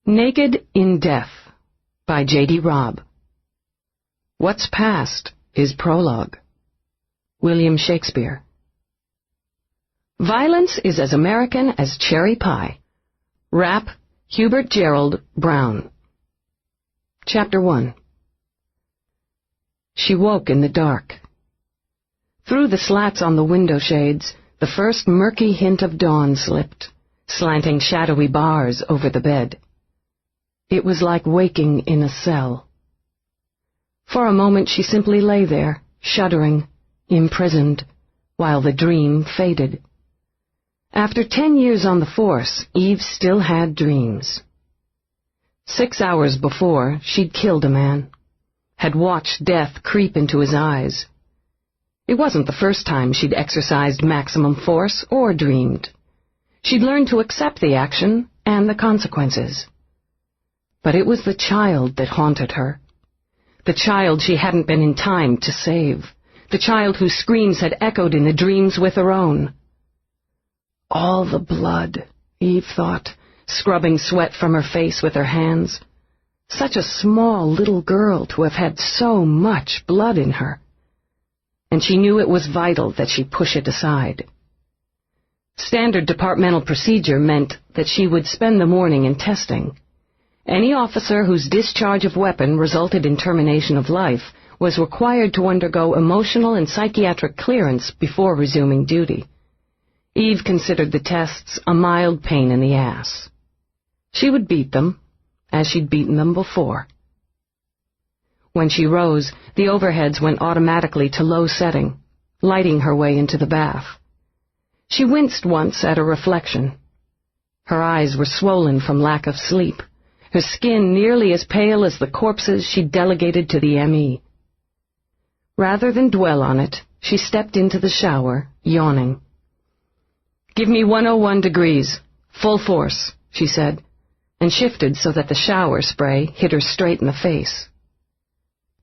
Naked in Death by J.D. Robb. What's Past is Prologue. William Shakespeare. Violence is as American as cherry pie. Rap, Hubert Gerald Brown. Chapter 1. She woke in the dark. Through the slats on the window shades, the first murky hint of dawn slipped, slanting shadowy bars over the bed. It was like waking in a cell. For a moment she simply lay there, shuddering, imprisoned, while the dream faded. After 10 years on the force, Eve still had dreams. 6 hours before, she'd killed a man, had watched death creep into his eyes. It wasn't the first time she'd exercised maximum force or dreamed. She'd learned to accept the action and the consequences. But it was the child that haunted her. The child she hadn't been in time to save. The child whose screams had echoed in the dreams with her own. All the blood, Eve thought, scrubbing sweat from her face with her hands. Such a small little girl to have had so much blood in her. And she knew it was vital that she push it aside. Standard departmental procedure meant that she would spend the morning in testing. Any officer whose discharge of weapon resulted in termination of life was required to undergo emotional and psychiatric clearance before resuming duty. Eve considered the tests a mild pain in the ass. She would beat them, as she'd beaten them before. When she rose, the overheads went automatically to low setting, lighting her way into the bath. She winced once at her reflection. Her eyes were swollen from lack of sleep, her skin nearly as pale as the corpses she'd delegated to the M.E. Rather than dwell on it, she stepped into the shower, yawning. "Give me 101 degrees, full force," she said, and shifted so that the shower spray hit her straight in the face.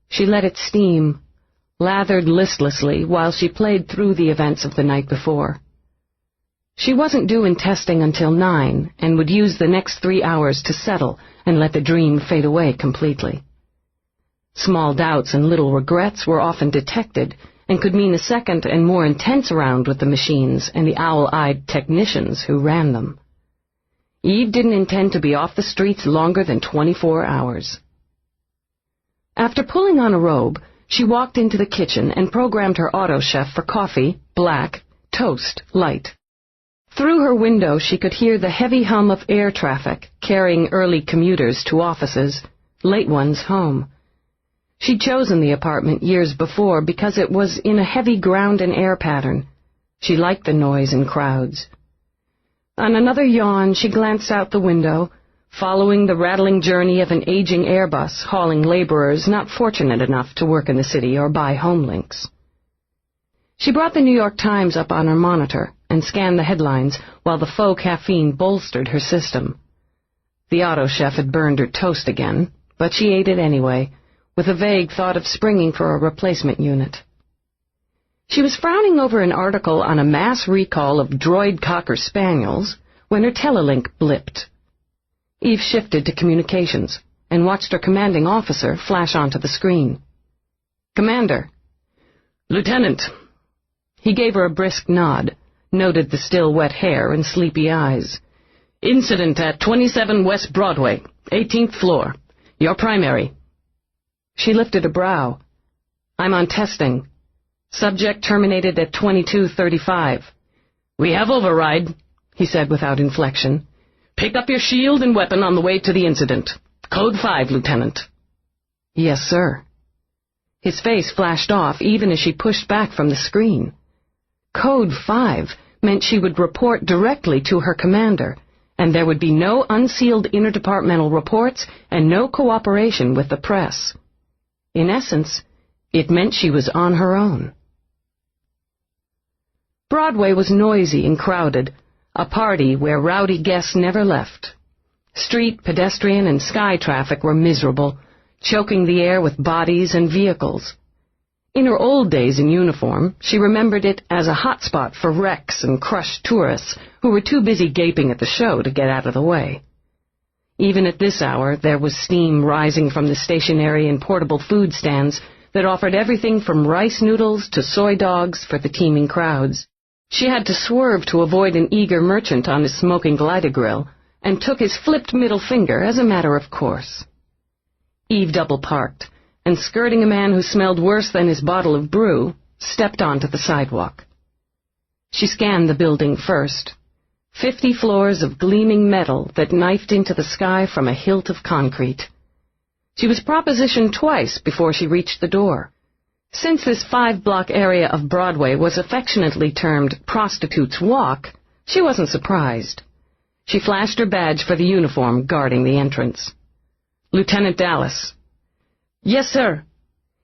She let it steam, lathered listlessly while she played through the events of the night before. She wasn't due in testing until 9 and would use the next 3 hours to settle and let the dream fade away completely. Small doubts and little regrets were often detected and could mean a second and more intense round with the machines and the owl-eyed technicians who ran them. Eve didn't intend to be off the streets longer than 24 hours. After pulling on a robe, she walked into the kitchen and programmed her auto chef for coffee, black, toast, light. Through her window she could hear the heavy hum of air traffic carrying early commuters to offices, late ones home. She'd chosen the apartment years before because it was in a heavy ground and air pattern. She liked the noise and crowds. On another yawn she glanced out the window, following the rattling journey of an aging Airbus hauling laborers not fortunate enough to work in the city or buy home links. She brought the New York Times up on her monitor and scanned the headlines while the faux caffeine bolstered her system. The auto chef had burned her toast again, but she ate it anyway, with a vague thought of springing for a replacement unit. She was frowning over an article on a mass recall of droid cocker spaniels when her telelink blipped. Eve shifted to communications and watched her commanding officer flash onto the screen. "Commander." "Lieutenant." He gave her a brisk nod, noted the still wet hair and sleepy eyes. "Incident at 27 West Broadway, 18th floor. Your primary." She lifted a brow. "I'm on testing. Subject terminated at 22:35. "We have override," he said without inflection. "Pick up your shield and weapon on the way to the incident. Code 5, Lieutenant." "Yes, sir." His face flashed off even as she pushed back from the screen. Code 5 meant she would report directly to her commander, and there would be no unsealed interdepartmental reports and no cooperation with the press. In essence, it meant she was on her own. Broadway was noisy and crowded, a party where rowdy guests never left. Street, pedestrian, and sky traffic were miserable, choking the air with bodies and vehicles. In her old days in uniform, she remembered it as a hotspot for wrecks and crushed tourists who were too busy gaping at the show to get out of the way. Even at this hour, there was steam rising from the stationary and portable food stands that offered everything from rice noodles to soy dogs for the teeming crowds. She had to swerve to avoid an eager merchant on his smoking glider grill, and took his flipped middle finger as a matter of course. Eve double-parked, and skirting a man who smelled worse than his bottle of brew, stepped onto the sidewalk. She scanned the building first. 50 floors of gleaming metal that knifed into the sky from a hilt of concrete. She was propositioned twice before she reached the door. Since this 5-block area of Broadway was affectionately termed Prostitute's Walk, she wasn't surprised. She flashed her badge for the uniform guarding the entrance. "Lieutenant Delass." "Yes, sir."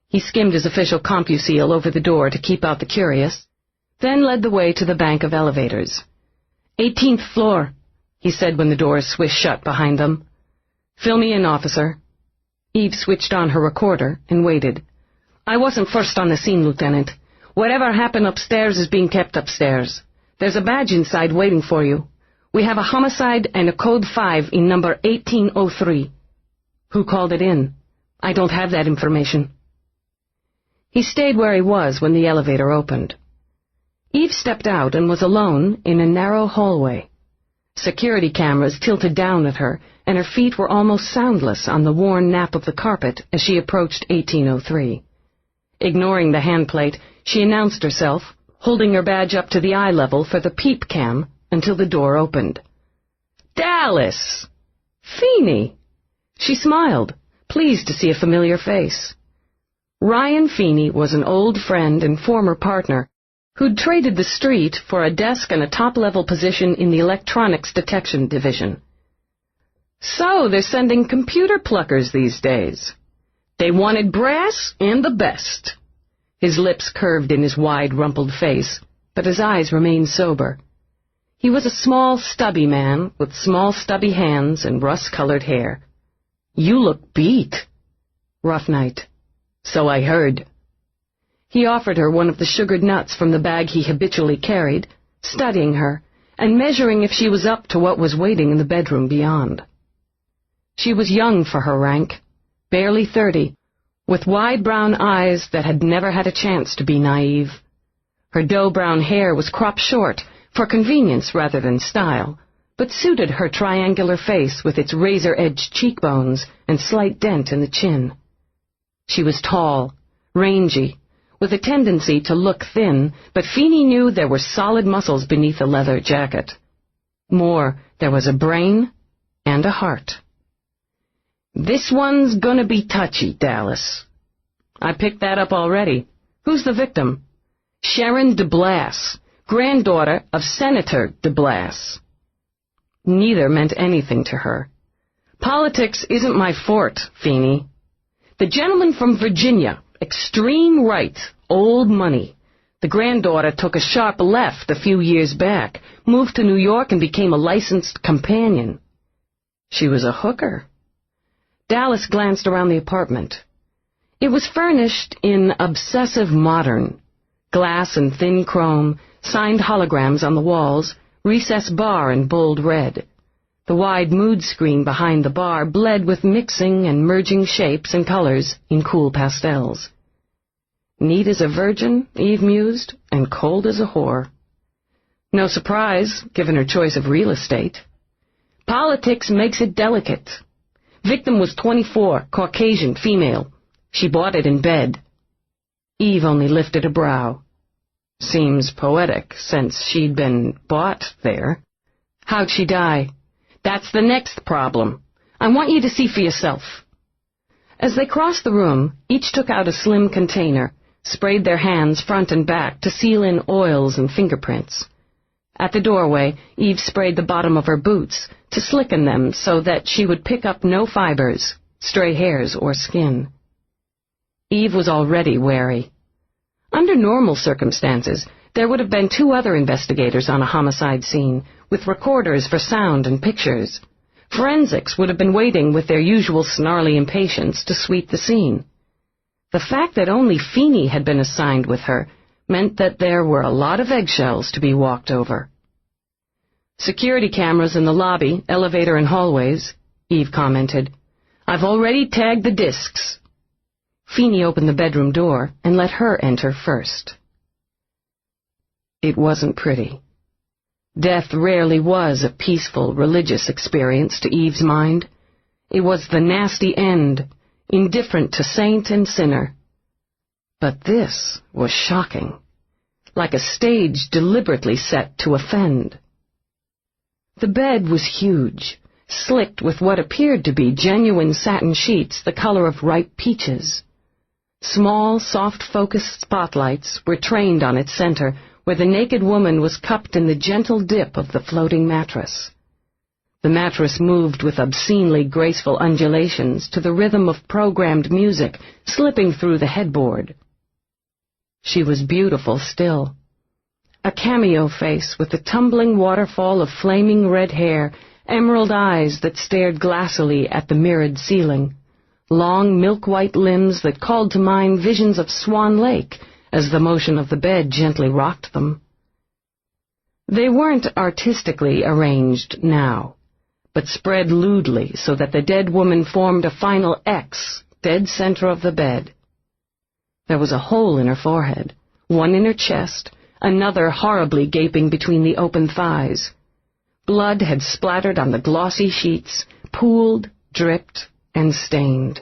He skimmed his official CompuSeal over the door to keep out the curious, then led the way to the bank of elevators. 18th floor, he said when the doors swished shut behind them. "Fill me in, officer." Eve switched on her recorder and waited. "I wasn't first on the scene, Lieutenant. Whatever happened upstairs is being kept upstairs. There's a badge inside waiting for you. We have a homicide and a code 5 in number 1803. "Who called it in?" "I don't have that information." He stayed where he was when the elevator opened. Eve stepped out and was alone in a narrow hallway. Security cameras tilted down at her, and her feet were almost soundless on the worn nap of the carpet as she approached 1803. Ignoring the handplate, she announced herself, holding her badge up to the eye level for the peep cam until the door opened. "Delass! Feeney!" She smiled, pleased to see a familiar face. Ryan Feeney was an old friend and former partner who'd traded the street for a desk and a top-level position in the electronics detection division. "So they're sending computer pluckers these days. They wanted brass and the best." His lips curved in his wide, rumpled face, but his eyes remained sober. He was a small, stubby man with small, stubby hands and rust-colored hair. "You look beat." "Rough night." "So I heard." He offered her one of the sugared nuts from the bag he habitually carried, studying her, and measuring if she was up to what was waiting in the bedroom beyond. She was young for her rank, barely 30, with wide brown eyes that had never had a chance to be naive. Her dough-brown hair was cropped short, for convenience rather than style, but suited her triangular face with its razor-edged cheekbones and slight dent in the chin. She was tall, rangy, with a tendency to look thin, but Feeney knew there were solid muscles beneath a leather jacket. More, there was a brain and a heart. "This one's gonna be touchy, Delass." "I picked that up already. Who's the victim?" "Sharon Delass, granddaughter of Senator Delass." Neither meant anything to her. "Politics isn't my forte, Feeney. The gentleman from Virginia, extreme right, old money. The granddaughter took a sharp left a few years back, moved to New York and became a licensed companion." She was a hooker. Delass glanced around the apartment. It was furnished in obsessive modern. Glass and thin chrome, signed holograms on the walls, recessed bar in bold red. The wide mood screen behind the bar bled with mixing and merging shapes and colors in cool pastels. Neat as a virgin, Eve mused, and cold as a whore. No surprise, given her choice of real estate. Politics makes it delicate. Victim was 24, Caucasian, female. She bought it in bed. Eve only lifted a brow. Seems poetic, since she'd been bought there. "How'd she die?" "That's the next problem. I want you to see for yourself." As they crossed the room, each took out a slim container, sprayed their hands front and back to seal in oils and fingerprints. At the doorway, Eve sprayed the bottom of her boots to slicken them so that she would pick up no fibers, stray hairs, or skin. Eve was already wary. Under normal circumstances, there would have been 2 other investigators on a homicide scene, with recorders for sound and pictures. Forensics would have been waiting with their usual snarly impatience to sweep the scene. The fact that only Feeney had been assigned with her meant that there were a lot of eggshells to be walked over. Security cameras in the lobby, elevator, and hallways, Eve commented. "I've already tagged the discs." Feeney opened the bedroom door and let her enter first. It wasn't pretty. Death rarely was a peaceful, religious experience to Eve's mind. It was the nasty end, indifferent to saint and sinner. But this was shocking, like a stage deliberately set to offend. The bed was huge, slicked with what appeared to be genuine satin sheets the color of ripe peaches. Small, soft-focused spotlights were trained on its center, where the naked woman was cupped in the gentle dip of the floating mattress. The mattress moved with obscenely graceful undulations to the rhythm of programmed music slipping through the headboard. She was beautiful still. A cameo face with a tumbling waterfall of flaming red hair, emerald eyes that stared glassily at the mirrored ceiling, long milk-white limbs that called to mind visions of Swan Lake as the motion of the bed gently rocked them. They weren't artistically arranged now, but spread lewdly so that the dead woman formed a final X, dead center of the bed. There was a hole in her forehead, one in her chest, another horribly gaping between the open thighs. Blood had splattered on the glossy sheets, pooled, dripped, and stained.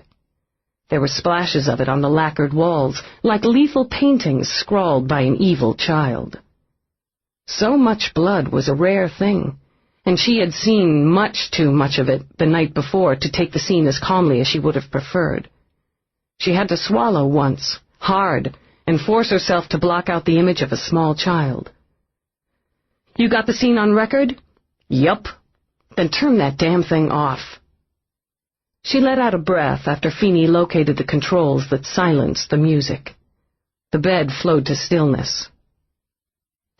There were splashes of it on the lacquered walls, like lethal paintings scrawled by an evil child. So much blood was a rare thing, and she had seen much too much of it the night before to take the scene as calmly as she would have preferred. She had to swallow once, hard, and force herself to block out the image of a small child. "You got the scene on record?" "Yup." "Then turn that damn thing off." She let out a breath after Feeney located the controls that silenced the music. The bed flowed to stillness.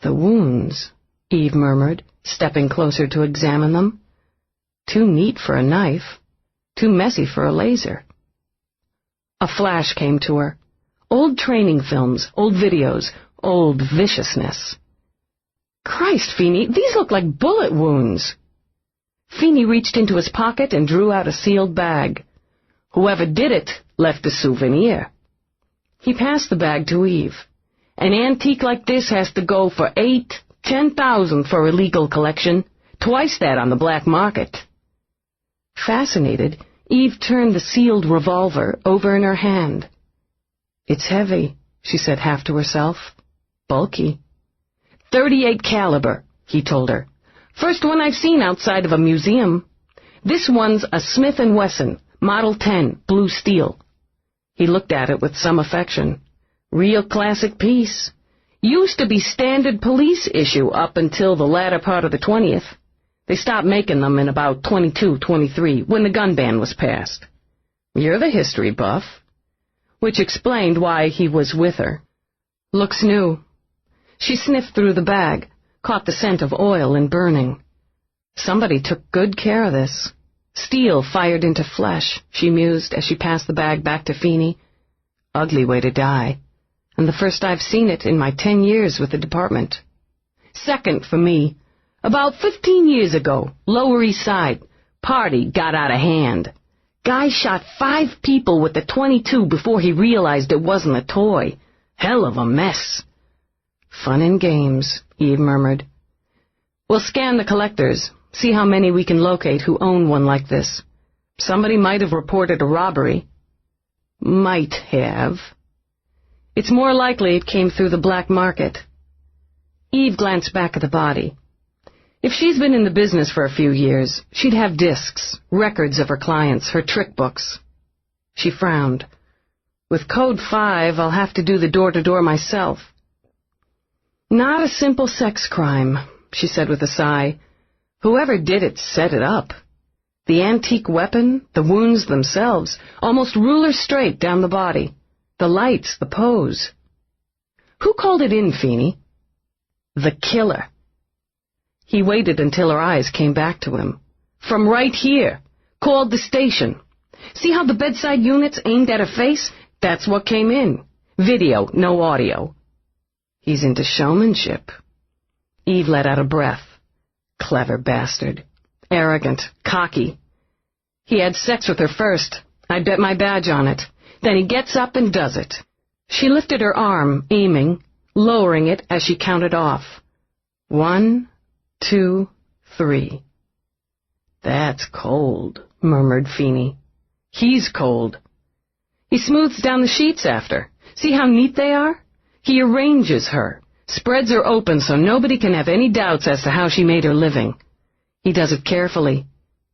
"The wounds," Eve murmured, stepping closer to examine them. "Too neat for a knife. Too messy for a laser." A flash came to her. Old training films, old videos, old viciousness. "Christ, Feeney, these look like bullet wounds." Feeney reached into his pocket and drew out a sealed bag. "Whoever did it left a souvenir." He passed the bag to Eve. "An antique like this has to go for $8,000-10,000 for a legal collection, twice that on the black market." Fascinated, Eve turned the sealed revolver over in her hand. "It's heavy," she said half to herself. "Bulky." ".38 caliber, he told her. "First one I've seen outside of a museum. This one's a Smith & Wesson, Model 10, blue steel." He looked at it with some affection. "Real classic piece. Used to be standard police issue up until the latter part of the 20th. They stopped making them in about 22-23, when the gun ban was passed." "You're the history buff." Which explained why he was with her. "Looks new." She sniffed through the bag, caught the scent of oil and burning. Somebody took good care of this. Steel fired into flesh, she mused as she passed the bag back to Feeney. Ugly way to die, and the first I've seen it in my 10 years with the department. "Second for me. About 15 years ago, Lower East Side. Party got out of hand. Guy shot 5 people with the .22 before he realized it wasn't a toy. Hell of a mess." "Fun and games," Eve murmured. "We'll scan the collectors, see how many we can locate who own one like this. Somebody might have reported a robbery." "Might have." "It's more likely it came through the black market." Eve glanced back at the body. If she's been in the business for a few years, she'd have discs, records of her clients, her trick books. She frowned. "With Code 5, I'll have to do the door-to-door myself." "Not a simple sex crime," she said with a sigh. "Whoever did it set it up. The antique weapon, the wounds themselves, almost ruler straight down the body. The lights, the pose. Who called it in, Feeney?" "The killer." He waited until her eyes came back to him. "From right here. Called the station. See how the bedside unit's aimed at her face? That's what came in. Video, no audio." "He's into showmanship." Eve let out a breath. Clever bastard. Arrogant, cocky. He had sex with her first. I'd bet my badge on it. Then he gets up and does it. She lifted her arm, aiming, lowering it as she counted off. 1, 2, 3. That's cold, murmured Feeney. He's cold. He smooths down the sheets after. See how neat they are? He arranges her, spreads her open so nobody can have any doubts as to how she made her living. He does it carefully,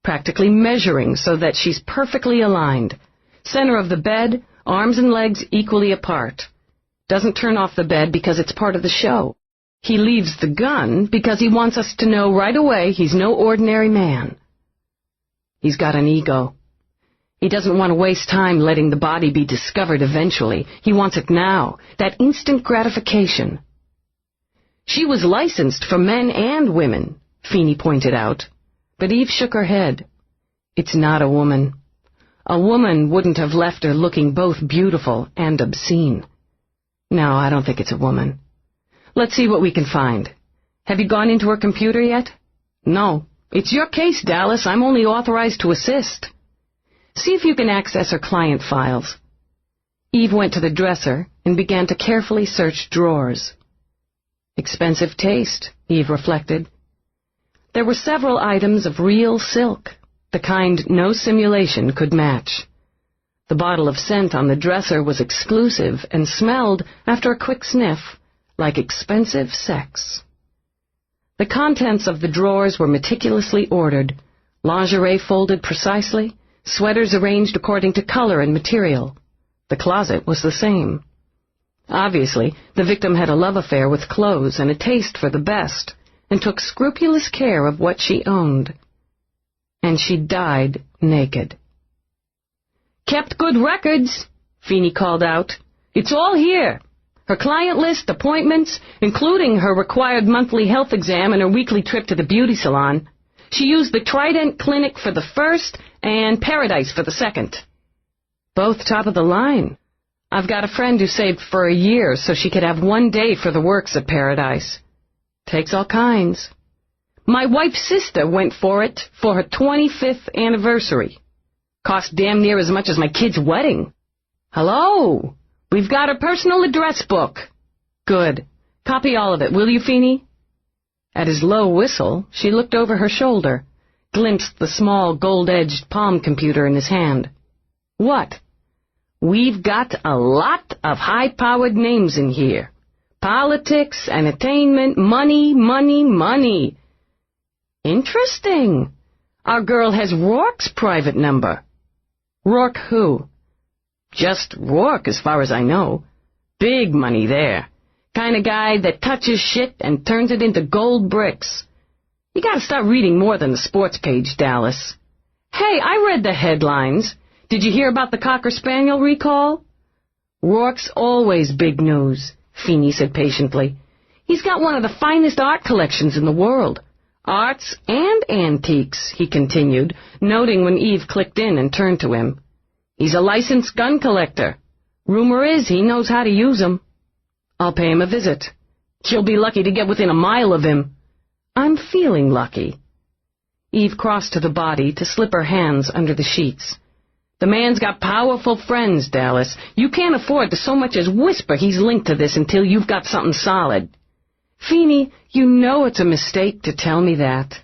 practically measuring so that she's perfectly aligned. Center of the bed, arms and legs equally apart. Doesn't turn off the bed because it's part of the show. He leaves the gun because he wants us to know right away he's no ordinary man. He's got an ego. He doesn't want to waste time letting the body be discovered eventually. He wants it now, that instant gratification. She was licensed for men and women, Feeney pointed out, but Eve shook her head. It's not a woman. A woman wouldn't have left her looking both beautiful and obscene. No, I don't think it's a woman. Let's see what we can find. Have you gone into her computer yet? No. It's your case, Dallas. I'm only authorized to assist. See if you can access her client files. Eve went to the dresser and began to carefully search drawers. Expensive taste, Eve reflected. There were several items of real silk, the kind no simulation could match. The bottle of scent on the dresser was exclusive and smelled, after a quick sniff, like expensive sex. The contents of the drawers were meticulously ordered, lingerie folded precisely, sweaters arranged according to color and material. The closet was the same. Obviously, the victim had a love affair with clothes and a taste for the best, and took scrupulous care of what she owned. And she died naked. Kept good records, Feeney called out. It's all here. Her client list, appointments, including her required monthly health exam and her weekly trip to the beauty salon. She used the Trident Clinic for the first and Paradise for the second. Both top of the line. I've got a friend who saved for a year so she could have one day for the works at Paradise. Takes all kinds. My wife's sister went for it for her 25th anniversary. Cost damn near as much as my kid's wedding. Hello? We've got her personal address book. Good. Copy all of it, will you, Feeney? At his low whistle, she looked over her shoulder, glimpsed the small gold-edged palm computer in his hand. What? We've got a lot of high-powered names in here. Politics, entertainment, money, money, money. Interesting. Our girl has Roarke's private number. Roarke who? Just Roarke, as far as I know. Big money there. Kind of guy that touches shit and turns it into gold bricks. You gotta start reading more than the sports page, Dallas. Hey, I read the headlines. Did you hear about the Cocker Spaniel recall? Roarke's always big news, Feeney said patiently. He's got one of the finest art collections in the world. Arts and antiques, he continued, noting when Eve clicked in and turned to him. He's a licensed gun collector. Rumor is he knows how to use 'em. I'll pay him a visit. She'll be lucky to get within a mile of him. I'm feeling lucky. Eve crossed to the body to slip her hands under the sheets. The man's got powerful friends, Dallas. You can't afford to so much as whisper he's linked to this until you've got something solid. Feeney, you know it's a mistake to tell me that.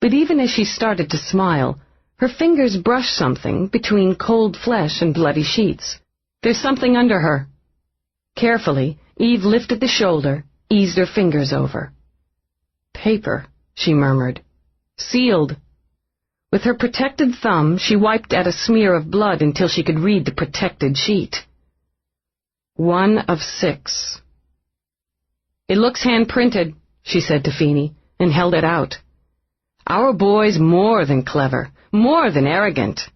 But even as she started to smile, her fingers brushed something between cold flesh and bloody sheets. There's something under her. Carefully, Eve lifted the shoulder, eased her fingers over. Paper, she murmured. Sealed. With her protected thumb, she wiped at a smear of blood until she could read the protected sheet. 1 of 6. It looks hand-printed, she said to Feeney, and held it out. Our boy's more than clever, more than arrogant.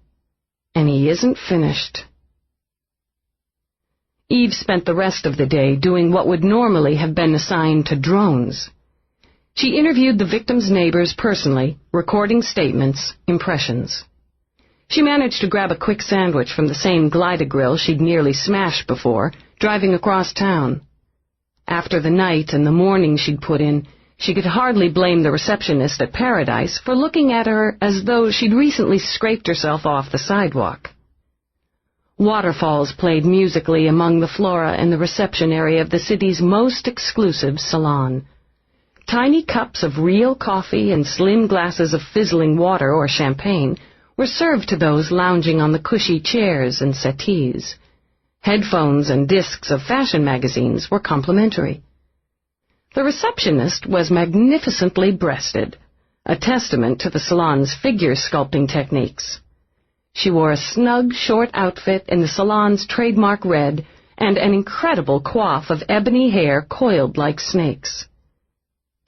And he isn't finished. Eve spent the rest of the day doing what would normally have been assigned to drones. She interviewed the victim's neighbors personally, recording statements, impressions. She managed to grab a quick sandwich from the same Glide-A-Grill she'd nearly smashed before, driving across town. After the night and the morning she'd put in, She could hardly blame the receptionist at Paradise for looking at her as though she'd recently scraped herself off the sidewalk. Waterfalls played musically among the flora in the reception area of the city's most exclusive salon. Tiny cups of real coffee and slim glasses of fizzling water or champagne were served to those lounging on the cushy chairs and settees. Headphones and discs of fashion magazines were complimentary. The receptionist was magnificently breasted, a testament to the salon's figure sculpting techniques. She wore a snug, short outfit in the salon's trademark red and an incredible coif of ebony hair coiled like snakes.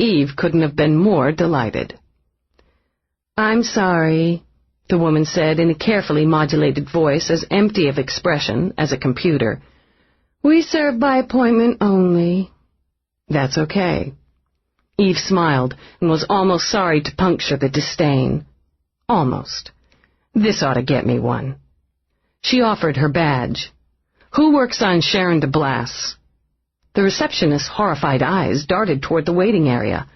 Eve couldn't have been more delighted. "I'm sorry," the woman said in a carefully modulated voice as empty of expression as a computer. "We serve by appointment only." "That's okay." Eve smiled and was almost sorry to puncture the disdain. Almost. This ought to get me one. She offered her badge. "Who works on Sharon Delass?" The receptionist's horrified eyes darted toward the waiting area.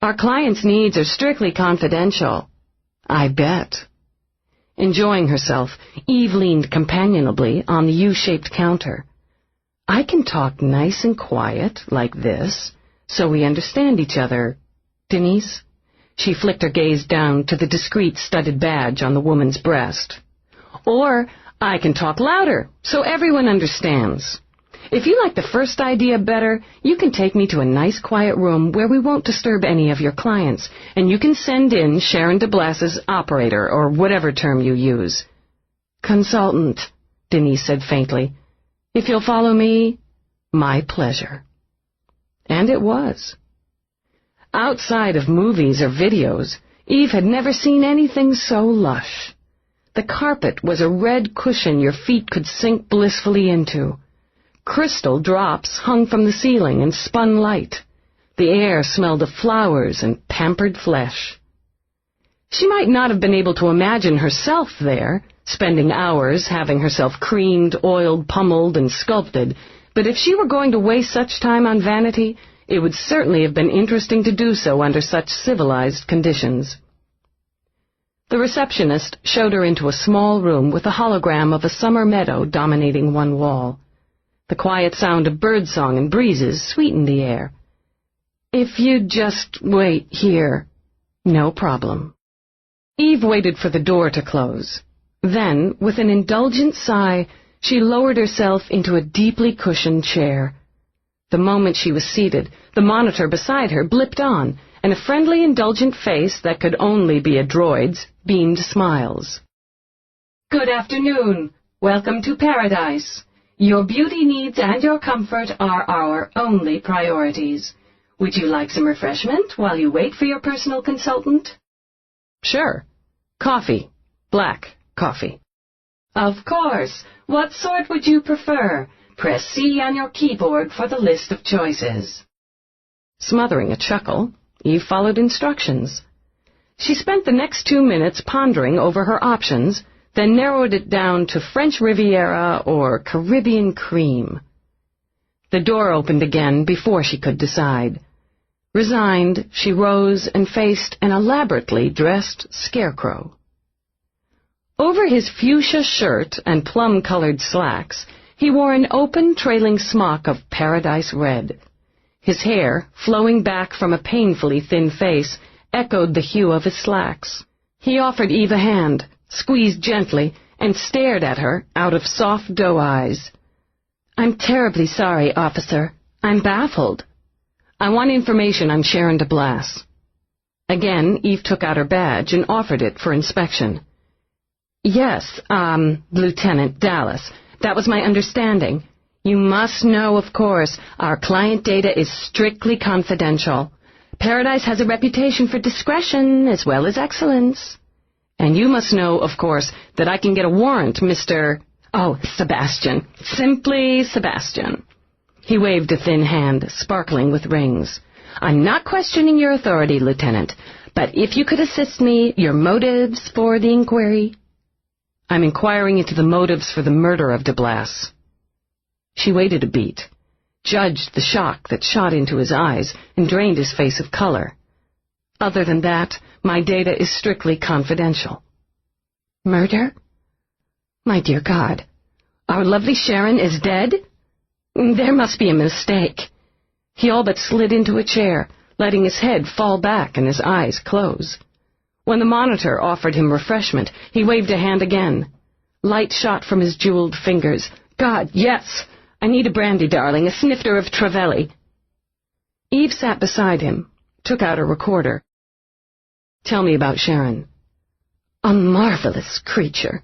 "Our client's needs are strictly confidential." "I bet." Enjoying herself, Eve leaned companionably on the U-shaped counter. "I can talk nice and quiet, like this, so we understand each other, Denise." She flicked her gaze down to the discreet studded badge on the woman's breast. "Or I can talk louder, so everyone understands. If you like the first idea better, you can take me to a nice quiet room where we won't disturb any of your clients, and you can send in Sharon Delass's operator, or whatever term you use." "Consultant," Denise said faintly. "If you'll follow me, my pleasure." And it was. Outside of movies or videos, Eve had never seen anything so lush. The carpet was a red cushion your feet could sink blissfully into. Crystal drops hung from the ceiling and spun light. The air smelled of flowers and pampered flesh. She might not have been able to imagine herself there, spending hours having herself creamed, oiled, pummeled, and sculpted, but if she were going to waste such time on vanity, it would certainly have been interesting to do so under such civilized conditions. The receptionist showed her into a small room with a hologram of a summer meadow dominating one wall. The quiet sound of birdsong and breezes sweetened the air. "If you'd just wait here." "No problem." Eve waited for the door to close. Then, with an indulgent sigh, she lowered herself into a deeply cushioned chair. The moment she was seated, the monitor beside her blipped on, and a friendly, indulgent face that could only be a droid's beamed smiles. "Good afternoon. Welcome to Paradise. Your beauty needs and your comfort are our only priorities. Would you like some refreshment while you wait for your personal consultant?" "Sure. Coffee. Black coffee." "Of course. What sort would you prefer? Press C on your keyboard for the list of choices." Smothering a chuckle, Eve followed instructions. She spent the next 2 minutes pondering over her options, then narrowed it down to French Riviera or Caribbean cream. The door opened again before she could decide. Resigned, she rose and faced an elaborately dressed scarecrow. Over his fuchsia shirt and plum-colored slacks, he wore an open, trailing smock of paradise red. His hair, flowing back from a painfully thin face, echoed the hue of his slacks. He offered Eve a hand, squeezed gently, and stared at her out of soft doe eyes. "I'm terribly sorry, officer. I'm baffled. I want information on Sharon Delass." Again, Eve took out her badge and offered it for inspection. "Yes, Lieutenant Delass. That was my understanding. You must know, of course, our client data is strictly confidential. Paradise has a reputation for discretion as well as excellence. And you must know, of course, that I can get a warrant, Mr. Sebastian. Simply Sebastian." He waved a thin hand, sparkling with rings. "I'm not questioning your authority, Lieutenant, but if you could assist me, your motives for the inquiry?" "I'm inquiring into the motives for the murder of Delass." She waited a beat. judged the shock that shot into his eyes and drained his face of color. Other than that, my data is strictly confidential. Murder? My dear God, our lovely Sharon is dead? There must be a mistake. He all but slid into a chair, letting his head fall back and his eyes close. When the monitor offered him refreshment, he waved a hand again. Light shot from his jeweled fingers. God, yes! I need a brandy, darling, a snifter of Travelli. Eve sat beside him, took out a recorder. Tell me about Sharon. A marvelous creature.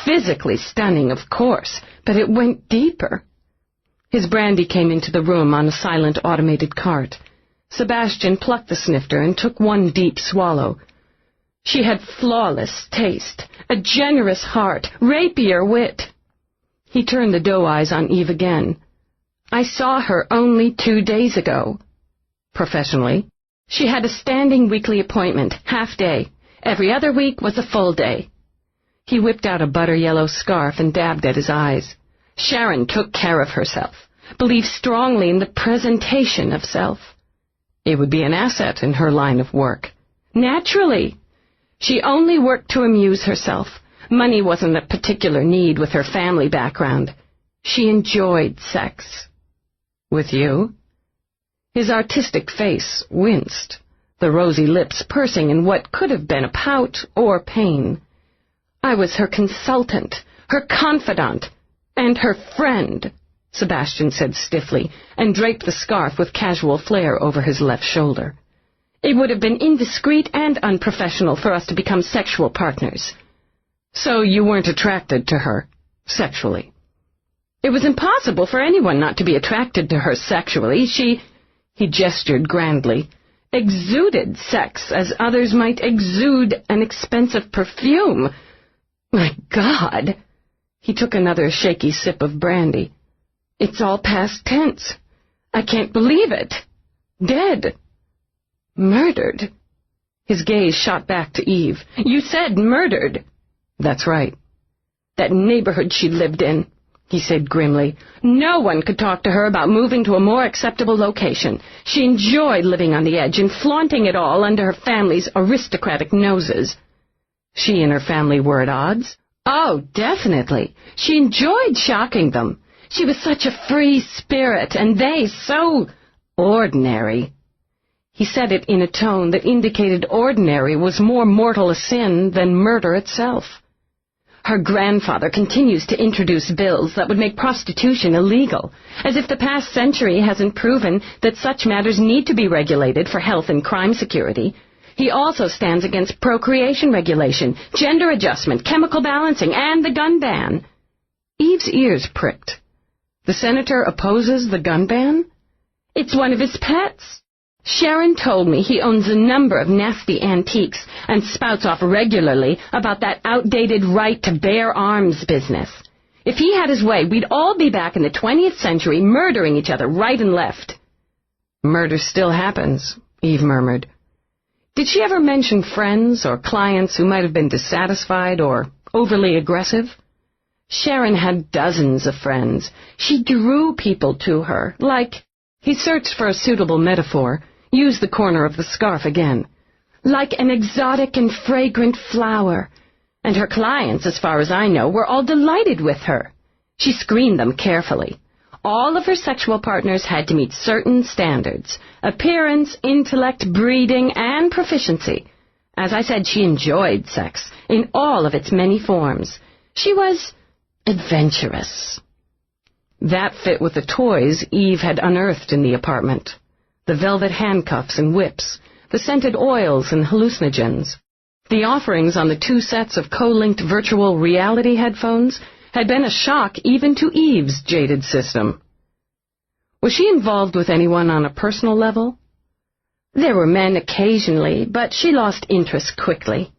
Physically stunning, of course, but it went deeper. His brandy came into the room on a silent automated cart. Sebastian plucked the snifter and took one deep swallow. She had flawless taste, a generous heart, rapier wit. He turned the doe eyes on Eve again. I saw her only 2 days ago. Professionally, she had a standing weekly appointment, half day. Every other week was a full day. He whipped out a butter-yellow scarf and dabbed at his eyes. Sharon took care of herself, believed strongly in the presentation of self. It would be an asset in her line of work. Naturally. She only worked to amuse herself. Money wasn't a particular need with her family background. She enjoyed sex. With you? His artistic face winced, the rosy lips pursing in what could have been a pout or pain. I was her consultant, her confidant, and her friend, Sebastian said stiffly, and draped the scarf with casual flair over his left shoulder. It would have been indiscreet and unprofessional for us to become sexual partners. So you weren't attracted to her, sexually? It was impossible for anyone not to be attracted to her sexually. He gestured grandly, exuded sex as others might exude an expensive perfume. My God! He took another shaky sip of brandy. It's all past tense. I can't believe it. Dead. Murdered. His gaze shot back to Eve. You said murdered. That's right. That neighborhood she lived in, he said grimly. No one could talk to her about moving to a more acceptable location. She enjoyed living on the edge and flaunting it all under her family's aristocratic noses. She and her family were at odds? Oh, definitely. She enjoyed shocking them. She was such a free spirit, and they so ordinary. He said it in a tone that indicated ordinary was more mortal a sin than murder itself. Her grandfather continues to introduce bills that would make prostitution illegal, as if the past century hasn't proven that such matters need to be regulated for health and crime security. He also stands against procreation regulation, gender adjustment, chemical balancing, and the gun ban. Eve's ears pricked. The senator opposes the gun ban? It's one of his pets. Sharon told me he owns a number of nasty antiques and spouts off regularly about that outdated right to bear arms business. If he had his way, we'd all be back in the 20th century murdering each other right and left. Murder still happens, Eve murmured. Did she ever mention friends or clients who might have been dissatisfied or overly aggressive? Sharon had dozens of friends. She drew people to her, like... He searched for a suitable metaphor, used the corner of the scarf again. Like an exotic and fragrant flower. And her clients, as far as I know, were all delighted with her. She screened them carefully. All of her sexual partners had to meet certain standards: appearance, intellect, breeding, and proficiency. As I said, she enjoyed sex in all of its many forms. She was adventurous. That fit with the toys Eve had unearthed in the apartment. The velvet handcuffs and whips, the scented oils and hallucinogens. The offerings on the 2 sets of co-linked virtual reality headphones had been a shock even to Eve's jaded system. Was she involved with anyone on a personal level? There were men occasionally, but she lost interest quickly.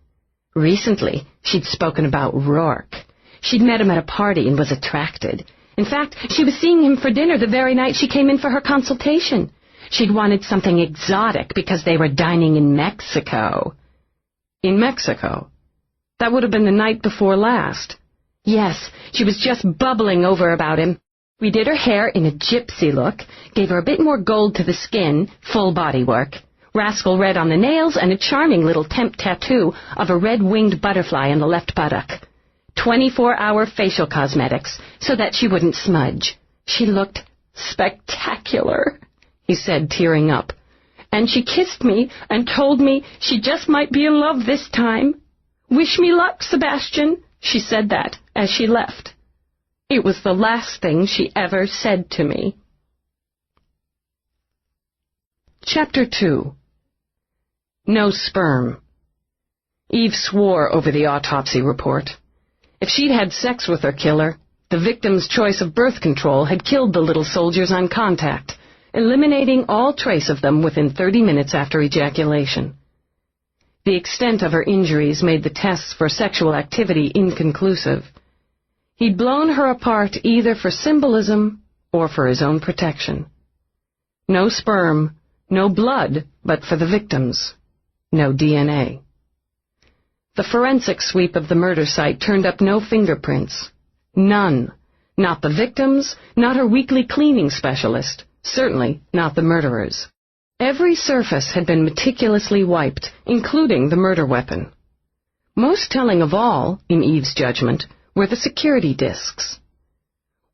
Recently, she'd spoken about Roarke. She'd met him at a party and was attracted. In fact, she was seeing him for dinner the very night she came in for her consultation. She'd wanted something exotic because they were dining in Mexico. In Mexico? That would have been the night before last. Yes, she was just bubbling over about him. We did her hair in a gypsy look, gave her a bit more gold to the skin, full body work, rascal red on the nails, and a charming little temp tattoo of a red-winged butterfly in the left buttock. 24-hour facial cosmetics, so that she wouldn't smudge. She looked spectacular, he said, tearing up. And she kissed me and told me she just might be in love this time. Wish me luck, Sebastian, she said that as she left. It was the last thing she ever said to me. Chapter 2. No sperm. Eve swore over the autopsy report. If she'd had sex with her killer, the victim's choice of birth control had killed the little soldiers on contact, eliminating all trace of them within 30 minutes after ejaculation. The extent of her injuries made the tests for sexual activity inconclusive. He'd blown her apart either for symbolism or for his own protection. No sperm, no blood, but for the victims. No DNA. The forensic sweep of the murder site turned up no fingerprints. None. Not the victims, not her weekly cleaning specialist, certainly not the murderers. Every surface had been meticulously wiped, including the murder weapon. Most telling of all, in Eve's judgment, were the security discs.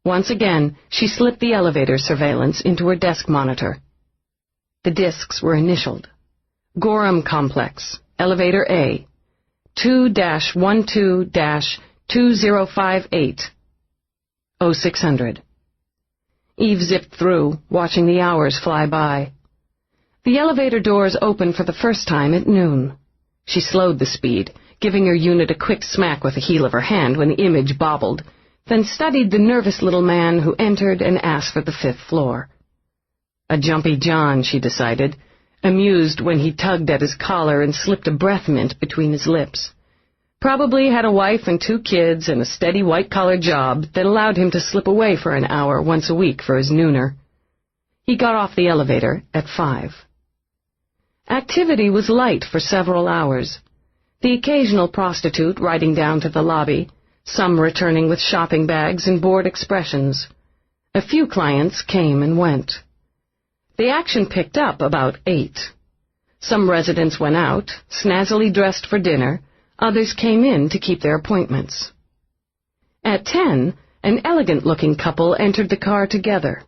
Once again, she slipped the elevator surveillance into her desk monitor. The discs were initialed. Gorham Complex, Elevator A, 2-12-2058, 0600. Eve zipped through, watching the hours fly by. The elevator doors opened for the first time at noon. She slowed the speed, giving her unit a quick smack with the heel of her hand when the image bobbled, then studied the nervous little man who entered and asked for the 5th floor. A jumpy John, she decided, amused when he tugged at his collar and slipped a breath mint between his lips. Probably had a wife and 2 kids and a steady white-collar job that allowed him to slip away for an hour once a week for his nooner. He got off the elevator at 5. Activity was light for several hours. The occasional prostitute riding down to the lobby, some returning with shopping bags and bored expressions. A few clients came and went. The action picked up about 8. Some residents went out, snazzily dressed for dinner. Others came in to keep their appointments. At 10, an elegant-looking couple entered the car together.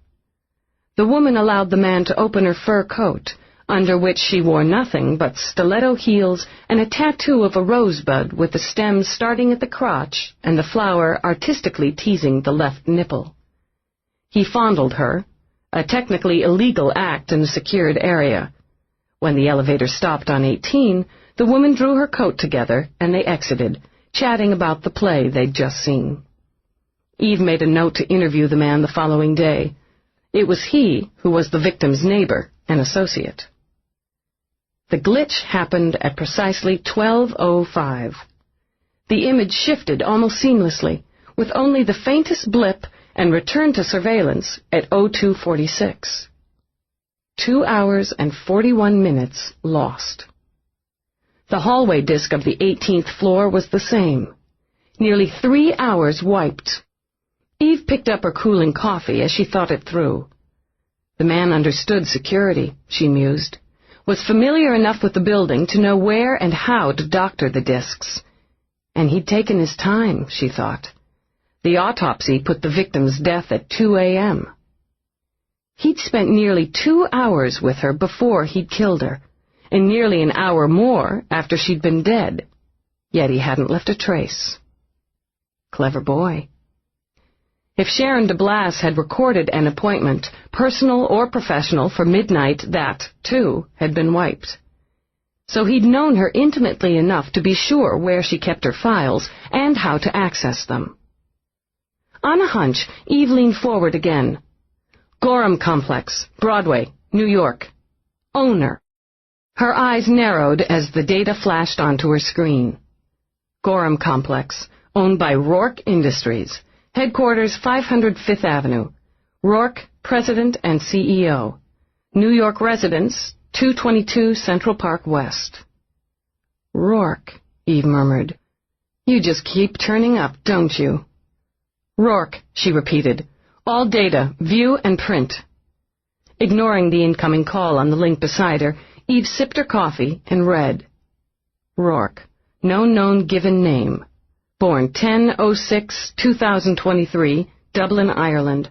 The woman allowed the man to open her fur coat, under which she wore nothing but stiletto heels and a tattoo of a rosebud with the stem starting at the crotch and the flower artistically teasing the left nipple. He fondled her, a technically illegal act in a secured area. When the elevator stopped on 18, the woman drew her coat together and they exited, chatting about the play they'd just seen. Eve made a note to interview the man the following day. It was he who was the victim's neighbor and associate. The glitch happened at precisely 12:05. The image shifted almost seamlessly, with only the faintest blip, and returned to surveillance at 02:46. 2 hours and 41 minutes lost. The hallway disk of the 18th floor was the same. Nearly 3 hours wiped. Eve picked up her cooling coffee as she thought it through. The man understood security, she mused, was familiar enough with the building to know where and how to doctor the discs. And he'd taken his time, she thought. The autopsy put the victim's death at 2 a.m. He'd spent nearly 2 hours with her before he'd killed her, and nearly an hour more after she'd been dead, yet he hadn't left a trace. Clever boy. If Sharon Delass had recorded an appointment, personal or professional, for midnight, that, too, had been wiped. So he'd known her intimately enough to be sure where she kept her files and how to access them. On a hunch, Eve leaned forward again. Gorham Complex, Broadway, New York. Owner. Her eyes narrowed as the data flashed onto her screen. Gorham Complex, owned by Roarke Industries. Headquarters 500 Fifth Avenue. Roarke, President and CEO. New York residence, 222 Central Park West. Roarke, Eve murmured. You just keep turning up, don't you? Roarke, she repeated. All data, view and print. Ignoring the incoming call on the link beside her, Eve sipped her coffee and read. Roarke, no known given name. Born 10/06/2023, Dublin, Ireland.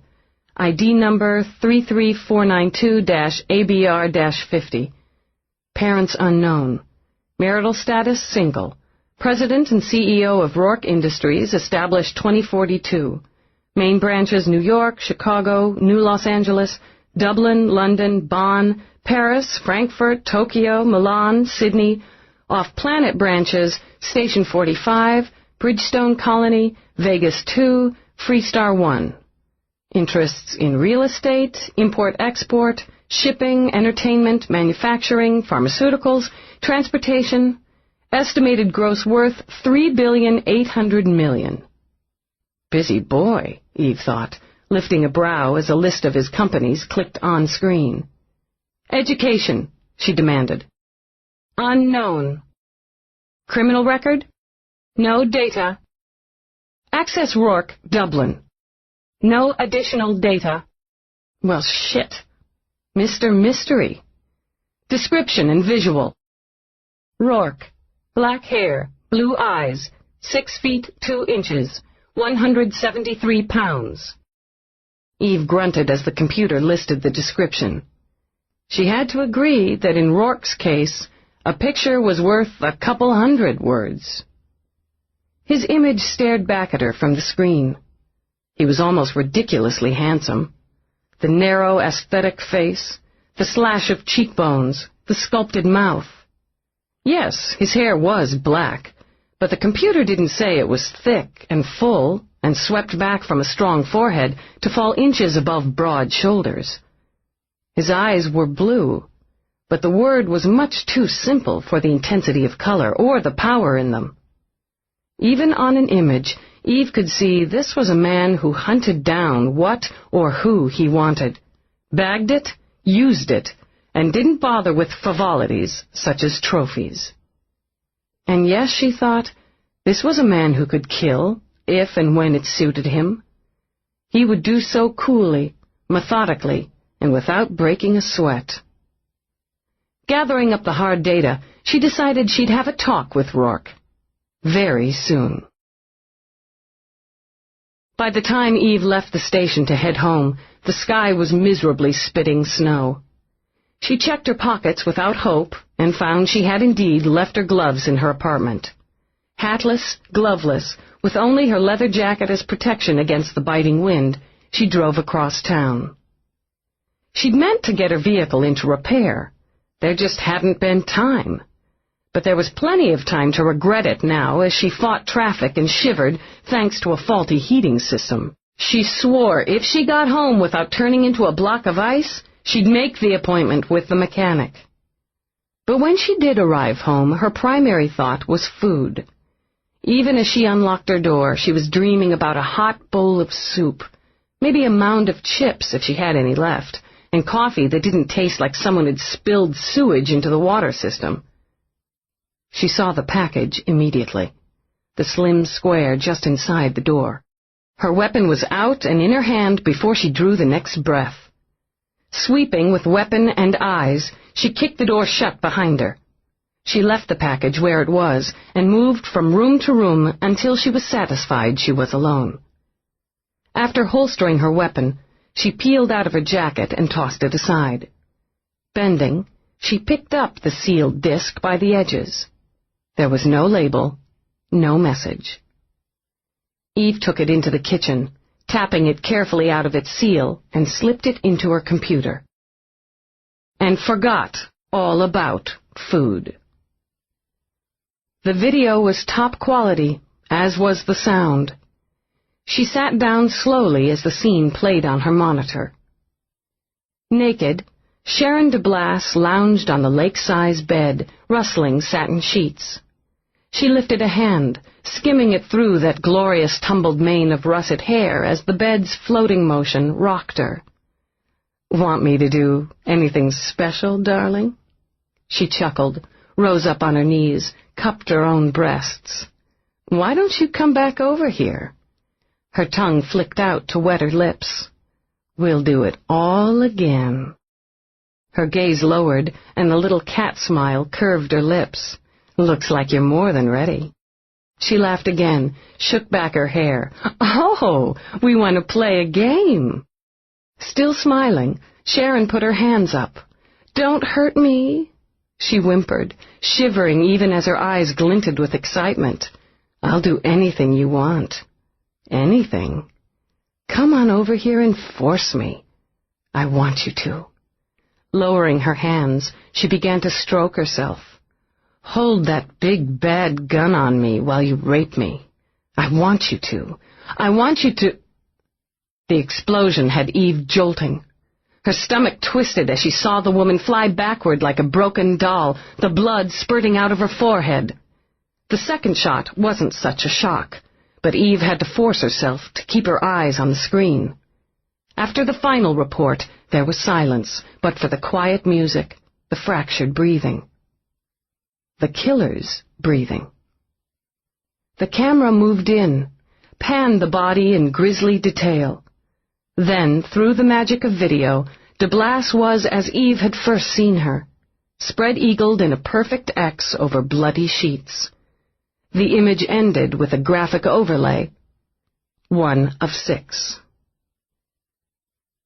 ID number 33492-ABR-50. Parents unknown. Marital status single. President and CEO of Roarke Industries, established 2042. Main branches New York, Chicago, New Los Angeles, Dublin, London, Bonn, Paris, Frankfurt, Tokyo, Milan, Sydney. Off-planet branches Station 45, Bridgestone Colony, Vegas 2, Freestar 1. Interests in real estate, import-export, shipping, entertainment, manufacturing, pharmaceuticals, transportation. Estimated gross worth $3,800,000,000. Busy boy, Eve thought, lifting a brow as a list of his companies clicked on screen. Education, she demanded. Unknown. Criminal record? No data. Access Roarke, Dublin. No additional data. Well, shit. Mr. Mystery. Description and visual. Roarke. Black hair, blue eyes, 6 feet 2 inches, 173 pounds. Eve grunted as the computer listed the description. She had to agree that in Roarke's case, a picture was worth a couple hundred words. His image stared back at her from the screen. He was almost ridiculously handsome. The narrow, aesthetic face, the slash of cheekbones, the sculpted mouth. Yes, his hair was black, but the computer didn't say it was thick and full and swept back from a strong forehead to fall inches above broad shoulders. His eyes were blue, but the word was much too simple for the intensity of color or the power in them. Even on an image, Eve could see this was a man who hunted down what or who he wanted, bagged it, used it, and didn't bother with frivolities such as trophies. And yes, she thought, this was a man who could kill, if and when it suited him. He would do so coolly, methodically, and without breaking a sweat. Gathering up the hard data, she decided she'd have a talk with Roarke. Very soon. By the time Eve left the station to head home, the sky was miserably spitting snow. She checked her pockets without hope and found she had indeed left her gloves in her apartment. Hatless, gloveless, with only her leather jacket as protection against the biting wind, she drove across town. She'd meant to get her vehicle into repair. There just hadn't been time. But there was plenty of time to regret it now as she fought traffic and shivered thanks to a faulty heating system. She swore if she got home without turning into a block of ice, she'd make the appointment with the mechanic. But when she did arrive home, her primary thought was food. Even as she unlocked her door, she was dreaming about a hot bowl of soup, maybe a mound of chips if she had any left, and coffee that didn't taste like someone had spilled sewage into the water system. She saw the package immediately, the slim square just inside the door. Her weapon was out and in her hand before she drew the next breath. Sweeping with weapon and eyes, she kicked the door shut behind her. She left the package where it was and moved from room to room until she was satisfied she was alone. After holstering her weapon, she peeled out of her jacket and tossed it aside. Bending, she picked up the sealed disc by the edges. There was no label, no message. Eve took it into the kitchen, tapping it carefully out of its seal, and slipped it into her computer. And forgot all about food. The video was top quality, as was the sound. She sat down slowly as the scene played on her monitor. Naked, Sharon Delass lounged on the lake-size bed, rustling satin sheets. She lifted a hand, skimming it through that glorious tumbled mane of russet hair as the bed's floating motion rocked her. "Want me to do anything special, darling?" She chuckled, rose up on her knees, cupped her own breasts. "Why don't you come back over here?" Her tongue flicked out to wet her lips. We'll do it all again." Her gaze lowered, and the little cat smile curved her lips. "Looks like you're more than ready." She laughed again, shook back her hair. "Oh, we want to play a game." Still smiling, Sharon put her hands up. "Don't hurt me," she whimpered, shivering even as her eyes glinted with excitement. "I'll do anything you want." "Anything? Come on over here and force me. I want you to." Lowering her hands, she began to stroke herself. "Hold that big bad gun on me while you rape me. I want you to. I want you to—" The explosion had Eve jolting. Her stomach twisted as she saw the woman fly backward like a broken doll, the blood spurting out of her forehead. The second shot wasn't such a shock, but Eve had to force herself to keep her eyes on the screen. After the final report, there was silence, but for the quiet music, the fractured breathing. The killer's breathing. The camera moved in, panned the body in grisly detail. Then, through the magic of video, Delass was as Eve had first seen her, spread-eagled in a perfect X over bloody sheets. The image ended with a graphic overlay. 1 of 6.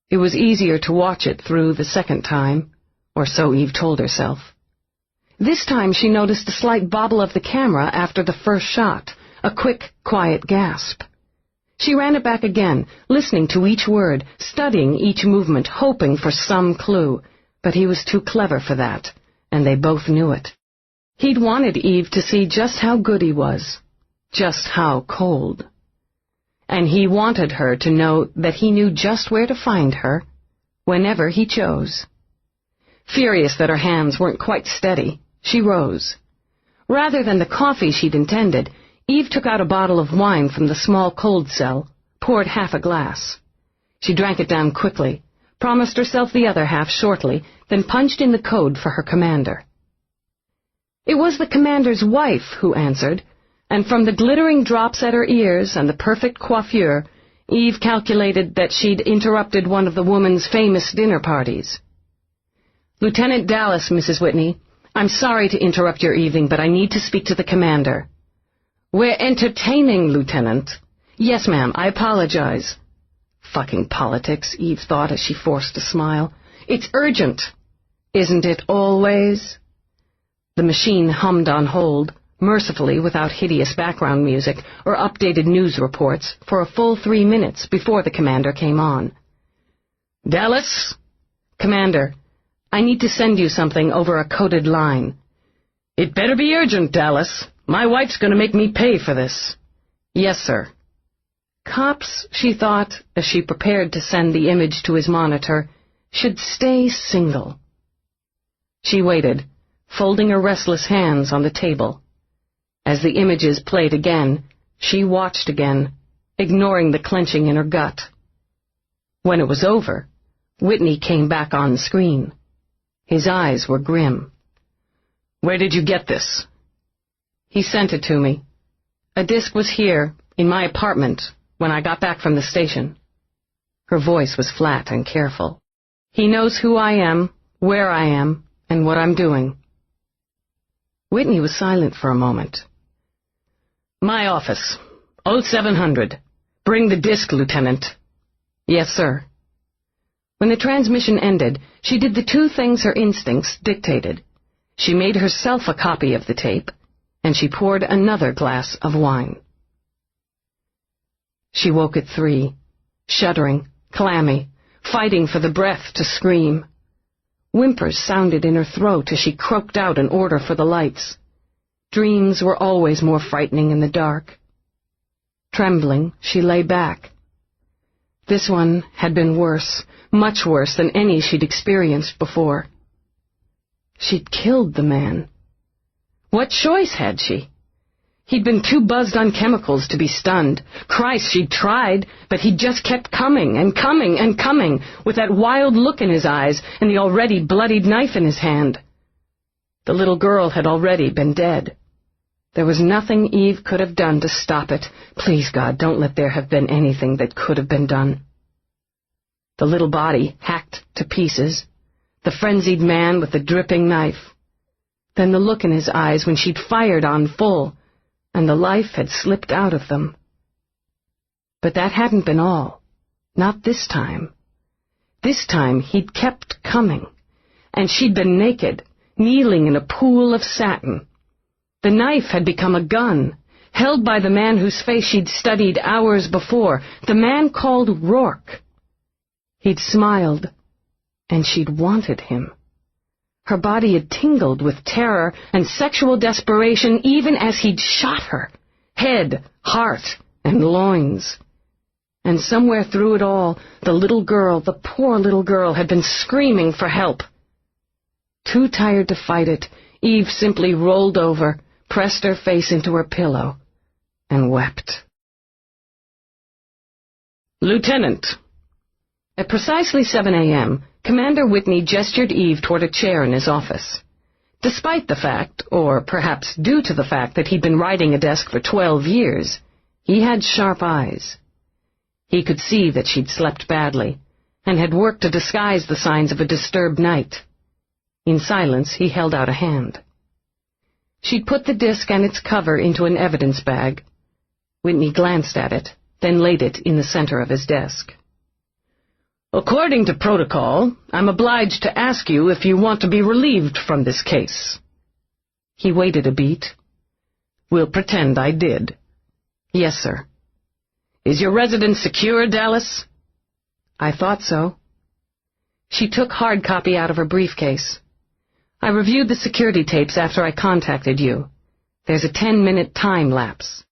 It was easier to watch it through the second time, or so Eve told herself. This time she noticed a slight bobble of the camera after the first shot, a quick, quiet gasp. She ran it back again, listening to each word, studying each movement, hoping for some clue, but he was too clever for that, and they both knew it. He'd wanted Eve to see just how good he was, just how cold. And he wanted her to know that he knew just where to find her, whenever he chose. Furious that her hands weren't quite steady, she rose. Rather than the coffee she'd intended, Eve took out a bottle of wine from the small cold cell, poured half a glass. She drank it down quickly, promised herself the other half shortly, then punched in the code for her commander. It was the commander's wife who answered, and from the glittering drops at her ears and the perfect coiffure, Eve calculated that she'd interrupted one of the woman's famous dinner parties. "Lieutenant Delass, Mrs. Whitney, I'm sorry to interrupt your evening, but I need to speak to the commander." "We're entertaining, Lieutenant." "Yes, ma'am, I apologize." Fucking politics, Eve thought as she forced a smile. "It's urgent." "Isn't it always?" The machine hummed on hold, mercifully without hideous background music or updated news reports, for a full 3 minutes before the commander came on. "Delass?" "Commander, I need to send you something over a coded line." "It better be urgent, Delass. My wife's going to make me pay for this." "Yes, sir." Cops, she thought, as she prepared to send the image to his monitor, should stay single. She waited, folding her restless hands on the table. As the images played again, she watched again, ignoring the clenching in her gut. When it was over, Whitney came back on the screen. His eyes were grim. "Where did you get this?" "He sent it to me. A disc was here, in my apartment, when I got back from the station." Her voice was flat and careful. "He knows who I am, where I am, and what I'm doing." Whitney was silent for a moment. "My office, 0700. Bring the disc, Lieutenant." "Yes, sir." When the transmission ended, she did the 2 things her instincts dictated. She made herself a copy of the tape, and she poured another glass of wine. She woke at 3, shuddering, clammy, fighting for the breath to scream. Whimpers sounded in her throat as she croaked out an order for the lights. Dreams were always more frightening in the dark. Trembling, she lay back. This one had been worse, much worse than any she'd experienced before. She'd killed the man. What choice had she? He'd been too buzzed on chemicals to be stunned. Christ, she'd tried, but he just kept coming and coming and coming, with that wild look in his eyes and the already bloodied knife in his hand. The little girl had already been dead. There was nothing Eve could have done to stop it. Please, God, don't let there have been anything that could have been done. The little body hacked to pieces, the frenzied man with the dripping knife, then the look in his eyes when she'd fired on full, and the life had slipped out of them. But that hadn't been all. Not this time. This time he'd kept coming, and she'd been naked, kneeling in a pool of satin. The knife had become a gun, held by the man whose face she'd studied hours before, the man called Roarke. He'd smiled, and she'd wanted him. Her body had tingled with terror and sexual desperation even as he'd shot her, head, heart, and loins. And somewhere through it all, the little girl, the poor little girl, had been screaming for help. Too tired to fight it, Eve simply rolled over, pressed her face into her pillow, and wept. Lieutenant. At precisely 7 a.m., Commander Whitney gestured Eve toward a chair in his office. Despite the fact, or perhaps due to the fact that he'd been riding a desk for 12 years, he had sharp eyes. He could see that she'd slept badly, and had worked to disguise the signs of a disturbed night. In silence, he held out a hand. She'd put the disc and its cover into an evidence bag. Whitney glanced at it, then laid it in the center of his desk. According to protocol, I'm obliged to ask you if you want to be relieved from this case. He waited a beat. We'll pretend I did. Yes, sir. Is your residence secure, Delass? I thought so. She took hard copy out of her briefcase. I reviewed the security tapes after I contacted you. There's a 10-minute time lapse.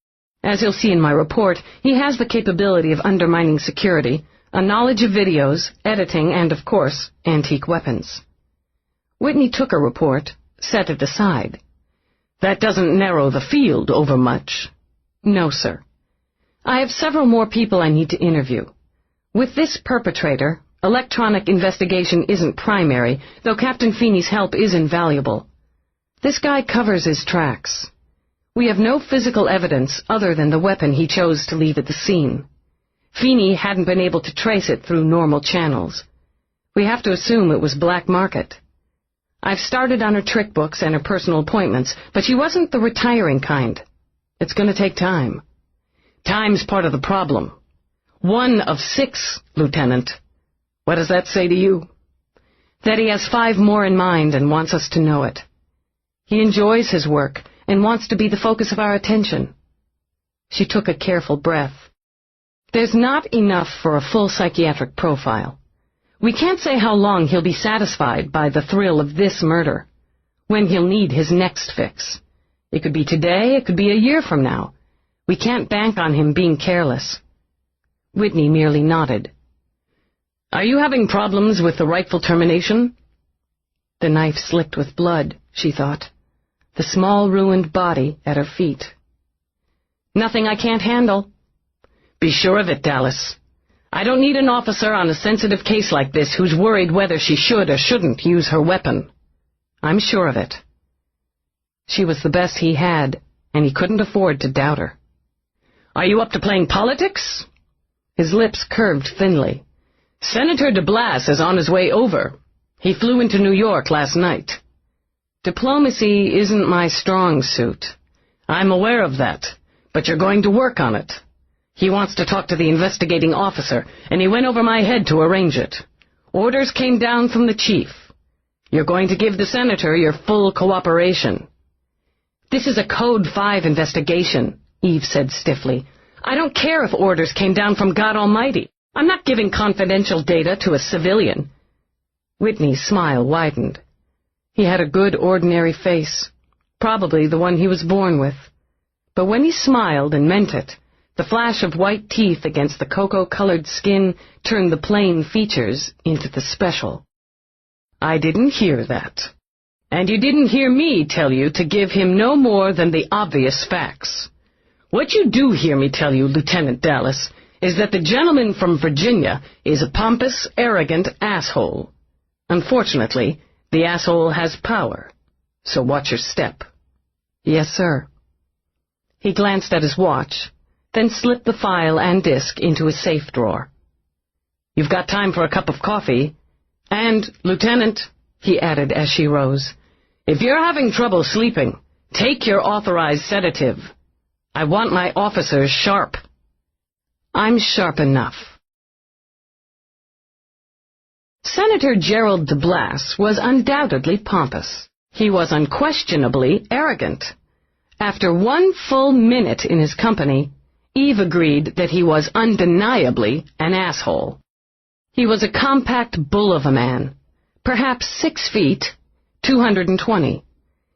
As you'll see in my report, he has the capability of undermining security, a knowledge of videos, editing, and, of course, antique weapons. Whitney took her report, set it aside. That doesn't narrow the field overmuch. No, sir. I have several more people I need to interview. With this perpetrator, electronic investigation isn't primary, though Captain Feeney's help is invaluable. This guy covers his tracks. We have no physical evidence other than the weapon he chose to leave at the scene. Feeney hadn't been able to trace it through normal channels. We have to assume it was black market. I've started on her trick books and her personal appointments, but she wasn't the retiring kind. It's going to take time. Time's part of the problem. 1 of 6, Lieutenant. What does that say to you? That he has 5 more in mind and wants us to know it. He enjoys his work and wants to be the focus of our attention. She took a careful breath. There's not enough for a full psychiatric profile. We can't say how long he'll be satisfied by the thrill of this murder, when he'll need his next fix. It could be today, it could be a year from now. We can't bank on him being careless. Whitney merely nodded. Are you having problems with the rightful termination? The knife slipped with blood, she thought. The small ruined body at her feet. Nothing I can't handle. Be sure of it, Delass. I don't need an officer on a sensitive case like this who's worried whether she should or shouldn't use her weapon. I'm sure of it. She was the best he had, and he couldn't afford to doubt her. Are you up to playing politics? His lips curved thinly. Senator Delass is on his way over. He flew into New York last night. Diplomacy isn't my strong suit. I'm aware of that, but you're going to work on it. He wants to talk to the investigating officer, and he went over my head to arrange it. Orders came down from the chief. You're going to give the senator your full cooperation. This is a Code 5 investigation, Eve said stiffly. I don't care if orders came down from God Almighty. I'm not giving confidential data to a civilian. Whitney's smile widened. He had a good, ordinary face, probably the one he was born with. But when he smiled and meant it, the flash of white teeth against the cocoa-colored skin turned the plain features into the special. I didn't hear that. And you didn't hear me tell you to give him no more than the obvious facts. What you do hear me tell you, Lieutenant Delass, is that the gentleman from Virginia is a pompous, arrogant asshole. Unfortunately, the asshole has power, so watch your step. Yes, sir. He glanced at his watch, then slipped the file and disk into a safe drawer. You've got time for a cup of coffee. And, Lieutenant, he added as she rose, if you're having trouble sleeping, take your authorized sedative. I want my officers sharp. I'm sharp enough. Senator Gerald Delass was undoubtedly pompous. He was unquestionably arrogant. After 1 full minute in his company, Eve agreed that he was undeniably an asshole. He was a compact bull of a man, perhaps 6 feet, 220.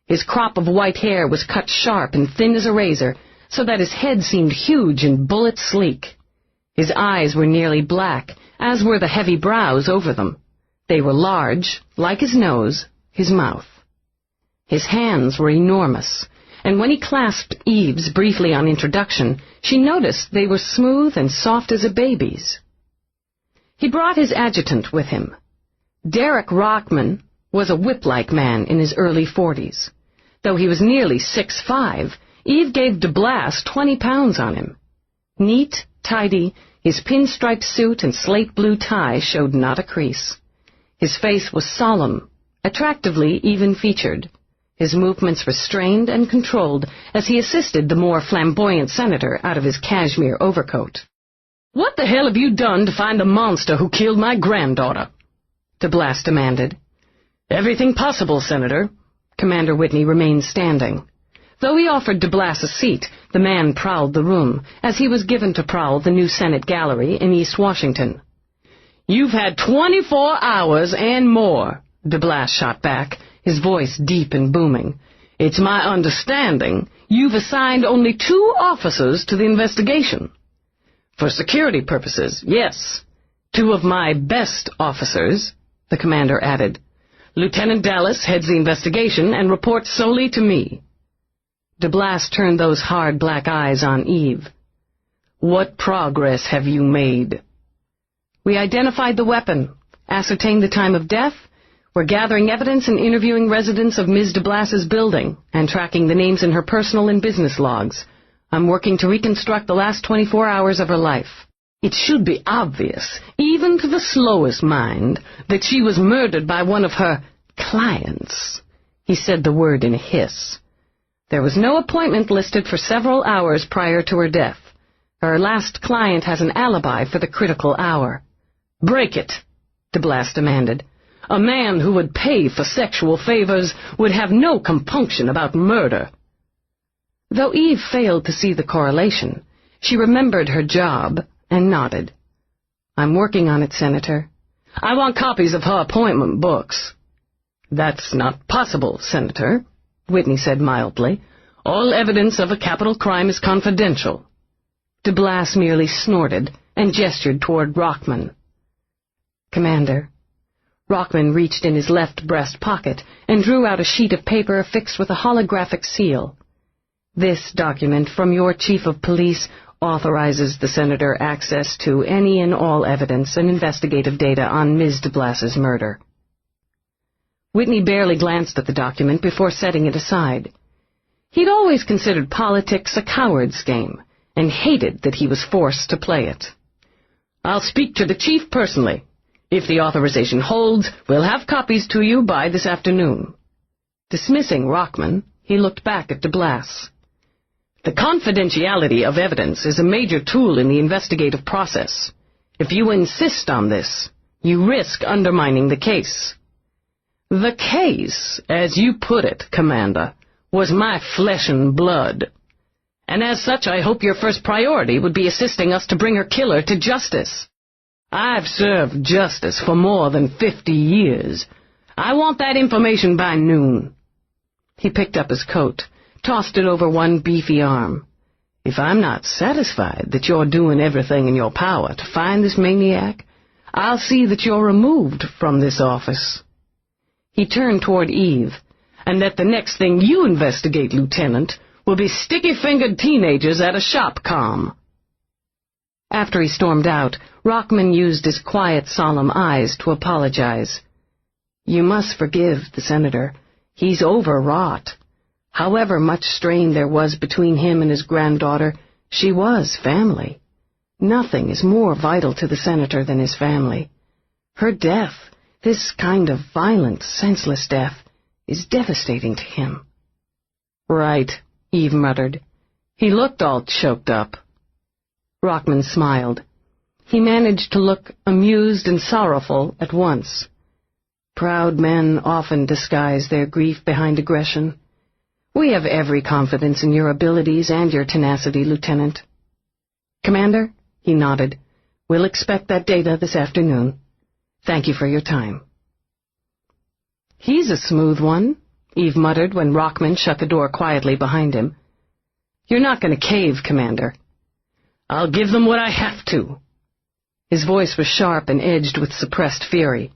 His crop of white hair was cut sharp and thin as a razor, so that his head seemed huge and bullet sleek. His eyes were nearly black, as were the heavy brows over them. They were large, like his nose, his mouth. His hands were enormous, and when he clasped Eve's briefly on introduction, she noticed they were smooth and soft as a baby's. He brought his adjutant with him. Derek Rockman was a whip-like man in his early 40s. Though he was nearly 6'5", Eve gave Delass 20 pounds on him. Neat, tidy, his pinstripe suit and slate blue tie showed not a crease. His face was solemn, attractively even-featured. His movements restrained and controlled as he assisted the more flamboyant senator out of his cashmere overcoat. "What the hell have you done to find the monster who killed my granddaughter?" Delass demanded. "Everything possible, Senator." Commander Whitney remained standing. Though he offered Delass a seat, the man prowled the room, as he was given to prowl the new Senate gallery in East Washington. "You've had 24 hours and more," Delass shot back, his voice deep and booming. "It's my understanding you've assigned only 2 officers to the investigation." "For security purposes, yes. 2 of my best officers," the commander added. "Lieutenant Delass heads the investigation and reports solely to me." Delass turned those hard black eyes on Eve. "What progress have you made?" "We identified the weapon, ascertained the time of death. We're gathering evidence and interviewing residents of Ms. Delass's building and tracking the names in her personal and business logs. I'm working to reconstruct the last 24 hours of her life. It should be obvious, even to the slowest mind, that she was murdered by one of her clients." He said the word in a hiss. "There was no appointment listed for several hours prior to her death. Her last client has an alibi for the critical hour." "Break it," Delass demanded. "A man who would pay for sexual favors would have no compunction about murder." Though Eve failed to see the correlation, she remembered her job and nodded. "I'm working on it, Senator. I want copies of her appointment books." "That's not possible, Senator," Whitney said mildly. "All evidence of a capital crime is confidential." Delass merely snorted and gestured toward Rockman. "Commander." Rockman reached in his left breast pocket and drew out a sheet of paper affixed with a holographic seal. "This document from your chief of police authorizes the senator access to any and all evidence and investigative data on Ms. Delass's murder." Whitney barely glanced at the document before setting it aside. He'd always considered politics a coward's game, and hated that he was forced to play it. "I'll speak to the chief personally. If the authorization holds, we'll have copies to you by this afternoon." Dismissing Rockman, he looked back at Delass. "The confidentiality of evidence is a major tool in the investigative process. If you insist on this, you risk undermining the case." "The case, as you put it, Commander, was my flesh and blood. And as such, I hope your first priority would be assisting us to bring her killer to justice. I've served justice for more than 50 years. I want that information by noon." He picked up his coat, tossed it over one beefy arm. "If I'm not satisfied that you're doing everything in your power to find this maniac, I'll see that you're removed from this office." He turned toward Eve, "And that the next thing you investigate, Lieutenant, will be sticky-fingered teenagers at a shop comm." After he stormed out, Rockman used his quiet, solemn eyes to apologize. "You must forgive the senator. He's overwrought. However much strain there was between him and his granddaughter, she was family. Nothing is more vital to the senator than his family. Her death, this kind of violent, senseless death, is devastating to him. Right, Eve muttered. He looked all choked up. Rockman smiled. He managed to look amused and sorrowful at once. Proud men often disguise their grief behind aggression. We have every confidence in your abilities and your tenacity, Lieutenant. Commander, he nodded. We'll expect that data this afternoon. Thank you for your time. He's a smooth one, Eve muttered when Rockman shut the door quietly behind him. You're not going to cave, Commander. I'll give them what I have to. His voice was sharp and edged with suppressed fury.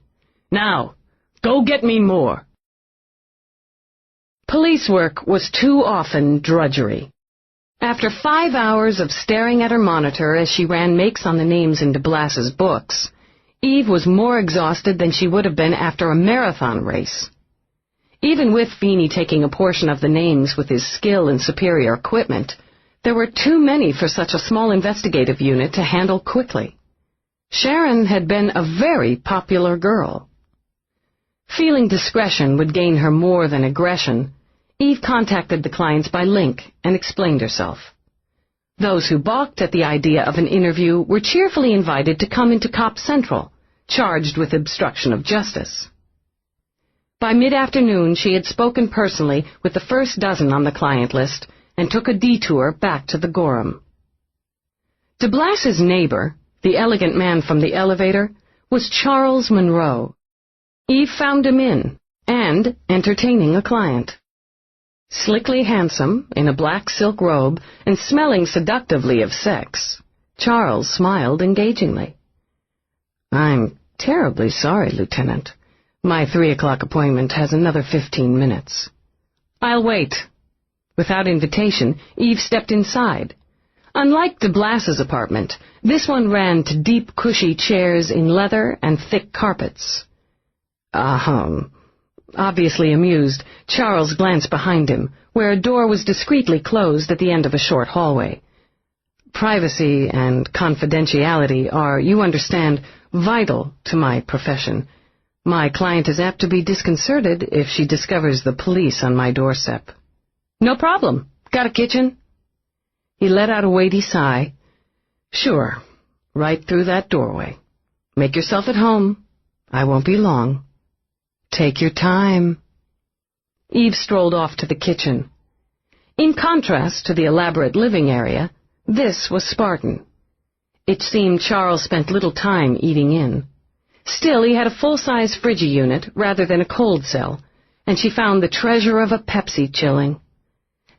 Now, go get me more. Police work was too often drudgery. After 5 hours of staring at her monitor as she ran makes on the names in Delass's books, Eve was more exhausted than she would have been after a marathon race. Even with Feeney taking a portion of the names with his skill and superior equipment, there were too many for such a small investigative unit to handle quickly. Sharon had been a very popular girl. Feeling discretion would gain her more than aggression, Eve contacted the clients by link and explained herself. Those who balked at the idea of an interview were cheerfully invited to come into Cop Central, charged with obstruction of justice. By mid-afternoon, she had spoken personally with the first dozen on the client list and took a detour back to the Gorham. Delass's neighbor, the elegant man from the elevator, was Charles Monroe. Eve found him in, and entertaining a client. Slickly handsome, in a black silk robe, and smelling seductively of sex, Charles smiled engagingly. I'm terribly sorry, Lieutenant. My 3 o'clock appointment has another 15 minutes. I'll wait. Without invitation, Eve stepped inside. Unlike Delass's apartment, this one ran to deep, cushy chairs in leather and thick carpets. Obviously amused, Charles glanced behind him, where a door was discreetly closed at the end of a short hallway. Privacy and confidentiality are, you understand, vital to my profession. My client is apt to be disconcerted if she discovers the police on my doorstep. No problem. Got a kitchen? He let out a weighty sigh. Sure. Right through that doorway. Make yourself at home. I won't be long. Take your time. Eve strolled off to the kitchen. In contrast to the elaborate living area, this was Spartan. It seemed Charles spent little time eating in. Still, he had a full-size Frigi unit rather than a cold cell, and she found the treasure of a Pepsi chilling.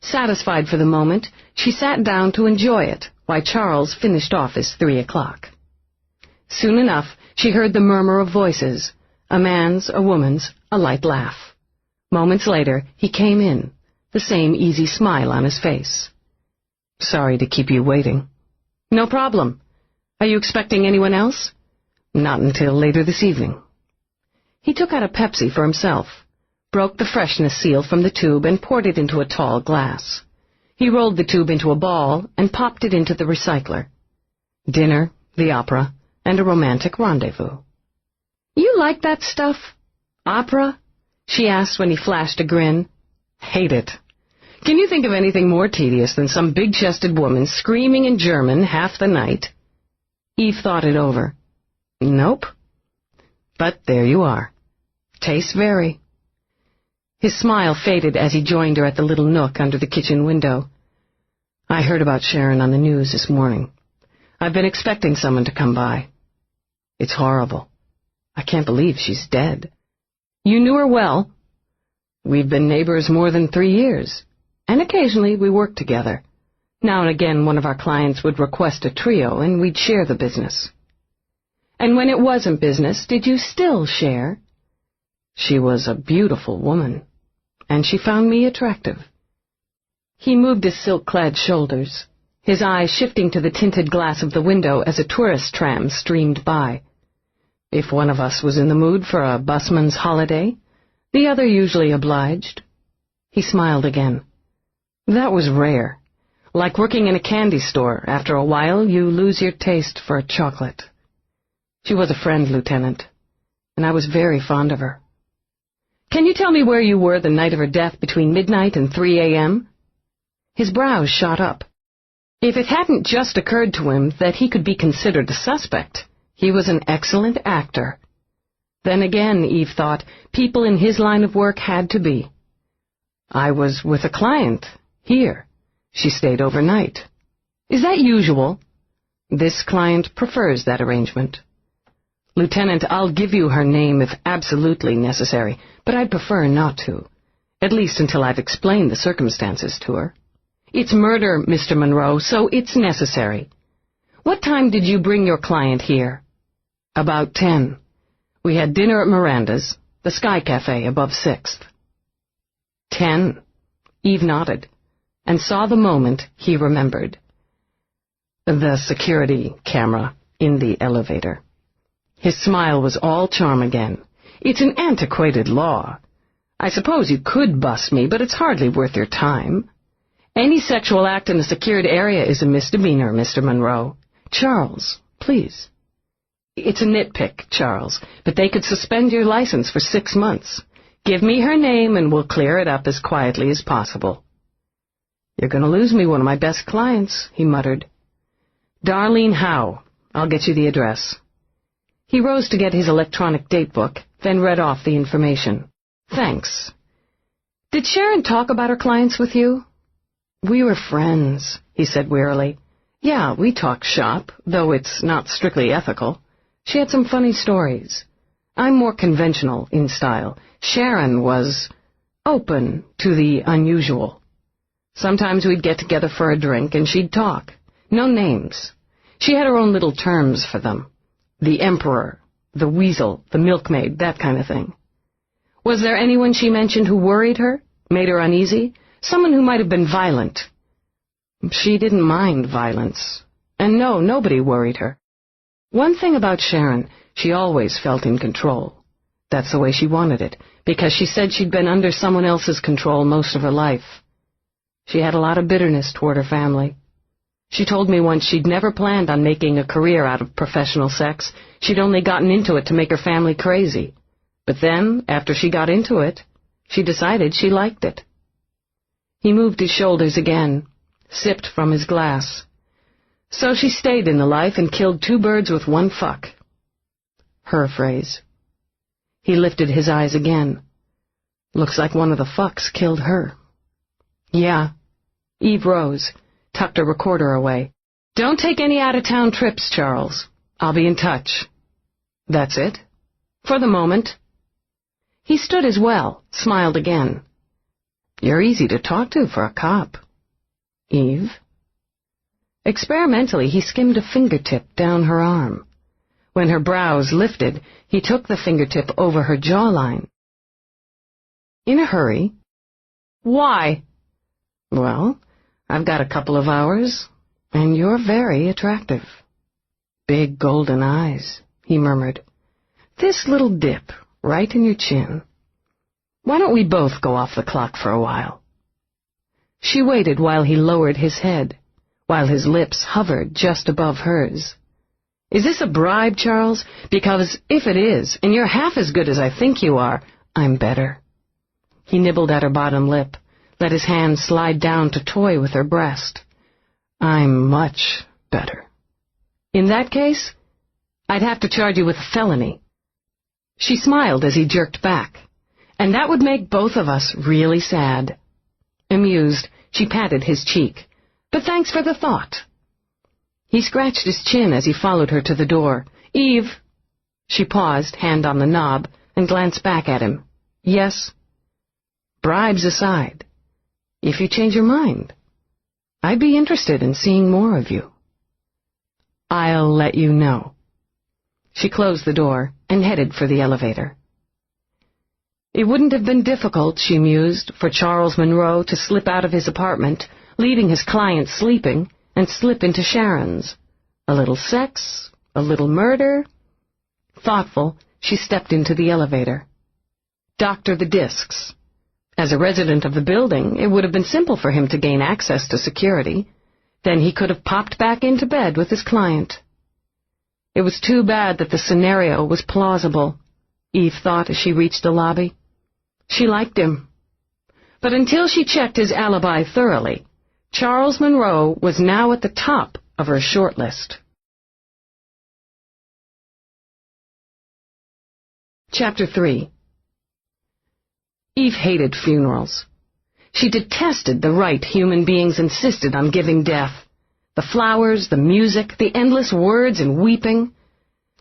Satisfied for the moment, she sat down to enjoy it, while Charles finished off his 3 o'clock. Soon enough, she heard the murmur of voices, a man's, a woman's, a light laugh. Moments later, he came in, the same easy smile on his face. Sorry to keep you waiting. No problem. Are you expecting anyone else? Not until later this evening. He took out a Pepsi for himself, broke the freshness seal from the tube and poured it into a tall glass. He rolled the tube into a ball and popped it into the recycler. Dinner, the opera, and a romantic rendezvous. You like that stuff? Opera? She asked when he flashed a grin. Hate it. Can you think of anything more tedious than some big-chested woman screaming in German half the night? Eve thought it over. Nope. But there you are. Tastes vary. His smile faded as he joined her at the little nook under the kitchen window. I heard about Sharon on the news this morning. I've been expecting someone to come by. It's horrible. I can't believe she's dead. You knew her well. We've been neighbors more than 3 years, and occasionally we worked together. Now and again one of our clients would request a trio, and we'd share the business. And when it wasn't business, did you still share? She was a beautiful woman, and she found me attractive. He moved his silk-clad shoulders, his eyes shifting to the tinted glass of the window as a tourist tram streamed by. If one of us was in the mood for a busman's holiday, the other usually obliged. He smiled again. That was rare. Like working in a candy store. After a while, you lose your taste for chocolate. She was a friend, Lieutenant, and I was very fond of her. Can you tell me where you were the night of her death between midnight and 3 a.m.? His brows shot up. If it hadn't just occurred to him that he could be considered a suspect, he was an excellent actor. Then again, Eve thought, people in his line of work had to be. I was with a client, here. She stayed overnight. Is that usual? This client prefers that arrangement. Lieutenant, I'll give you her name if absolutely necessary, but I'd prefer not to, at least until I've explained the circumstances to her. It's murder, Mr. Monroe, so it's necessary. What time did you bring your client here? About 10. We had dinner at Miranda's, the Sky Cafe above 6th. 10. Eve nodded, and saw the moment he remembered. The security camera in the elevator. His smile was all charm again. It's an antiquated law. I suppose you could bust me, but it's hardly worth your time. Any sexual act in a secured area is a misdemeanor, Mr. Monroe. Charles, please. It's a nitpick, Charles, but they could suspend your license for 6 months. Give me her name and we'll clear it up as quietly as possible. You're going to lose me one of my best clients, he muttered. Darlene Howe. I'll get you the address. He rose to get his electronic datebook, then read off the information. Thanks. Did Sharon talk about her clients with you? We were friends, he said wearily. Yeah, we talk shop, though it's not strictly ethical. She had some funny stories. I'm more conventional in style. Sharon was open to the unusual. Sometimes we'd get together for a drink and she'd talk. No names. She had her own little terms for them. The Emperor, the Weasel, the Milkmaid, that kind of thing. Was there anyone she mentioned who worried her, made her uneasy? Someone who might have been violent? She didn't mind violence. And no, nobody worried her. One thing about Sharon, she always felt in control. That's the way she wanted it, because she said she'd been under someone else's control most of her life. She had a lot of bitterness toward her family. She told me once she'd never planned on making a career out of professional sex. She'd only gotten into it to make her family crazy. But then, after she got into it, she decided she liked it. He moved his shoulders again, sipped from his glass. So she stayed in the life and killed 2 birds with 1 fuck. Her phrase. He lifted his eyes again. Looks like one of the fucks killed her. Yeah. Eve rose, tucked her recorder away. Don't take any out-of-town trips, Charles. I'll be in touch. That's it? For the moment. He stood as well, smiled again. You're easy to talk to for a cop. Eve? Experimentally, he skimmed a fingertip down her arm. When her brows lifted, he took the fingertip over her jawline. In a hurry? Why? Well, I've got a couple of hours, and you're very attractive. Big golden eyes, he murmured. This little dip, right in your chin. Why don't we both go off the clock for a while? She waited while he lowered his head, while his lips hovered just above hers. Is this a bribe, Charles? Because if it is, and you're half as good as I think you are, I'm better. He nibbled at her bottom lip, let his hand slide down to toy with her breast. I'm much better. In that case, I'd have to charge you with a felony. She smiled as he jerked back. And that would make both of us really sad. Amused, she patted his cheek. But thanks for the thought. He scratched his chin as he followed her to the door. Eve. She paused, hand on the knob, and glanced back at him. Yes. Bribes aside. If you change your mind, I'd be interested in seeing more of you. I'll let you know. She closed the door and headed for the elevator. It wouldn't have been difficult, she mused, for Charles Monroe to slip out of his apartment, leaving his client sleeping, and slip into Sharon's. A little sex, a little murder. Thoughtful, she stepped into the elevator. Doctor the discs. As a resident of the building, it would have been simple for him to gain access to security. Then he could have popped back into bed with his client. It was too bad that the scenario was plausible, Eve thought as she reached the lobby. She liked him. But until she checked his alibi thoroughly, Charles Monroe was now at the top of her short list. Chapter 3. Eve hated funerals. She detested the rite human beings insisted on giving death. The flowers, the music, the endless words and weeping.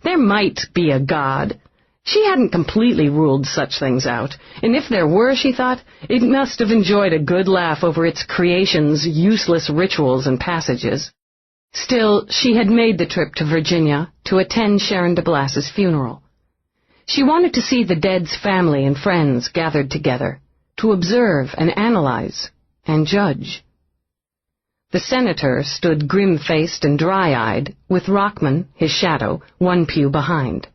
There might be a God. She hadn't completely ruled such things out, and if there were, she thought, it must have enjoyed a good laugh over its creation's useless rituals and passages. Still, she had made the trip to Virginia to attend Sharon Delass's funeral. She wanted to see the dead's family and friends gathered together, to observe and analyze and judge. The senator stood grim-faced and dry-eyed, with Rockman, his shadow, one pew behind.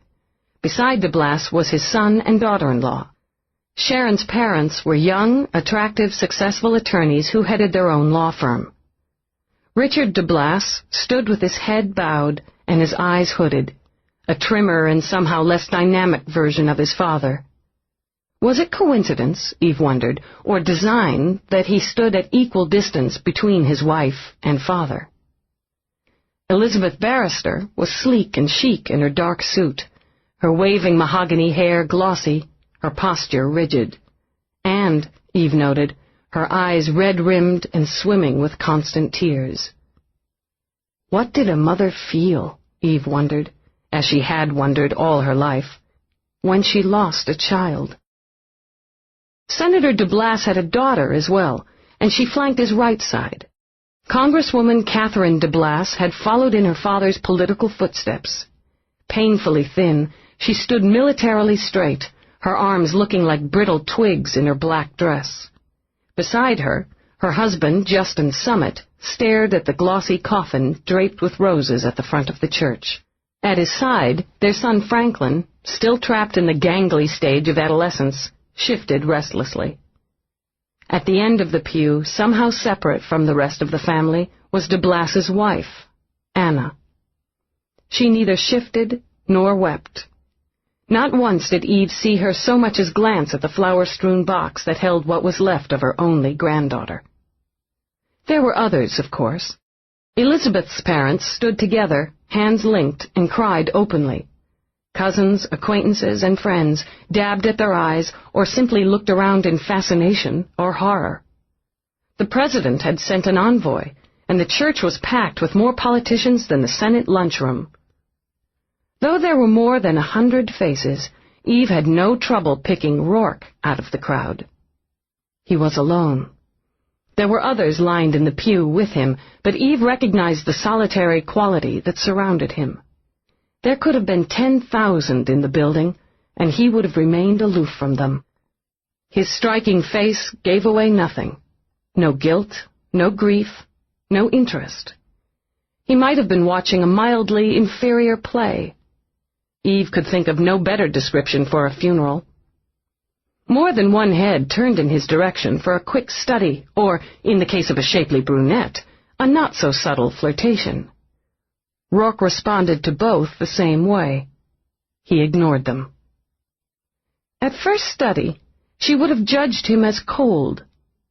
Beside Delass was his son and daughter-in-law. Sharon's parents were young, attractive, successful attorneys who headed their own law firm. Richard Delass stood with his head bowed and his eyes hooded, a trimmer and somehow less dynamic version of his father. Was it coincidence, Eve wondered, or design that he stood at equal distance between his wife and father? Elizabeth Barrister was sleek and chic in her dark suit, her waving mahogany hair glossy, her posture rigid, and, Eve noted, her eyes red-rimmed and swimming with constant tears. What did a mother feel, Eve wondered, as she had wondered all her life, when she lost a child? Senator Delass had a daughter as well, and she flanked his right side. Congresswoman Catherine Delass had followed in her father's political footsteps. Painfully thin, she stood militarily straight, her arms looking like brittle twigs in her black dress. Beside her, her husband, Justin Summit, stared at the glossy coffin draped with roses at the front of the church. At his side, their son Franklin, still trapped in the gangly stage of adolescence, shifted restlessly. At the end of the pew, somehow separate from the rest of the family, was Delass's wife, Anna. She neither shifted nor wept. Not once did Eve see her so much as glance at the flower-strewn box that held what was left of her only granddaughter. There were others, of course. Elizabeth's parents stood together, hands linked, and cried openly. Cousins, acquaintances, and friends dabbed at their eyes or simply looked around in fascination or horror. The president had sent an envoy, and the church was packed with more politicians than the Senate lunchroom. Though there were more than 100 faces, Eve had no trouble picking Roarke out of the crowd. He was alone. There were others lined in the pew with him, but Eve recognized the solitary quality that surrounded him. There could have been 10,000 in the building, and he would have remained aloof from them. His striking face gave away nothing. No guilt, no grief, no interest. He might have been watching a mildly inferior play. Eve could think of no better description for a funeral. More than one head turned in his direction for a quick study, or, in the case of a shapely brunette, a not-so-subtle flirtation. Roarke responded to both the same way. He ignored them. At first study, she would have judged him as cold,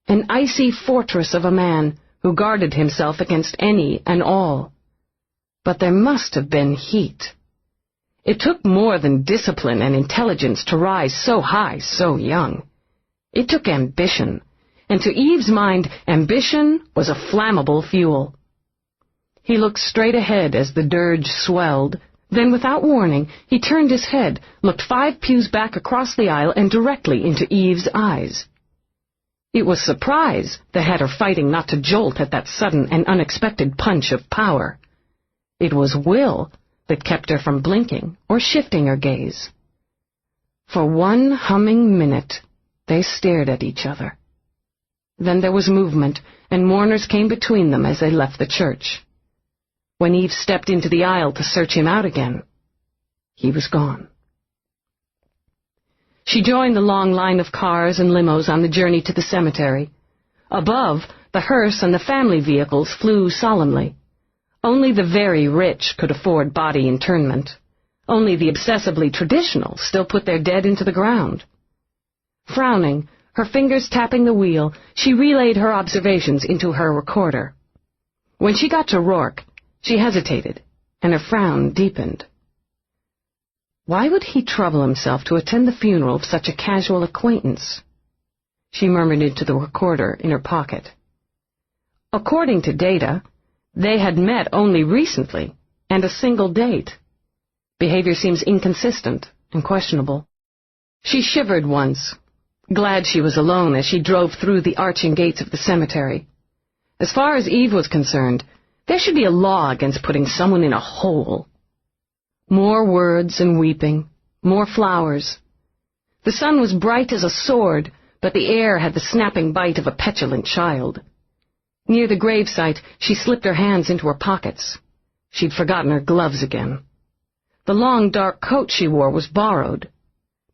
an icy fortress of a man who guarded himself against any and all. But there must have been heat. It took more than discipline and intelligence to rise so high so young. It took ambition, and to Eve's mind, ambition was a flammable fuel. He looked straight ahead as the dirge swelled. Then, without warning, he turned his head, looked 5 pews back across the aisle and directly into Eve's eyes. It was surprise that had her fighting not to jolt at that sudden and unexpected punch of power. It was will that kept her from blinking or shifting her gaze. For one humming minute, they stared at each other. Then there was movement, and mourners came between them as they left the church. When Eve stepped into the aisle to search him out again, he was gone. She joined the long line of cars and limos on the journey to the cemetery. Above, the hearse and the family vehicles flew solemnly. Only the very rich could afford body interment. Only the obsessively traditional still put their dead into the ground. Frowning, her fingers tapping the wheel, she relayed her observations into her recorder. When she got to Roarke, she hesitated, and her frown deepened. Why would he trouble himself to attend the funeral of such a casual acquaintance? She murmured into the recorder in her pocket. According to data, they had met only recently, and a single date. Behavior seems inconsistent and questionable. She shivered once, glad she was alone as she drove through the arching gates of the cemetery. As far as Eve was concerned, there should be a law against putting someone in a hole. More words and weeping, more flowers. The sun was bright as a sword, but the air had the snapping bite of a petulant child. Near the gravesite, she slipped her hands into her pockets. She'd forgotten her gloves again. The long, dark coat she wore was borrowed.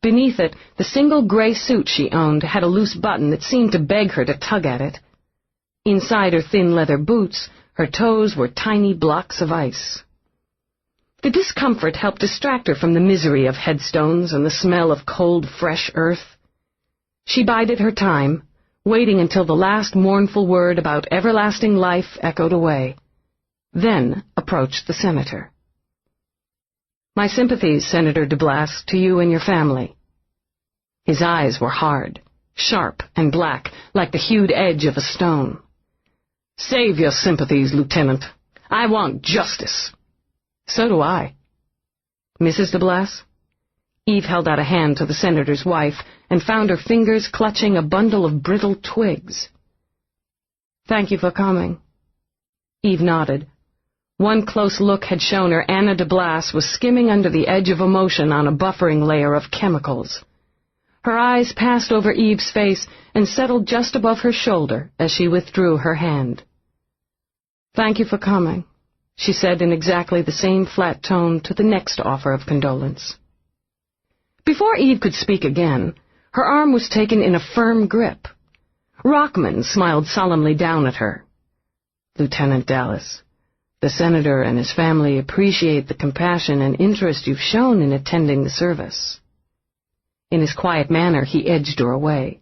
Beneath it, the single gray suit she owned had a loose button that seemed to beg her to tug at it. Inside her thin leather boots, her toes were tiny blocks of ice. The discomfort helped distract her from the misery of headstones and the smell of cold, fresh earth. She bided her time, waiting until the last mournful word about everlasting life echoed away, then approached the senator. My sympathies, Senator Delass, to you and your family. His eyes were hard, sharp and black, like the hued edge of a stone. Save your sympathies, Lieutenant. I want justice. So do I. Mrs. Delass? Eve held out a hand to the senator's wife and found her fingers clutching a bundle of brittle twigs. Thank you for coming. Eve nodded. One close look had shown her Anna Delass was skimming under the edge of emotion on a buffering layer of chemicals. Her eyes passed over Eve's face and settled just above her shoulder as she withdrew her hand. Thank you for coming, she said in exactly the same flat tone to the next offer of condolence. Before Eve could speak again, her arm was taken in a firm grip. Rockman smiled solemnly down at her. Lieutenant Delass, the senator and his family appreciate the compassion and interest you've shown in attending the service. In his quiet manner, he edged her away.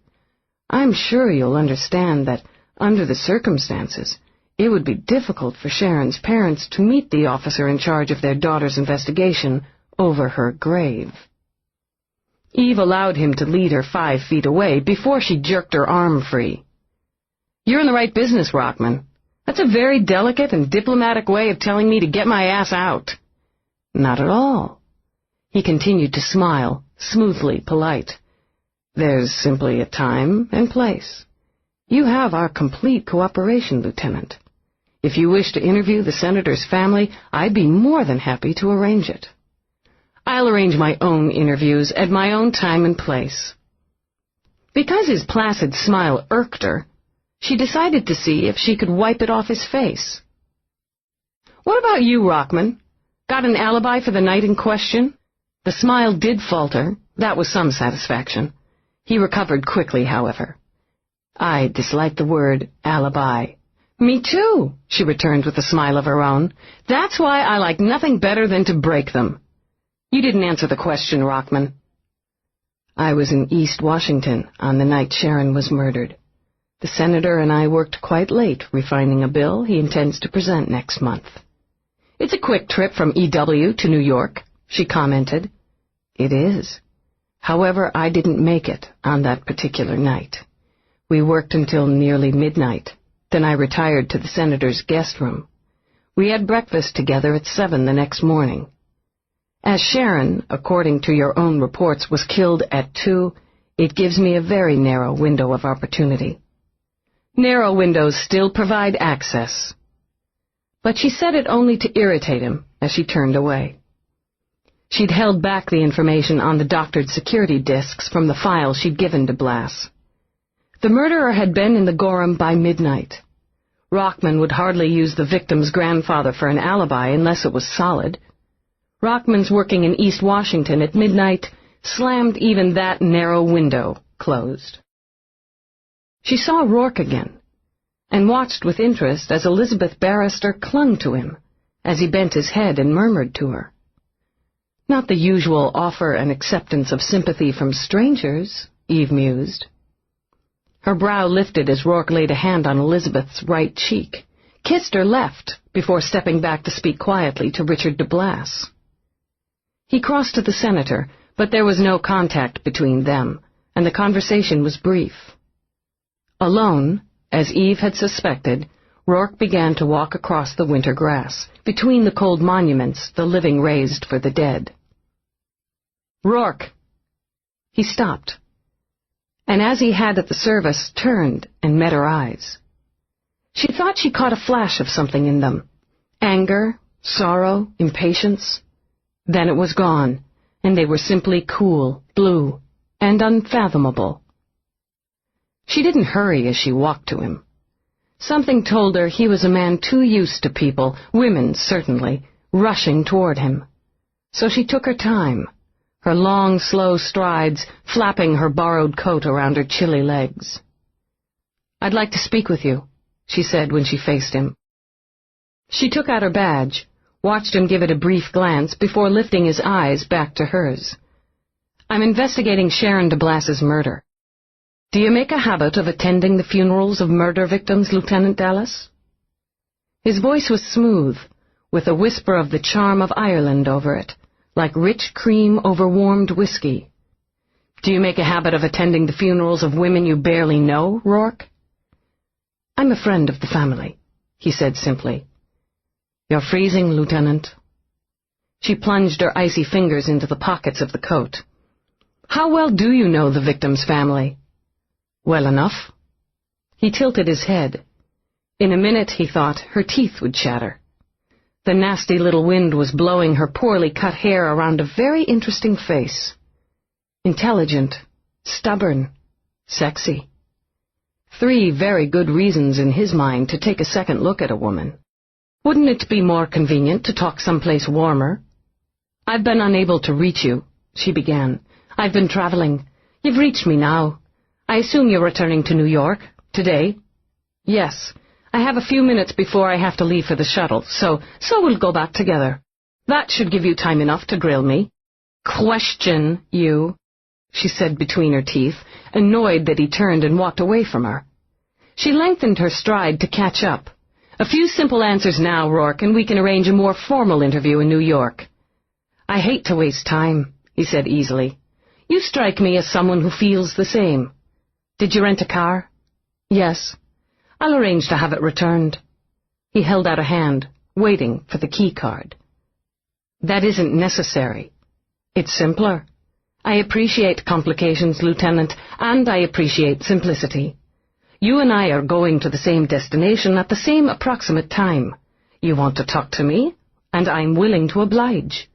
I'm sure you'll understand that, under the circumstances, it would be difficult for Sharon's parents to meet the officer in charge of their daughter's investigation over her grave. Eve allowed him to lead her 5 feet away before she jerked her arm free. You're in the right business, Rockman. That's a very delicate and diplomatic way of telling me to get my ass out. Not at all. He continued to smile, smoothly polite. There's simply a time and place. You have our complete cooperation, Lieutenant. If you wish to interview the senator's family, I'd be more than happy to arrange it. I'll arrange my own interviews at my own time and place. Because his placid smile irked her, she decided to see if she could wipe it off his face. What about you, Rockman? Got an alibi for the night in question? The smile did falter. That was some satisfaction. He recovered quickly, however. I dislike the word alibi. Me too, she returned with a smile of her own. That's why I like nothing better than to break them. You didn't answer the question, Rockman. I was in East Washington on the night Sharon was murdered. The senator and I worked quite late refining a bill he intends to present next month. It's a quick trip from EW to New York, she commented. It is. However, I didn't make it on that particular night. We worked until nearly midnight. Then I retired to the senator's guest room. We had breakfast together at 7 the next morning. As Sharon, according to your own reports, was killed at 2, it gives me a very narrow window of opportunity. Narrow windows still provide access. But she said it only to irritate him as she turned away. She'd held back the information on the doctored security disks from the file she'd given to Delass. The murderer had been in the Gorham by midnight. Rockman would hardly use the victim's grandfather for an alibi unless it was solid. Rockman's working in East Washington at midnight slammed even that narrow window closed. She saw Roarke again, and watched with interest as Elizabeth Barrister clung to him, as he bent his head and murmured to her. Not the usual offer and acceptance of sympathy from strangers, Eve mused. Her brow lifted as Roarke laid a hand on Elizabeth's right cheek, kissed her left before stepping back to speak quietly to Richard Delass. He crossed to the senator, but there was no contact between them, and the conversation was brief. Alone, as Eve had suspected, Roarke began to walk across the winter grass, between the cold monuments the living raised for the dead. "Roarke!" He stopped, and as he had at the service, turned and met her eyes. She thought she caught a flash of something in them. Anger, sorrow, impatience. Then it was gone, and they were simply cool, blue, and unfathomable. She didn't hurry as she walked to him. Something told her he was a man too used to people, women certainly, rushing toward him. So she took her time, her long, slow strides flapping her borrowed coat around her chilly legs. "I'd like to speak with you," she said when she faced him. She took out her badge, watched him give it a brief glance before lifting his eyes back to hers. "I'm investigating Sharon Delass's murder. Do you make a habit of attending the funerals of murder victims, Lieutenant Delass?" His voice was smooth, with a whisper of the charm of Ireland over it, like rich cream over warmed whiskey. "Do you make a habit of attending the funerals of women you barely know, Roarke?" "I'm a friend of the family," he said simply. "You're freezing, Lieutenant." She plunged her icy fingers into the pockets of the coat. "How well do you know the victim's family?" "Well enough." He tilted his head. In a minute, he thought, her teeth would chatter. The nasty little wind was blowing her poorly cut hair around a very interesting face. Intelligent, stubborn, sexy. 3 very good reasons in his mind to take a second look at a woman. Wouldn't it be more convenient to talk someplace warmer? "I've been unable to reach you," she began. "I've been traveling. You've reached me now. I assume you're returning to New York, today?" "Yes. I have a few minutes before I have to leave for the shuttle, so we'll go back together. That should give you time enough to grill me." "Question, you," she said between her teeth, annoyed that he turned and walked away from her. She lengthened her stride to catch up. "A few simple answers now, Roarke, and we can arrange a more formal interview in New York." "I hate to waste time," he said easily. "You strike me as someone who feels the same. Did you rent a car?" "Yes. I'll arrange to have it returned." He held out a hand, waiting for the key card. "That isn't necessary. It's simpler. I appreciate complications, Lieutenant, and I appreciate simplicity. You and I are going to the same destination at the same approximate time. You want to talk to me, and I'm willing to oblige."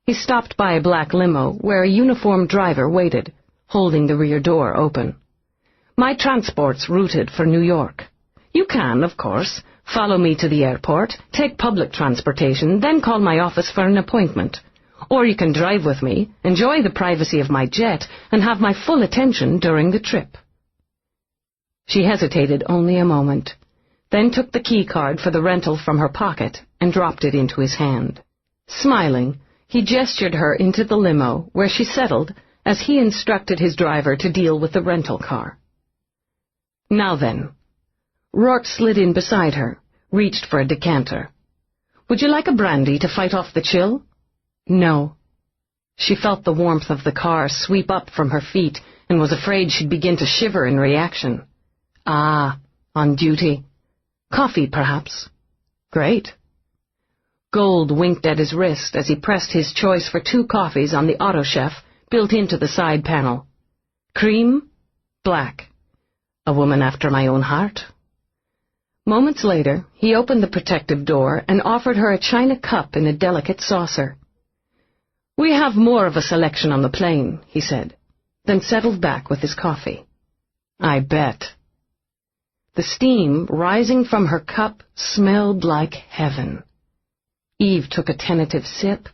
He stopped by a black limo where a uniformed driver waited, holding the rear door open. "My transport's routed for New York. You can, of course, follow me to the airport, take public transportation, then call my office for an appointment. Or you can drive with me, enjoy the privacy of my jet, and have my full attention during the trip." She hesitated only a moment, then took the key card for the rental from her pocket and dropped it into his hand. Smiling, he gestured her into the limo, where she settled as he instructed his driver to deal with the rental car. "Now then." Roarke slid in beside her, reached for a decanter. "Would you like a brandy to fight off the chill?" "No." She felt the warmth of the car sweep up from her feet and was afraid she'd begin to shiver in reaction. "Ah, on duty. Coffee, perhaps?" "Great." Gold winked at his wrist as he pressed his choice for 2 coffees on the auto chef built into the side panel. "Cream? Black. A woman after my own heart." Moments later, he opened the protective door and offered her a china cup in a delicate saucer. "We have more of a selection on the plane," he said, then settled back with his coffee. "I bet." The steam rising from her cup smelled like heaven. Eve took a tentative sip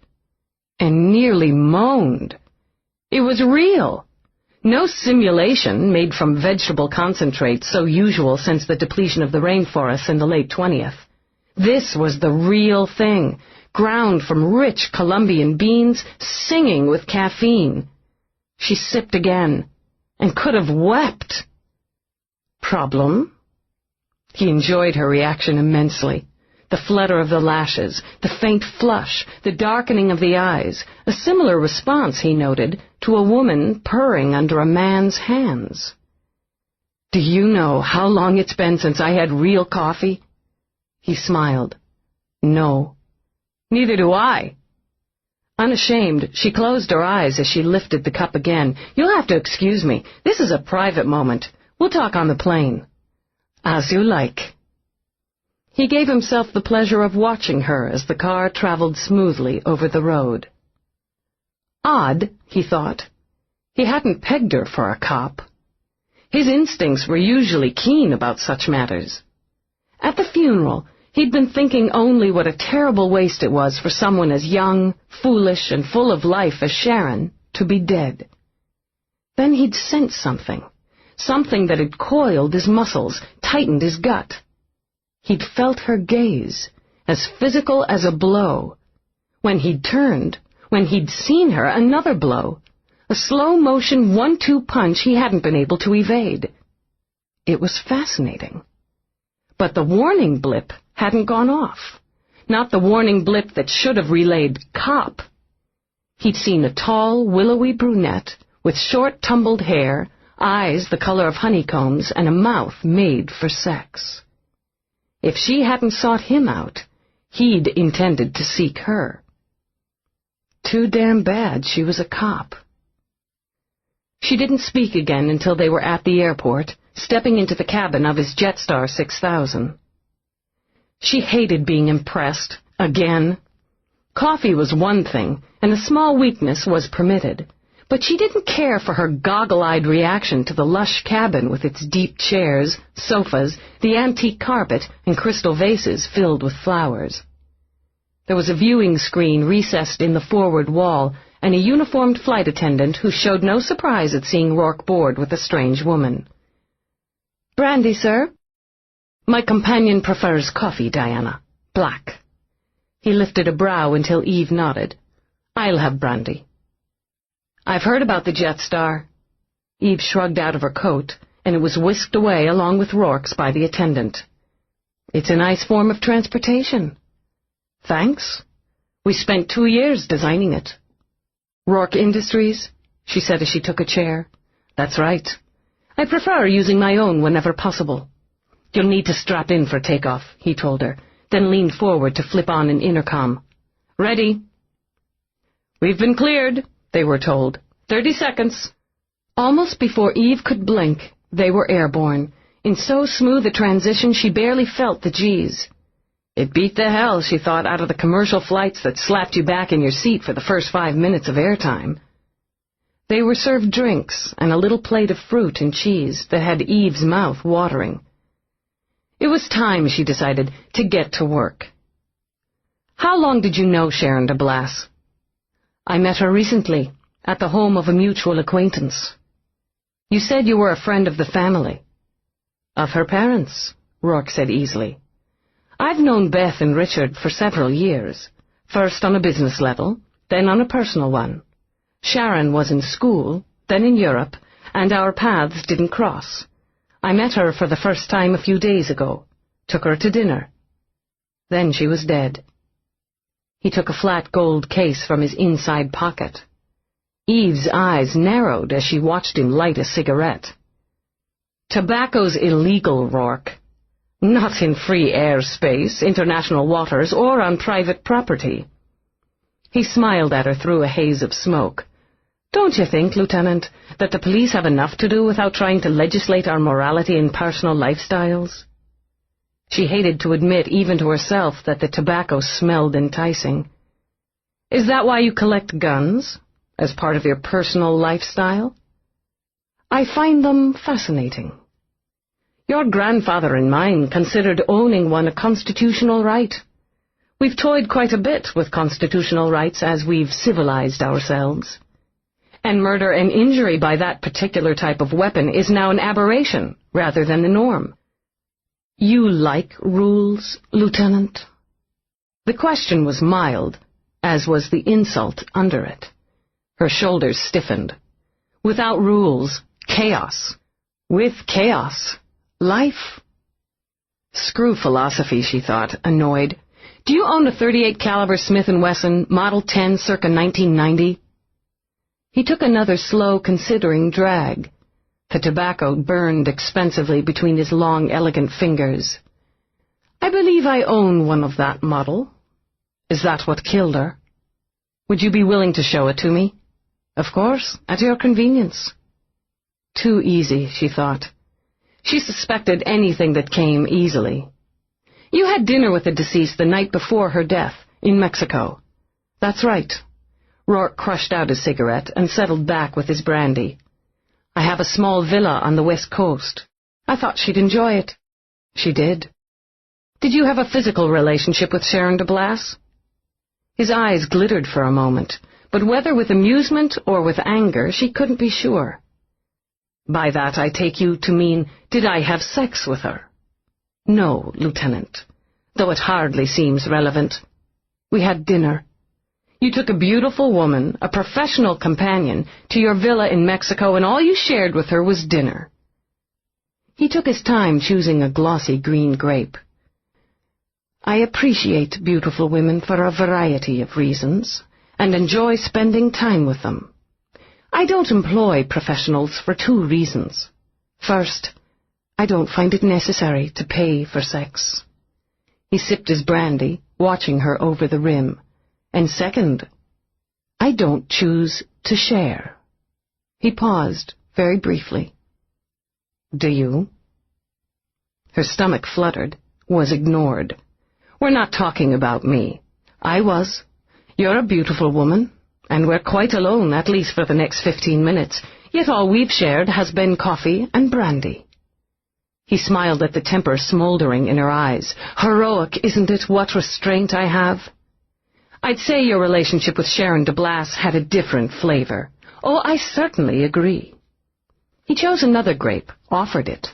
and nearly moaned. It was real. No simulation made from vegetable concentrate so usual since the depletion of the rainforests in the late 20th. This was the real thing, ground from rich Colombian beans, singing with caffeine. She sipped again, and could have wept. Problem? He enjoyed her reaction immensely. The flutter of the lashes, the faint flush, the darkening of the eyes, a similar response, he noted, to a woman purring under a man's hands. Do you know how long it's been since I had real coffee? He smiled. No. Neither do I. Unashamed, she closed her eyes as she lifted the cup again. You'll have to excuse me. This is a private moment. We'll talk on the plane. As you like. He gave himself the pleasure of watching her as the car traveled smoothly over the road. Odd, he thought. He hadn't pegged her for a cop. His instincts were usually keen about such matters. At the funeral, he'd been thinking only what a terrible waste it was for someone as young, foolish, and full of life as Sharon to be dead. Then he'd sensed something that had coiled his muscles, tightened his gut. He'd felt her gaze, as physical as a blow. When he'd turned, when he'd seen her, another blow, a slow-motion 1-2 punch he hadn't been able to evade. It was fascinating. But the warning blip hadn't gone off. Not the warning blip that should have relayed cop. He'd seen a tall, willowy brunette with short, tumbled hair, eyes the color of honeycombs, and a mouth made for sex. If she hadn't sought him out, he'd intended to seek her. Too damn bad she was a cop. She didn't speak again until they were at the airport, stepping into the cabin of his Jetstar 6000. She hated being impressed, again. Coffee was one thing, and a small weakness was permitted, but she didn't care for her goggle-eyed reaction to the lush cabin with its deep chairs, sofas, the antique carpet, and crystal vases filled with flowers. There was a viewing screen recessed in the forward wall, and a uniformed flight attendant who showed no surprise at seeing Roarke board with a strange woman. "Brandy, sir?" "My companion prefers coffee, Diana. Black." He lifted a brow until Eve nodded. "I'll have brandy." "I've heard about the Jetstar." Eve shrugged out of her coat, and it was whisked away along with Roarke's by the attendant. "It's a nice form of transportation." "Thanks. We spent 2 years designing it." "Roarke Industries?" she said as she took a chair. "That's right. I prefer using my own whenever possible." "You'll need to strap in for takeoff," he told her, then leaned forward to flip on an intercom. "Ready." "We've been cleared," they were told. 30 seconds. Almost before Eve could blink, they were airborne. In so smooth a transition she barely felt the G's. It beat the hell, she thought, out of the commercial flights that slapped you back in your seat for the first 5 minutes of airtime. They were served drinks and a little plate of fruit and cheese that had Eve's mouth watering. It was time, she decided, to get to work. "How long did you know Sharon Delass?" "I met her recently, at the home of a mutual acquaintance." "You said you were a friend of the family." "Of her parents," Roarke said easily. "I've known Beth and Richard for several years, first on a business level, then on a personal one. Sharon was in school, then in Europe, and our paths didn't cross. I met her for the first time a few days ago, took her to dinner. Then she was dead." He took a flat gold case from his inside pocket. Eve's eyes narrowed as she watched him light a cigarette. "Tobacco's illegal, Roarke. Not in free airspace, international waters, or on private property." He smiled at her through a haze of smoke. "Don't you think, Lieutenant, that the police have enough to do without trying to legislate our morality and personal lifestyles?" She hated to admit even to herself that the tobacco smelled enticing. "Is that why you collect guns? As part of your personal lifestyle?" "I find them fascinating." "Your grandfather and mine considered owning one a constitutional right. We've toyed quite a bit with constitutional rights as we've civilized ourselves. and murder and injury by that particular type of weapon is now an aberration rather than the norm. You like rules, Lieutenant? The question was mild, as was the insult under it. Her shoulders stiffened. Without rules, chaos. With chaos, life. Screw philosophy, she thought, annoyed. Do you own a .38 caliber Smith & Wesson, Model 10, circa 1990? He took another slow, considering drag. The tobacco burned expensively between his long, elegant fingers. I believe I own one of that model. Is that what killed her? Would you be willing to show it to me? Of course, at your convenience. Too easy, she thought. She suspected anything that came easily. You had dinner with the deceased the night before her death, in Mexico. That's right. Roarke crushed out his cigarette and settled back with his brandy. I have a small villa on the west coast. I thought she'd enjoy it. She did. Did you have a physical relationship with Sharon Delass? His eyes glittered for a moment, but whether with amusement or with anger, she couldn't be sure. By that I take you to mean, did I have sex with her? No, Lieutenant, though it hardly seems relevant. We had dinner. You took a beautiful woman, a professional companion, to your villa in Mexico, and all you shared with her was dinner. He took his time choosing a glossy green grape. I appreciate beautiful women for a variety of reasons, and enjoy spending time with them. I don't employ professionals for 2 reasons. First, I don't find it necessary to pay for sex. He sipped his brandy, watching her over the rim. And second, I don't choose to share. He paused, very briefly. Do you? Her stomach fluttered, was ignored. We're not talking about me. I was. You're a beautiful woman, and we're quite alone, at least for the next 15 minutes, yet all we've shared has been coffee and brandy. He smiled at the temper smoldering in her eyes. Heroic, isn't it, what restraint I have? I'd say your relationship with Sharon Delass had a different flavor. Oh, I certainly agree. He chose another grape, offered it.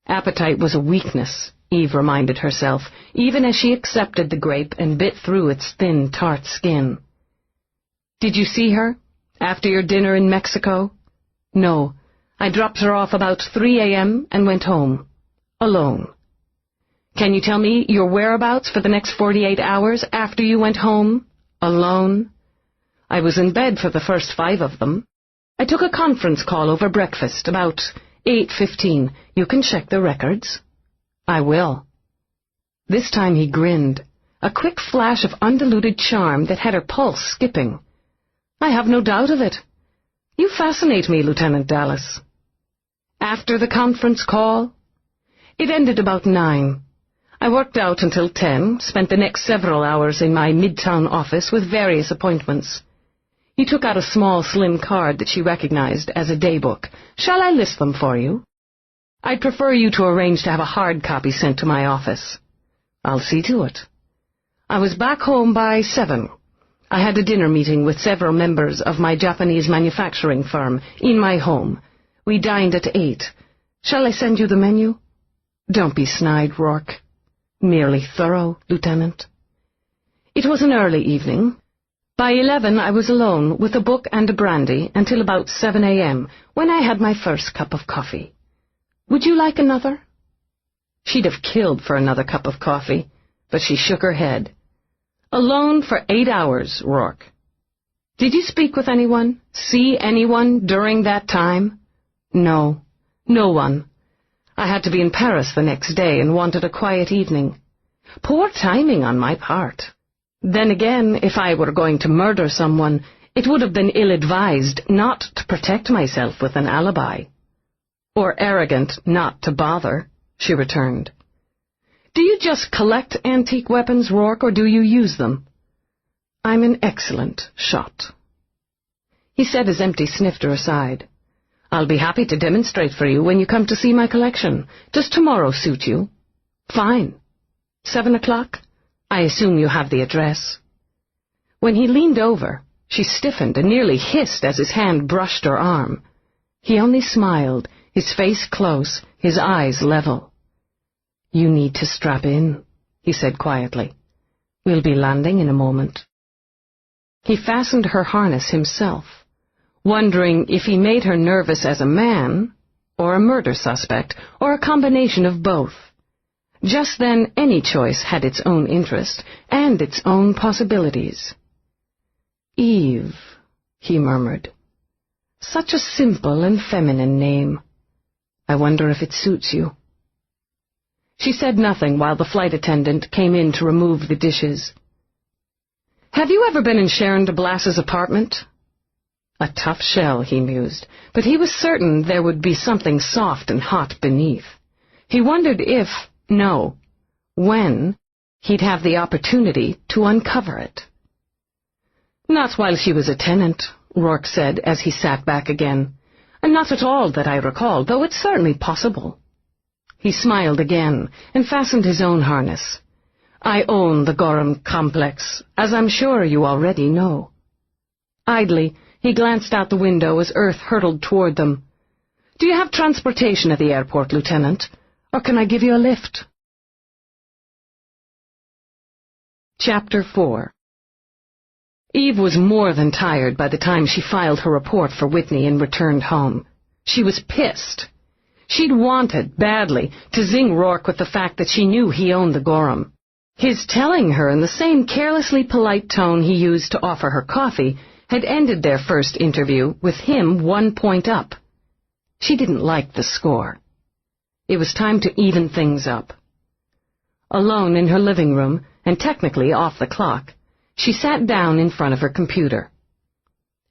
Appetite was a weakness, Eve reminded herself, even as she accepted the grape and bit through its thin, tart skin. Did you see her, after your dinner in Mexico? No. I dropped her off about 3 a.m. and went home. Alone. Can you tell me your whereabouts for the next 48 hours after you went home? Alone? I was in bed for the first 5 of them. I took a conference call over breakfast, about 8:15. You can check the records. I will. This time he grinned, a quick flash of undiluted charm that had her pulse skipping. I have no doubt of it. You fascinate me, Lieutenant Delass. After the conference call? It ended about 9. I worked out until 10, spent the next several hours in my midtown office with various appointments. He took out a small, slim card that she recognized as a daybook. Shall I list them for you? I'd prefer you to arrange to have a hard copy sent to my office. I'll see to it. I was back home by 7. I had a dinner meeting with several members of my Japanese manufacturing firm in my home. We dined at 8. Shall I send you the menu? Don't be snide, Roarke. Merely thorough, Lieutenant. It was an early evening. By 11 I was alone with a book and a brandy until about 7 a.m., when I had my first cup of coffee. Would you like another? She'd have killed for another cup of coffee, but she shook her head. Alone for 8 hours, Roarke. Did you speak with anyone, see anyone during that time? No, no one. I had to be in Paris the next day and wanted a quiet evening. Poor timing on my part. Then again, if I were going to murder someone, it would have been ill-advised not to protect myself with an alibi. Or arrogant not to bother, she returned. Do you just collect antique weapons, Roarke, or do you use them? I'm an excellent shot. He set his empty snifter aside. I'll be happy to demonstrate for you when you come to see my collection. Does tomorrow suit you? Fine. 7 o'clock? I assume you have the address. When he leaned over, She stiffened and nearly hissed as his hand brushed her arm. He only smiled, his face close, his eyes level. "You need to strap in," he said quietly. "We'll be landing in a moment." He fastened her harness himself, wondering if he made her nervous as a man, or a murder suspect, or a combination of both. Just then, any choice had its own interest, and its own possibilities. "Eve," he murmured. "Such a simple and feminine name. I wonder if it suits you." She said nothing while the flight attendant came in to remove the dishes. "Have you ever been in Sharon Delass's apartment?" A tough shell, he mused, but he was certain there would be something soft and hot beneath. He wondered if, no, when, he'd have the opportunity to uncover it. "Not while she was a tenant," Roarke said as he sat back again. "And not at all that I recall, though it's certainly possible." He smiled again and fastened his own harness. "I own the Gorham complex, as I'm sure you already know." Idly, he glanced out the window as Earth hurtled toward them. "Do you have transportation at the airport, Lieutenant? Or can I give you a lift?" Chapter 4. Eve was more than tired by the time she filed her report for Whitney and returned home. She was pissed. She'd wanted, badly, to zing Roarke with the fact that she knew he owned the Gorham. His telling her in the same carelessly polite tone he used to offer her coffee had ended their first interview with him 1 point up. She didn't like the score. It was time to even things up. Alone in her living room, and technically off the clock, she sat down in front of her computer.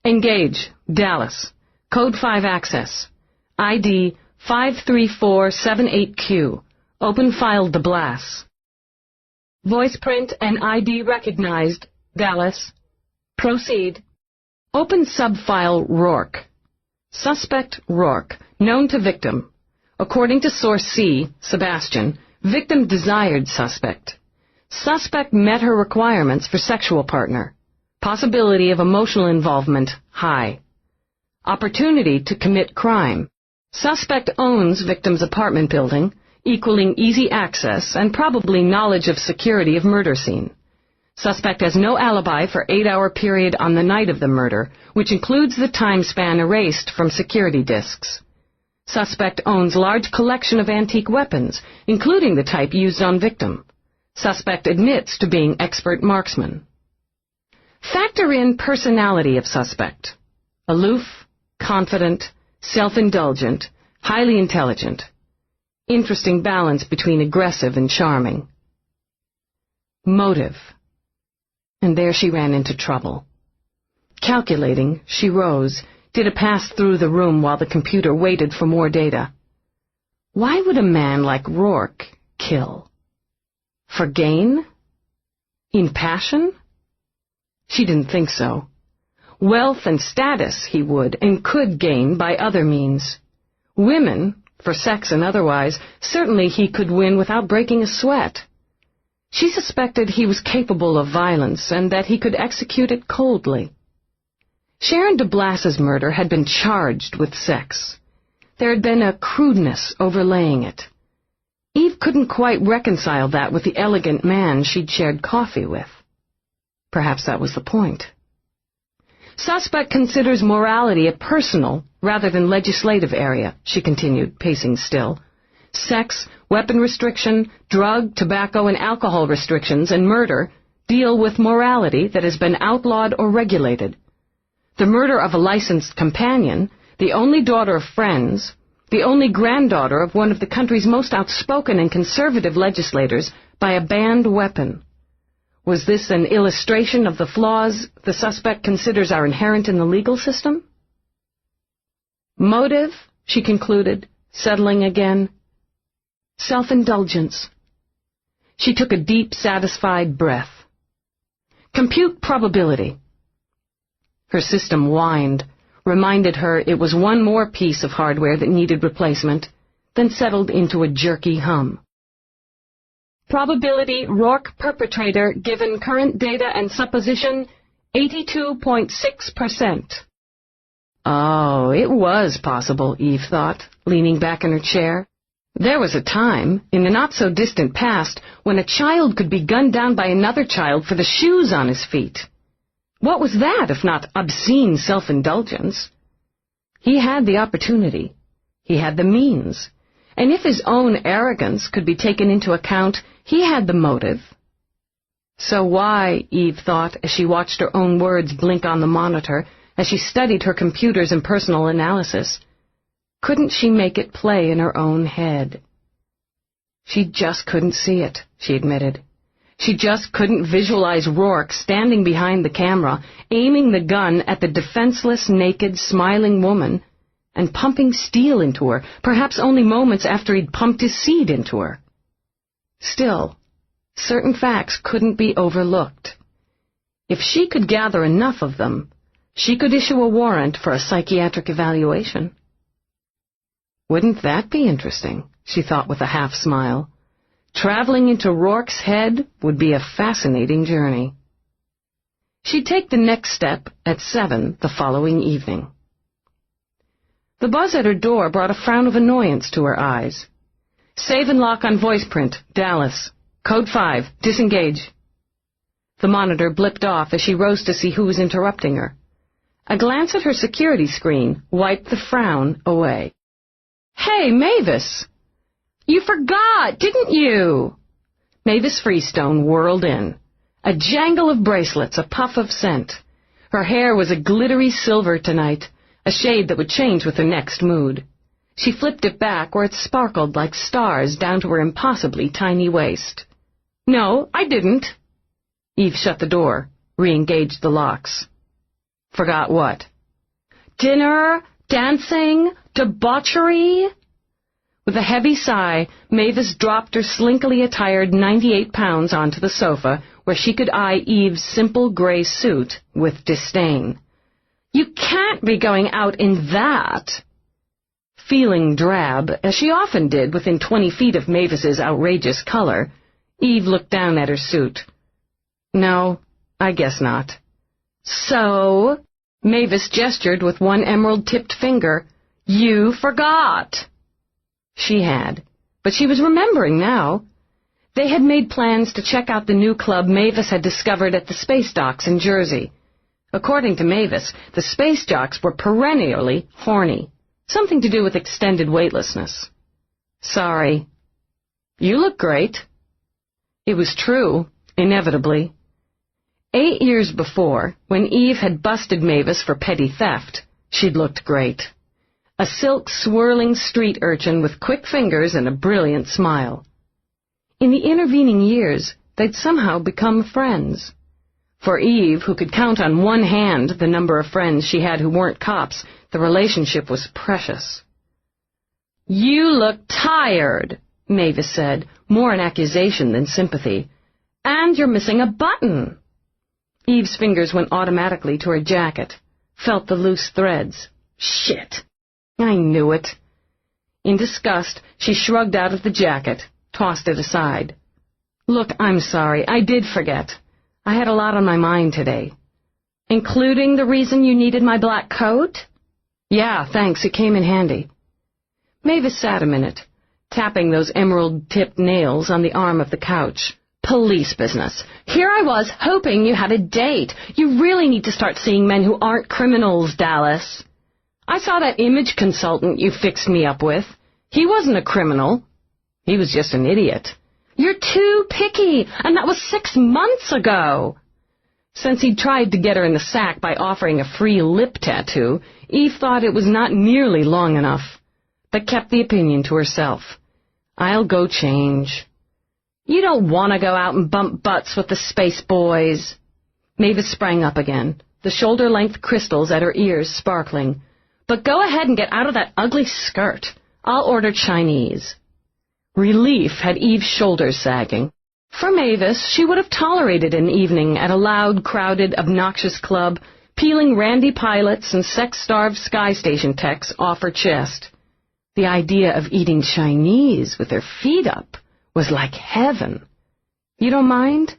"Engage, Dallas. Code 5 access. ID 53478Q. Open file Delass. Voice print and ID recognized, Dallas. Proceed. Open subfile Roarke. Suspect Roarke, known to victim. According to source C, Sebastian, victim desired suspect. Suspect met her requirements for sexual partner. Possibility of emotional involvement, high. Opportunity to commit crime. Suspect owns victim's apartment building, equaling easy access and probably knowledge of security of murder scene. Suspect has no alibi for 8-hour period on the night of the murder, which includes the time span erased from security disks. Suspect owns large collection of antique weapons, including the type used on victim. Suspect admits to being expert marksman. Factor in personality of suspect. Aloof, confident, self-indulgent, highly intelligent. Interesting balance between aggressive and charming. Motive. And there she ran into trouble. Calculating, she rose, did a pass through the room while the computer waited for more data. Why would a man like Roarke kill? For gain? In passion? She didn't think so. Wealth and status he would and could gain by other means. Women, for sex and otherwise, certainly he could win without breaking a sweat. She suspected he was capable of violence and that he could execute it coldly. Sharon Delass's murder had been charged with sex. There had been a crudeness overlaying it. Eve couldn't quite reconcile that with the elegant man she'd shared coffee with. Perhaps that was the point. Suspect considers morality a personal rather than legislative area, she continued, pacing still. Sex, weapon restriction, drug, tobacco, and alcohol restrictions, and murder deal with morality that has been outlawed or regulated. The murder of a licensed companion, the only daughter of friends, the only granddaughter of one of the country's most outspoken and conservative legislators by a banned weapon. Was this an illustration of the flaws the suspect considers are inherent in the legal system? Motive, she concluded, settling again. Self-indulgence. She took a deep, satisfied breath. Compute probability. Her system whined, reminded her it was one more piece of hardware that needed replacement, then settled into a jerky hum. Probability Roarke perpetrator given current data and supposition 82.6%. Oh, it was possible, Eve thought, leaning back in her chair. There was a time, in the not-so-distant past, when a child could be gunned down by another child for the shoes on his feet. What was that, if not obscene self-indulgence? He had the opportunity. He had the means. And if his own arrogance could be taken into account, he had the motive. So why, Eve thought, as she watched her own words blink on the monitor, as she studied her computer's impersonal analysis, couldn't she make it play in her own head? She just couldn't see it, she admitted. She just couldn't visualize Roarke standing behind the camera, aiming the gun at the defenseless, naked, smiling woman, and pumping steel into her, perhaps only moments after he'd pumped his seed into her. Still, certain facts couldn't be overlooked. If she could gather enough of them, she could issue a warrant for a psychiatric evaluation. Wouldn't that be interesting, she thought with a half-smile. Traveling into Roarke's head would be a fascinating journey. She'd take the next step at 7 the following evening. The buzz at her door brought a frown of annoyance to her eyes. Save and lock on voice print, Dallas. Code 5, disengage. The monitor blipped off as she rose to see who was interrupting her. A glance at her security screen wiped the frown away. Hey, Mavis! You forgot, didn't you? Mavis Freestone whirled in. A jangle of bracelets, a puff of scent. Her hair was a glittery silver tonight, a shade that would change with her next mood. She flipped it back where it sparkled like stars down to her impossibly tiny waist. No, I didn't. Eve shut the door, re-engaged the locks. Forgot what? Dinner, dancing, debauchery? With a heavy sigh, Mavis dropped her slinkily attired 98 pounds onto the sofa, where she could eye Eve's simple gray suit with disdain. You can't be going out in that! Feeling drab, as she often did within 20 feet of Mavis's outrageous color, Eve looked down at her suit. No, I guess not. So, Mavis gestured with one emerald-tipped finger, you forgot! She had, but she was remembering now. They had made plans to check out the new club Mavis had discovered at the space docks in Jersey. According to Mavis, the space jocks were perennially horny, something to do with extended weightlessness. Sorry. You look great. It was true, inevitably. 8 years before, when Eve had busted Mavis for petty theft, she'd looked great. A silk-swirling street urchin with quick fingers and a brilliant smile. In the intervening years, they'd somehow become friends. For Eve, who could count on one hand the number of friends she had who weren't cops, the relationship was precious. You look tired, Mavis said, more in accusation than sympathy. And you're missing a button. Eve's fingers went automatically to her jacket, felt the loose threads. Shit. I knew it. In disgust, she shrugged out of the jacket, tossed it aside. Look, I'm sorry. I did forget. I had a lot on my mind today. Including the reason you needed my black coat? Yeah, thanks. It came in handy. Mavis sat a minute, tapping those emerald-tipped nails on the arm of the couch. Police business. Here I was, hoping you had a date. You really need to start seeing men who aren't criminals, Dallas. I saw that image consultant you fixed me up with. He wasn't a criminal. He was just an idiot. You're too picky, and that was 6 months ago. Since he'd tried to get her in the sack by offering a free lip tattoo, Eve thought it was not nearly long enough, but kept the opinion to herself. I'll go change. You don't want to go out and bump butts with the space boys. Mavis sprang up again, the shoulder-length crystals at her ears sparkling. But go ahead and get out of that ugly skirt. I'll order Chinese. Relief had Eve's shoulders sagging. For Mavis, she would have tolerated an evening at a loud, crowded, obnoxious club, peeling randy pilots and sex-starved sky station techs off her chest. The idea of eating Chinese with her feet up was like heaven. You don't mind?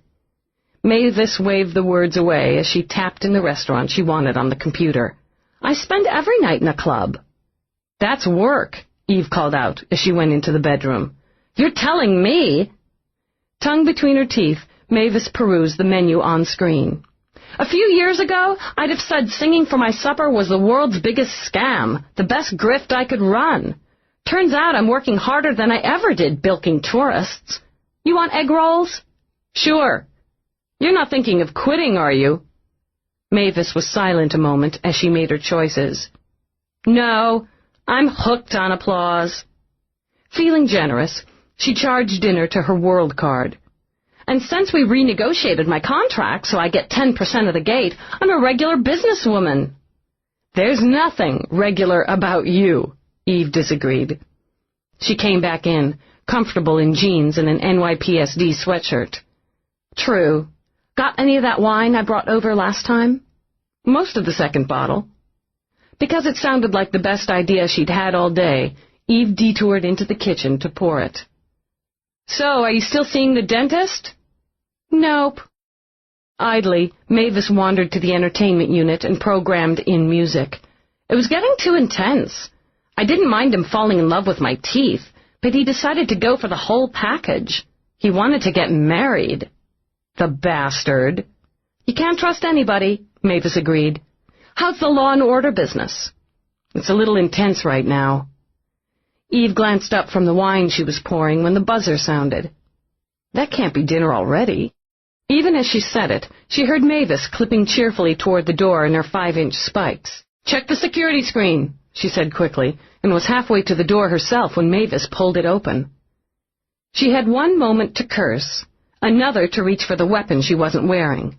Mavis waved the words away as she tapped in the restaurant she wanted on the computer. I spend every night in a club. That's work, Eve called out as she went into the bedroom. You're telling me? Tongue between her teeth, Mavis perused the menu on screen. A few years ago, I'd have said singing for my supper was the world's biggest scam, the best grift I could run. Turns out I'm working harder than I ever did bilking tourists. You want egg rolls? Sure. You're not thinking of quitting, are you? Mavis was silent a moment as she made her choices. No, I'm hooked on applause. Feeling generous, she charged dinner to her world card. And since we renegotiated my contract so I get 10% of the gate, I'm a regular businesswoman. There's nothing regular about you, Eve disagreed. She came back in, comfortable in jeans and an NYPSD sweatshirt. True. Got any of that wine I brought over last time? Most of the second bottle. Because it sounded like the best idea she'd had all day, Eve detoured into the kitchen to pour it. So, are you still seeing the dentist? Nope. Idly, Mavis wandered to the entertainment unit and programmed in music. It was getting too intense. I didn't mind him falling in love with my teeth, but he decided to go for the whole package. He wanted to get married. The bastard. You can't trust anybody, Mavis agreed. How's the law and order business? It's a little intense right now. Eve glanced up from the wine she was pouring when the buzzer sounded. That can't be dinner already. Even as she said it, she heard Mavis clipping cheerfully toward the door in her 5-inch spikes. Check the security screen, she said quickly, and was halfway to the door herself when Mavis pulled it open. She had one moment to curse, another to reach for the weapon she wasn't wearing.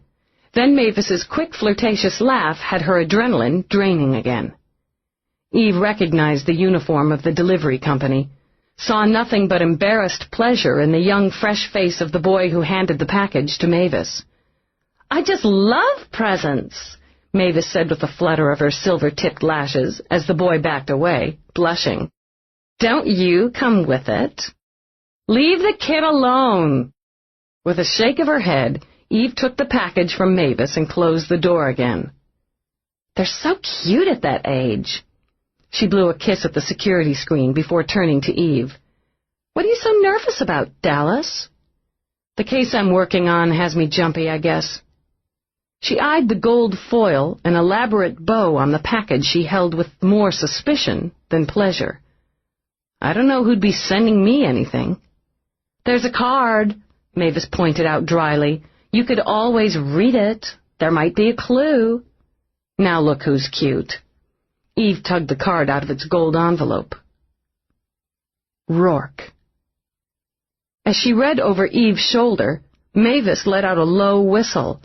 Then Mavis's quick, flirtatious laugh had her adrenaline draining again. Eve recognized the uniform of the delivery company, saw nothing but embarrassed pleasure in the young, fresh face of the boy who handed the package to Mavis. I just love presents, Mavis said with a flutter of her silver-tipped lashes as the boy backed away, blushing. Don't you come with it? Leave the kid alone. With a shake of her head, Eve took the package from Mavis and closed the door again. They're so cute at that age. She blew a kiss at the security screen before turning to Eve. What are you so nervous about, Delass? The case I'm working on has me jumpy, I guess. She eyed the gold foil, an elaborate bow on the package she held with more suspicion than pleasure. I don't know who'd be sending me anything. There's a card, Mavis pointed out dryly. You could always read it. There might be a clue. Now look who's cute. Eve tugged the card out of its gold envelope. Roarke. As she read over Eve's shoulder, Mavis let out a low whistle.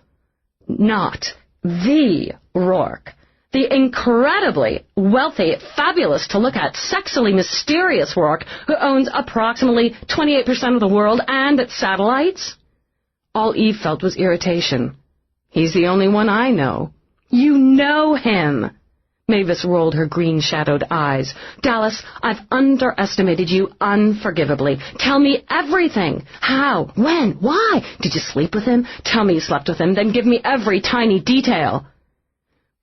Not the Roarke. The incredibly wealthy, fabulous to look at, sexily mysterious Roarke who owns approximately 28% of the world and its satellites? All Eve felt was irritation. He's the only one I know. You know him. Mavis rolled her green-shadowed eyes. Delass, I've underestimated you unforgivably. Tell me everything. How? When? Why? Did you sleep with him? Tell me you slept with him, then give me every tiny detail.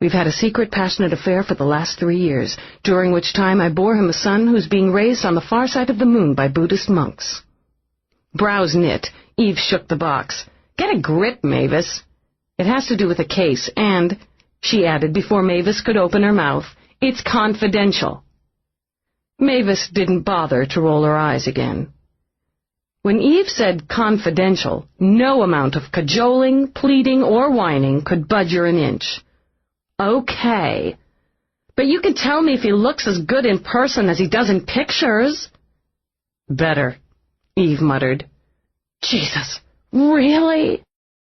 We've had a secret, passionate affair for the last 3 years, during which time I bore him a son who's being raised on the far side of the moon by Buddhist monks. Brows knit, Eve shook the box. Get a grip, Mavis. It has to do with a case, and, she added before Mavis could open her mouth, it's confidential. Mavis didn't bother to roll her eyes again. When Eve said confidential, no amount of cajoling, pleading, or whining could budge her an inch. Okay. But you can tell me if he looks as good in person as he does in pictures. Better, Eve muttered. Jesus, really?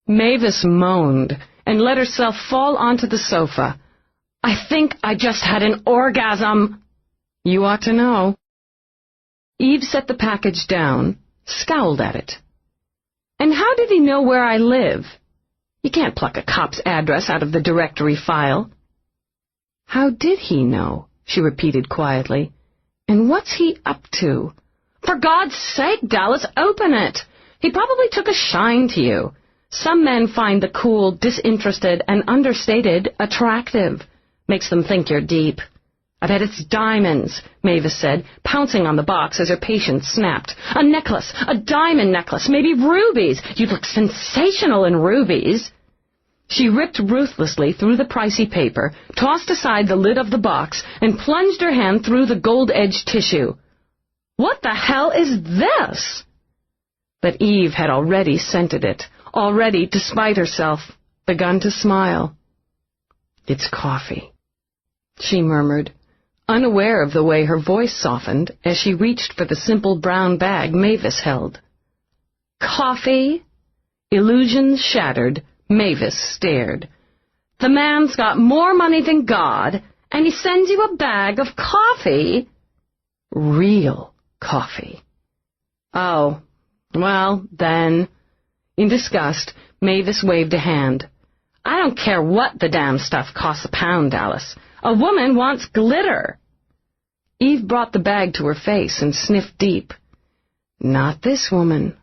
Mavis moaned and let herself fall onto the sofa. I think I just had an orgasm. You ought to know. Eve set the package down, scowled at it. And how did he know where I live? You can't pluck a cop's address out of the directory file. How did he know? She repeated quietly. And what's he up to? For God's sake, Delass, open it. He probably took a shine to you. Some men find the cool, disinterested, and understated attractive. Makes them think you're deep. I bet it's diamonds, Mavis said, pouncing on the box as her patience snapped. A necklace, a diamond necklace, maybe rubies. You'd look sensational in rubies. She ripped ruthlessly through the pricey paper, tossed aside the lid of the box, and plunged her hand through the gold-edged tissue. What the hell is this? But Eve had already scented it, already, despite herself, begun to smile. It's coffee, she murmured, unaware of the way her voice softened as she reached for the simple brown bag Mavis held. Coffee? Illusions shattered, Mavis stared. The man's got more money than God, and he sends you a bag of coffee? Real coffee. Oh, well, then. In disgust, Mavis waved a hand. I don't care what the damn stuff costs a pound, Dallas. A woman wants glitter. Eve brought the bag to her face and sniffed deep. Not this woman.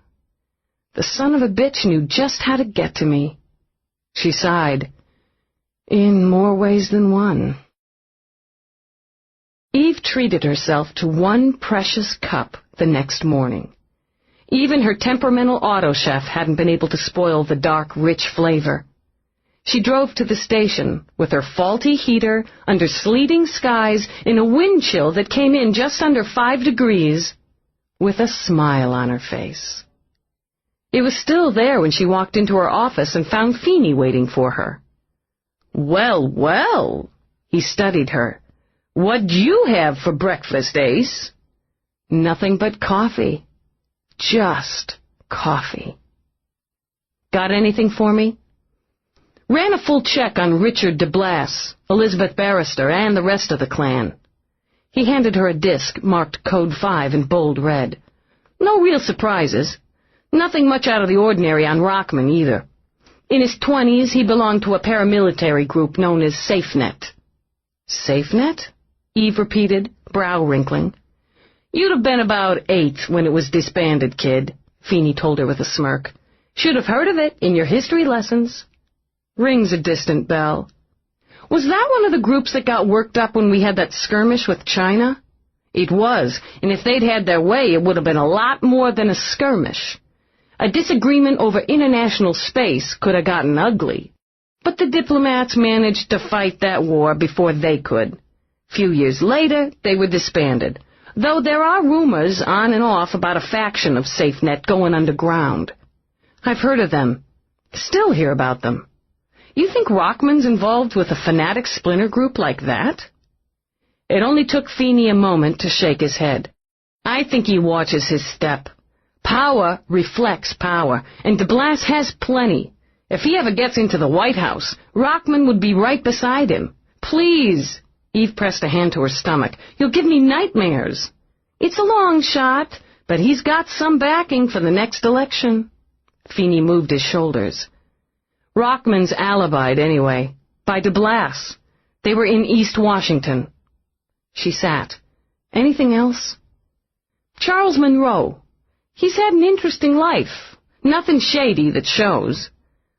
The son of a bitch knew just how to get to me. She sighed. In more ways than one. Eve treated herself to one precious cup the next morning. Even her temperamental auto chef hadn't been able to spoil the dark, rich flavor. She drove to the station with her faulty heater under sleeting skies in a wind chill that came in just under 5 degrees, with a smile on her face. It was still there when she walked into her office and found Feeney waiting for her. Well, well, he studied her. What'd you have for breakfast, Ace? Nothing but coffee. Just coffee. Got anything for me? Ran a full check on Richard Delass, Elizabeth Barrister, and the rest of the clan. He handed her a disc marked Code 5 in bold red. No real surprises. Nothing much out of the ordinary on Rockman, either. In his 20s, he belonged to a paramilitary group known as SafeNet. SafeNet? Eve repeated, brow wrinkling. You'd have been about 8 when it was disbanded, kid, Feeney told her with a smirk. Should have heard of it in your history lessons. Rings a distant bell. Was that one of the groups that got worked up when we had that skirmish with China? It was, and if they'd had their way, it would have been a lot more than a skirmish. A disagreement over international space could have gotten ugly. But the diplomats managed to fight that war before they could. Few years later, they were disbanded, though there are rumors on and off about a faction of SafeNet going underground. I've heard of them. Still hear about them. You think Rockman's involved with a fanatic splinter group like that? It only took Feeney a moment to shake his head. I think he watches his step. Power reflects power, and Delass has plenty. If he ever gets into the White House, Rockman would be right beside him. Please, Eve pressed a hand to her stomach, you'll give me nightmares. It's a long shot, but he's got some backing for the next election. Feeney moved his shoulders. Rockman's alibied anyway, by Delass. They were in East Washington. She sat. Anything else? Charles Monroe. He's had an interesting life. Nothing shady that shows.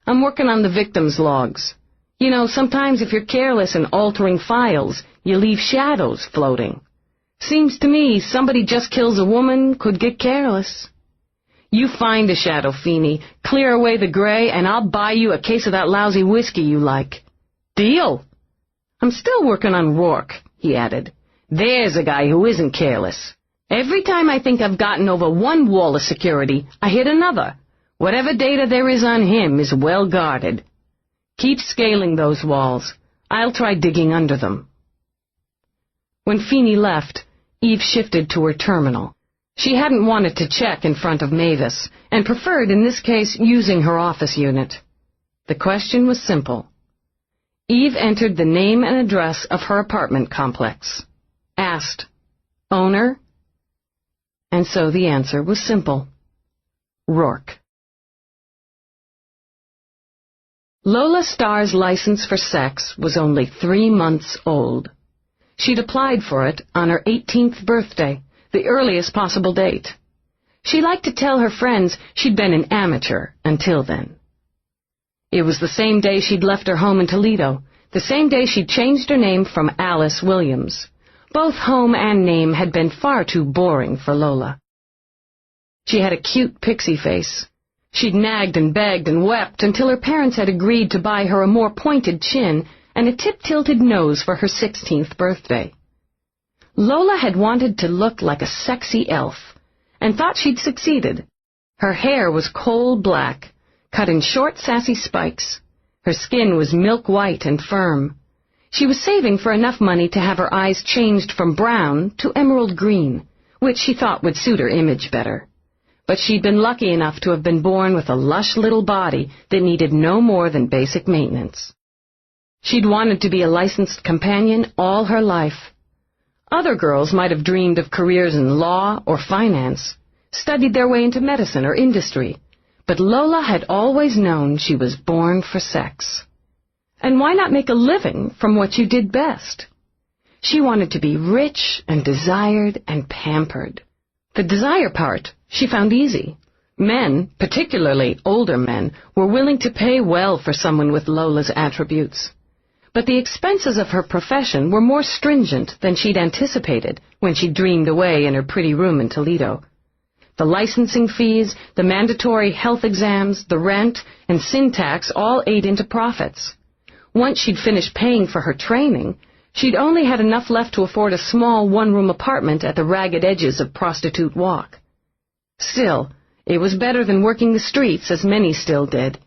I'm working on the victim's logs. You know, sometimes if you're careless in altering files, you leave shadows floating. Seems to me somebody just kills a woman could get careless. You find a shadow, Feeney, clear away the gray, and I'll buy you a case of that lousy whiskey you like. Deal. I'm still working on Roarke, he added. There's a guy who isn't careless. Every time I think I've gotten over one wall of security, I hit another. Whatever data there is on him is well guarded. Keep scaling those walls. I'll try digging under them. When Feeney left, Eve shifted to her terminal. She hadn't wanted to check in front of Mavis, and preferred, in this case, using her office unit. The question was simple. Eve entered the name and address of her apartment complex. Asked, owner? And so the answer was simple. Roarke. Lola Star's license for sex was only 3 months old. She'd applied for it on her 18th birthday, the earliest possible date. She liked to tell her friends she'd been an amateur until then. It was the same day she'd left her home in Toledo, the same day she'd changed her name from Alice Williams. Both home and name had been far too boring for Lola. She had a cute pixie face. She'd nagged and begged and wept until her parents had agreed to buy her a more pointed chin and a tip-tilted nose for her 16th birthday. Lola had wanted to look like a sexy elf, and thought she'd succeeded. Her hair was coal black, cut in short, sassy spikes. Her skin was milk white and firm. She was saving for enough money to have her eyes changed from brown to emerald green, which she thought would suit her image better. But she'd been lucky enough to have been born with a lush little body that needed no more than basic maintenance. She'd wanted to be a licensed companion all her life. Other girls might have dreamed of careers in law or finance, studied their way into medicine or industry, but Lola had always known she was born for sex. And why not make a living from what you did best? She wanted to be rich and desired and pampered. The desire part she found easy. Men, particularly older men, were willing to pay well for someone with Lola's attributes. But the expenses of her profession were more stringent than she'd anticipated when she dreamed away in her pretty room in Toledo. The licensing fees, the mandatory health exams, the rent, and sin tax all ate into profits. Once she'd finished paying for her training, she'd only had enough left to afford a small one-room apartment at the ragged edges of Prostitute Walk. Still, it was better than working the streets, as many still did,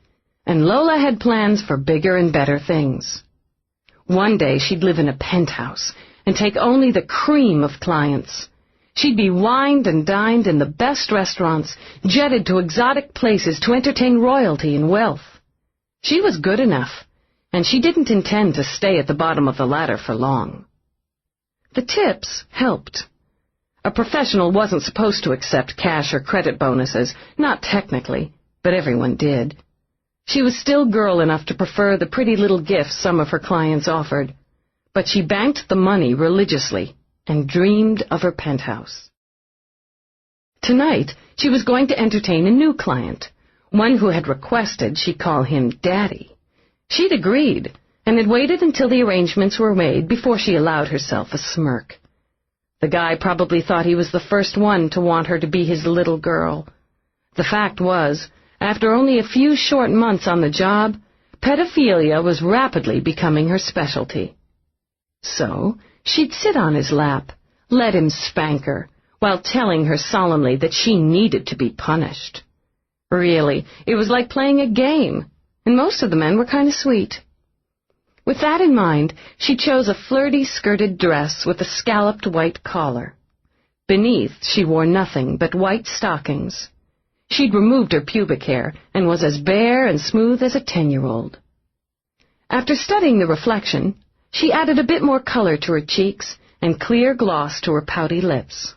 and Lola had plans for bigger and better things. One day she'd live in a penthouse and take only the cream of clients. She'd be wined and dined in the best restaurants, jetted to exotic places to entertain royalty and wealth. She was good enough, and she didn't intend to stay at the bottom of the ladder for long. The tips helped. A professional wasn't supposed to accept cash or credit bonuses, not technically, but everyone did. She was still girl enough to prefer the pretty little gifts some of her clients offered, but she banked the money religiously and dreamed of her penthouse. Tonight, she was going to entertain a new client, one who had requested she call him Daddy. She'd agreed, and had waited until the arrangements were made before she allowed herself a smirk. The guy probably thought he was the first one to want her to be his little girl. The fact was, after only a few short months on the job, pedophilia was rapidly becoming her specialty. So, she'd sit on his lap, let him spank her, while telling her solemnly that she needed to be punished. Really, it was like playing a game, and most of the men were kind of sweet. With that in mind, she chose a flirty skirted dress with a scalloped white collar. Beneath, she wore nothing but white stockings. She'd removed her pubic hair and was as bare and smooth as a 10-year-old. After studying the reflection, she added a bit more color to her cheeks and clear gloss to her pouty lips.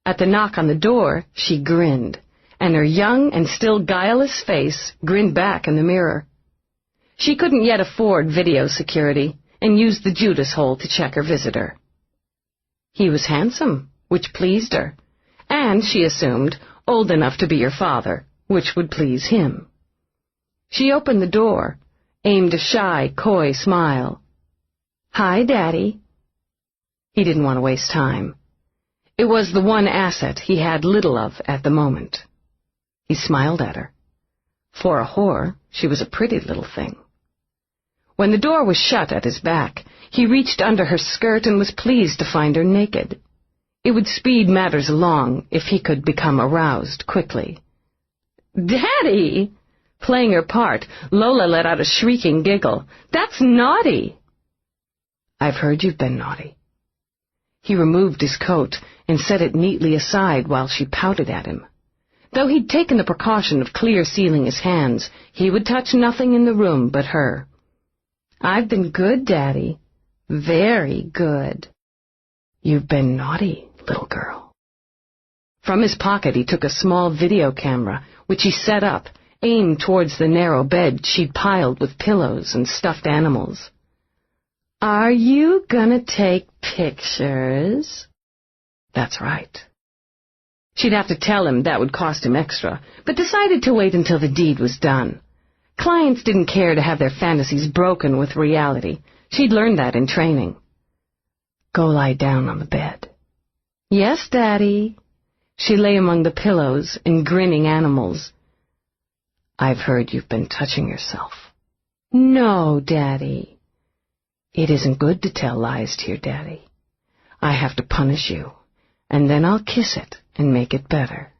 At the knock on the door, she grinned, and her young and still guileless face grinned back in the mirror. She couldn't yet afford video security and used the Judas hole to check her visitor. He was handsome, which pleased her, and, she assumed, old enough to be her father, which would please him. She opened the door, aimed a shy, coy smile. "Hi, Daddy." He didn't want to waste time. It was the one asset he had little of at the moment. He smiled at her. For a whore, she was a pretty little thing. When the door was shut at his back, he reached under her skirt and was pleased to find her naked. It would speed matters along if he could become aroused quickly. "Daddy!" Playing her part, Lola let out a shrieking giggle. "That's naughty!" "I've heard you've been naughty." He removed his coat and set it neatly aside while she pouted at him. Though he'd taken the precaution of clear-sealing his hands, he would touch nothing in the room but her. "I've been good, Daddy. Very good." "You've been naughty, little girl." From his pocket he took a small video camera, which he set up, aimed towards the narrow bed she'd piled with pillows and stuffed animals. "Are you gonna take pictures?" "That's right." She'd have to tell him that would cost him extra, but decided to wait until the deed was done. Clients didn't care to have their fantasies broken with reality. She'd learned that in training. Go lie down on the bed. Yes, Daddy. She lay among the pillows and grinning animals. I've heard you've been touching yourself. No, Daddy. It isn't good to tell lies to your daddy. I have to punish you, and then I'll kiss it and make it better.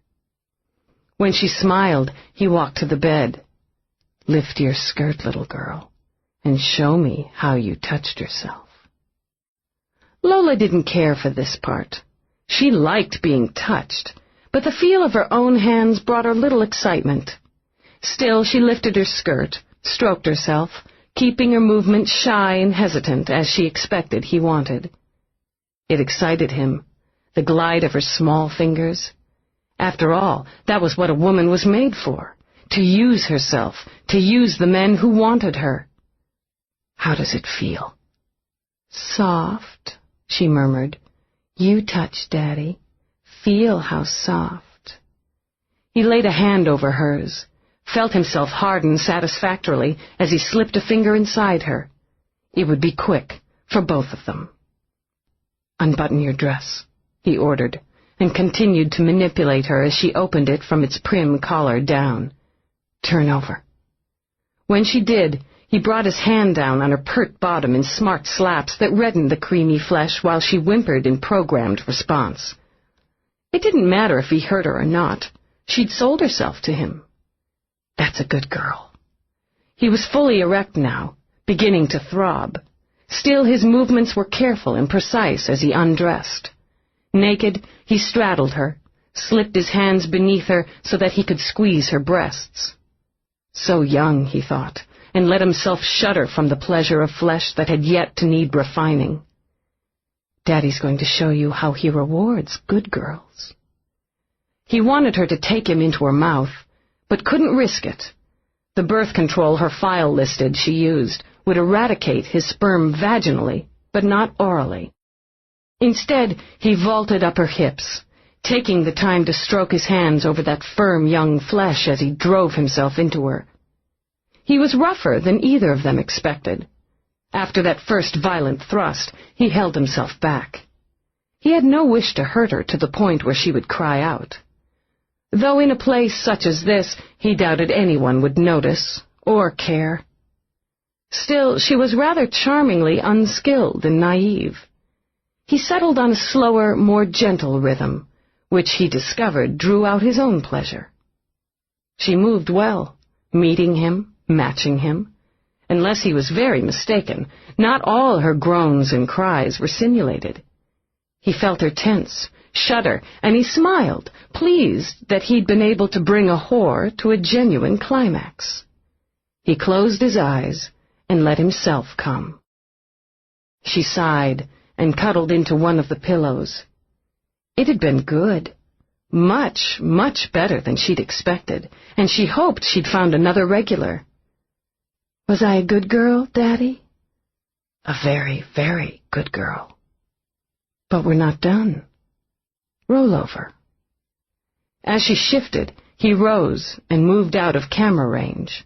When she smiled, he walked to the bed. Lift your skirt, little girl, and show me how you touched yourself. Lola didn't care for this part. She liked being touched, but the feel of her own hands brought her little excitement. Still, she lifted her skirt, stroked herself, keeping her movement shy and hesitant as she expected he wanted. It excited him, the glide of her small fingers. After all, that was what a woman was made for, to use herself, to use the men who wanted her. How does it feel? Soft, she murmured. You touch, Daddy. Feel how soft. He laid a hand over hers, felt himself harden satisfactorily as he slipped a finger inside her. It would be quick, for both of them. Unbutton your dress, he ordered, and continued to manipulate her as she opened it from its prim collar down. Turn over. When she did, he brought his hand down on her pert bottom in smart slaps that reddened the creamy flesh while she whimpered in programmed response. It didn't matter if he hurt her or not. She'd sold herself to him. That's a good girl. He was fully erect now, beginning to throb. Still, his movements were careful and precise as he undressed. Naked, he straddled her, slipped his hands beneath her so that he could squeeze her breasts. So young, he thought, and let himself shudder from the pleasure of flesh that had yet to need refining. Daddy's going to show you how he rewards good girls. He wanted her to take him into her mouth, but couldn't risk it. The birth control her file listed she used would eradicate his sperm vaginally, but not orally. Instead, he vaulted up her hips, taking the time to stroke his hands over that firm young flesh as he drove himself into her. He was rougher than either of them expected. After that first violent thrust, he held himself back. He had no wish to hurt her to the point where she would cry out. Though in a place such as this, he doubted anyone would notice or care. Still, she was rather charmingly unskilled and naive. He settled on a slower, more gentle rhythm, which he discovered drew out his own pleasure. She moved well, meeting him, matching him. Unless he was very mistaken, not all her groans and cries were simulated. He felt her tense, shudder, and he smiled, pleased that he'd been able to bring a whore to a genuine climax. He closed his eyes and let himself come. She sighed and cuddled into one of the pillows. It had been good. Much, much better than she'd expected, and she hoped she'd found another regular. Was I a good girl, Daddy? A very, very good girl. But we're not done. Roll over. As she shifted, he rose and moved out of camera range.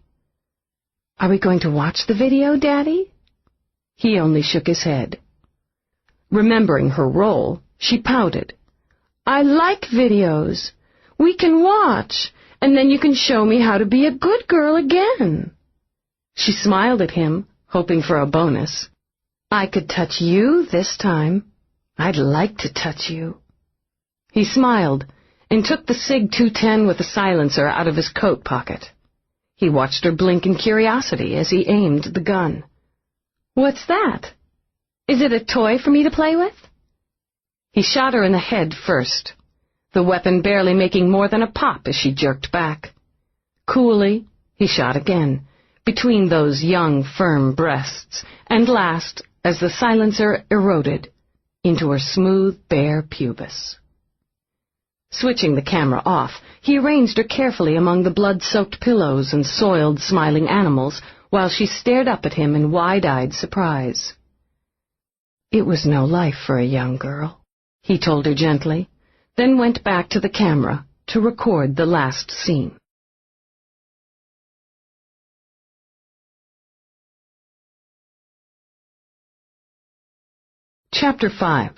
Are we going to watch the video, Daddy? He only shook his head. Remembering her role, she pouted. I like videos. We can watch, and then you can show me how to be a good girl again. She smiled at him, hoping for a bonus. I could touch you this time. I'd like to touch you. He smiled and took the SIG 210 with the silencer out of his coat pocket. He watched her blink in curiosity as he aimed the gun. What's that? Is it a toy for me to play with? He shot her in the head first, the weapon barely making more than a pop as she jerked back. Coolly, he shot again, between those young, firm breasts, and last, as the silencer eroded, into her smooth, bare pubis. Switching the camera off, he arranged her carefully among the blood-soaked pillows and soiled, smiling animals while she stared up at him in wide-eyed surprise. It was no life for a young girl, he told her gently, then went back to the camera to record the last scene. Chapter 5.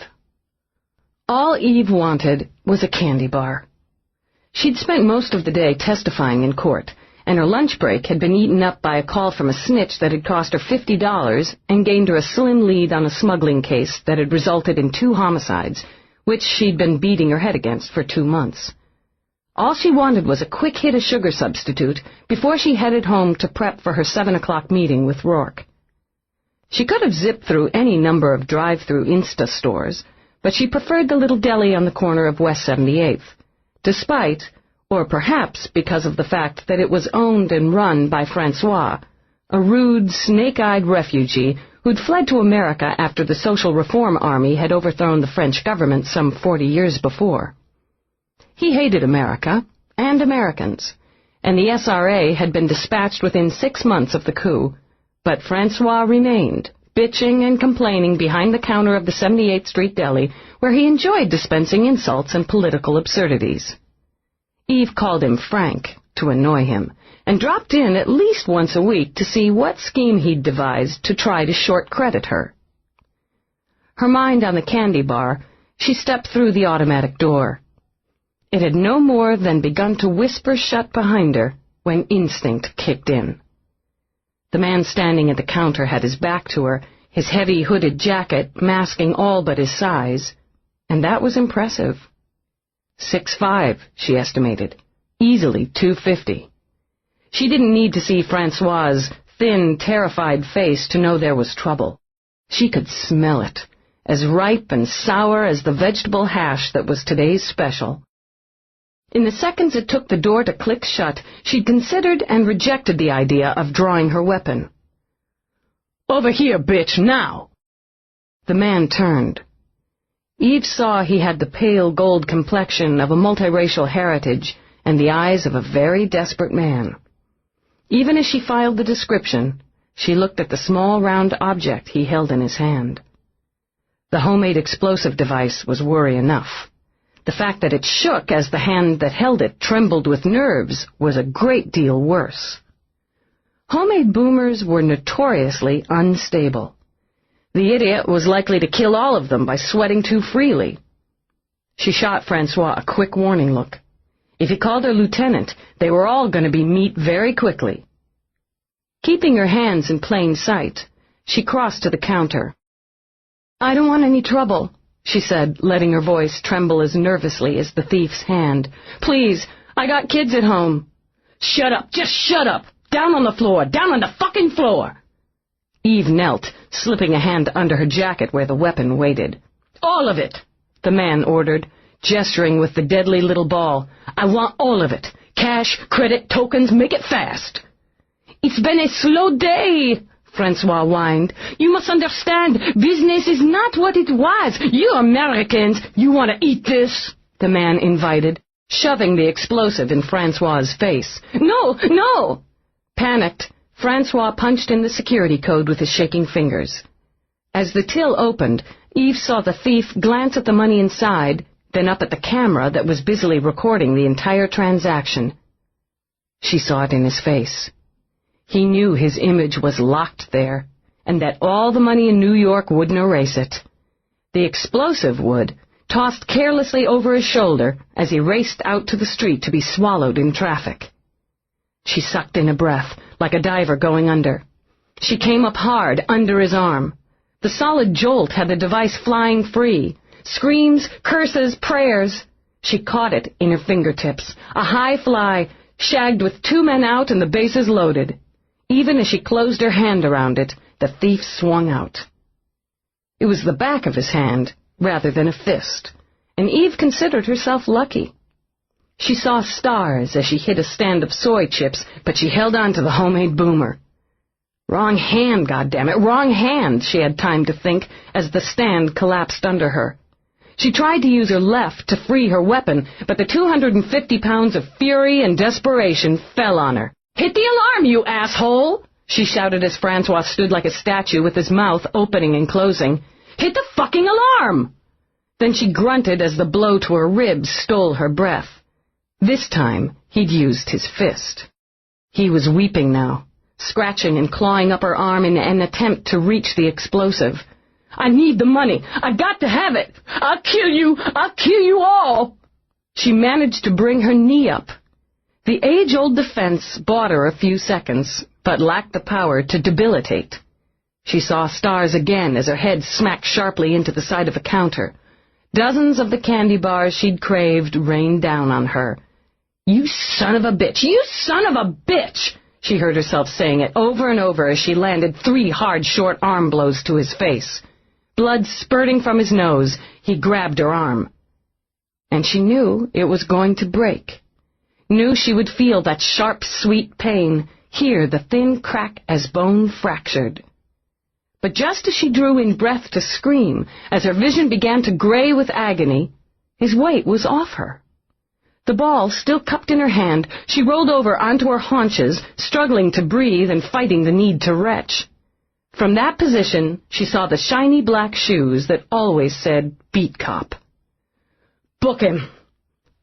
All Eve wanted was a candy bar. She'd spent most of the day testifying in court, and her lunch break had been eaten up by a call from a snitch that had cost her $50 and gained her a slim lead on a smuggling case that had resulted in 2 homicides, which she'd been beating her head against for 2 months. All she wanted was a quick hit of sugar substitute before she headed home to prep for her 7 o'clock meeting with Roarke. She could have zipped through any number of drive-through Insta stores, but she preferred the little deli on the corner of West 78th, despite, or perhaps because of the fact that it was owned and run by Francois, a rude, snake-eyed refugee who'd fled to America after the Social Reform Army had overthrown the French government some 40 years before. He hated America and Americans, and the SRA had been dispatched within 6 months of the coup, but Francois remained, bitching and complaining behind the counter of the 78th Street Deli, where he enjoyed dispensing insults and political absurdities. Eve called him Frank to annoy him, and dropped in at least once a week to see what scheme he'd devised to try to short-credit her. Her mind on the candy bar, she stepped through the automatic door. It had no more than begun to whisper shut behind her when instinct kicked in. The man standing at the counter had his back to her, his heavy hooded jacket masking all but his size, and that was impressive. 6'5", she estimated. Easily 250. She didn't need to see Francois's thin, terrified face to know there was trouble. She could smell it, as ripe and sour as the vegetable hash that was today's special. In the seconds it took the door to click shut, she'd considered and rejected the idea of drawing her weapon. "Over here, bitch, now!" The man turned. Eve saw he had the pale gold complexion of a multiracial heritage and the eyes of a very desperate man. Even as she filed the description, she looked at the small round object he held in his hand. The homemade explosive device was worry enough. The fact that it shook as the hand that held it trembled with nerves was a great deal worse. Homemade boomers were notoriously unstable. The idiot was likely to kill all of them by sweating too freely. She shot Francois a quick warning look. If he called her lieutenant, they were all going to be meat very quickly. Keeping her hands in plain sight, she crossed to the counter. "I don't want any trouble," she said, letting her voice tremble as nervously as the thief's hand. "Please, I got kids at home." "Shut up, just shut up! Down on the floor, down on the fucking floor!" Eve knelt, slipping a hand under her jacket where the weapon waited. "All of it," the man ordered, gesturing with the deadly little ball. "I want all of it. Cash, credit, tokens, make it fast." "It's been a slow day," Francois whined. "You must understand, business is not what it was. You Americans, you want to eat this?" the man invited, shoving the explosive in Francois's face. "No, no!" Panicked, Francois punched in the security code with his shaking fingers. As the till opened, Eve saw the thief glance at the money inside, then up at the camera that was busily recording the entire transaction. She saw it in his face. He knew his image was locked there, and that all the money in New York wouldn't erase it. The explosive would, tossed carelessly over his shoulder as he raced out to the street to be swallowed in traffic. She sucked in a breath, like a diver going under. She came up hard under his arm. The solid jolt had the device flying free. Screams, curses, prayers. She caught it in her fingertips, a high fly, shagged with 2 men out and the bases loaded. Even as she closed her hand around it, the thief swung out. It was the back of his hand, rather than a fist, and Eve considered herself lucky. She saw stars as she hit a stand of soy chips, but she held on to the homemade boomer. Wrong hand, goddammit, wrong hand, she had time to think as the stand collapsed under her. She tried to use her left to free her weapon, but the 250 pounds of fury and desperation fell on her. "Hit the alarm, you asshole!" she shouted as Francois stood like a statue with his mouth opening and closing. "Hit the fucking alarm!" Then she grunted as the blow to her ribs stole her breath. This time, he'd used his fist. He was weeping now, scratching and clawing up her arm in an attempt to reach the explosive. I need the money. I got to have it. I'll kill you. I'll kill you all. She managed to bring her knee up. The age-old defense bought her a few seconds, but lacked the power to debilitate. She saw stars again as her head smacked sharply into the side of a counter. Dozens of the candy bars she'd craved rained down on her. "You son of a bitch! You son of a bitch!" She heard herself saying it over and over as she landed 3 hard, short arm blows to his face. Blood spurting from his nose, he grabbed her arm. And she knew it was going to break. Knew she would feel that sharp, sweet pain, hear the thin crack as bone fractured. But just as she drew in breath to scream, as her vision began to gray with agony, his weight was off her. The ball still cupped in her hand, she rolled over onto her haunches, struggling to breathe and fighting the need to retch. From that position, she saw the shiny black shoes that always said, "Beat Cop." "Book him."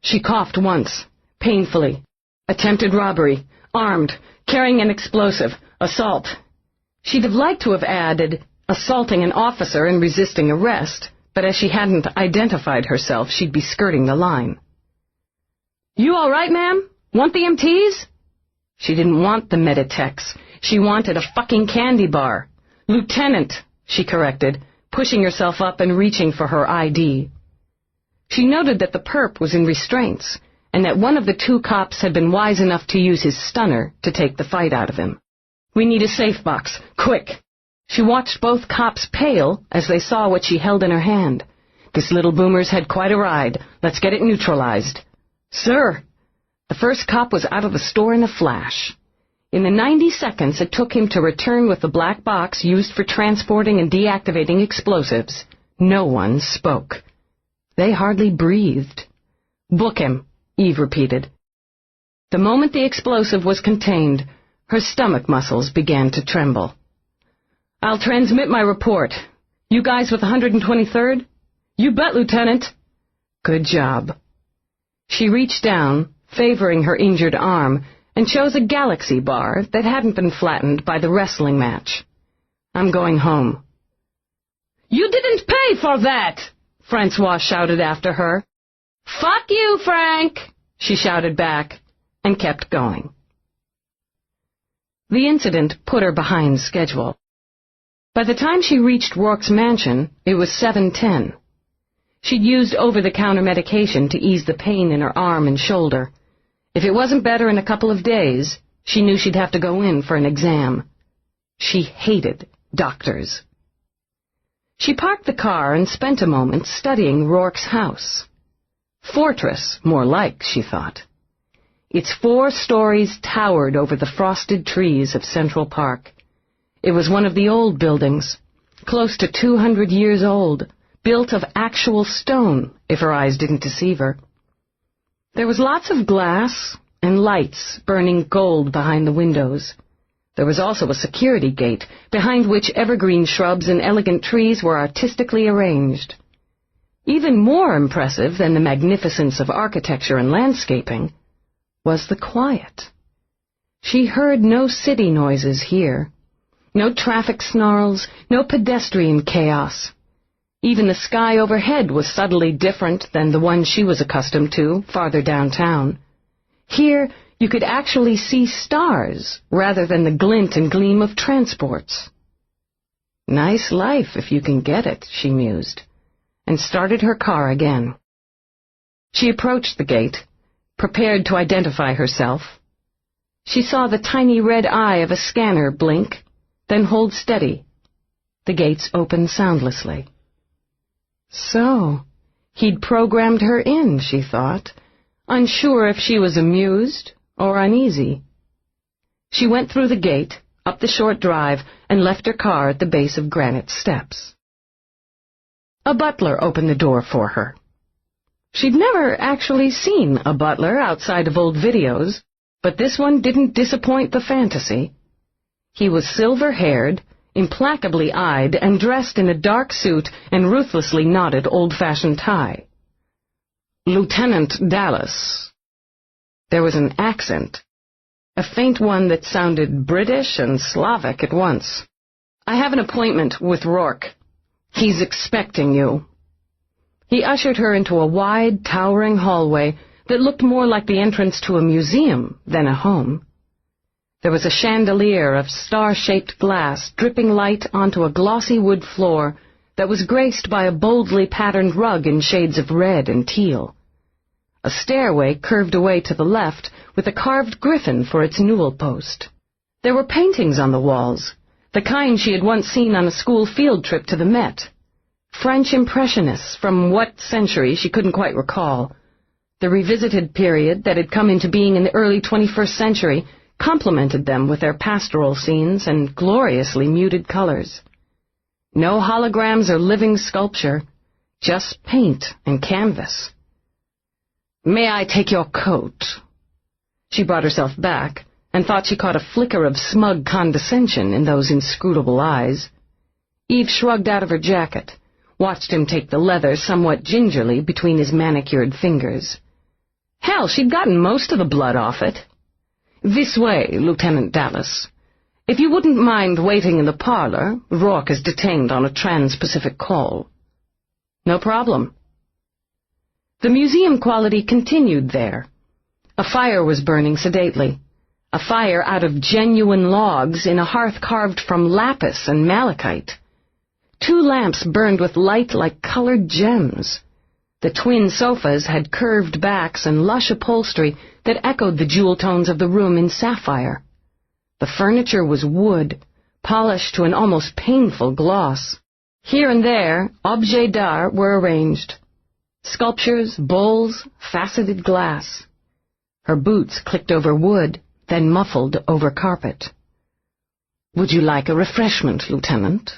She coughed once, painfully. Attempted robbery, armed, carrying an explosive, assault. She'd have liked to have added, assaulting an officer and resisting arrest, but as she hadn't identified herself, she'd be skirting the line. "You all right, ma'am? Want the MTs?" She didn't want the Meditechs. She wanted a fucking candy bar. "Lieutenant," she corrected, pushing herself up and reaching for her ID. She noted that the perp was in restraints, and that one of the 2 cops had been wise enough to use his stunner to take the fight out of him. "We need a safe box. Quick!" She watched both cops pale as they saw what she held in her hand. "This little boomer's had quite a ride. Let's get it neutralized." "Sir!" The first cop was out of the store in a flash. In the 90 seconds it took him to return with the black box used for transporting and deactivating explosives, no one spoke. They hardly breathed. "Book him," Eve repeated. The moment the explosive was contained, her stomach muscles began to tremble. "I'll transmit my report. You guys with 123rd? You bet, Lieutenant." "Good job." She reached down, favoring her injured arm, and chose a galaxy bar that hadn't been flattened by the wrestling match. "I'm going home." "You didn't pay for that!" Francois shouted after her. "Fuck you, Frank!" she shouted back, and kept going. The incident put her behind schedule. By the time she reached Roarke's mansion, it was 7:10. She'd used over-the-counter medication to ease the pain in her arm and shoulder. If it wasn't better in a couple of days, she knew she'd have to go in for an exam. She hated doctors. She parked the car and spent a moment studying Roarke's house. Fortress, more like, she thought. Its 4 stories towered over the frosted trees of Central Park. It was one of the old buildings, close to 200 years old, built of actual stone, if her eyes didn't deceive her. There was lots of glass and lights burning gold behind the windows. There was also a security gate, behind which evergreen shrubs and elegant trees were artistically arranged. Even more impressive than the magnificence of architecture and landscaping was the quiet. She heard no city noises here. No traffic snarls, no pedestrian chaos. Even the sky overhead was subtly different than the one she was accustomed to, farther downtown. Here, you could actually see stars, rather than the glint and gleam of transports. Nice life, if you can get it, she mused, and started her car again. She approached the gate, prepared to identify herself. She saw the tiny red eye of a scanner blink, then hold steady. The gates opened soundlessly. So, he'd programmed her in, she thought, unsure if she was amused or uneasy. She went through the gate, up the short drive, and left her car at the base of granite steps. A butler opened the door for her. She'd never actually seen a butler outside of old videos, but this one didn't disappoint the fantasy. He was silver-haired, implacably eyed, and dressed in a dark suit and ruthlessly knotted old-fashioned tie. Lieutenant Delass. There was an accent, a faint one that sounded British and Slavic at once. "I have an appointment with Roarke. "He's expecting you." He ushered her into a wide, towering hallway that looked more like the entrance to a museum than a home. There was a chandelier of star-shaped glass dripping light onto a glossy wood floor that was graced by a boldly patterned rug in shades of red and teal. A stairway curved away to the left with a carved griffin for its newel post. There were paintings on the walls, the kind she had once seen on a school field trip to the Met. French Impressionists from what century she couldn't quite recall. The revisited period that had come into being in the early 21st century complemented them with their pastoral scenes and gloriously muted colors. No holograms or living sculpture, just paint and canvas. "May I take your coat?" She brought herself back and thought she caught a flicker of smug condescension in those inscrutable eyes. Eve shrugged out of her jacket, watched him take the leather somewhat gingerly between his manicured fingers. Hell, she'd gotten most of the blood off it. "This way, Lieutenant Delass. If you wouldn't mind waiting in the parlor, Roarke is detained on a trans-Pacific call." "No problem." The museum quality continued there. A fire was burning sedately, a fire out of genuine logs in a hearth carved from lapis and malachite. 2 lamps burned with light like colored gems. The twin sofas had curved backs and lush upholstery that echoed the jewel tones of the room in sapphire. The furniture was wood, polished to an almost painful gloss. Here and there, objets d'art were arranged. Sculptures, bowls, faceted glass. Her boots clicked over wood, then muffled over carpet. "Would you like a refreshment, Lieutenant?"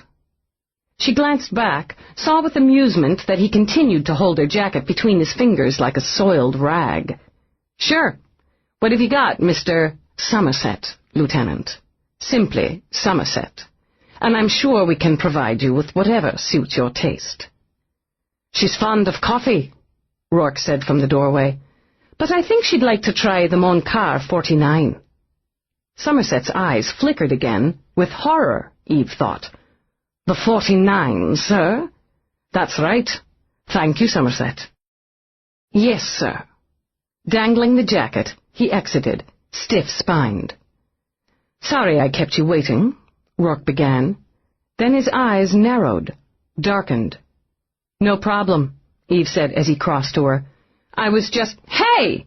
She glanced back, saw with amusement that he continued to hold her jacket between his fingers like a soiled rag. "Sure. What have you got, Mr. Somerset, Lieutenant? Simply Somerset. And I'm sure we can provide you with whatever suits your taste." "She's fond of coffee," Roarke said from the doorway, "but I think she'd like to try the Moncar 49. Somerset's eyes flickered again, with horror, Eve thought. "The 49, sir?" "That's right. Thank you, Somerset." "Yes, sir." Dangling the jacket, he exited, stiff-spined. "Sorry I kept you waiting," Roarke began. Then his eyes narrowed, darkened. "No problem," Eve said as he crossed to her. "I was just— Hey!"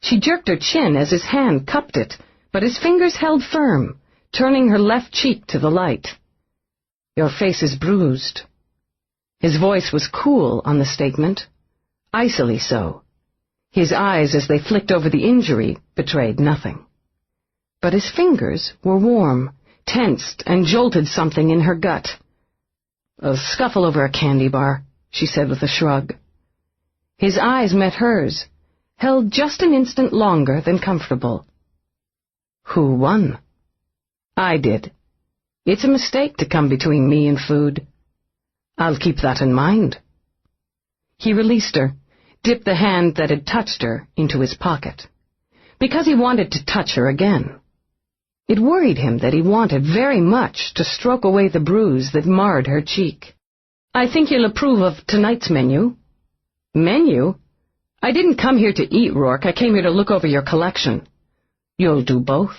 She jerked her chin as his hand cupped it, but his fingers held firm, turning her left cheek to the light. "Your face is bruised." His voice was cool on the statement, icily so. His eyes, as they flicked over the injury, betrayed nothing. But his fingers were warm, tensed, and jolted something in her gut. "A scuffle over a candy bar," she said with a shrug. His eyes met hers, held just an instant longer than comfortable. "Who won?" "I did. It's a mistake to come between me and food." "I'll keep that in mind." He released her, dipped the hand that had touched her into his pocket, because he wanted to touch her again. It worried him that he wanted very much to stroke away the bruise that marred her cheek. "I think you'll approve of tonight's menu." "Menu? I didn't come here to eat, Roarke. I came here to look over your collection." "You'll do both."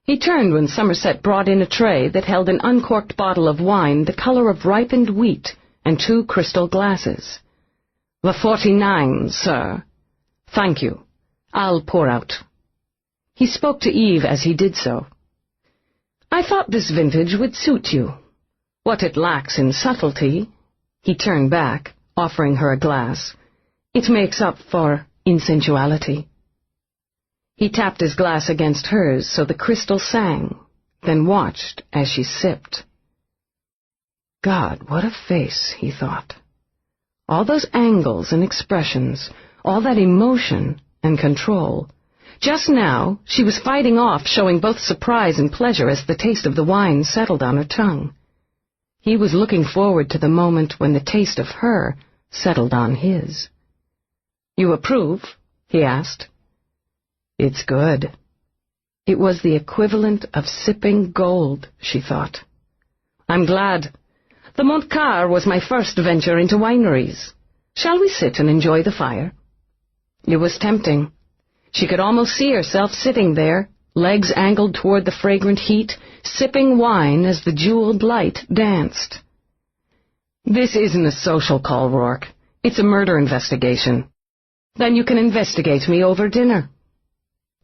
He turned when Somerset brought in a tray that held an uncorked bottle of wine the color of ripened wheat and 2 crystal glasses. "The 49, sir." "Thank you. I'll pour out." He spoke to Eve as he did so. "I thought this vintage would suit you. What it lacks in subtlety," he turned back, offering her a glass, "it makes up for in sensuality." He tapped his glass against hers so the crystal sang, then watched as she sipped. God, what a face, he thought. All those angles and expressions, all that emotion and control. Just now, she was fighting off, showing both surprise and pleasure as the taste of the wine settled on her tongue. He was looking forward to the moment when the taste of her settled on his. "You approve?" he asked. "It's good." It was the equivalent of sipping gold, she thought. "I'm glad. The Montcar was my first venture into wineries. Shall we sit and enjoy the fire?" It was tempting. She could almost see herself sitting there, legs angled toward the fragrant heat, sipping wine as the jeweled light danced. "This isn't a social call, Roarke. It's a murder investigation. Then you can investigate me over dinner."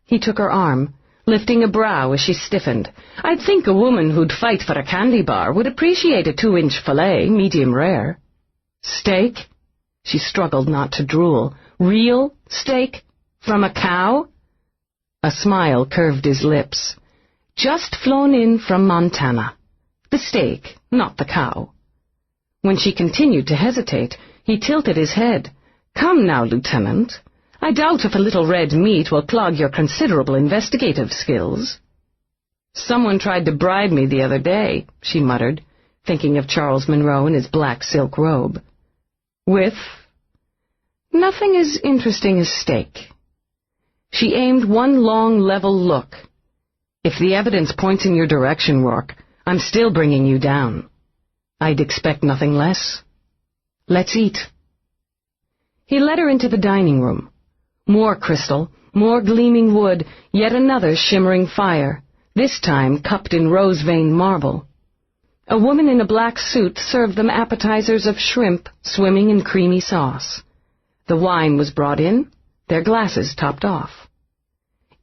He took her arm, lifting a brow as she stiffened. "I'd think a woman who'd fight for a candy bar would appreciate a 2-inch fillet, medium rare." "Steak?" She struggled not to drool. "Real steak? From a cow?" A smile curved his lips. "Just flown in from Montana. The steak, not the cow." When she continued to hesitate, he tilted his head. "Come now, Lieutenant. I doubt if a little red meat will clog your considerable investigative skills." "Someone tried to bribe me the other day," she muttered, thinking of Charles Monroe in his black silk robe. "With?" "Nothing as interesting as steak." She aimed one long, level look. "If the evidence points in your direction, Roarke, I'm still bringing you down. I'd expect nothing less. Let's eat." He led her into the dining room. More crystal, more gleaming wood, yet another shimmering fire, this time cupped in rose-veined marble. A woman in a black suit served them appetizers of shrimp swimming in creamy sauce. The wine was brought in, their glasses topped off.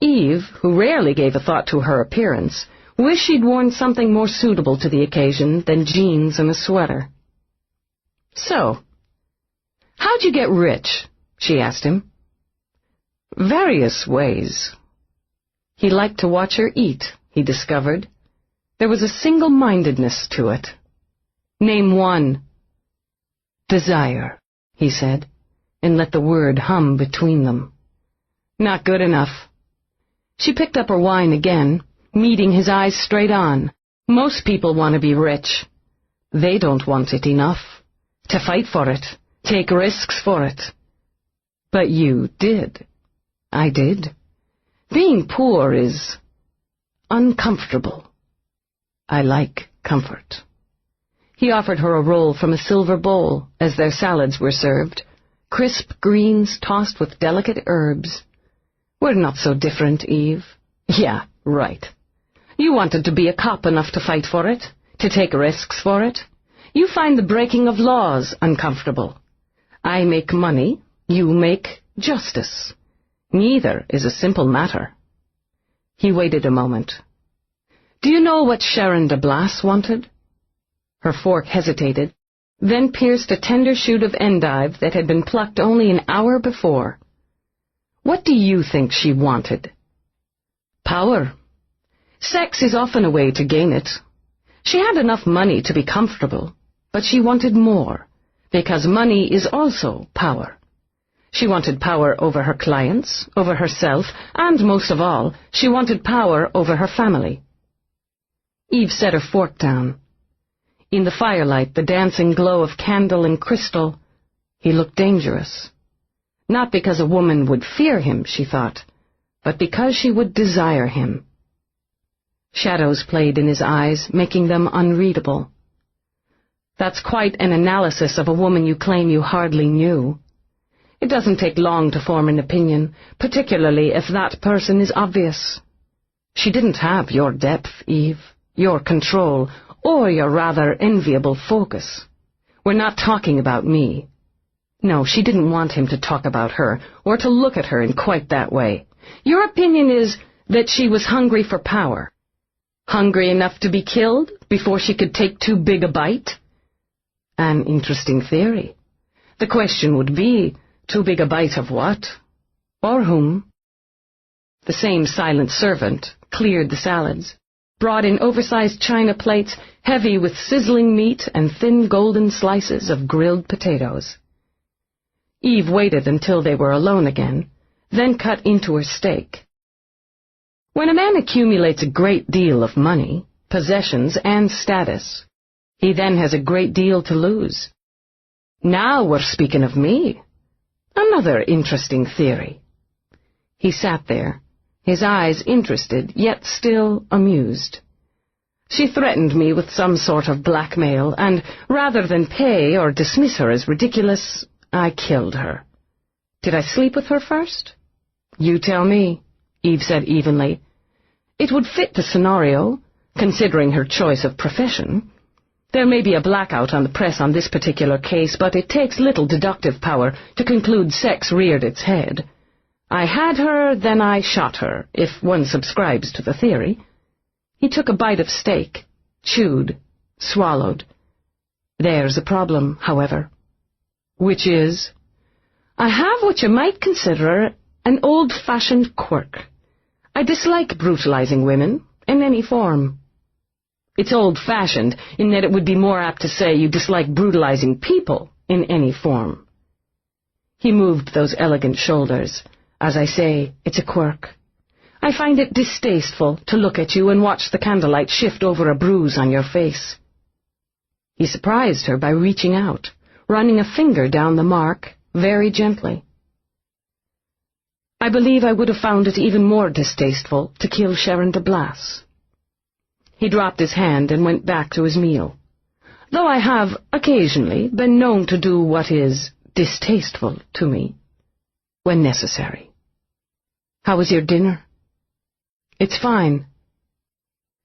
Eve, who rarely gave a thought to her appearance, wished she'd worn something more suitable to the occasion than jeans and a sweater. "So, how'd you get rich?" she asked him. "Various ways." He liked to watch her eat, he discovered. There was a single-mindedness to it. "Name one." "Desire," he said, and let the word hum between them. "Not good enough." She picked up her wine again, meeting his eyes straight on. "Most people want to be rich. They don't want it enough. To fight for it, take risks for it. But you did." "I did. Being poor is uncomfortable. I like comfort." He offered her a roll from a silver bowl as their salads were served, crisp greens tossed with delicate herbs. "We're not so different, Eve." "Yeah, right. You wanted to be a cop enough to fight for it, to take risks for it. You find the breaking of laws uncomfortable. I make money, you make justice. Neither is a simple matter." He waited a moment. "Do you know what Sharon Delass wanted?" Her fork hesitated, then pierced a tender shoot of endive that had been plucked only an hour before. "What do you think she wanted?" "Power. Sex is often a way to gain it. She had enough money to be comfortable, but she wanted more, because money is also power. She wanted power over her clients, over herself, and most of all, she wanted power over her family." Eve set her fork down. In the firelight, the dancing glow of candle and crystal, he looked dangerous. Not because a woman would fear him, she thought, but because she would desire him. Shadows played in his eyes, making them unreadable. "That's quite an analysis of a woman you claim you hardly knew. It doesn't take long to form an opinion, particularly if that person is obvious. She didn't have your depth, Eve, your control, or your rather enviable focus. We're not talking about me." No, she didn't want him to talk about her, or to look at her in quite that way. "Your opinion is that she was hungry for power. Hungry enough to be killed before she could take too big a bite?" An interesting theory. The question would be, too big a bite of what? Or whom? The same silent servant cleared the salads, brought in oversized china plates heavy with sizzling meat and thin golden slices of grilled potatoes. Eve waited until they were alone again, then cut into her steak. When a man accumulates a great deal of money, possessions, and status, he then has a great deal to lose. "Now we're speaking of me. Another interesting theory." He sat there, his eyes interested, yet still amused. She threatened me with some sort of blackmail, and rather than pay or dismiss her as ridiculous, I killed her. Did I sleep with her first? You tell me, Eve said evenly. It would fit the scenario, considering her choice of profession. There may be a blackout on the press on this particular case, but it takes little deductive power to conclude sex reared its head. I had her, then I shot her, if one subscribes to the theory. He took a bite of steak, chewed, swallowed. There's a problem, however. Which is, I have what you might consider an old-fashioned quirk. I dislike brutalizing women in any form. It's old-fashioned in that it would be more apt to say you dislike brutalizing people in any form. He moved those elegant shoulders. As I say, it's a quirk. I find it distasteful to look at you and watch the candlelight shift over a bruise on your face. He surprised her by reaching out, running a finger down the mark, very gently. I believe I would have found it even more distasteful to kill Sharon Delass. He dropped his hand and went back to his meal, though I have occasionally been known to do what is distasteful to me, when necessary. How was your dinner? It's fine.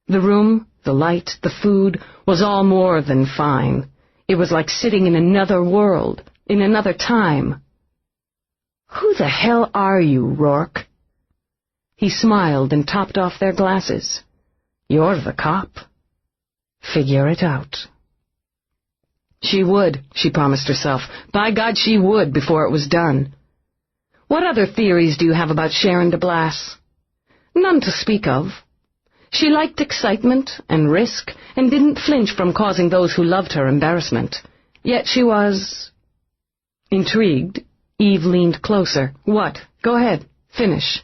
The room, the light, the food was all more than fine. It was like sitting in another world, in another time. Who the hell are you, Roarke? He smiled and topped off their glasses. You're the cop. Figure it out. She would, she promised herself. By God, she would before it was done. What other theories do you have about Sharon Delass? None to speak of. She liked excitement and risk, and didn't flinch from causing those who loved her embarrassment. Yet she was... Intrigued, Eve leaned closer. What? Go ahead. Finish.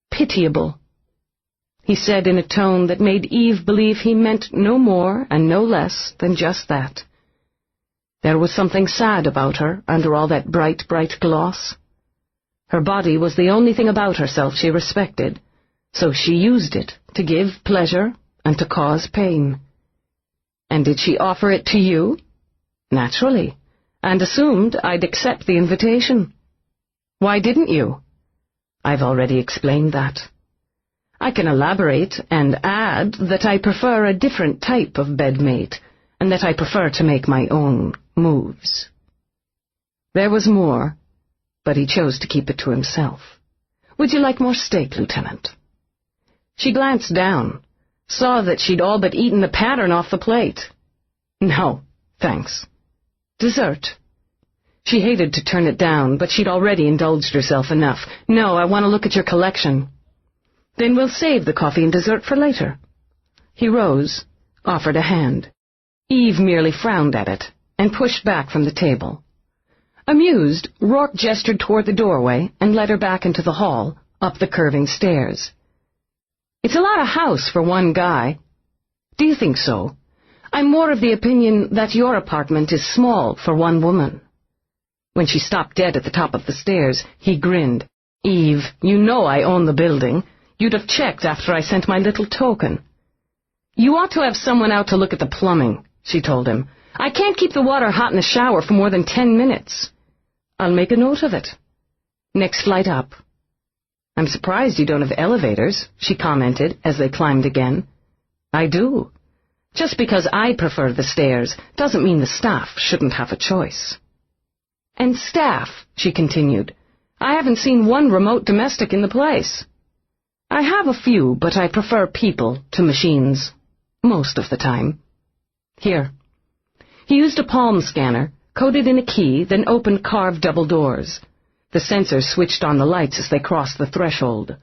Pitiable, he said in a tone that made Eve believe he meant no more and no less than just that. There was something sad about her under all that bright, bright gloss. Her body was the only thing about herself she respected, so she used it to give pleasure and to cause pain. And did she offer it to you? Naturally, and assumed I'd accept the invitation. Why didn't you? I've already explained that. I can elaborate and add that I prefer a different type of bedmate, and that I prefer to make my own moves. There was more, but he chose to keep it to himself. Would you like more steak, Lieutenant? She glanced down, saw that she'd all but eaten the pattern off the plate. No, thanks. Dessert. She hated to turn it down, but she'd already indulged herself enough. No, I want to look at your collection. Then we'll save the coffee and dessert for later. He rose, offered a hand. Eve merely frowned at it, and pushed back from the table. Amused, Roarke gestured toward the doorway and led her back into the hall, up the curving stairs. It's a lot of house for one guy. Do you think so? I'm more of the opinion that your apartment is small for one woman. When she stopped dead at the top of the stairs, he grinned. Eve, you know I own the building. You'd have checked after I sent my little token. You ought to have someone out to look at the plumbing, she told him. I can't keep the water hot in the shower for more than 10 minutes. I'll make a note of it. Next flight up. I'm surprised you don't have elevators, she commented as they climbed again. I do. Just because I prefer the stairs doesn't mean the staff shouldn't have a choice. And staff, she continued. I haven't seen one remote domestic in the place. I have a few, but I prefer people to machines, most of the time. Here. He used a palm scanner, coded in a key, then opened carved double doors. The sensors switched on the lights as they crossed the threshold.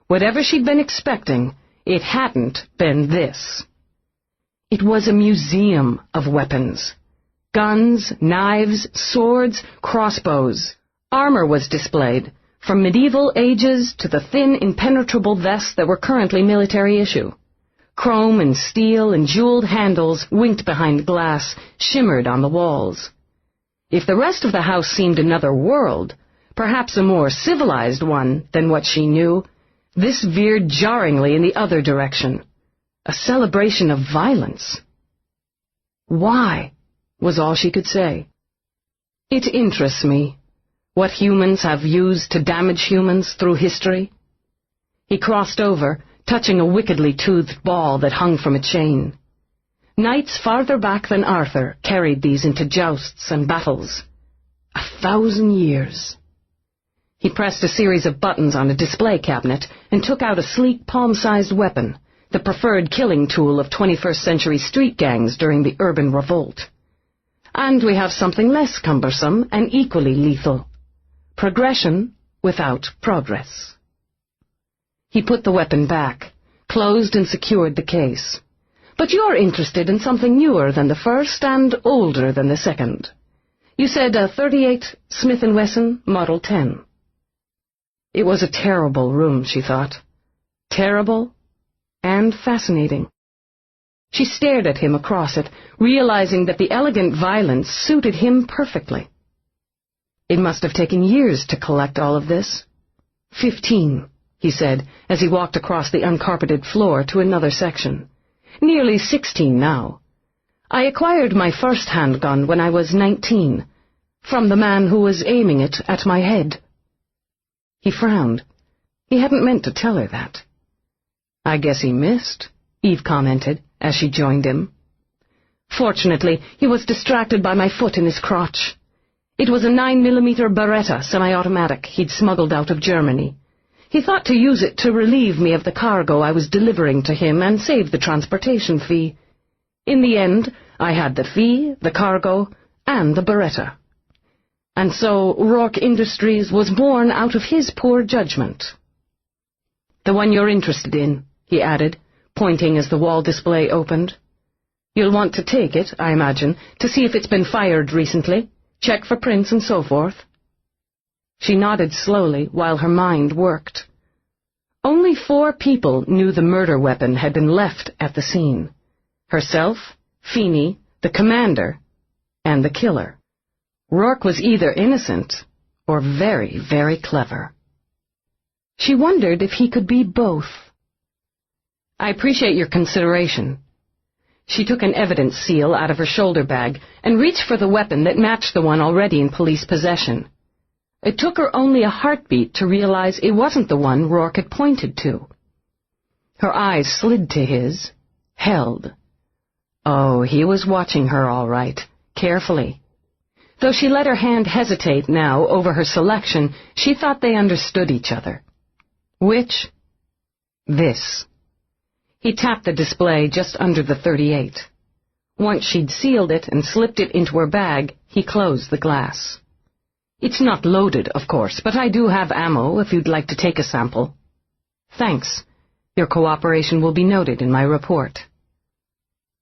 Whatever she'd been expecting, it hadn't been this. It was a museum of weapons. Guns, knives, swords, crossbows. Armor was displayed, from medieval ages to the thin, impenetrable vests that were currently military issue. Chrome and steel and jeweled handles winked behind glass, shimmered on the walls. If the rest of the house seemed another world, perhaps a more civilized one than what she knew, this veered jarringly in the other direction. A celebration of violence. Why? Was all she could say. It interests me, what humans have used to damage humans through history. He crossed over, touching a wickedly toothed ball that hung from a chain. Knights farther back than Arthur carried these into jousts and battles. 1,000 years. He pressed a series of buttons on a display cabinet and took out a sleek palm-sized weapon, the preferred killing tool of 21st century street gangs during the urban revolt. And we have something less cumbersome and equally lethal. Progression without progress. He put the weapon back, closed and secured the case. But you're interested in something newer than the first and older than the second. You said a .38 Smith & Wesson Model 10. It was a terrible room, she thought. Terrible and fascinating. She stared at him across it, realizing that the elegant violence suited him perfectly. It must have taken years to collect all of this. 15, he said, as he walked across the uncarpeted floor to another section. Nearly 16 now. I acquired my first handgun when I was 19, from the man who was aiming it at my head. He frowned. He hadn't meant to tell her that. I guess he missed, Eve commented, as she joined him. Fortunately, he was distracted by my foot in his crotch. It was a 9mm Beretta semi-automatic he'd smuggled out of Germany. He thought to use it to relieve me of the cargo I was delivering to him and save the transportation fee. In the end, I had the fee, the cargo, and the Beretta. And so Roarke Industries was born out of his poor judgment. The one you're interested in, he added, pointing as the wall display opened. You'll want to take it, I imagine, to see if it's been fired recently, check for prints and so forth. She nodded slowly while her mind worked. Only 4 people knew the murder weapon had been left at the scene. Herself, Feeney, the commander, and the killer. Roarke was either innocent or very, very clever. She wondered if he could be both. I appreciate your consideration. She took an evidence seal out of her shoulder bag and reached for the weapon that matched the one already in police possession. It took her only a heartbeat to realize it wasn't the one Roarke had pointed to. Her eyes slid to his, held. Oh, he was watching her all right, carefully. Though she let her hand hesitate now over her selection, she thought they understood each other. Which? This. He tapped the display just under the .38. Once she'd sealed it and slipped it into her bag, he closed the glass. It's not loaded, of course, but I do have ammo if you'd like to take a sample. Thanks. Your cooperation will be noted in my report.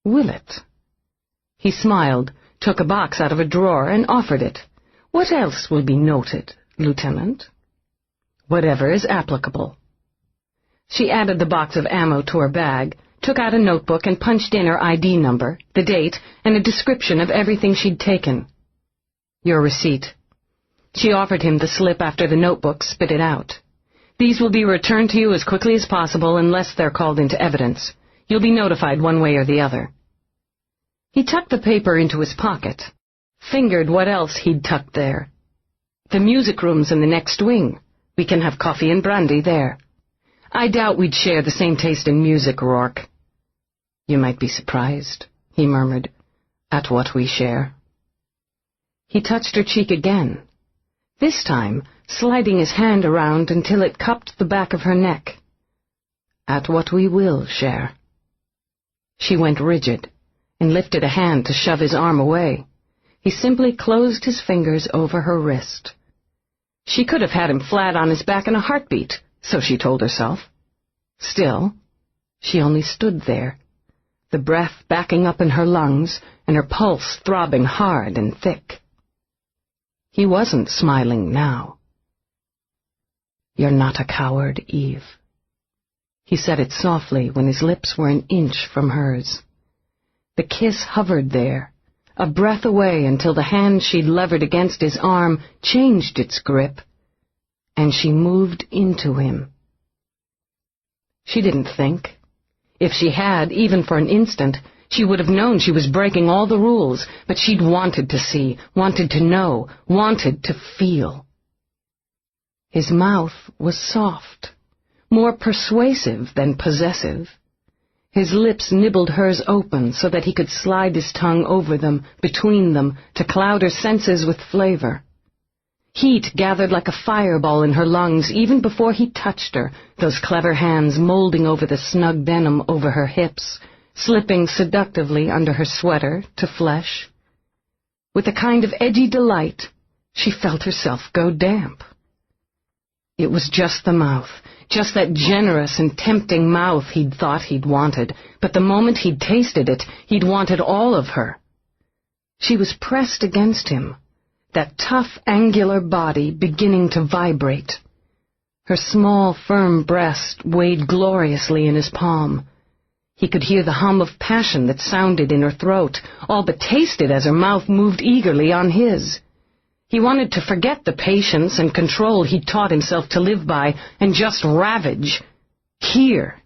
Will it? He smiled, took a box out of a drawer, and offered it. What else will be noted, Lieutenant? Whatever is applicable. She added the box of ammo to her bag, took out a notebook and punched in her ID number, the date, and a description of everything she'd taken. Your receipt. She offered him the slip after the notebook spit it out. These will be returned to you as quickly as possible unless they're called into evidence. You'll be notified one way or the other. He tucked the paper into his pocket, fingered what else he'd tucked there. The music room's in the next wing. We can have coffee and brandy there. I doubt we'd share the same taste in music, Roarke. You might be surprised, he murmured, at what we share. He touched her cheek again, this time sliding his hand around until it cupped the back of her neck. At what we will share. She went rigid and lifted a hand to shove his arm away. He simply closed his fingers over her wrist. She could have had him flat on his back in a heartbeat, so she told herself. Still, she only stood there, the breath backing up in her lungs and her pulse throbbing hard and thick. He wasn't smiling now. You're not a coward, Eve. He said it softly when his lips were an inch from hers. The kiss hovered there, a breath away until the hand she'd levered against his arm changed its grip, and she moved into him. She didn't think. If she had, even for an instant, she would have known she was breaking all the rules, but she'd wanted to see, wanted to know, wanted to feel. His mouth was soft, more persuasive than possessive. His lips nibbled hers open so that he could slide his tongue over them, between them, to cloud her senses with flavor. Heat gathered like a fireball in her lungs even before he touched her, those clever hands molding over the snug denim over her hips, slipping seductively under her sweater to flesh. With a kind of edgy delight, she felt herself go damp. It was just the mouth, just that generous and tempting mouth he'd thought he'd wanted, but the moment he'd tasted it, he'd wanted all of her. She was pressed against him, that tough, angular body beginning to vibrate. Her small, firm breast weighed gloriously in his palm. He could hear the hum of passion that sounded in her throat, all but taste it as her mouth moved eagerly on his. He wanted to forget the patience and control he'd taught himself to live by and just ravage. Here.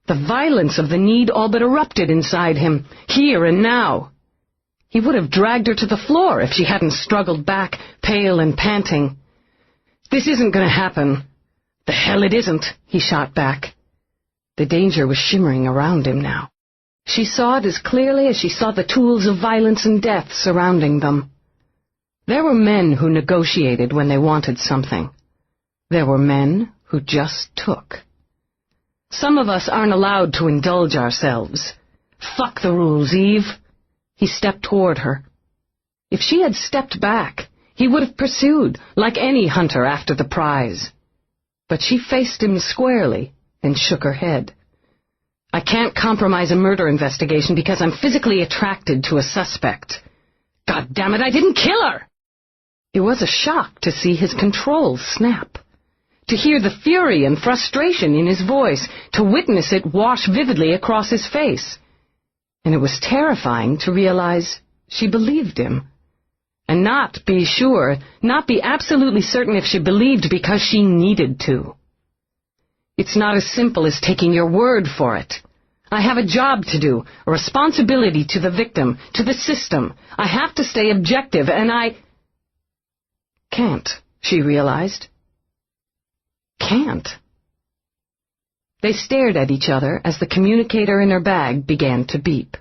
The violence of the need all but erupted inside him, here and now. He would have dragged her to the floor if she hadn't struggled back, pale and panting. "This isn't going to happen." "The hell it isn't," he shot back. The danger was shimmering around him now. She saw it as clearly as she saw the tools of violence and death surrounding them. There were men who negotiated when they wanted something. There were men who just took. Some of us aren't allowed to indulge ourselves. Fuck the rules, Eve. He stepped toward her. If she had stepped back, he would have pursued, like any hunter after the prize. But she faced him squarely and shook her head. "I can't compromise a murder investigation because I'm physically attracted to a suspect. God damn it, I didn't kill her!" It was a shock to see his control snap, to hear the fury and frustration in his voice, to witness it wash vividly across his face. And it was terrifying to realize she believed him. And not be sure, not be absolutely certain if she believed because she needed to. It's not as simple as taking your word for it. I have a job to do, a responsibility to the victim, to the system. I have to stay objective, and I can't, she realized. Can't. They stared at each other as the communicator in her bag began to beep.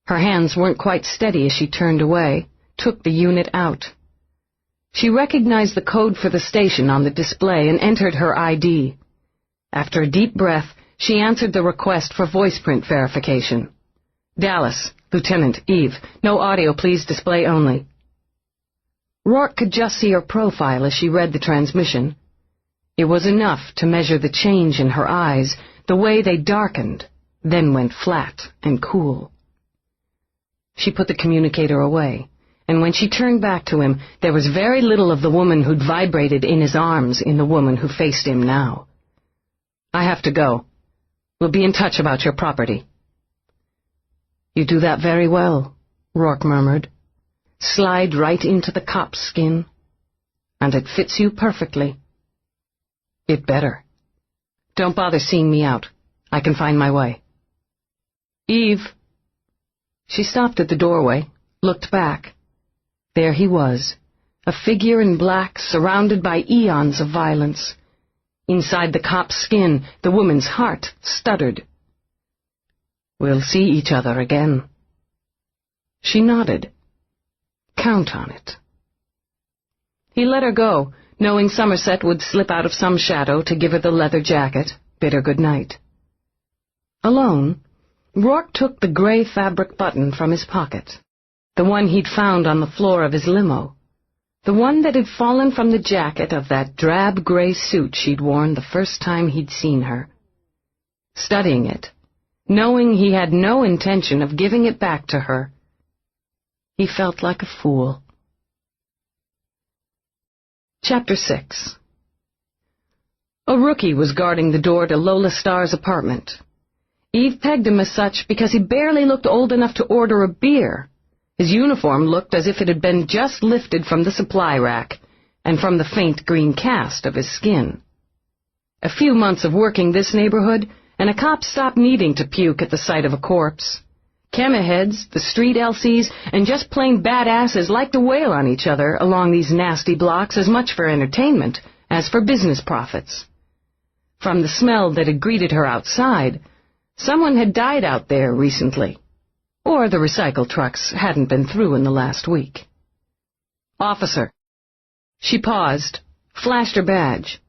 Her hands weren't quite steady as she turned away, took the unit out. She recognized the code for the station on the display and entered her ID. After a deep breath, she answered the request for voice print verification. "Dallas, Lieutenant, Eve. No audio, please, display only." Roarke could just see her profile as she read the transmission. It was enough to measure the change in her eyes, the way they darkened, then went flat and cool. She put the communicator away, and when she turned back to him, there was very little of the woman who'd vibrated in his arms in the woman who faced him now. "I have to go. We'll be in touch about your property." "You do that very well," Roarke murmured. "Slide right into the cop's skin. And it fits you perfectly." "It better. Don't bother seeing me out. I can find my way." "Eve." She stopped at the doorway, looked back. There he was, a figure in black surrounded by eons of violence. Inside the cop's skin, the woman's heart stuttered. "We'll see each other again." She nodded. "Count on it." He let her go, knowing Somerset would slip out of some shadow to give her the leather jacket, bid her good night. Alone, Roarke took the gray fabric button from his pocket, the one he'd found on the floor of his limo, the one that had fallen from the jacket of that drab gray suit she'd worn the first time he'd seen her. Studying it, knowing he had no intention of giving it back to her, he felt like a fool. Chapter 6. A rookie was guarding the door to Lola Star's apartment. Eve pegged him as such because he barely looked old enough to order a beer. His uniform looked as if it had been just lifted from the supply rack, and from the faint green cast of his skin. A few months of working this neighborhood, and a cop stopped needing to puke at the sight of a corpse. Chemaheads, the street LCs, and just plain badasses like to wail on each other along these nasty blocks as much for entertainment as for business profits. From the smell that had greeted her outside, someone had died out there recently, or the recycle trucks hadn't been through in the last week. "Officer." She paused, flashed her badge.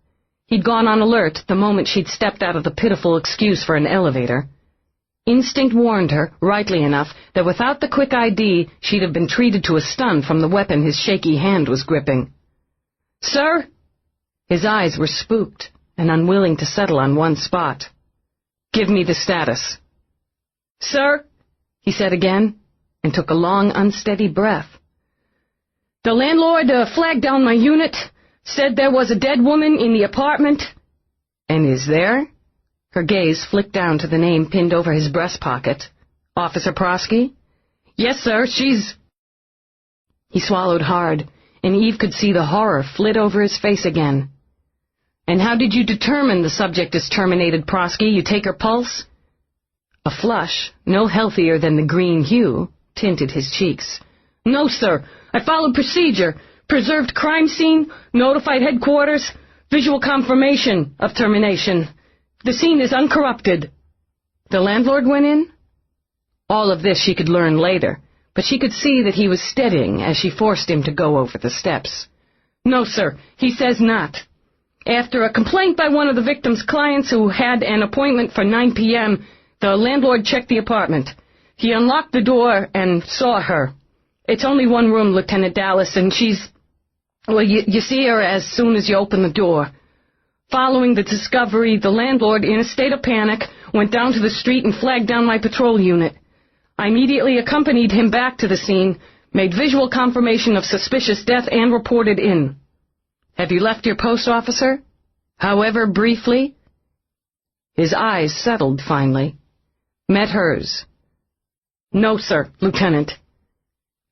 He'd gone on alert the moment she'd stepped out of the pitiful excuse for an elevator. Instinct warned her, rightly enough, that without the quick ID, she'd have been treated to a stun from the weapon his shaky hand was gripping. "Sir?" His eyes were spooked and unwilling to settle on one spot. "Give me the status." "Sir?" he said again, and took a long, unsteady breath. "The landlord flagged down my unit, said there was a dead woman in the apartment." "And is there?" Her gaze flicked down to the name pinned over his breast pocket. "Officer Prosky?" "Yes, sir, she's—" He swallowed hard, and Eve could see the horror flit over his face again. "And how did you determine the subject is terminated, Prosky? You take her pulse?" A flush, no healthier than the green hue, tinted his cheeks. "No, sir. I followed procedure. Preserved crime scene, notified headquarters, visual confirmation of termination. The scene is uncorrupted." "The landlord went in?" All of this she could learn later, but she could see that he was steadying as she forced him to go over the steps. "No, sir. He says not. After a complaint by one of the victim's clients who had an appointment for 9 p.m., the landlord checked the apartment. He unlocked the door and saw her. It's only one room, Lieutenant Delass, and she's... Well, you see her as soon as you open the door. Following the discovery, the landlord, in a state of panic, went down to the street and flagged down my patrol unit. I immediately accompanied him back to the scene, made visual confirmation of suspicious death, and reported in." "Have you left your post, officer?" "However briefly." His eyes settled finally. Met hers. "No, sir, Lieutenant.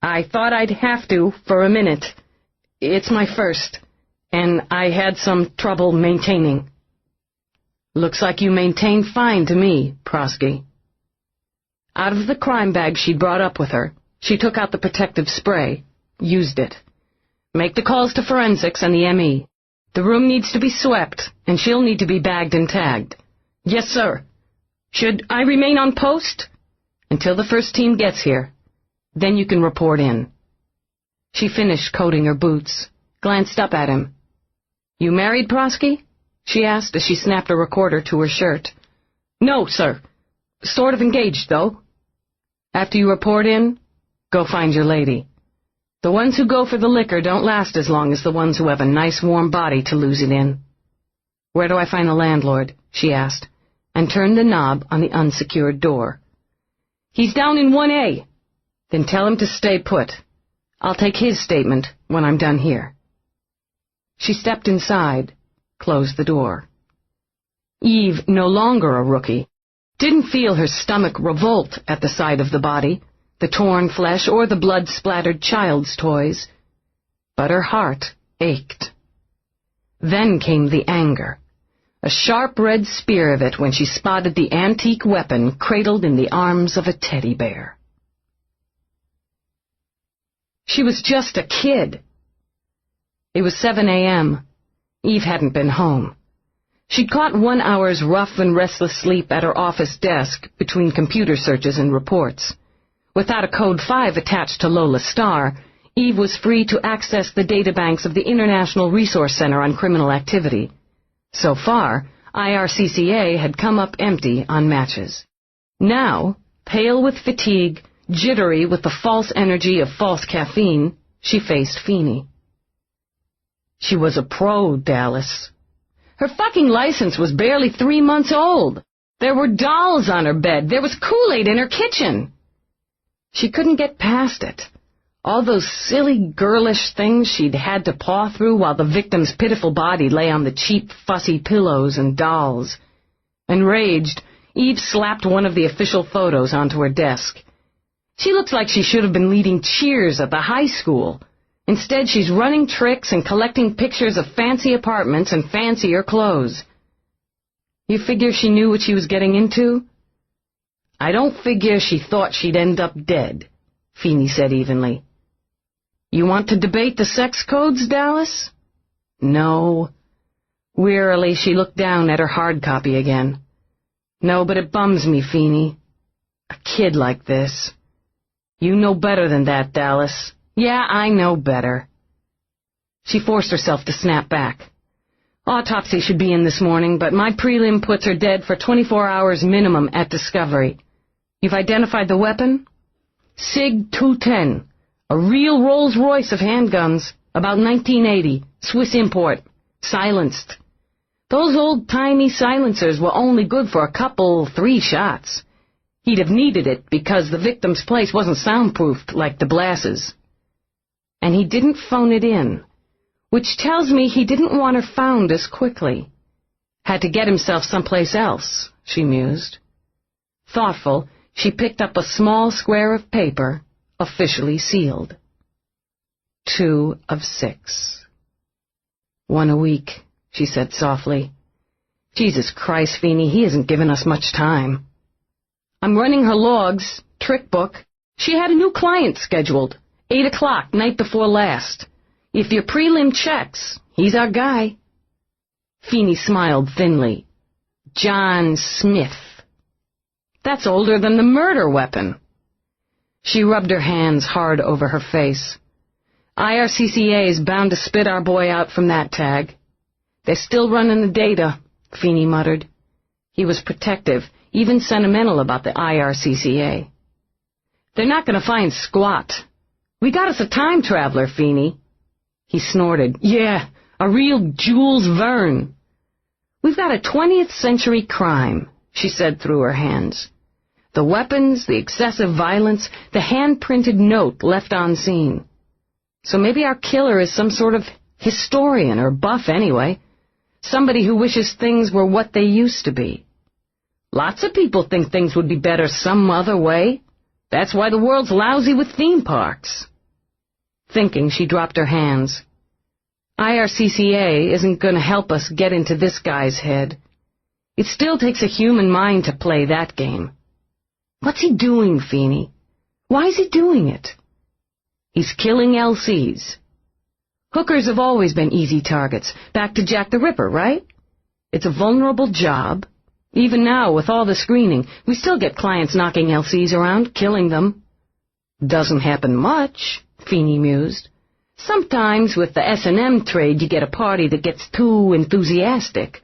I thought I'd have to for a minute. It's my first, and I had some trouble maintaining." "Looks like you maintained fine to me, Prosky." Out of the crime bag she'd brought up with her, she took out the protective spray, used it. "Make the calls to forensics and the ME. The room needs to be swept, and she'll need to be bagged and tagged." "Yes, sir." "Should I remain on post?" "Until the first team gets here. Then you can report in." She finished coating her boots, glanced up at him. "You married, Prosky?" she asked as she snapped a recorder to her shirt. "No, sir. Sort of engaged, though." "After you report in, go find your lady. The ones who go for the liquor don't last as long as the ones who have a nice warm body to lose it in." "Where do I find the landlord?" she asked, and turned the knob on the unsecured door. "He's down in 1A. "Then tell him to stay put. I'll take his statement when I'm done here." She stepped inside, closed the door. Eve, no longer a rookie, didn't feel her stomach revolt at the sight of the body, the torn flesh, or the blood-splattered child's toys. But her heart ached. Then came the anger, a sharp red spear of it when she spotted the antique weapon cradled in the arms of a teddy bear. She was just a kid. It was 7 a.m. Eve hadn't been home. She'd caught 1 hour's rough and restless sleep at her office desk between computer searches and reports. Without a Code 5 attached to Lola Star, Eve was free to access the databanks of the International Resource Center on Criminal Activity. So far, IRCCA had come up empty on matches. Now, pale with fatigue, jittery with the false energy of false caffeine, she faced Feeney. She was a pro, Delass. Her fucking license was barely 3 months old. There were dolls on her bed. There was Kool-Aid in her kitchen. She couldn't get past it. All those silly, girlish things she'd had to paw through while the victim's pitiful body lay on the cheap, fussy pillows and dolls. Enraged, Eve slapped one of the official photos onto her desk. She looks like she should have been leading cheers at the high school. Instead, she's running tricks and collecting pictures of fancy apartments and fancier clothes. You figure she knew what she was getting into? I don't figure she thought she'd end up dead, Feeney said evenly. You want to debate the sex codes, Dallas? No. Wearily, she looked down at her hard copy again. No, but it bums me, Feeney. A kid like this. You know better than that, Dallas. Yeah, I know better. She forced herself to snap back. Autopsy should be in this morning, but my prelim puts her dead for 24 hours minimum at discovery. You've identified the weapon? SIG 210, a real Rolls-Royce of handguns, about 1980, Swiss import, silenced. Those old-timey silencers were only good for a couple, 3 shots. He'd have needed it because the victim's place wasn't soundproofed like Delass's. And he didn't phone it in, which tells me he didn't want her found as quickly. Had to get himself someplace else, she mused. Thoughtful, she picked up a small square of paper, officially sealed. 2 of 6. 1 a week, she said softly. Jesus Christ, Feeney, he hasn't given us much time. I'm running her logs, trick book. She had a new client scheduled, 8 o'clock, night before last. If your prelim checks, he's our guy. Feeney smiled thinly. John Smith. That's older than the murder weapon. She rubbed her hands hard over her face. IRCCA is bound to spit our boy out from that tag. They're still running the data, Feeney muttered. He was protective, even sentimental about the IRCCA. They're not going to find squat. We got us a time traveler, Feeney. He snorted. Yeah, a real Jules Verne. We've got a 20th century crime, she said through her hands. The weapons, the excessive violence, the hand-printed note left on scene. So maybe our killer is some sort of historian, or buff anyway. Somebody who wishes things were what they used to be. Lots of people think things would be better some other way. That's why the world's lousy with theme parks. Thinking, she dropped her hands. IRCCA isn't going to help us get into this guy's head. It still takes a human mind to play that game. What's he doing, Feeney? Why is he doing it? He's killing LCs. Hookers have always been easy targets, back to Jack the Ripper, right? It's a vulnerable job. Even now, with all the screening, we still get clients knocking LCs around, killing them. Doesn't happen much, Feeney mused. Sometimes with the S&M trade you get a party that gets too enthusiastic.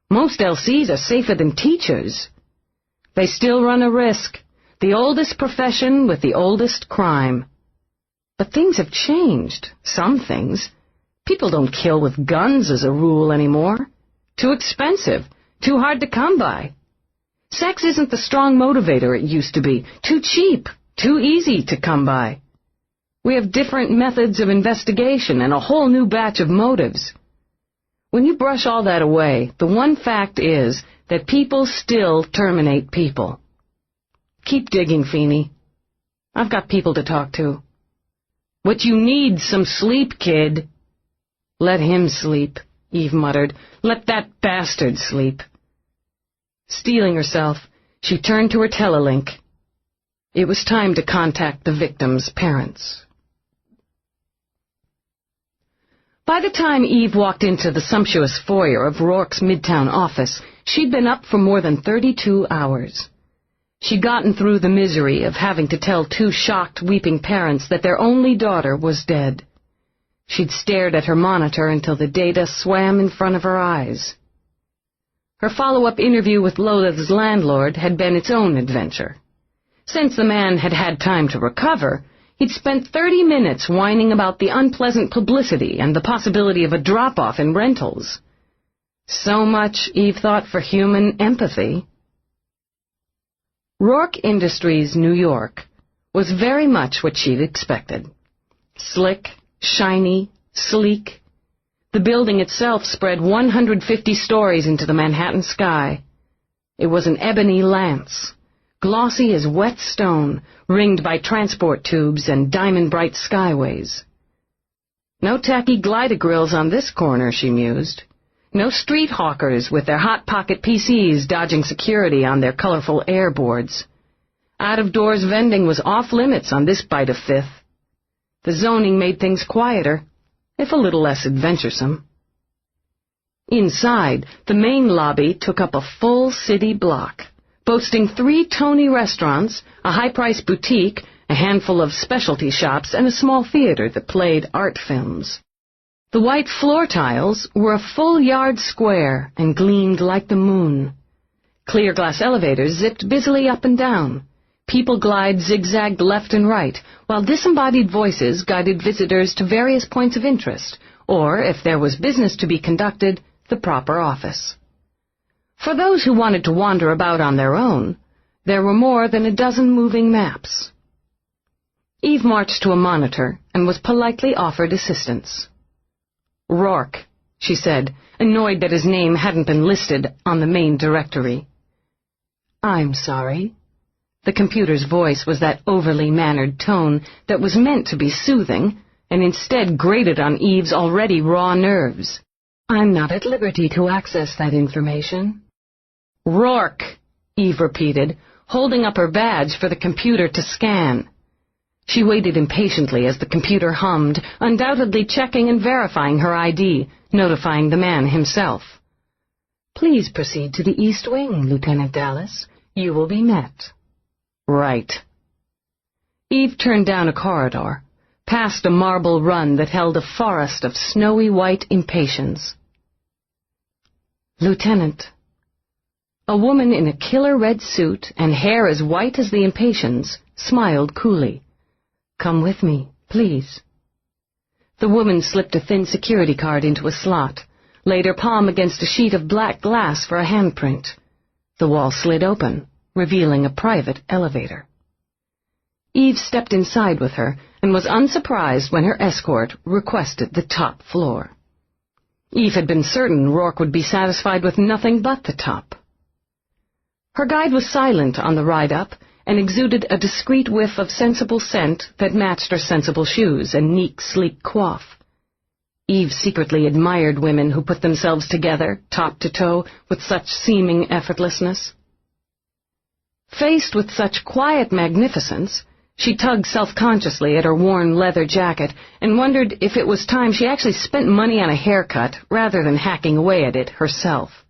Most LCs are safer than teachers. They still run a risk. The oldest profession with the oldest crime. But things have changed. Some things. People don't kill with guns as a rule anymore. Too expensive. Too hard to come by. Sex isn't the strong motivator it used to be. Too cheap. Too easy to come by. We have different methods of investigation and a whole new batch of motives. When you brush all that away, the one fact is that people still terminate people. Keep digging, Feeney. I've got people to talk to. What you need, some sleep, kid. Let him sleep, Eve muttered. Let that bastard sleep. Steeling herself, she turned to her telelink. It was time to contact the victim's parents. By the time Eve walked into the sumptuous foyer of Roarke's Midtown office, she'd been up for more than 32 hours. She'd gotten through the misery of having to tell 2 shocked, weeping parents that their only daughter was dead. She'd stared at her monitor until the data swam in front of her eyes. Her follow-up interview with Lola's landlord had been its own adventure. Since the man had had time to recover, he'd spent 30 minutes whining about the unpleasant publicity and the possibility of a drop-off in rentals. So much, Eve thought, for human empathy. Roarke Industries, New York, was very much what she'd expected. Slick, shiny, sleek. The building itself spread 150 stories into the Manhattan sky. It was an ebony lance, glossy as wet stone, ringed by transport tubes and diamond-bright skyways. No tacky glider grills on this corner, she mused. No street hawkers with their hot pocket PCs dodging security on their colorful airboards. Out-of-doors vending was off-limits on this bite of Fifth. The zoning made things quieter, if a little less adventuresome. Inside, the main lobby took up a full city block, boasting 3 Tony restaurants, a high-priced boutique, a handful of specialty shops, and a small theater that played art films. The white floor tiles were a full yard square and gleamed like the moon. Clear glass elevators zipped busily up and down. People glide zigzagged left and right, while disembodied voices guided visitors to various points of interest, or, if there was business to be conducted, the proper office. For those who wanted to wander about on their own, there were more than a dozen moving maps. Eve marched to a monitor and was politely offered assistance. "Roarke," she said, annoyed that his name hadn't been listed on the main directory. "I'm sorry." The computer's voice was that overly mannered tone that was meant to be soothing, and instead grated on Eve's already raw nerves. "I'm not at liberty to access that information." "Roarke," Eve repeated, holding up her badge for the computer to scan. She waited impatiently as the computer hummed, undoubtedly checking and verifying her ID, notifying the man himself. "Please proceed to the East Wing, Lieutenant Delass. You will be met." "Right." Eve turned down a corridor, past a marble run that held a forest of snowy white impatiens. "Lieutenant." A woman in a killer red suit and hair as white as the impatiens smiled coolly. "Come with me, please." The woman slipped a thin security card into a slot, laid her palm against a sheet of black glass for a handprint. The wall slid open, revealing a private elevator. Eve stepped inside with her and was unsurprised when her escort requested the top floor. Eve had been certain Roarke would be satisfied with nothing but the top. Her guide was silent on the ride up and exuded a discreet whiff of sensible scent that matched her sensible shoes and neat, sleek coif. Eve secretly admired women who put themselves together, top to toe, with such seeming effortlessness. Faced with such quiet magnificence, she tugged self-consciously at her worn leather jacket and wondered if it was time she actually spent money on a haircut rather than hacking away at it herself.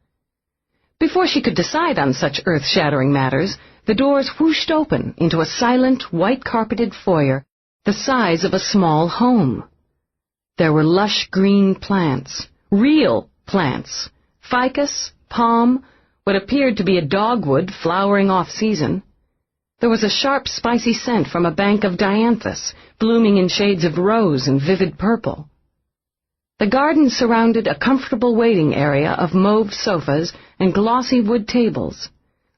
Before she could decide on such earth-shattering matters, the doors whooshed open into a silent, white-carpeted foyer the size of a small home. There were lush green plants, real plants, ficus, palm, what appeared to be a dogwood flowering off-season. There was a sharp, spicy scent from a bank of dianthus, blooming in shades of rose and vivid purple. The garden surrounded a comfortable waiting area of mauve sofas and glossy wood tables,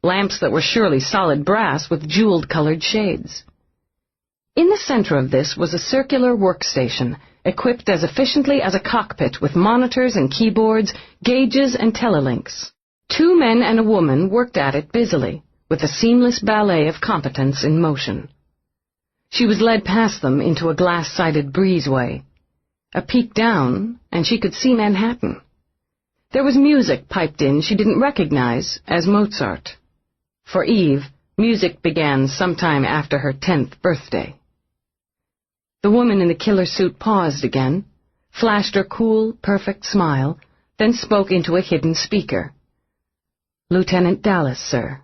lamps that were surely solid brass with jeweled-colored shades. In the center of this was a circular workstation, equipped as efficiently as a cockpit with monitors and keyboards, gauges and telelinks. 2 men and a woman worked at it busily, with a seamless ballet of competence in motion. She was led past them into a glass-sided breezeway. A peek down, and she could see Manhattan. There was music piped in she didn't recognize as Mozart. For Eve, music began sometime after her 10th birthday. The woman in the killer suit paused again, flashed her cool, perfect smile, then spoke into a hidden speaker. "Lieutenant Delass, sir."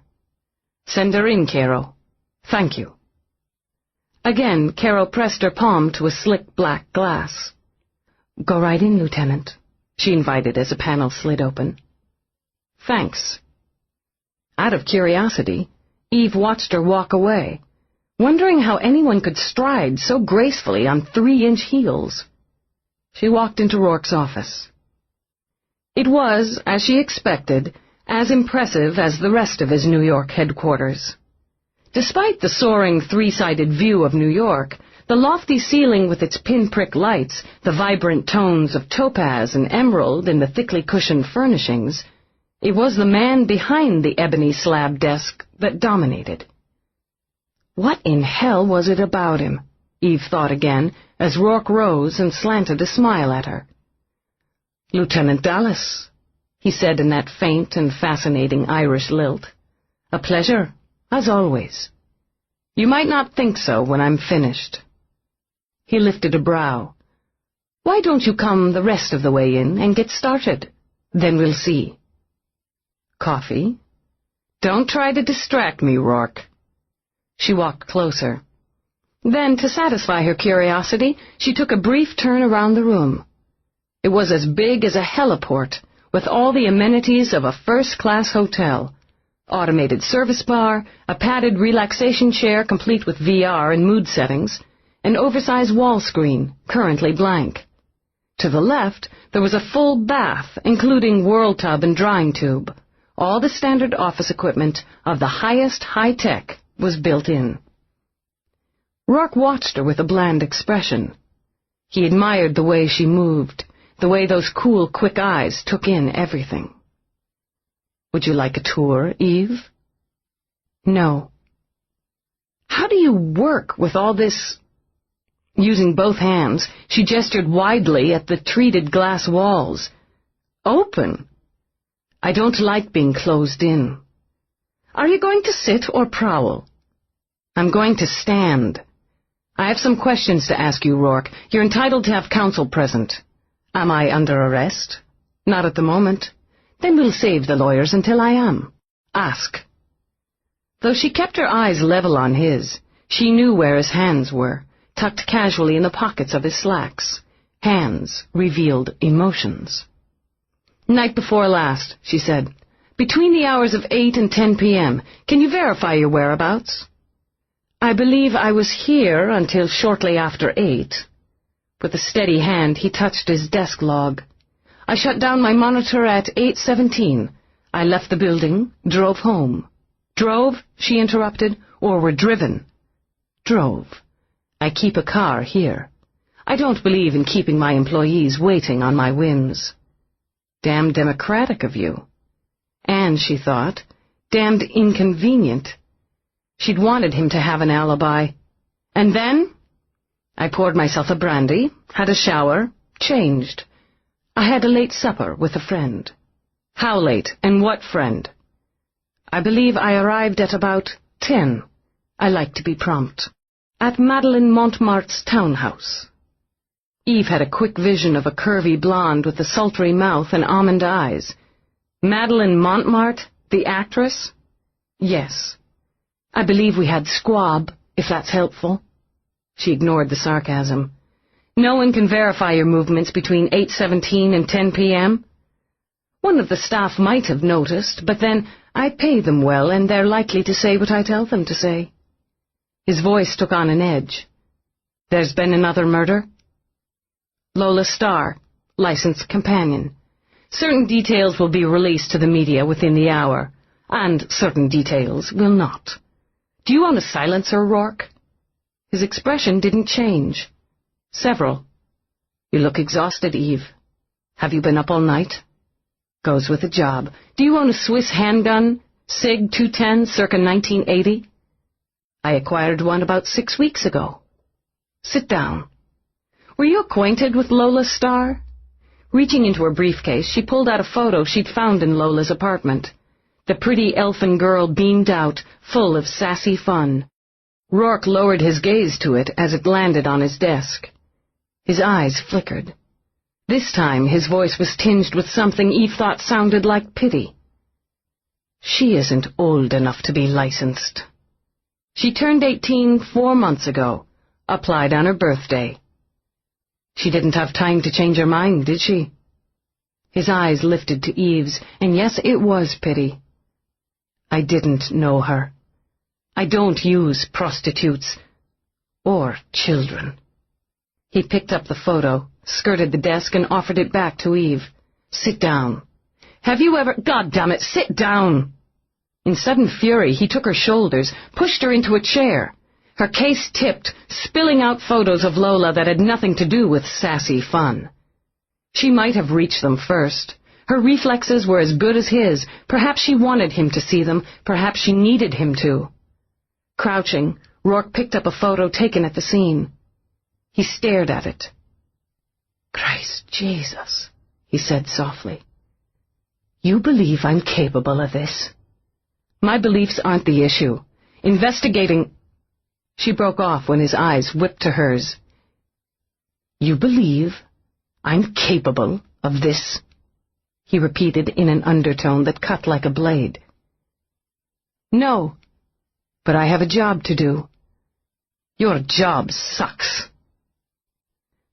"Send her in, Caro." "Thank you." Again, Caro pressed her palm to a slick black glass. "Go right in, Lieutenant," she invited as a panel slid open. "Thanks." Out of curiosity, Eve watched her walk away, wondering how anyone could stride so gracefully on 3-inch heels. She walked into Roarke's office. It was, as she expected, as impressive as the rest of his New York headquarters. Despite the soaring 3-sided view of New York, the lofty ceiling with its pinprick lights, the vibrant tones of topaz and emerald in the thickly cushioned furnishings, it was the man behind the ebony slab desk that dominated. What in hell was it about him? Eve thought again, as Roarke rose and slanted a smile at her. "Lieutenant Delass." he said in that faint and fascinating Irish lilt. "A pleasure, as always. You might not think so when I'm finished." He lifted a brow. "Why don't you come the rest of the way in and get started? Then we'll see." "Coffee?" "Don't try to distract me, Roarke." She walked closer. Then, to satisfy her curiosity, she took a brief turn around the room. It was as big as a heliport, with all the amenities of a first-class hotel. Automated service bar, a padded relaxation chair complete with VR and mood settings, an oversized wall screen, currently blank. To the left, there was a full bath, including whirl tub and drying tube. All the standard office equipment of the highest high-tech was built in. Roarke watched her with a bland expression. He admired the way she moved, the way those cool, quick eyes took in everything. "Would you like a tour, Eve?" "No." "How do you work with all this—" Using both hands, she gestured widely at the treated glass walls. "Open. I don't like being closed in. Are you going to sit or prowl?" "I'm going to stand. I have some questions to ask you, Roarke. You're entitled to have counsel present." "Am I under arrest?" "Not at the moment." "Then we'll save the lawyers until I am. Ask." Though she kept her eyes level on his, she knew where his hands were, tucked casually in the pockets of his slacks. Hands revealed emotions. "Night before last," she said. "Between the hours of 8 and 10 p.m. Can you verify your whereabouts?" "I believe I was here until shortly after 8. With a steady hand, he touched his desk log. "I shut down my monitor at 8:17. I left the building, drove home." "Drove?" she interrupted. "Or were driven?" "Drove. I keep a car here. I don't believe in keeping my employees waiting on my whims." Damn democratic of you. And, she thought, damned inconvenient. She'd wanted him to have an alibi. "And then?" "I poured myself a brandy, had a shower, changed. I had a late supper with a friend." "How late, and what friend?" "I believe I arrived at about 10. I like to be prompt. At Madeleine Montmartre's townhouse." Eve had a quick vision of a curvy blonde with a sultry mouth and almond eyes. "Madeleine Montmartre, the actress?" "Yes. I believe we had squab, if that's helpful." She ignored the sarcasm. "No one can verify your movements between 8:17 and 10 p.m.? "One of the staff might have noticed, but then I pay them well and they're likely to say what I tell them to say." His voice took on an edge. "There's been another murder?" "Lola Star, licensed companion. Certain details will be released to the media within the hour, and certain details will not. Do you own a silencer, Roarke?" His expression didn't change. "Several." "You look exhausted, Eve. Have you been up all night?" "Goes with the job. Do you own a Swiss handgun, SIG 210, circa 1980? "I acquired one about 6 weeks ago." "Sit down. Were you acquainted with Lola Star?" Reaching into her briefcase, she pulled out a photo she'd found in Lola's apartment. The pretty elfin girl beamed out, full of sassy fun. Roarke lowered his gaze to it as it landed on his desk. His eyes flickered. This time his voice was tinged with something Eve thought sounded like pity. "She isn't old enough to be licensed. She turned 18 4 months ago, applied on her birthday." "She didn't have time to change her mind, did she?" His eyes lifted to Eve's, and yes, it was pity. "I didn't know her. I don't use prostitutes or children." He picked up the photo, skirted the desk, and offered it back to Eve. "Sit down. Have you ever— God damn it, sit down!" In sudden fury, he took her shoulders, pushed her into a chair. Her case tipped, spilling out photos of Lola that had nothing to do with sassy fun. She might have reached them first. Her reflexes were as good as his. Perhaps she wanted him to see them. Perhaps she needed him to. Crouching, Roarke picked up a photo taken at the scene. He stared at it. "Christ Jesus," he said softly. You believe I'm capable of this? My beliefs aren't the issue. Investigating... She broke off when his eyes whipped to hers. You believe I'm capable of this? He repeated in an undertone that cut like a blade. No, but I have a job to do. Your job sucks.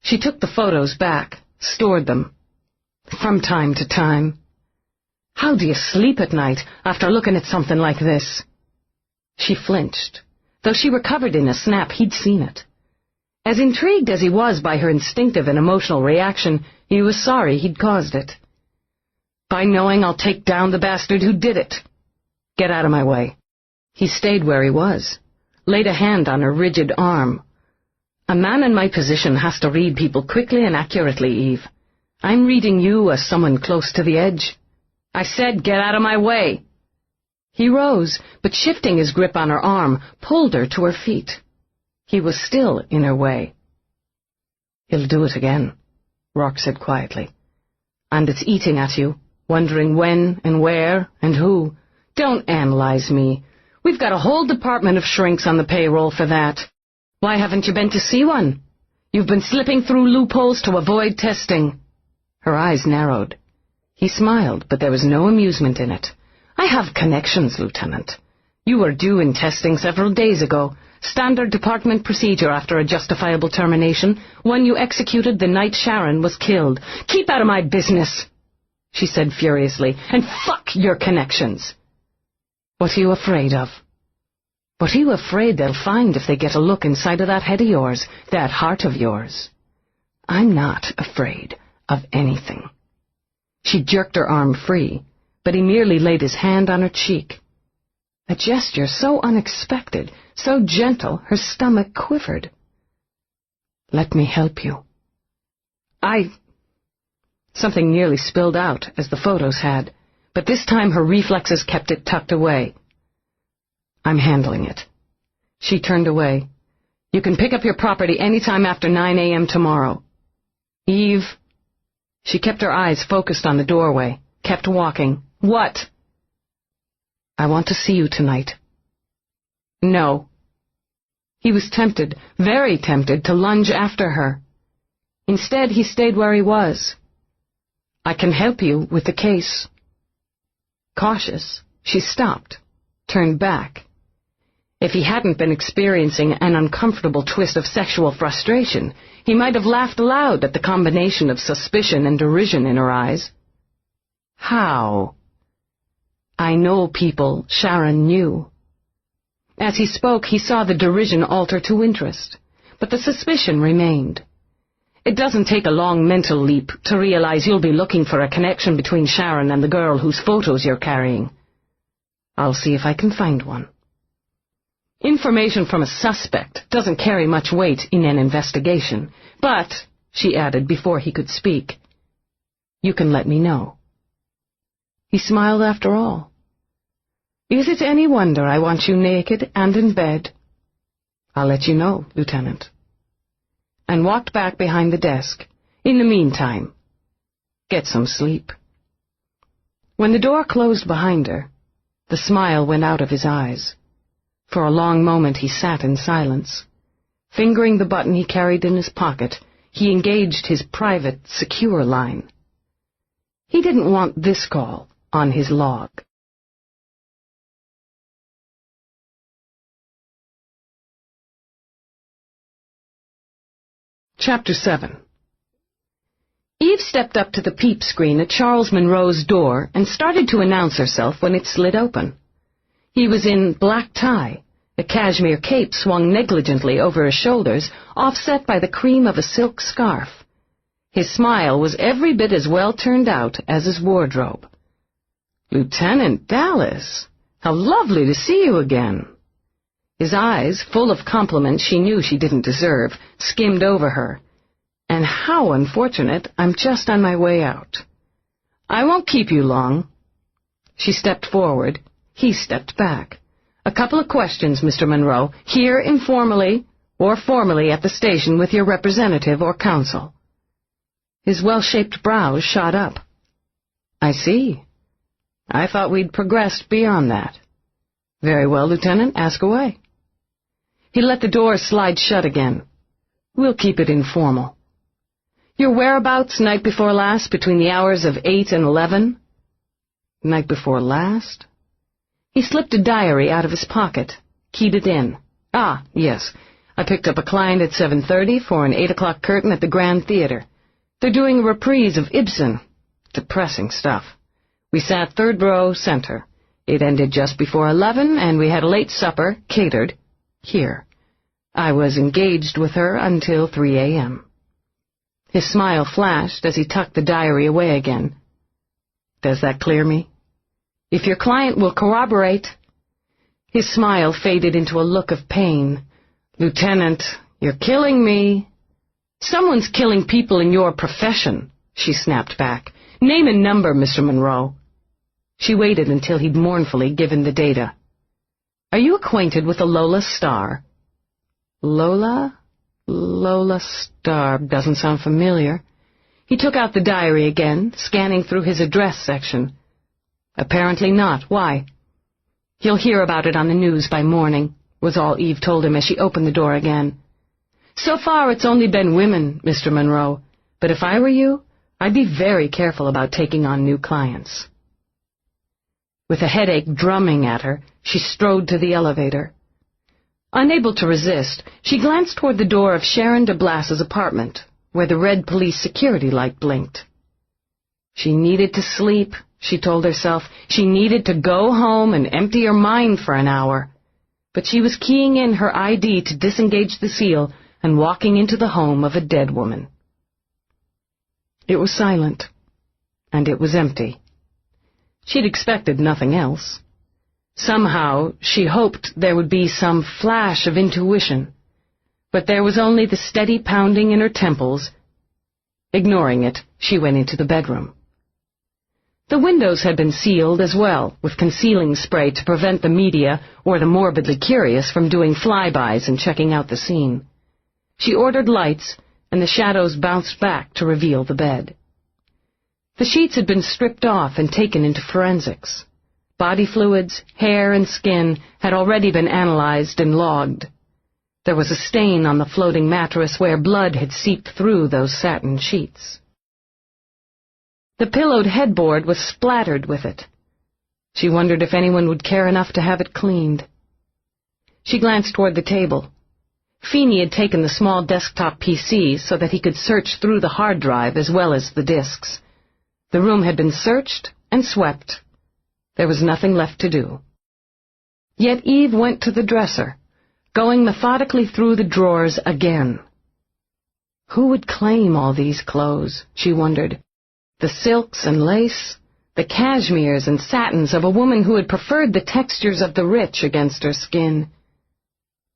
She took the photos back, stored them. From time to time. How do you sleep at night after looking at something like this? She flinched. Though she recovered in a snap, he'd seen it. As intrigued as he was by her instinctive and emotional reaction, he was sorry he'd caused it. By knowing I'll take down the bastard who did it. Get out of my way. He stayed where he was, laid a hand on her rigid arm. A man in my position has to read people quickly and accurately, Eve. I'm reading you as someone close to the edge. I said get out of my way. He rose, but shifting his grip on her arm, pulled her to her feet. He was still in her way. He'll do it again, Roarke said quietly. And it's eating at you, wondering when and where and who. Don't analyze me. We've got a whole department of shrinks on the payroll for that. Why haven't you been to see one? You've been slipping through loopholes to avoid testing. Her eyes narrowed. He smiled, but there was no amusement in it. I have connections, Lieutenant. You were due in testing several days ago. Standard department procedure after a justifiable termination, one you executed the night Sharon was killed. Keep out of my business, she said furiously, and fuck your connections. What are you afraid of? What are you afraid they'll find if they get a look inside of that head of yours, that heart of yours? I'm not afraid of anything. She jerked her arm free, but he merely laid his hand on her cheek. A gesture so unexpected, so gentle, her stomach quivered. Let me help you. Something nearly spilled out, as the photos had, but this time her reflexes kept it tucked away. I'm handling it. She turned away. You can pick up your property any time after 9 a.m. tomorrow. Eve. She kept her eyes focused on the doorway, kept walking. What? I want to see you tonight. No. He was tempted, very tempted, to lunge after her. Instead, he stayed where he was. I can help you with the case. Cautious, she stopped, turned back. If he hadn't been experiencing an uncomfortable twist of sexual frustration, he might have laughed aloud at the combination of suspicion and derision in her eyes. How? I know people Sharon knew. As he spoke, he saw the derision alter to interest, but the suspicion remained. It doesn't take a long mental leap to realize you'll be looking for a connection between Sharon and the girl whose photos you're carrying. I'll see if I can find one. Information from a suspect doesn't carry much weight in an investigation, but, she added before he could speak, you can let me know. He smiled after all. Is it any wonder I want you naked and in bed? I'll let you know, Lieutenant. And walked back behind the desk. In the meantime, get some sleep. When the door closed behind her, the smile went out of his eyes. For a long moment he sat in silence. Fingering the button he carried in his pocket, he engaged his private, secure line. He didn't want this call on his log. Chapter 7. Eve stepped up to the peep screen at Charles Monroe's door and started to announce herself when it slid open. He was in black tie. A cashmere cape swung negligently over his shoulders, offset by the cream of a silk scarf. His smile was every bit as well turned out as his wardrobe. Lieutenant Delass, how lovely to see you again. His eyes, full of compliments she knew she didn't deserve, skimmed over her. And how unfortunate, I'm just on my way out. I won't keep you long. She stepped forward. He stepped back. A couple of questions, Mr. Monroe, here informally or formally at the station with your representative or counsel. His well-shaped brows shot up. I see. I thought we'd progressed beyond that. Very well, Lieutenant, ask away. He let the door slide shut again. We'll keep it informal. Your whereabouts night before last between the hours of 8 and 11? Night before last? He slipped a diary out of his pocket, keyed it in. Ah, yes. I picked up a client at 7:30 for an 8 o'clock curtain at the Grand Theater. They're doing a reprise of Ibsen. Depressing stuff. We sat third row center. It ended just before 11, and we had a late supper, catered, here. I was engaged with her until 3 a.m. His smile flashed as he tucked the diary away again. Does that clear me? If your client will corroborate... His smile faded into a look of pain. Lieutenant, you're killing me. Someone's killing people in your profession, she snapped back. Name and number, Mr. Monroe. She waited until he'd mournfully given the data. Are you acquainted with the Lola Star? Lola? Lola Star doesn't sound familiar. He took out the diary again, scanning through his address section. Apparently not. Why? You'll hear about it on the news by morning, was all Eve told him as she opened the door again. So far it's only been women, Mr. Monroe, but if I were you, I'd be very careful about taking on new clients. With a headache drumming at her, she strode to the elevator. Unable to resist, she glanced toward the door of Sharon Delass's apartment, where the red police security light blinked. She needed to sleep, she told herself. She needed to go home and empty her mind for an hour. But she was keying in her ID to disengage the seal and walking into the home of a dead woman. It was silent, and it was empty. She'd expected nothing else. Somehow, she hoped there would be some flash of intuition, but there was only the steady pounding in her temples. Ignoring it, she went into the bedroom. The windows had been sealed as well, with concealing spray to prevent the media or the morbidly curious from doing flybys and checking out the scene. She ordered lights, and the shadows bounced back to reveal the bed. The sheets had been stripped off and taken into forensics. Body fluids, hair, and skin had already been analyzed and logged. There was a stain on the floating mattress where blood had seeped through those satin sheets. The pillowed headboard was splattered with it. She wondered if anyone would care enough to have it cleaned. She glanced toward the table. Feeney had taken the small desktop PC so that he could search through the hard drive as well as the disks. The room had been searched and swept. There was nothing left to do. Yet Eve went to the dresser, going methodically through the drawers again. Who would claim all these clothes, she wondered. The silks and lace, the cashmeres and satins of a woman who had preferred the textures of the rich against her skin.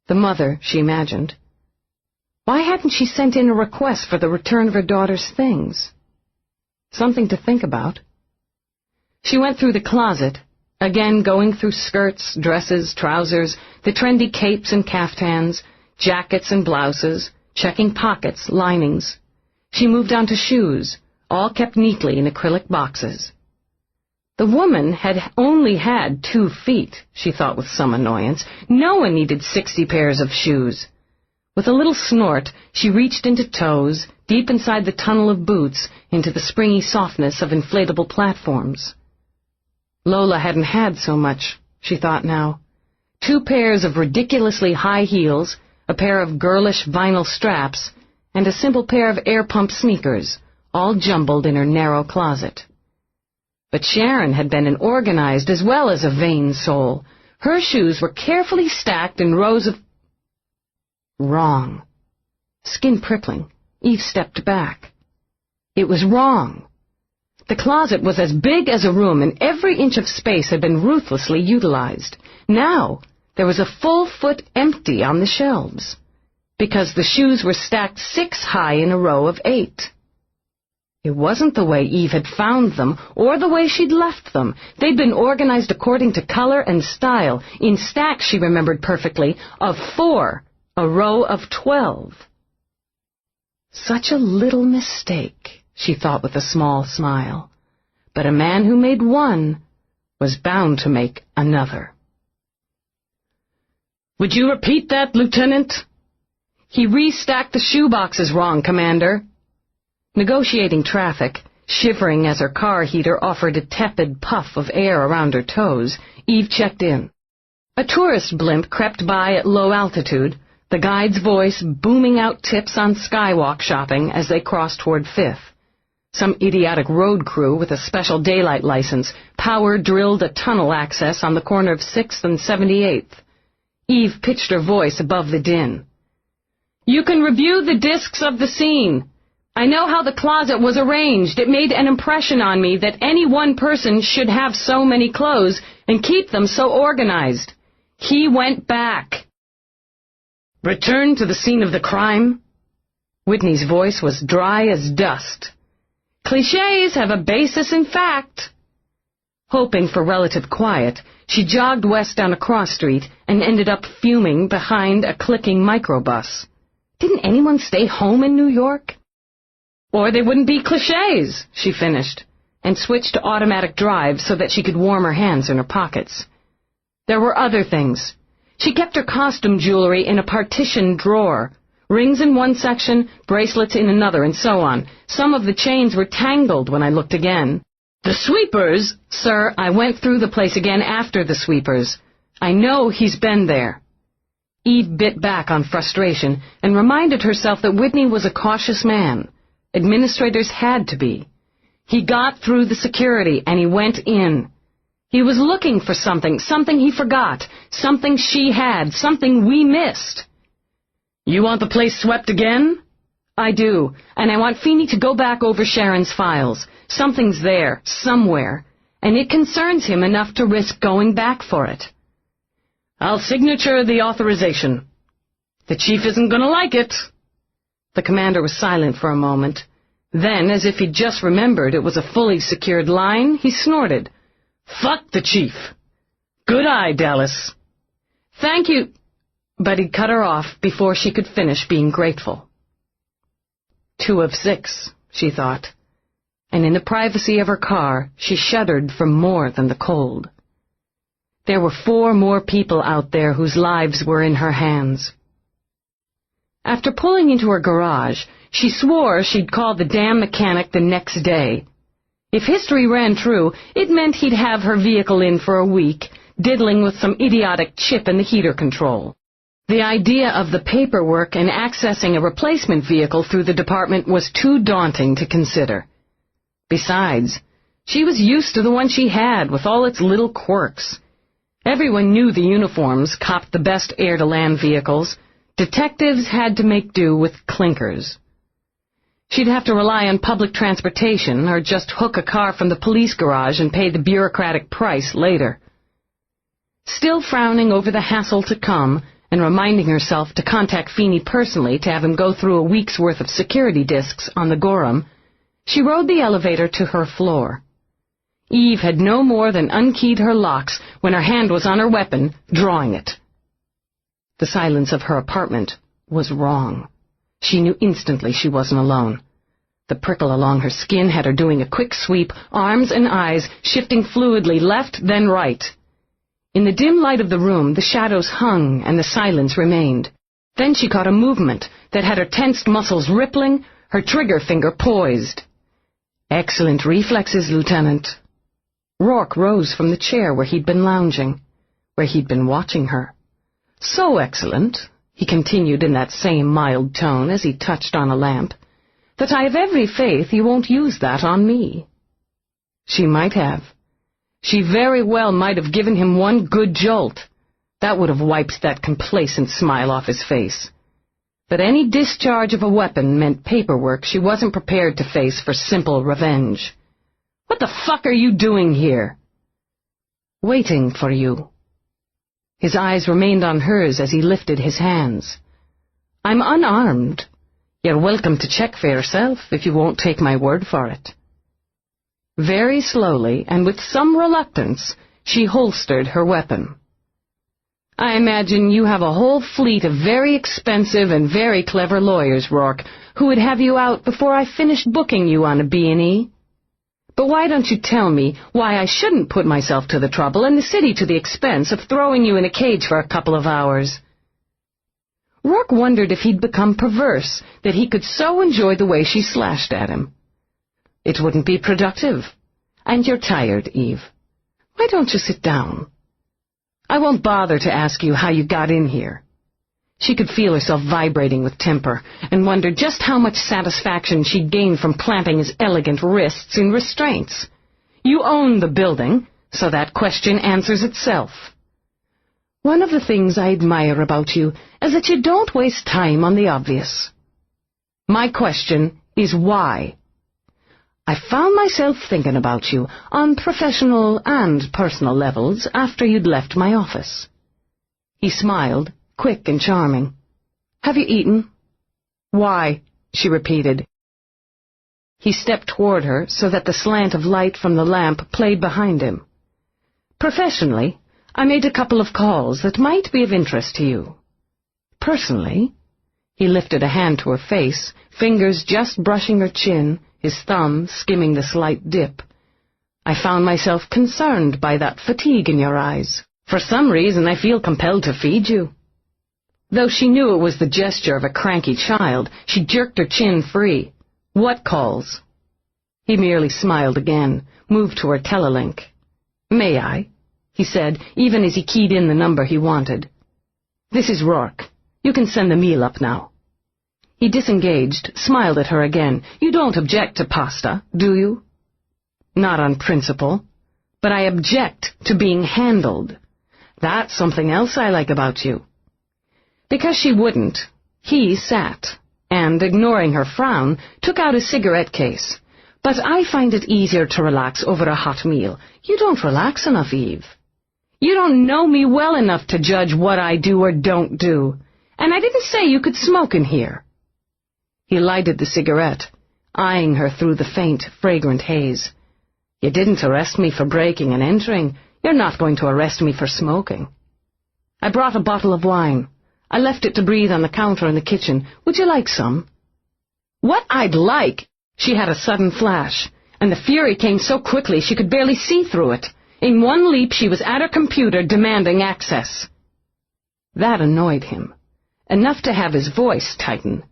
The mother, she imagined. Why hadn't she sent in a request for the return of her daughter's things? Something to think about. She went through the closet, again going through skirts, dresses, trousers, the trendy capes and caftans, jackets and blouses, checking pockets, linings. She moved on to shoes, all kept neatly in acrylic boxes. The woman had only had 2 feet, she thought with some annoyance. No one needed 60 pairs of shoes. With a little snort, she reached into toes, deep inside the tunnel of boots, into the springy softness of inflatable platforms. Lola hadn't had so much, she thought now. 2 pairs of ridiculously high heels, a pair of girlish vinyl straps, and a simple pair of air pump sneakers, all jumbled in her narrow closet. But Sharon had been an organized as well as a vain soul. Her shoes were carefully stacked in rows of... Wrong. Skin prickling, Eve stepped back. It was wrong. The closet was as big as a room, and every inch of space had been ruthlessly utilized. Now, there was a full foot empty on the shelves, because the shoes were stacked 6 high in a row of 8. It wasn't the way Eve had found them, or the way she'd left them. They'd been organized according to color and style, in stacks, she remembered perfectly, of 4, a row of 12. Such a little mistake, she thought with a small smile. But a man who made one was bound to make another. "Would you repeat that, Lieutenant?" "He restacked the shoeboxes wrong, Commander." Negotiating traffic, shivering as her car heater offered a tepid puff of air around her toes, Eve checked in. A tourist blimp crept by at low altitude, the guide's voice booming out tips on skywalk shopping as they crossed toward 5th. Some idiotic road crew with a special daylight license power-drilled a tunnel access on the corner of 6th and 78th. Eve pitched her voice above the din. "You can review the discs of the scene. I know how the closet was arranged. It made an impression on me that any one person should have so many clothes and keep them so organized. He went back." "Return to the scene of the crime?" Whitney's voice was dry as dust. "Clichés have a basis in fact." Hoping for relative quiet, she jogged west down a cross street and ended up fuming behind a clicking microbus. Didn't anyone stay home in New York? "Or they wouldn't be clichés," she finished, and switched to automatic drive so that she could warm her hands in her pockets. There were other things. She kept her costume jewelry in a partitioned drawer, rings in one section, bracelets in another, and so on. Some of the chains were tangled when I looked again. "The sweepers?" "Sir, I went through the place again after the sweepers. I know he's been there." Eve bit back on frustration and reminded herself that Whitney was a cautious man. Administrators had to be. He got through the security and he went in. He was looking for something he forgot, something she had, something we missed. "You want the place swept again?" "I do, and I want Feeney to go back over Sharon's files. Something's there, somewhere, and it concerns him enough to risk going back for it." "I'll signature the authorization." "The chief isn't going to like it." The commander was silent for a moment. Then, as if he'd just remembered it was a fully secured line, he snorted. "Fuck the chief. Good eye, Dallas." "Thank you." But he'd cut her off before she could finish being grateful. 2 of 6, she thought, and in the privacy of her car, she shuddered from more than the cold. There were 4 more people out there whose lives were in her hands. After pulling into her garage, she swore she'd call the damn mechanic the next day. If history ran true, it meant he'd have her vehicle in for a week, diddling with some idiotic chip in the heater control. The idea of the paperwork and accessing a replacement vehicle through the department was too daunting to consider. Besides, she was used to the one she had, with all its little quirks. Everyone knew the uniforms copped the best air-to-land vehicles. Detectives had to make do with clinkers. She'd have to rely on public transportation or just hook a car from the police garage and pay the bureaucratic price later. Still frowning over the hassle to come and reminding herself to contact Feeney personally to have him go through a week's worth of security discs on the Gorham, she rode the elevator to her floor. Eve had no more than unkeyed her locks when her hand was on her weapon, drawing it. The silence of her apartment was wrong. She knew instantly she wasn't alone. The prickle along her skin had her doing a quick sweep, arms and eyes shifting fluidly left, then right. In the dim light of the room, the shadows hung and the silence remained. Then she caught a movement that had her tensed muscles rippling, her trigger finger poised. "Excellent reflexes, Lieutenant." Roarke rose from the chair where he'd been lounging, where he'd been watching her. "So excellent," he continued in that same mild tone as he touched on a lamp, "that I have every faith you won't use that on me." She might have. She very well might have given him one good jolt. That would have wiped that complacent smile off his face. But any discharge of a weapon meant paperwork she wasn't prepared to face for simple revenge. "What the fuck are you doing here?" "Waiting for you." His eyes remained on hers as he lifted his hands. "I'm unarmed. You're welcome to check for yourself if you won't take my word for it." Very slowly, and with some reluctance, she holstered her weapon. "I imagine you have a whole fleet of very expensive and very clever lawyers, Roarke, who would have you out before I finished booking you on a B&E. But why don't you tell me why I shouldn't put myself to the trouble and the city to the expense of throwing you in a cage for a couple of hours?" Roarke wondered if he'd become perverse, that he could so enjoy the way she slashed at him. "It wouldn't be productive. And you're tired, Eve. Why don't you sit down? I won't bother to ask you how you got in here." She could feel herself vibrating with temper, and wondered just how much satisfaction she'd gain from clamping his elegant wrists in restraints. You own the building, so that question answers itself. "One of the things I admire about you is that you don't waste time on the obvious. My question is why? I found myself thinking about you on professional and personal levels after you'd left my office." He smiled, quick and charming. "Have you eaten?" "Why?" she repeated. He stepped toward her so that the slant of light from the lamp played behind him. "Professionally, I made a couple of calls that might be of interest to you. Personally," he lifted a hand to her face, fingers just brushing her chin, his thumb skimming the slight dip, "I found myself concerned by that fatigue in your eyes. For some reason, I feel compelled to feed you." Though she knew it was the gesture of a cranky child, she jerked her chin free. "What calls?" He merely smiled again, moved to her telelink. "May I?" he said, even as he keyed in the number he wanted. "This is Roarke. You can send the meal up now." He disengaged, smiled at her again. "You don't object to pasta, do you?" "Not on principle. But I object to being handled. That's something else I like about you." Because she wouldn't, he sat, and, ignoring her frown, took out his cigarette case. "But I find it easier to relax over a hot meal. You don't relax enough, Eve. You don't know me well enough to judge what I do or don't do. And I didn't say you could smoke in here." He lighted the cigarette, eyeing her through the faint, fragrant haze. "You didn't arrest me for breaking and entering. You're not going to arrest me for smoking. I brought a bottle of wine. I left it to breathe on the counter in the kitchen. Would you like some?" "What I'd like!" She had a sudden flash, and the fury came so quickly she could barely see through it. In one leap she was at her computer, demanding access. That annoyed him, enough to have his voice tighten.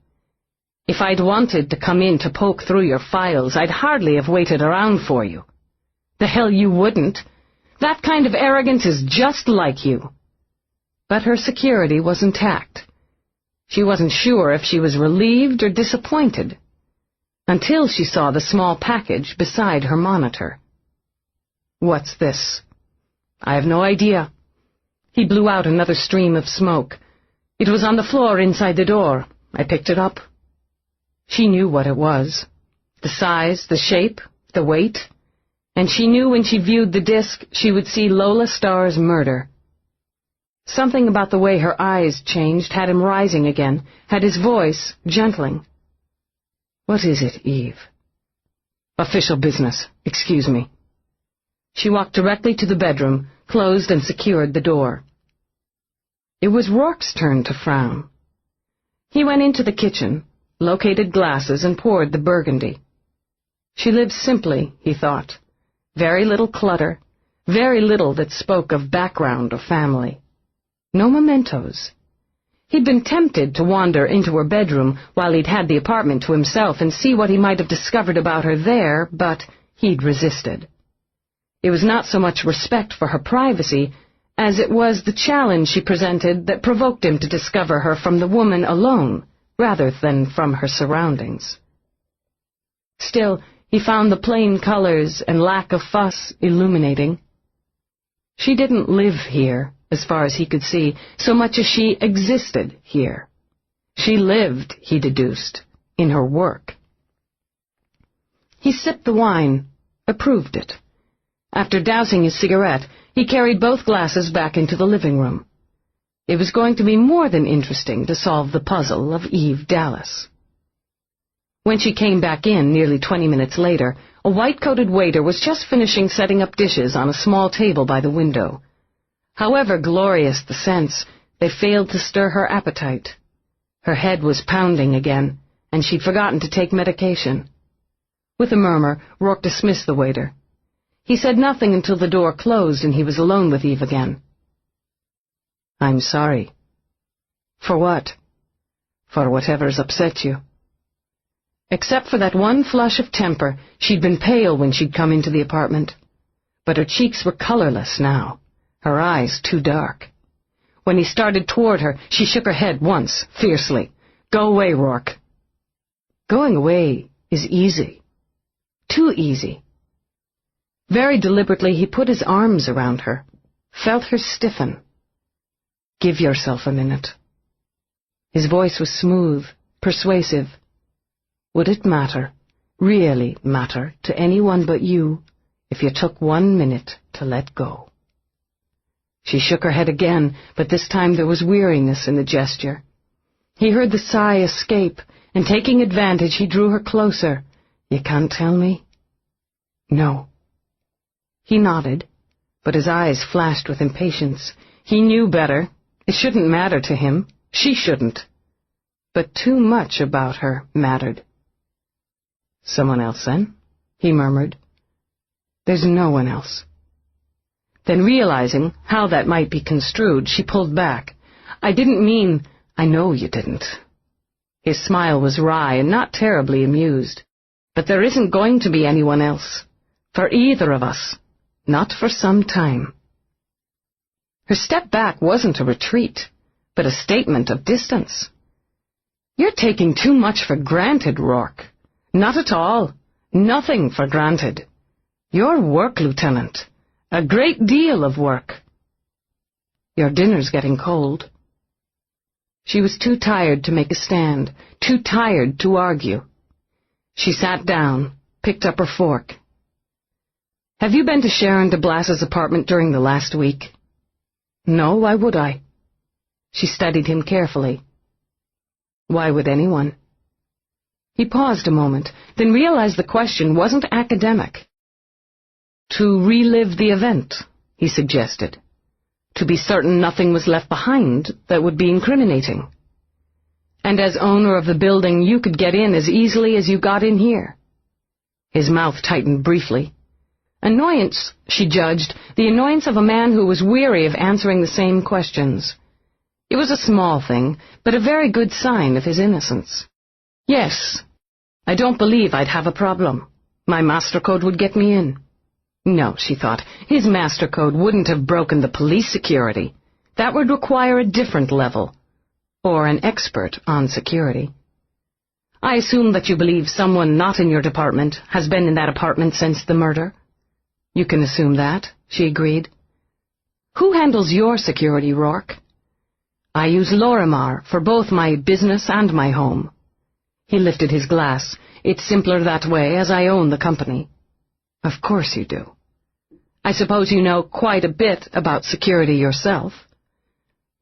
"If I'd wanted to come in to poke through your files, I'd hardly have waited around for you." "The hell you wouldn't. That kind of arrogance is just like you." But her security was intact. She wasn't sure if she was relieved or disappointed, until she saw the small package beside her monitor. "What's this?" "I have no idea." He blew out another stream of smoke. "It was on the floor inside the door. I picked it up." She knew what it was. The size, the shape, the weight. And she knew when she viewed the disc she would see Lola Star's murder. Something about the way her eyes changed had him rising again, had his voice gentling. "What is it, Eve?" "Official business. Excuse me." She walked directly to the bedroom, closed and secured the door. It was Roarke's turn to frown. He went into the kitchen, located glasses, and poured the burgundy. She lived simply, he thought. Very little clutter, very little that spoke of background or family. No mementos. He'd been tempted to wander into her bedroom while he'd had the apartment to himself and see what he might have discovered about her there, but he'd resisted. It was not so much respect for her privacy as it was the challenge she presented that provoked him to discover her from the woman alone, rather than from her surroundings. Still, he found the plain colors and lack of fuss illuminating. She didn't live here, as far as he could see, so much as she existed here. She lived, he deduced, in her work. He sipped the wine, approved it. After dousing his cigarette, he carried both glasses back into the living room. It was going to be more than interesting to solve the puzzle of Eve Delass. When she came back in nearly 20 minutes later, a white-coated waiter was just finishing setting up dishes on a small table by the window. However glorious the scents, they failed to stir her appetite. Her head was pounding again, and she'd forgotten to take medication. With a murmur, Roarke dismissed the waiter. He said nothing until the door closed and he was alone with Eve again. "I'm sorry." "For what?" "For whatever's upset you." Except for that one flush of temper, she'd been pale when she'd come into the apartment. But her cheeks were colorless now, her eyes too dark. When he started toward her, she shook her head once, fiercely. "Go away, Roarke." Going away is easy. Too easy. Very deliberately, he put his arms around her, felt her stiffen. "Give yourself a minute." His voice was smooth, persuasive. Would it matter, really matter, to anyone but you, if you took 1 minute to let go? She shook her head again, but this time there was weariness in the gesture. He heard the sigh escape, and taking advantage, he drew her closer. "You can't tell me?" "No." He nodded, but his eyes flashed with impatience. He knew better. It shouldn't matter to him. She shouldn't. But too much about her mattered. "Someone else, then?" he murmured. "There's no one else." Then, realizing how that might be construed, she pulled back. "I didn't mean—" "I know you didn't." His smile was wry and not terribly amused. "But there isn't going to be anyone else. For either of us. Not for some time." Her step back wasn't a retreat, but a statement of distance. "You're taking too much for granted, Roarke. Not at all. Nothing for granted. Your work, Lieutenant. A great deal of work." "Your dinner's getting cold." She was too tired to make a stand, too tired to argue. She sat down, picked up her fork. "Have you been to Sharon Delass's apartment during the last week?" "No, why would I?" She studied him carefully. "Why would anyone?" He paused a moment, then realized the question wasn't academic. "To relive the event," he suggested. "To be certain nothing was left behind that would be incriminating. And as owner of the building, you could get in as easily as you got in here." His mouth tightened briefly. Annoyance, she judged, the annoyance of a man who was weary of answering the same questions. It was a small thing, but a very good sign of his innocence. "Yes. I don't believe I'd have a problem. My master code would get me in." No, she thought, his master code wouldn't have broken the police security. That would require a different level, or an expert on security. "I assume that you believe someone not in your department has been in that apartment since the murder?" "You can assume that," she agreed. "Who handles your security, Roarke?" "I use Lorimar for both my business and my home." He lifted his glass. "It's simpler that way, as I own the company." "Of course you do. I suppose you know quite a bit about security yourself."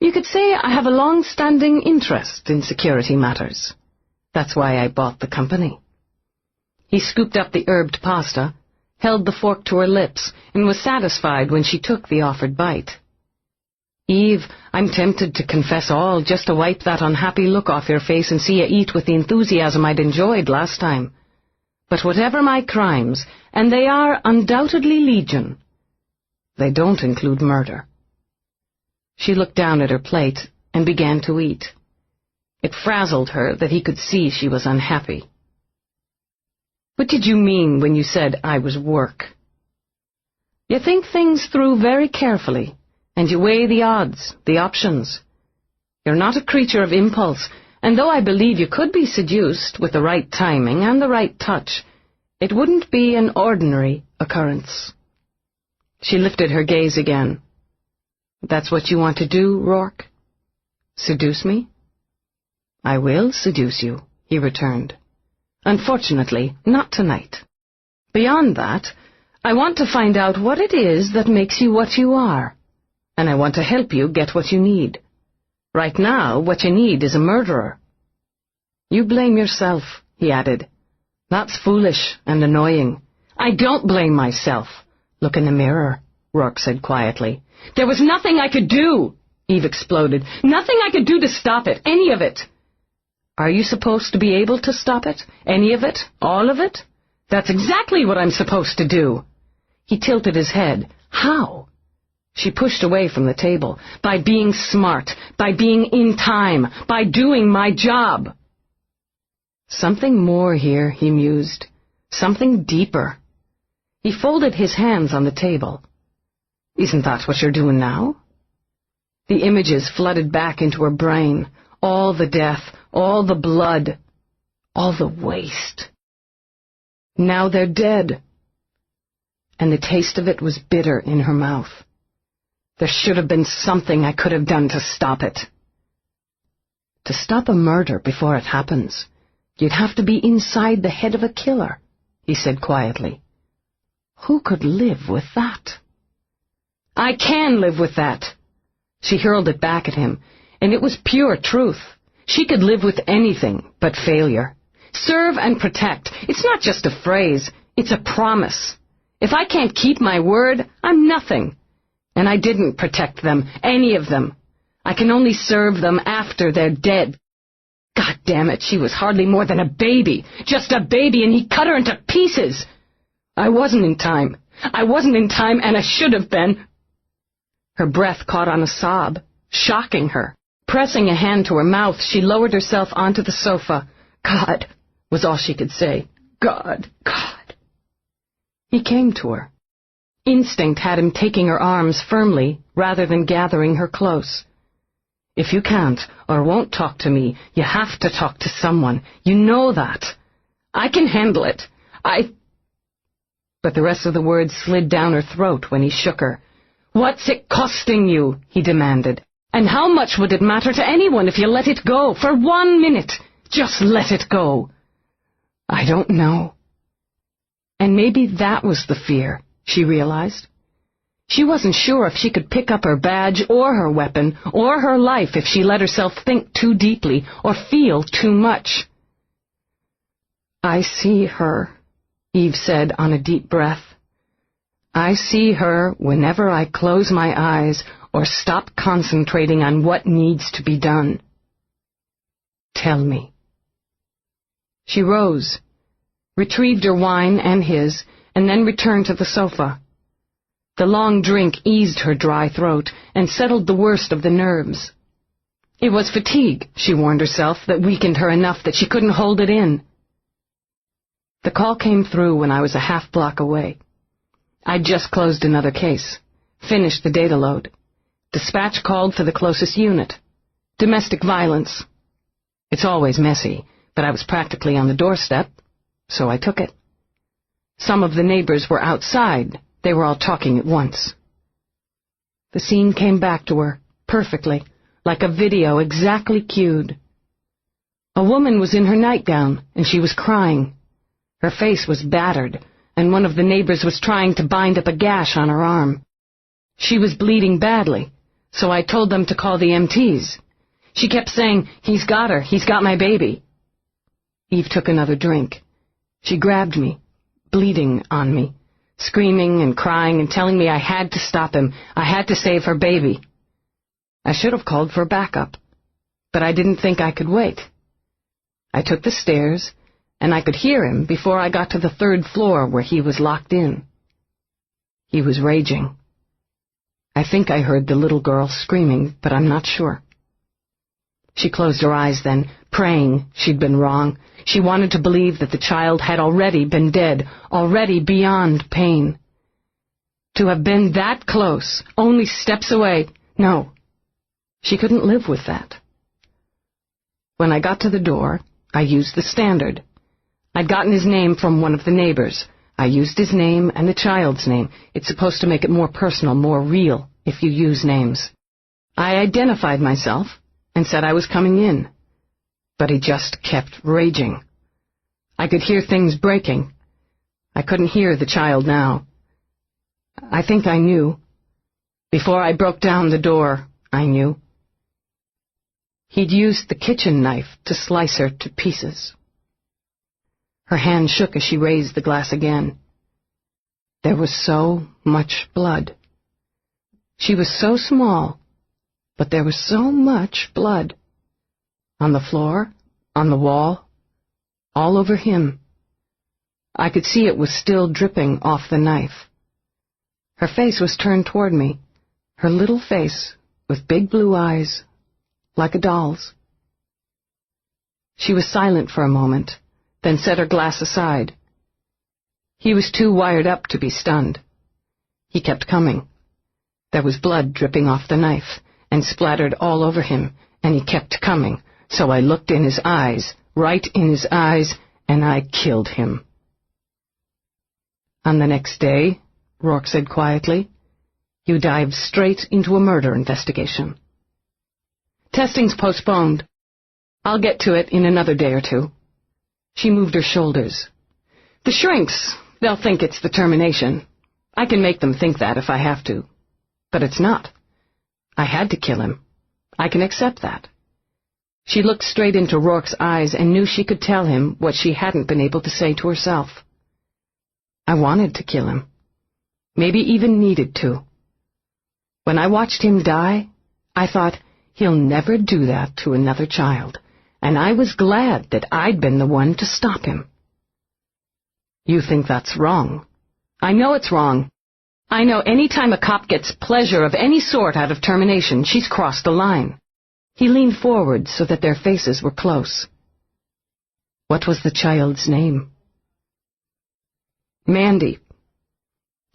"You could say I have a long-standing interest in security matters. That's why I bought the company." He scooped up the herbed pasta, held the fork to her lips, and was satisfied when she took the offered bite. "Eve, I'm tempted to confess all just to wipe that unhappy look off your face and see you eat with the enthusiasm I'd enjoyed last time. But whatever my crimes, and they are undoubtedly legion, they don't include murder." She looked down at her plate and began to eat. It frazzled her that he could see she was unhappy. "What did you mean when you said I was work?" "You think things through very carefully, and you weigh the odds, the options. You're not a creature of impulse, and though I believe you could be seduced with the right timing and the right touch, it wouldn't be an ordinary occurrence." She lifted her gaze again. "That's what you want to do, Roarke? Seduce me?" "I will seduce you," he returned. "Unfortunately, not tonight. Beyond that, I want to find out what it is that makes you what you are, and I want to help you get what you need. Right now, what you need is a murderer." "You blame yourself," he added. "That's foolish and annoying." "I don't blame myself." "Look in the mirror," Roarke said quietly. "There was nothing I could do," Eve exploded. "Nothing I could do to stop it, any of it." "Are you supposed to be able to stop it? Any of it? All of it?" That's exactly what I'm supposed to do. He tilted his head. How? She pushed away from the table. By being smart, by being in time, by doing my job. Something more here, he mused. Something deeper. He folded his hands on the table. Isn't that what you're doing now? The images flooded back into her brain. All the death, all the blood, all the waste. Now they're dead. And the taste of it was bitter in her mouth. There should have been something I could have done to stop it. To stop a murder before it happens, you'd have to be inside the head of a killer, he said quietly. Who could live with that? I can live with that. She hurled it back at him, and it was pure truth. She could live with anything but failure. Serve and protect. It's not just a phrase. It's a promise. If I can't keep my word, I'm nothing. And I didn't protect them, any of them. I can only serve them after they're dead. God damn it, she was hardly more than a baby. Just a baby, and he cut her into pieces. I wasn't in time. I wasn't in time, and I should have been. Her breath caught on a sob, shocking her. Pressing a hand to her mouth, she lowered herself onto the sofa. God, was all she could say. God, God. He came to her. Instinct had him taking her arms firmly rather than gathering her close. If you can't or won't talk to me, you have to talk to someone. You know that. I can handle it. But the rest of the words slid down her throat when he shook her. What's it costing you? He demanded. And how much would it matter to anyone if you let it go for 1 minute? Just let it go. I don't know. And maybe that was the fear, she realized. She wasn't sure if she could pick up her badge or her weapon or her life if she let herself think too deeply or feel too much. I see her, Eve said on a deep breath. I see her whenever I close my eyes or stop concentrating on what needs to be done. Tell me. She rose, retrieved her wine and his, and then returned to the sofa. The long drink eased her dry throat and settled the worst of the nerves. It was fatigue, she warned herself, that weakened her enough that she couldn't hold it in. The call came through when I was a half block away. I'd just closed another case, finished the data load. Dispatch called for the closest unit. Domestic violence. It's always messy, but I was practically on the doorstep, so I took it. Some of the neighbors were outside. They were all talking at once. The scene came back to her, perfectly, like a video exactly cued. A woman was in her nightgown, and she was crying. Her face was battered, and one of the neighbors was trying to bind up a gash on her arm. She was bleeding badly, so I told them to call the MTs. She kept saying, "He's got her, he's got my baby." Eve took another drink. She grabbed me, bleeding on me, screaming and crying and telling me I had to stop him, I had to save her baby. I should have called for backup, but I didn't think I could wait. I took the stairs, and I could hear him before I got to the 3rd floor where he was locked in. He was raging. I think I heard the little girl screaming, but I'm not sure. She closed her eyes then, praying she'd been wrong. She wanted to believe that the child had already been dead, already beyond pain. To have been that close, only steps away, no. She couldn't live with that. When I got to the door, I used the standard. I'd gotten his name from one of the neighbors. I used his name and the child's name. It's supposed to make it more personal, more real, if you use names. I identified myself and said I was coming in. But he just kept raging. I could hear things breaking. I couldn't hear the child now. I think I knew. Before I broke down the door, I knew. He'd used the kitchen knife to slice her to pieces. Her hand shook as she raised the glass again. There was so much blood. She was so small, but there was so much blood. On the floor, on the wall, all over him. I could see it was still dripping off the knife. Her face was turned toward me, her little face with big blue eyes, like a doll's. She was silent for a moment, then set her glass aside. He was too wired up to be stunned. He kept coming. There was blood dripping off the knife and splattered all over him, and he kept coming, so I looked in his eyes, right in his eyes, and I killed him. On the next day, Roarke said quietly, you dived straight into a murder investigation. Testing's postponed. I'll get to it in another day or two. She moved her shoulders. The shrinks, they'll think it's the termination. I can make them think that if I have to. But it's not. I had to kill him. I can accept that. She looked straight into Roarke's eyes and knew she could tell him what she hadn't been able to say to herself. I wanted to kill him. Maybe even needed to. When I watched him die, I thought, he'll never do that to another child, and I was glad that I'd been the one to stop him. You think that's wrong. I know it's wrong. I know any time a cop gets pleasure of any sort out of termination, she's crossed the line. He leaned forward so that their faces were close. What was the child's name? Mandy.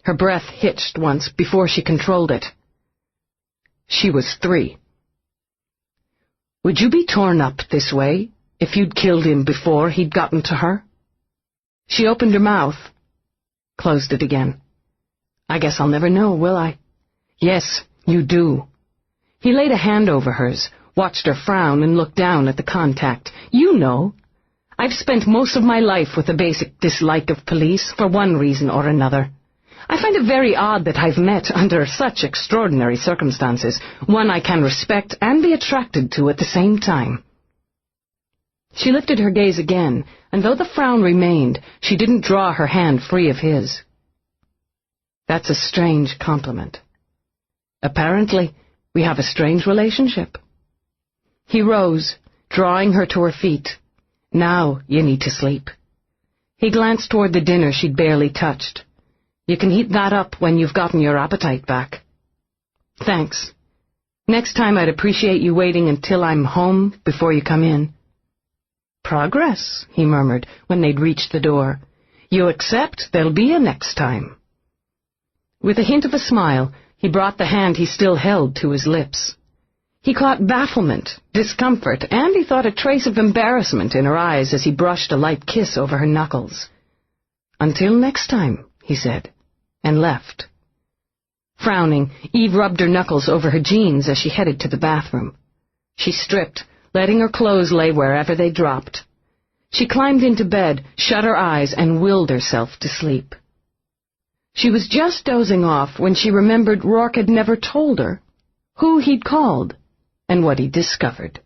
Her breath hitched once before she controlled it. She was 3. Would you be torn up this way if you'd killed him before he'd gotten to her? She opened her mouth, closed it again. I guess I'll never know, will I? Yes, you do. He laid a hand over hers, watched her frown, and looked down at the contact. You know. I've spent most of my life with a basic dislike of police for one reason or another. I find it very odd that I've met under such extraordinary circumstances, one I can respect and be attracted to at the same time. She lifted her gaze again, and though the frown remained, she didn't draw her hand free of his. That's a strange compliment. Apparently, we have a strange relationship. He rose, drawing her to her feet. Now you need to sleep. He glanced toward the dinner she'd barely touched. You can heat that up when you've gotten your appetite back. Thanks. Next time I'd appreciate you waiting until I'm home before you come in. Progress, he murmured when they'd reached the door. You accept there'll be a next time. With a hint of a smile, he brought the hand he still held to his lips. He caught bafflement, discomfort, and he thought a trace of embarrassment in her eyes as he brushed a light kiss over her knuckles. Until next time, he said, and left. Frowning, Eve rubbed her knuckles over her jeans as she headed to the bathroom. She stripped, letting her clothes lay wherever they dropped. She climbed into bed, shut her eyes, and willed herself to sleep. She was just dozing off when she remembered Roarke had never told her who he'd called and what he'd discovered.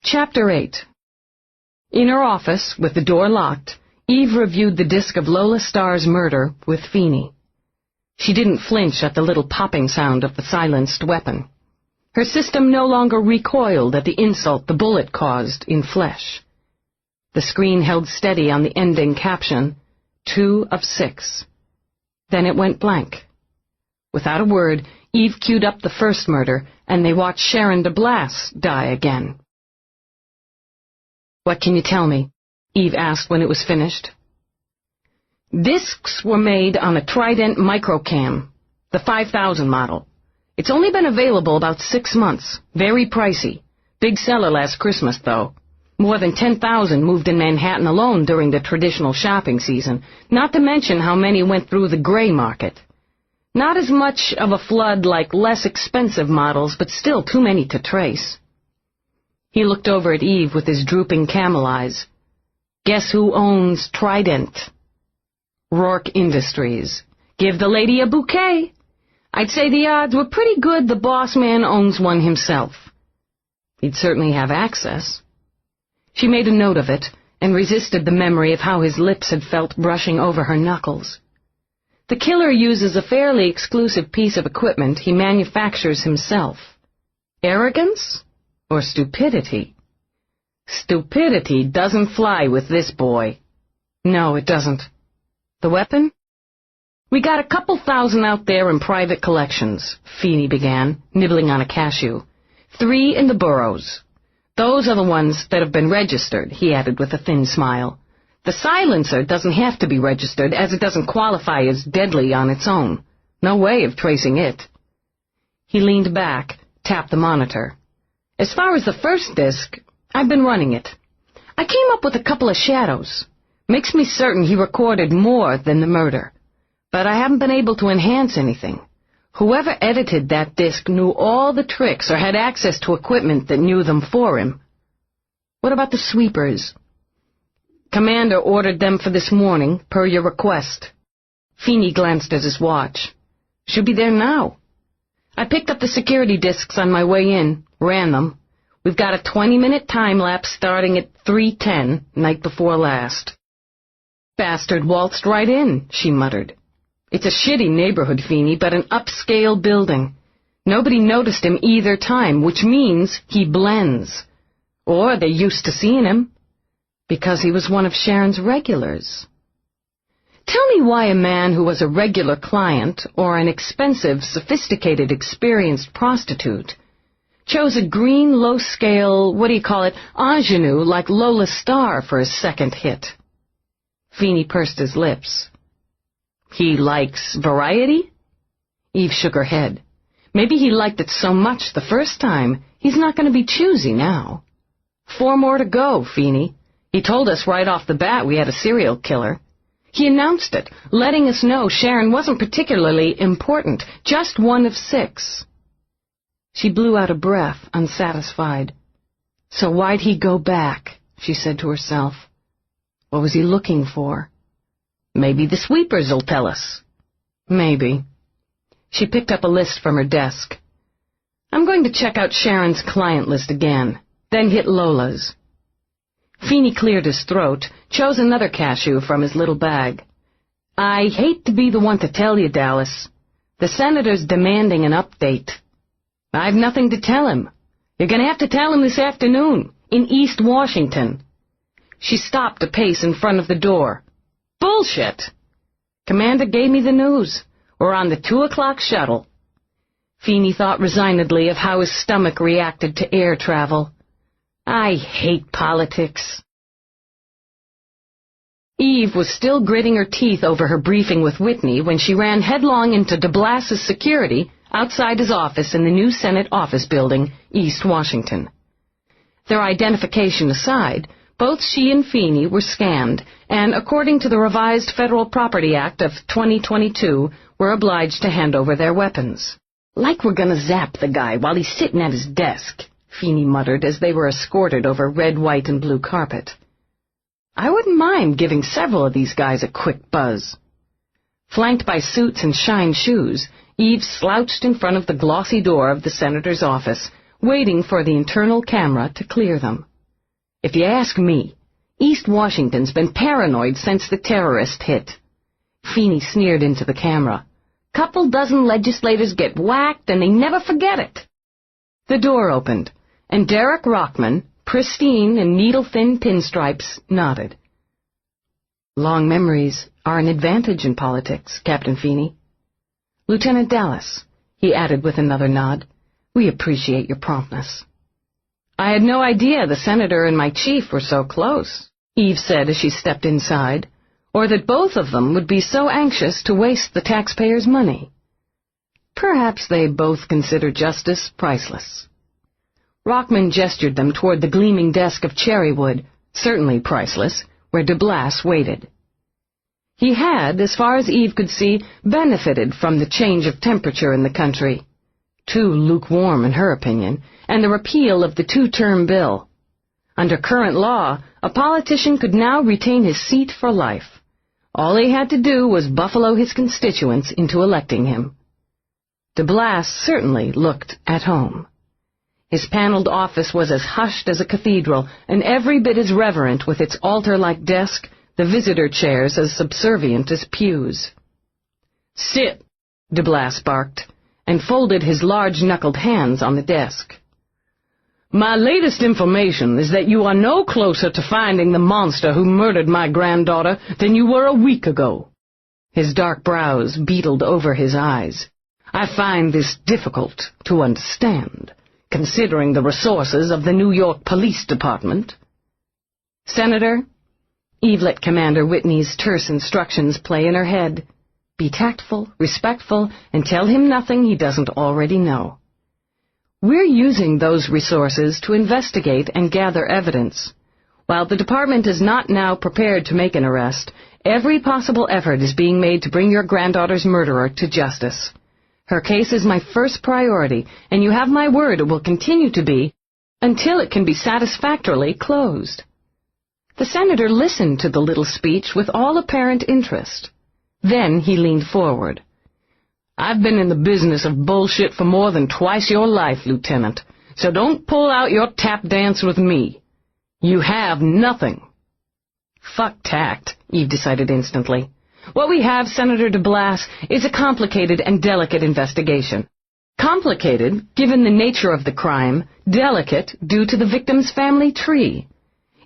Chapter 8. In her office, with the door locked, Eve reviewed the disc of Lola Star's murder with Feeney. She didn't flinch at the little popping sound of the silenced weapon. Her system no longer recoiled at the insult the bullet caused in flesh. The screen held steady on the ending caption, 2 of 6. Then it went blank. Without a word, Eve queued up the first murder, and they watched Sharon Delass die again. What can you tell me? Eve asked when it was finished. Discs were made on a Trident microcam, the 5000 model. It's only been available about 6 months. Very pricey. Big seller last Christmas, though. More than 10,000 moved in Manhattan alone during the traditional shopping season, not to mention how many went through the gray market. Not as much of a flood like less expensive models, but still too many to trace. He looked over at Eve with his drooping camel eyes. Guess who owns Trident? Roarke Industries. Give the lady a bouquet. I'd say the odds were pretty good the boss man owns one himself. He'd certainly have access. She made a note of it, and resisted the memory of how his lips had felt brushing over her knuckles. The killer uses a fairly exclusive piece of equipment he manufactures himself. Arrogance or stupidity? Stupidity doesn't fly with this boy. No, it doesn't. The weapon? We got a couple thousand out there in private collections, Feeney began, nibbling on a cashew. 3 in the boroughs. Those are the ones that have been registered, he added with a thin smile. The silencer doesn't have to be registered, as it doesn't qualify as deadly on its own. No way of tracing it. He leaned back, tapped the monitor. As far as the first disc, I've been running it. I came up with a couple of shadows. Makes me certain he recorded more than the murder. But I haven't been able to enhance anything. Whoever edited that disc knew all the tricks or had access to equipment that knew them for him. What about the sweepers? Commander ordered them for this morning, per your request. Feeney glanced at his watch. Should be there now. I picked up the security discs on my way in, ran them. We've got a 20-minute time-lapse starting at 3:10, night before last. Bastard waltzed right in, she muttered. It's a shitty neighborhood, Feeney, but an upscale building. Nobody noticed him either time, which means he blends. Or they're used to seeing him. Because he was one of Sharon's regulars. Tell me why a man who was a regular client, or an expensive, sophisticated, experienced prostitute, chose a green, low-scale, ingenue like Lola Star for his second hit. Feeney pursed his lips. He likes variety? Eve shook her head. Maybe he liked it so much the first time, he's not going to be choosy now. 4 more to go, Feeney. He told us right off the bat we had a serial killer. He announced it, letting us know Sharon wasn't particularly important, just one of 6. She blew out a breath, unsatisfied. So why'd he go back, she said to herself. What was he looking for? Maybe the sweepers'll tell us. Maybe. She picked up a list from her desk. I'm going to check out Sharon's client list again, then hit Lola's. Feeney cleared his throat, chose another cashew from his little bag. I hate to be the one to tell you, Dallas. The senator's demanding an update. I've nothing to tell him. You're going to have to tell him this afternoon, in East Washington. She stopped a pace in front of the door. Bullshit! Commander gave me the news. We're on the 2 o'clock shuttle. Feeney thought resignedly of how his stomach reacted to air travel. I hate politics. Eve was still gritting her teeth over her briefing with Whitney when she ran headlong into Delass's security outside his office in the new Senate office building, East Washington. Their identification aside, both she and Feeney were scanned, and according to the revised Federal Property Act of 2022, were obliged to hand over their weapons. Like we're gonna zap the guy while he's sitting at his desk, Feeney muttered as they were escorted over red, white, and blue carpet. I wouldn't mind giving several of these guys a quick buzz. Flanked by suits and shine shoes, Eve slouched in front of the glossy door of the senator's office, waiting for the internal camera to clear them. If you ask me, East Washington's been paranoid since the terrorist hit. Feeney sneered into the camera. Couple dozen legislators get whacked and they never forget it. The door opened, and Derek Rockman, pristine in needle-thin pinstripes, nodded. Long memories are an advantage in politics, Captain Feeney. Lieutenant Delass, he added with another nod, we appreciate your promptness. I had no idea the senator and my chief were so close, Eve said as she stepped inside, or that both of them would be so anxious to waste the taxpayers' money. Perhaps they both consider justice priceless. Rockman gestured them toward the gleaming desk of cherrywood, certainly priceless, where Delass waited. He had, as far as Eve could see, benefited from the change of temperature in the country. Too lukewarm in her opinion, and the repeal of the 2-term bill. Under current law, a politician could now retain his seat for life. All he had to do was buffalo his constituents into electing him. Delass certainly looked at home. His paneled office was as hushed as a cathedral, and every bit as reverent with its altar-like desk, the visitor chairs as subservient as pews. Sit, Delass barked, and folded his large-knuckled hands on the desk. My latest information is that you are no closer to finding the monster who murdered my granddaughter than you were a week ago. His dark brows beetled over his eyes. I find this difficult to understand, considering the resources of the New York Police Department. Senator, Eve let Commander Whitney's terse instructions play in her head. Be tactful, respectful, and tell him nothing he doesn't already know. We're using those resources to investigate and gather evidence. While the department is not now prepared to make an arrest, every possible effort is being made to bring your granddaughter's murderer to justice. Her case is my first priority, and you have my word it will continue to be until it can be satisfactorily closed. The senator listened to the little speech with all apparent interest. Then he leaned forward. I've been in the business of bullshit for more than twice your life, Lieutenant, so don't pull out your tap dance with me. You have nothing. Fuck tact, Eve decided instantly. What we have, Senator Delass, is a complicated and delicate investigation. Complicated, given the nature of the crime, delicate, due to the victim's family tree.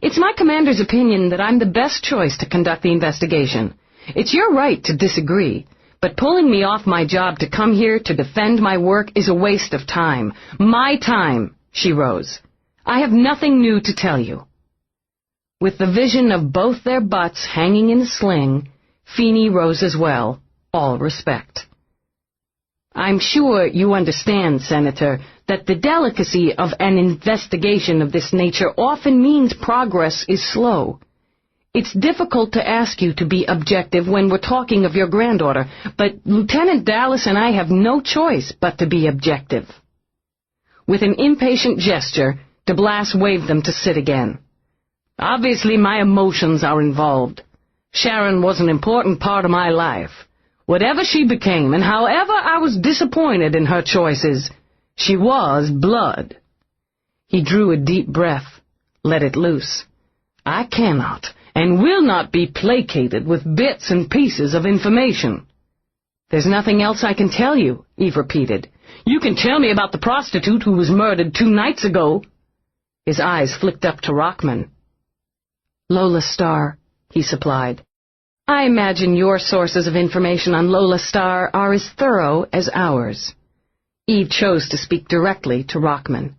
It's my commander's opinion that I'm the best choice to conduct the investigation. It's your right to disagree, but pulling me off my job to come here to defend my work is a waste of time. My time, she rose. I have nothing new to tell you. With the vision of both their butts hanging in a sling, Feeney rose as well, all respect. I'm sure you understand, Senator, that the delicacy of an investigation of this nature often means progress is slow. It's difficult to ask you to be objective when we're talking of your granddaughter, but Lieutenant Delass and I have no choice but to be objective. With an impatient gesture, Delass waved them to sit again. Obviously my emotions are involved. Sharon was an important part of my life. Whatever she became, and however I was disappointed in her choices, she was blood. He drew a deep breath, let it loose. I cannot and will not be placated with bits and pieces of information. There's nothing else I can tell you, Eve repeated. You can tell me about the prostitute who was murdered 2 nights ago. His eyes flicked up to Rockman. Lola Star, he supplied. I imagine your sources of information on Lola Star are as thorough as ours. Eve chose to speak directly to Rockman.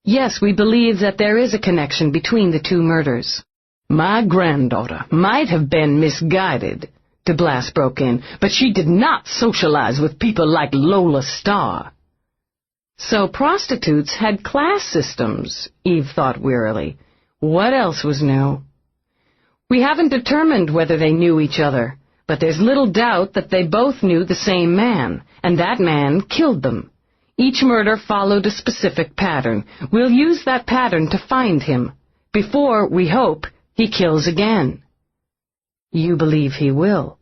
Yes, we believe that there is a connection between the 2 murders. My granddaughter might have been misguided, Delass broke in, but she did not socialize with people like Lola Star. So prostitutes had class systems, Eve thought wearily. What else was new? We haven't determined whether they knew each other, but there's little doubt that they both knew the same man, and that man killed them. Each murder followed a specific pattern. We'll use that pattern to find him. Before, we hope, he kills again. You believe he will,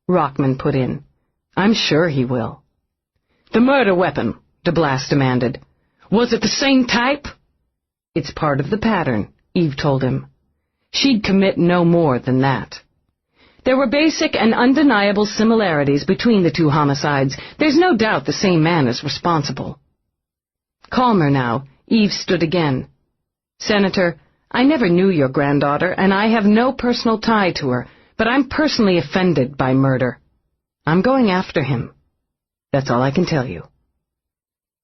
Rockman put in. I'm sure he will. The murder weapon, Delass demanded. Was it the same type? It's part of the pattern, Eve told him. She'd commit no more than that. There were basic and undeniable similarities between the 2 homicides. There's no doubt the same man is responsible. Calmer now, Eve stood again. Senator, I never knew your granddaughter, and I have no personal tie to her, but I'm personally offended by murder. I'm going after him. That's all I can tell you.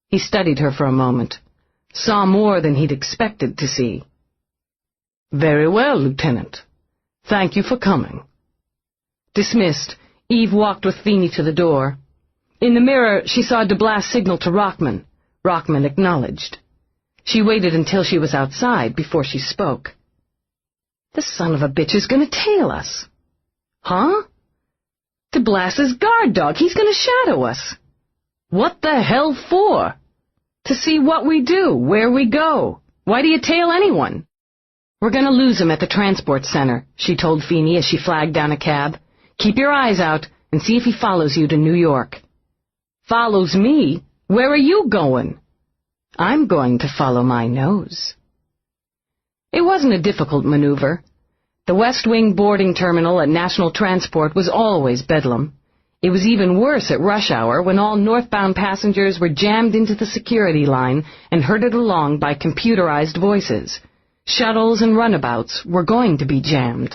He studied her for a moment, saw more than he'd expected to see. Very well, Lieutenant. Thank you for coming. Dismissed, Eve walked with Feeney to the door. In the mirror, she saw Delass signal to Rockman. Rockman acknowledged. She waited until she was outside before she spoke. The son of a bitch is going to tail us. Huh? Delass's guard dog. He's going to shadow us. What the hell for? To see what we do, where we go. Why do you tail anyone? We're going to lose him at the transport center, she told Feeney as she flagged down a cab. Keep your eyes out and see if he follows you to New York. Follows me? Where are you going? I'm going to follow my nose. It wasn't a difficult maneuver. The West Wing boarding terminal at National Transport was always bedlam. It was even worse at rush hour when all northbound passengers were jammed into the security line and herded along by computerized voices. Shuttles and runabouts were going to be jammed.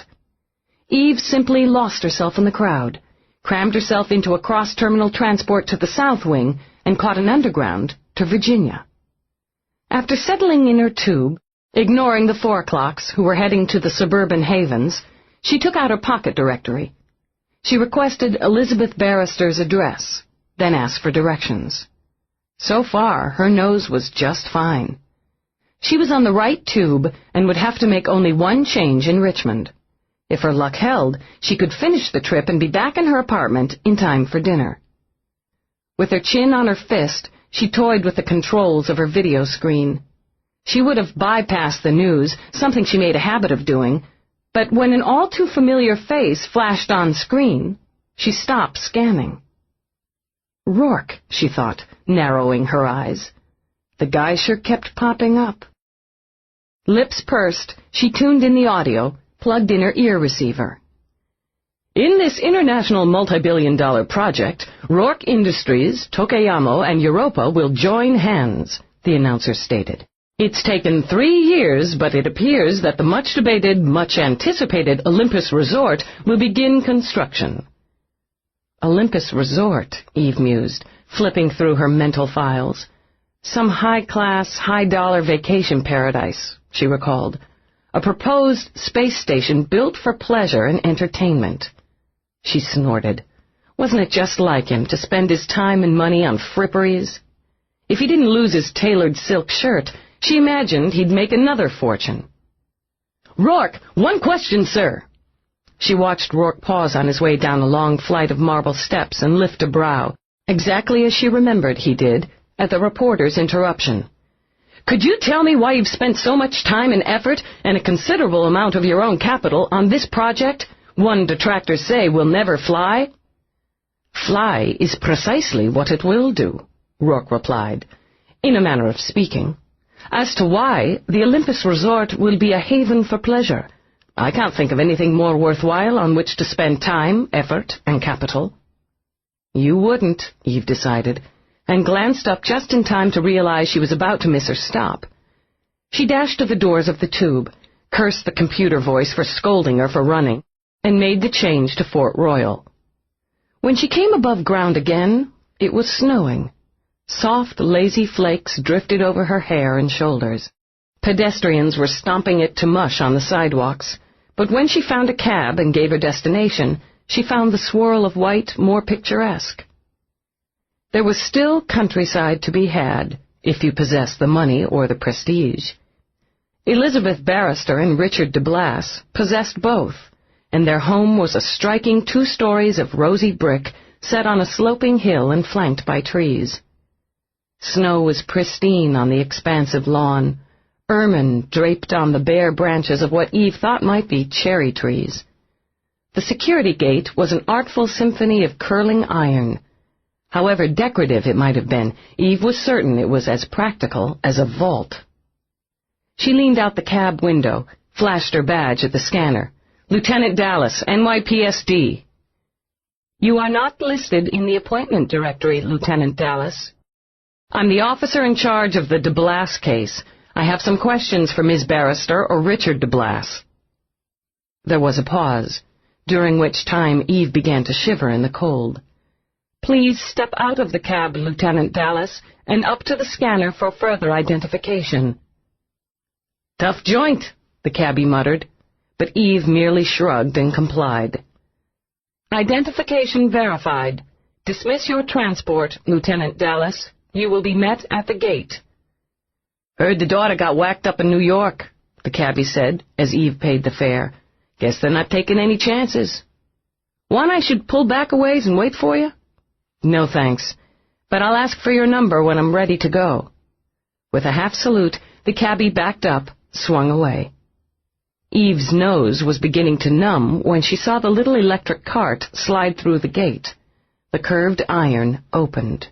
Eve simply lost herself in the crowd, crammed herself into a cross-terminal transport to the South Wing, and caught an underground to Virginia. After settling in her tube, ignoring the 4 o'clocks who were heading to the suburban havens, she took out her pocket directory. She requested Elizabeth Barrister's address, then asked for directions. So far, her nose was just fine. She was on the right tube and would have to make only one change in Richmond. If her luck held, she could finish the trip and be back in her apartment in time for dinner. With her chin on her fist, she toyed with the controls of her video screen. She would have bypassed the news, something she made a habit of doing, but when an all-too-familiar face flashed on screen, she stopped scanning. Roarke, she thought, narrowing her eyes. The guy sure kept popping up. Lips pursed, she tuned in the audio, plugged in her ear receiver. In this international multi-billion-dollar project, Roarke Industries, Tokayamo, and Europa will join hands, the announcer stated. It's taken 3 years, but it appears that the much-debated, much-anticipated Olympus Resort will begin construction. Olympus Resort, Eve mused, flipping through her mental files. Some high-class, high-dollar vacation paradise, she recalled. A proposed space station built for pleasure and entertainment. She snorted. Wasn't it just like him to spend his time and money on fripperies? If he didn't lose his tailored silk shirt, she imagined he'd make another fortune. Roarke, one question, sir. She watched Roarke pause on his way down a long flight of marble steps and lift a brow, exactly as she remembered he did at the reporter's interruption. Could you tell me why you've spent so much time and effort and a considerable amount of your own capital on this project, one detractors say will never fly? Fly is precisely what it will do, Roarke replied, in a manner of speaking. As to why, the Olympus Resort will be a haven for pleasure. I can't think of anything more worthwhile on which to spend time, effort, and capital. You wouldn't, Eve decided, and glanced up just in time to realize she was about to miss her stop. She dashed to the doors of the tube, cursed the computer voice for scolding her for running, and made the change to Fort Royal. When she came above ground again, it was snowing. Soft, lazy flakes drifted over her hair and shoulders. Pedestrians were stomping it to mush on the sidewalks, but when she found a cab and gave her destination, she found the swirl of white more picturesque. There was still countryside to be had, if you possessed the money or the prestige. Elizabeth Barrister and Richard Delass possessed both, and their home was a striking 2 stories of rosy brick set on a sloping hill and flanked by trees. Snow was pristine on the expansive lawn, ermine draped on the bare branches of what Eve thought might be cherry trees. The security gate was an artful symphony of curling iron. However decorative it might have been, Eve was certain it was as practical as a vault. She leaned out the cab window, flashed her badge at the scanner. Lieutenant Delass, NYPSD. You are not listed in the appointment directory, Lieutenant Delass. I'm the officer in charge of the Delass case. I have some questions for Ms. Barrister or Richard Delass. There was a pause, during which time Eve began to shiver in the cold. Please step out of the cab, Lieutenant Delass, and up to the scanner for further identification. Tough joint, the cabbie muttered, but Eve merely shrugged and complied. Identification verified. Dismiss your transport, Lieutenant Delass. You will be met at the gate. Heard the daughter got whacked up in New York, the cabbie said, as Eve paid the fare. Guess they're not taking any chances. Want I should pull back a ways and wait for you? No, thanks, but I'll ask for your number when I'm ready to go. With a half salute, the cabbie backed up, swung away. Eve's nose was beginning to numb when she saw the little electric cart slide through the gate. The curved iron opened.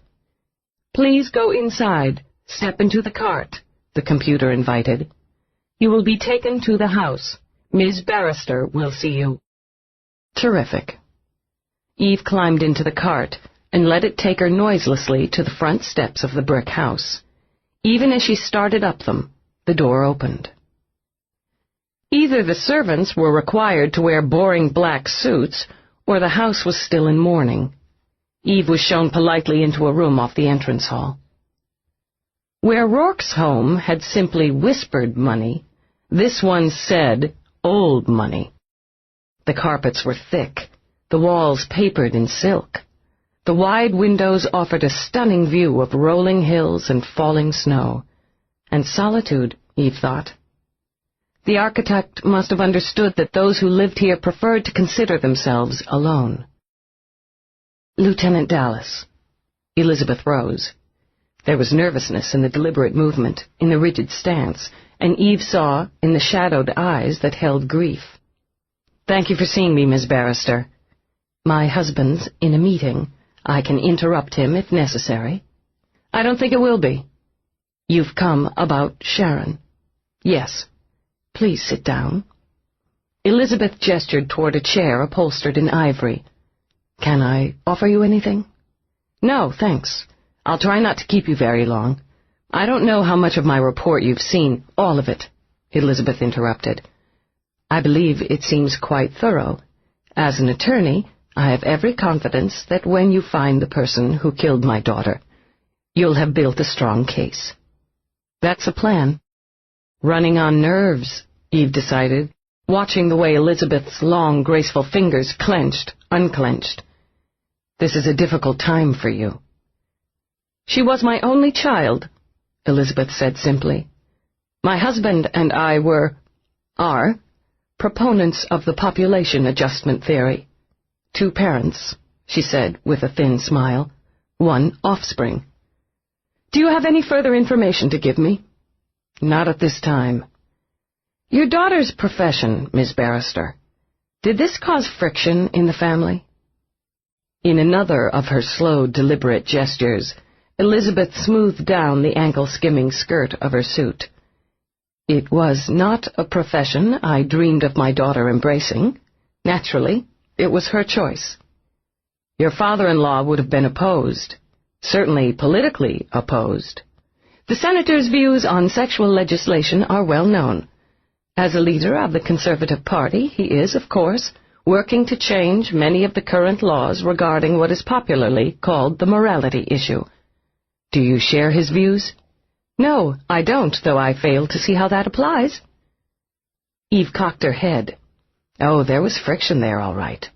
Please go inside. Step into the cart, the computer invited. You will be taken to the house. Ms. Barrister will see you. Terrific. Eve climbed into the cart and let it take her noiselessly to the front steps of the brick house. Even as she started up them, the door opened. Either the servants were required to wear boring black suits, or the house was still in mourning. Eve was shown politely into a room off the entrance hall. Where Roarke's home had simply whispered money, this one said old money. The carpets were thick, the walls papered in silk. The wide windows offered a stunning view of rolling hills and falling snow. And solitude, Eve thought. The architect must have understood that those who lived here preferred to consider themselves alone. Lieutenant Delass. Elizabeth rose. There was nervousness in the deliberate movement, in the rigid stance, and Eve saw in the shadowed eyes that held grief. "Thank you for seeing me, Miss Barrister. My husband's in a meeting. I can interrupt him if necessary." "I don't think it will be." "You've come about Sharon." "Yes." "Please sit down." Elizabeth gestured toward a chair upholstered in ivory. "Can I offer you anything?" "No, thanks. I'll try not to keep you very long. I don't know how much of my report you've seen." "All of it," Elizabeth interrupted. "I believe it seems quite thorough. As an attorney, I have every confidence that when you find the person who killed my daughter, you'll have built a strong case." "That's a plan." "Running on nerves," Eve decided, watching the way Elizabeth's long, graceful fingers clenched, unclenched. "This is a difficult time for you." "She was my only child," Elizabeth said simply. "My husband and I are proponents of the population adjustment theory. 2 parents," she said with a thin smile, 1 offspring. "Do you have any further information to give me?" "Not at this time." "Your daughter's profession, Miss Barrister. Did this cause friction in the family?" In another of her slow, deliberate gestures, Elizabeth smoothed down the ankle-skimming skirt of her suit. "It was not a profession I dreamed of my daughter embracing. Naturally, it was her choice. Your father-in-law would have been opposed, certainly politically opposed. The senator's views on sexual legislation are well known. As a leader of the Conservative Party, he is, of course, working to change many of the current laws regarding what is popularly called the morality issue. Do you share his views?" "No, I don't, though I fail to see how that applies." Eve cocked her head. Oh, there was friction there, all right.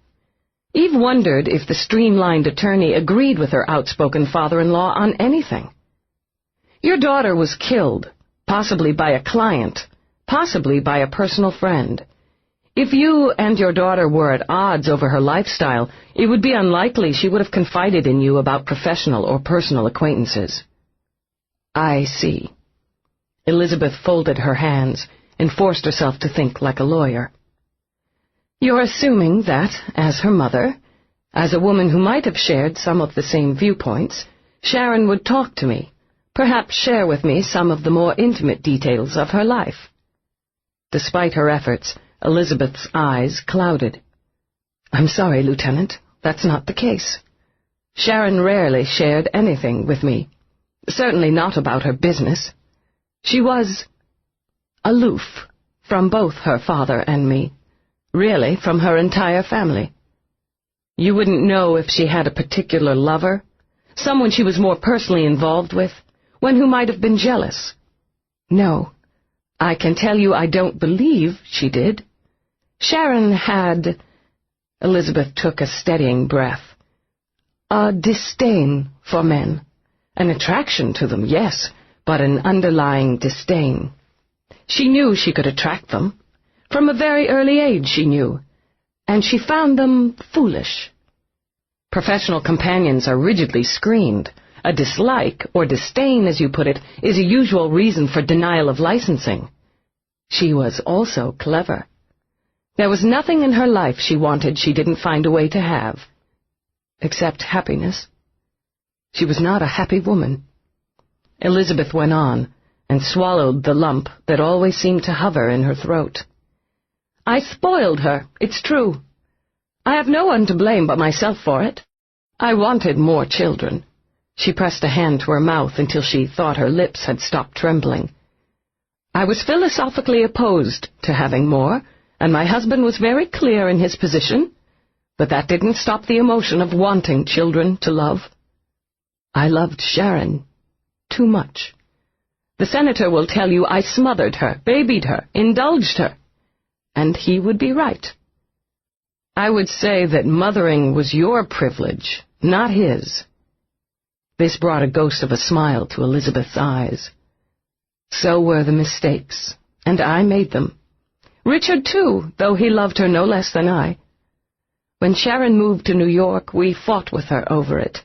Eve wondered if the streamlined attorney agreed with her outspoken father-in-law on anything. "Your daughter was killed, possibly by a client, possibly by a personal friend. If you and your daughter were at odds over her lifestyle, it would be unlikely she would have confided in you about professional or personal acquaintances." "I see." Elizabeth folded her hands and forced herself to think like a lawyer. "You're assuming that, as her mother, as a woman who might have shared some of the same viewpoints, Sharon would talk to me, perhaps share with me some of the more intimate details of her life." Despite her efforts, Elizabeth's eyes clouded. "I'm sorry, Lieutenant, that's not the case. Sharon rarely shared anything with me, certainly not about her business. She was aloof from both her father and me, really from her entire family. You wouldn't know if she had a particular lover, someone she was more personally involved with, one who might have been jealous. No, I can tell you I don't believe she did. Sharon had—" Elizabeth took a steadying breath. "A disdain for men. An attraction to them, yes, but an underlying disdain. She knew she could attract them. From a very early age she knew. And she found them foolish. Professional companions are rigidly screened. A dislike, or disdain as you put it, is a usual reason for denial of licensing. She was also clever. There was nothing in her life she wanted she didn't find a way to have. Except happiness. She was not a happy woman." Elizabeth went on, and swallowed the lump that always seemed to hover in her throat. "I spoiled her, it's true. I have no one to blame but myself for it. I wanted more children. She pressed a hand to her mouth until she thought her lips had stopped trembling. I was philosophically opposed to having more, and my husband was very clear in his position, but that didn't stop the emotion of wanting children to love. I loved Sharon too much. The senator will tell you I smothered her, babied her, indulged her, and he would be right. I would say that mothering was your privilege, not his. This brought a ghost of a smile to Elizabeth's eyes. So were the mistakes, and I made them. Richard, too, though he loved her no less than I. When Sharon moved to New York, we fought with her over it.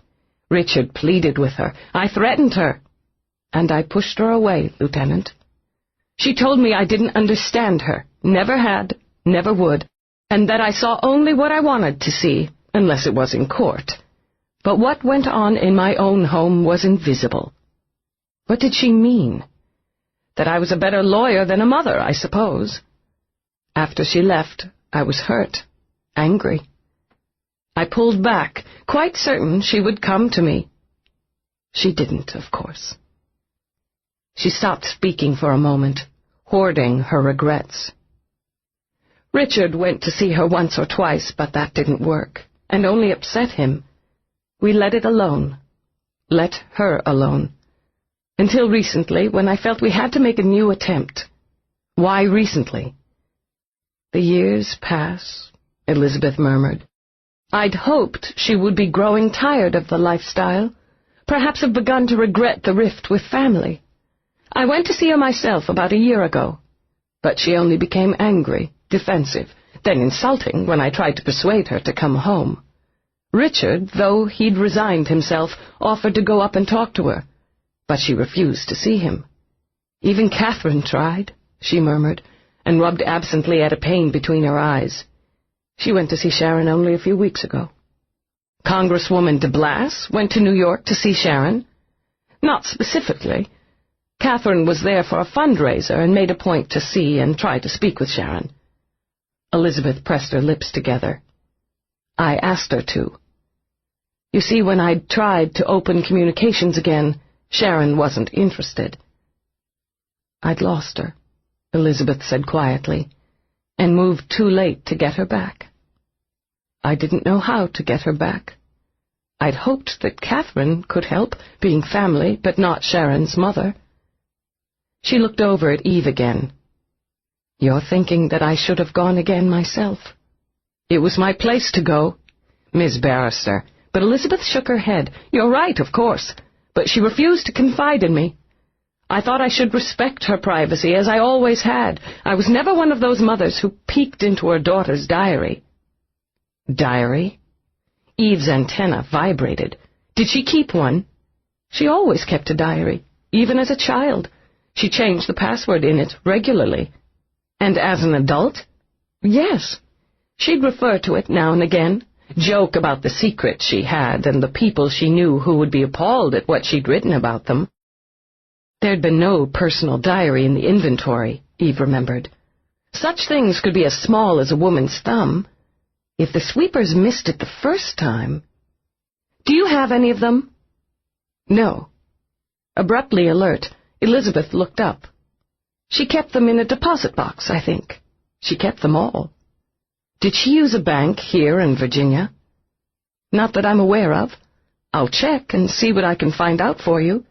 Richard pleaded with her. I threatened her. And I pushed her away, Lieutenant. She told me I didn't understand her, never had, never would, and that I saw only what I wanted to see, unless it was in court. But what went on in my own home was invisible. What did she mean? That I was a better lawyer than a mother, I suppose. After she left, I was hurt, angry. I pulled back, quite certain she would come to me. She didn't, of course. She stopped speaking for a moment, hoarding her regrets. Richard went to see her once or twice, but that didn't work, and only upset him. We let it alone. Let her alone. Until recently, when I felt we had to make a new attempt. Why recently? The years pass, Elizabeth murmured. I'd hoped she would be growing tired of the lifestyle, perhaps have begun to regret the rift with family. I went to see her myself about a year ago, but she only became angry, defensive, then insulting when I tried to persuade her to come home. Richard, though he'd resigned himself, offered to go up and talk to her, but she refused to see him. Even Catherine tried, she murmured, and rubbed absently at a pain between her eyes. She went to see Sharon only a few weeks ago. Congresswoman Delass went to New York to see Sharon. Not specifically. Catherine was there for a fundraiser and made a point to see and try to speak with Sharon. Elizabeth pressed her lips together. I asked her to. You see, when I'd tried to open communications again, Sharon wasn't interested. I'd lost her, Elizabeth said quietly, and moved too late to get her back. I didn't know how to get her back. I'd hoped that Catherine could help, being family, but not Sharon's mother. She looked over at Eve again. You're thinking that I should have gone again myself. It was my place to go, Miss Barrister, but Elizabeth shook her head. You're right, of course, but she refused to confide in me. I thought I should respect her privacy, as I always had. I was never one of those mothers who peeked into her daughter's diary. Diary? Eve's antenna vibrated. Did she keep one? She always kept a diary, even as a child. She changed the password in it regularly. And as an adult? Yes. She'd refer to it now and again, joke about the secrets she had and the people she knew who would be appalled at what she'd written about them. There'd been no personal diary in the inventory, Eve remembered. Such things could be as small as a woman's thumb. If the sweepers missed it the first time... Do you have any of them? No. Abruptly alert, Elizabeth looked up. She kept them in a deposit box, I think. She kept them all. Did she use a bank here in Virginia? Not that I'm aware of. I'll check and see what I can find out for you.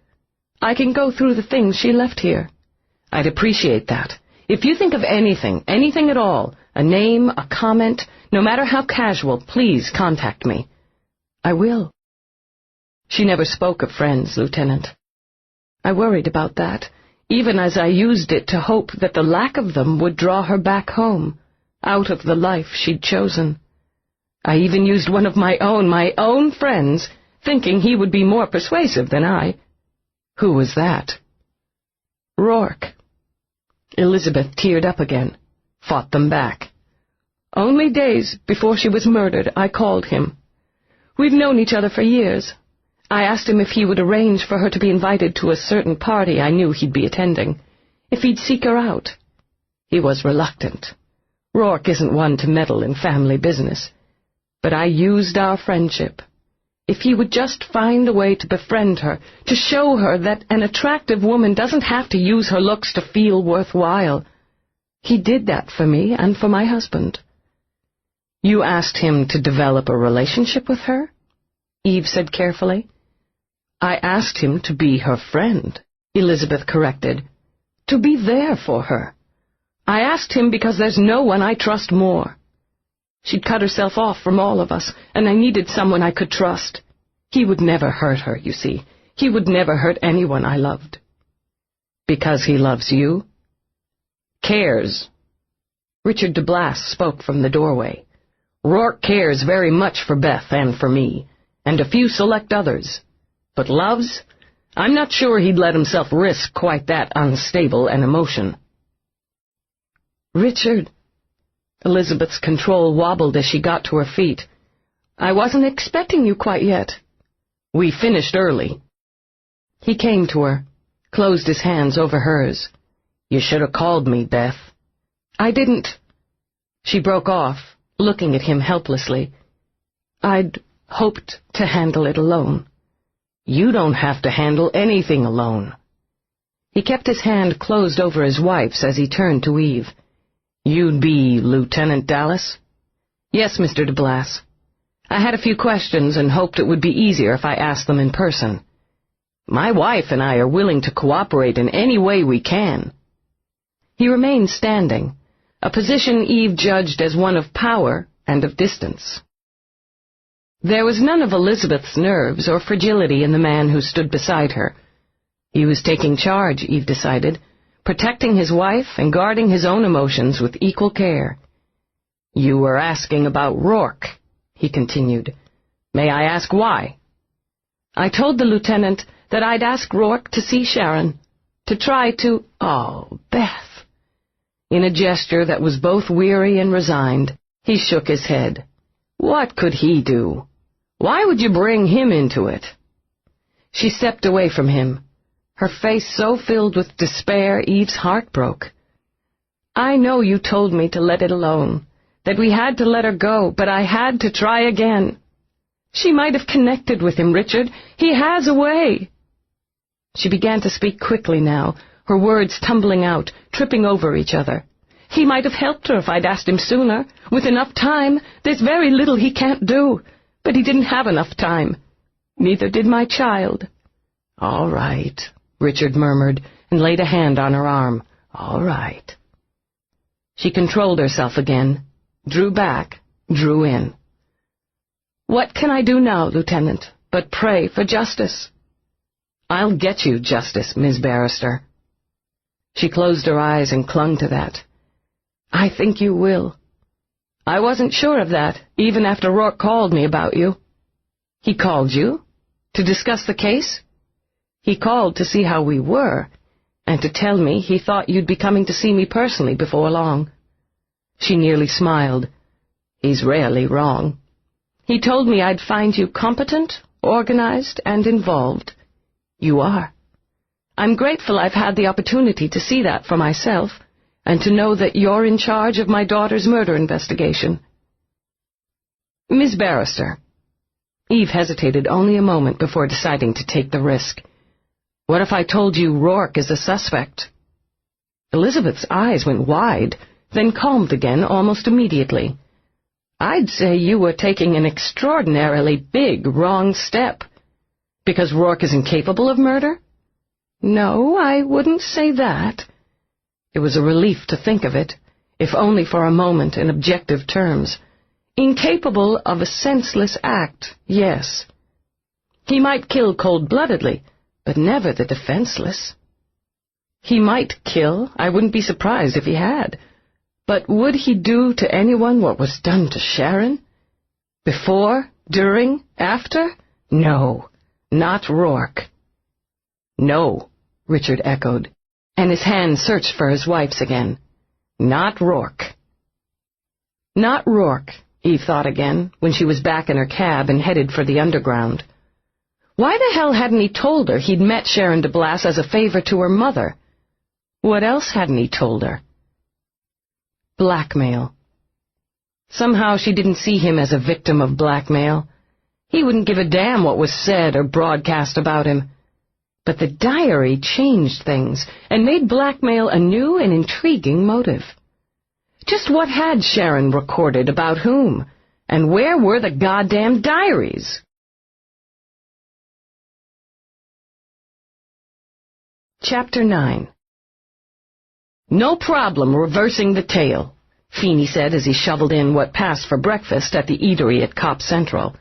I can go through the things she left here. I'd appreciate that. If you think of anything at all, a name, a comment, no matter how casual, please contact me. I will. She never spoke of friends, Lieutenant. I worried about that, even as I used it to hope that the lack of them would draw her back home, out of the life she'd chosen. I even used one of my own friends, thinking he would be more persuasive than I. Who was that? Roarke. Elizabeth teared up again, fought them back. Only days before she was murdered, I called him. We've known each other for years. I asked him if he would arrange for her to be invited to a certain party I knew he'd be attending, if he'd seek her out. He was reluctant. Roarke isn't one to meddle in family business. but I used our friendship. If he would just find a way to befriend her, to show her that an attractive woman doesn't have to use her looks to feel worthwhile. He did that for me and for my husband. You asked him to develop a relationship with her? Eve said carefully. I asked him to be her friend, Elizabeth corrected. To be there for her. I asked him because there's no one I trust more. She'd cut herself off from all of us, and I needed someone I could trust. He would never hurt her, you see. He would never hurt anyone I loved. Because he loves you? Cares. Richard Delass spoke from the doorway. Roarke cares very much for Beth and for me, and a few select others. But loves? I'm not sure he'd let himself risk quite that unstable an emotion. Richard. Elizabeth's control wobbled as she got to her feet. I wasn't expecting you quite yet. We finished early. He came to her, closed his hands over hers. You should have called me, Beth. I didn't. She broke off, looking at him helplessly. I'd hoped to handle it alone. You don't have to handle anything alone. He kept his hand closed over his wife's as he turned to Eve. You'd be Lieutenant Delass? Yes, Mr. Delass. I had a few questions and hoped it would be easier if I asked them in person. My wife and I are willing to cooperate in any way we can. He remained standing, a position Eve judged as one of power and of distance. There was none of Elizabeth's nerves or fragility in the man who stood beside her. He was taking charge, Eve decided, protecting his wife and guarding his own emotions with equal care. You were asking about Roarke, he continued. May I ask why? I told the lieutenant that I'd ask Roarke to see Sharon, to try to— Oh, Beth. In a gesture that was both weary and resigned, he shook his head. What could he do? Why would you bring him into it? She stepped away from him, her face so filled with despair Eve's heart broke. I know you told me to let it alone, that we had to let her go, but I had to try again. She might have connected with him, Richard. He has a way. She began to speak quickly now, her words tumbling out, tripping over each other. He might have helped her if I'd asked him sooner. With enough time, there's very little he can't do. But he didn't have enough time. Neither did my child. All right, Richard murmured, and laid a hand on her arm. All right. She controlled herself again, drew back, drew in. What can I do now, Lieutenant, but pray for justice? I'll get you justice, Ms. Barrister. She closed her eyes and clung to that. I think you will. I wasn't sure of that, even after Roarke called me about you. He called you? To discuss the case? He called to see how we were, and to tell me he thought you'd be coming to see me personally before long. She nearly smiled. He's rarely wrong. He told me I'd find you competent, organized, and involved. You are. I'm grateful I've had the opportunity to see that for myself, and to know that you're in charge of my daughter's murder investigation. Miss Barrister. Eve hesitated only a moment before deciding to take the risk. What if I told you Roarke is a suspect? Elizabeth's eyes went wide, then calmed again almost immediately. I'd say you were taking an extraordinarily big wrong step. Because Roarke is incapable of murder? No, I wouldn't say that. It was a relief to think of it, if only for a moment in objective terms. Incapable of a senseless act, yes. He might kill cold-bloodedly, but never the defenseless. He might kill, I wouldn't be surprised if he had. But would he do to anyone what was done to Sharon? Before, during, after? No, not Roarke. No, Richard echoed, and his hand searched for his wife's again. Not Roarke. Not Roarke, Eve thought again, when she was back in her cab and headed for the underground. Why the hell hadn't he told her he'd met Sharon Delass as a favor to her mother? What else hadn't he told her? Blackmail. Somehow she didn't see him as a victim of blackmail. He wouldn't give a damn what was said or broadcast about him. But the diary changed things and made blackmail a new and intriguing motive. Just what had Sharon recorded about whom? And where were the goddamn diaries? Chapter 9. "No problem reversing the tale," Feeney said as he shoveled in what passed for breakfast at the eatery at Cop Central.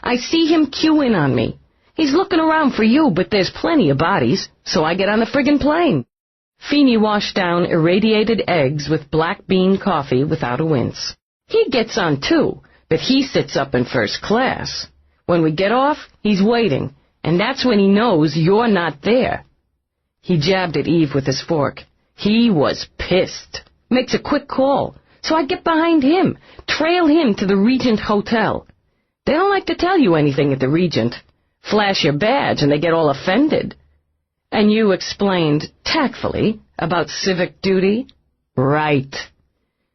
"I see him cue in on me. He's looking around for you, but there's plenty of bodies, so I get on the friggin' plane." Feeney washed down irradiated eggs with black bean coffee without a wince. "He gets on too, but he sits up in first class. When we get off, he's waiting, and that's when he knows you're not there." He jabbed at Eve with his fork. He was pissed. Makes a quick call, so I get behind him, trail him to the Regent Hotel. They don't like to tell you anything at the Regent. Flash your badge and they get all offended. "And you explained, tactfully, about civic duty?" "Right."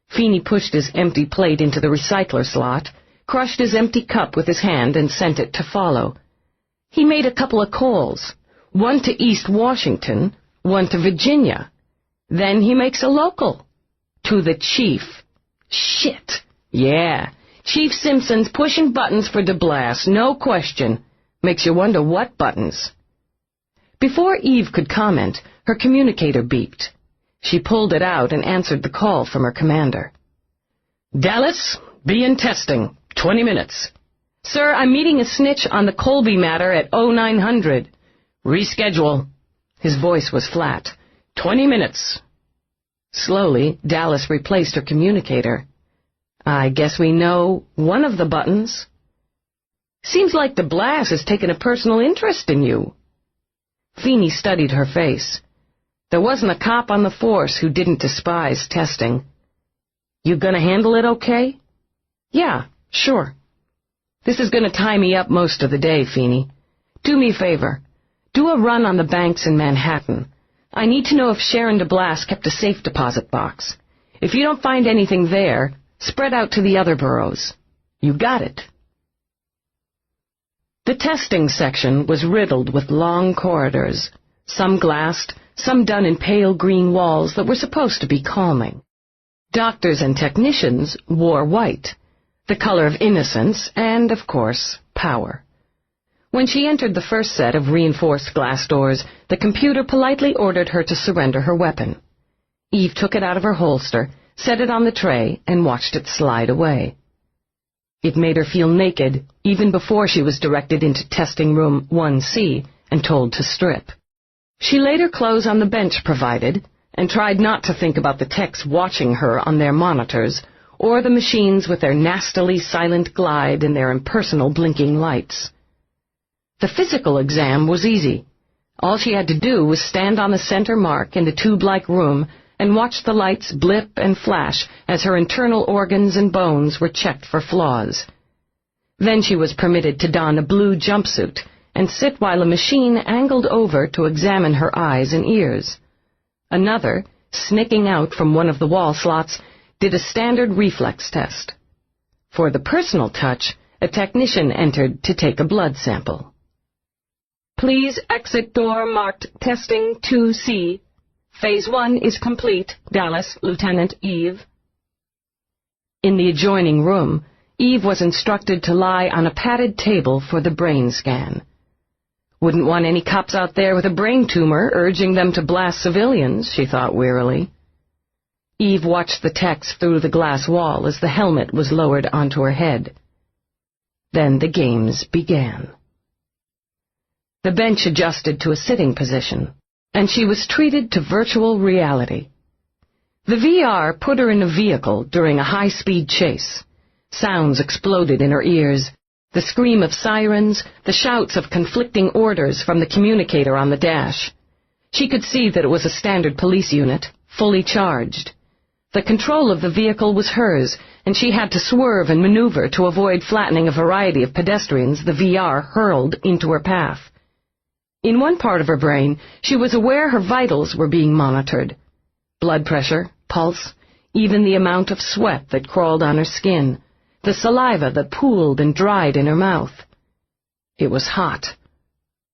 Feeney pushed his empty plate into the recycler slot, crushed his empty cup with his hand, and sent it to follow. He made a couple of calls, one to East Washington, one to Virginia. Then he makes a local. To the chief. Shit. Yeah. Chief Simpson's pushing buttons for Delass, no question. Makes you wonder what buttons. Before Eve could comment, her communicator beeped. She pulled it out and answered the call from her commander. "Dallas, be in testing. 20 minutes. Sir, I'm meeting a snitch on the Colby matter at 0900. Reschedule." His voice was flat. 20 minutes. Slowly, Dallas replaced her communicator. "I guess we know one of the buttons." "Seems like Delass has taken a personal interest in you." Feeney studied her face. There wasn't a cop on the force who didn't despise testing. "You gonna handle it okay?" "Yeah, sure." "This is gonna tie me up most of the day, Feeney. Do me a favor. Do a run on the banks in Manhattan. I need to know if Sharon Delass kept a safe deposit box. If you don't find anything there, spread out to the other boroughs. You got it." The testing section was riddled with long corridors, some glassed, some done in pale green walls that were supposed to be calming. Doctors and technicians wore white, the color of innocence and, of course, power. When she entered the first set of reinforced glass doors, the computer politely ordered her to surrender her weapon. Eve took it out of her holster, set it on the tray, and watched it slide away. It made her feel naked even before she was directed into testing room 1C and told to strip. She laid her clothes on the bench provided and tried not to think about the techs watching her on their monitors or the machines with their nastily silent glide and their impersonal blinking lights. The physical exam was easy. All she had to do was stand on the center mark in the tube-like room and watch the lights blip and flash as her internal organs and bones were checked for flaws. Then she was permitted to don a blue jumpsuit and sit while a machine angled over to examine her eyes and ears. Another, snicking out from one of the wall slots, did a standard reflex test. For the personal touch, a technician entered to take a blood sample. "Please exit door marked Testing 2C. Phase 1 is complete, Dallas, Lieutenant Eve." In the adjoining room, Eve was instructed to lie on a padded table for the brain scan. Wouldn't want any cops out there with a brain tumor urging them to blast civilians, she thought wearily. Eve watched the text through the glass wall as the helmet was lowered onto her head. Then the games began. The bench adjusted to a sitting position, and she was treated to virtual reality. The VR put her in a vehicle during a high-speed chase. Sounds exploded in her ears, the scream of sirens, the shouts of conflicting orders from the communicator on the dash. She could see that it was a standard police unit, fully charged. The control of the vehicle was hers, and she had to swerve and maneuver to avoid flattening a variety of pedestrians the VR hurled into her path. In one part of her brain, she was aware her vitals were being monitored. Blood pressure, pulse, even the amount of sweat that crawled on her skin, the saliva that pooled and dried in her mouth. It was hot,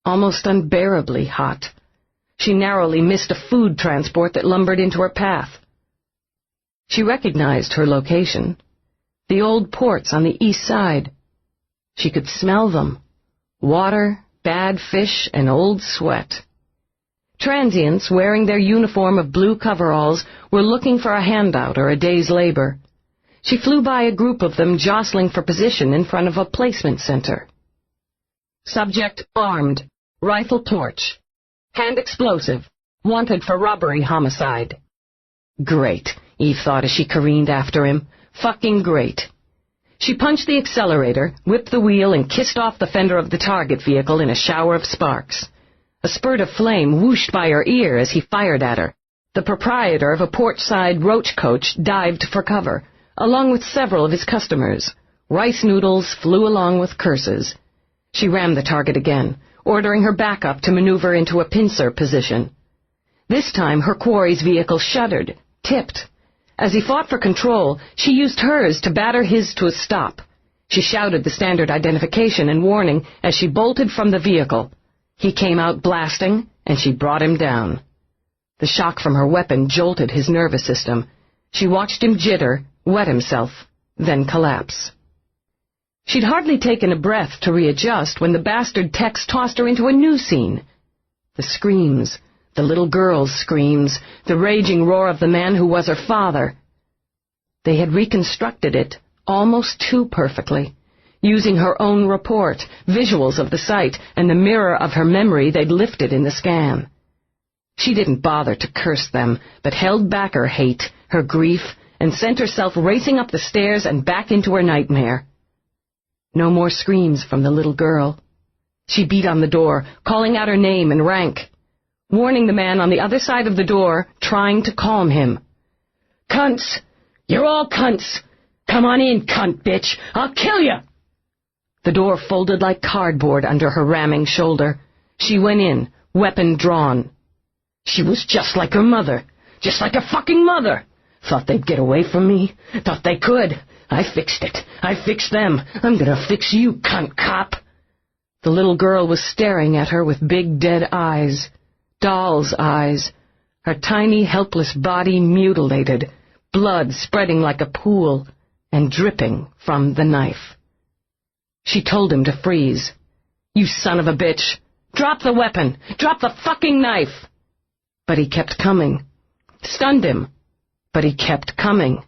almost unbearably hot. She narrowly missed a food transport that lumbered into her path. She recognized her location, the old ports on the east side. She could smell them: water, bad fish, and old sweat. Transients wearing their uniform of blue coveralls were looking for a handout or a day's labor. She flew by a group of them jostling for position in front of a placement center. Subject armed, rifle torch, hand explosive, wanted for robbery homicide. Great, Eve thought as she careened after him. Fucking great. She punched the accelerator, whipped the wheel, and kissed off the fender of the target vehicle in a shower of sparks. A spurt of flame whooshed by her ear as he fired at her. The proprietor of a port-side roach coach dived for cover, along with several of his customers. Rice noodles flew along with curses. She rammed the target again, ordering her backup to maneuver into a pincer position. This time her quarry's vehicle shuddered, tipped. As he fought for control, she used hers to batter his to a stop. She shouted the standard identification and warning as she bolted from the vehicle. He came out blasting, and she brought him down. The shock from her weapon jolted his nervous system. She watched him jitter, wet himself, then collapse. She'd hardly taken a breath to readjust when the bastard techs tossed her into a new scene. The screams, the little girl's screams, the raging roar of the man who was her father. They had reconstructed it almost too perfectly, using her own report, visuals of the site, and the mirror of her memory they'd lifted in the scan. She didn't bother to curse them, but held back her hate, her grief, and sent herself racing up the stairs and back into her nightmare. No more screams from the little girl. She beat on the door, calling out her name and rank, warning the man on the other side of the door, trying to calm him. "Cunts! You're all cunts! Come on in, cunt bitch! I'll kill you!" The door folded like cardboard under her ramming shoulder. She went in, weapon drawn. She was just like her mother. Just like her fucking mother. Thought they'd get away from me. Thought they could. I fixed it. I fixed them. I'm gonna fix you, cunt cop. The little girl was staring at her with big dead eyes. Doll's eyes. Her tiny, helpless body mutilated. Blood spreading like a pool and dripping from the knife. She told him to freeze. "You son of a bitch! Drop the weapon! Drop the fucking knife!" But he kept coming. Stunned him. But he kept coming.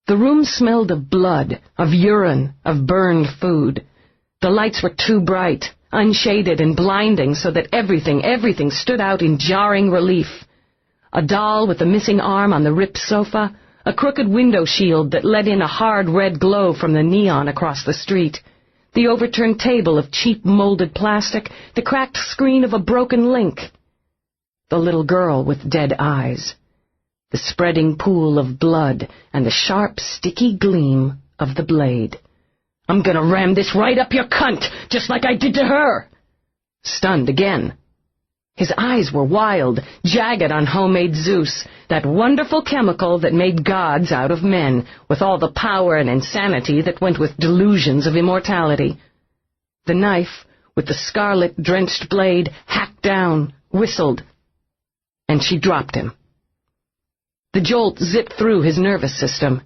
The room smelled of blood, of urine, of burned food. The lights were too bright, unshaded and blinding so that everything stood out in jarring relief. A doll with a missing arm on the ripped sofa, a crooked window shield that let in a hard red glow from the neon across the street, the overturned table of cheap molded plastic, the cracked screen of a broken link. The little girl with dead eyes, the spreading pool of blood, and the sharp, sticky gleam of the blade. "I'm gonna ram this right up your cunt, just like I did to her!" Stunned again. His eyes were wild, jagged on homemade Zeus, that wonderful chemical that made gods out of men, with all the power and insanity that went with delusions of immortality. The knife, with the scarlet-drenched blade, hacked down, whistled, and she dropped him. The jolt zipped through his nervous system.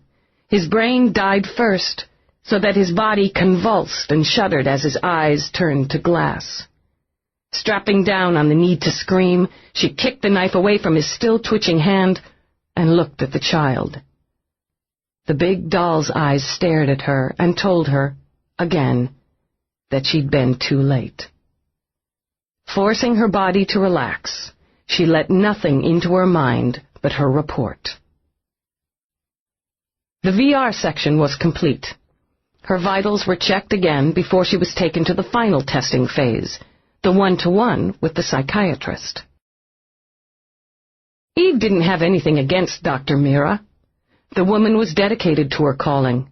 His brain died first, so that his body convulsed and shuddered as his eyes turned to glass. Strapping down on the need to scream, she kicked the knife away from his still-twitching hand and looked at the child. The big doll's eyes stared at her and told her, again, that she'd been too late. Forcing her body to relax, she let nothing into her mind but her report. The VR section was complete. Her vitals were checked again before she was taken to the final testing phase, the one-to-one with the psychiatrist. Eve didn't have anything against Dr. Mira. The woman was dedicated to her calling.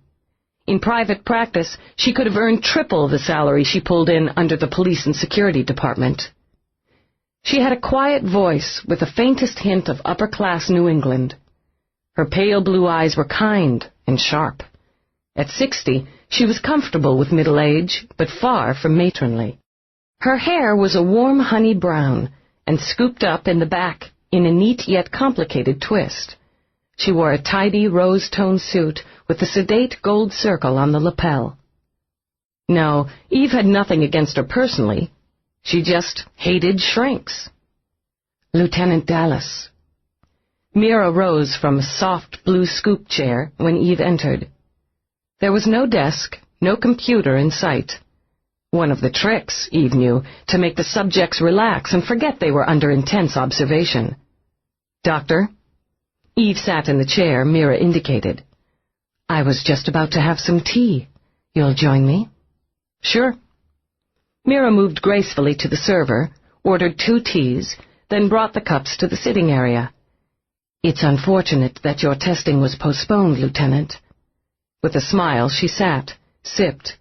In private practice, she could have earned triple the salary she pulled in under the police and security department. She had a quiet voice with the faintest hint of upper-class New England. Her pale blue eyes were kind and sharp. At 60, she was comfortable with middle age, but far from matronly. Her hair was a warm honey brown and scooped up in the back in a neat yet complicated twist. She wore a tidy rose-toned suit with a sedate gold circle on the lapel. No, Eve had nothing against her personally. She just hated shrinks. Lieutenant Delass. Mira rose from a soft blue scoop chair when Eve entered. There was no desk, no computer in sight. One of the tricks, Eve knew, to make the subjects relax and forget they were under intense observation. Doctor? Eve sat in the chair Mira indicated. I was just about to have some tea. You'll join me? Sure. Mira moved gracefully to the server, ordered 2 teas, then brought the cups to the sitting area. It's unfortunate that your testing was postponed, Lieutenant. With a smile, she sat, sipped.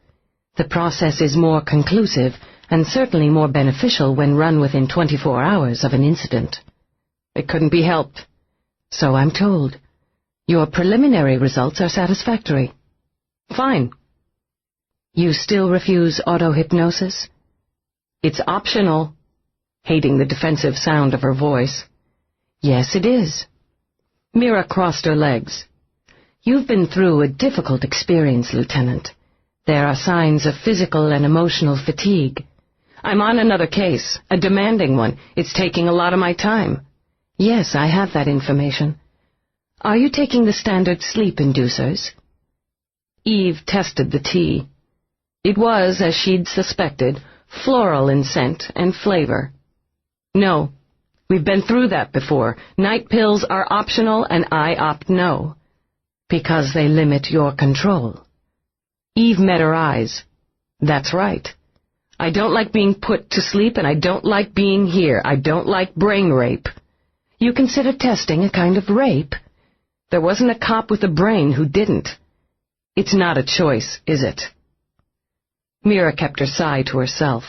The process is more conclusive and certainly more beneficial when run within 24 hours of an incident. It couldn't be helped. So I'm told. Your preliminary results are satisfactory. Fine. You still refuse auto-hypnosis? It's optional. Hating the defensive sound of her voice. Yes, it is. Mira crossed her legs. You've been through a difficult experience, Lieutenant. There are signs of physical and emotional fatigue. I'm on another case, a demanding one. It's taking a lot of my time. Yes, I have that information. Are you taking the standard sleep inducers? Eve tested the tea. It was, as she'd suspected, floral in scent and flavor. No, we've been through that before. Night pills are optional and I opt no. Because they limit your control. Eve met her eyes. That's right. I don't like being put to sleep and I don't like being here. I don't like brain rape. You consider testing a kind of rape? There wasn't a cop with a brain who didn't. It's not a choice, is it? Mira kept her sigh to herself.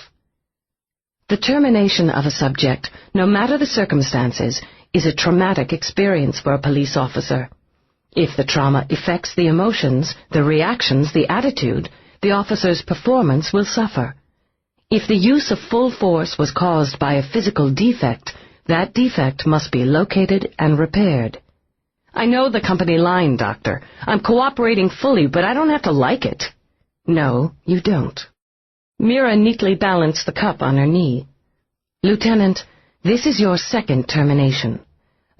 The termination of a subject, no matter the circumstances, is a traumatic experience for a police officer. If the trauma affects the emotions, the reactions, the attitude, the officer's performance will suffer. If the use of full force was caused by a physical defect, that defect must be located and repaired. I know the company line, Doctor. I'm cooperating fully, but I don't have to like it. No, you don't. Mira neatly balanced the cup on her knee. Lieutenant, this is your 2nd termination.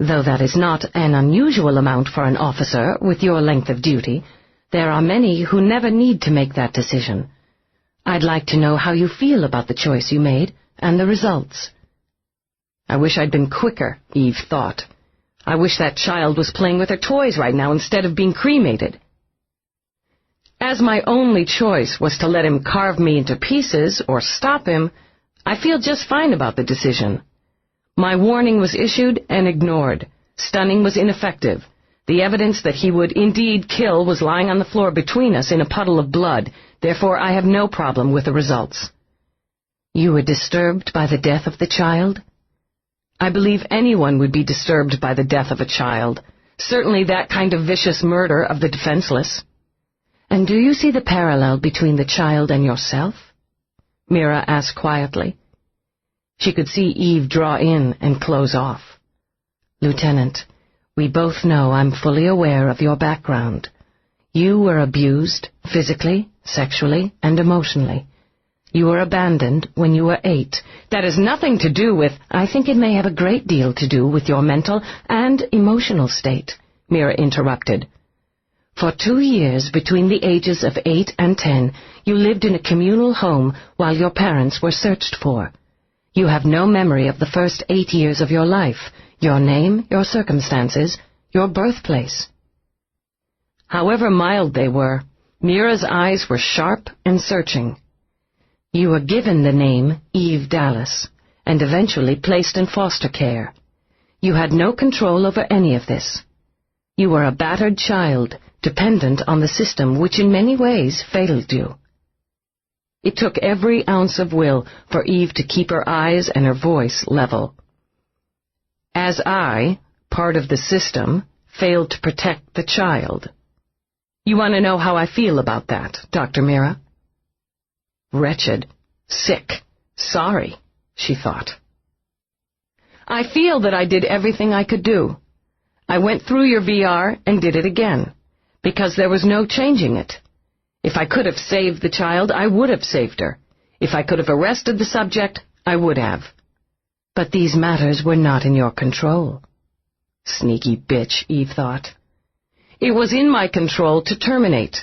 Though that is not an unusual amount for an officer with your length of duty, there are many who never need to make that decision. I'd like to know how you feel about the choice you made and the results. I wish I'd been quicker, Eve thought. I wish that child was playing with her toys right now instead of being cremated. As my only choice was to let him carve me into pieces or stop him, I feel just fine about the decision. My warning was issued and ignored. Stunning was ineffective. The evidence that he would indeed kill was lying on the floor between us in a puddle of blood. Therefore, I have no problem with the results. You were disturbed by the death of the child? I believe anyone would be disturbed by the death of a child. Certainly that kind of vicious murder of the defenseless. And do you see the parallel between the child and yourself? Mira asked quietly. She could see Eve draw in and close off. Lieutenant, we both know I'm fully aware of your background. You were abused, physically, sexually, and emotionally. You were abandoned when you were 8. That has nothing to do with... I think it may have a great deal to do with your mental and emotional state, Mira interrupted. For 2 years, between the ages of 8 and 10, you lived in a communal home while your parents were searched for. You have no memory of the first 8 years of your life, your name, your circumstances, your birthplace. However mild they were, Mira's eyes were sharp and searching. You were given the name Eve Delass, and eventually placed in foster care. You had no control over any of this. You were a battered child, dependent on the system which in many ways failed you. It took every ounce of will for Eve to keep her eyes and her voice level. As I, part of the system, failed to protect the child. You want to know how I feel about that, Dr. Mira? Wretched, sick, sorry, she thought. I feel that I did everything I could do. I went through your VR and did it again, because there was no changing it. If I could have saved the child, I would have saved her. If I could have arrested the subject, I would have. But these matters were not in your control. Sneaky bitch, Eve thought. It was in my control to terminate.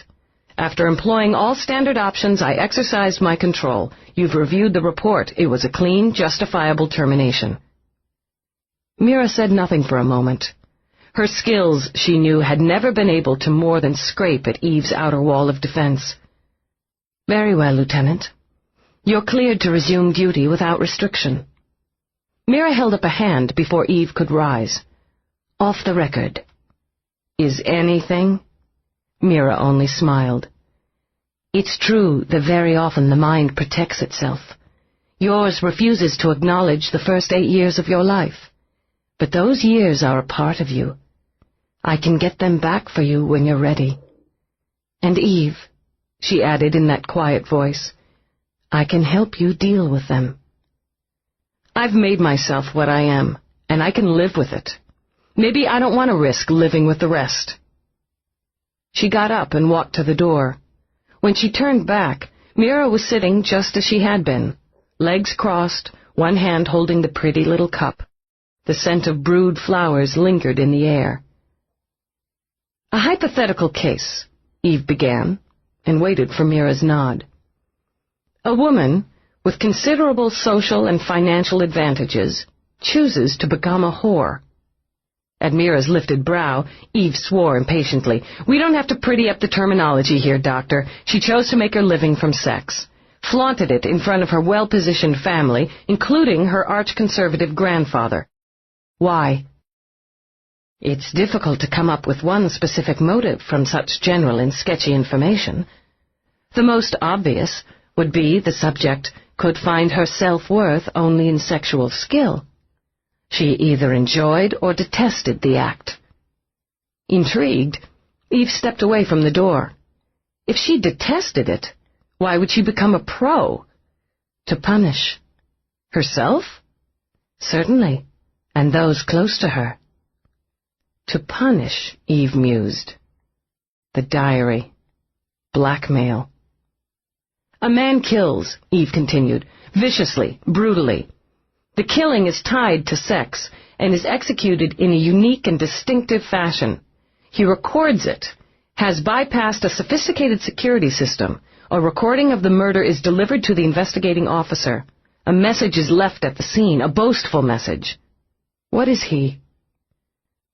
After employing all standard options, I exercised my control. You've reviewed the report. It was a clean, justifiable termination. Mira said nothing for a moment. Her skills, she knew, had never been able to more than scrape at Eve's outer wall of defense. Very well, Lieutenant. You're cleared to resume duty without restriction. Mira held up a hand before Eve could rise. Off the record. Is anything? Mira only smiled. It's true that very often the mind protects itself. Yours refuses to acknowledge the first 8 years of your life. But those years are a part of you. I can get them back for you when you're ready. And Eve, she added in that quiet voice, I can help you deal with them. I've made myself what I am, and I can live with it. Maybe I don't want to risk living with the rest. She got up and walked to the door. When she turned back, Mira was sitting just as she had been, legs crossed, one hand holding the pretty little cup. The scent of brewed flowers lingered in the air. A hypothetical case, Eve began, and waited for Mira's nod. A woman, with considerable social and financial advantages, chooses to become a whore. At Mira's lifted brow, Eve swore impatiently. We don't have to pretty up the terminology here, Doctor. She chose to make her living from sex. Flaunted it in front of her well-positioned family, including her arch-conservative grandfather. Why? It's difficult to come up with one specific motive from such general and sketchy information. The most obvious would be the subject could find her self-worth only in sexual skill. She either enjoyed or detested the act. Intrigued, Eve stepped away from the door. If she detested it, why would she become a pro? To punish herself? Certainly. And those close to her. To punish, Eve mused. The diary. Blackmail. A man kills, Eve continued, viciously, brutally. The killing is tied to sex and is executed in a unique and distinctive fashion. He records it, has bypassed a sophisticated security system. A recording of the murder is delivered to the investigating officer. A message is left at the scene, a boastful message. What is he?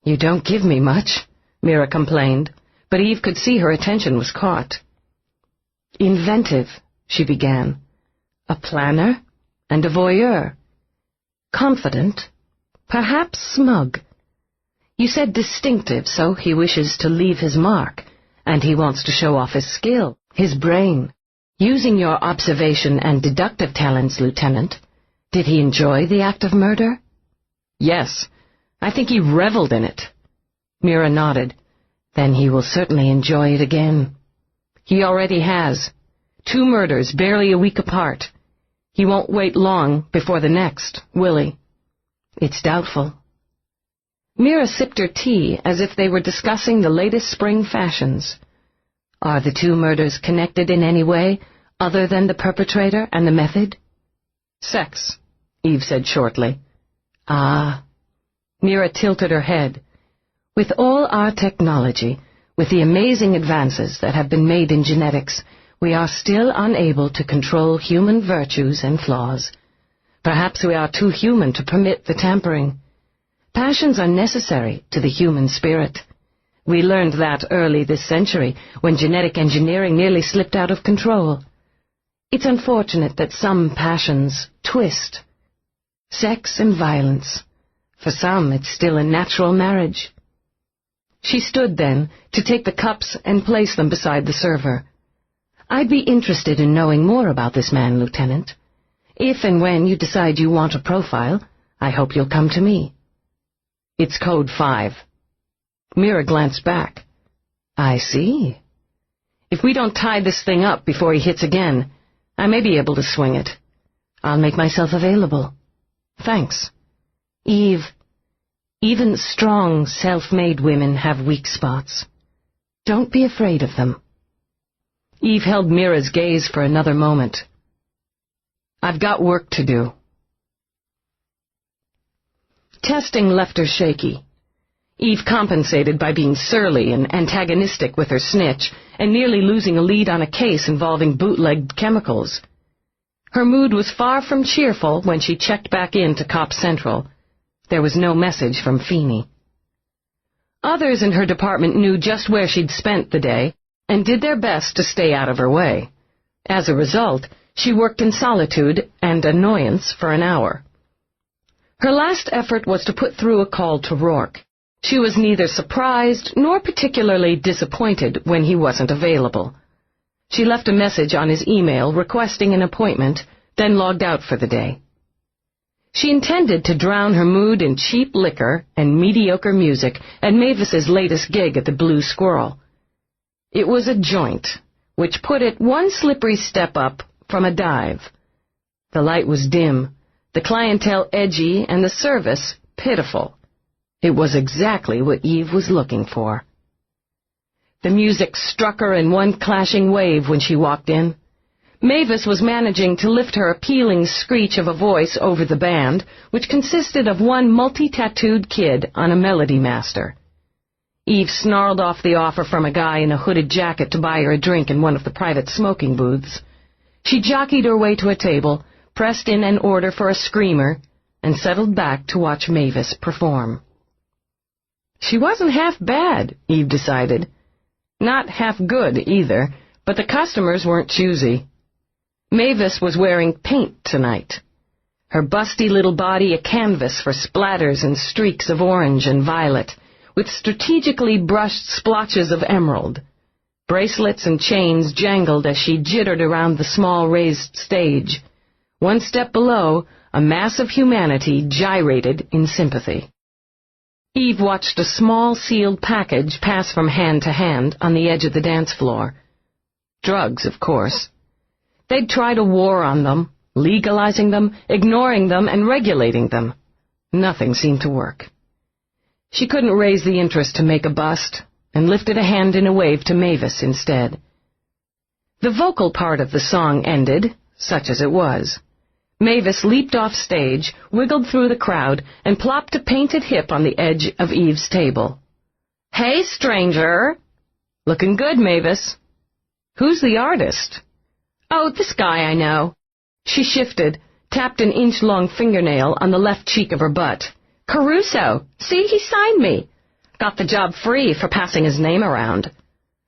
You don't give me much, Mira complained, but Eve could see her attention was caught. Inventive, she began. A planner and a voyeur. Confident, perhaps smug. You said distinctive, so he wishes to leave his mark, and he wants to show off his skill, his brain. Using your observation and deductive talents, Lieutenant, did he enjoy the act of murder? Yes, I think he reveled in it. Mira nodded. Then he will certainly enjoy it again. He already has. 2 murders, barely a week apart. He won't wait long before the next, will he? It's doubtful. Mira sipped her tea as if they were discussing the latest spring fashions. Are the 2 murders connected in any way, other than the perpetrator and the method? Sex, Eve said shortly. Ah. Mira tilted her head. With all our technology, with the amazing advances that have been made in genetics, we are still unable to control human virtues and flaws. Perhaps we are too human to permit the tampering. Passions are necessary to the human spirit. We learned that early this century, when genetic engineering nearly slipped out of control. It's unfortunate that some passions twist. Sex and violence. For some, it's still a natural marriage. She stood then to take the cups and place them beside the server. I'd be interested in knowing more about this man, Lieutenant. If and when you decide you want a profile, I hope you'll come to me. It's Code 5. Mira glanced back. I see. If we don't tie this thing up before he hits again, I may be able to swing it. I'll make myself available. Thanks. Eve, even strong, self-made women have weak spots. Don't be afraid of them. Eve held Mira's gaze for another moment. I've got work to do. Testing left her shaky. Eve compensated by being surly and antagonistic with her snitch and nearly losing a lead on a case involving bootlegged chemicals. Her mood was far from cheerful when she checked back in to Cop Central. There was no message from Feeney. Others in her department knew just where she'd spent the day and did their best to stay out of her way. As a result, she worked in solitude and annoyance for an hour. Her last effort was to put through a call to Roarke. She was neither surprised nor particularly disappointed when he wasn't available. She left a message on his email requesting an appointment, then logged out for the day. She intended to drown her mood in cheap liquor and mediocre music at Mavis's latest gig at the Blue Squirrel. It was a joint, which put it one slippery step up from a dive. The light was dim, the clientele edgy, and the service pitiful. It was exactly what Eve was looking for. The music struck her in one clashing wave when she walked in. Mavis was managing to lift her appealing screech of a voice over the band, which consisted of one multi-tattooed kid on a melody master. Eve snarled off the offer from a guy in a hooded jacket to buy her a drink in one of the private smoking booths. She jockeyed her way to a table, pressed in an order for a screamer, and settled back to watch Mavis perform. She wasn't half bad, Eve decided. Not half good, either, but the customers weren't choosy. Mavis was wearing paint tonight. Her busty little body a canvas for splatters and streaks of orange and violet, with strategically brushed splotches of emerald. Bracelets and chains jangled as she jittered around the small raised stage. One step below, a mass of humanity gyrated in sympathy. Eve watched a small sealed package pass from hand to hand on the edge of the dance floor. Drugs, of course. They'd tried a war on them, legalizing them, ignoring them, and regulating them. Nothing seemed to work. She couldn't raise the interest to make a bust, and lifted a hand in a wave to Mavis instead. The vocal part of the song ended, such as it was. Mavis leaped off stage, wiggled through the crowd, and plopped a painted hip on the edge of Eve's table. "Hey, stranger!" "Looking good, Mavis." "Who's the artist?" "Oh, this guy I know." She shifted, tapped an inch-long fingernail on the left cheek of her butt. "Caruso! See, he signed me. Got the job free for passing his name around."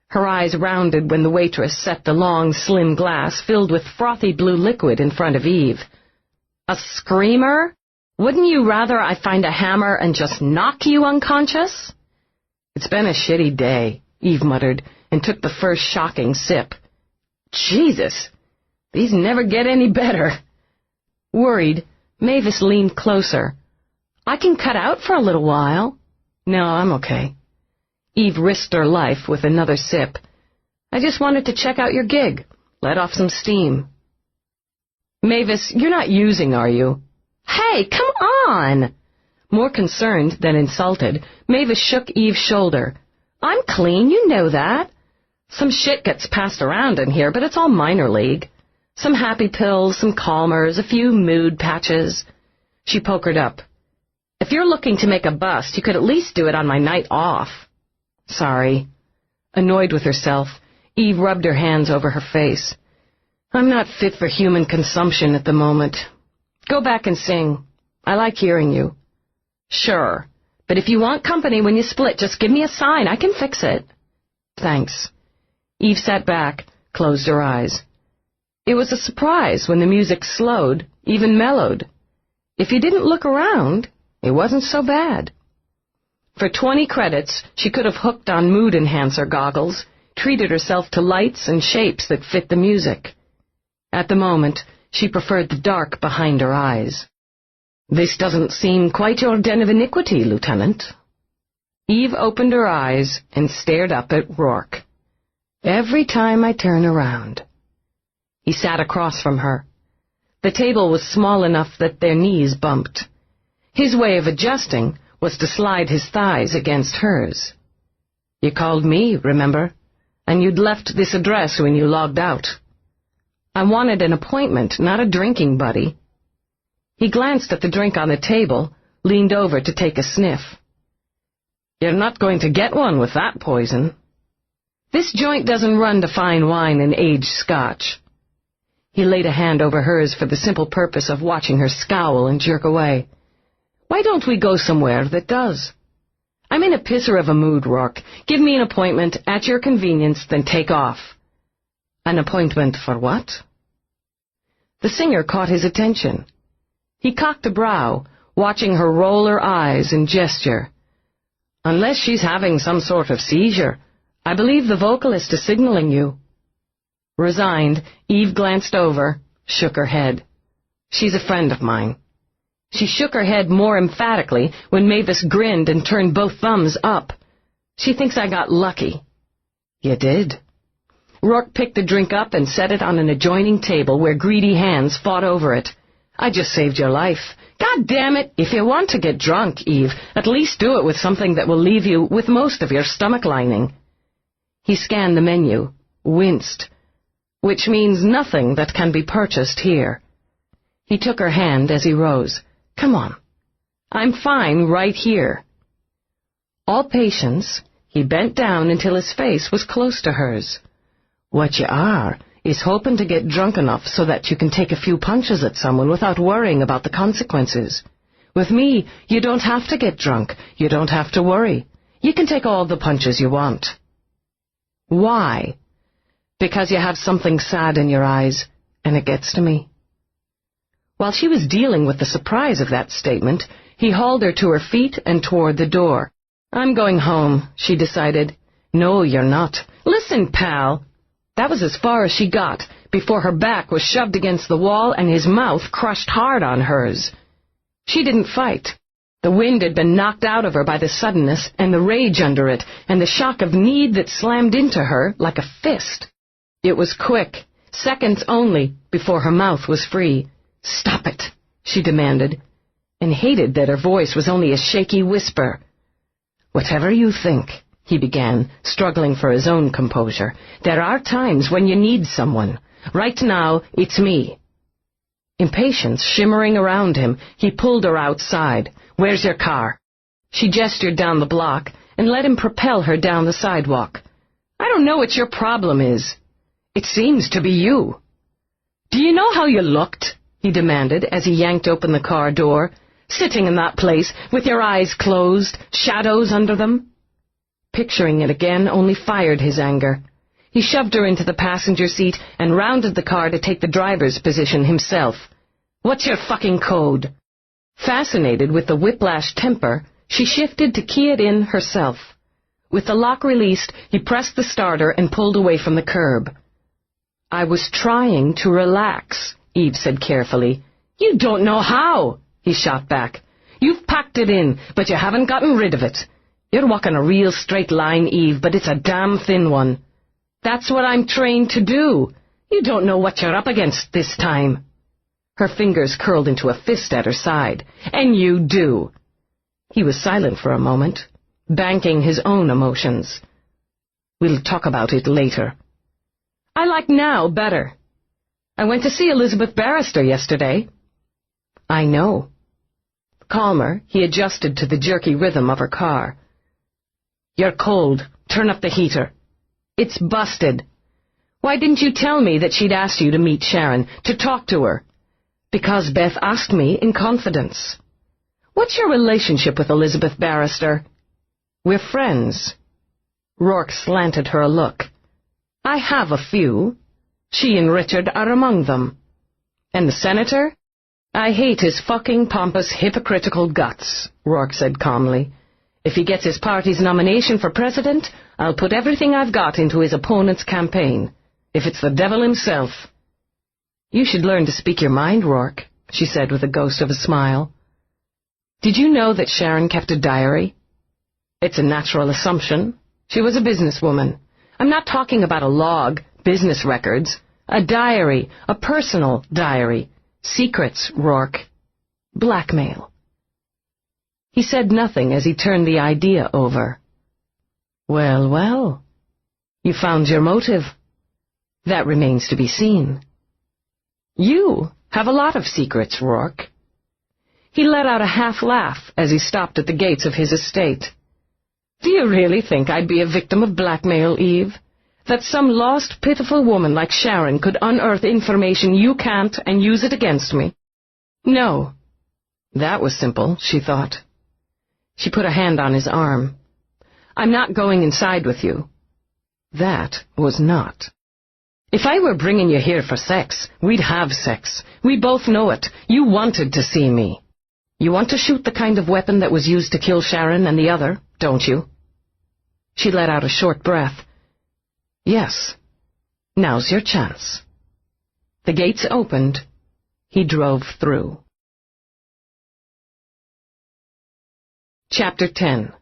Her eyes rounded when the waitress set the long, slim glass filled with frothy blue liquid in front of Eve. "A screamer? Wouldn't you rather I find a hammer and just knock you unconscious?" "It's been a shitty day," Eve muttered, and took the first shocking sip. Jesus, these never get any better. Worried, Mavis leaned closer. "I can cut out for a little while." "No, I'm okay." Eve risked her life with another sip. "I just wanted to check out your gig, let off some steam." "Mavis, you're not using, are you?" "Hey, come on!" More concerned than insulted, Mavis shook Eve's shoulder. "I'm clean, you know that. Some shit gets passed around in here, but it's all minor league. Some happy pills, some calmers, a few mood patches." She pokered up. "If you're looking to make a bust, you could at least do it on my night off." "Sorry." Annoyed with herself, Eve rubbed her hands over her face. "I'm not fit for human consumption at the moment. Go back and sing. I like hearing you." "Sure, but if you want company when you split, just give me a sign. I can fix it." "Thanks." Eve sat back, closed her eyes. It was a surprise when the music slowed, even mellowed. If you didn't look around, it wasn't so bad. For 20 credits, she could have hooked on mood enhancer goggles, treated herself to lights and shapes that fit the music. At the moment, she preferred the dark behind her eyes. "This doesn't seem quite your den of iniquity, Lieutenant." Eve opened her eyes and stared up at Roarke. "Every time I turn around." He sat across from her. The table was small enough that their knees bumped. His way of adjusting was to slide his thighs against hers. "You called me, remember? And you'd left this address when you logged out. I wanted an appointment, not a drinking buddy." He glanced at the drink on the table, leaned over to take a sniff. "You're not going to get one with that poison. This joint doesn't run to fine wine and aged scotch." He laid a hand over hers for the simple purpose of watching her scowl and jerk away. "Why don't we go somewhere that does? I'm in a pisser of a mood, Roarke. Give me an appointment at your convenience, then take off." "An appointment for what?" The singer caught his attention. He cocked a brow, watching her roll her eyes and gesture. "Unless she's having some sort of seizure, I believe the vocalist is signaling you." Resigned, Eve glanced over, shook her head. "She's a friend of mine." She shook her head more emphatically when Mavis grinned and turned both thumbs up. "She thinks I got lucky." "You did." Roarke picked the drink up and set it on an adjoining table where greedy hands fought over it. "I just saved your life. God damn it, if you want to get drunk, Eve, at least do it with something that will leave you with most of your stomach lining." He scanned the menu, winced. "Which means nothing that can be purchased here." He took her hand as he rose. "Come on. I'm fine right here." All patience, he bent down until his face was close to hers. "What you are is hoping to get drunk enough so that you can take a few punches at someone without worrying about the consequences. With me, you don't have to get drunk. You don't have to worry. You can take all the punches you want." "Why?" "Because you have something sad in your eyes, and it gets to me." While she was dealing with the surprise of that statement, he hauled her to her feet and toward the door. "I'm going home," she decided. "No, you're not. Listen, pal." That was as far as she got, before her back was shoved against the wall and his mouth crushed hard on hers. She didn't fight. The wind had been knocked out of her by the suddenness and the rage under it, and the shock of need that slammed into her like a fist. It was quick, seconds only, before her mouth was free. "Stop it," she demanded, and hated that her voice was only a shaky whisper. "Whatever you think," he began, struggling for his own composure, "there are times when you need someone. Right now, it's me." Impatience shimmering around him, he pulled her outside. "Where's your car?" She gestured down the block and let him propel her down the sidewalk. "I don't know what your problem is." "It seems to be you." "Do you know how you looked?" he demanded as he yanked open the car door. "Sitting in that place, with your eyes closed, shadows under them." Picturing it again only fired his anger. He shoved her into the passenger seat and rounded the car to take the driver's position himself. "What's your fucking code?" Fascinated with the whiplash temper, she shifted to key it in herself. With the lock released, he pressed the starter and pulled away from the curb. "I was trying to relax," Eve said carefully. "You don't know how," he shot back. "You've packed it in, but you haven't gotten rid of it. You're walking a real straight line, Eve, but it's a damn thin one. That's what I'm trained to do. You don't know what you're up against this time." Her fingers curled into a fist at her side. "And you do." He was silent for a moment, banking his own emotions. "We'll talk about it later." "I like now better. I went to see Elizabeth Barrister yesterday." "I know." Calmer, he adjusted to the jerky rhythm of her car. "You're cold. Turn up the heater." "It's busted." "Why didn't you tell me that she'd asked you to meet Sharon, to talk to her?" "Because Beth asked me in confidence." "What's your relationship with Elizabeth Barrister?" "We're friends." Roarke slanted her a look. "I have a few. She and Richard are among them." "And the senator?" "I hate his fucking pompous, hypocritical guts," Roarke said calmly. "If he gets his party's nomination for president, I'll put everything I've got into his opponent's campaign. If it's the devil himself." "You should learn to speak your mind, Roarke," she said with a ghost of a smile. "Did you know that Sharon kept a diary?" It's a natural assumption. She was a businesswoman. I'm not talking about a log, business records, a diary, a personal diary. Secrets, Roarke. Blackmail. He said nothing as he turned the idea over. Well, well. You found your motive. That remains to be seen. You have a lot of secrets, Roarke. He let out a half-laugh as he stopped at the gates of his estate. Do you really think I'd be a victim of blackmail, Eve? That some lost, pitiful woman like Sharon could unearth information you can't and use it against me? No. That was simple, she thought. She put a hand on his arm. I'm not going inside with you. That was not. If I were bringing you here for sex, we'd have sex. We both know it. You wanted to see me. You want to shoot the kind of weapon that was used to kill Sharon and the other, don't you? She let out a short breath. Yes. Now's your chance. The gates opened. He drove through. Chapter 10.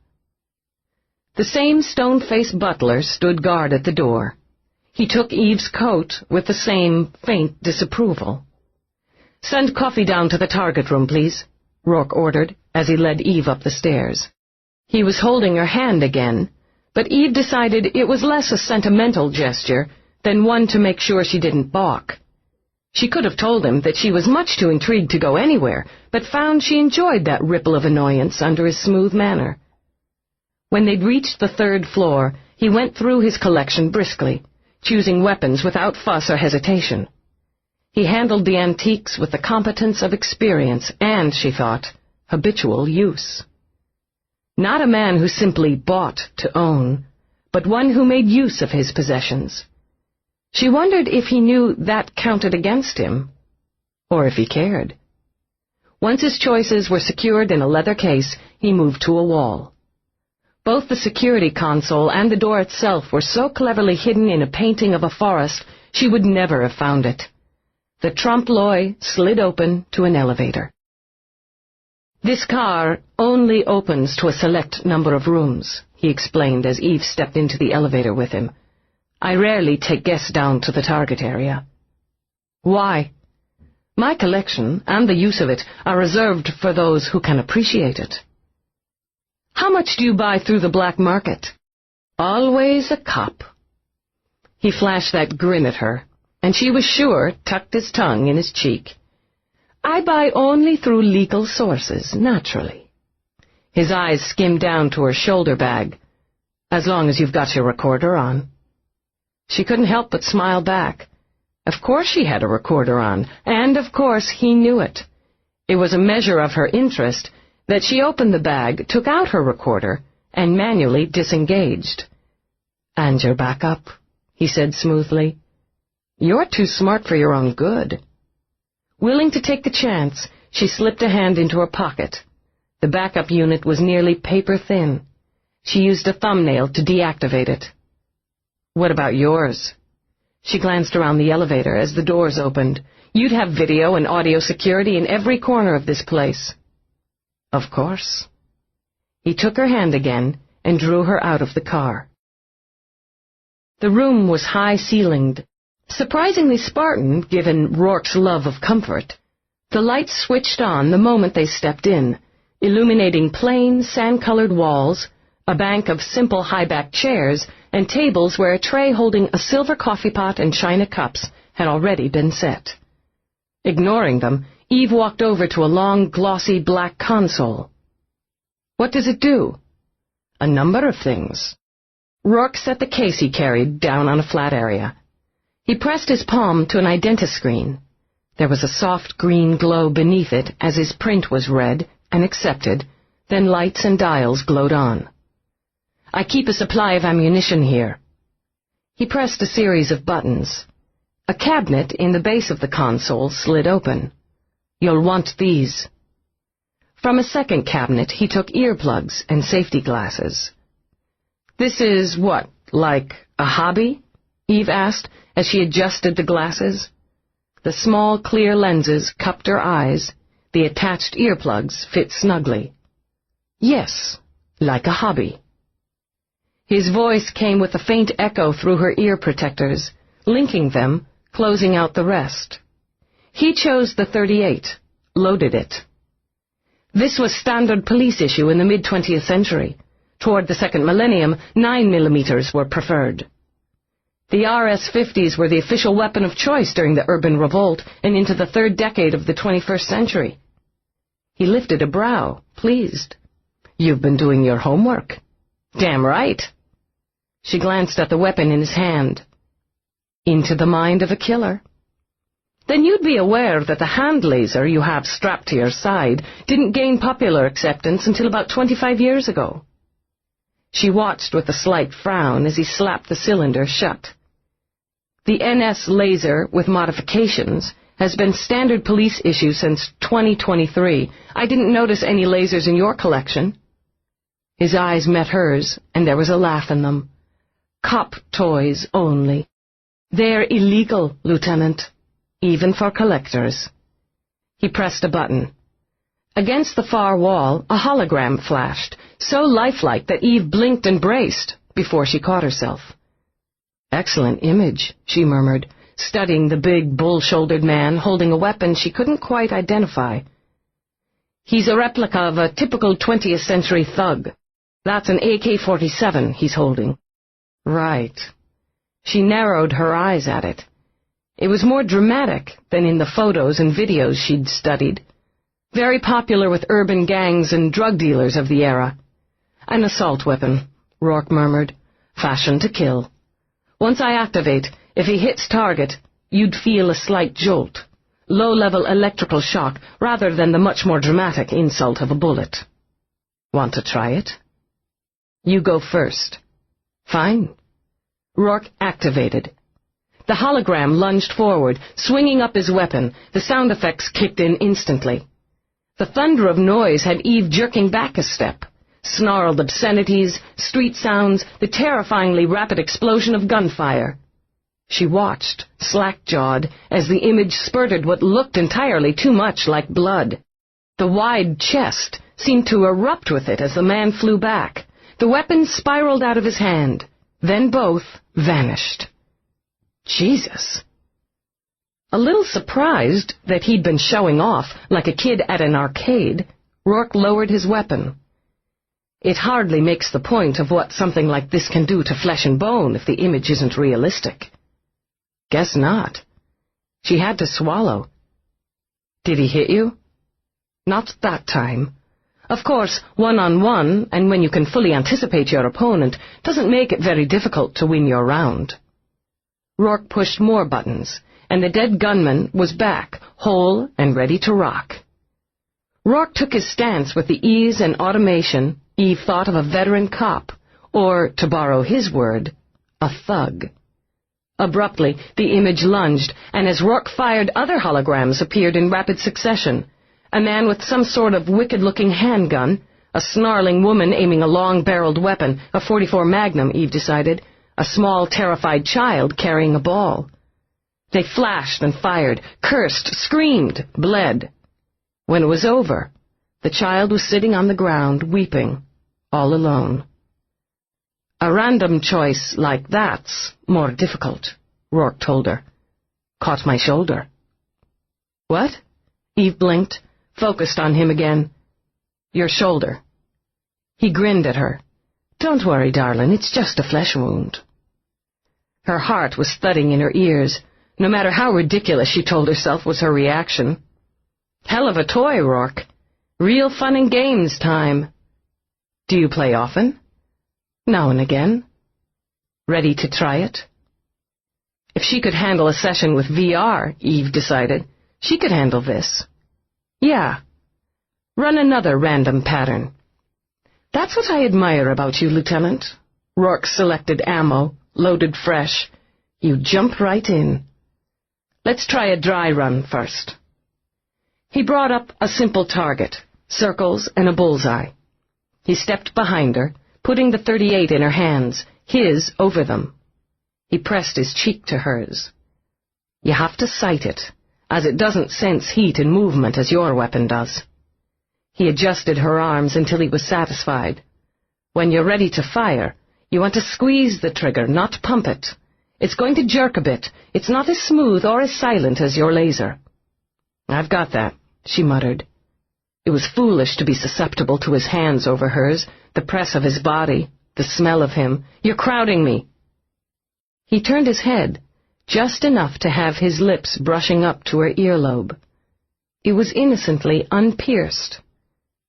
The same stone-faced butler stood guard at the door. He took Eve's coat with the same faint disapproval. Send coffee down to the target room, please, Roarke ordered as he led Eve up the stairs. He was holding her hand again, but Eve decided it was less a sentimental gesture than one to make sure she didn't balk. She could have told him that she was much too intrigued to go anywhere, but found she enjoyed that ripple of annoyance under his smooth manner. When they'd reached the third floor, he went through his collection briskly, choosing weapons without fuss or hesitation. He handled the antiques with the competence of experience and, she thought, habitual use. Not a man who simply bought to own, but one who made use of his possessions. She wondered if he knew that counted against him, or if he cared. Once his choices were secured in a leather case, he moved to a wall. Both the security console and the door itself were so cleverly hidden in a painting of a forest, she would never have found it. The trompe-l'oeil slid open to an elevator. This car only opens to a select number of rooms, he explained as Eve stepped into the elevator with him. I rarely take guests down to the target area. Why? My collection and the use of it are reserved for those who can appreciate it. How much do you buy through the black market? Always a cop. He flashed that grin at her, and she was sure tucked his tongue in his cheek. I buy only through legal sources, naturally. His eyes skimmed down to her shoulder bag. As long as you've got your recorder on. She couldn't help but smile back. Of course she had a recorder on, and of course he knew it. It was a measure of her interest that she opened the bag, took out her recorder, and manually disengaged. And you're back up, he said smoothly. You're too smart for your own good. Willing to take the chance, she slipped a hand into her pocket. The backup unit was nearly paper-thin. She used a thumbnail to deactivate it. What about yours? She glanced around the elevator as the doors opened. You'd have video and audio security in every corner of this place. Of course. He took her hand again and drew her out of the car. The room was high-ceilinged, surprisingly Spartan given Roarke's love of comfort. The lights switched on the moment they stepped in, illuminating plain, sand-colored walls, a bank of simple high-backed chairs, and tables where a tray holding a silver coffee pot and china cups had already been set. Ignoring them, Eve walked over to a long, glossy black console. What does it do? A number of things. Roarke set the case he carried down on a flat area. He pressed his palm to an identiscreen. There was a soft green glow beneath it as his print was read and accepted, then lights and dials glowed on. I keep a supply of ammunition here. He pressed a series of buttons. A cabinet in the base of the console slid open. You'll want these. From a second cabinet, he took earplugs and safety glasses. This is what, like a hobby? Eve asked as she adjusted the glasses. The small, clear lenses cupped her eyes. The attached earplugs fit snugly. Yes, like a hobby, His voice came with a faint echo through her ear protectors, linking them, closing out the rest. He chose the .38, loaded it. This was standard police issue in the mid-20th century. Toward the second millennium, 9mm were preferred. The RS-50s were the official weapon of choice during the urban revolt and into the third decade of the 21st century. He lifted a brow, pleased. "You've been doing your homework." "Damn right." She glanced at the weapon in his hand. "Into the mind of a killer." "Then you'd be aware that the hand laser you have strapped to your side didn't gain popular acceptance until about 25 years ago." She watched with a slight frown as he slapped the cylinder shut. "The NS laser, with modifications, has been standard police issue since 2023. I didn't notice any lasers in your collection." His eyes met hers, and there was a laugh in them. "Cop toys only. They're illegal, Lieutenant, even for collectors." He pressed a button. Against the far wall, a hologram flashed, so lifelike that Eve blinked and braced before she caught herself. "Excellent image," she murmured, studying the big, bull-shouldered man holding a weapon she couldn't quite identify. "He's a replica of a typical 20th century thug. That's an AK-47 he's holding." "Right." She narrowed her eyes at it. It was more dramatic than in the photos and videos she'd studied. Very popular with urban gangs and drug dealers of the era. "An assault weapon," Roarke murmured. "Fashioned to kill. Once I activate, if he hits target, you'd feel a slight jolt. Low-level electrical shock rather than the much more dramatic insult of a bullet. Want to try it?" "You go first." "Fine." Roarke activated. The hologram lunged forward, swinging up his weapon. The sound effects kicked in instantly. The thunder of noise had Eve jerking back a step. Snarled obscenities, street sounds, the terrifyingly rapid explosion of gunfire. She watched, slack-jawed, as the image spurted what looked entirely too much like blood. The wide chest seemed to erupt with it as the man flew back. The weapon spiraled out of his hand. Then both vanished. Jesus! A little surprised that he'd been showing off like a kid at an arcade, Roarke lowered his weapon. It hardly makes the point of what something like this can do to flesh and bone if the image isn't realistic. Guess not. She had to swallow. "Did he hit you?" "Not that time. Of course, one-on-one, and when you can fully anticipate your opponent, doesn't make it very difficult to win your round." Roarke pushed more buttons, and the dead gunman was back, whole and ready to rock. Roarke took his stance with the ease and automation Eve thought of a veteran cop, or, to borrow his word, a thug. Abruptly, the image lunged, and as Roarke fired, other holograms appeared in rapid succession. A man with some sort of wicked-looking handgun, a snarling woman aiming a long-barreled weapon, a .44 Magnum, Eve decided, a small, terrified child carrying a ball. They flashed and fired, cursed, screamed, bled. When it was over, the child was sitting on the ground, weeping, all alone. "A random choice like that's more difficult," Roarke told her. "Caught my shoulder." "What?" Eve blinked, focused on him again. "Your shoulder." He grinned at her. "Don't worry, darling, it's just a flesh wound." Her heart was thudding in her ears, no matter how ridiculous she told herself was her reaction. Hell of a toy, Roarke. Real fun and games time. "Do you play often?" "Now and again." "Ready to try it?" If she could handle a session with VR, Eve decided, she could handle this. "Yeah. Run another random pattern." "That's what I admire about you, Lieutenant." Roarke selected ammo, loaded fresh. "You jump right in. Let's try a dry run first." He brought up a simple target, circles and a bullseye. He stepped behind her, putting the .38 in her hands, his over them. He pressed his cheek to hers. "You have to sight it, as it doesn't sense heat and movement as your weapon does." He adjusted her arms until he was satisfied. "When you're ready to fire, You want to squeeze the trigger, not pump it. It's going to jerk a bit. It's not as smooth or as silent as your laser." "I've got that," she muttered. It was foolish to be susceptible to his hands over hers, the press of his body, the smell of him. "You're crowding me." He turned his head, just enough to have his lips brushing up to her earlobe. It was innocently unpierced,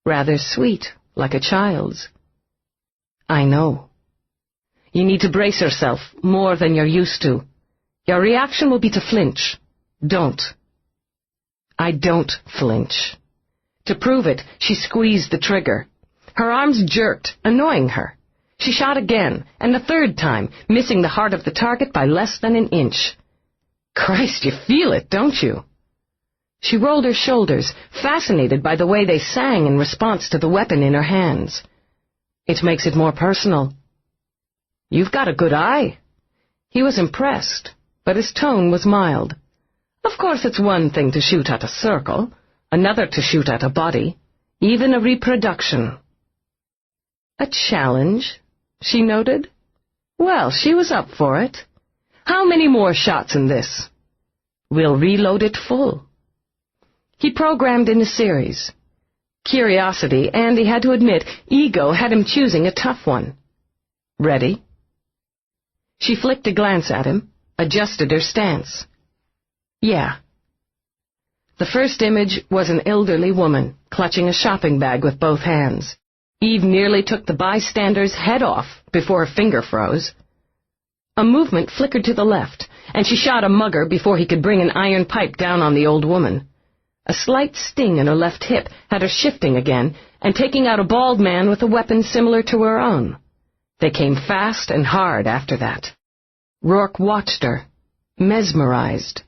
rather sweet, like a child's. "I know. You need to brace yourself more than you're used to. Your reaction will be to flinch. Don't." "I don't flinch." To prove it, she squeezed the trigger. Her arms jerked, annoying her. She shot again, and the third time, missing the heart of the target by less than an inch. "Christ, you feel it, don't you?" She rolled her shoulders, fascinated by the way they sang in response to the weapon in her hands. "It makes it more personal." "You've got a good eye." He was impressed, but his tone was mild. "Of course it's one thing to shoot at a circle, another to shoot at a body, even a reproduction." "A challenge," she noted. Well, she was up for it. "How many more shots in this?" "We'll reload it full." He programmed in a series. Curiosity, and he had to admit, ego had him choosing a tough one. "Ready?" She flicked a glance at him, adjusted her stance. "Yeah." The first image was an elderly woman, clutching a shopping bag with both hands. Eve nearly took the bystander's head off before her finger froze. A movement flickered to the left, and she shot a mugger before he could bring an iron pipe down on the old woman. A slight sting in her left hip had her shifting again and taking out a bald man with a weapon similar to her own. They came fast and hard after that. Roarke watched her, mesmerized.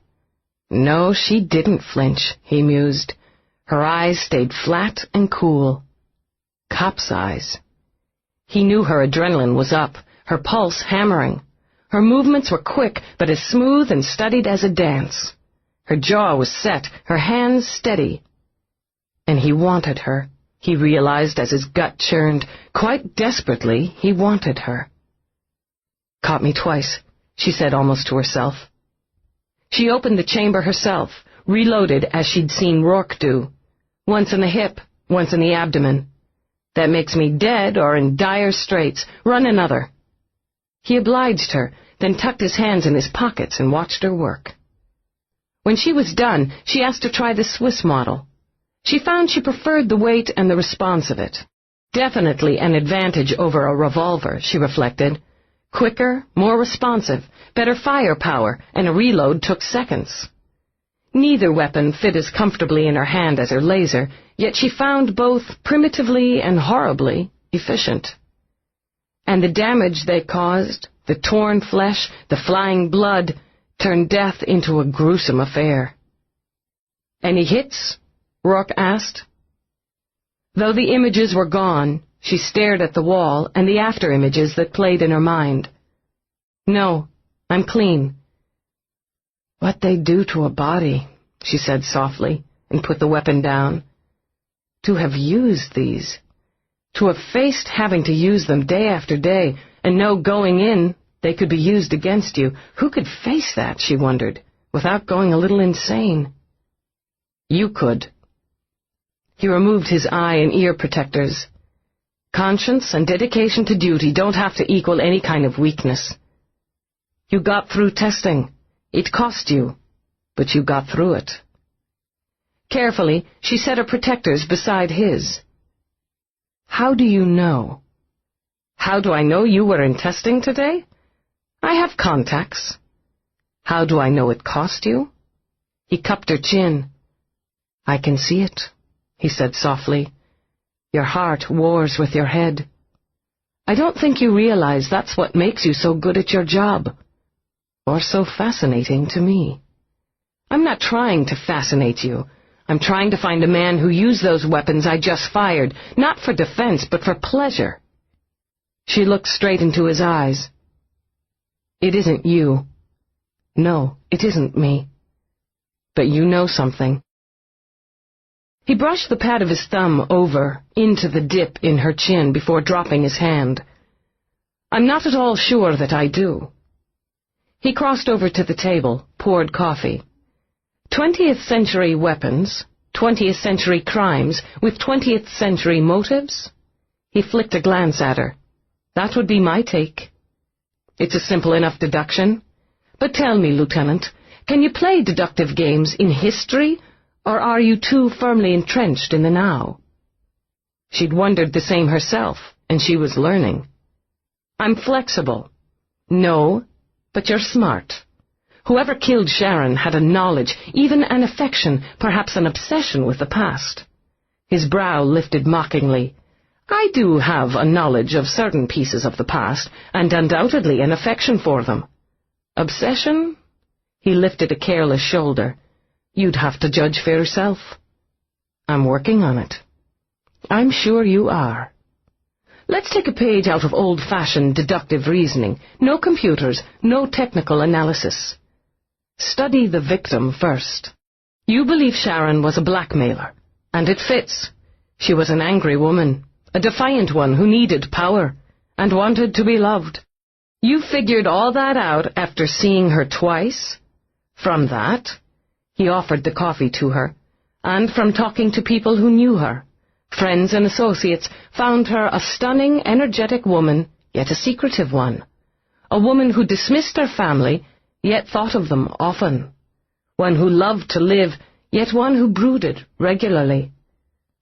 No, she didn't flinch, he mused. Her eyes stayed flat and cool. Cop's eyes. He knew her adrenaline was up, her pulse hammering. Her movements were quick, but as smooth and studied as a dance. Her jaw was set, her hands steady. And he wanted her, he realized as his gut churned. Quite desperately, he wanted her. "Caught me twice," she said almost to herself. She opened the chamber herself, reloaded as she'd seen Roarke do. Once in the hip, once in the abdomen. "That makes me dead or in dire straits. Run another." He obliged her, then tucked his hands in his pockets and watched her work. When she was done, she asked to try the Swiss model. She found she preferred the weight and the response of it. Definitely an advantage over a revolver, she reflected. Quicker, more responsive, better firepower, and a reload took seconds. Neither weapon fit as comfortably in her hand as her laser, yet she found both primitively and horribly efficient. And the damage they caused, the torn flesh, the flying blood, turned death into a gruesome affair. "Any hits?" Roarke asked. Though the images were gone, she stared at the wall and the after-images that played in her mind. "No, I'm clean." "What they do to a body," she said softly, and put the weapon down. To have used these, to have faced having to use them day after day, and know going in they could be used against you. Who could face that, she wondered, without going a little insane? You could. He removed his eye and ear protectors. Conscience and dedication to duty don't have to equal any kind of weakness. You got through testing. It cost you, but you got through it. Carefully, she set her protectors beside his. How do you know? How do I know you were in testing today? I have contacts. How do I know it cost you? He cupped her chin. I can see it, he said softly. Your heart wars with your head. I don't think you realize that's what makes you so good at your job. Or so fascinating to me. I'm not trying to fascinate you. I'm trying to find a man who used those weapons I just fired, not for defense, but for pleasure. She looked straight into his eyes. It isn't you. No, it isn't me. But you know something. He brushed the pad of his thumb over, into the dip in her chin before dropping his hand. I'm not at all sure that I do." He crossed over to the table, poured coffee. 20th century weapons, 20th century crimes, with 20th century motives? He flicked a glance at her. "That would be my take." "It's a simple enough deduction. But tell me, Lieutenant, can you play deductive games in history, or are you too firmly entrenched in the now?" She'd wondered the same herself, and she was learning. "I'm flexible." "No, but you're smart. Whoever killed Sharon had a knowledge, even an affection, perhaps an obsession with the past." His brow lifted mockingly. "I do have a knowledge of certain pieces of the past, and undoubtedly an affection for them. Obsession?" He lifted a careless shoulder. "You'd have to judge for yourself." "I'm working on it." "I'm sure you are. Let's take a page out of old-fashioned deductive reasoning. No computers, no technical analysis. Study the victim first. You believe Sharon was a blackmailer, and it fits. She was an angry woman, a defiant one who needed power, and wanted to be loved. You figured all that out after seeing her twice? From that, he offered the coffee to her, and from talking to people who knew her. Friends and associates found her a stunning, energetic woman, yet a secretive one. A woman who dismissed her family, yet thought of them often. One who loved to live, yet one who brooded regularly.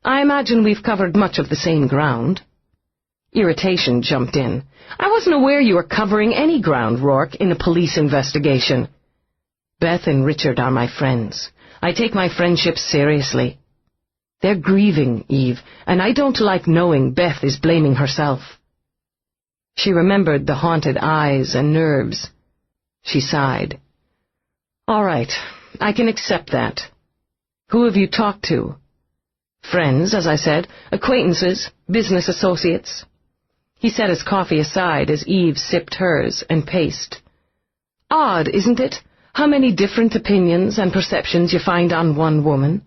I imagine we've covered much of the same ground." Irritation jumped in. "I wasn't aware you were covering any ground, Roarke, in a police investigation." "Beth and Richard are my friends. I take my friendships seriously." "They're grieving, Eve, and I don't like knowing Beth is blaming herself." She remembered the haunted eyes and nerves. She sighed. "All right, I can accept that. Who have you talked to?" "Friends, as I said, acquaintances, business associates." He set his coffee aside as Eve sipped hers and paced. "Odd, isn't it, how many different opinions and perceptions you find on one woman?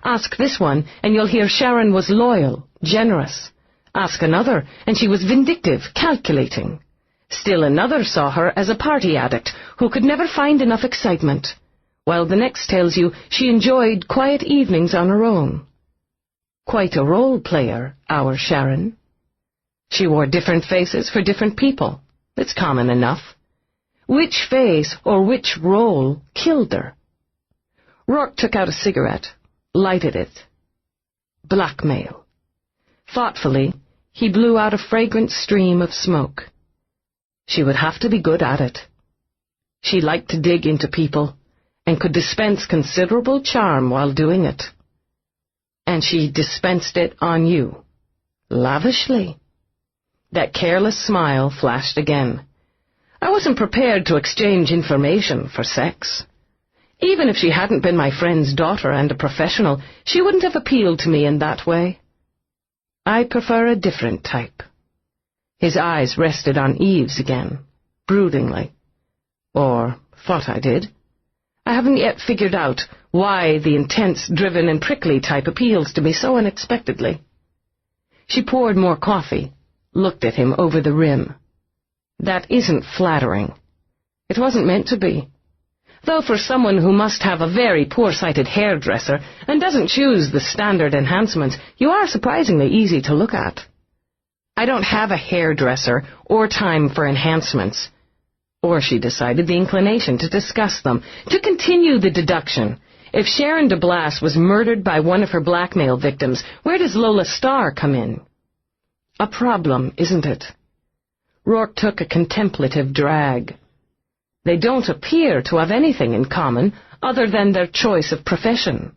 Ask this one, and you'll hear Sharon was loyal, generous. Ask another, and she was vindictive, calculating. Still another saw her as a party addict who could never find enough excitement, while the next tells you she enjoyed quiet evenings on her own. Quite a role player, our Sharon. She wore different faces for different people. It's common enough. Which face or which role killed her?" Roarke took out a cigarette, lighted it. Blackmail. Thoughtfully, he blew out a fragrant stream of smoke. She would have to be good at it. She liked to dig into people, and could dispense considerable charm while doing it. And she dispensed it on you. Lavishly. That careless smile flashed again. "I wasn't prepared to exchange information for sex. Even if she hadn't been my friend's daughter and a professional, she wouldn't have appealed to me in that way. I prefer a different type." His eyes rested on Eve's again, broodingly. "Or thought I did. I haven't yet figured out why the intense, driven, and prickly type appeals to me so unexpectedly." She poured more coffee, looked at him over the rim. "That isn't flattering. It wasn't meant to be. Though for someone who must have a very poor-sighted hairdresser and doesn't choose the standard enhancements, you are surprisingly easy to look at." "I don't have a hairdresser or time for enhancements." Or, she decided, the inclination to discuss them. To continue the deduction, if Sharon Delass was murdered by one of her blackmail victims, where does Lola Star come in? A problem, isn't it? Roarke took a contemplative drag. They don't appear to have anything in common other than their choice of profession.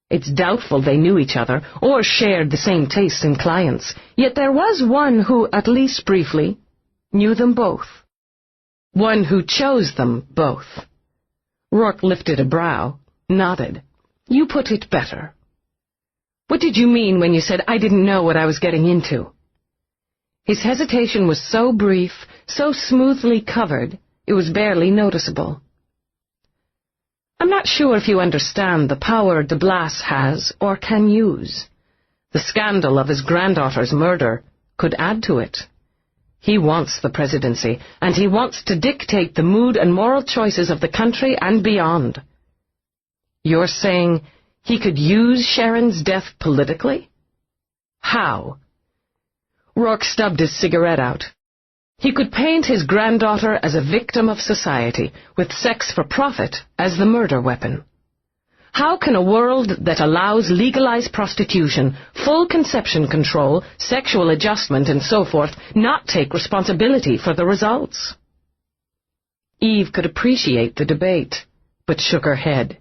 It's doubtful they knew each other or shared the same tastes in clients, yet there was one who, at least briefly, knew them both. One who chose them both. Roarke lifted a brow, nodded. "You put it better." "What did you mean when you said I didn't know what I was getting into?" His hesitation was so brief, so smoothly covered, it was barely noticeable. "I'm not sure if you understand the power Delass has or can use. The scandal of his granddaughter's murder could add to it." He wants the presidency, and he wants to dictate the mood and moral choices of the country and beyond. You're saying he could use Sharon's death politically? How? Roarke stubbed his cigarette out. He could paint his granddaughter as a victim of society, with sex for profit as the murder weapon. How can a world that allows legalized prostitution, full conception control, sexual adjustment, and so forth, not take responsibility for the results? Eve could appreciate the debate, but shook her head.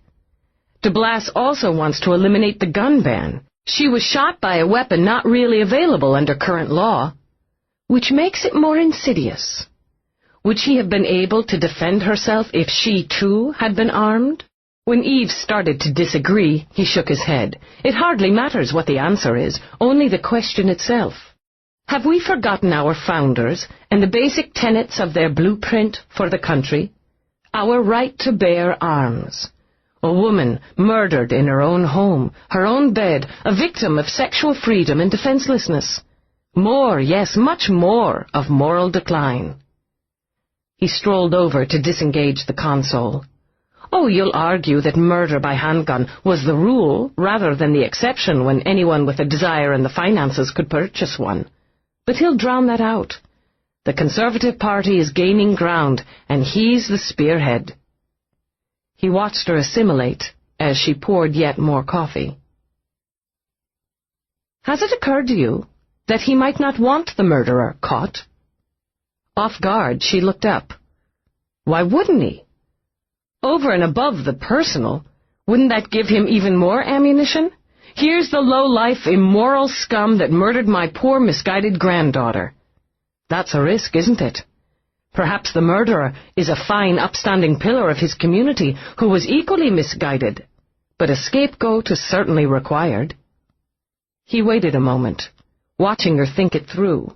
Delass also wants to eliminate the gun ban. She was shot by a weapon not really available under current law, which makes it more insidious. Would she have been able to defend herself if she, too, had been armed? When Eve started to disagree, he shook his head. It hardly matters what the answer is, only the question itself. Have we forgotten our founders and the basic tenets of their blueprint for the country? Our right to bear arms. A woman murdered in her own home, her own bed, a victim of sexual freedom and defenselessness. More, yes, much more, of moral decline. He strolled over to disengage the console. Oh, you'll argue that murder by handgun was the rule rather than the exception when anyone with a desire and the finances could purchase one. But he'll drown that out. The Conservative Party is gaining ground, and he's the spearhead. He watched her assimilate as she poured yet more coffee. Has it occurred to you that he might not want the murderer caught? Off guard, she looked up. Why wouldn't he? Over and above the personal, wouldn't that give him even more ammunition? Here's the low-life, immoral scum that murdered my poor, misguided granddaughter. That's a risk, isn't it? Perhaps the murderer is a fine, upstanding pillar of his community who was equally misguided, but a scapegoat is certainly required. He waited a moment, watching her think it through.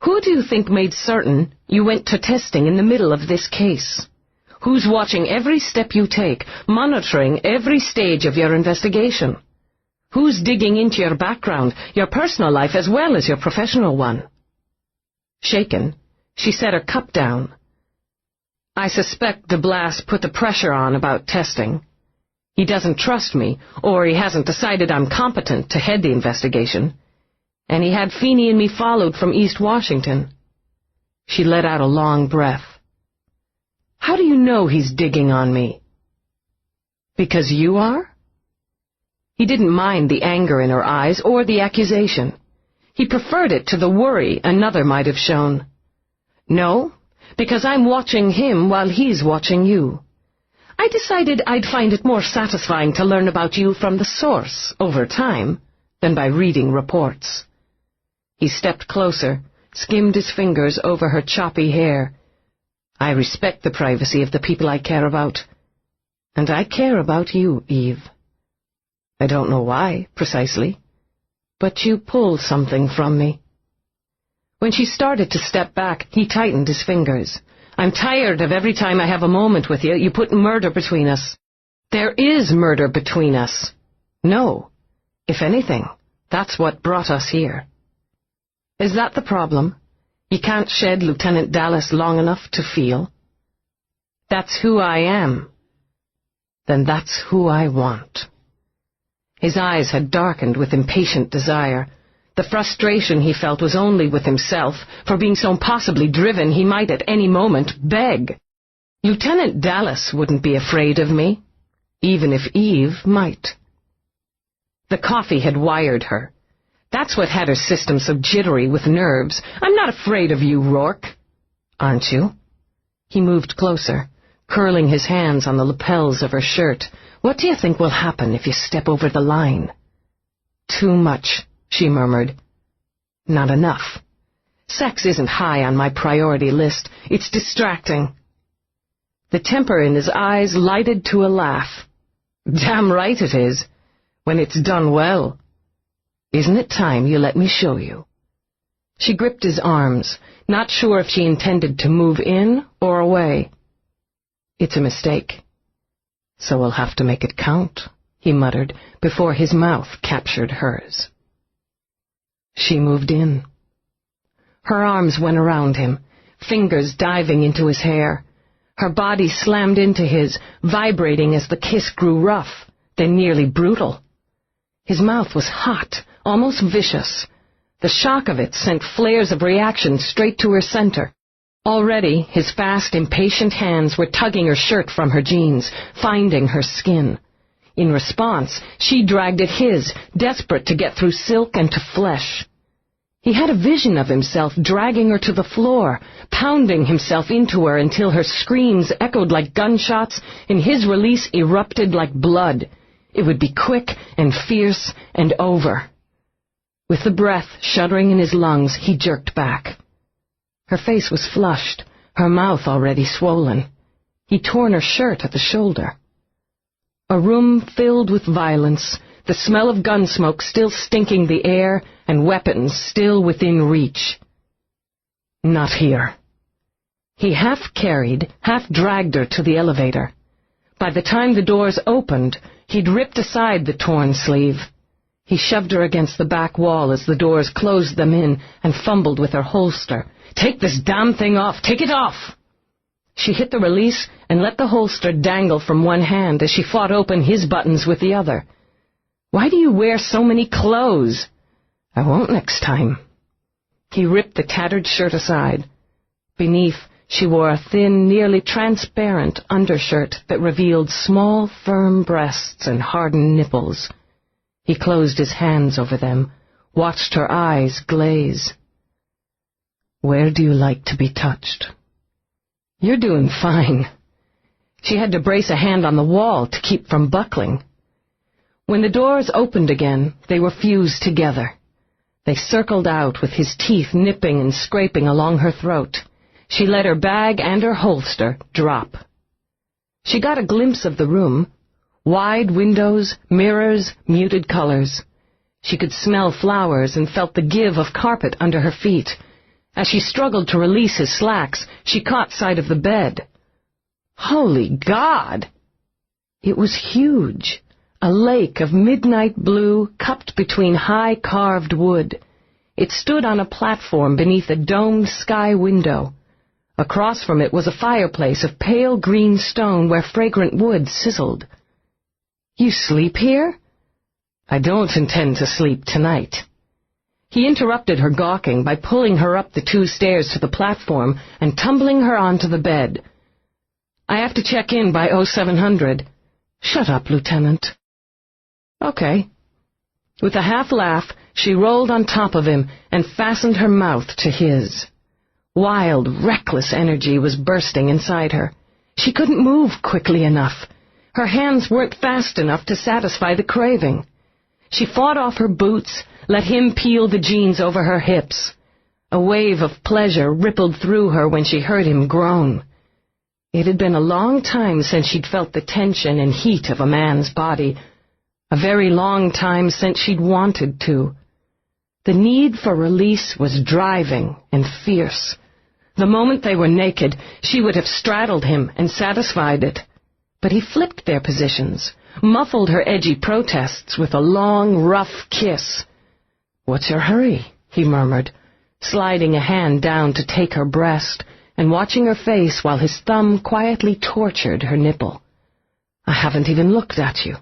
Who do you think made certain you went to testing in the middle of this case? Who's watching every step you take, monitoring every stage of your investigation? Who's digging into your background, your personal life as well as your professional one? Shaken, she set her cup down. I suspect Delass put the pressure on about testing. He doesn't trust me, or he hasn't decided I'm competent to head the investigation. And he had Feeney and me followed from East Washington. She let out a long breath. How do you know he's digging on me? Because you are? He didn't mind the anger in her eyes or the accusation. He preferred it to the worry another might have shown. No, because I'm watching him while he's watching you. I decided I'd find it more satisfying to learn about you from the source over time than by reading reports. He stepped closer, skimmed his fingers over her choppy hair. I respect the privacy of the people I care about. And I care about you, Eve. I don't know why, precisely, but you pulled something from me. When she started to step back, he tightened his fingers. I'm tired of every time I have a moment with you, you put murder between us. There is murder between us. No. If anything, that's what brought us here. Is that the problem? You can't shed Lieutenant Delass long enough to feel? That's who I am. Then that's who I want. His eyes had darkened with impatient desire. The frustration he felt was only with himself. For being so impossibly driven, he might at any moment beg. Lieutenant Delass wouldn't be afraid of me, even if Eve might. The coffee had wired her. That's what had her system so jittery with nerves. I'm not afraid of you, Roarke. Aren't you? He moved closer, curling his hands on the lapels of her shirt. What do you think will happen if you step over the line? Too much, she murmured. Not enough. Sex isn't high on my priority list. It's distracting. The temper in his eyes lighted to a laugh. Damn right it is, when it's done well. Isn't it time you let me show you? She gripped his arms, not sure if she intended to move in or away. It's a mistake. So we'll have to make it count, he muttered, before his mouth captured hers. She moved in. Her arms went around him, fingers diving into his hair. Her body slammed into his, vibrating as the kiss grew rough, then nearly brutal. His mouth was hot, almost vicious. The shock of it sent flares of reaction straight to her center. Already, his fast, impatient hands were tugging her shirt from her jeans, finding her skin. In response, she dragged at his, desperate to get through silk and to flesh. He had a vision of himself dragging her to the floor, pounding himself into her until her screams echoed like gunshots and his release erupted like blood. It would be quick and fierce and over. With the breath shuddering in his lungs, he jerked back. Her face was flushed, her mouth already swollen. He'd torn her shirt at the shoulder. A room filled with violence, the smell of gun smoke still stinking the air, and weapons still within reach. Not here. He half-carried, half-dragged her to the elevator. By the time the doors opened, he'd ripped aside the torn sleeve. He shoved her against the back wall as the doors closed them in and fumbled with her holster. "Take this damn thing off! Take it off!" She hit the release and let the holster dangle from one hand as she fought open his buttons with the other. "Why do you wear so many clothes?" "I won't next time." He ripped the tattered shirt aside. Beneath, she wore a thin, nearly transparent undershirt that revealed small, firm breasts and hardened nipples. He closed his hands over them, watched her eyes glaze. "Where do you like to be touched?" "You're doing fine." She had to brace a hand on the wall to keep from buckling. When the doors opened again, they were fused together. They circled out with his teeth nipping and scraping along her throat. She let her bag and her holster drop. She got a glimpse of the room. Wide windows, mirrors, muted colors. She could smell flowers and felt the give of carpet under her feet. As she struggled to release his slacks, she caught sight of the bed. Holy God! It was huge, a lake of midnight blue cupped between high carved wood. It stood on a platform beneath a domed sky window. Across from it was a fireplace of pale green stone where fragrant wood sizzled. "You sleep here?" "I don't intend to sleep tonight." He interrupted her gawking by pulling her up the 2 stairs to the platform and tumbling her onto the bed. "I have to check in by 0700. "Shut up, Lieutenant." "Okay." With a half-laugh, she rolled on top of him and fastened her mouth to his. Wild, reckless energy was bursting inside her. She couldn't move quickly enough. Her hands weren't fast enough to satisfy the craving. She fought off her boots, let him peel the jeans over her hips. A wave of pleasure rippled through her when she heard him groan. It had been a long time since she'd felt the tension and heat of a man's body. A very long time since she'd wanted to. The need for release was driving and fierce. The moment they were naked, she would have straddled him and satisfied it. But he flipped their positions, muffled her edgy protests with a long, rough kiss. "What's your hurry?" he murmured, sliding a hand down to take her breast and watching her face while his thumb quietly tortured her nipple. "I haven't even looked at you."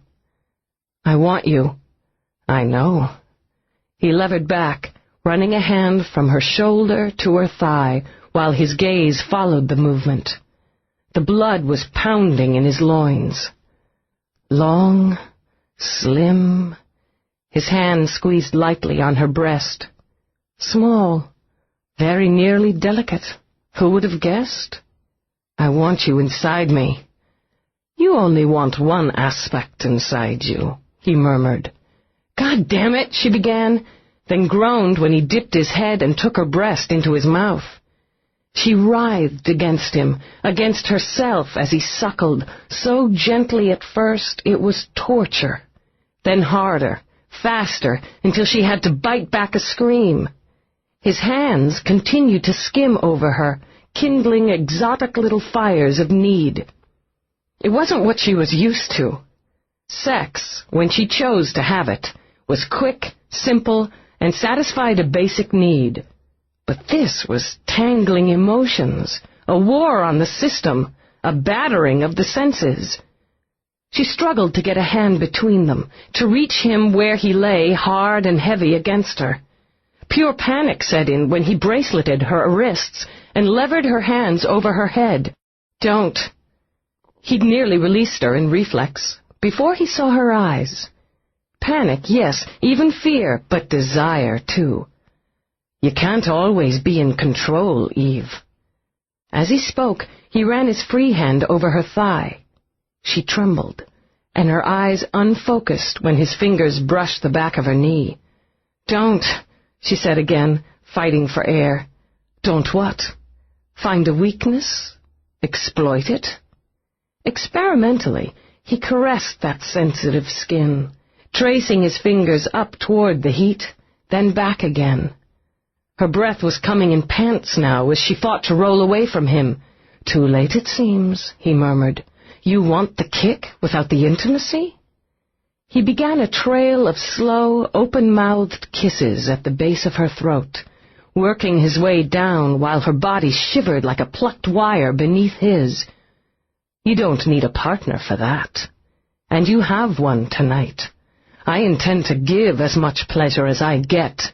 "I want you." "I know." He levered back, running a hand from her shoulder to her thigh while his gaze followed the movement. The blood was pounding in his loins. Long, slim. His hand squeezed lightly on her breast. Small, very nearly delicate. Who would have guessed? "I want you inside me." "You only want one aspect inside you," he murmured. "God damn it," she began, then groaned when he dipped his head and took her breast into his mouth. She writhed against him, against herself as he suckled, so gently at first it was torture. Then harder, faster, until she had to bite back a scream. His hands continued to skim over her, kindling exotic little fires of need. It wasn't what she was used to. Sex, when she chose to have it, was quick, simple, and satisfied a basic need. But this was tangling emotions, a war on the system, a battering of the senses. She struggled to get a hand between them, to reach him where he lay hard and heavy against her. Pure panic set in when he braceleted her wrists and levered her hands over her head. "Don't." He'd nearly released her in reflex, before he saw her eyes. Panic, yes, even fear, but desire, too. "You can't always be in control, Eve." As he spoke, he ran his free hand over her thigh. She trembled, and her eyes unfocused when his fingers brushed the back of her knee. "Don't," she said again, fighting for air. "Don't what? Find a weakness? Exploit it?" Experimentally, he caressed that sensitive skin, tracing his fingers up toward the heat, then back again. Her breath was coming in pants now as she fought to roll away from him. "Too late, it seems," he murmured. "You want the kick without the intimacy?" He began a trail of slow, open-mouthed kisses at the base of her throat, working his way down while her body shivered like a plucked wire beneath his. "You don't need a partner for that. And you have one tonight. I intend to give as much pleasure as I get."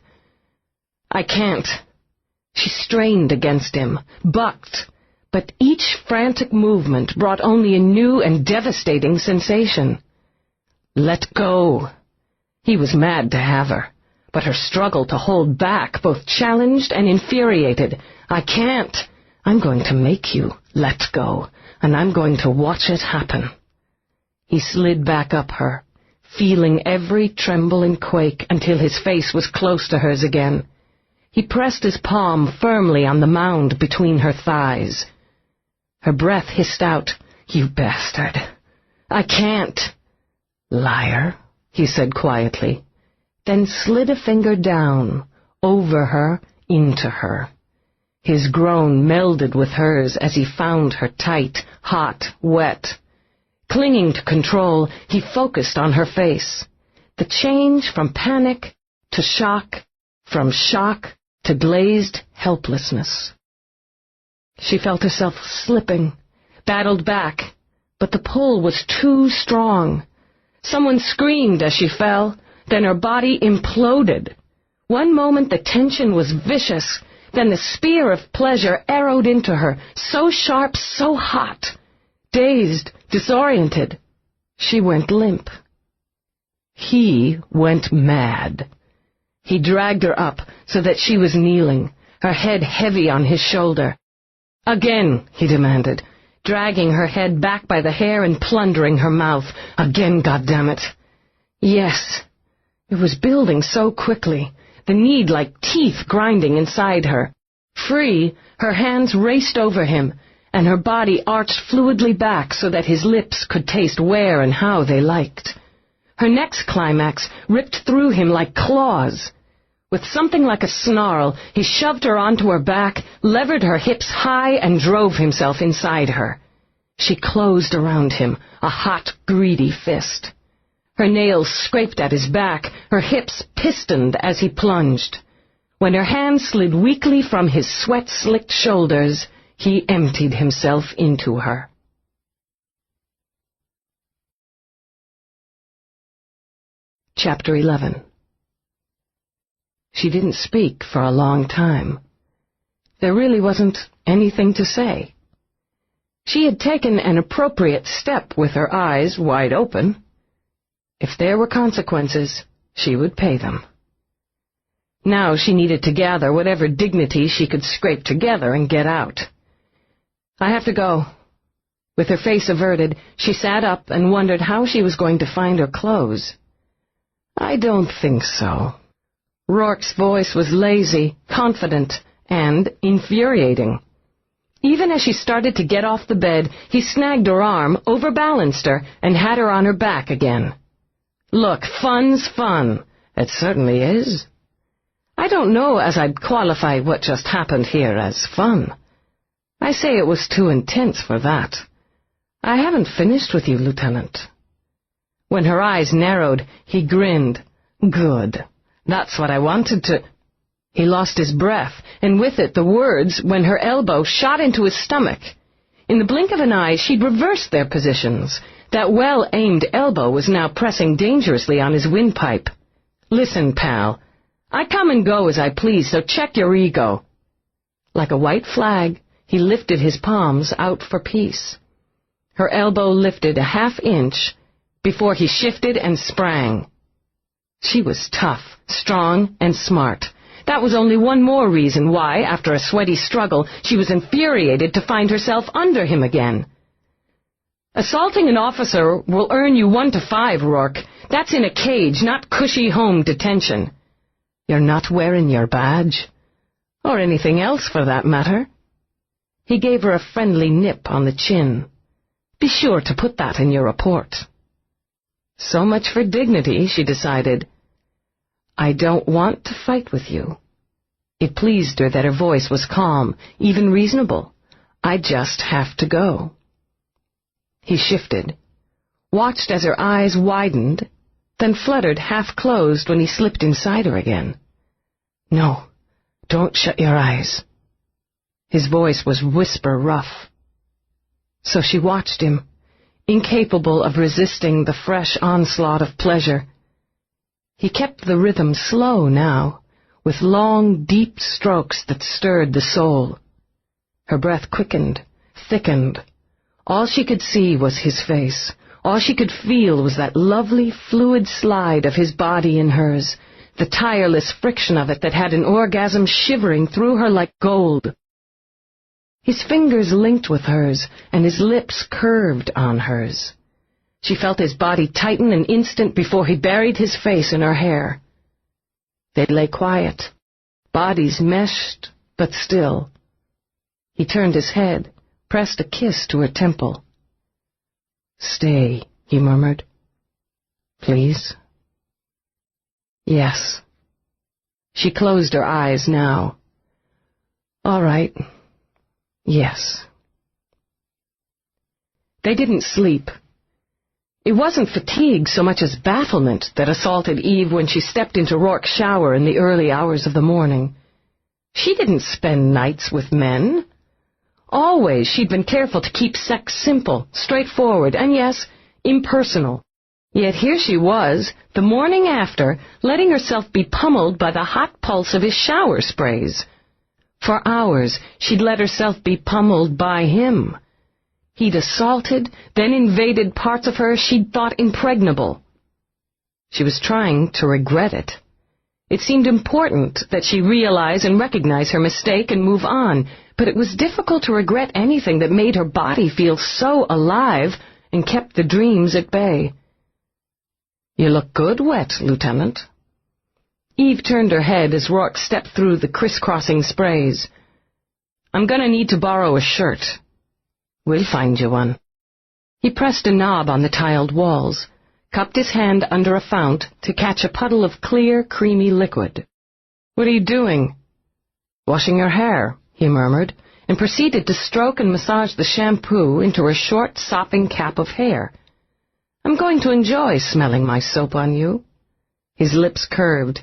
"I can't." She strained against him, bucked, but each frantic movement brought only a new and devastating sensation. "Let go." He was mad to have her, but her struggle to hold back both challenged and infuriated. "I can't. I'm going to make you let go, and I'm going to watch it happen." He slid back up her, feeling every tremble and quake until his face was close to hers again. He pressed his palm firmly on the mound between her thighs. Her breath hissed out, "You bastard." "I can't." "Liar," he said quietly, then slid a finger down, over her, into her. His groan melded with hers as he found her tight, hot, wet. Clinging to control, he focused on her face. The change from panic to shock, from shock to glazed helplessness. She felt herself slipping, battled back, but the pull was too strong. Someone screamed as she fell, then her body imploded. One moment the tension was vicious, then the spear of pleasure arrowed into her, so sharp, so hot. Dazed, disoriented, she went limp. He went mad. He dragged her up so that she was kneeling, her head heavy on his shoulder. "Again," he demanded, dragging her head back by the hair and plundering her mouth. "Again, goddammit." Yes. It was building so quickly, the need like teeth grinding inside her. Free, her hands raced over him, and her body arched fluidly back so that his lips could taste where and how they liked. Her next climax ripped through him like claws. With something like a snarl, he shoved her onto her back, levered her hips high, and drove himself inside her. She closed around him, a hot, greedy fist. Her nails scraped at his back, her hips pistoned as he plunged. When her hands slid weakly from his sweat-slicked shoulders, he emptied himself into her. Chapter 11. She didn't speak for a long time. There really wasn't anything to say. She had taken an appropriate step with her eyes wide open. If there were consequences, she would pay them. Now she needed to gather whatever dignity she could scrape together and get out. "I have to go." With her face averted, she sat up and wondered how she was going to find her clothes. "I don't think so." Rourke's voice was lazy, confident, and infuriating. Even as she started to get off the bed, he snagged her arm, overbalanced her, and had her on her back again. "Look, fun's fun. It certainly is. I don't know as I'd qualify what just happened here as fun. I say it was too intense for that. I haven't finished with you, Lieutenant." When her eyes narrowed, he grinned. "Good. That's what I wanted to—" He lost his breath, and with it the words, when her elbow shot into his stomach. In the blink of an eye, she'd reversed their positions. That well-aimed elbow was now pressing dangerously on his windpipe. "Listen, pal, I come and go as I please, so check your ego." Like a white flag, he lifted his palms out for peace. Her elbow lifted a half-inch before he shifted and sprang. She was tough, strong, and smart. That was only one more reason why, after a sweaty struggle, she was infuriated to find herself under him again. "Assaulting an officer will earn you 1 to 5, Roarke. That's in a cage, not cushy home detention. You're not wearing your badge. Or anything else, for that matter." He gave her a friendly nip on the chin. "Be sure to put that in your report." So much for dignity, she decided. "I don't want to fight with you." It pleased her that her voice was calm, even reasonable. "I just have to go." He shifted, watched as her eyes widened, then fluttered half-closed when he slipped inside her again. "No, don't shut your eyes." His voice was whisper rough. So she watched him, incapable of resisting the fresh onslaught of pleasure. He kept the rhythm slow now, with long, deep strokes that stirred the soul. Her breath quickened, thickened. All she could see was his face. All she could feel was that lovely, fluid slide of his body in hers, the tireless friction of it that had an orgasm shivering through her like gold. His fingers linked with hers, and his lips curved on hers. She felt his body tighten an instant before he buried his face in her hair. They lay quiet, bodies meshed, but still. He turned his head, pressed a kiss to her temple. "Stay," he murmured. "Please?" "Yes." She closed her eyes now. "All right. Yes." They didn't sleep. It wasn't fatigue so much as bafflement that assaulted Eve when she stepped into Roarke's shower in the early hours of the morning. She didn't spend nights with men. Always she'd been careful to keep sex simple, straightforward, and yes, impersonal. Yet here she was, the morning after, letting herself be pummeled by the hot pulse of his shower sprays. For hours she'd let herself be pummeled by him. He'd assaulted, then invaded parts of her she'd thought impregnable. She was trying to regret it. It seemed important that she realize and recognize her mistake and move on, but it was difficult to regret anything that made her body feel so alive and kept the dreams at bay. "You look good wet, Lieutenant." Eve turned her head as Roarke stepped through the crisscrossing sprays. "I'm going to need to borrow a shirt." "We'll find you one." He pressed a knob on the tiled walls, cupped his hand under a fount to catch a puddle of clear, creamy liquid. "What are you doing?" "Washing your hair," he murmured, and proceeded to stroke and massage the shampoo into her short, sopping cap of hair. "I'm going to enjoy smelling my soap on you." His lips curved.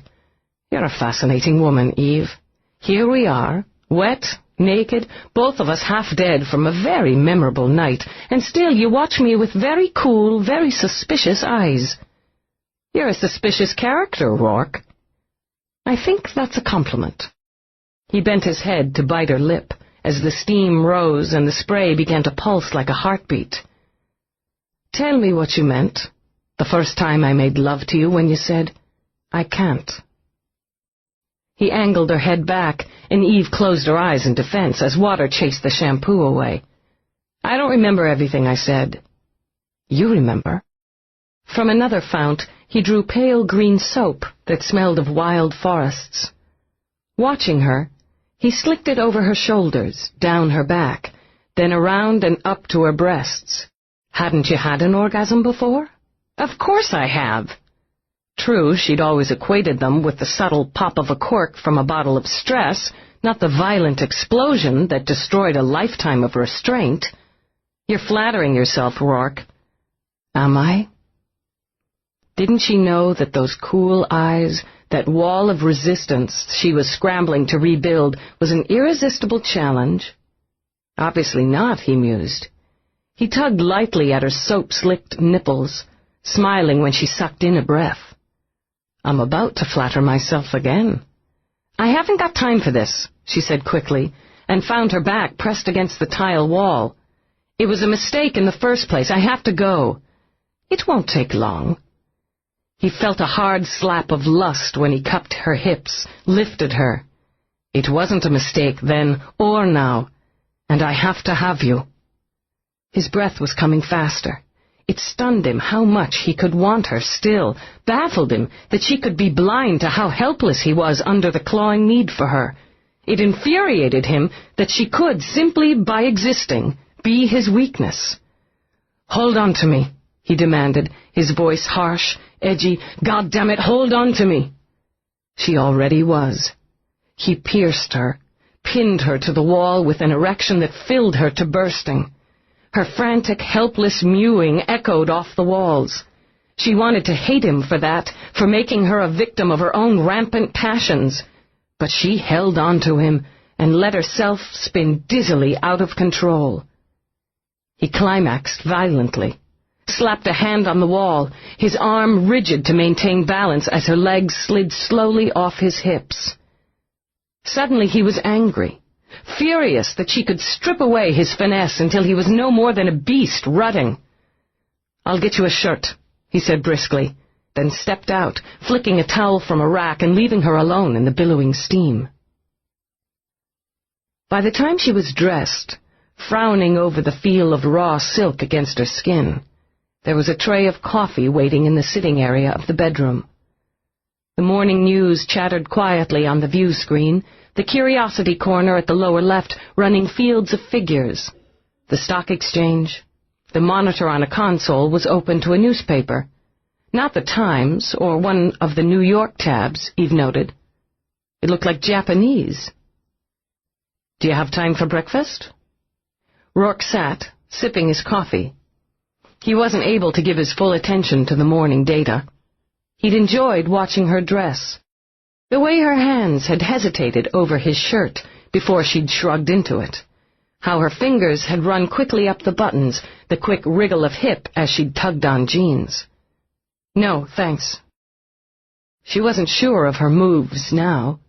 "You're a fascinating woman, Eve. Here we are, wet, naked, both of us half dead from a very memorable night, and still you watch me with very cool, very suspicious eyes. You're a suspicious character, Roarke." "I think that's a compliment." He bent his head to bite her lip as the steam rose and the spray began to pulse like a heartbeat. "Tell me what you meant, the first time I made love to you when you said, 'I can't.'" He angled her head back, and Eve closed her eyes in defense as water chased the shampoo away. "I don't remember everything I said." "You remember." From another fount, he drew pale green soap that smelled of wild forests. Watching her, he slicked it over her shoulders, down her back, then around and up to her breasts. "Hadn't you had an orgasm before?" "Of course I have." True, she'd always equated them with the subtle pop of a cork from a bottle of stress, not the violent explosion that destroyed a lifetime of restraint. "You're flattering yourself, Roarke." "Am I?" Didn't she know that those cool eyes, that wall of resistance she was scrambling to rebuild was an irresistible challenge? Obviously not, he mused. He tugged lightly at her soap-slicked nipples, smiling when she sucked in a breath. I'm about to flatter myself again. I haven't got time for this, she said quickly, and found her back pressed against the tile wall. It was a mistake in the first place. I have to go. It won't take long. He felt a hard slap of lust when he cupped her hips, lifted her. It wasn't a mistake then or now, and I have to have you. His breath was coming faster. It stunned him how much he could want her still, baffled him that she could be blind to how helpless he was under the clawing need for her. It infuriated him that she could, simply by existing, be his weakness. Hold on to me, he demanded, his voice harsh, edgy. God damn it, hold on to me. She already was. He pierced her, pinned her to the wall with an erection that filled her to bursting. Her frantic, helpless mewing echoed off the walls. She wanted to hate him for that, for making her a victim of her own rampant passions. But she held on to him and let herself spin dizzily out of control. He climaxed violently, slapped a hand on the wall, his arm rigid to maintain balance as her legs slid slowly off his hips. Suddenly he was angry, furious that she could strip away his finesse until he was no more than a beast rutting. I'll get you a shirt, he said briskly, then stepped out, flicking a towel from a rack and leaving her alone in the billowing steam. By the time she was dressed, frowning over the feel of raw silk against her skin, there was a tray of coffee waiting in the sitting area of the bedroom. The morning news chattered quietly on the view screen, the curiosity corner at the lower left running fields of figures. The stock exchange. The monitor on a console was open to a newspaper. Not the Times or one of the New York tabs, Eve noted. It looked like Japanese. Do you have time for breakfast? Roarke sat, sipping his coffee. He wasn't able to give his full attention to the morning data. He'd enjoyed watching her dress, the way her hands had hesitated over his shirt before she'd shrugged into it, how her fingers had run quickly up the buttons, the quick wriggle of hip as she'd tugged on jeans. No, thanks. She wasn't sure of her moves now.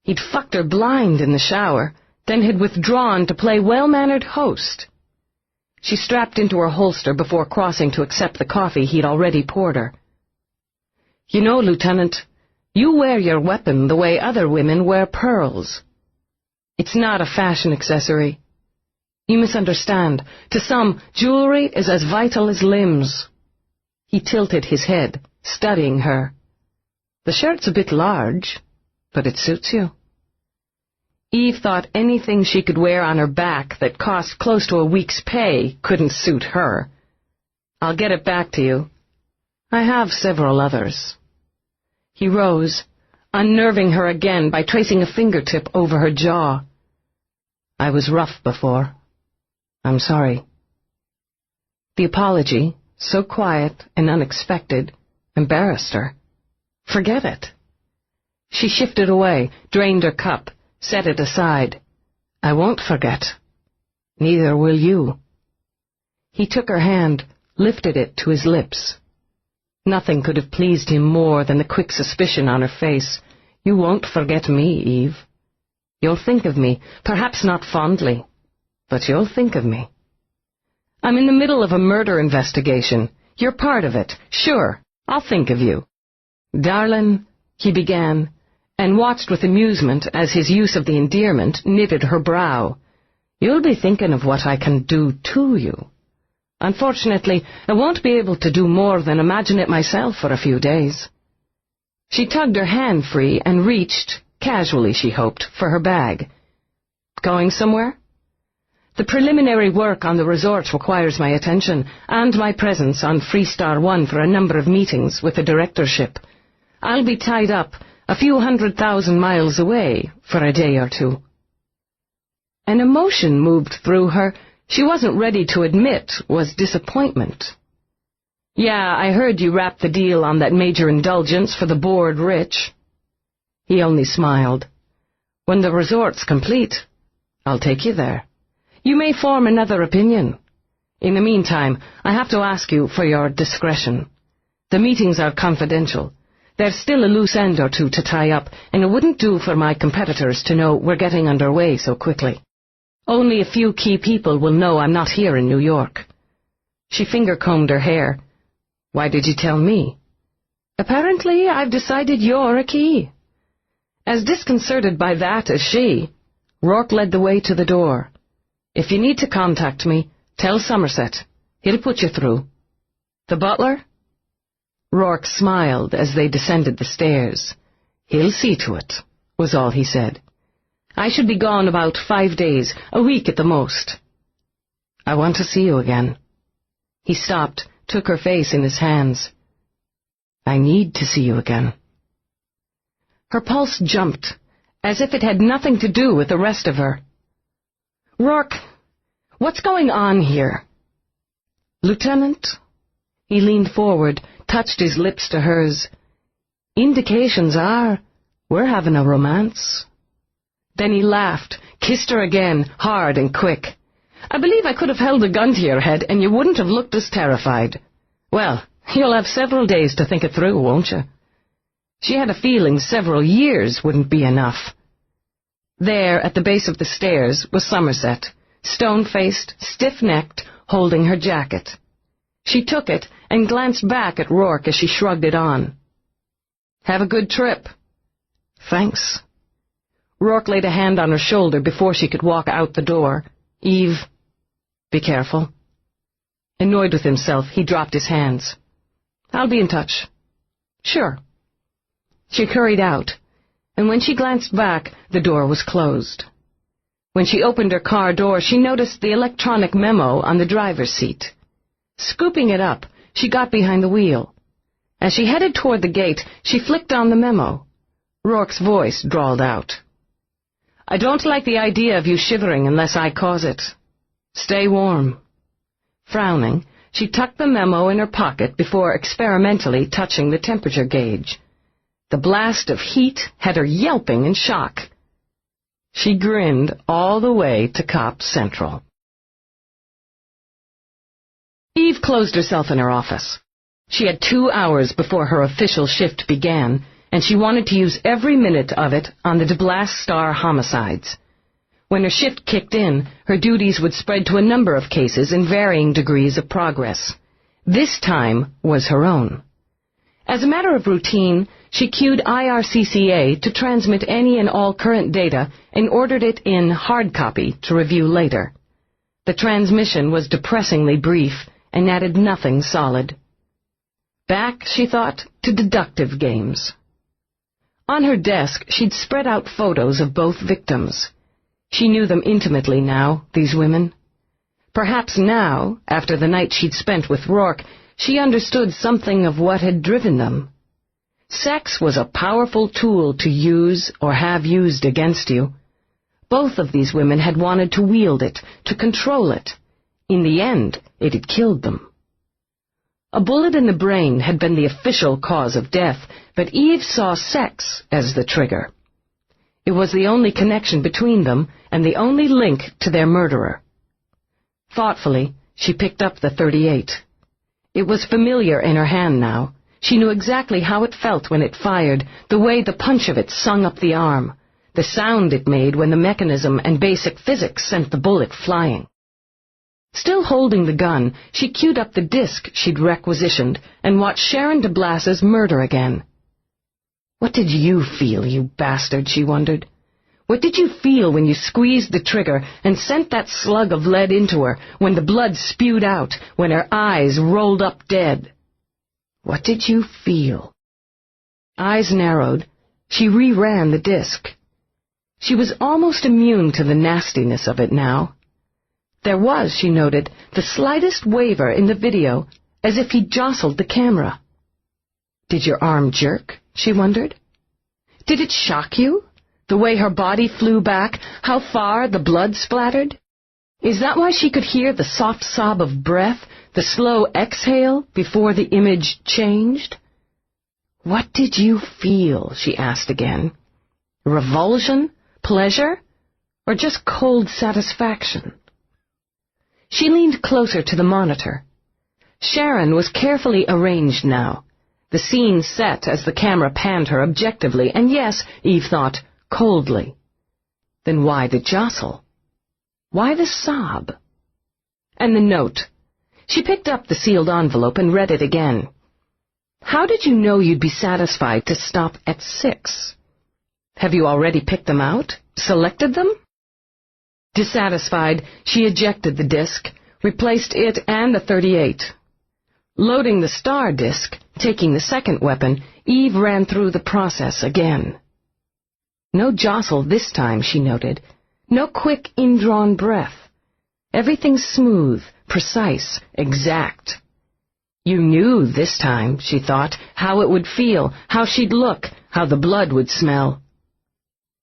He'd fucked her blind in the shower, then had withdrawn to play well-mannered host. She strapped into her holster before crossing to accept the coffee he'd already poured her. You know, Lieutenant, you wear your weapon the way other women wear pearls. It's not a fashion accessory. You misunderstand. To some, jewelry is as vital as limbs. He tilted his head, studying her. The shirt's a bit large, but it suits you. Eve thought anything she could wear on her back that cost close to a week's pay couldn't suit her. I'll get it back to you. I have several others. He rose, unnerving her again by tracing a fingertip over her jaw. I was rough before. I'm sorry. The apology, so quiet and unexpected, embarrassed her. Forget it. She shifted away, drained her cup, set it aside. I won't forget. Neither will you. He took her hand, lifted it to his lips. Nothing could have pleased him more than the quick suspicion on her face. You won't forget me, Eve. You'll think of me, perhaps not fondly, but you'll think of me. I'm in the middle of a murder investigation. You're part of it. Sure, I'll think of you. Darlin', he began, and watched with amusement as his use of the endearment knitted her brow. You'll be thinking of what I can do to you. Unfortunately, I won't be able to do more than imagine it myself for a few days. She tugged her hand free and reached, casually she hoped, for her bag. Going somewhere? The preliminary work on the resort requires my attention and my presence on Freestar 1 for a number of meetings with the directorship. I'll be tied up a few 100,000 miles away for a day or two. An emotion moved through her she wasn't ready to admit was disappointment. Yeah, I heard you wrapped the deal on that major indulgence for the bored rich. He only smiled. When the resort's complete, I'll take you there. You may form another opinion. In the meantime, I have to ask you for your discretion. The meetings are confidential. There's still a loose end or two to tie up, and it wouldn't do for my competitors to know we're getting underway so quickly. Only a few key people will know I'm not here in New York. She finger-combed her hair. Why did you tell me? Apparently, I've decided you're a key. As disconcerted by that as she, Roarke led the way to the door. If you need to contact me, tell Somerset. He'll put you through. The butler? Roarke smiled as they descended the stairs. He'll see to it, was all he said. I should be gone about 5 days, a week at the most. I want to see you again. He stopped, took her face in his hands. I need to see you again. Her pulse jumped, as if it had nothing to do with the rest of her. Roarke, what's going on here? Lieutenant? He leaned forward, touched his lips to hers. Indications are we're having a romance. Then he laughed, kissed her again, hard and quick. I believe I could have held a gun to your head and you wouldn't have looked as terrified. Well, you'll have several days to think it through, won't you? She had a feeling several years wouldn't be enough. There, at the base of the stairs, was Somerset, stone-faced, stiff-necked, holding her jacket. She took it and glanced back at Roarke as she shrugged it on. Have a good trip. Thanks. Roarke laid a hand on her shoulder before she could walk out the door. Eve, be careful. Annoyed with himself, he dropped his hands. I'll be in touch. Sure. She hurried out, and when she glanced back, the door was closed. When she opened her car door, she noticed the electronic memo on the driver's seat. Scooping it up, she got behind the wheel. As she headed toward the gate, she flicked on the memo. Roarke's voice drawled out. I don't like the idea of you shivering unless I cause it. Stay warm. Frowning, she tucked the memo in her pocket before experimentally touching the temperature gauge. The blast of heat had her yelping in shock. She grinned all the way to Cop Central. Eve closed herself in her office. She had 2 hours before her official shift began, and she wanted to use every minute of it on the Lola Star homicides. When her shift kicked in, her duties would spread to a number of cases in varying degrees of progress. This time was her own. As a matter of routine, she queued IRCCA to transmit any and all current data and ordered it in hard copy to review later. The transmission was depressingly brief and added nothing solid. Back, she thought, to deductive games. On her desk, she'd spread out photos of both victims. She knew them intimately now, these women. Perhaps now, after the night she'd spent with Roarke, she understood something of what had driven them. Sex was a powerful tool to use or have used against you. Both of these women had wanted to wield it, to control it. In the end, it had killed them. A bullet in the brain had been the official cause of death, but Eve saw sex as the trigger. It was the only connection between them and the only link to their murderer. Thoughtfully, she picked up the .38. It was familiar in her hand now. She knew exactly how it felt when it fired, the way the punch of it sung up the arm, the sound it made when the mechanism and basic physics sent the bullet flying. Still holding the gun, she queued up the disc she'd requisitioned and watched Sharon Delass's murder again. What did you feel, you bastard, she wondered. What did you feel when you squeezed the trigger and sent that slug of lead into her, when the blood spewed out, when her eyes rolled up dead? What did you feel? Eyes narrowed, she reran the disc. She was almost immune to the nastiness of it now. There was, she noted, the slightest waver in the video, as if he jostled the camera. Did your arm jerk? She wondered. Did it shock you? The way her body flew back, how far the blood splattered? Is that why she could hear the soft sob of breath, the slow exhale before the image changed. "What did you feel?" she asked again. "Revulsion? Pleasure? Or just cold satisfaction?" She leaned closer to the monitor. Sharon was carefully arranged now, the scene set as the camera panned her objectively, and yes, Eve thought, coldly. Then why the jostle? Why the sob? And the note. She picked up the sealed envelope and read it again. "How did you know you'd be satisfied to stop at 6? Have you already picked them out? Selected them?" Dissatisfied, she ejected the disc, replaced it and the .38. Loading the star disc, taking the second weapon, Eve ran through the process again. No jostle this time, she noted. No quick, indrawn breath. Everything smooth, precise, exact. You knew this time, she thought, how it would feel, how she'd look, how the blood would smell.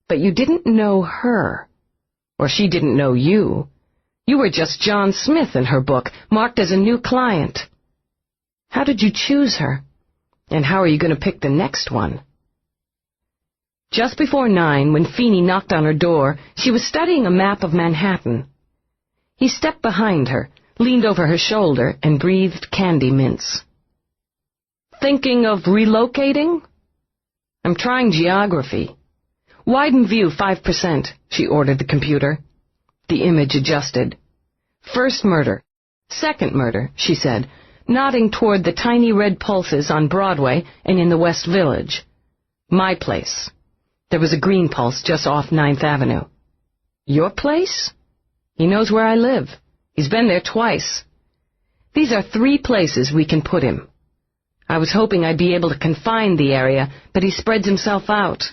But you didn't know her. Or she didn't know you. You were just John Smith in her book, marked as a new client. How did you choose her? And how are you going to pick the next one? Just before 9, when Feeney knocked on her door, she was studying a map of Manhattan. He stepped behind her, leaned over her shoulder, and breathed candy mints. "Thinking of relocating?" "I'm trying geography." "Widen view 5%, she ordered the computer. The image adjusted. "First murder. Second murder," she said, nodding toward the tiny red pulses on Broadway and in the West Village. "My place." There was a green pulse just off 9th Avenue. "Your place?" "He knows where I live. He's been there twice. These are 3 places we can put him. I was hoping I'd be able to confine the area, but he spreads himself out.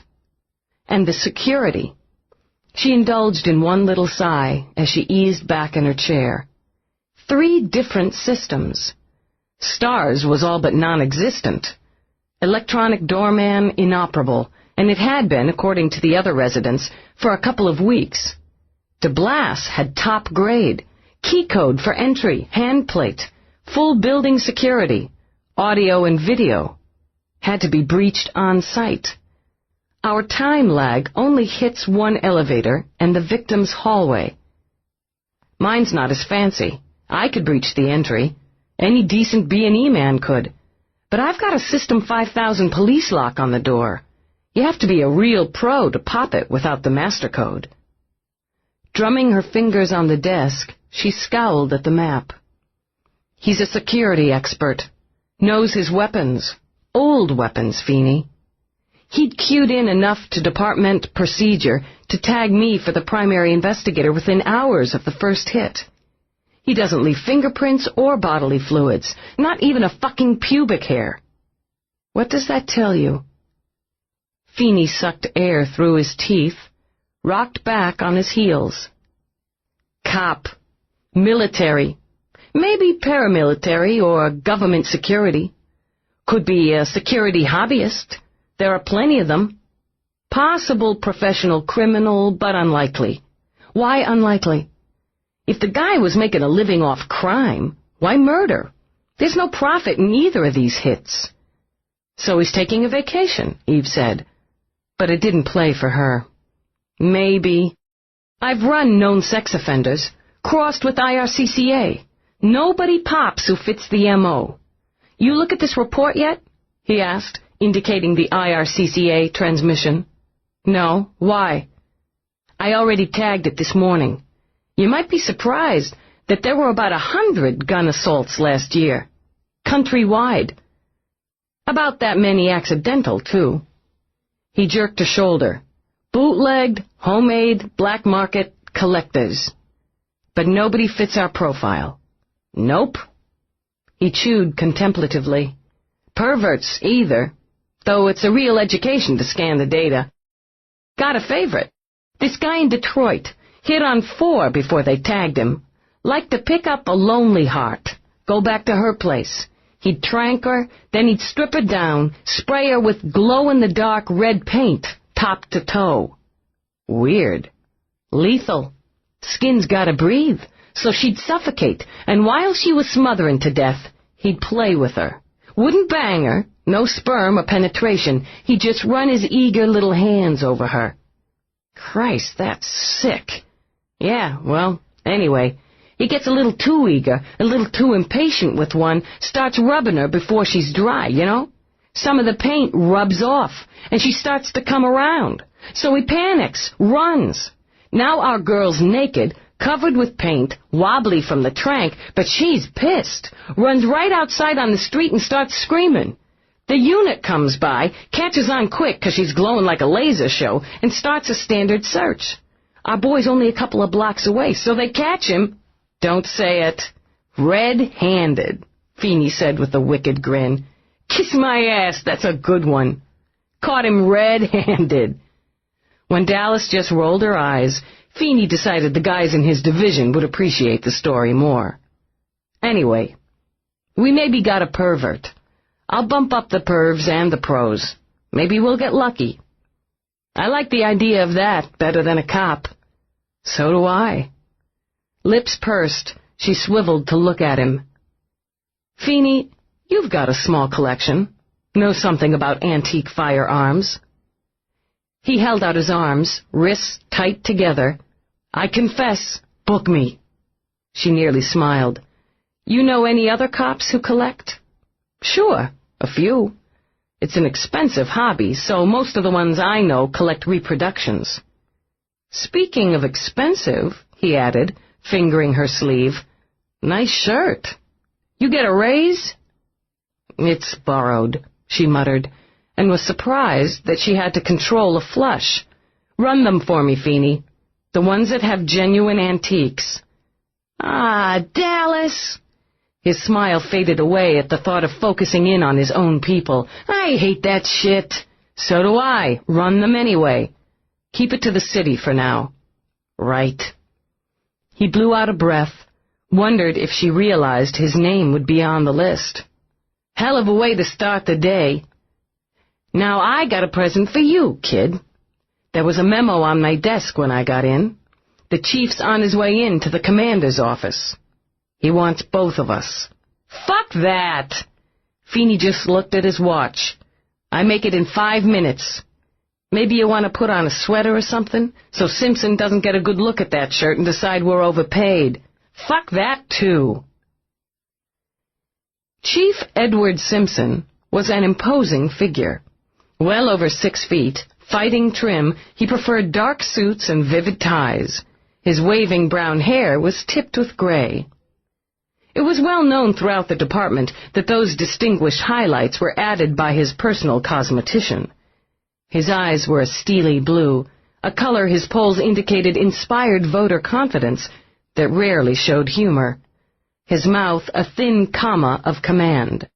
And the security." She indulged in one little sigh as she eased back in her chair. 3 different systems. Star's was all but non-existent. Electronic doorman inoperable, and it had been, according to the other residents, for a couple of weeks. Delass had top grade, key code for entry, hand plate, full building security, audio and video. Had to be breached on site. Our time lag only hits 1 elevator and the victim's hallway. Mine's not as fancy. I could breach the entry. Any decent B&E man could. But I've got a System 5000 police lock on the door. You have to be a real pro to pop it without the master code. Drumming her fingers on the desk, she scowled at the map. He's a security expert. Knows his weapons. Old weapons, Feeney. He'd cued in enough to department procedure to tag me for the primary investigator within hours of the first hit. He doesn't leave fingerprints or bodily fluids, not even a fucking pubic hair. What does that tell you? Feeney sucked air through his teeth, rocked back on his heels. Cop. Military. Maybe paramilitary or government security. Could be a security hobbyist. There are plenty of them. Possible professional criminal, but unlikely. Why unlikely? If the guy was making a living off crime, why murder? There's no profit in either of these hits. So he's taking a vacation, Eve said. But it didn't play for her. Maybe. I've run known sex offenders, crossed with IRCCA. Nobody pops who fits the M.O. You look at this report yet? He asked, indicating the IRCCA transmission. No, why? I already tagged it this morning. You might be surprised that there were about 100 gun assaults last year. Countrywide. About that many accidental, too. He jerked a shoulder. Bootlegged, homemade, black market, collectors. But nobody fits our profile. Nope. He chewed contemplatively. Perverts, either. Though it's a real education to scan the data. Got a favorite. This guy in Detroit. Hit on 4 before they tagged him. Liked to pick up a lonely heart. Go back to her place. He'd trank her, then he'd strip her down, spray her with glow-in-the-dark red paint, top to toe. Weird. Lethal. Skin's gotta breathe, so she'd suffocate, and while she was smothering to death, he'd play with her. Wouldn't bang her, no sperm or penetration, he'd just run his eager little hands over her. Christ, that's sick. Yeah, well, anyway, he gets a little too eager, a little too impatient with one, starts rubbing her before she's dry, you know? Some of the paint rubs off, and she starts to come around. So he panics, runs. Now our girl's naked, covered with paint, wobbly from the trank, but she's pissed, runs right outside on the street and starts screaming. The unit comes by, catches on quick 'cause she's glowing like a laser show, and starts a standard search. Our boy's only a couple of blocks away, so they catch him. Don't say it. Red-handed, Feeney said with a wicked grin. Kiss my ass, that's a good one. Caught him red-handed. When Dallas just rolled her eyes, Feeney decided the guys in his division would appreciate the story more. Anyway, we maybe got a pervert. I'll bump up the pervs and the pros. Maybe we'll get lucky. I like the idea of that better than a cop. So do I. Lips pursed, she swiveled to look at him. Feeney, you've got a small collection. Know something about antique firearms. He held out his arms, wrists tight together. I confess, book me. She nearly smiled. You know any other cops who collect? Sure, a few. It's an expensive hobby, so most of the ones I know collect reproductions. Speaking of expensive, he added, fingering her sleeve, nice shirt. You get a raise? It's borrowed, she muttered, and was surprised that she had to control a flush. Run them for me, Feeney. The ones that have genuine antiques. Ah, Dallas! His smile faded away at the thought of focusing in on his own people. I hate that shit. So do I. Run them anyway. Keep it to the city for now. Right. He blew out a breath, wondered if she realized his name would be on the list. Hell of a way to start the day. Now I got a present for you, kid. There was a memo on my desk when I got in. The chief's on his way in to the commander's office. He wants both of us. Fuck that! Feeney just looked at his watch. I make it in 5 minutes. Maybe you want to put on a sweater or something, so Simpson doesn't get a good look at that shirt and decide we're overpaid. Fuck that, too. Chief Edward Simpson was an imposing figure. Well over 6 feet, fighting trim, he preferred dark suits and vivid ties. His waving brown hair was tipped with gray. It was well known throughout the department that those distinguished highlights were added by his personal cosmetician. His eyes were a steely blue, a color his polls indicated inspired voter confidence that rarely showed humor. His mouth a thin comma of command.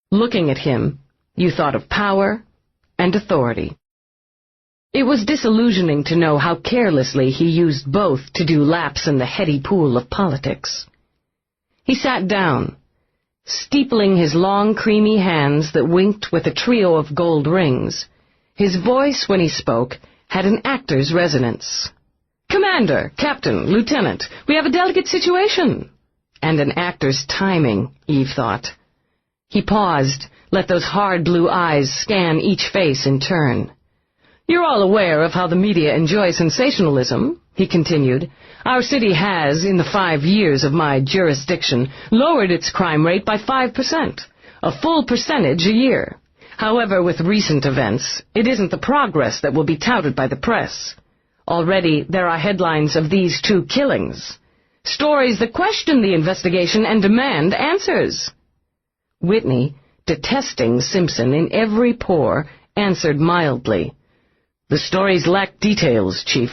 Looking at him, you thought of power and authority. It was disillusioning to know how carelessly he used both to do laps in the heady pool of politics. He sat down, steepling his long, creamy hands that winked with a trio of gold rings. His voice, when he spoke, had an actor's resonance. Commander, Captain, Lieutenant, we have a delicate situation. And an actor's timing, Eve thought. He paused, let those hard blue eyes scan each face in turn. You're all aware of how the media enjoy sensationalism, he continued. Our city has, in the 5 years of my jurisdiction, lowered its crime rate by 5%, a full percentage a year. However, with recent events, it isn't the progress that will be touted by the press. Already, there are headlines of these 2 killings. Stories that question the investigation and demand answers. Whitney, detesting Simpson in every pore, answered mildly. The stories lack details, Chief.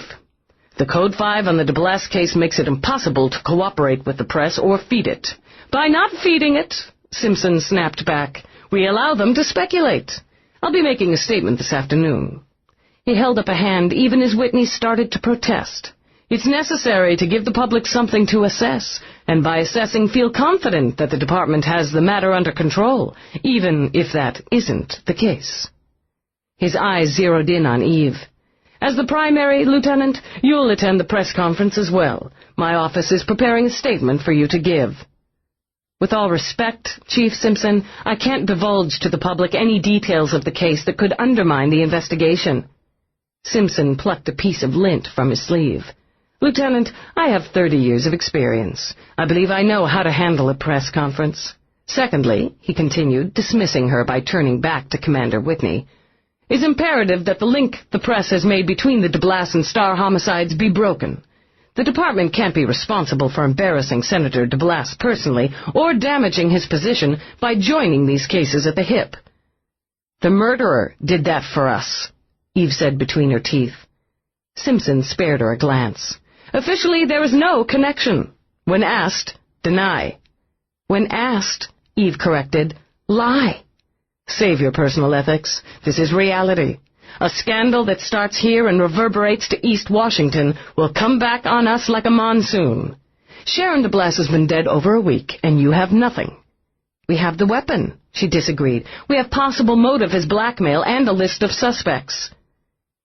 The Code 5 on the Delass case makes it impossible to cooperate with the press or feed it. By not feeding it, Simpson snapped back, we allow them to speculate. I'll be making a statement this afternoon. He held up a hand even as Whitney started to protest. It's necessary to give the public something to assess, and by assessing feel confident that the department has the matter under control, even if that isn't the case. His eyes zeroed in on Eve. As the primary, Lieutenant, you'll attend the press conference as well. My office is preparing a statement for you to give. With all respect, Chief Simpson, I can't divulge to the public any details of the case that could undermine the investigation. Simpson plucked a piece of lint from his sleeve. Lieutenant, I have 30 years of experience. I believe I know how to handle a press conference. Secondly, he continued, dismissing her by turning back to Commander Whitney, it's imperative that the link the press has made between the Delass and Star homicides be broken. The department can't be responsible for embarrassing Senator Delass personally or damaging his position by joining these cases at the hip. The murderer did that for us, Eve said between her teeth. Simpson spared her a glance. Officially, there is no connection. When asked, deny. When asked, Eve corrected, lie. Save your personal ethics. This is reality. A scandal that starts here and reverberates to East Washington will come back on us like a monsoon. Sharon Delass has been dead over a week, and you have nothing. We have the weapon, she disagreed. We have possible motive as blackmail and a list of suspects.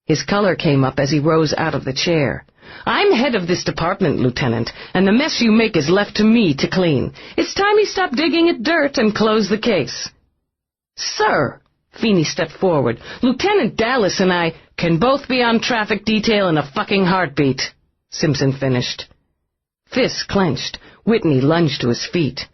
His color came up as he rose out of the chair. I'm head of this department, Lieutenant, and the mess you make is left to me to clean. It's time you stop digging at dirt and close the case. Sir, Feeney stepped forward, Lieutenant Delass and I can both be on traffic detail in a fucking heartbeat, Simpson finished. Fists clenched. Whitney lunged to his feet.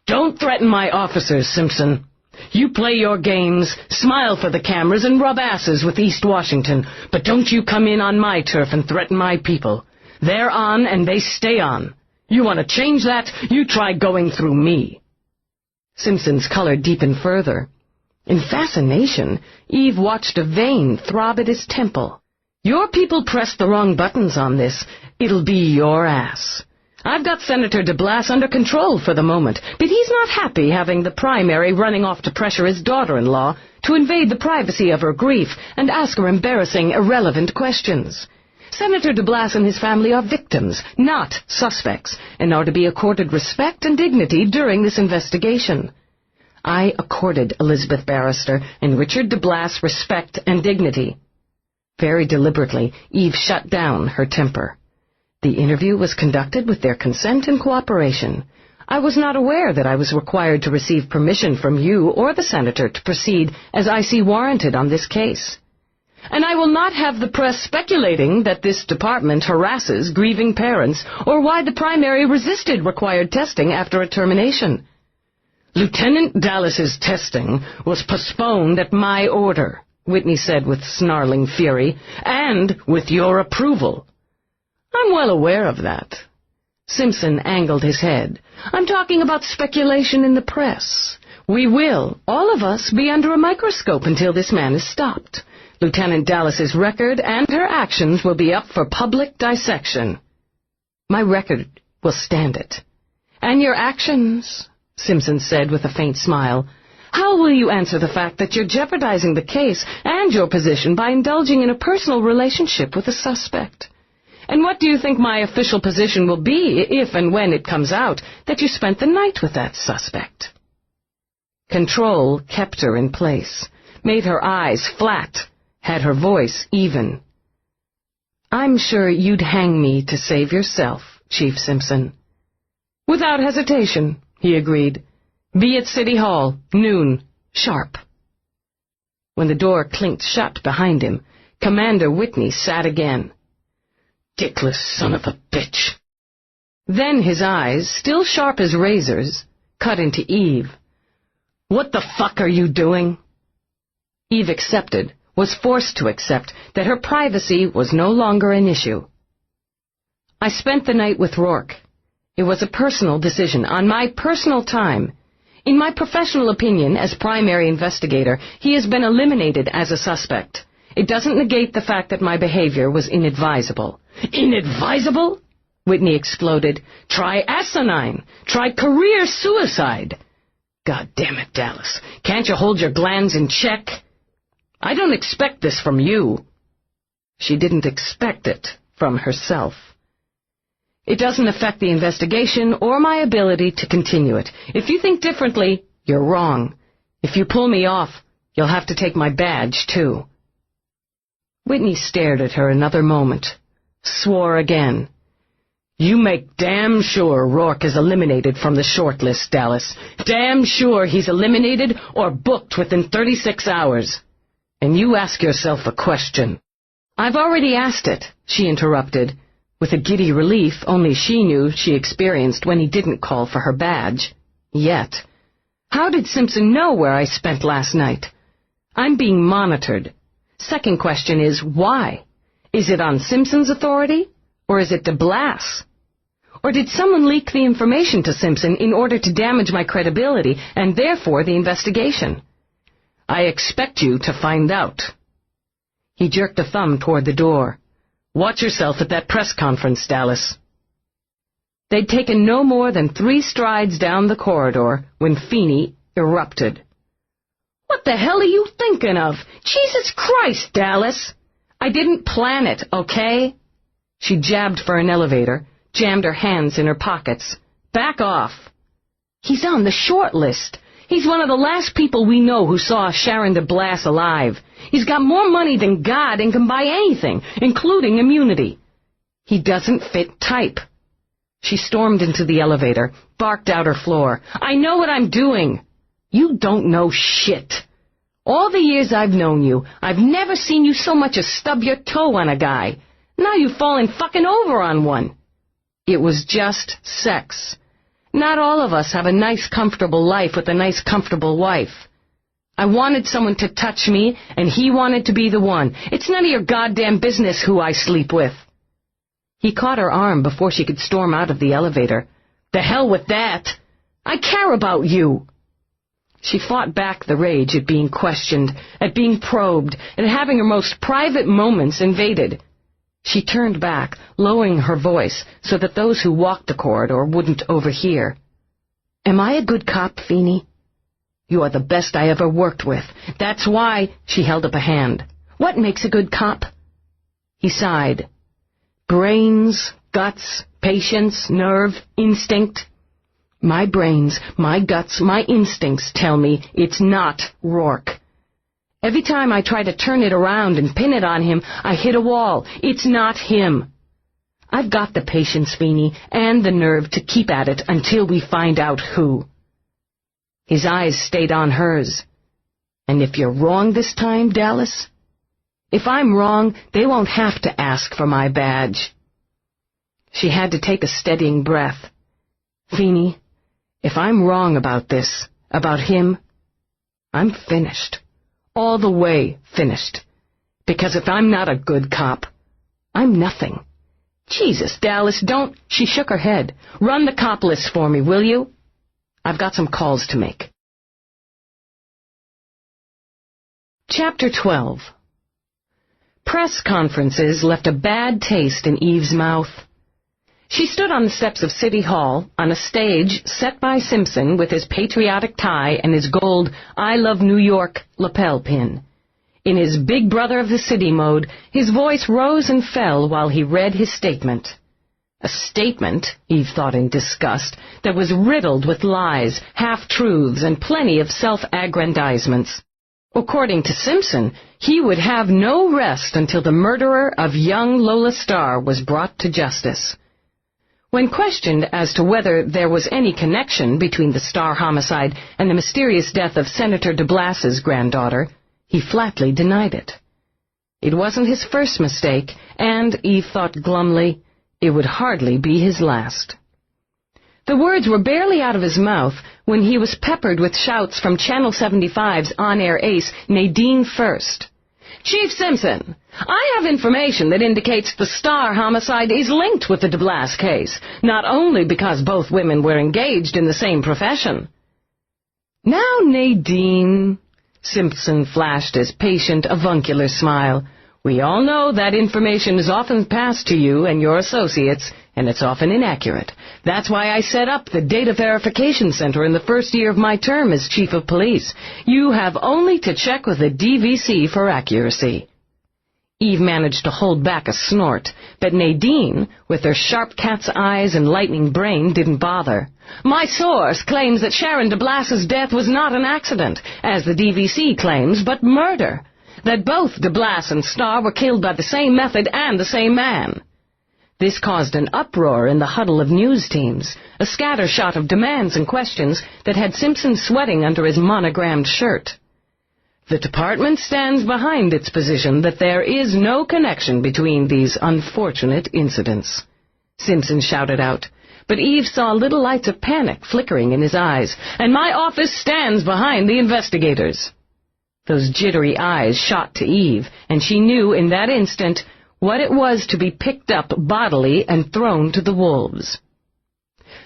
Don't threaten my officers, Simpson. You play your games, smile for the cameras, and rub asses with East Washington, but don't you come in on my turf and threaten my people. They're on, and they stay on. You want to change that? You try going through me. Simpson's color deepened further. In fascination, Eve watched a vein throb at his temple. Your people pressed the wrong buttons on this. It'll be your ass. I've got Senator Delass under control for the moment, but he's not happy having the primary running off to pressure his daughter-in-law to invade the privacy of her grief and ask her embarrassing, irrelevant questions. Senator Delass and his family are victims, not suspects, and are to be accorded respect and dignity during this investigation. I accorded Elizabeth Barrister and Richard Delass respect and dignity. Very deliberately, Eve shut down her temper. The interview was conducted with their consent and cooperation. I was not aware that I was required to receive permission from you or the Senator to proceed as I see warranted on this case. And I will not have the press speculating that this department harasses grieving parents or why the primary resisted required testing after a termination. Lieutenant Dallass's testing was postponed at my order, Whitney said with snarling fury, and with your approval. I'm well aware of that. Simpson angled his head. I'm talking about speculation in the press. We will, all of us, be under a microscope until this man is stopped. Lieutenant Dallass's record and her actions will be up for public dissection. My record will stand it. And your actions, Simpson said with a faint smile. How will you answer the fact that you're jeopardizing the case and your position by indulging in a personal relationship with a suspect? And what do you think my official position will be if and when it comes out that you spent the night with that suspect? Control kept her in place, made her eyes flat, had her voice even. I'm sure you'd hang me to save yourself, Chief Simpson. Without hesitation, he agreed. Be at City Hall, noon, sharp. When the door clinked shut behind him, Commander Whitney sat again. Dickless son of a bitch. Then his eyes, still sharp as razors, cut into Eve. What the fuck are you doing? Eve accepted, was forced to accept, that her privacy was no longer an issue. I spent the night with Roarke. It was a personal decision, on my personal time. In my professional opinion, as primary investigator, he has been eliminated as a suspect. It doesn't negate the fact that my behavior was inadvisable. Inadvisable? Whitney exploded. Try asinine. Try career suicide. God damn it, Delass. Can't you hold your glands in check? I don't expect this from you. She didn't expect it from herself. It doesn't affect the investigation or my ability to continue it. If you think differently, you're wrong. If you pull me off, you'll have to take my badge, too. Whitney stared at her another moment, swore again. "You make damn sure Roarke is eliminated from the shortlist, Delass. Damn sure he's eliminated or booked within 36 hours. And you ask yourself a question." "I've already asked it," she interrupted, with a giddy relief only she knew she experienced when he didn't call for her badge. Yet. "How did Simpson know where I spent last night? I'm being monitored. Second question is, why? Is it on Simpson's authority, or is it Delass? Or did someone leak the information to Simpson in order to damage my credibility and therefore the investigation? I expect you to find out." He jerked a thumb toward the door. "Watch yourself at that press conference, Delass." They'd taken no more than 3 strides down the corridor when Feeney erupted. "What the hell are you thinking of? Jesus Christ, Delass! I didn't plan it, okay?" She jabbed for an elevator, jammed her hands in her pockets. "Back off." "He's on the short list. He's one of the last people we know who saw Sharon Delass alive. He's got more money than God and can buy anything, including immunity. He doesn't fit type." She stormed into the elevator, barked out her floor. "I know what I'm doing." "You don't know shit. All the years I've known you, I've never seen you so much as stub your toe on a guy. Now you've fallen fucking over on one." It was just sex. Not all of us have a nice, comfortable life with a nice, comfortable wife. I wanted someone to touch me, and he wanted to be the one. It's none of your goddamn business who I sleep with. He caught her arm before she could storm out of the elevator. "The hell with that! I care about you!" She fought back the rage at being questioned, at being probed, at having her most private moments invaded. She turned back, lowering her voice so that those who walked the corridor wouldn't overhear. "Am I a good cop, Feeney?" "You are the best I ever worked with. That's why—" She held up a hand. "What makes a good cop?" He sighed. "Brains, guts, patience, nerve, instinct. My brains, my guts, my instincts tell me it's not Roarke. Every time I try to turn it around and pin it on him, I hit a wall. It's not him. I've got the patience, Feeney, and the nerve to keep at it until we find out who." His eyes stayed on hers. "And if you're wrong this time, Delass? If I'm wrong, they won't have to ask for my badge." She had to take a steadying breath. "Feeney, if I'm wrong about this, about him, I'm finished. All the way finished. Because if I'm not a good cop, I'm nothing. Jesus, Delass, don't—" She shook her head. "Run the cop list for me, will you? I've got some calls to make." Chapter 12. Press conferences left a bad taste in Eve's mouth. She stood on the steps of City Hall, on a stage set by Simpson with his patriotic tie and his gold "I Love New York" lapel pin. In his big brother of the city mode, his voice rose and fell while he read his statement. A statement, Eve thought in disgust, that was riddled with lies, half-truths, and plenty of self-aggrandizements. According to Simpson, he would have no rest until the murderer of young Lola Star was brought to justice. When questioned as to whether there was any connection between the Star homicide and the mysterious death of Senator Delass's granddaughter, he flatly denied it. It wasn't his first mistake, and, Eve thought glumly, it would hardly be his last. The words were barely out of his mouth when he was peppered with shouts from Channel 75's on-air ace, Nadine First. "Chief Simpson, I have information that indicates the Star homicide is linked with the Delass case, not only because both women were engaged in the same profession." "Now, Nadine," Simpson flashed his patient, avuncular smile, "we all know that information is often passed to you and your associates, and it's often inaccurate. That's why I set up the Data Verification Center in the first year of my term as Chief of Police. You have only to check with the DVC for accuracy." Eve managed to hold back a snort, but Nadine, with her sharp cat's eyes and lightning brain, didn't bother. "My source claims that Sharon Delass's death was not an accident, as the DVC claims, but murder. that both Delass and Star were killed by the same method and the same man. This caused an uproar in the huddle of news teams, a scattershot of demands and questions that had Simpson sweating under his monogrammed shirt. The department stands behind its position that there is no connection between these unfortunate incidents, Simpson shouted out, but Eve saw little lights of panic flickering in his eyes. And my office stands behind the investigators. Those jittery eyes shot to Eve, and she knew in that instant what it was to be picked up bodily and thrown to the wolves.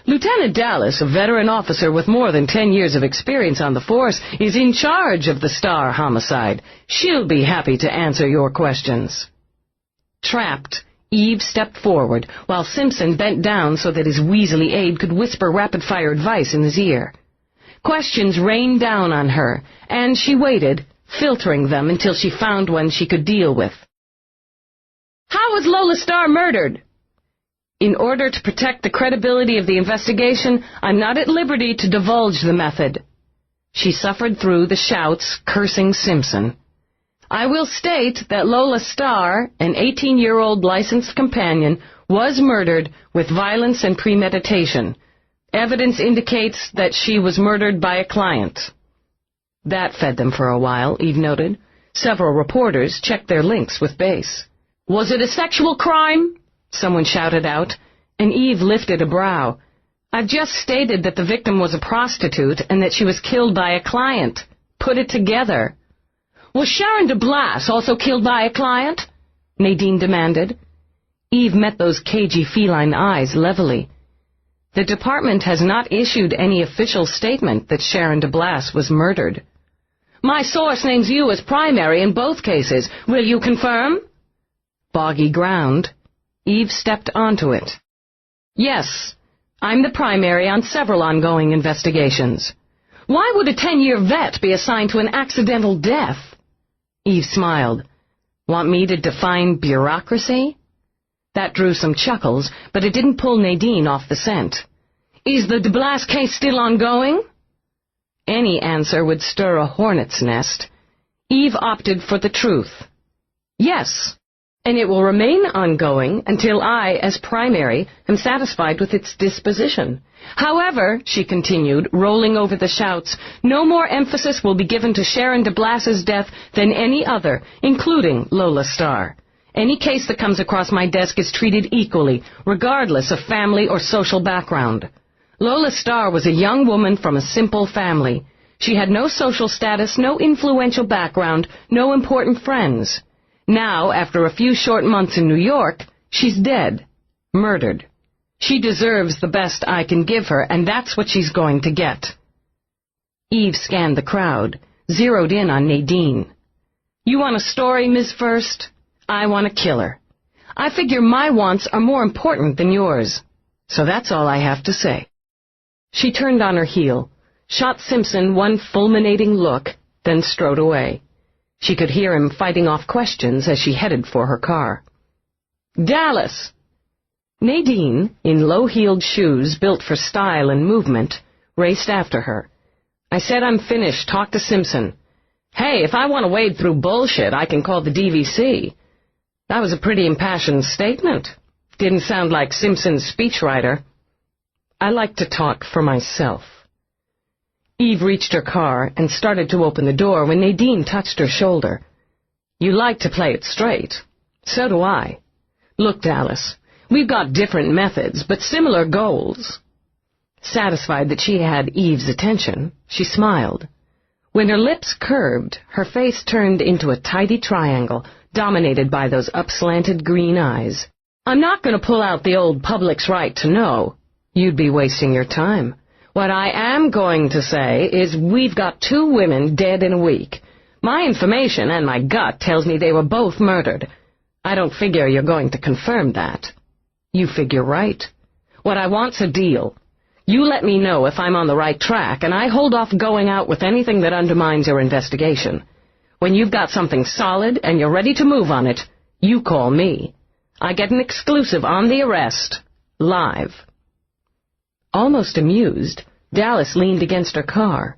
Lieutenant Delass, a veteran officer with more than 10 years of experience on the force, is in charge of the Star homicide. She'll be happy to answer your questions. Trapped, Eve stepped forward, while Simpson bent down so that his weaselly aide could whisper rapid-fire advice in his ear. Questions rained down on her, and she waited, filtering them until she found one she could deal with. How was Lola Star murdered? In order to protect the credibility of the investigation, I'm not at liberty to divulge the method. She suffered through the shouts, cursing Simpson. I will state that Lola Star, an 18-year-old licensed companion, was murdered with violence and premeditation. Evidence indicates that she was murdered by a client. That fed them for a while, Eve noted. Several reporters checked their links with base. Was it a sexual crime? Someone shouted out, and Eve lifted a brow. I've just stated that the victim was a prostitute and that she was killed by a client. Put it together. Was Sharon Delass also killed by a client? Nadine demanded. Eve met those cagey feline eyes levelly. The department has not issued any official statement that Sharon Delass was murdered. My source names you as primary in both cases. Will you confirm? Boggy ground. Eve stepped onto it. Yes, I'm the primary on several ongoing investigations. Why would a 10-year vet be assigned to an accidental death? Eve smiled. Want me to define bureaucracy? That drew some chuckles, but it didn't pull Nadine off the scent. Is the Delass case still ongoing? Any answer would stir a hornet's nest. Eve opted for the truth. Yes, and it will remain ongoing until I, as primary, am satisfied with its disposition. However, she continued, rolling over the shouts, no more emphasis will be given to Sharon Delass's death than any other, including Lola Star. Any case that comes across my desk is treated equally, regardless of family or social background. Lola Star was a young woman from a simple family. She had no social status, no influential background, no important friends. Now, after a few short months in New York, she's dead. Murdered. She deserves the best I can give her, and that's what she's going to get. Eve scanned the crowd, zeroed in on Nadine. You want a story, Ms. First? I want a killer. I figure my wants are more important than yours. So that's all I have to say. She turned on her heel, shot Simpson one fulminating look, then strode away. She could hear him fighting off questions as she headed for her car. Delass! Nadine, in low-heeled shoes built for style and movement, raced after her. I said I'm finished. Talk to Simpson. Hey, if I want to wade through bullshit, I can call the DVC. That was a pretty impassioned statement. Didn't sound like Simpson's speechwriter. I like to talk for myself. Eve reached her car and started to open the door when Nadine touched her shoulder. You like to play it straight. So do I. Look, Delass, we've got different methods, but similar goals. Satisfied that she had Eve's attention, she smiled. When her lips curved, her face turned into a tidy triangle, dominated by those upslanted green eyes. I'm not going to pull out the old public's right to know. You'd be wasting your time. What I am going to say is we've got 2 women dead in a week. My information and my gut tells me they were both murdered. I don't figure you're going to confirm that. You figure right. What I want's a deal. You let me know if I'm on the right track, and I hold off going out with anything that undermines your investigation. When you've got something solid and you're ready to move on it, you call me. I get an exclusive on the arrest. Live. Almost amused, Delass leaned against her car.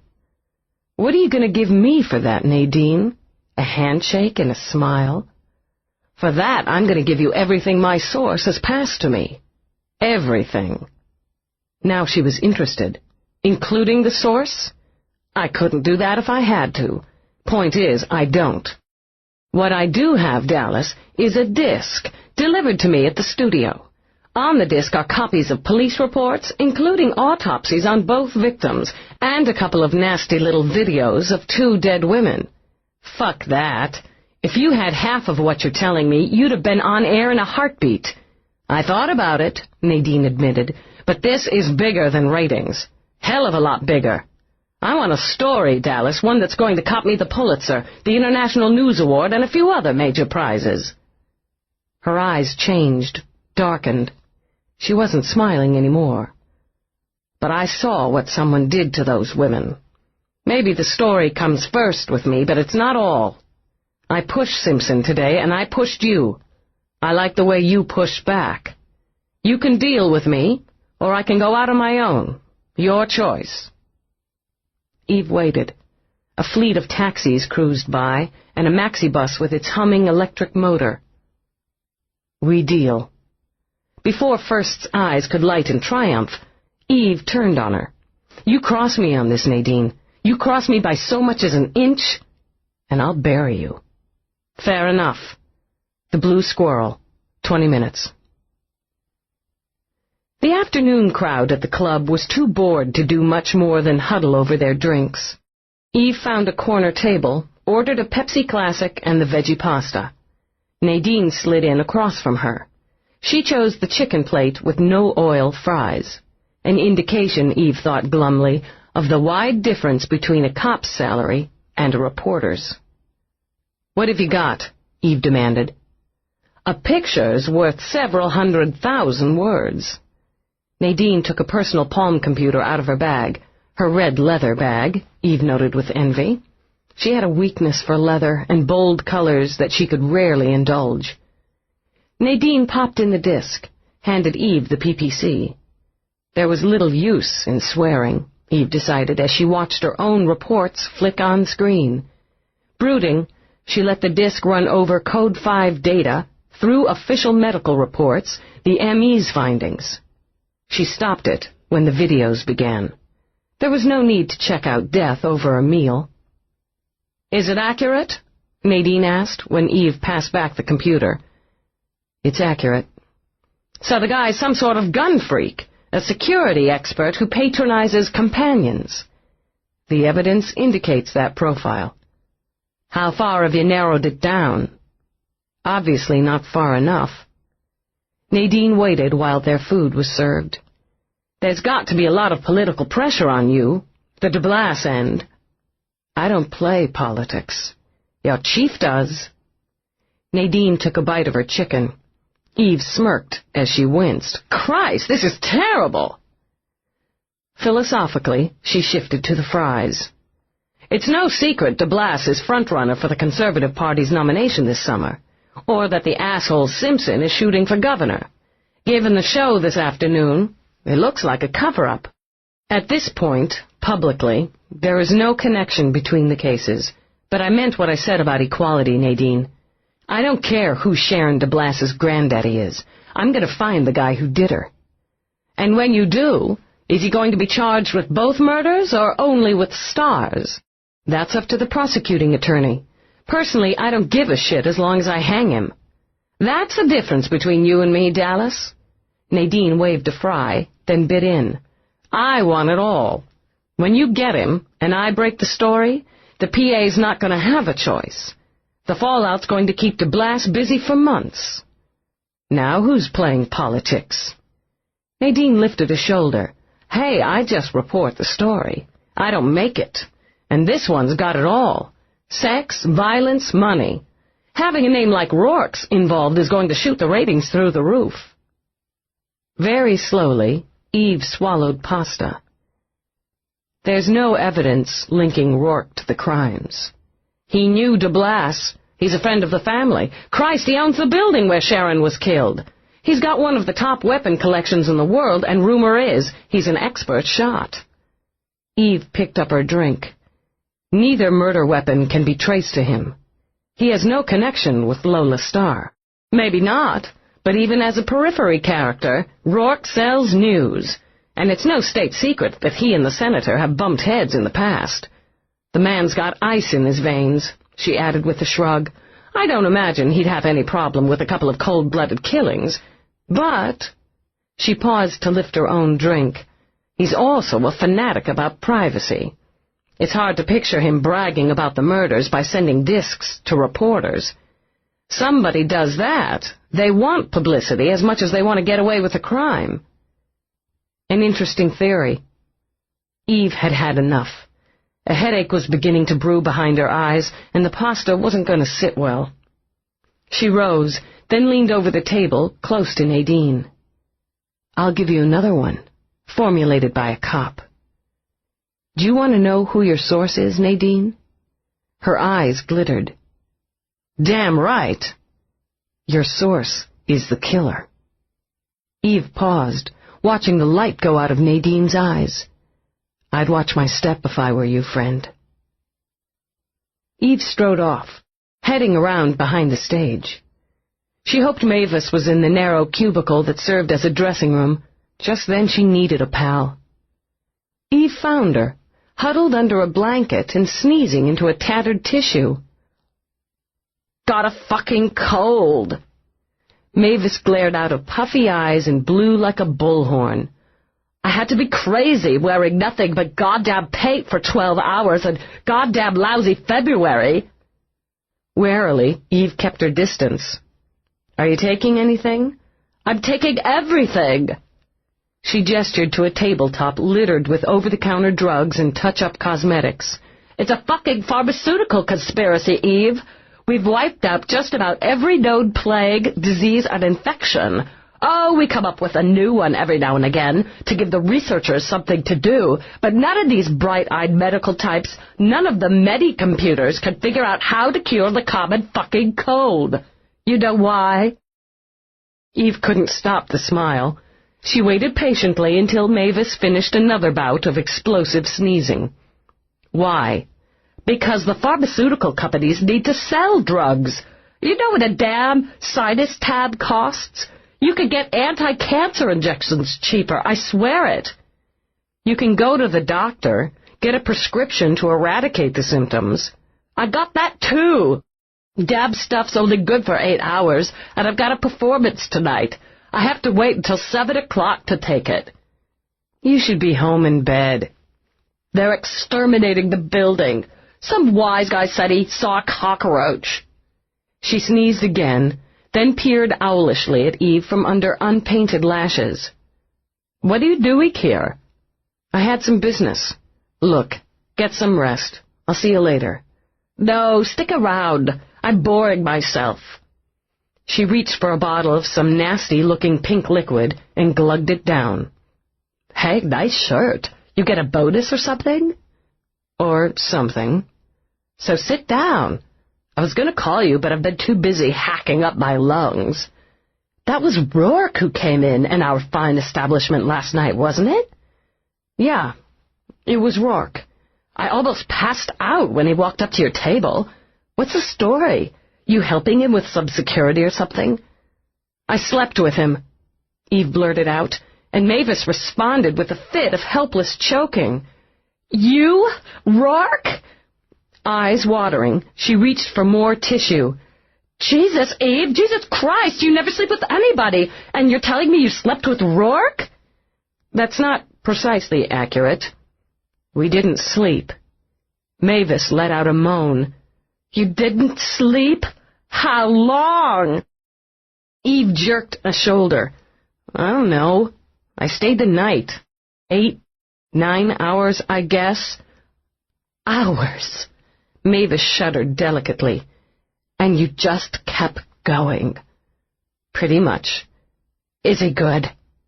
What are you going to give me for that, Nadine? A handshake and a smile? For that, I'm going to give you everything my source has passed to me. Everything. Now she was interested. Including the source? I couldn't do that if I had to. Point is, I don't. What I do have, Dallas, is a disc delivered to me at the studio. On the disc are copies of police reports, including autopsies on both victims, and a couple of nasty little videos of 2 dead women. Fuck that. If you had half of what you're telling me, you'd have been on air in a heartbeat. I thought about it, Nadine admitted, but this is bigger than ratings. Hell of a lot bigger. I want a story, Dallas, one that's going to cop me the Pulitzer, the International News Award, and a few other major prizes. Her eyes changed, darkened. She wasn't smiling anymore. But I saw what someone did to those women. Maybe the story comes first with me, but it's not all. I pushed Simpson today, and I pushed you. I like the way you pushed back. You can deal with me, or I can go out on my own. Your choice. Eve waited. A fleet of taxis cruised by, and a maxi bus with its humming electric motor. We deal. Before First's eyes could light in triumph, Eve turned on her. You cross me on this, Nadine. You cross me by so much as an inch, and I'll bury you. Fair enough. The Blue Squirrel. 20 minutes. The afternoon crowd at the club was too bored to do much more than huddle over their drinks. Eve found a corner table, ordered a Pepsi Classic and the veggie pasta. Nadine slid in across from her. She chose the chicken plate with no-oil fries, an indication, Eve thought glumly, of the wide difference between a cop's salary and a reporter's. What have you got? Eve demanded. A picture's worth several 100,000 words. Nadine took a personal palm computer out of her bag, her red leather bag, Eve noted with envy. She had a weakness for leather and bold colors that she could rarely indulge. Nadine popped in the disk, handed Eve the PPC. There was little use in swearing, Eve decided as she watched her own reports flick on screen. Brooding, she let the disk run over Code 5 data, through official medical reports, the ME's findings. She stopped it when the videos began. There was no need to check out death over a meal. Is it accurate? Nadine asked when Eve passed back the computer. It's accurate. So the guy's some sort of gun freak, a security expert who patronizes companions. The evidence indicates that profile. How far have you narrowed it down? Obviously not far enough. Nadine waited while their food was served. There's got to be a lot of political pressure on you, the Delass end. I don't play politics. Your chief does. Nadine took a bite of her chicken. Eve smirked as she winced. Christ, this is terrible! Philosophically, she shifted to the fries. It's no secret Delass is frontrunner for the Conservative Party's nomination this summer, or that the asshole Simpson is shooting for governor. Given the show this afternoon, it looks like a cover-up. At this point, publicly, there is no connection between the cases, but I meant what I said about equality, Nadine. I don't care who Sharon Delass's granddaddy is. I'm going to find the guy who did her. And when you do, is he going to be charged with both murders or only with Star's? That's up to the prosecuting attorney. Personally, I don't give a shit as long as I hang him. That's the difference between you and me, Dallas. Nadine waved a fry, then bit in. I want it all. When you get him, and I break the story, the PA's not going to have a choice. The fallout's going to keep Delass busy for months. Now who's playing politics? Nadine lifted a shoulder. Hey, I just report the story. I don't make it. And this one's got it all. Sex, violence, money. Having a name like Roarke's involved is going to shoot the ratings through the roof. Very slowly, Eve swallowed pasta. There's no evidence linking Roarke to the crimes. He knew Delass. He's a friend of the family. Christ, he owns the building where Sharon was killed. He's got one of the top weapon collections in the world, and rumor is he's an expert shot. Eve picked up her drink. Neither murder weapon can be traced to him. He has no connection with Lola Star. Maybe not, but even as a periphery character, Roarke sells news, and it's no state secret that he and the Senator have bumped heads in the past. The man's got ice in his veins, she added with a shrug. I don't imagine he'd have any problem with a couple of cold-blooded killings, but... She paused to lift her own drink. He's also a fanatic about privacy. It's hard to picture him bragging about the murders by sending discs to reporters. Somebody does that. They want publicity as much as they want to get away with a crime. An interesting theory. Eve had had enough. A headache was beginning to brew behind her eyes, and the pasta wasn't going to sit well. She rose, then leaned over the table, close to Nadine. I'll give you another one, formulated by a cop. Do you want to know who your source is, Nadine? Her eyes glittered. Damn right. Your source is the killer. Eve paused, watching the light go out of Nadine's eyes. I'd watch my step if I were you, friend. Eve strode off, heading around behind the stage. She hoped Mavis was in the narrow cubicle that served as a dressing room. Just then she needed a pal. Eve found her, huddled under a blanket and sneezing into a tattered tissue. Got a fucking cold. Mavis glared out of puffy eyes and blew like a bullhorn. I had to be crazy wearing nothing but goddamn paint for 12 hours and goddamn lousy February. Warily, Eve kept her distance. Are you taking anything? I'm taking everything. She gestured to a tabletop littered with over-the-counter drugs and touch-up cosmetics. It's a fucking pharmaceutical conspiracy, Eve. We've wiped out just about every known plague, disease, and infection. Oh, we come up with a new one every now and again to give the researchers something to do, but none of these bright-eyed medical types, none of the medi-computers can figure out how to cure the common fucking cold. You know why? Eve couldn't stop the smile. She waited patiently until Mavis finished another bout of explosive sneezing. Why? Because the pharmaceutical companies need to sell drugs. You know what a damn sinus tab costs? You could get anti-cancer injections cheaper, I swear it. You can go to the doctor, get a prescription to eradicate the symptoms. I got that too. Dab stuff's only good for 8 hours, and I've got a performance tonight. I have to wait until 7 o'clock to take it. You should be home in bed. They're exterminating the building. Some wise guy said he saw a cockroach. She sneezed again, then peered owlishly at Eve from under unpainted lashes. What are you doing here? I had some business. Look, get some rest. I'll see you later. No, stick around. I'm boring myself. She reached for a bottle of some nasty-looking pink liquid and glugged it down. Hey, nice shirt. You get a bonus or something? Or something. So sit down. I was going to call you, but I've been too busy hacking up my lungs. That was Roarke who came in our fine establishment last night, wasn't it? Yeah, it was Roarke. I almost passed out when he walked up to your table. What's the story? You helping him with some security or something? I slept with him, Eve blurted out, and Mavis responded with a fit of helpless choking. You? Roarke? Eyes watering, she reached for more tissue. Jesus, Eve, Jesus Christ, you never sleep with anybody, and you're telling me you slept with Roarke? That's not precisely accurate. We didn't sleep. Mavis let out a moan. You didn't sleep? How long? Eve jerked a shoulder. I don't know. I stayed the night. 8, 9 hours, I guess. Hours. Mavis shuddered delicately. And you just kept going. Pretty much. Is he good?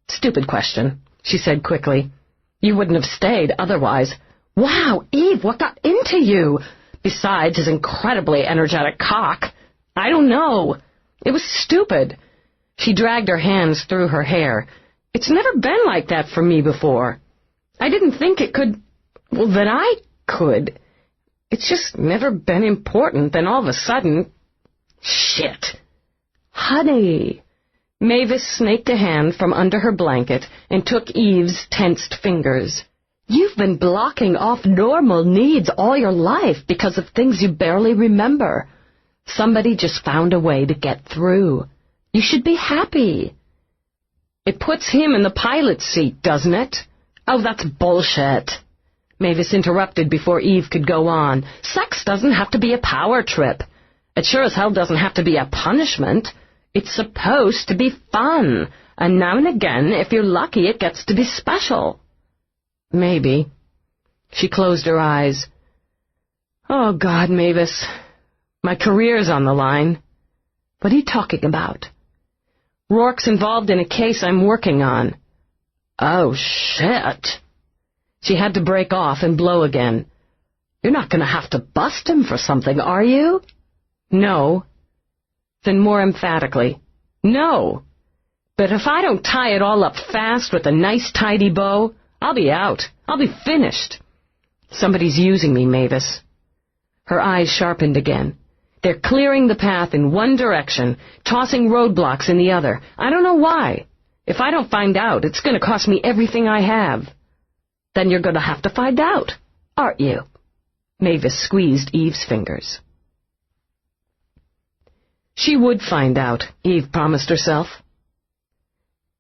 Stupid question, she said quickly. You wouldn't have stayed otherwise. Wow, Eve, what got into you? Besides his incredibly energetic cock. I don't know. It was stupid. She dragged her hands through her hair. It's never been like that for me before. I didn't think it could... Well, that I could. It's just never been important, then all of a sudden, Shit. Honey. Mavis snaked a hand from under her blanket and took Eve's tensed fingers. You've been blocking off normal needs all your life because of things you barely remember. Somebody just found a way to get through. You should be happy. It puts him in the pilot's seat, doesn't it? Oh, that's bullshit. Mavis interrupted before Eve could go on. Sex doesn't have to be a power trip. It sure as hell doesn't have to be a punishment. It's supposed to be fun, and now and again, if you're lucky, it gets to be special. Maybe. She closed her eyes. Oh, God, Mavis. My career's on the line. What are you talking about? Roarke's involved in a case I'm working on. Oh, shit. She had to break off and blow again. You're not going to have to bust him for something, are you? No. Then more emphatically, no. But if I don't tie it all up fast with a nice tidy bow, I'll be out. I'll be finished. Somebody's using me, Mavis. Her eyes sharpened again. They're clearing the path in one direction, tossing roadblocks in the other. I don't know why. If I don't find out, it's going to cost me everything I have. Then you're going to have to find out, aren't you? Mavis squeezed Eve's fingers. She would find out, Eve promised herself.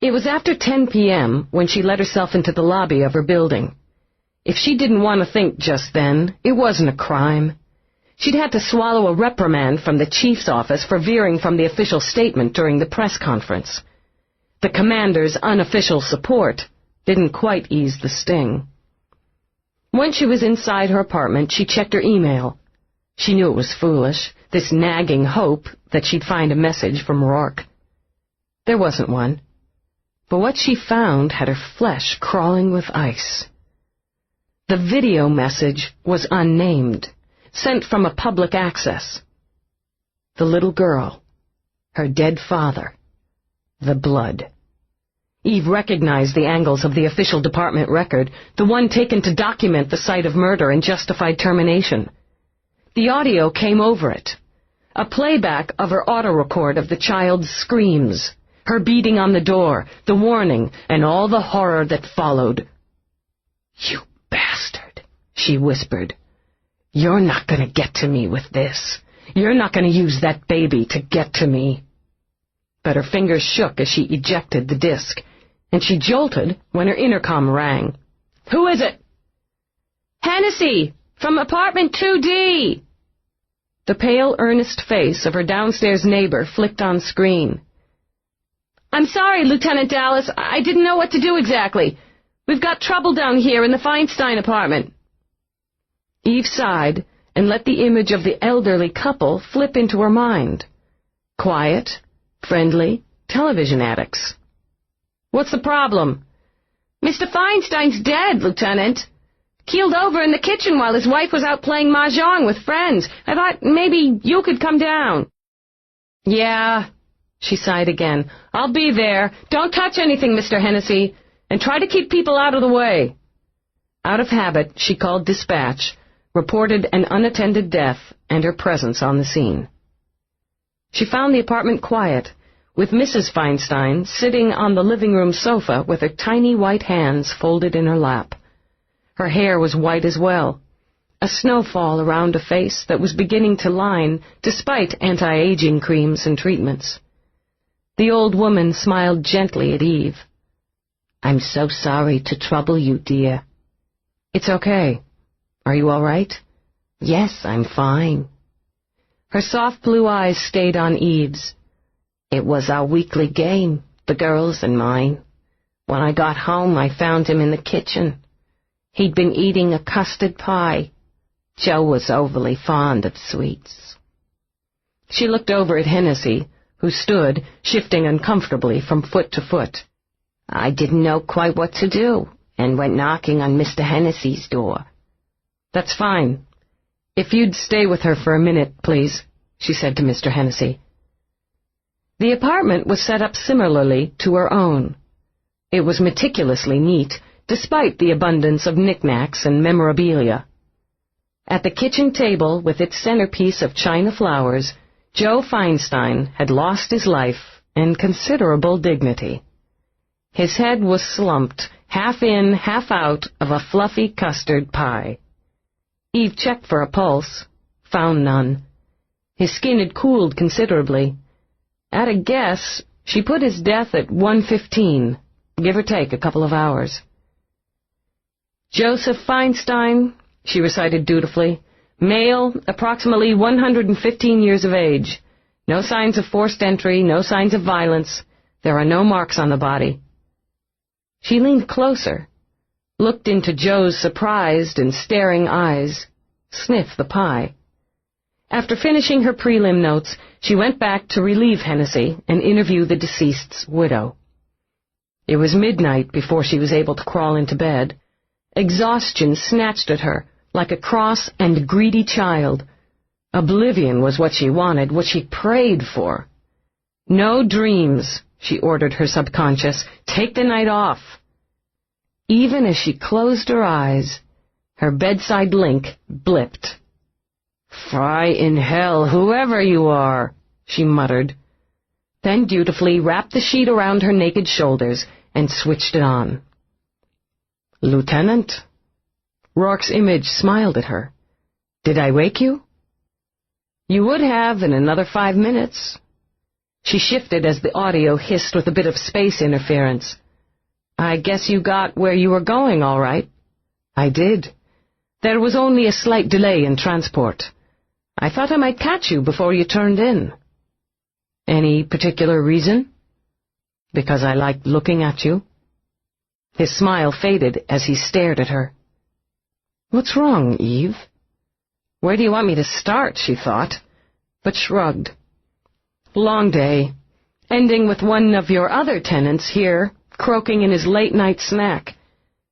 It was after 10 p.m. when she let herself into the lobby of her building. If she didn't want to think just then, it wasn't a crime. She'd had to swallow a reprimand from the chief's office for veering from the official statement during the press conference. The commander's unofficial support didn't quite ease the sting. Once she was inside her apartment, she checked her email. She knew it was foolish, this nagging hope that she'd find a message from Roarke. There wasn't one. But what she found had her flesh crawling with ice. The video message was unnamed, sent from a public access. The little girl, her dead father, the blood. Eve recognized the angles of the official department record, the one taken to document the site of murder and justified termination. The audio came over it, a playback of her auto-record of the child's screams, her beating on the door, the warning, and all the horror that followed. "You bastard," she whispered. "You're not going to get to me with this. You're not going to use that baby to get to me." But her fingers shook as she ejected the disc, and she jolted when her intercom rang. "Who is it?" "Hennessy, from apartment 2D. The pale, earnest face of her downstairs neighbor flicked on screen. "I'm sorry, Lieutenant Delass. I didn't know what to do exactly. We've got trouble down here in the Feinstein apartment." Eve sighed and let the image of the elderly couple flip into her mind. Quiet, friendly, television addicts. "What's the problem?" "Mr. Feinstein's dead, Lieutenant. Keeled over in the kitchen while his wife was out playing mahjong with friends. I thought maybe you could come down." "Yeah," she sighed again. "I'll be there. Don't touch anything, Mr. Hennessy, and try to keep people out of the way." Out of habit, she called dispatch, reported an unattended death and her presence on the scene. She found the apartment quiet, with Mrs. Feinstein sitting on the living room sofa with her tiny white hands folded in her lap. Her hair was white as well, a snowfall around a face that was beginning to line despite anti-aging creams and treatments. The old woman smiled gently at Eve. "I'm so sorry to trouble you, dear." "It's okay. Are you all right?" "Yes, I'm fine." Her soft blue eyes stayed on Eve's. "It was our weekly game, the girls and mine. When I got home, I found him in the kitchen. He'd been eating a custard pie. Joe was overly fond of sweets." She looked over at Hennessy, who stood, shifting uncomfortably from foot to foot. "I didn't know quite what to do, and went knocking on Mr. Hennessy's door." "That's fine. If you'd stay with her for a minute, please," she said to Mr. Hennessy. The apartment was set up similarly to her own. It was meticulously neat, despite the abundance of knickknacks and memorabilia. At the kitchen table, with its centerpiece of china flowers, Joe Feinstein had lost his life and considerable dignity. His head was slumped, half in, half out of a fluffy custard pie. Eve checked for a pulse, found none. His skin had cooled considerably. At a guess, she put his death at 1:15, give or take a couple of hours. Joseph Feinstein, she recited dutifully, male, approximately 115 years of age. No signs of forced entry, no signs of violence. There are no marks on the body. She leaned closer, looked into Joe's surprised and staring eyes, sniffed the pie. After finishing her prelim notes, she went back to relieve Hennessy and interview the deceased's widow. It was midnight before she was able to crawl into bed. Exhaustion snatched at her like a cross and greedy child. Oblivion was what she wanted, what she prayed for. No dreams, she ordered her subconscious. Take the night off. Even as she closed her eyes, her bedside link blipped. Fry in hell, whoever you are, she muttered, then dutifully wrapped the sheet around her naked shoulders and switched it on. Lieutenant? Rourke's image smiled at her. Did I wake you? You would have in another 5 minutes. She shifted as the audio hissed with a bit of space interference. I guess you got where you were going, all right. I did. There was only a slight delay in transport. I thought I might catch you before you turned in. Any particular reason? Because I liked looking at you. His smile faded as he stared at her. What's wrong, Eve? Where do you want me to start, she thought, but shrugged. Long day, ending with one of your other tenants here, croaking in his late-night snack.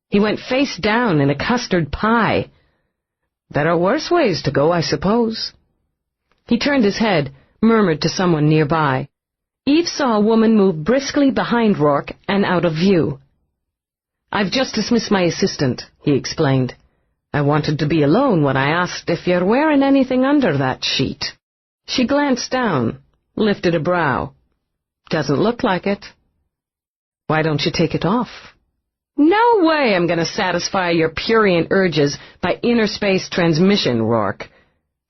He went face down in a custard pie. There are worse ways to go, I suppose. He turned his head, murmured to someone nearby. Eve saw a woman move briskly behind Roarke and out of view. I've just dismissed my assistant, he explained. I wanted to be alone when I asked if you're wearing anything under that sheet. She glanced down, lifted a brow. Doesn't look like it. Why don't you take it off? No way I'm going to satisfy your prurient urges by inner-space transmission, Roarke.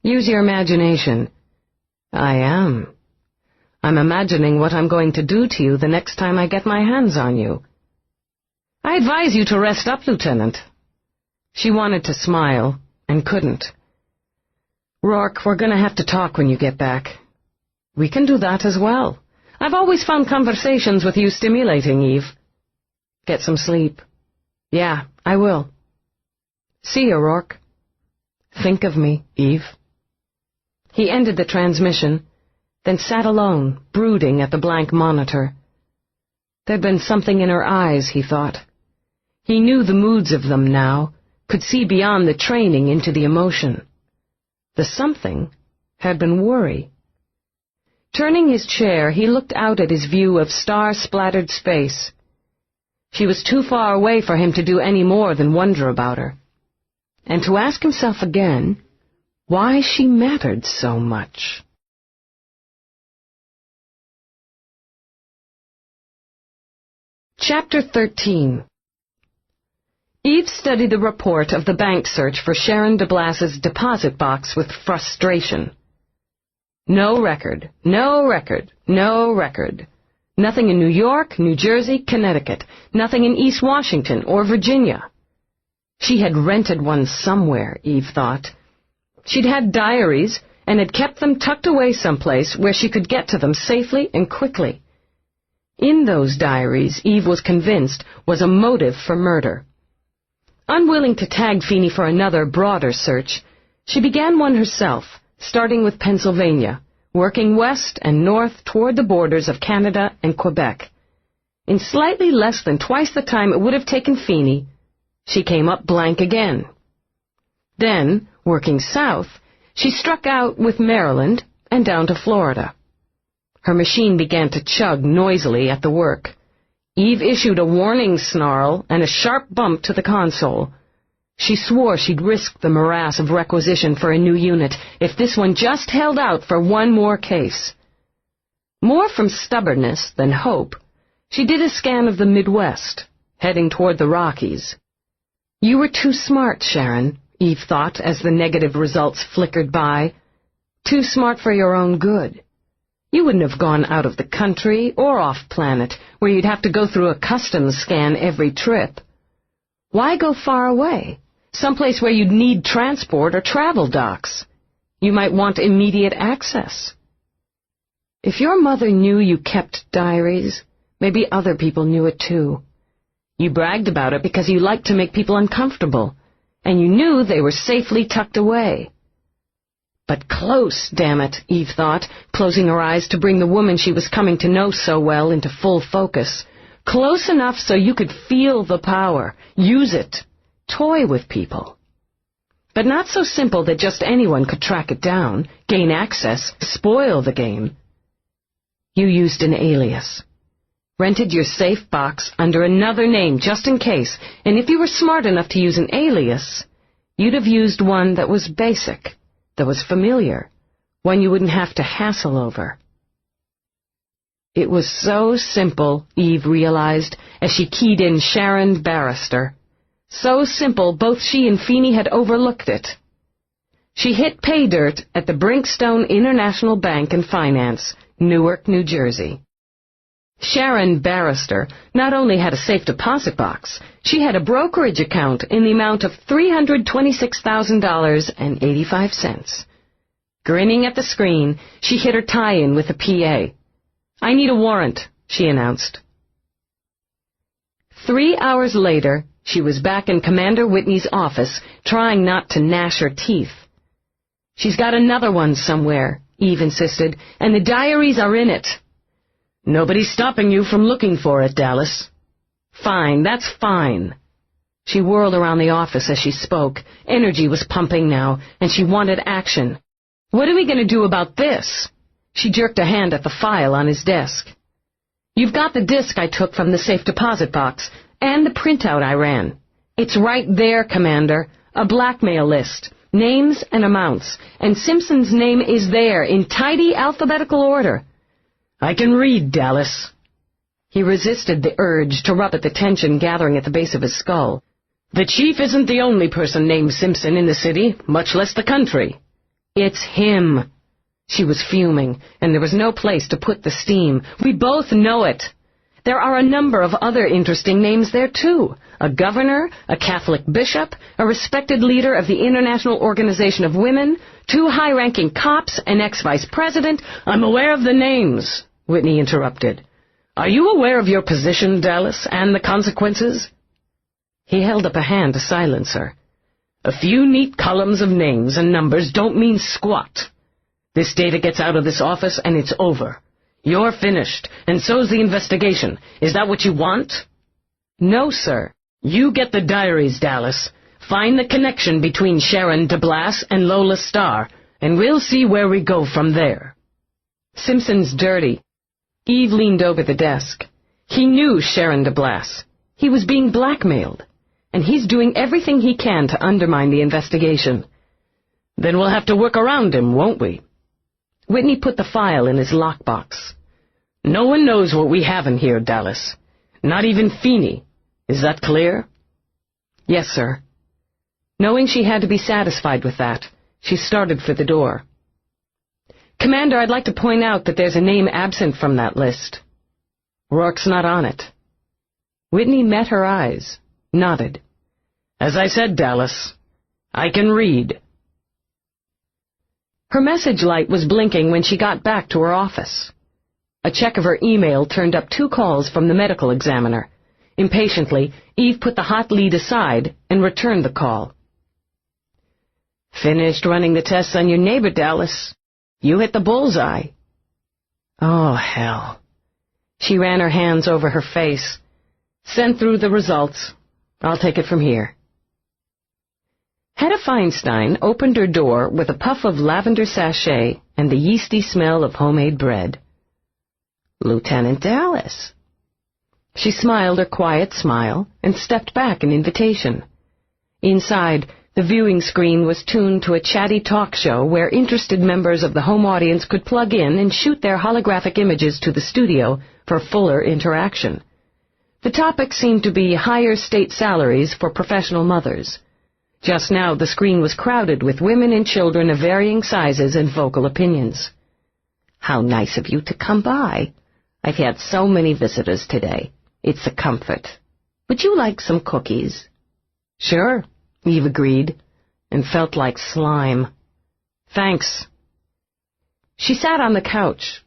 Use your imagination. I am. I'm imagining what I'm going to do to you the next time I get my hands on you. I advise you to rest up, Lieutenant. She wanted to smile, and couldn't. Roarke, we're going to have to talk when you get back. We can do that as well. I've always found conversations with you stimulating, Eve. Get some sleep. Yeah, I will. See you, Roarke. Think of me, Eve. He ended the transmission, then sat alone, brooding at the blank monitor. There'd been something in her eyes, he thought. He knew the moods of them now, could see beyond the training into the emotion. The something had been worry. Turning his chair, he looked out at his view of star-splattered space. She was too far away for him to do any more than wonder about her, and to ask himself again why she mattered so much. Chapter 13. Eve studied the report of the bank search for Sharon Delass's deposit box with frustration. No record, no record, no record. Nothing in New York, New Jersey, Connecticut. Nothing in East Washington or Virginia. She had rented one somewhere, Eve thought. She'd had diaries and had kept them tucked away someplace where she could get to them safely and quickly. In those diaries, Eve was convinced, was a motive for murder. Unwilling to tag Feeney for another, broader search, she began one herself, starting with Pennsylvania, working west and north toward the borders of Canada and Quebec. In slightly less than twice the time it would have taken Feeney, she came up blank again. Then, working south, she struck out with Maryland and down to Florida. Her machine began to chug noisily at the work. Eve issued a warning snarl and a sharp bump to the console. She swore she'd risk the morass of requisition for a new unit if this one just held out for one more case. More from stubbornness than hope, she did a scan of the Midwest, heading toward the Rockies. You were too smart, Sharon, Eve thought as the negative results flickered by. Too smart for your own good. You wouldn't have gone out of the country or off-planet, where you'd have to go through a customs scan every trip. Why go far away? Someplace where you'd need transport or travel docs. You might want immediate access. If your mother knew you kept diaries, maybe other people knew it too. You bragged about it because you liked to make people uncomfortable, and you knew they were safely tucked away. But close, damn it, Eve thought, closing her eyes to bring the woman she was coming to know so well into full focus. Close enough so you could feel the power, use it, toy with people. But not so simple that just anyone could track it down, gain access, spoil the game. You used an alias. Rented your safe box under another name just in case, and if you were smart enough to use an alias, you'd have used one that was basic, that was familiar, one you wouldn't have to hassle over. It was so simple, Eve realized, as she keyed in Sharon Barrister. So simple, both she and Feeney had overlooked it. She hit pay dirt at the Brinkstone International Bank and Finance, Newark, New Jersey. Sharon Barrister not only had a safe deposit box, she had a brokerage account in the amount of $326,000.85. Grinning at the screen, she hit her tie-in with a PA. "I need a warrant," she announced. 3 hours later, she was back in Commander Whitney's office, trying not to gnash her teeth. "She's got another one somewhere," Eve insisted, "and the diaries are in it." "Nobody's stopping you from looking for it, Dallas." "Fine, that's fine." She whirled around the office as she spoke. Energy was pumping now, and she wanted action. "What are we going to do about this?" She jerked a hand at the file on his desk. "You've got the disk I took from the safe deposit box, and the printout I ran. It's right there, Commander. A blackmail list, names and amounts, and Simpson's name is there in tidy alphabetical order." "I can read, Dallas." He resisted the urge to rub at the tension gathering at the base of his skull. "The chief isn't the only person named Simpson in the city, much less the country." "It's him." She was fuming, and there was no place to put the steam. "We both know it. There are a number of other interesting names there, too. A governor, a Catholic bishop, a respected leader of the International Organization of Women, 2 high-ranking cops, an ex-vice president." "I'm aware of the names," Whitney interrupted. "Are you aware of your position, Dallas, and the consequences?" He held up a hand to silence her. "A few neat columns of names and numbers don't mean squat. This data gets out of this office and it's over. You're finished, and so's the investigation. Is that what you want?" "No, sir." "You get the diaries, Dallas. Find the connection between Sharon Delass and Lola Star, and we'll see where we go from there." "Simpson's dirty." Eve leaned over the desk. He knew Sharon Delass. He was being blackmailed, and he's doing everything he can to undermine the investigation. "Then we'll have to work around him, won't we?" Whitney put the file in his lockbox. "No one knows what we have in here, Dallas. Not even Feeney. Is that clear?" "Yes, sir." Knowing she had to be satisfied with that, she started for the door. "Commander, I'd like to point out that there's a name absent from that list. Roarke's not on it." Whitney met her eyes, nodded. "As I said, Dallas, I can read." Her message light was blinking when she got back to her office. A check of her email turned up 2 calls from the medical examiner. Impatiently, Eve put the hot lead aside and returned the call. "Finished running the tests on your neighbor, Dallas. You hit the bullseye." "Oh, hell." She ran her hands over her face. "Send through the results. I'll take it from here." Hedda Feinstein opened her door with a puff of lavender sachet and the yeasty smell of homemade bread. "Lieutenant Dallas." She smiled her quiet smile and stepped back in invitation. Inside, the viewing screen was tuned to a chatty talk show where interested members of the home audience could plug in and shoot their holographic images to the studio for fuller interaction. The topic seemed to be higher state salaries for professional mothers. Just now, the screen was crowded with women and children of varying sizes and vocal opinions. "How nice of you to come by. I've had so many visitors today. It's a comfort. Would you like some cookies?" "Sure," Eve agreed, and felt like slime. "Thanks." She sat on the couch,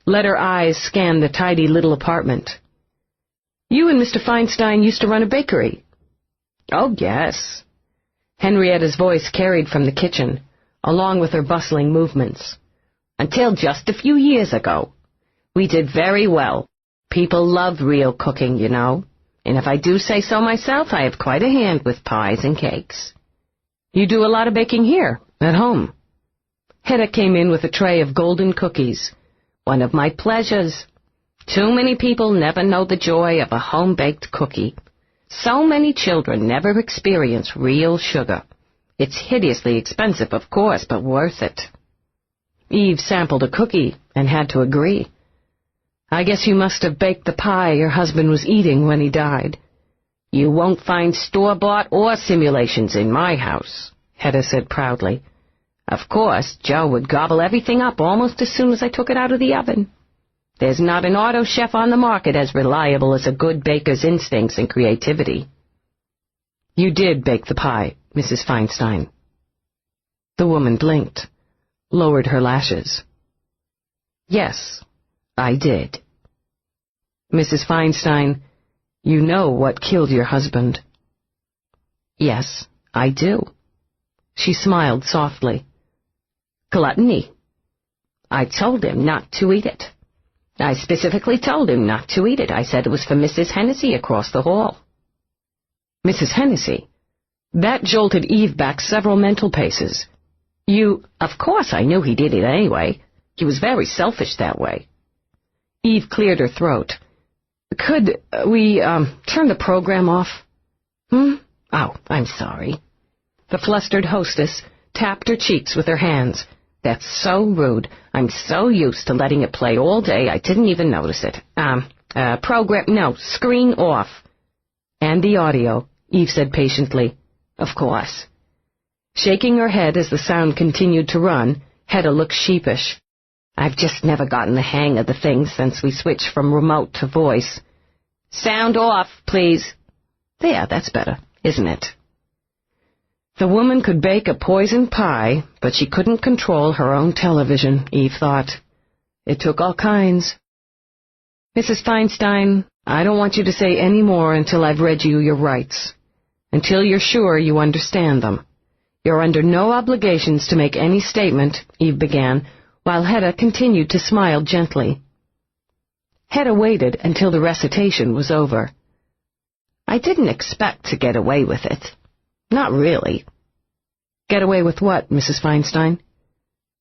let her eyes scan the tidy little apartment. "You and Mr. Feinstein used to run a bakery." "Oh, yes." Henrietta's voice carried from the kitchen, along with her bustling movements. "Until just a few years ago. We did very well. People love real cooking, you know. And if I do say so myself, I have quite a hand with pies and cakes." "You do a lot of baking here, at home." Hedda came in with a tray of golden cookies. "One of my pleasures. Too many people never know the joy of a home-baked cookie. So many children never experience real sugar. It's hideously expensive, of course, but worth it." Eve sampled a cookie and had to agree. "I guess you must have baked the pie your husband was eating when he died." "You won't find store-bought or simulations in my house," Hedda said proudly. "Of course, Joe would gobble everything up almost as soon as I took it out of the oven. There's not an auto chef on the market as reliable as a good baker's instincts and creativity." "You did bake the pie, Mrs. Feinstein." The woman blinked, lowered her lashes. "Yes, I did." "Mrs. Feinstein, you know what killed your husband." "Yes, I do." She smiled softly. "Gluttony. I told him not to eat it. I specifically told him not to eat it. I said it was for Mrs. Hennessy across the hall." "Mrs. Hennessy?" That jolted Eve back several mental paces. Of course I knew he did it anyway. He was very selfish that way." Eve cleared her throat. "Could we turn the program off?" "Oh, I'm sorry." The flustered hostess tapped her cheeks with her hands. "That's so rude. I'm so used to letting it play all day, I didn't even notice it. Screen off." "And the audio," Eve said patiently. "Of course." Shaking her head as the sound continued to run, Hedda looked sheepish. "I've just never gotten the hang of the thing since we switched from remote to voice." "Sound off, please." "There, that's better, isn't it?" The woman could bake a poison pie, but she couldn't control her own television, Eve thought. It took all kinds. "Mrs. Feinstein, I don't want you to say any more until I've read you your rights. Until you're sure you understand them. You're under no obligations to make any statement," Eve began, while Hedda continued to smile gently. Hedda waited until the recitation was over. "I didn't expect to get away with it. Not really." "Get away with what, Mrs. Feinstein?"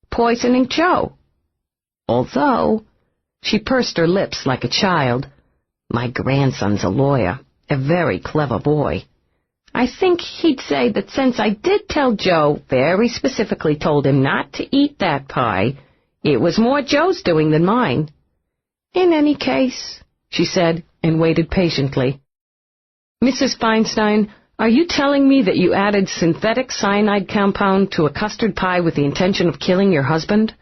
"Poisoning Joe. Although," she pursed her lips like a child, "my grandson's a lawyer, a very clever boy. I think he'd say that since I did tell Joe, very specifically told him not to eat that pie, it was more Joe's doing than mine. In any case," she said, and waited patiently. "Mrs. Feinstein, are you telling me that you added synthetic cyanide compound to a custard pie with the intention of killing your husband?"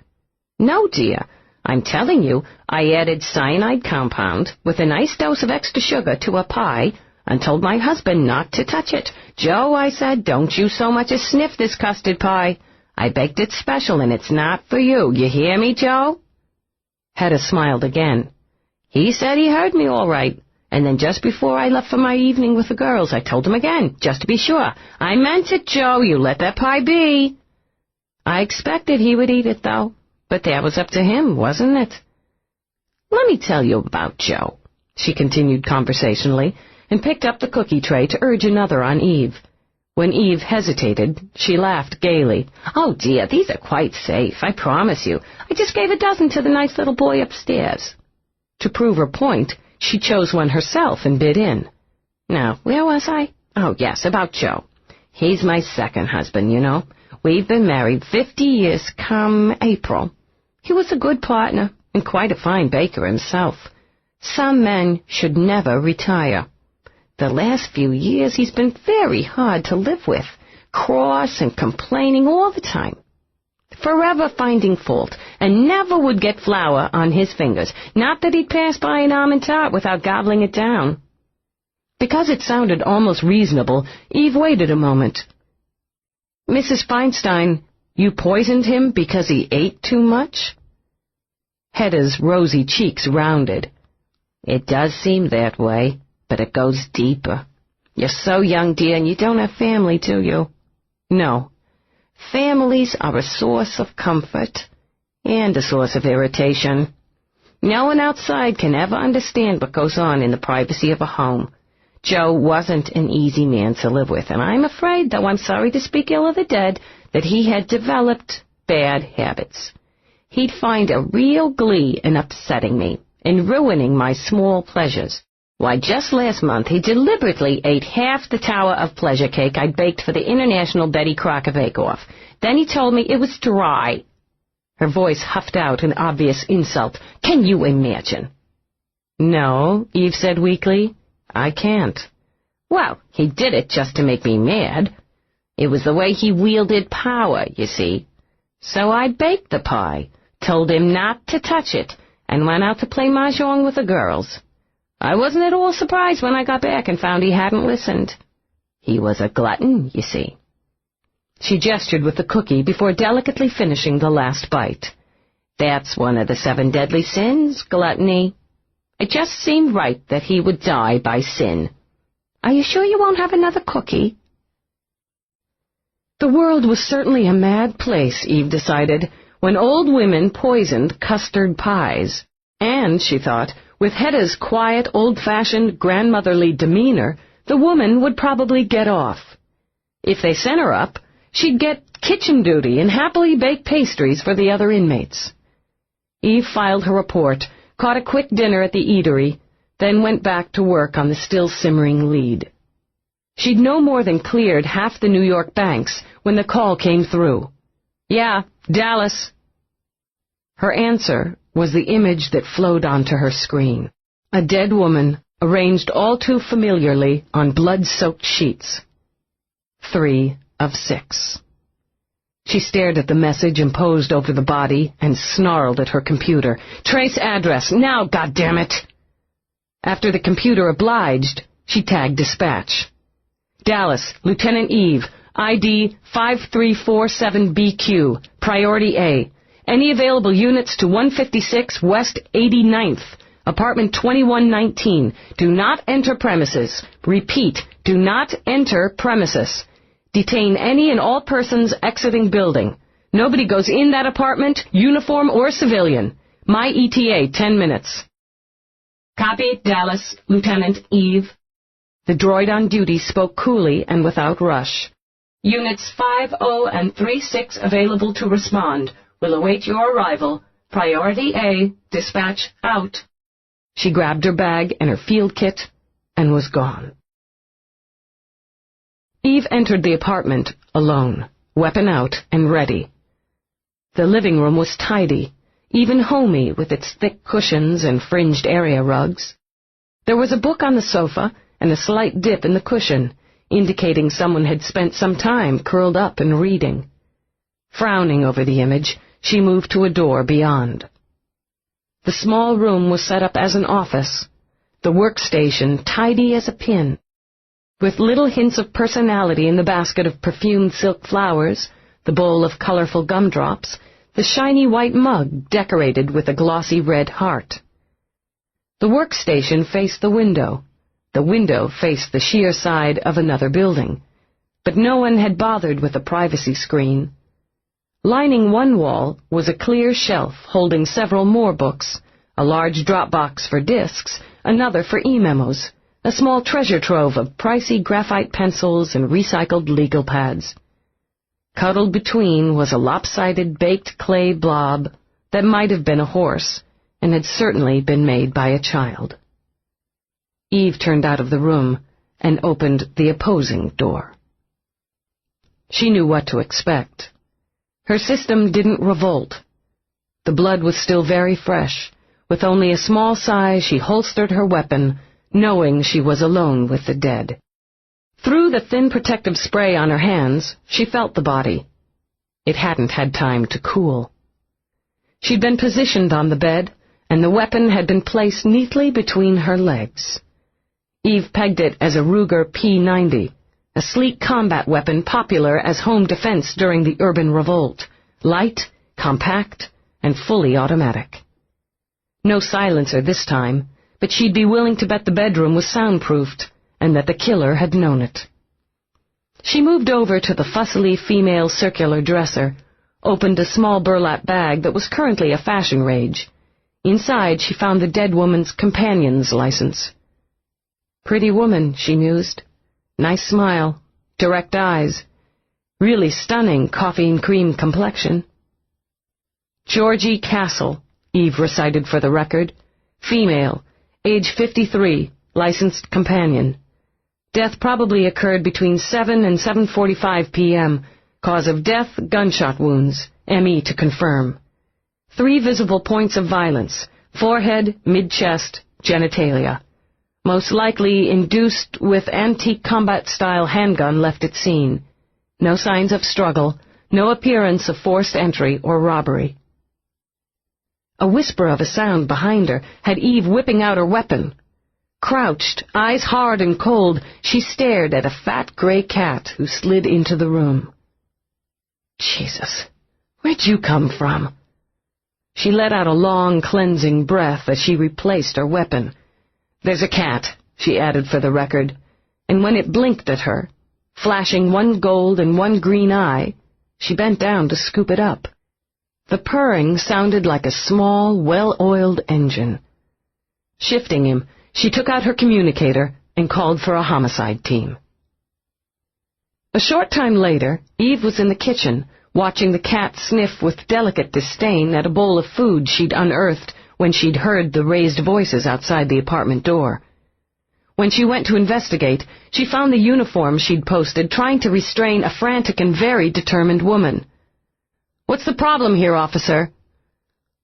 "No, dear. I'm telling you, I added cyanide compound with a nice dose of extra sugar to a pie and told my husband not to touch it. 'Joe,' I said, 'don't you so much as sniff this custard pie. I baked it special and it's not for you. You hear me, Joe?'" Hedda smiled again. "He said he heard me all right. And then just before I left for my evening with the girls, I told him again, just to be sure. 'I meant it, Joe. You let that pie be.' I expected he would eat it, though. But that was up to him, wasn't it? Let me tell you about Joe," she continued conversationally, and picked up the cookie tray to urge another on Eve. When Eve hesitated, she laughed gaily. "Oh, dear, these are quite safe, I promise you. I just gave a dozen to the nice little boy upstairs." To prove her point, she chose one herself and bit in. "Now, where was I? Oh, yes, about Joe. He's my second husband, you know. We've been married 50 years come April. He was a good partner and quite a fine baker himself. Some men should never retire. The last few years he's been very hard to live with, cross and complaining all the time. Forever finding fault, and never would get flour on his fingers. Not that he'd pass by an almond tart without gobbling it down. Because it sounded almost reasonable, Eve waited a moment. Mrs. Feinstein, you poisoned him because he ate too much? Hedda's rosy cheeks rounded. It does seem that way, but it goes deeper. You're so young, dear, and you don't have family, do you? No. Families are a source of comfort and a source of irritation. No one outside can ever understand what goes on in the privacy of a home. Joe wasn't an easy man to live with, and I'm afraid, though I'm sorry to speak ill of the dead, that he had developed bad habits. He'd find a real glee in upsetting me, in ruining my small pleasures. Why, just last month he deliberately ate half the tower of pleasure cake I'd baked for the International Betty Crocker Bake-Off. Then he told me it was dry. Her voice huffed out an obvious insult. Can you imagine? No, Eve said weakly. I can't. Well, he did it just to make me mad. It was the way he wielded power, you see. So I baked the pie, told him not to touch it, and went out to play mahjong with the girls. I wasn't at all surprised when I got back and found he hadn't listened. He was a glutton, you see. She gestured with the cookie before delicately finishing the last bite. That's one of the 7 deadly sins, gluttony. It just seemed right that he would die by sin. Are you sure you won't have another cookie? The world was certainly a mad place, Eve decided, when old women poisoned custard pies. And, she thought, with Hedda's quiet, old-fashioned, grandmotherly demeanor, the woman would probably get off. If they sent her up, she'd get kitchen duty and happily bake pastries for the other inmates. Eve filed her report, caught a quick dinner at the eatery, then went back to work on the still-simmering lead. She'd no more than cleared half the New York banks when the call came through. Yeah, Dallas. Her answer was the image that flowed onto her screen. A dead woman, arranged all too familiarly on blood-soaked sheets. 3 of 6. She stared at the message imposed over the body and snarled at her computer. Trace address, now, goddammit! After the computer obliged, she tagged dispatch. Dallas, Lieutenant Eve, ID 5347BQ, Priority A. Any available units to 156 West 89th, Apartment 2119. Do not enter premises. Repeat, do not enter premises. Detain any and all persons exiting building. Nobody goes in that apartment, uniform or civilian. My ETA, 10 minutes. Copy, Dallas, Lieutenant Eve. The droid on duty spoke coolly and without rush. Units 50 and 36 available to respond. Will await your arrival. Priority A, dispatch out. She grabbed her bag and her field kit and was gone. Eve entered the apartment alone, weapon out and ready. The living room was tidy, even homey with its thick cushions and fringed area rugs. There was a book on the sofa and a slight dip in the cushion, indicating someone had spent some time curled up and reading. Frowning over the image, she moved to a door beyond. The small room was set up as an office, the workstation tidy as a pin. With little hints of personality in the basket of perfumed silk flowers, the bowl of colorful gumdrops, the shiny white mug decorated with a glossy red heart. The workstation faced the window. The window faced the sheer side of another building, but no one had bothered with a privacy screen. Lining one wall was a clear shelf holding several more books, a large drop box for discs, another for e-memos, a small treasure trove of pricey graphite pencils and recycled legal pads. Cuddled between was a lopsided baked clay blob that might have been a horse and had certainly been made by a child. Eve turned out of the room and opened the opposing door. She knew what to expect. Her system didn't revolt. The blood was still very fresh. With only a small sigh, she holstered her weapon, knowing she was alone with the dead. Through the thin protective spray on her hands, she felt the body. It hadn't had time to cool. She'd been positioned on the bed, and the weapon had been placed neatly between her legs. Eve pegged it as a Ruger P90, a sleek combat weapon popular as home defense during the urban revolt, light, compact, and fully automatic. No silencer this time, but she'd be willing to bet the bedroom was soundproofed, and that the killer had known it. She moved over to the fussily female circular dresser, opened a small burlap bag that was currently a fashion rage. Inside, she found the dead woman's companion's license. Pretty woman, she mused. Nice smile, direct eyes, really stunning coffee and cream complexion. Georgie Castle, Eve recited for the record. Female, age 53, licensed companion. Death probably occurred between 7 and 7:45 p.m. Cause of death, gunshot wounds. ME to confirm. 3 visible points of violence: forehead, mid-chest, genitalia. Most likely induced with antique combat-style handgun left at scene. No signs of struggle, no appearance of forced entry or robbery. A whisper of a sound behind her had Eve whipping out her weapon. Crouched, eyes hard and cold, she stared at a fat gray cat who slid into the room. Jesus, where'd you come from? She let out a long, cleansing breath as she replaced her weapon. There's a cat, she added for the record, and when it blinked at her, flashing one gold and one green eye, she bent down to scoop it up. The purring sounded like a small, well-oiled engine. Shifting him, she took out her communicator and called for a homicide team. A short time later, Eve was in the kitchen, watching the cat sniff with delicate disdain at a bowl of food she'd unearthed when she'd heard the raised voices outside the apartment door. When she went to investigate, she found the uniform she'd posted trying to restrain a frantic and very determined woman. "What's the problem here, officer?"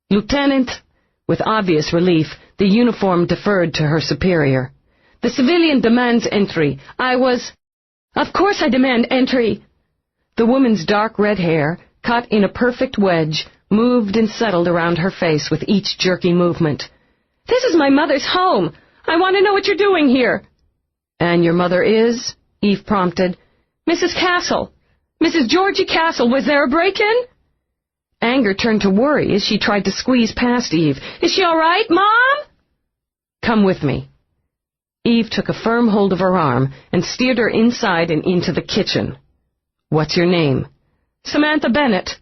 "Lieutenant," with obvious relief, the uniform deferred to her superior. "The civilian demands entry. Of course I demand entry." The woman's dark red hair, cut in a perfect wedge, moved and settled around her face with each jerky movement. "This is my mother's home. I want to know what you're doing here." "And your mother is?" Eve prompted. "Mrs. Castle. Mrs. Georgie Castle. Was there a break-in?" Anger turned to worry as she tried to squeeze past Eve. "Is she all right, Mom?" "Come with me." Eve took a firm hold of her arm and steered her inside and into the kitchen. "What's your name?" "Samantha Bennett."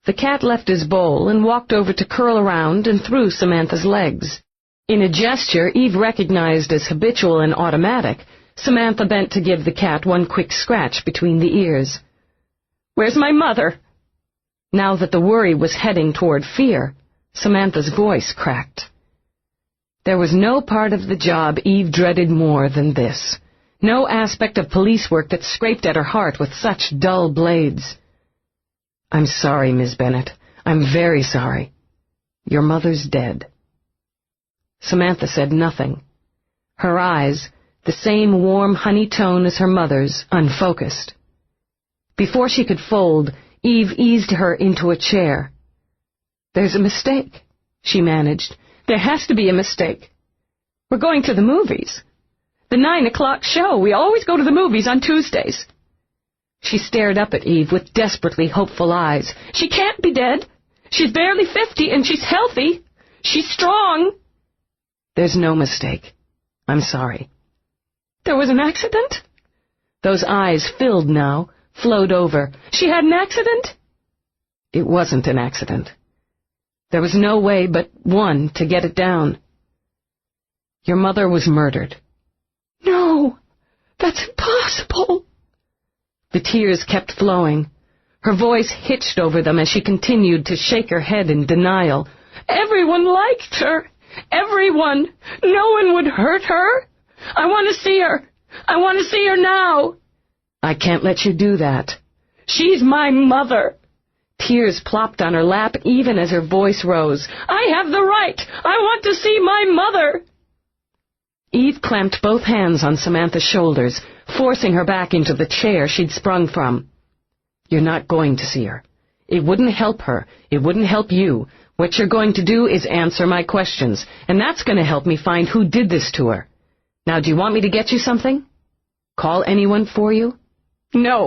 The cat left his bowl and walked over to curl around and through Samantha's legs. In a gesture Eve recognized as habitual and automatic, Samantha bent to give the cat one quick scratch between the ears. "Where's my mother?" Now that the worry was heading toward fear, Samantha's voice cracked. There was no part of the job Eve dreaded more than this. No aspect of police work that scraped at her heart with such dull blades. "I'm sorry, Miss Bennett. I'm very sorry. Your mother's dead." Samantha said nothing. Her eyes, the same warm honey tone as her mother's, unfocused. Before she could fold, Eve eased her into a chair. "There's a mistake," she managed. "There has to be a mistake. We're going to the movies. The 9 o'clock show. We always go to the movies on Tuesdays." She stared up at Eve with desperately hopeful eyes. "She can't be dead. She's barely 50 and she's healthy. She's strong." "There's no mistake. I'm sorry." "There was an accident?" Those eyes filled now, flowed over. "She had an accident?" "It wasn't an accident. There was no way but one to get it down. Your mother was murdered." "No, that's impossible." The tears kept flowing. Her voice hitched over them as she continued to shake her head in denial. "Everyone liked her. Everyone. No one would hurt her. I want to see her. I want to see her now." I can't let you do that. She's my mother. Tears plopped on her lap even as her voice rose. I have the right. I want to see my mother. Eve clamped both hands on Samantha's shoulders, forcing her back into the chair she'd sprung from. You're not going to see her. It wouldn't help her. It wouldn't help you. What you're going to do is answer my questions, and that's going to help me find who did this to her. Now, do you want me to get you something? Call anyone for you? No.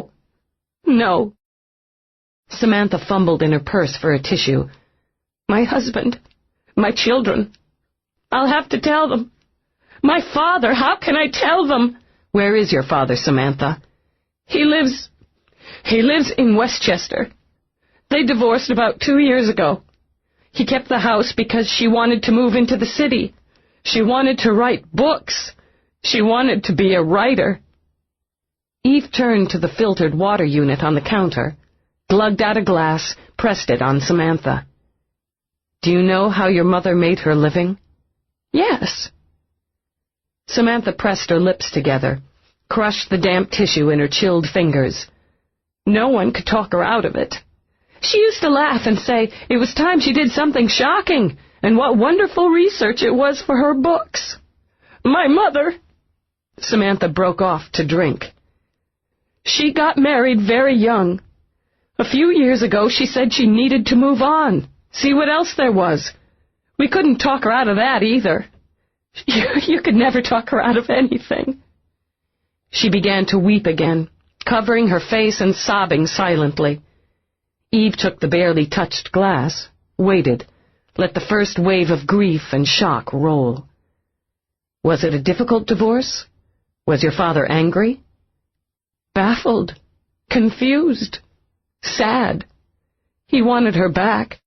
No. Samantha fumbled in her purse for a tissue. My husband. My children. I'll have to tell them. My father, how can I tell them? Where is your father, Samantha? He lives in Westchester. They divorced about 2 years ago. He kept the house because she wanted to move into the city. She wanted to write books. She wanted to be a writer. Eve turned to the filtered water unit on the counter, glugged out a glass, pressed it on Samantha. Do you know how your mother made her living? Yes. Samantha pressed her lips together, crushed the damp tissue in her chilled fingers. No one could talk her out of it. She used to laugh and say it was time she did something shocking, and what wonderful research it was for her books. My mother... Samantha broke off to drink. She got married very young. A few years ago she said she needed to move on, see what else there was. We couldn't talk her out of that either. You could never talk her out of anything. She began to weep again, covering her face and sobbing silently. Eve took the barely touched glass, waited, let the first wave of grief and shock roll. Was it a difficult divorce? Was your father angry? Baffled, confused, sad. He wanted her back,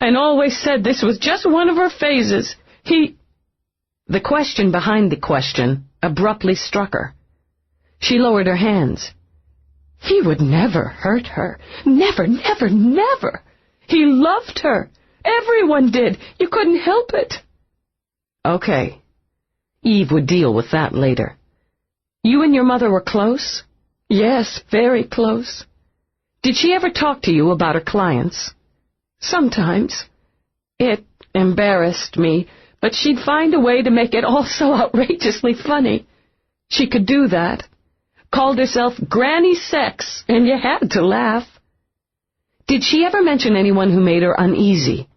and always said this was just one of her phases. The question behind the question abruptly struck her. She lowered her hands. He would never hurt her. Never, never, never. He loved her. Everyone did. You couldn't help it. Okay. Eve would deal with that later. You and your mother were close? Yes, very close. Did she ever talk to you about her clients? Sometimes. It embarrassed me, but she'd find a way to make it all so outrageously funny. She could do that. Called herself Granny Sex, and you had to laugh. Did she ever mention anyone who made her uneasy?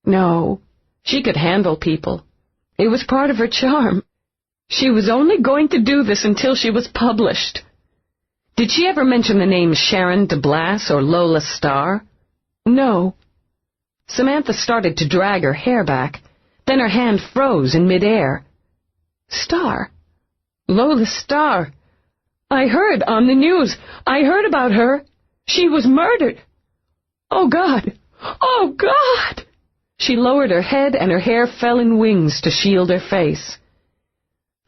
No. She could handle people. It was part of her charm. She was only going to do this until she was published. Did she ever mention the names Sharon Delass or Lola Star? No. Samantha started to drag her hair back. Then her hand froze in midair. Star? Lola Star. I heard on the news. I heard about her. She was murdered. Oh, God. Oh, God. She lowered her head and her hair fell in wings to shield her face.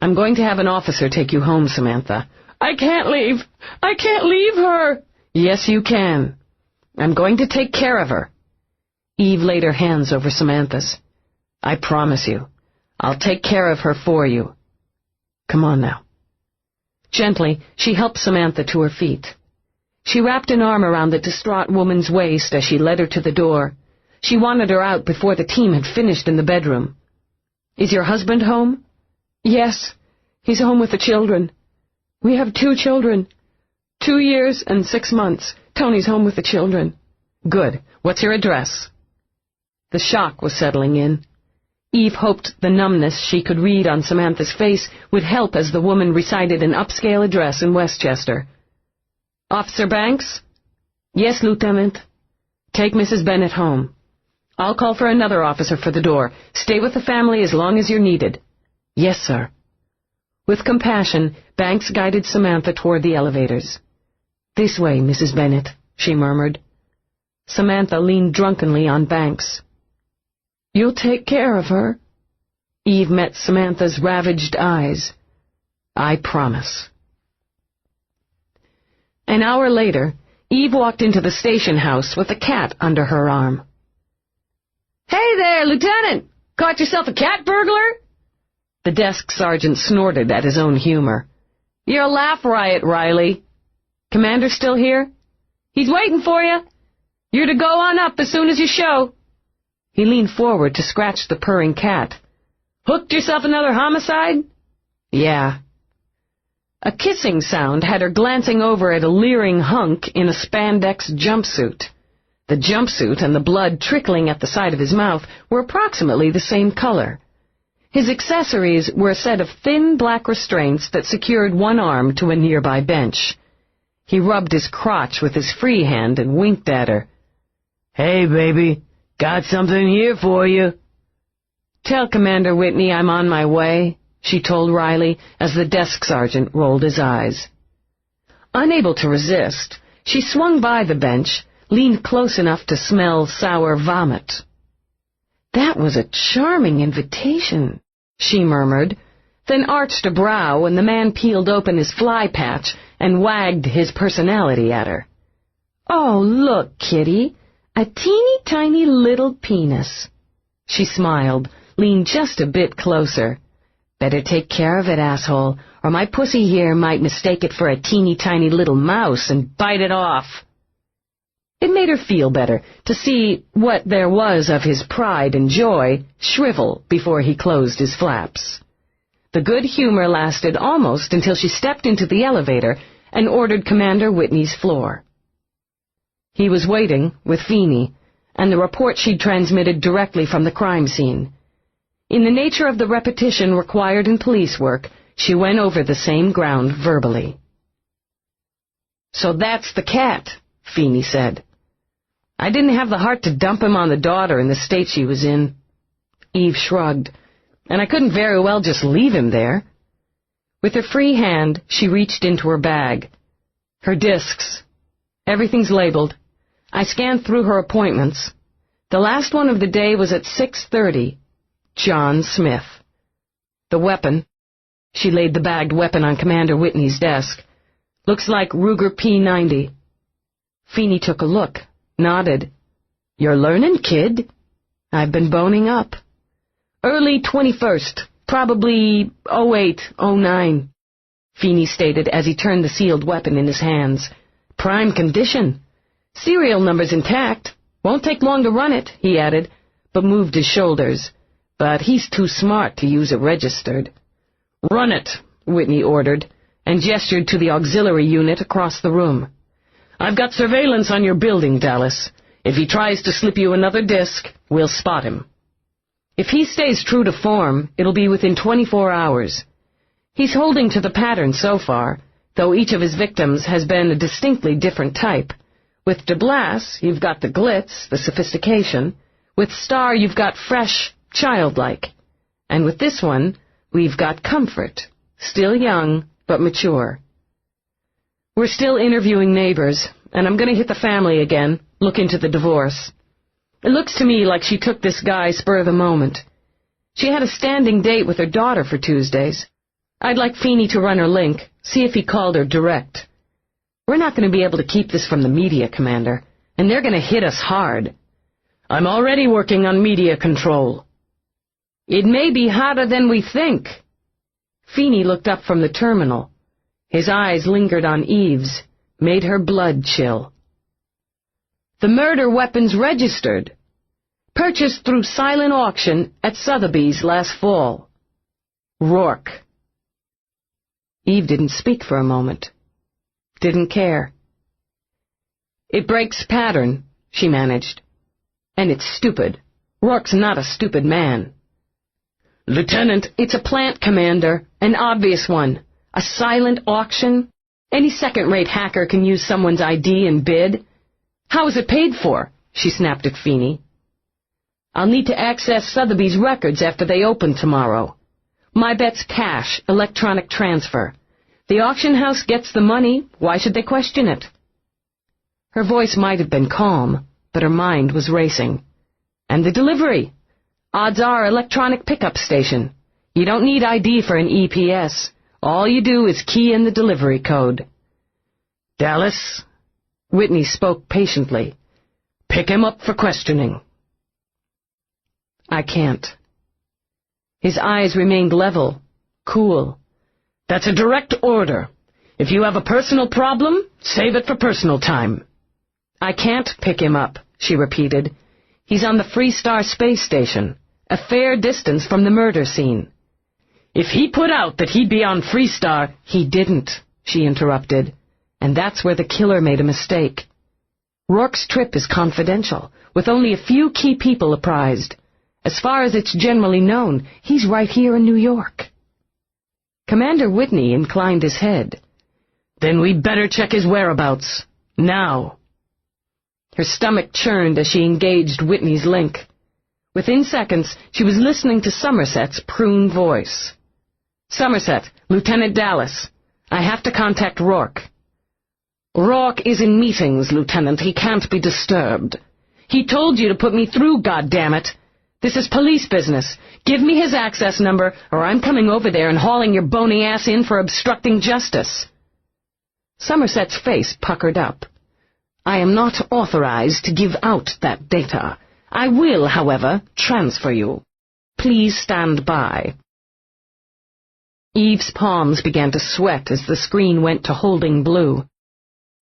I'm going to have an officer take you home, Samantha. I can't leave. I can't leave her. Yes, you can. I'm going to take care of her. Eve laid her hands over Samantha's. I promise you. I'll take care of her for you. Come on now. Gently, she helped Samantha to her feet. She wrapped an arm around the distraught woman's waist as she led her to the door. She wanted her out before the team had finished in the bedroom. Is your husband home? Yes, he's home with the children. We have 2 children. 2 years and 6 months. Tony's home with the children. Good. What's your address? The shock was settling in. Eve hoped the numbness she could read on Samantha's face would help as the woman recited an upscale address in Westchester. Officer Banks? Yes, Lieutenant. Take Mrs. Bennett home. I'll call for another officer for the door. Stay with the family as long as you're needed. Yes, sir. With compassion, Banks guided Samantha toward the elevators. This way, Mrs. Bennett, she murmured. Samantha leaned drunkenly on Banks. You'll take care of her? Eve met Samantha's ravaged eyes. I promise. An hour later, Eve walked into the station house with a cat under her arm. Hey there, Lieutenant! Caught yourself a cat burglar? The desk sergeant snorted at his own humor. You're a laugh riot, Riley. Commander still here? He's waiting for you. You're to go on up as soon as you show. He leaned forward to scratch the purring cat. Hooked yourself another homicide? Yeah. A kissing sound had her glancing over at a leering hunk in a spandex jumpsuit. The jumpsuit and the blood trickling at the side of his mouth were approximately the same color. His accessories were a set of thin black restraints that secured one arm to a nearby bench. He rubbed his crotch with his free hand and winked at her. Hey, baby, got something here for you. Tell Commander Whitney I'm on my way, she told Riley as the desk sergeant rolled his eyes. Unable to resist, she swung by the bench, leaned close enough to smell sour vomit. That was a charming invitation, she murmured, then arched a brow when the man peeled open his fly patch and wagged his personality at her. Oh, look, kitty, a teeny-tiny little penis. She smiled, leaned just a bit closer. Better take care of it, asshole, or my pussy here might mistake it for a teeny-tiny little mouse and bite it off. It made her feel better to see what there was of his pride and joy shrivel before he closed his flaps. The good humor lasted almost until she stepped into the elevator and ordered Commander Whitney's floor. He was waiting with Feeney, and the report she'd transmitted directly from the crime scene. In the nature of the repetition required in police work, she went over the same ground verbally. So that's the cat, Feeney said. I didn't have the heart to dump him on the daughter in the state she was in. Eve shrugged, and I couldn't very well just leave him there. With her free hand, she reached into her bag. Her discs. Everything's labeled. I scanned through her appointments. The last one of the day was at 6:30. John Smith. The weapon. She laid the bagged weapon on Commander Whitney's desk. Looks like Ruger P90. Feeney took a look, nodded. You're learning, kid. I've been boning up. Early 21st, probably 08-09, Feeney stated as he turned the sealed weapon in his hands. Prime condition. Serial number's intact. Won't take long to run it, he added, but moved his shoulders. But he's too smart to use it registered. Run it, Whitney ordered, and gestured to the auxiliary unit across the room. I've got surveillance on your building, Dallas. If he tries to slip you another disc, we'll spot him. If he stays true to form, it'll be within 24 hours. He's holding to the pattern so far, though each of his victims has been a distinctly different type. With Delass, you've got the glitz, the sophistication. With Star, you've got fresh, childlike. And with this one, we've got comfort. Still young, but mature. We're still interviewing neighbors, and I'm going to hit the family again, look into the divorce. It looks to me like she took this guy spur of the moment. She had a standing date with her daughter for Tuesdays. I'd like Feeney to run her link, see if he called her direct. We're not going to be able to keep this from the media, Commander, and they're going to hit us hard. I'm already working on media control. It may be hotter than we think. Feeney looked up from the terminal. His eyes lingered on Eve's, made her blood chill. The murder weapon's registered. Purchased through silent auction at Sotheby's last fall. Roarke. Eve didn't speak for a moment. Didn't care. It breaks pattern, she managed. And it's stupid. Rourke's not a stupid man. Lieutenant, it's a plant, Commander. An obvious one. A silent auction? Any second-rate hacker can use someone's ID and bid. How is it paid for? She snapped at Feeney. I'll need to access Sotheby's records after they open tomorrow. My bet's cash, electronic transfer. The auction house gets the money. Why should they question it? Her voice might have been calm, but her mind was racing. And the delivery? Odds are electronic pickup station. You don't need ID for an EPS. All you do is key in the delivery code. Dallas, Whitney spoke patiently. Pick him up for questioning. I can't. His eyes remained level, cool. That's a direct order. If you have a personal problem, save it for personal time. I can't pick him up, she repeated. He's on the Freestar space station, a fair distance from the murder scene. If he put out that he'd be on Freestar, he didn't, she interrupted. And that's where the killer made a mistake. Roarke's trip is confidential, with only a few key people apprised. As far as it's generally known, he's right here in New York. Commander Whitney inclined his head. Then we'd better check his whereabouts. Now. Her stomach churned as she engaged Whitney's link. Within seconds, she was listening to Somerset's prune voice. Somerset, Lieutenant Delass. I have to contact Roarke. Roarke is in meetings, Lieutenant. He can't be disturbed. He told you to put me through, goddammit. This is police business. Give me his access number, or I'm coming over there and hauling your bony ass in for obstructing justice. Somerset's face puckered up. I am not authorized to give out that data. I will, however, transfer you. Please stand by. Eve's palms began to sweat as the screen went to holding blue.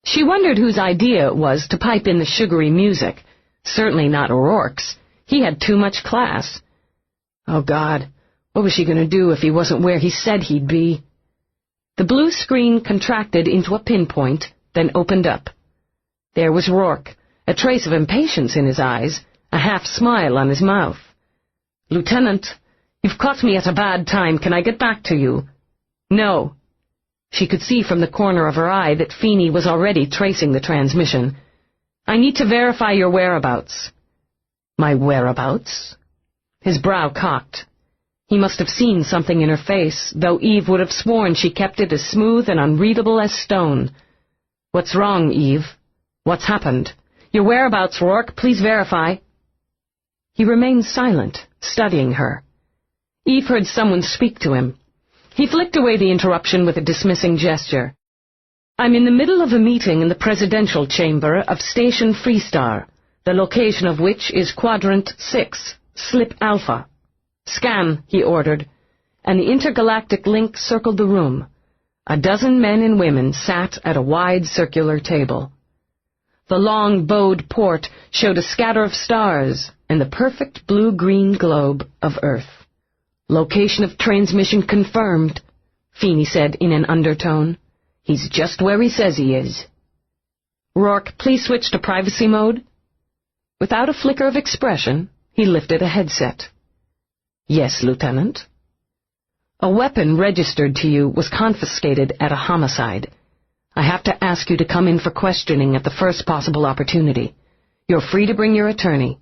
She wondered whose idea it was to pipe in the sugary music. Certainly not Roarke's. He had too much class. Oh, God, what was she going to do if he wasn't where he said he'd be? The blue screen contracted into a pinpoint, then opened up. There was Roarke, a trace of impatience in his eyes, a half-smile on his mouth. Lieutenant, you've caught me at a bad time. Can I get back to you? No. She could see from the corner of her eye that Feeney was already tracing the transmission. I need to verify your whereabouts. My whereabouts? His brow cocked. He must have seen something in her face, though Eve would have sworn she kept it as smooth and unreadable as stone. What's wrong, Eve? What's happened? Your whereabouts, Roarke, please verify. He remained silent, studying her. Eve heard someone speak to him. He flicked away the interruption with a dismissing gesture. I'm in the middle of a meeting in the presidential chamber of Station Freestar, the location of which is Quadrant 6, Slip Alpha. Scan, he ordered, and the intergalactic link circled the room. 12 men and women sat at a wide circular table. The long bowed port showed a scatter of stars and the perfect blue-green globe of Earth. Location of transmission confirmed, Feeney said in an undertone. He's just where he says he is. Roarke, please switch to privacy mode. Without a flicker of expression, he lifted a headset. Yes, Lieutenant. A weapon registered to you was confiscated at a homicide. I have to ask you to come in for questioning at the first possible opportunity. You're free to bring your attorney.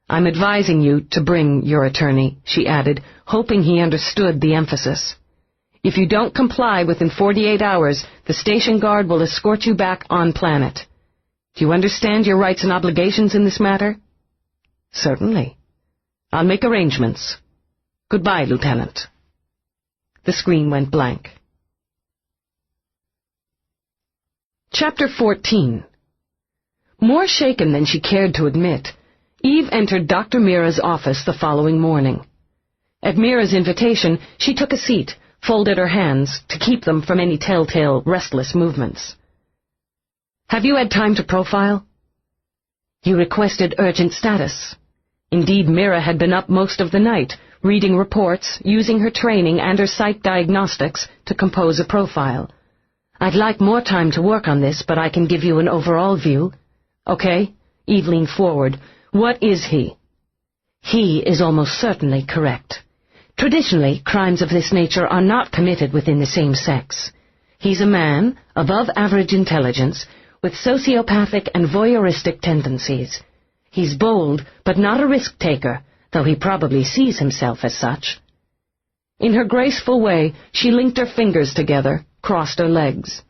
I'm advising you to bring your attorney, she added, hoping he understood the emphasis. If you don't comply within 48 hours, the station guard will escort you back on planet. Do you understand your rights and obligations in this matter? Certainly. I'll make arrangements. Goodbye, Lieutenant. The screen went blank. Chapter 14. More shaken than she cared to admit, Eve entered Dr. Mira's office the following morning. At Mira's invitation, she took a seat, folded her hands to keep them from any telltale restless movements. Have you had time to profile? You requested urgent status. Indeed, Mira had been up most of the night, reading reports, using her training and her psych diagnostics to compose a profile. I'd like more time to work on this, but I can give you an overall view. Okay? Eve leaned forward. What is he? He is almost certainly correct. Traditionally, crimes of this nature are not committed within the same sex. He's a man, above average intelligence, with sociopathic and voyeuristic tendencies. He's bold, but not a risk-taker, though he probably sees himself as such. In her graceful way, she linked her fingers together, crossed her legs.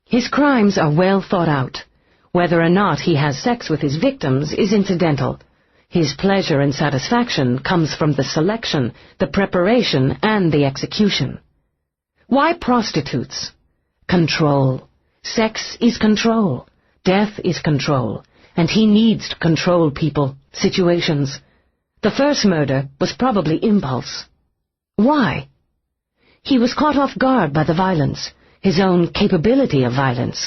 His crimes are well thought out. Whether or not he has sex with his victims is incidental. His pleasure and satisfaction comes from the selection, the preparation, and the execution. Why prostitutes? Control. Sex is control. Death is control. And he needs to control people, situations. The first murder was probably impulse. Why? He was caught off guard by the violence. his own capability of violence.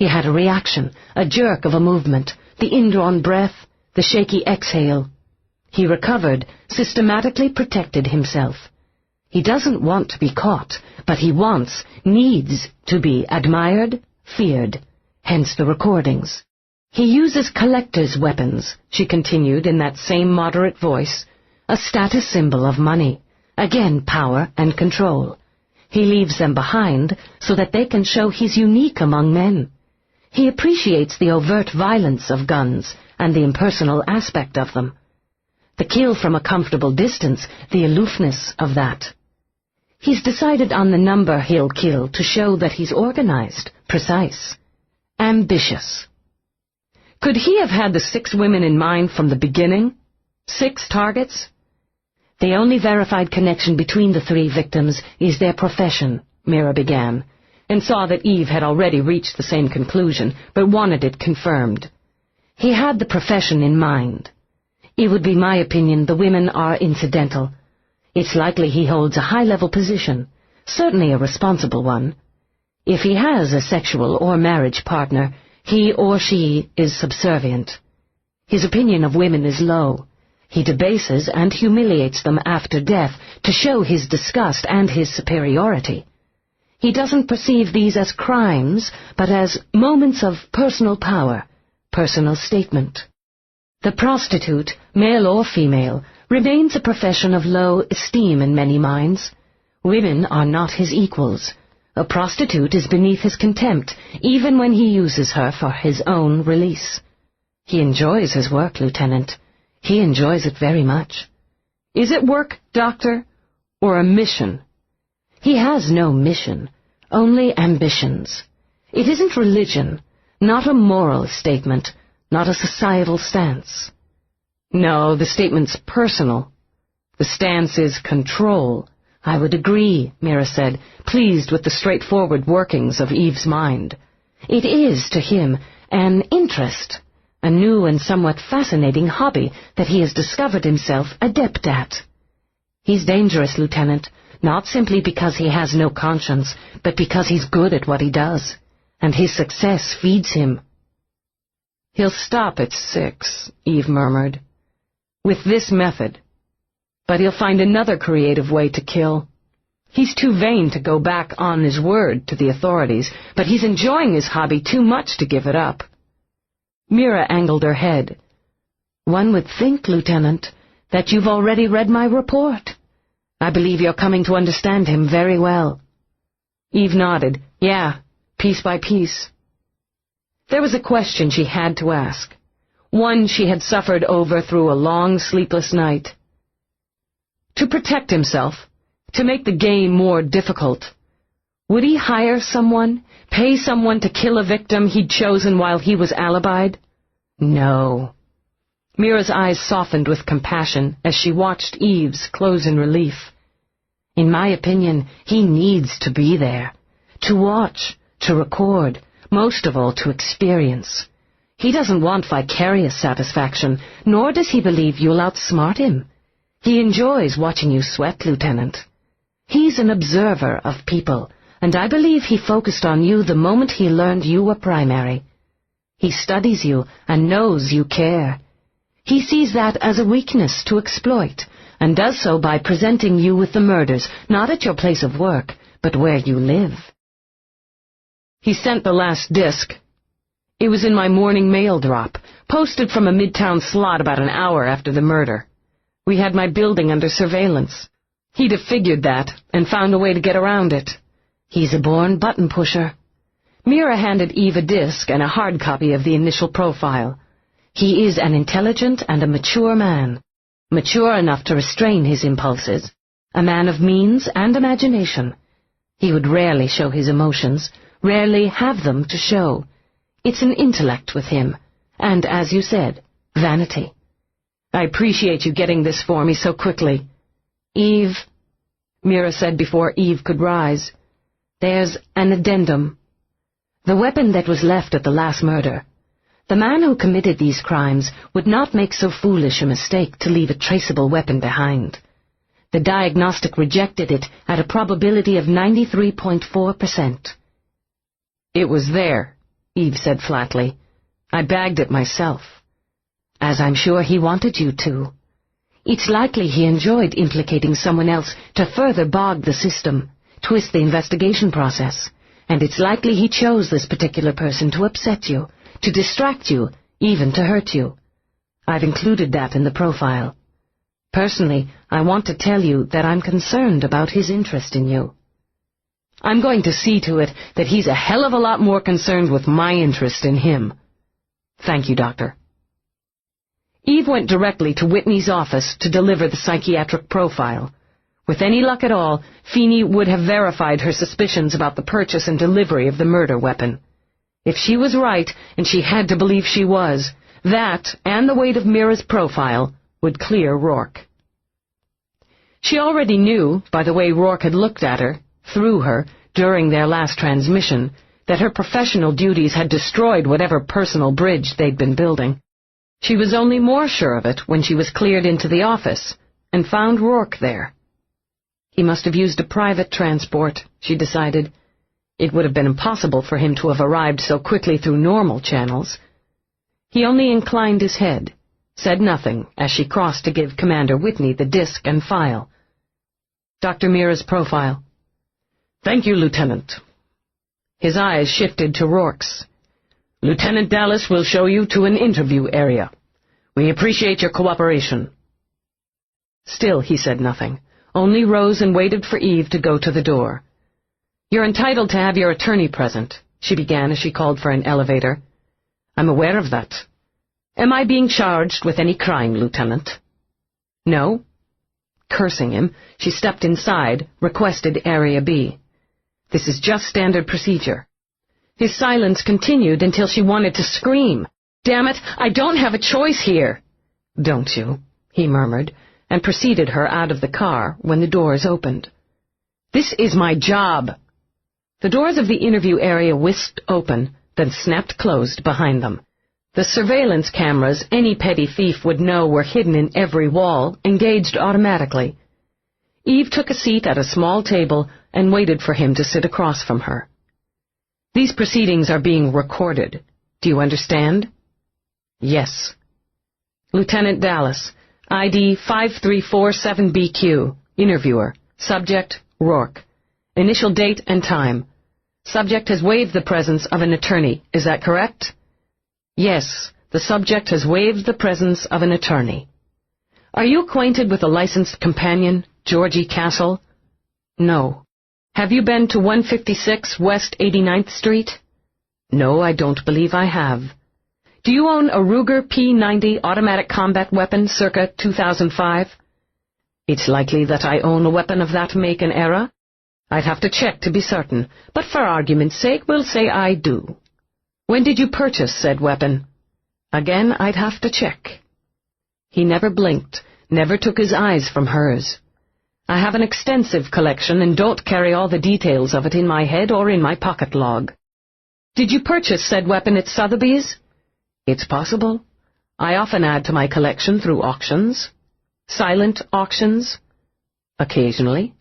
He had a reaction, a jerk of a movement, the indrawn breath, the shaky exhale. He recovered, systematically protected himself. He doesn't want to be caught, but he needs to be admired, feared, hence the recordings. He uses collector's weapons, she continued in that same moderate voice, a status symbol of money, again power and control. He leaves them behind so that they can show he's unique among men. He appreciates the overt violence of guns and the impersonal aspect of them. The kill from a comfortable distance, the aloofness of that. He's decided on the number he'll kill to show that he's organized, precise, ambitious. Could he have had the 6 women in mind from the beginning? 6 targets? The only verified connection between the 3 victims is their profession, Mira began, and saw that Eve had already reached the same conclusion, but wanted it confirmed. He had the profession in mind. It would be my opinion the women are incidental. It's likely he holds a high-level position, certainly a responsible one. If he has a sexual or marriage partner, he or she is subservient. His opinion of women is low. He debases and humiliates them after death to show his disgust and his superiority. He doesn't perceive these as crimes, but as moments of personal power, personal statement. The prostitute, male or female, remains a profession of low esteem in many minds. Women are not his equals. A prostitute is beneath his contempt, even when he uses her for his own release. He enjoys his work, Lieutenant. He enjoys it very much. Is it work, Doctor, or a mission? He has no mission, only ambitions. It isn't religion, not a moral statement, not a societal stance. No, the statement's personal. The stance is control. I would agree, Mira said, pleased with the straightforward workings of Eve's mind. It is, to him, an interest, a new and somewhat fascinating hobby that he has discovered himself adept at. He's dangerous, Lieutenant, not simply because he has no conscience, but because he's good at what he does, and his success feeds him. He'll stop at 6, Eve murmured. With this method. But he'll find another creative way to kill. He's too vain to go back on his word to the authorities, but he's enjoying his hobby too much to give it up. Mira angled her head. One would think, Lieutenant, that you've already read my report. I believe you're coming to understand him very well. Eve nodded. Yeah, piece by piece. There was a question she had to ask, one she had suffered over through a long, sleepless night. To protect himself, to make the game more difficult, would he hire someone, pay someone to kill a victim he'd chosen while he was alibied? No. Mira's eyes softened with compassion as she watched Eve's close in relief. In my opinion, he needs to be there, to watch, to record, most of all to experience. He doesn't want vicarious satisfaction, nor does he believe you'll outsmart him. He enjoys watching you sweat, Lieutenant. He's an observer of people, and I believe he focused on you the moment he learned you were primary. He studies you and knows you care. He sees that as a weakness to exploit, and does so by presenting you with the murders, not at your place of work, but where you live. He sent the last disc. It was in my morning mail drop, posted from a midtown slot about an hour after the murder. We had my building under surveillance. He'd have figured that, and found a way to get around it. He's a born button-pusher. Mira handed Eve a disc and a hard copy of the initial profile. He is an intelligent and a mature man, mature enough to restrain his impulses, a man of means and imagination. He would rarely show his emotions, rarely have them to show. It's an intellect with him, and, as you said, vanity. I appreciate you getting this for me so quickly. Eve, Mira said before Eve could rise, there's an addendum. The weapon that was left at the last murder. The man who committed these crimes would not make so foolish a mistake to leave a traceable weapon behind. The diagnostic rejected it at a probability of 93.4%. "It was there," Eve said flatly. "I bagged it myself." "As I'm sure he wanted you to. It's likely he enjoyed implicating someone else to further bog the system, twist the investigation process, and it's likely he chose this particular person to upset you, to distract you, even to hurt you. I've included that in the profile. Personally, I want to tell you that I'm concerned about his interest in you. I'm going to see to it that he's a hell of a lot more concerned with my interest in him. Thank you, Doctor." Eve went directly to Whitney's office to deliver the psychiatric profile. With any luck at all, Feeney would have verified her suspicions about the purchase and delivery of the murder weapon. If she was right, and she had to believe she was, that, and the weight of Mira's profile, would clear Roarke. She already knew, by the way Roarke had looked at her, through her, during their last transmission, that her professional duties had destroyed whatever personal bridge they'd been building. She was only more sure of it when she was cleared into the office, and found Roarke there. He must have used a private transport, she decided. It would have been impossible for him to have arrived so quickly through normal channels. He only inclined his head, said nothing as she crossed to give Commander Whitney the disk and file. "Dr. Mira's profile." "Thank you, Lieutenant." His eyes shifted to Roarke's. "Lieutenant Delass will show you to an interview area. We appreciate your cooperation." Still he said nothing, only rose and waited for Eve to go to the door. "You're entitled to have your attorney present," she began as she called for an elevator. "I'm aware of that. Am I being charged with any crime, Lieutenant?" "No." Cursing him, she stepped inside, requested Area B. "This is just standard procedure." His silence continued until she wanted to scream. "Damn it, I don't have a choice here." "Don't you?" he murmured, and preceded her out of the car when the doors opened. "This is my job." The doors of the interview area whisked open, then snapped closed behind them. The surveillance cameras any petty thief would know were hidden in every wall engaged automatically. Eve took a seat at a small table and waited for him to sit across from her. "These proceedings are being recorded. Do you understand?" "Yes." "Lieutenant Delass, ID 5347BQ, interviewer, subject, Roarke. Initial date and time. Subject has waived the presence of an attorney, is that correct?" "Yes, the subject has waived the presence of an attorney." "Are you acquainted with a licensed companion, Georgie Castle?" "No." "Have you been to 156 West 89th Street?" "No, I don't believe I have." "Do you own a Ruger P90 automatic combat weapon circa 2005? "It's likely that I own a weapon of that make and era. I'd have to check to be certain, but for argument's sake we'll say I do." "When did you purchase said weapon?" "Again, I'd have to check." He never blinked, never took his eyes from hers. "I have an extensive collection and don't carry all the details of it in my head or in my pocket log." "Did you purchase said weapon at Sotheby's?" "It's possible. I often add to my collection through auctions." "Silent auctions?" "Occasionally."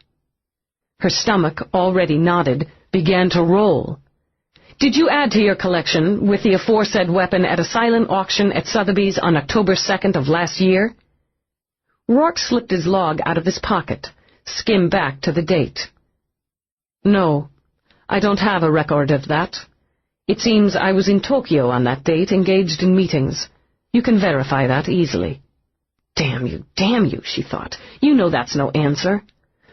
Her stomach, already knotted, began to roll. "Did you add to your collection with the aforesaid weapon at a silent auction at Sotheby's on October 2nd of last year?" Roarke slipped his log out of his pocket, skimmed back to the date. "No, I don't have a record of that. It seems I was in Tokyo on that date, engaged in meetings. You can verify that easily." Damn you, she thought. "You know that's no answer.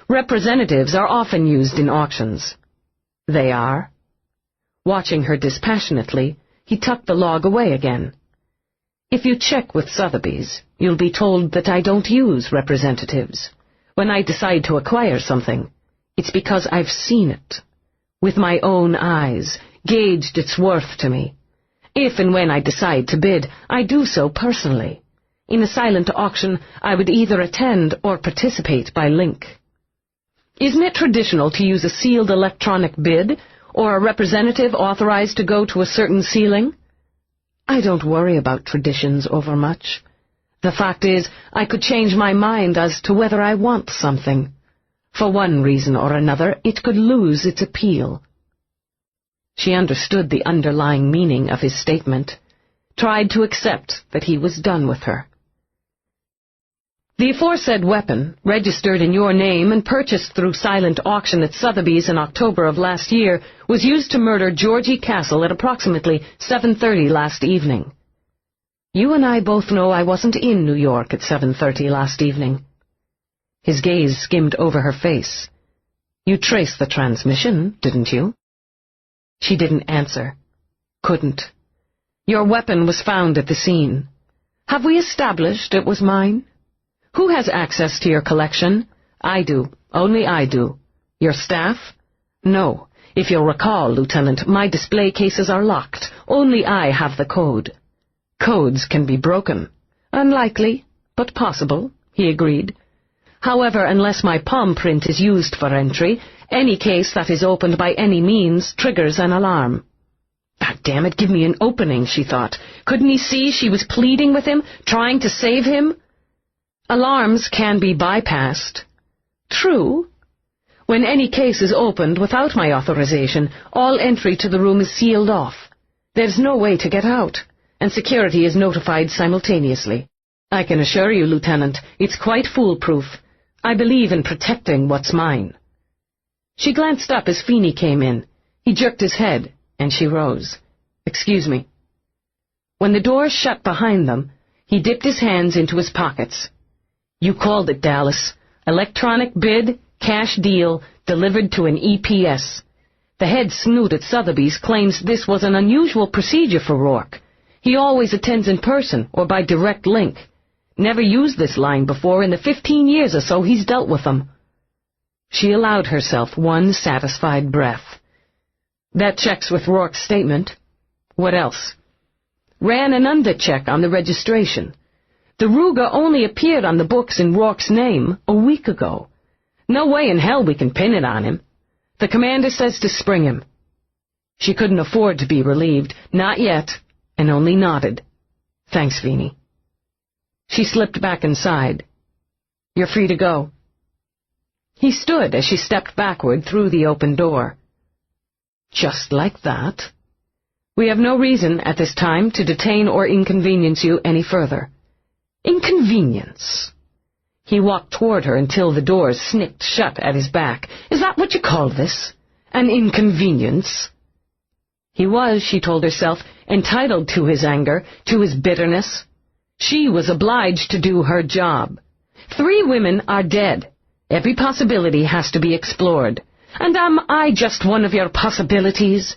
Representatives are often used in auctions." "They are?" Watching her dispassionately, he tucked the log away again. "If you check with Sotheby's, you'll be told that I don't use representatives. When I decide to acquire something, it's because I've seen it. With my own eyes, gauged its worth to me. If and when I decide to bid, I do so personally. In a silent auction, I would either attend or participate by link. Isn't it traditional to use a sealed electronic bid, or a representative authorized to go to a certain ceiling? I don't worry about traditions overmuch. The fact is, I could change my mind as to whether I want something. For one reason or another, it could lose its appeal." She understood the underlying meaning of his statement, tried to accept that he was done with her. The aforesaid weapon, registered in your name and purchased through silent auction at Sotheby's in October of last year, was used to murder Georgie Castle at approximately 7:30 last evening. You and I both know I wasn't in New York at 7:30 last evening. His gaze skimmed over her face. You traced the transmission, didn't you? She didn't answer. Couldn't. Your weapon was found at the scene. Have we established it was mine? Who has access to your collection? I do. Only I do. Your staff? No. If you'll recall, Lieutenant, my display cases are locked. Only I have the code. Codes can be broken. Unlikely, but possible, he agreed. However, unless my palm print is used for entry, any case that is opened by any means triggers an alarm. God damn it, give me an opening, she thought. Couldn't he see she was pleading with him, trying to save him? Alarms can be bypassed. True. When any case is opened without my authorization, all entry to the room is sealed off. There's no way to get out, and security is notified simultaneously. I can assure you, Lieutenant, it's quite foolproof. I believe in protecting what's mine. She glanced up as Feeney came in. He jerked his head, and she rose. Excuse me. When the doors shut behind them, he dipped his hands into his pockets. You called it, Dallas. Electronic bid, cash deal, delivered to an EPS. The head snoot at Sotheby's claims this was an unusual procedure for Roarke. He always attends in person or by direct link. Never used this line before in the 15 years or so he's dealt with them. She allowed herself one satisfied breath. That checks with Rourke's statement. What else? Ran an undercheck on the registration. The Ruger only appeared on the books in Rourke's name a week ago. No way in hell we can pin it on him. The commander says to spring him. She couldn't afford to be relieved, not yet, and only nodded. Thanks, Feeney. She slipped back inside. You're free to go. He stood as she stepped backward through the open door. Just like that? We have no reason at this time to detain or inconvenience you any further. Inconvenience? He walked toward her until the doors snicked shut at his back. Is that what you call this? An inconvenience? He was, she told herself, entitled to his anger, to his bitterness. She was obliged to do her job. 3 women are dead. Every possibility has to be explored. And am I just one of your possibilities?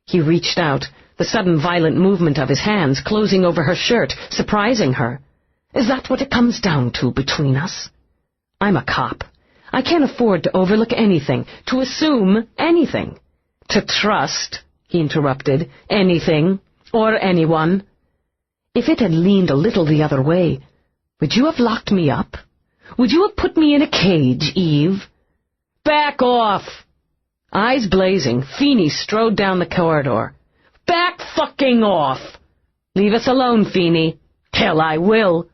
He reached out, the sudden violent movement of his hands closing over her shirt, surprising her. Is that what it comes down to between us? I'm a cop. I can't afford to overlook anything, to assume anything. To trust, he interrupted, anything, or anyone. If it had leaned a little the other way, would you have locked me up? Would you have put me in a cage, Eve? Back off! Eyes blazing, Feeney strode down the corridor. Back fucking off! Leave us alone, Feeney. Hell, I will.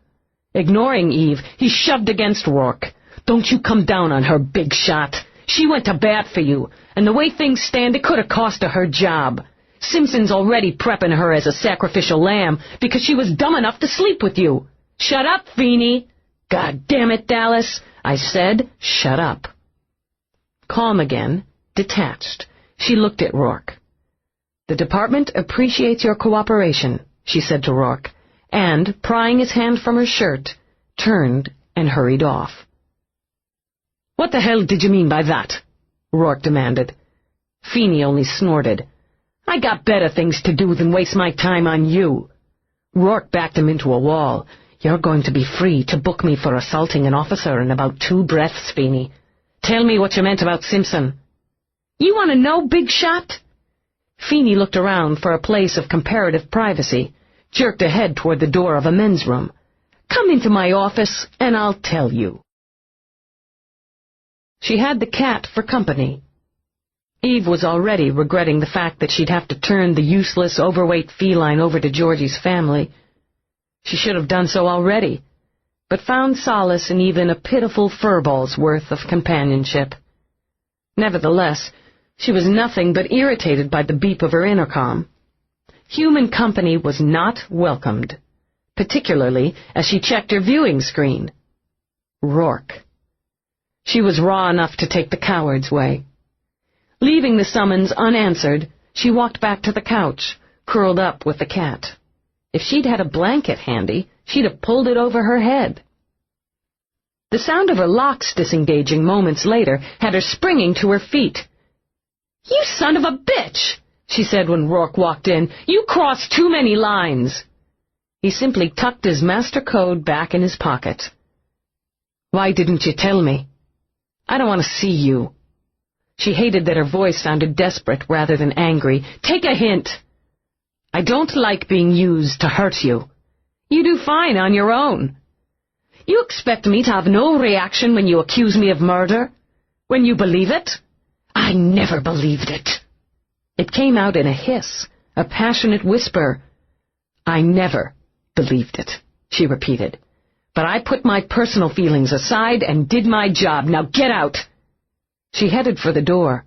Ignoring Eve, he shoved against Roarke. Don't you come down on her, big shot. She went to bat for you, and the way things stand, it could have cost her job. Simpson's already prepping her as a sacrificial lamb because she was dumb enough to sleep with you. Shut up, Feeney. God damn it, Dallas. I said, shut up. Calm again, detached, she looked at Roarke. The department appreciates your cooperation, she said to Roarke, and, prying his hand from her shirt, turned and hurried off. What the hell did you mean by that? Roarke demanded. Feeney only snorted. I got better things to do than waste my time on you. Roarke backed him into a wall. You're going to be free to book me for assaulting an officer in about 2 breaths, Feeney. Tell me what you meant about Simpson. You want to know, big shot? Feeney looked around for a place of comparative privacy, jerked ahead toward the door of a men's room. Come into my office, and I'll tell you. She had the cat for company. Eve was already regretting the fact that she'd have to turn the useless, overweight feline over to Georgie's family. She should have done so already, but found solace in even a pitiful furball's worth of companionship. Nevertheless, She was nothing but irritated by the beep of her intercom. Human company was not welcomed, particularly as she checked her viewing screen. Roarke. She was raw enough to take the coward's way. Leaving the summons unanswered, she walked back to the couch, curled up with the cat. If she'd had a blanket handy, she'd have pulled it over her head. The sound of her locks disengaging moments later had her springing to her feet. "You son of a bitch!" she said when Roarke walked in. "You crossed too many lines." He simply tucked his master code back in his pocket. "Why didn't you tell me? I don't want to see you." She hated that her voice sounded desperate rather than angry. "Take a hint." "I don't like being used to hurt you." "You do fine on your own." "You expect me to have no reaction when you accuse me of murder? When you believe it?" "I never believed it." It came out in a hiss, a passionate whisper. "I never believed it," she repeated. "But I put my personal feelings aside and did my job. Now get out." She headed for the door.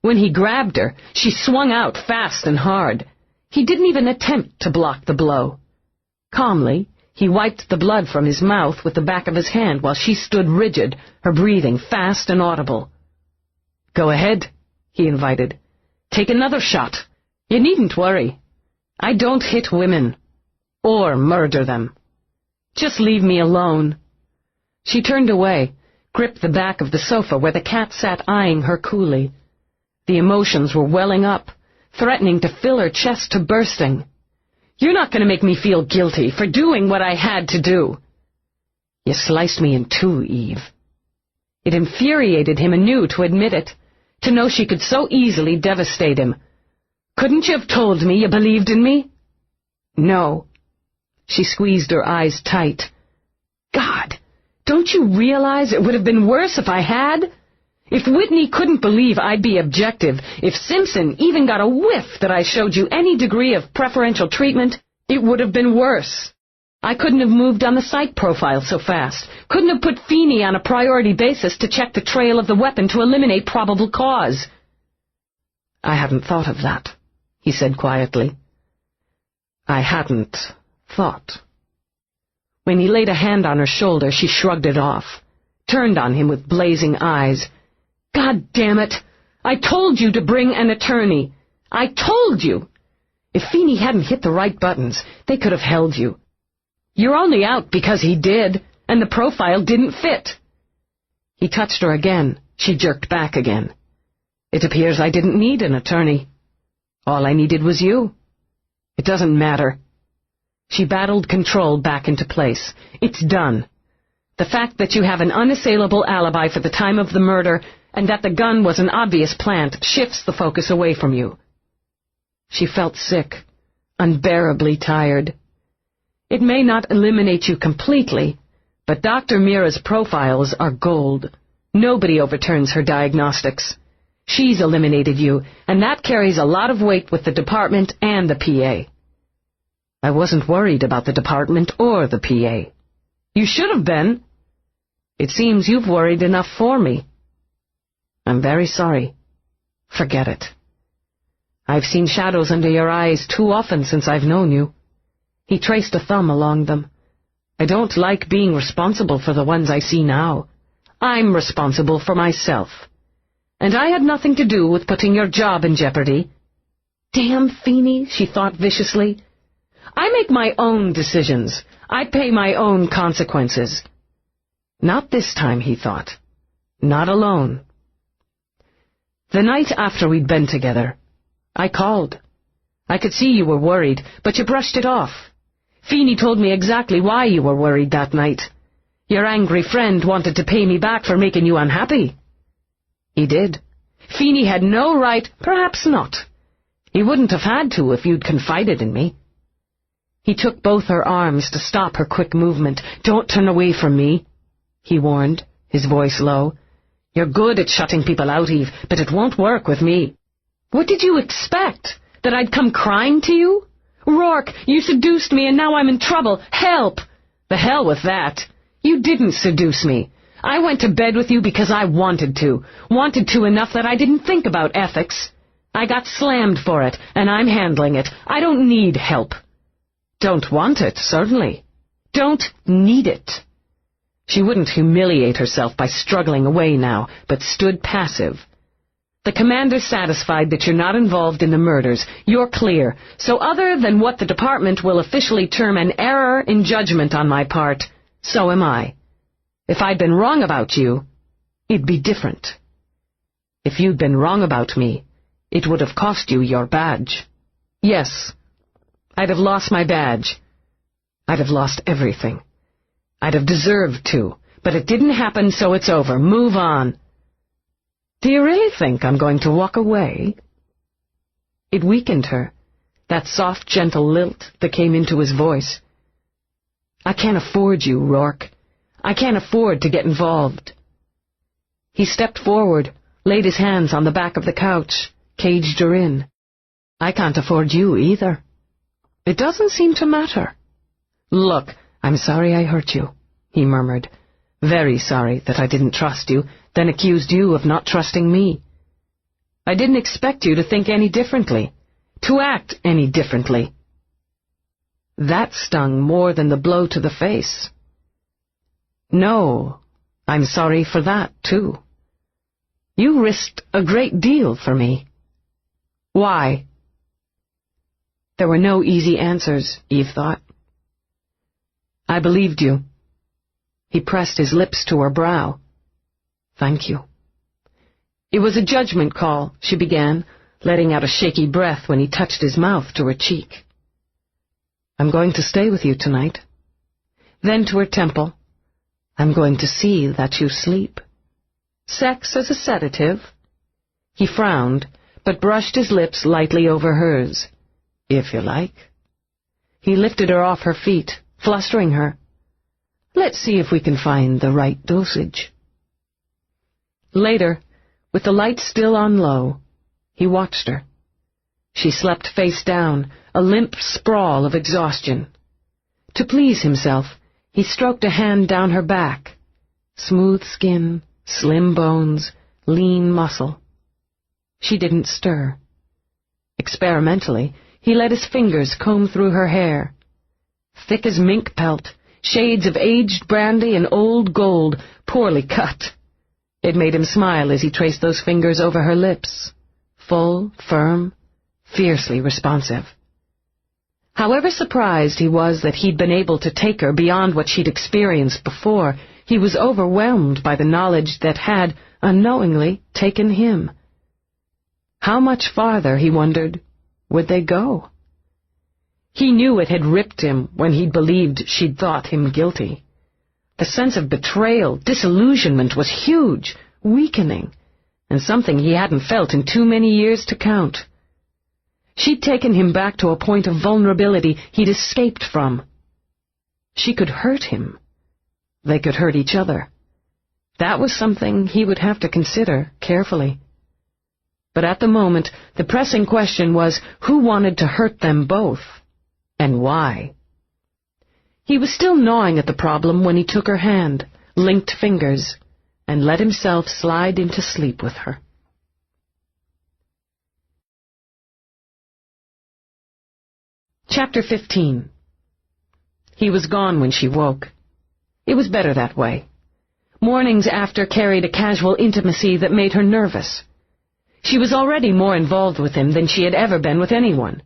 When he grabbed her, she swung out fast and hard. He didn't even attempt to block the blow. Calmly, he wiped the blood from his mouth with the back of his hand while she stood rigid, her breathing fast and audible. "Go ahead," he invited. "Take another shot. You needn't worry. I don't hit women. Or murder them. Just leave me alone." She turned away, gripped the back of the sofa where the cat sat eyeing her coolly. The emotions were welling up, threatening to fill her chest to bursting. "You're not going to make me feel guilty for doing what I had to do." "You sliced me in two, Eve." It infuriated him anew to admit it, to know she could so easily devastate him. "Couldn't you have told me you believed in me?" "No." She squeezed her eyes tight. "God, don't you realize it would have been worse if I had? If Whitney couldn't believe I'd be objective, if Simpson even got a whiff that I showed you any degree of preferential treatment, it would have been worse. I couldn't have moved on the psych profile so fast, couldn't have put Feeney on a priority basis to check the trail of the weapon to eliminate probable cause." "I hadn't thought of that," he said quietly. "I hadn't thought." When he laid a hand on her shoulder, she shrugged it off, turned on him with blazing eyes. "God damn it! I told you to bring an attorney. I told you! If Feeney hadn't hit the right buttons, they could have held you. You're only out because he did, and the profile didn't fit." He touched her again. She jerked back again. "It appears I didn't need an attorney. All I needed was you. It doesn't matter." She battled control back into place. "It's done. The fact that you have an unassailable alibi for the time of the murder and that the gun was an obvious plant shifts the focus away from you." She felt sick, unbearably tired. "It may not eliminate you completely, but Dr. Mira's profiles are gold. Nobody overturns her diagnostics. She's eliminated you, and that carries a lot of weight with the department and the PA." "I wasn't worried about the department or the PA." "You should have been." "It seems you've worried enough for me." "I'm very sorry. Forget it. I've seen shadows under your eyes too often since I've known you." He traced a thumb along them. "I don't like being responsible for the ones I see now. I'm responsible for myself. And I had nothing to do with putting your job in jeopardy." "Damn Feeney," she thought viciously. "I make my own decisions. I pay my own consequences." Not this time, he thought. Not alone. The night after we'd been together, I called. I could see you were worried, but you brushed it off. Feeney told me exactly why you were worried that night. Your angry friend wanted to pay me back for making you unhappy. He did. Feeney had no right, perhaps not. He wouldn't have had to if you'd confided in me. He took both her arms to stop her quick movement. "Don't turn away from me," he warned, his voice low. "You're good at shutting people out, Eve, but it won't work with me." "What did you expect? That I'd come crying to you? Roarke, you seduced me and now I'm in trouble. Help!" "The hell with that. You didn't seduce me. I went to bed with you because I wanted to. Wanted to enough that I didn't think about ethics. I got slammed for it, and I'm handling it. I don't need help. Don't want it, certainly. Don't need it. She wouldn't humiliate herself by struggling away now, but stood passive. The commander's satisfied that you're not involved in the murders. You're clear. So other than what the department will officially term an error in judgment on my part, so am I. If I'd been wrong about you, it'd be different. If you'd been wrong about me, it would have cost you your badge. Yes, I'd have lost my badge. I'd have lost everything. I'd have deserved to, but it didn't happen, so it's over. Move on. Do you really think I'm going to walk away? It weakened her, that soft, gentle lilt that came into his voice. I can't afford you, Roarke. I can't afford to get involved. He stepped forward, laid his hands on the back of the couch, caged her in. I can't afford you either. It doesn't seem to matter. Look, I'm sorry I hurt you, he murmured. Very sorry that I didn't trust you, then accused you of not trusting me. I didn't expect you to think any differently, to act any differently. That stung more than the blow to the face. No, I'm sorry for that, too. You risked a great deal for me. Why? There were no easy answers, Eve thought. I believed you. He pressed his lips to her brow. Thank you. It was a judgment call, she began, letting out a shaky breath when he touched his mouth to her cheek. I'm going to stay with you tonight. Then to her temple. I'm going to see that you sleep. Sex as a sedative? He frowned, but brushed his lips lightly over hers. If you like. He lifted her off her feet, flustering her. Let's see if we can find the right dosage. Later, with the light still on low, he watched her. She slept face down, a limp sprawl of exhaustion. To please himself, he stroked a hand down her back. Smooth skin, slim bones, lean muscle. She didn't stir. Experimentally, he let his fingers comb through her hair. Thick as mink pelt, shades of aged brandy and old gold, poorly cut. It made him smile as he traced those fingers over her lips. Full, firm, fiercely responsive. However surprised he was that he'd been able to take her beyond what she'd experienced before, he was overwhelmed by the knowledge that had, unknowingly, taken him. How much farther, he wondered, would they go? He knew it had ripped him when he'd believed she'd thought him guilty. The sense of betrayal, disillusionment was huge, weakening, and something he hadn't felt in too many years to count. She'd taken him back to a point of vulnerability he'd escaped from. She could hurt him. They could hurt each other. That was something he would have to consider carefully. But at the moment, the pressing question was who wanted to hurt them both, and why? He was still gnawing at the problem when he took her hand, linked fingers, and let himself slide into sleep with her. Chapter 15. He was gone when she woke. It was better that way. Mornings after carried a casual intimacy that made her nervous. She was already more involved with him than she had ever been with anyone.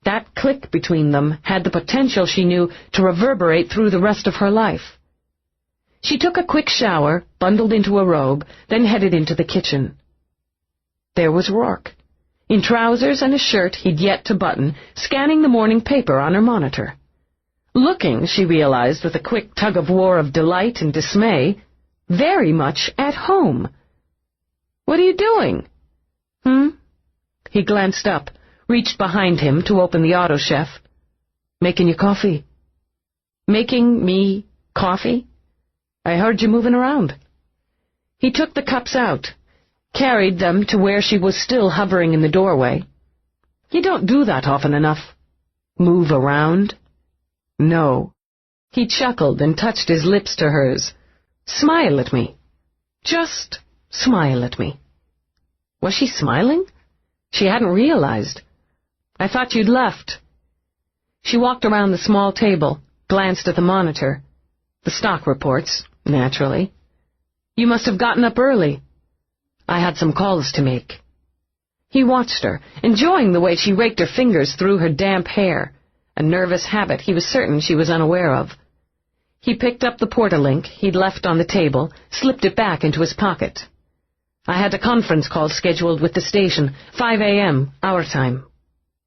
That click between them had the potential, she knew, to reverberate through the rest of her life. She took a quick shower, bundled into a robe, then headed into the kitchen. There was Roarke, in trousers and a shirt he'd yet to button, scanning the morning paper on her monitor. Looking, she realized with a quick tug-of-war of delight and dismay, very much at home. "What are you doing?" He glanced up, reached behind him to open the auto chef. "Making you coffee." "Making me coffee? I heard you moving around." He took the cups out, carried them to where she was still hovering in the doorway. "You don't do that often enough." "Move around?" "No." He chuckled and touched his lips to hers. Smile at me. Just smile at me. Was she smiling? She hadn't realized. I thought you'd left. She walked around the small table, glanced at the monitor. The stock reports, naturally. You must have gotten up early. I had some calls to make. He watched her, enjoying the way she raked her fingers through her damp hair, a nervous habit he was certain she was unaware of. He picked up the portalink he'd left on the table, slipped it back into his pocket. I had a conference call scheduled with the station, 5 a.m., our time.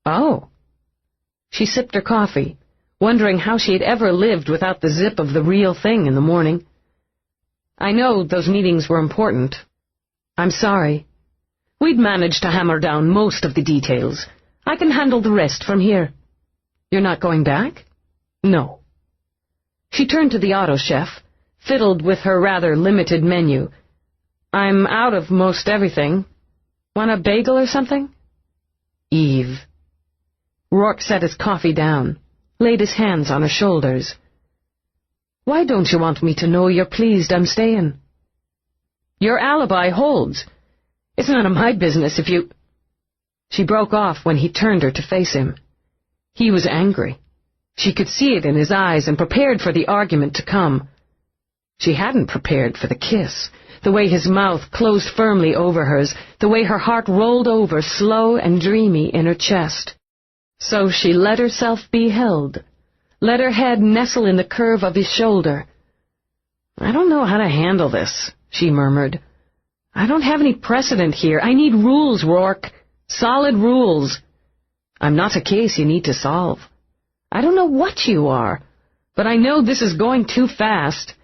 Oh. She sipped her coffee, wondering how she had ever lived without the zip of the real thing in the morning. I know those meetings were important. I'm sorry. We'd managed to hammer down most of the details. I can handle the rest from here. You're not going back? No. She turned to the auto chef, fiddled with her rather limited menu. I'm out of most everything. Want a bagel or something? Eve. Roarke set his coffee down, laid his hands on her shoulders. Why don't you want me to know you're pleased I'm staying? Your alibi holds. It's none of my business if you... She broke off when he turned her to face him. He was angry. She could see it in his eyes and prepared for the argument to come. She hadn't prepared for the kiss, the way his mouth closed firmly over hers, the way her heart rolled over slow and dreamy in her chest. So she let herself be held, let her head nestle in the curve of his shoulder. I don't know how to handle this, she murmured. I don't have any precedent here. I need rules, Roarke. Solid rules. I'm not a case you need to solve. I don't know what you are, but I know this is going too fast.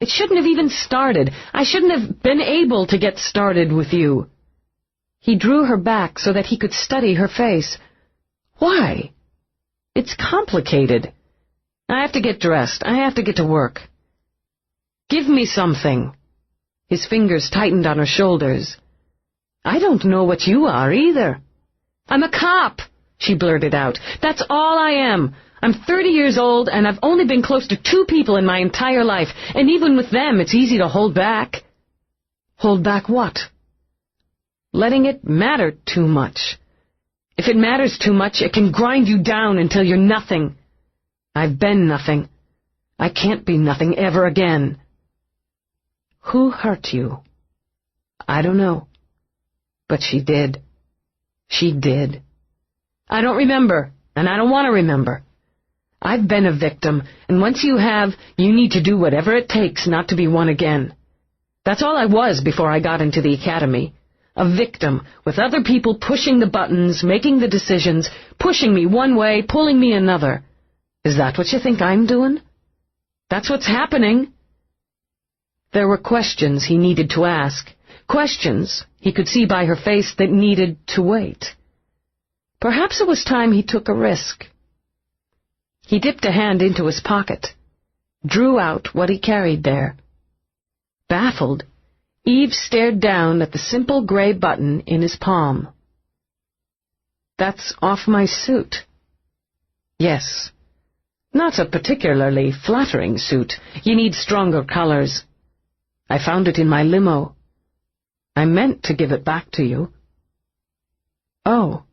It shouldn't have even started. I shouldn't have been able to get started with you. He drew her back so that he could study her face. Why? It's complicated. I have to get dressed. I have to get to work. Give me something. His fingers tightened on her shoulders. I don't know what you are, either. I'm a cop, she blurted out. That's all I am. I'm 30 years old, and I've only been close to 2 people in my entire life, and even with them, it's easy to hold back. Hold back what? Letting it matter too much. If it matters too much, it can grind you down until you're nothing. I've been nothing. I can't be nothing ever again. Who hurt you? I don't know. But she did. She did. I don't remember, and I don't want to remember. I've been a victim, and once you have, you need to do whatever it takes not to be one again. That's all I was before I got into the academy. A victim, with other people pushing the buttons, making the decisions, pushing me one way, pulling me another. Is that what you think I'm doing? That's what's happening. There were questions he needed to ask. Questions, he could see by her face, that needed to wait. Perhaps it was time he took a risk. He dipped a hand into his pocket, drew out what he carried there. Baffled, Eve stared down at the simple gray button in his palm. That's off my suit. Yes. Not a particularly flattering suit. You need stronger colors. I found it in my limo. I meant to give it back to you. Oh.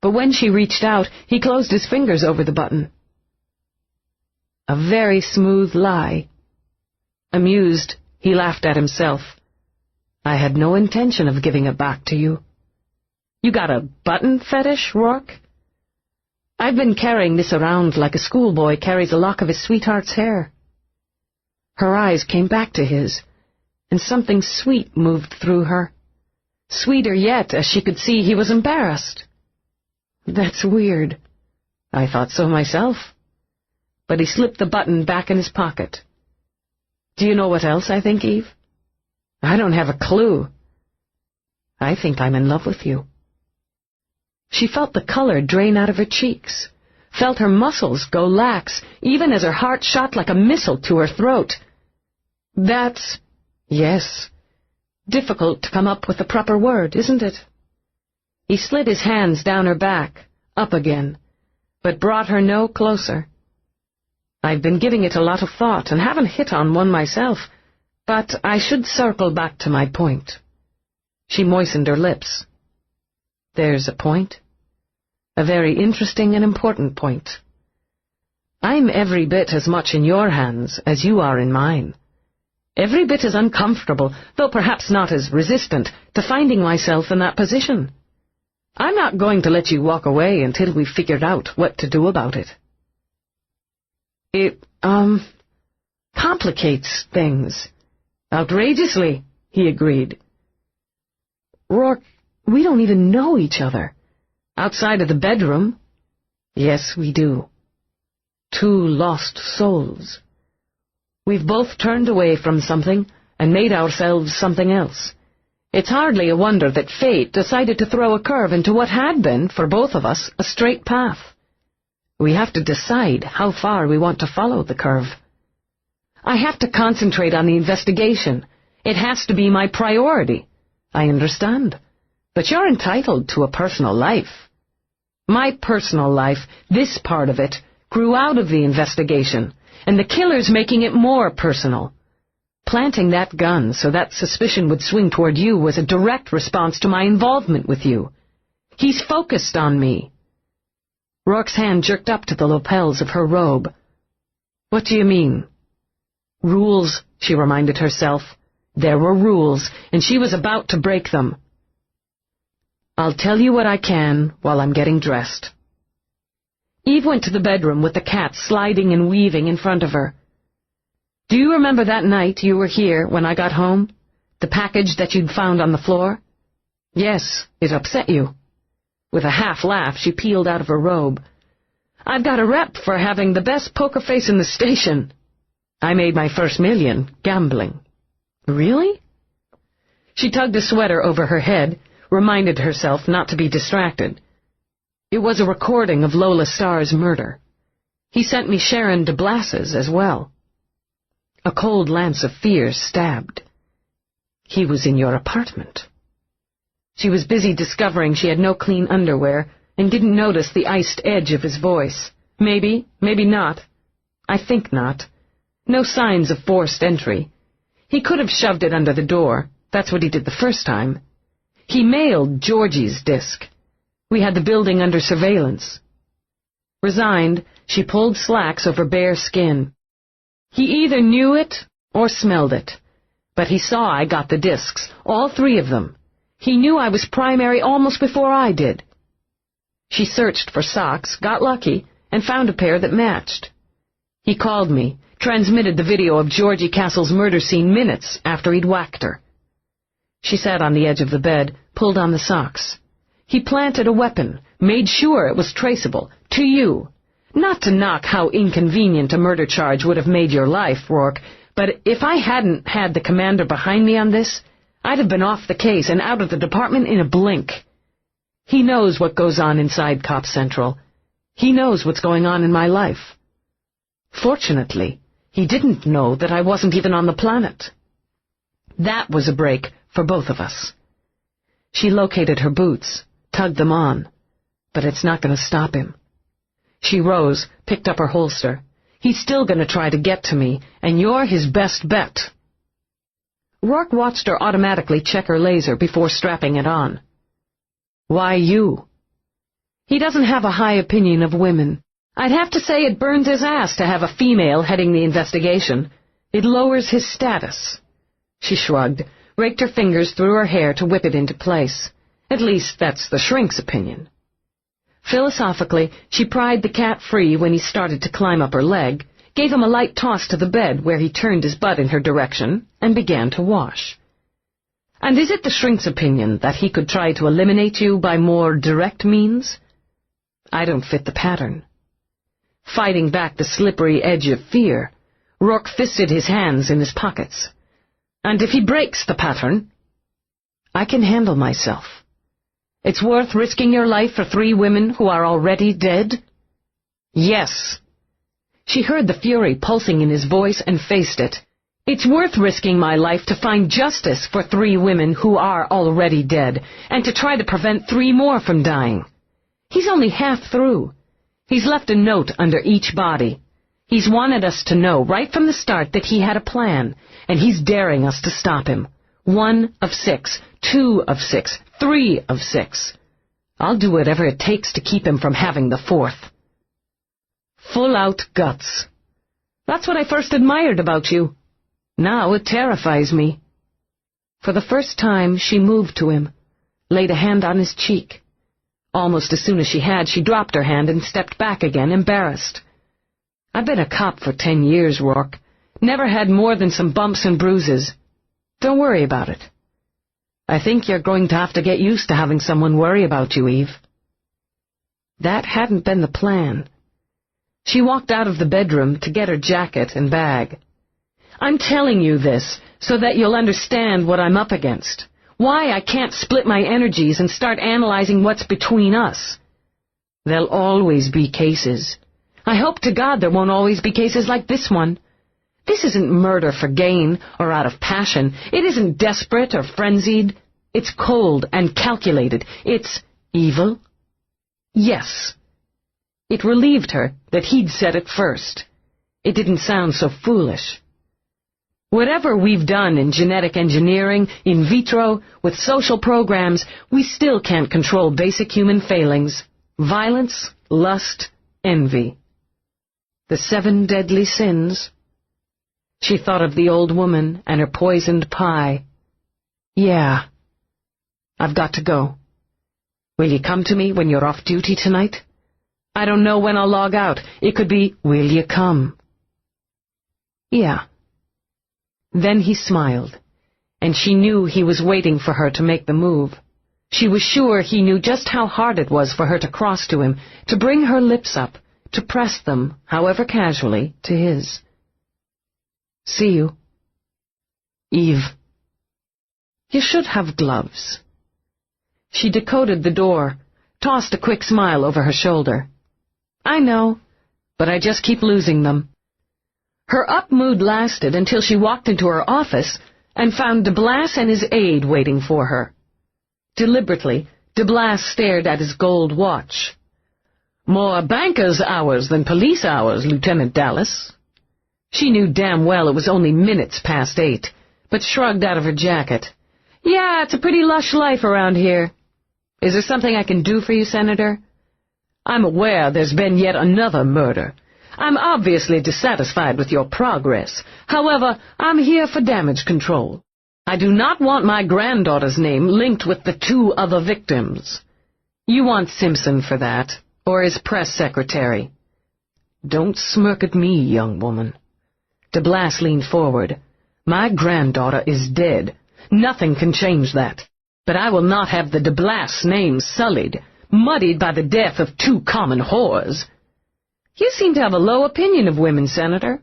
But when she reached out, he closed his fingers over the button. A very smooth lie. Amused, he laughed at himself. I had no intention of giving it back to you. You got a button fetish, Roarke? I've been carrying this around like a schoolboy carries a lock of his sweetheart's hair. Her eyes came back to his, and something sweet moved through her. Sweeter yet, as she could see he was embarrassed. That's weird. I thought so myself. But he slipped the button back in his pocket. Do you know what else I think, Eve? I don't have a clue. I think I'm in love with you. She felt the color drain out of her cheeks, felt her muscles go lax, even as her heart shot like a missile to her throat. That's... yes. Difficult to come up with the proper word, isn't it? He slid his hands down her back, up again, but brought her no closer. I've been giving it a lot of thought and haven't hit on one myself. But I should circle back to my point. She moistened her lips. There's a point. A very interesting and important point. I'm every bit as much in your hands as you are in mine. Every bit as uncomfortable, though perhaps not as resistant, to finding myself in that position. I'm not going to let you walk away until we've figured out what to do about it. It, complicates things. Outrageously, he agreed. Roarke, we don't even know each other. Outside of the bedroom. Yes, we do. Two lost souls. We've both turned away from something and made ourselves something else. It's hardly a wonder that fate decided to throw a curve into what had been, for both of us, a straight path. We have to decide how far we want to follow the curve. I have to concentrate on the investigation. It has to be my priority. I understand. But you're entitled to a personal life. My personal life, this part of it, grew out of the investigation, and the killer's making it more personal. Planting that gun so that suspicion would swing toward you was a direct response to my involvement with you. He's focused on me. Rourke's hand jerked up to the lapels of her robe. What do you mean? Rules, she reminded herself. There were rules, and she was about to break them. I'll tell you what I can while I'm getting dressed. Eve went to the bedroom with the cat sliding and weaving in front of her. Do you remember that night you were here when I got home? The package that you'd found on the floor? Yes, it upset you. With a half laugh, she peeled out of her robe. I've got a rep for having the best poker face in the station. I made my first $1 million gambling. Really? She tugged a sweater over her head, reminded herself not to be distracted. It was a recording of Lola Star's murder. He sent me Sharon Delass's as well. A cold lance of fear stabbed. He was in your apartment. She was busy discovering she had no clean underwear and didn't notice the iced edge of his voice. Maybe, maybe not. I think not. No signs of forced entry. He could have shoved it under the door. That's what he did the first time. He mailed Georgie's disc. We had the building under surveillance. Resigned, she pulled slacks over bare skin. He either knew it or smelled it. But he saw I got the discs, all 3 of them. He knew I was primary almost before I did. She searched for socks, got lucky, and found a pair that matched. He called me, transmitted the video of Georgie Castle's murder scene minutes after he'd whacked her. She sat on the edge of the bed, pulled on the socks. He planted a weapon, made sure it was traceable, to you. Not to knock how inconvenient a murder charge would have made your life, Roarke, but if I hadn't had the commander behind me on this, I'd have been off the case and out of the department in a blink. He knows what goes on inside Cop Central. He knows what's going on in my life. Fortunately, he didn't know that I wasn't even on the planet. That was a break for both of us. She located her boots, tugged them on, but it's not going to stop him. She rose, picked up her holster. He's still going to try to get to me, and you're his best bet. Roarke watched her automatically check her laser before strapping it on. Why you? He doesn't have a high opinion of women. I'd have to say it burns his ass to have a female heading the investigation. It lowers his status. She shrugged, raked her fingers through her hair to whip it into place. At least that's the shrink's opinion. Philosophically, she pried the cat free when he started to climb up her leg, gave him a light toss to the bed where he turned his butt in her direction, and began to wash. And is it the shrink's opinion that he could try to eliminate you by more direct means? I don't fit the pattern. Fighting back the slippery edge of fear, Roarke fisted his hands in his pockets. And if he breaks the pattern, I can handle myself. It's worth risking your life for 3 women who are already dead? Yes. She heard the fury pulsing in his voice and faced it. It's worth risking my life to find justice for 3 women who are already dead, and to try to prevent 3 more from dying. He's only half through. He's left a note under each body. He's wanted us to know right from the start that he had a plan, and he's daring us to stop him. 1 of 6, 2 of 6, 3 of 6. I'll do whatever it takes to keep him from having the 4th. Full-out guts. That's what I first admired about you. Now it terrifies me. For the first time, she moved to him, laid a hand on his cheek. Almost as soon as she had, she dropped her hand and stepped back again, embarrassed. I've been a cop for 10 years, Roarke. Never had more than some bumps and bruises. Don't worry about it. I think you're going to have to get used to having someone worry about you, Eve. That hadn't been the plan. She walked out of the bedroom to get her jacket and bag. I'm telling you this so that you'll understand what I'm up against. Why I can't split my energies and start analyzing what's between us. There'll always be cases. I hope to God there won't always be cases like this one. This isn't murder for gain or out of passion. It isn't desperate or frenzied. It's cold and calculated. It's evil. Yes. It relieved her that he'd said it first. It didn't sound so foolish. Whatever we've done in genetic engineering, in vitro, with social programs, we still can't control basic human failings. Violence, lust, envy. The 7 deadly sins. She thought of the old woman and her poisoned pie. Yeah. I've got to go. Will you come to me when you're off duty tonight? I don't know when I'll log out. It could be, will you come? Yeah. Then he smiled, and she knew he was waiting for her to make the move. She was sure he knew just how hard it was for her to cross to him, to bring her lips up, to press them, however casually, to his. See you. Eve. You should have gloves. She decoded the door, tossed a quick smile over her shoulder. I know, but I just keep losing them. Her up mood lasted until she walked into her office and found Delass and his aide waiting for her. Deliberately, Delass stared at his gold watch. More banker's hours than police hours, Lieutenant Delass. She knew damn well it was only minutes past 8, but shrugged out of her jacket. Yeah, it's a pretty lush life around here. Is there something I can do for you, Senator? I'm aware there's been yet another murder. I'm obviously dissatisfied with your progress. However, I'm here for damage control. I do not want my granddaughter's name linked with the 2 other victims. You want Simpson for that, or his press secretary. Don't smirk at me, young woman. Delass leaned forward. My granddaughter is dead. Nothing can change that. But I will not have the Delass name sullied, muddied by the death of 2 common whores. You seem to have a low opinion of women, Senator.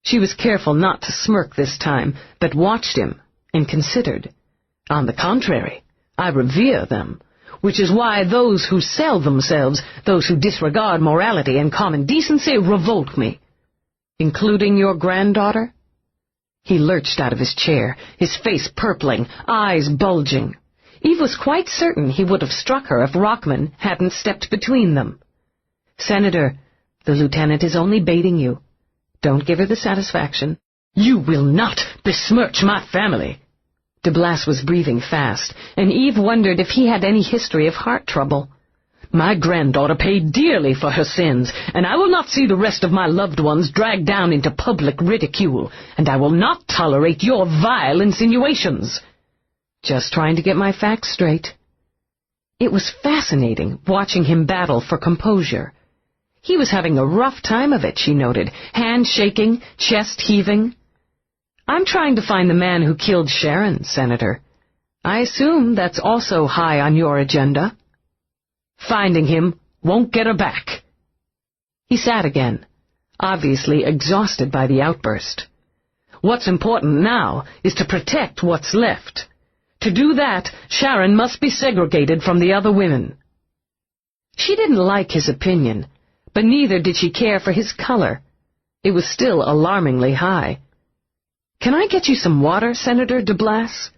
She was careful not to smirk this time, but watched him and considered. On the contrary, I revere them, which is why those who sell themselves, those who disregard morality and common decency, revolt me. Including your granddaughter? He lurched out of his chair, his face purpling, eyes bulging. Eve was quite certain he would have struck her if Rockman hadn't stepped between them. Senator, the lieutenant is only baiting you. Don't give her the satisfaction. You will not besmirch my family. Delass was breathing fast, and Eve wondered if he had any history of heart trouble. My granddaughter paid dearly for her sins, and I will not see the rest of my loved ones dragged down into public ridicule, and I will not tolerate your vile insinuations. Just trying to get my facts straight. It was fascinating watching him battle for composure. He was having a rough time of it, she noted, hand shaking, chest heaving. I'm trying to find the man who killed Sharon, Senator. I assume that's also high on your agenda. Finding him won't get her back. He sat again, obviously exhausted by the outburst. What's important now is to protect what's left. To do that, Sharon must be segregated from the other women. She didn't like his opinion, but neither did she care for his color. It was still alarmingly high. Can I get you some water, Senator Delass?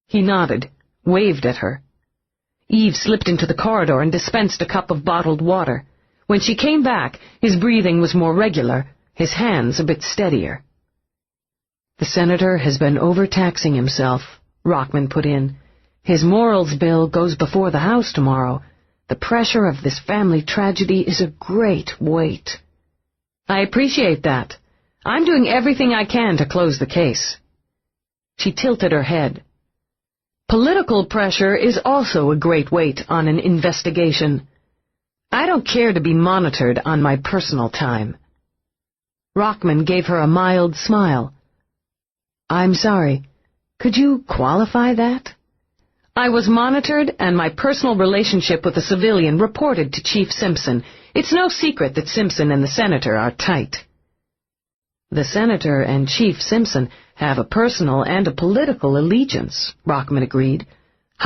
He nodded, waved at her. Eve slipped into the corridor and dispensed a cup of bottled water. When she came back, his breathing was more regular, his hands a bit steadier. "The senator has been overtaxing himself," Rockman put in. "His morals bill goes before the House tomorrow. The pressure of this family tragedy is a great weight." "I appreciate that. I'm doing everything I can to close the case." She tilted her head. "Political pressure is also a great weight on an investigation. I don't care to be monitored on my personal time." Rockman gave her a mild smile. "I'm sorry. Could you qualify that?" "I was monitored, and my personal relationship with a civilian reported to Chief Simpson. It's no secret that Simpson and the senator are tight." "The senator and Chief Simpson have a personal and a political allegiance," Rockman agreed.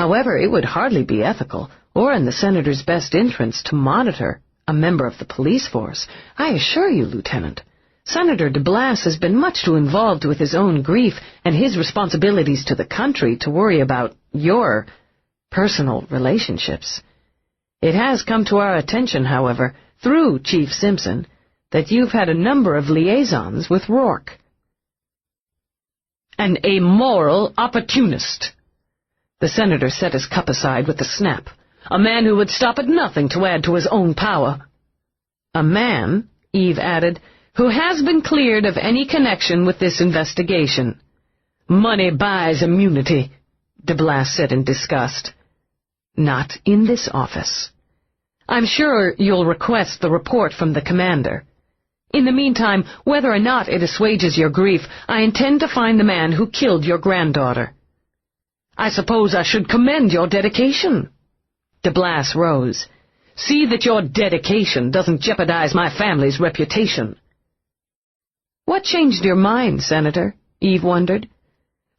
"However, it would hardly be ethical, or in the senator's best interest, to monitor a member of the police force. I assure you, Lieutenant, Senator Delass has been much too involved with his own grief and his responsibilities to the country to worry about your personal relationships. It has come to our attention, however, through Chief Simpson, that you've had a number of liaisons with Roarke." "An amoral opportunist." The senator set his cup aside with a snap. "A man who would stop at nothing to add to his own power." "A man," Eve added, "who has been cleared of any connection with this investigation." "Money buys immunity," Delass said in disgust. "Not in this office. I'm sure you'll request the report from the commander. In the meantime, whether or not it assuages your grief, I intend to find the man who killed your granddaughter." "I suppose I should commend your dedication." Delass rose. "See that your dedication doesn't jeopardize my family's reputation." "What changed your mind, Senator?" Eve wondered.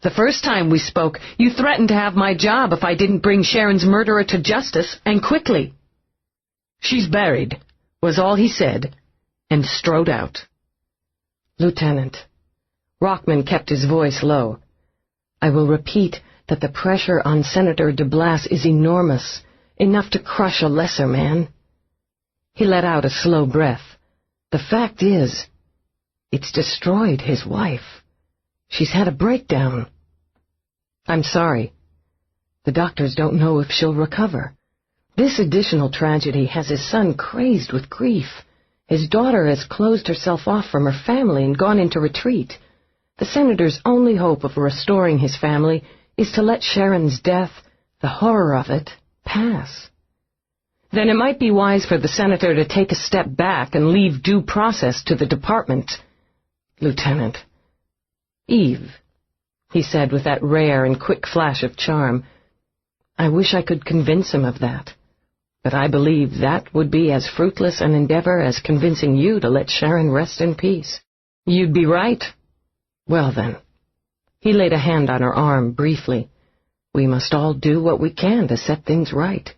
"The first time we spoke, you threatened to have my job if I didn't bring Sharon's murderer to justice, and quickly." "She's buried," was all he said, and strode out. "Lieutenant," Rockman kept his voice low, "I will repeat that the pressure on Senator Delass is enormous, enough to crush a lesser man." He let out a slow breath. "The fact is, it's destroyed his wife. She's had a breakdown." "I'm sorry. The doctors don't know if she'll recover. This additional tragedy has his son crazed with grief. His daughter has closed herself off from her family and gone into retreat. The senator's only hope of restoring his family is to let Sharon's death, the horror of it, pass." "Then it might be wise for the senator to take a step back and leave due process to the department." "Lieutenant." "Eve," he said with that rare and quick flash of charm, "I wish I could convince him of that. But I believe that would be as fruitless an endeavor as convincing you to let Sharon rest in peace." "You'd be right." "Well, then." He laid a hand on her arm briefly. "We must all do what we can to set things right.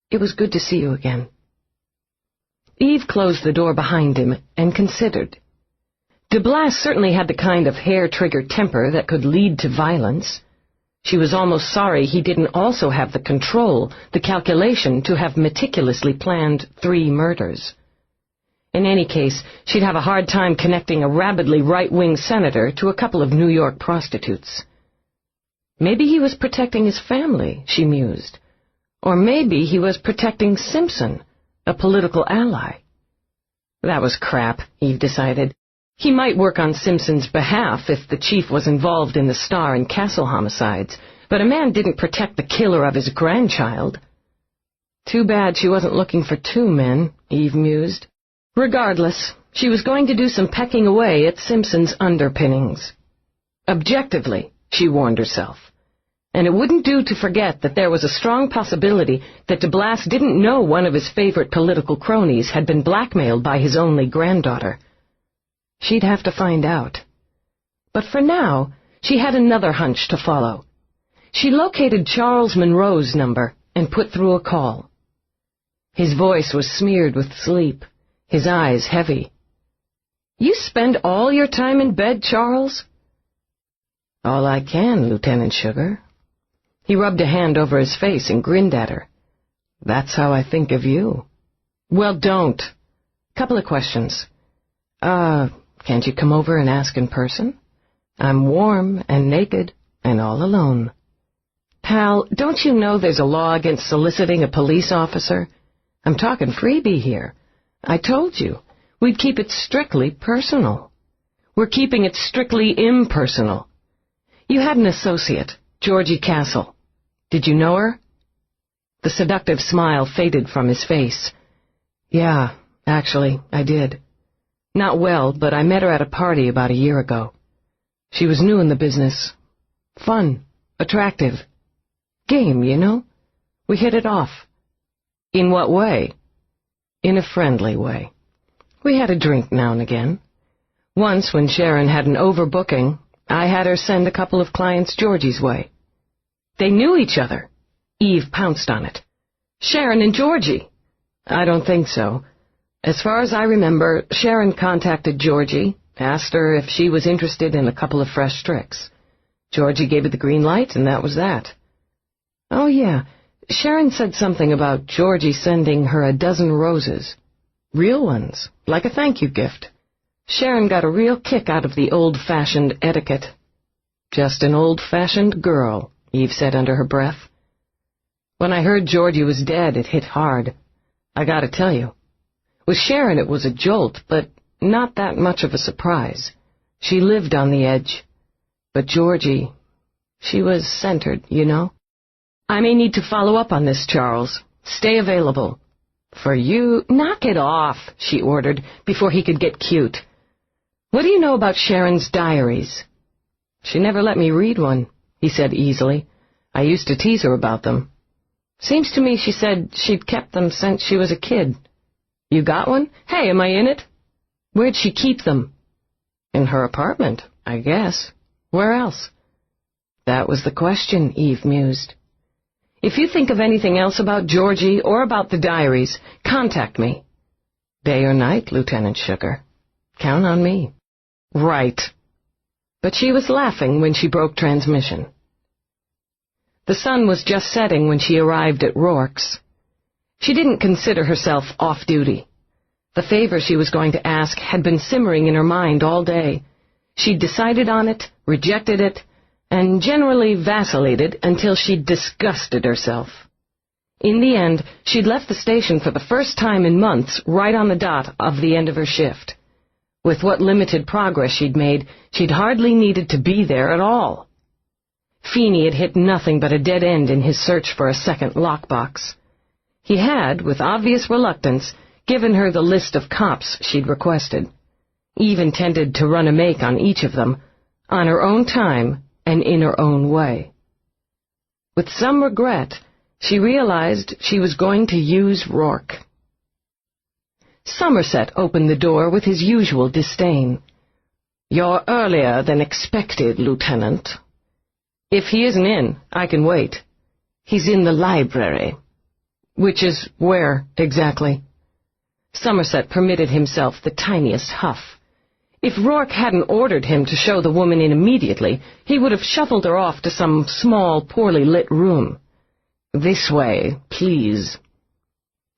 It was good to see you again." Eve closed the door behind him and considered. Delass certainly had the kind of hair-trigger temper that could lead to violence. She was almost sorry he didn't also have the control, the calculation, to have meticulously planned 3 murders. In any case, she'd have a hard time connecting a rabidly right-wing senator to a couple of New York prostitutes. Maybe he was protecting his family, she mused. Or maybe he was protecting Simpson, a political ally. That was crap, Eve decided. He might work on Simpson's behalf if the chief was involved in the Star and Castle homicides, but a man didn't protect the killer of his grandchild. Too bad she wasn't looking for 2 men, Eve mused. Regardless, she was going to do some pecking away at Simpson's underpinnings. Objectively, she warned herself. And it wouldn't do to forget that there was a strong possibility that Delass didn't know one of his favorite political cronies had been blackmailed by his only granddaughter. She'd have to find out. But for now, she had another hunch to follow. She located Charles Monroe's number and put through a call. His voice was smeared with sleep, his eyes heavy. "You spend all your time in bed, Charles?" "All I can, Lieutenant Sugar." He rubbed a hand over his face and grinned at her. "That's how I think of you." "Well, don't. Couple of questions. Can't you come over and ask in person? I'm warm and naked and all alone. Pal, don't you know there's a law against soliciting a police officer? I'm talking freebie here. I told you, we'd keep it strictly personal. We're keeping it strictly impersonal. You had an associate, Georgie Castle. Did you know her? The seductive smile faded from his face. Yeah, actually, I did. Not well, but I met her at a party about a year ago. She was new in the business. Fun, attractive. Game, you know? We hit it off. In what way? In a friendly way. We had a drink now and again. Once, when Sharon had an overbooking, I had her send a couple of clients Georgie's way. They knew each other. Eve pounced on it. Sharon and Georgie. I don't think so. As far as I remember, Sharon contacted Georgie, asked her if she was interested in a couple of fresh tricks. Georgie gave it the green light, and that was that. Oh, yeah, Sharon said something about Georgie sending her a dozen roses. Real ones, like a thank you gift. Sharon got a real kick out of the old-fashioned etiquette. Just an old-fashioned girl, Eve said under her breath. When I heard Georgie was dead, it hit hard. I gotta tell you. With Sharon it was a jolt, but not that much of a surprise. She lived on the edge. But Georgie, she was centered, you know? I may need to follow up on this, Charles. Stay available. For you, knock it off, she ordered, before he could get cute. What do you know about Sharon's diaries? She never let me read one, he said easily. I used to tease her about them. Seems to me she said she'd kept them since she was a kid. You got one? Hey, am I in it? Where'd she keep them? In her apartment, I guess. Where else? That was the question, Eve mused. If you think of anything else about Georgie or about the diaries, contact me. Day or night, Lieutenant Sugar. Count on me. Right. But she was laughing when she broke transmission. The sun was just setting when she arrived at Roarke's. She didn't consider herself off-duty. The favor she was going to ask had been simmering in her mind all day. She'd decided on it, rejected it, and generally vacillated until she'd disgusted herself. In the end, she'd left the station for the first time in months right on the dot of the end of her shift. With what limited progress she'd made, she'd hardly needed to be there at all. Feeney had hit nothing but a dead end in his search for a second lockbox. He had, with obvious reluctance, given her the list of cops she'd requested. Eve intended to run a make on each of them, on her own time and in her own way. With some regret, she realized she was going to use Roarke. Somerset opened the door with his usual disdain. "You're earlier than expected, Lieutenant." "If he isn't in, I can wait." "He's in the library." "Which is where, exactly?" Somerset permitted himself the tiniest huff. If Roarke hadn't ordered him to show the woman in immediately, he would have shuffled her off to some small, poorly lit room. "This way, please."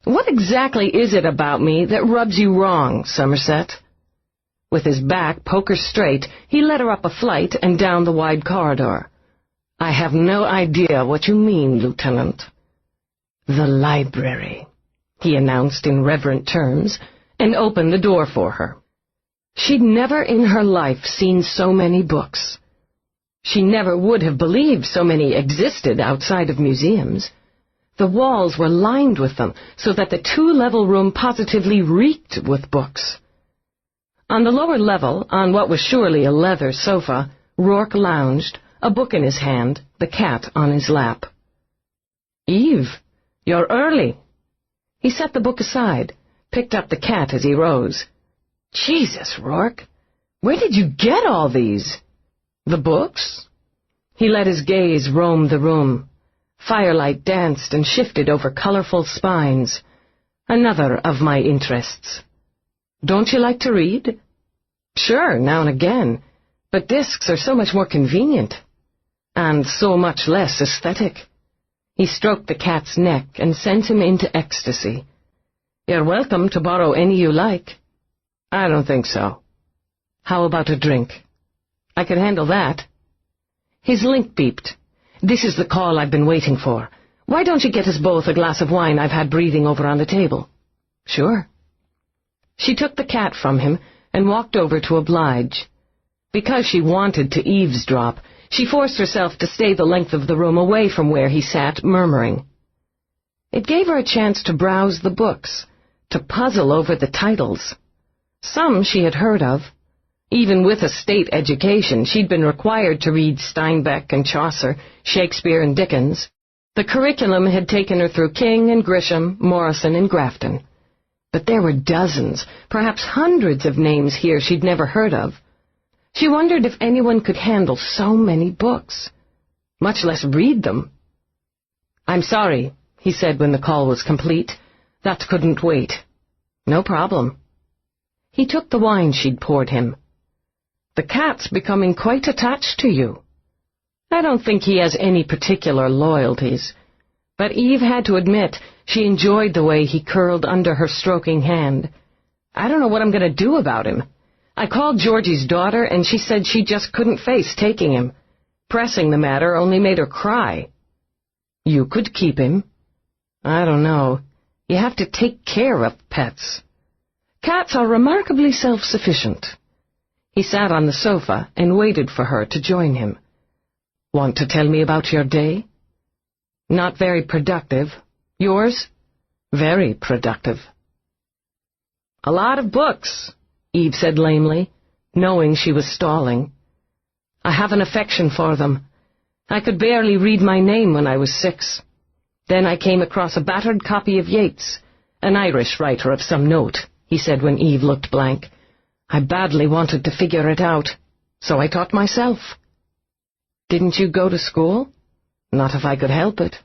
"What exactly is it about me that rubs you wrong, Somerset?" With his back poker straight, he led her up a flight and down the wide corridor. "I have no idea what you mean, Lieutenant." "The library," he announced in reverent terms, and opened the door for her. She'd never in her life seen so many books. She never would have believed so many existed outside of museums. The walls were lined with them, so that the two-level room positively reeked with books. On the lower level, on what was surely a leather sofa, Roarke lounged, a book in his hand, the cat on his lap. "Eve, you're early." He set the book aside, picked up the cat as he rose. "Jesus, Roarke, where did you get all these?" "The books?" He let his gaze roam the room. Firelight danced and shifted over colorful spines. "Another of my interests." "Don't you like to read?" "Sure, now and again, but discs are so much more convenient. And so much less aesthetic." He stroked the cat's neck and sent him into ecstasy. "You're welcome to borrow any you like." I don't think so. How about a drink? I could handle that. His link beeped. This is the call I've been waiting for. Why don't you get us both a glass of wine I've had breathing over on the table? Sure. She took the cat from him and walked over to oblige. Because she wanted to eavesdrop, she forced herself to stay the length of the room away from where he sat, murmuring. It gave her a chance to browse the books, to puzzle over the titles. Some she had heard of. Even with a state education, she'd been required to read Steinbeck and Chaucer, Shakespeare and Dickens. The curriculum had taken her through King and Grisham, Morrison and Grafton. But there were dozens, perhaps hundreds of names here she'd never heard of. She wondered if anyone could handle so many books, much less read them. "I'm sorry," he said when the call was complete. "That couldn't wait." "No problem." He took the wine she'd poured him. "The cat's becoming quite attached to you." "I don't think he has any particular loyalties." But Eve had to admit she enjoyed the way he curled under her stroking hand. "I don't know what I'm going to do about him. I called Georgie's daughter, and she said she just couldn't face taking him. Pressing the matter only made her cry." "You could keep him." "I don't know. You have to take care of pets. Cats are remarkably self-sufficient." He sat on the sofa and waited for her to join him. "Want to tell me about your day?" "Not very productive. Yours?" "Very productive." "A lot of books," Eve said lamely, knowing she was stalling. "I have an affection for them. I could barely read my name when I was 6. Then I came across a battered copy of Yeats, an Irish writer of some note," he said when Eve looked blank. "I badly wanted to figure it out, so I taught myself." "Didn't you go to school?" "Not if I could help it."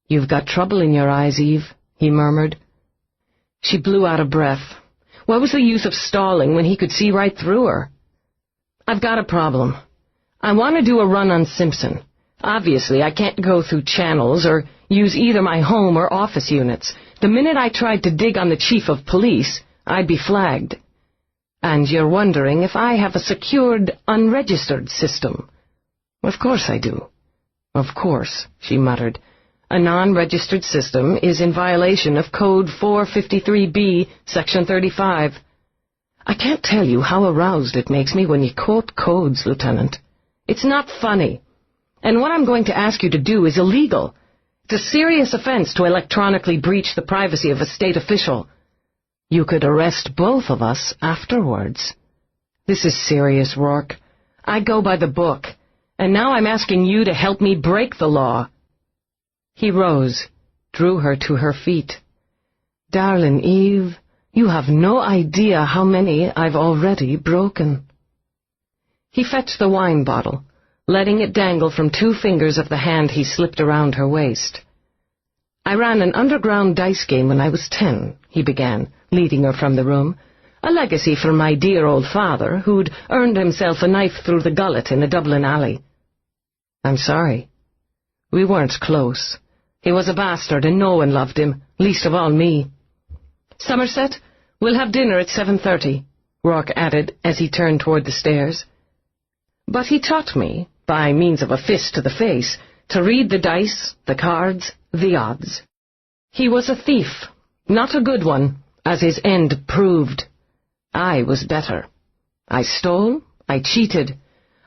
"You've got trouble in your eyes, Eve," he murmured. She blew out of breath. What was the use of stalling when he could see right through her? "I've got a problem. I want to do a run on Simpson. Obviously, I can't go through channels or use either my home or office units. The minute I tried to dig on the chief of police, I'd be flagged. And you're wondering if I have a secured, unregistered system." "Of course I do." "Of course," she muttered. "A non-registered system is in violation of Code 453B, Section 35. I can't tell you how aroused it makes me when you quote codes, Lieutenant. It's not funny. And what I'm going to ask you to do is illegal. It's a serious offense to electronically breach the privacy of a state official. You could arrest both of us afterwards." "This is serious, Roarke. I go by the book, and now I'm asking you to help me break the law." He rose, drew her to her feet. "Darling Eve, you have no idea how many I've already broken." He fetched the wine bottle, letting it dangle from 2 fingers of the hand he slipped around her waist. "I ran an underground dice game when I was 10, he began, leading her from the room. "A legacy from my dear old father, who'd earned himself a knife through the gullet in a Dublin alley." "I'm sorry." "We weren't close. He was a bastard, and no one loved him, least of all me." "Somerset, we'll have dinner at 7:30, Roarke added as he turned toward the stairs. "But he taught me, by means of a fist to the face, to read the dice, the cards, the odds. He was a thief, not a good one, as his end proved. I was better. I stole, I cheated.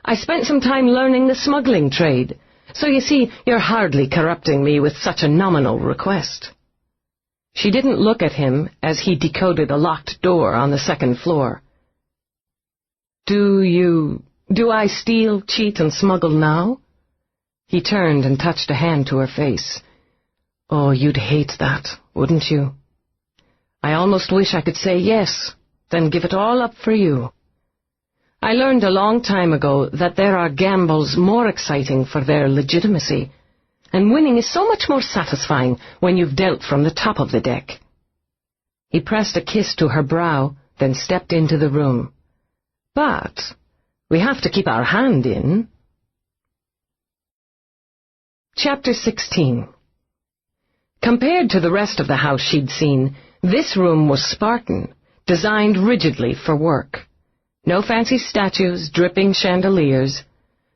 I spent some time learning the smuggling trade. So you see, you're hardly corrupting me with such a nominal request." She didn't look at him as he decoded a locked door on the 2nd floor. Do I steal, cheat, and smuggle now?" He turned and touched a hand to her face. "Oh, you'd hate that, wouldn't you?" "I almost wish I could say yes, then give it all up for you. I learned a long time ago that there are gambles more exciting for their legitimacy, and winning is so much more satisfying when you've dealt from the top of the deck." He pressed a kiss to her brow, then stepped into the room. "But we have to keep our hand in." Chapter 16. Compared to the rest of the house she'd seen, this room was Spartan, designed rigidly for work. No fancy statues, dripping chandeliers.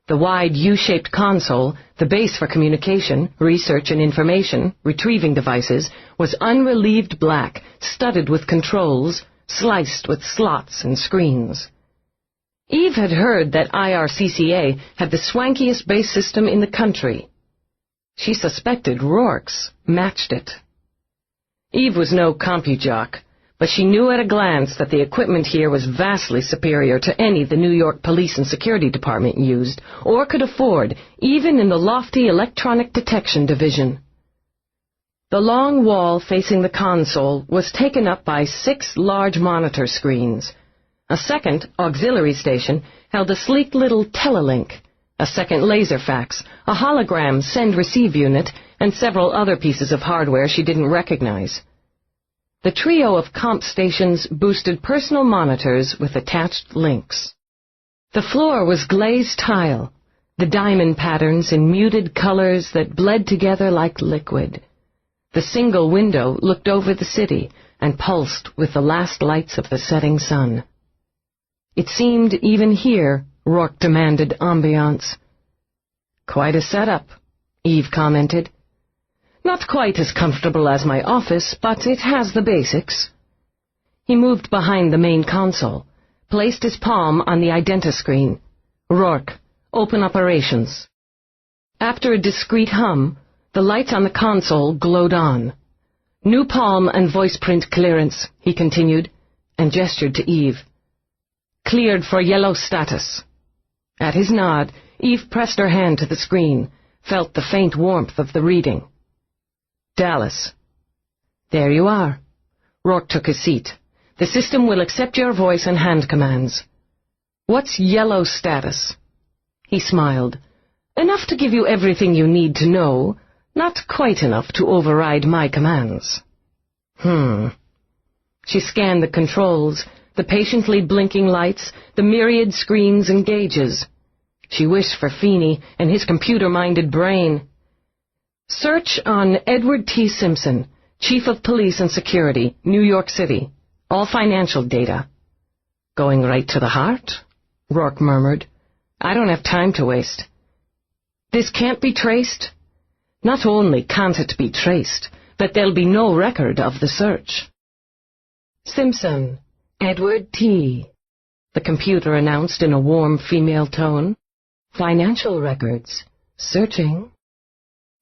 The wide U-shaped console, the base for communication, research and information, retrieving devices, was unrelieved black, studded with controls, sliced with slots and screens. Eve had heard that IRCCA had the swankiest base system in the country. She suspected Roarke's matched it. Eve was no CompuJock, but she knew at a glance that the equipment here was vastly superior to any the New York Police and Security Department used, or could afford, even in the lofty Electronic Detection Division. The long wall facing the console was taken up by 6 large monitor screens. A second, auxiliary station, held a sleek little telelink, a second laser fax, a hologram send-receive unit, and several other pieces of hardware she didn't recognize. The trio of comp stations boosted personal monitors with attached links. The floor was glazed tile, the diamond patterns in muted colors that bled together like liquid. The single window looked over the city and pulsed with the last lights of the setting sun. It seemed even here Roarke demanded ambiance. "Quite a setup," Eve commented. "Not quite as comfortable as my office, but it has the basics." He moved behind the main console, placed his palm on the identiscreen. "Roarke, open operations." After a discreet hum, the lights on the console glowed on. "New palm and voice print clearance," he continued, and gestured to Eve. "Cleared for yellow status." At his nod, Eve pressed her hand to the screen, felt the faint warmth of the reading. "Delass." "There you are." Roarke took his seat. "The system will accept your voice and hand commands." "What's yellow status?" He smiled. "Enough to give you everything you need to know, not quite enough to override my commands." She scanned the controls, the patiently blinking lights, the myriad screens and gauges. She wished for Feeney and his computer-minded brain. "Search on Edward T. Simpson, Chief of Police and Security, New York City. All financial data." "Going right to the heart?" Roarke murmured. "I don't have time to waste." "This can't be traced?" "Not only can't it be traced, but there'll be no record of the search." "Simpson, Edward T." the computer announced in a warm female tone. "Financial records. Searching."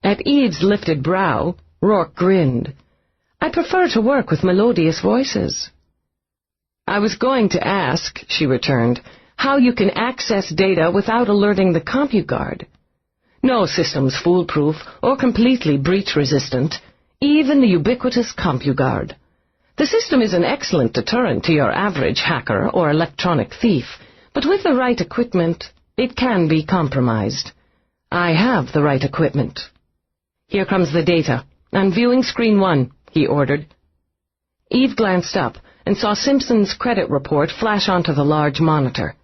At Eve's lifted brow, Roarke grinned. "I prefer to work with melodious voices." "I was going to ask," she returned, "how you can access data without alerting the CompuGuard. No system's foolproof or completely breach-resistant, even the ubiquitous CompuGuard. The system is an excellent deterrent to your average hacker or electronic thief, but with the right equipment, it can be compromised. I have the right equipment." "Here comes the data. On viewing screen 1, he ordered. Eve glanced up and saw Simpson's credit report flash onto the large monitor.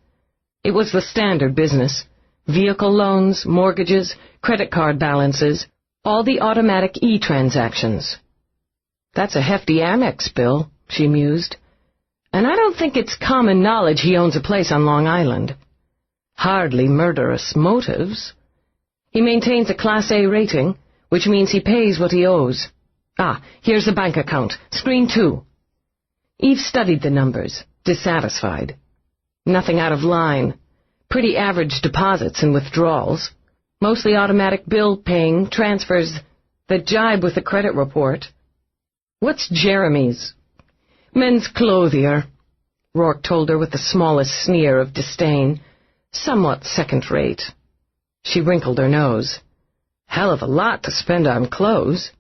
It was the standard business. Vehicle loans, mortgages, credit card balances, all the automatic e-transactions. "That's a hefty Amex bill," she mused. "And I don't think it's common knowledge he owns a place on Long Island. Hardly murderous motives. He maintains a Class A rating, which means he pays what he owes. Here's the bank account. Screen 2. Eve studied the numbers, dissatisfied. Nothing out of line. Pretty average deposits and withdrawals. Mostly automatic bill-paying transfers that jibe with the credit report. "What's Jeremy's?" "Men's clothier," Roarke told her with the smallest sneer of disdain. "Somewhat second-rate." She wrinkled her nose. "Hell of a lot to spend on clothes."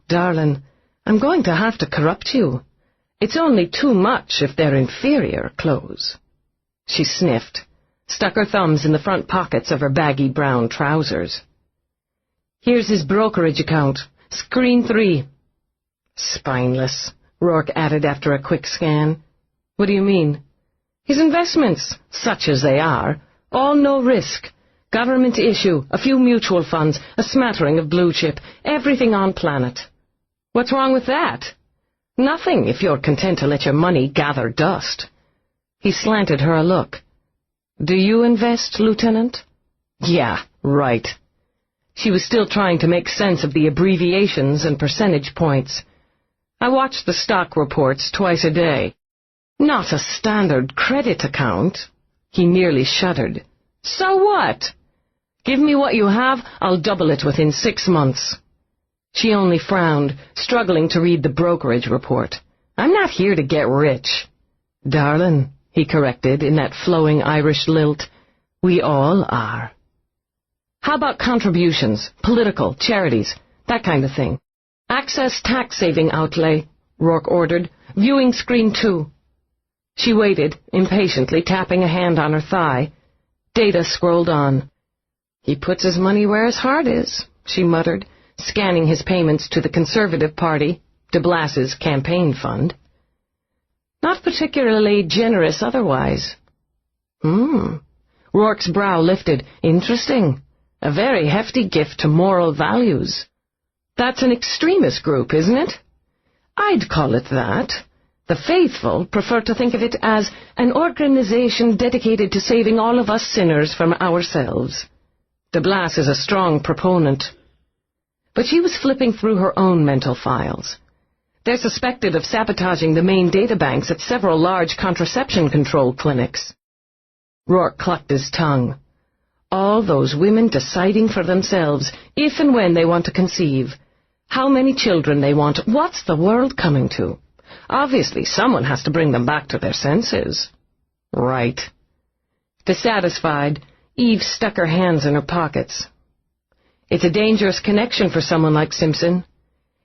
"Darlin', I'm going to have to corrupt you. It's only too much if they're inferior clothes." She sniffed, stuck her thumbs in the front pockets of her baggy brown trousers. "Here's his brokerage account. Screen 3. "Spineless," Roarke added after a quick scan. "What do you mean?" "His investments, such as they are, all no risk. Government issue, a few mutual funds, a smattering of blue chip, everything on planet." "What's wrong with that?" Nothing if you're content to let your money gather dust. He slanted her a look. Do you invest, Lieutenant? Yeah, right. She was still trying to make sense of the abbreviations and percentage points. I watch the stock reports twice a day. Not a standard credit account. He nearly shuddered. So what? Give me what you have, I'll double it within 6 months. She only frowned, struggling to read the brokerage report. I'm not here to get rich. Darling, he corrected in that flowing Irish lilt, we all are. How about contributions, political, charities, that kind of thing? Access tax-saving outlay, Roarke ordered. Viewing screen 2. She waited, impatiently tapping a hand on her thigh. Data scrolled on. He puts his money where his heart is, she muttered, scanning his payments to the Conservative Party, Delass's campaign fund. Not particularly generous otherwise. Roarke's brow lifted. Interesting. A very hefty gift to moral values. That's an extremist group, isn't it? I'd call it that. The faithful prefer to think of it as an organization dedicated to saving all of us sinners from ourselves. Delass is a strong proponent. But she was flipping through her own mental files. They're suspected of sabotaging the main databanks at several large contraception control clinics. Roarke clucked his tongue. All those women deciding for themselves if and when they want to conceive, how many children they want, what's the world coming to? Obviously, someone has to bring them back to their senses. Right. Dissatisfied, Eve stuck her hands in her pockets. It's a dangerous connection for someone like Simpson.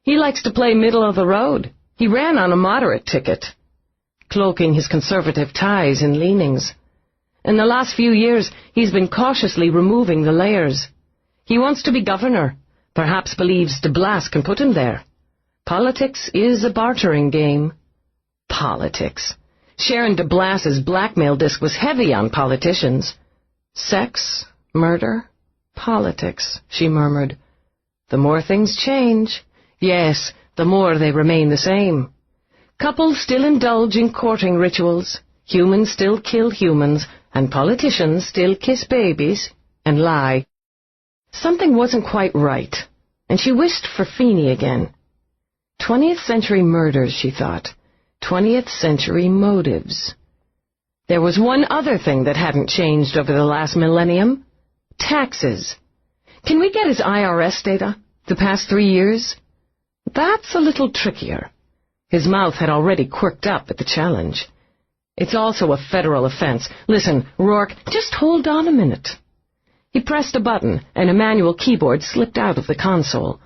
He likes to play middle of the road. He ran on a moderate ticket, cloaking his conservative ties and leanings. In the last few years, he's been cautiously removing the layers. He wants to be governor, perhaps believes Delass can put him there. Politics is a bartering game. Politics. Sharon Delass's blackmail disc was heavy on politicians. Sex, murder, politics, she murmured. The more things change, yes, the more they remain the same. Couples still indulge in courting rituals, humans still kill humans, and politicians still kiss babies and lie. Something wasn't quite right, and she wished for Feeney again. 20th century murders, she thought. 20th century motives. There was one other thing that hadn't changed over the last millennium. Taxes. Can we get his IRS data, the past 3 years? That's a little trickier. His mouth had already quirked up at the challenge. It's also a federal offense. Listen, Roarke, just hold on a minute. He pressed a button, and a manual keyboard slipped out of the console.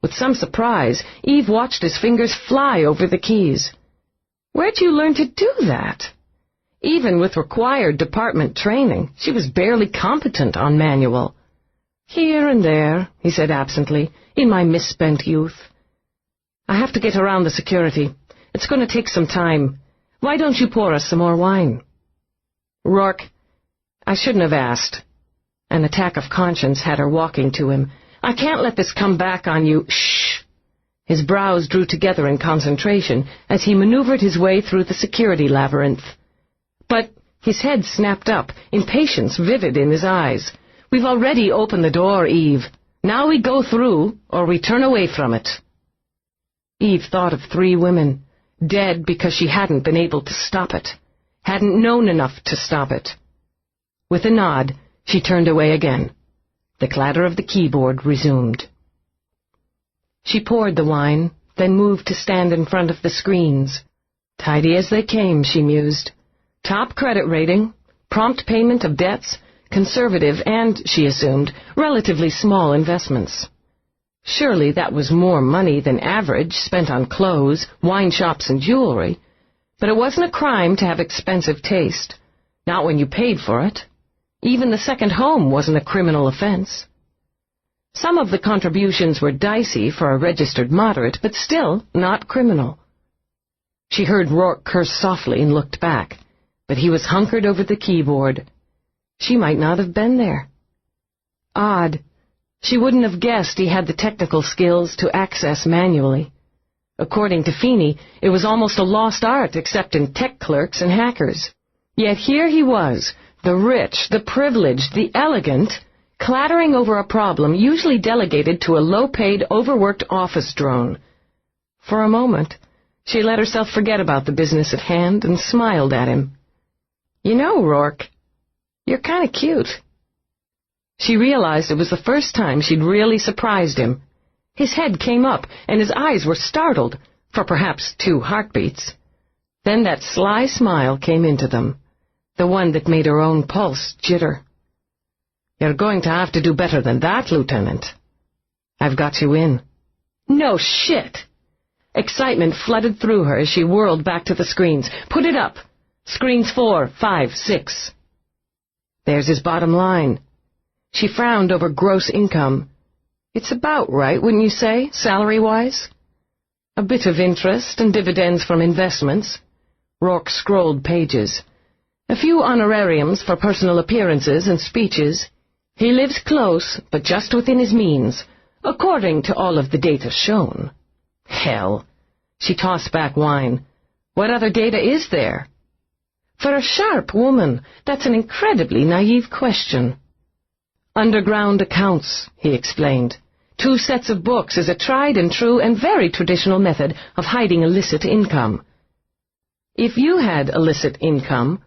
With some surprise, Eve watched his fingers fly over the keys. Where'd you learn to do that? Even with required department training, she was barely competent on manual. Here and there, he said absently, in my misspent youth. I have to get around the security. It's going to take some time. Why don't you pour us some more wine? Roarke, I shouldn't have asked. An attack of conscience had her walking to him. I can't let this come back on you. Shh! His brows drew together in concentration as he maneuvered his way through the security labyrinth. But his head snapped up, impatience vivid in his eyes. We've already opened the door, Eve. Now we go through, or we turn away from it. Eve thought of 3 women, dead because she hadn't been able to stop it, hadn't known enough to stop it. With a nod, she turned away again. The clatter of the keyboard resumed. She poured the wine, then moved to stand in front of the screens. Tidy as they came, she mused. Top credit rating, prompt payment of debts, conservative and, she assumed, relatively small investments. Surely that was more money than average spent on clothes, wine shops, and jewelry. But it wasn't a crime to have expensive taste. Not when you paid for it. Even the second home wasn't a criminal offense. Some of the contributions were dicey for a registered moderate, but still not criminal. She heard Roarke curse softly and looked back, but he was hunkered over the keyboard. She might not have been there. Odd. She wouldn't have guessed he had the technical skills to access manually. According to Feeney, it was almost a lost art except in tech clerks and hackers. Yet here he was, the rich, the privileged, the elegant, clattering over a problem usually delegated to a low-paid, overworked office drone. For a moment, she let herself forget about the business at hand and smiled at him. "You know, Roarke, you're kind of cute." She realized it was the first time she'd really surprised him. His head came up, and his eyes were startled, for perhaps 2 heartbeats. Then that sly smile came into them, the one that made her own pulse jitter. "You're going to have to do better than that, Lieutenant." "I've got you in." "No shit!" Excitement flooded through her as she whirled back to the screens. "Put it up. Screens 4, 5, 6. There's his bottom line. She frowned over gross income. It's about right, wouldn't you say, salary-wise? A bit of interest and dividends from investments. Roarke scrolled pages. A few honorariums for personal appearances and speeches. He lives close, but just within his means, according to all of the data shown. Hell. She tossed back wine. What other data is there? For a sharp woman, that's an incredibly naive question. Underground accounts, he explained. 2 sets of books is a tried and true and very traditional method of hiding illicit income. If you had illicit income,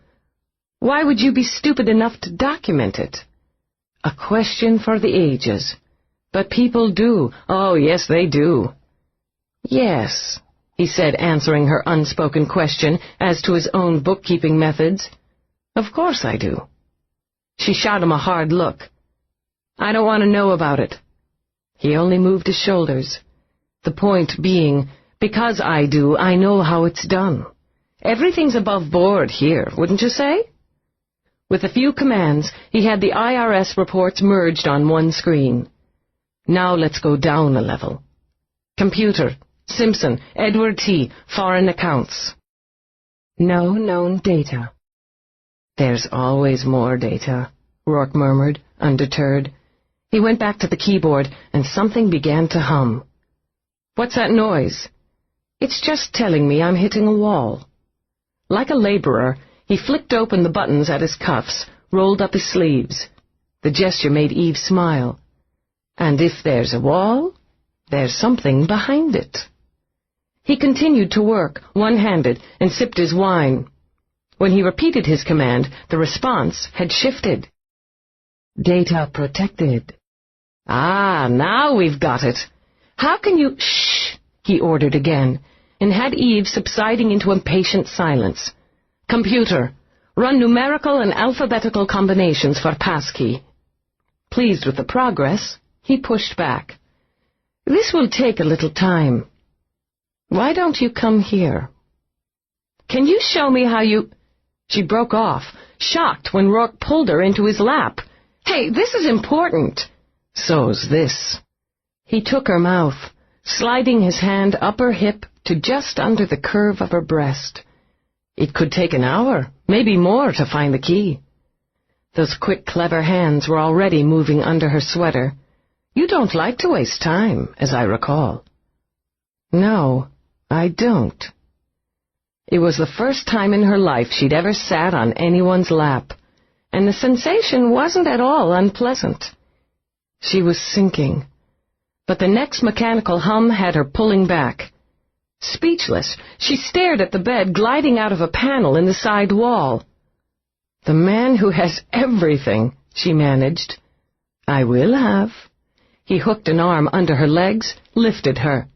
why would you be stupid enough to document it? A question for the ages. But people do. Oh, yes, they do. Yes, he said, answering her unspoken question as to his own bookkeeping methods. Of course I do. She shot him a hard look. I don't want to know about it. He only moved his shoulders. The point being, because I do, I know how it's done. Everything's above board here, wouldn't you say? With a few commands, he had the IRS reports merged on one screen. Now let's go down a level. Computer, Simpson, Edward T., foreign accounts. No known data. There's always more data, Roarke murmured, undeterred. He went back to the keyboard, and something began to hum. What's that noise? It's just telling me I'm hitting a wall. Like a laborer, he flicked open the buttons at his cuffs, rolled up his sleeves. The gesture made Eve smile. And if there's a wall, there's something behind it. He continued to work, one-handed, and sipped his wine. When he repeated his command, the response had shifted. Data protected. Ah, now we've got it. How can you— Shh, he ordered again, and had Eve subsiding into impatient silence. Computer, run numerical and alphabetical combinations for passkey. Pleased with the progress, he pushed back. This will take a little time. Why don't you come here? Can you show me how you— She broke off, shocked when Roarke pulled her into his lap. Hey, this is important. So's this. He took her mouth, sliding his hand up her hip to just under the curve of her breast. It could take an hour, maybe more, to find the key. Those quick, clever hands were already moving under her sweater. You don't like to waste time, as I recall. No, I don't. It was the first time in her life she'd ever sat on anyone's lap, and the sensation wasn't at all unpleasant. She was sinking, but the next mechanical hum had her pulling back. Speechless, she stared at the bed gliding out of a panel in the side wall. The man who has everything, she managed. I will have. He hooked an arm under her legs, lifted her.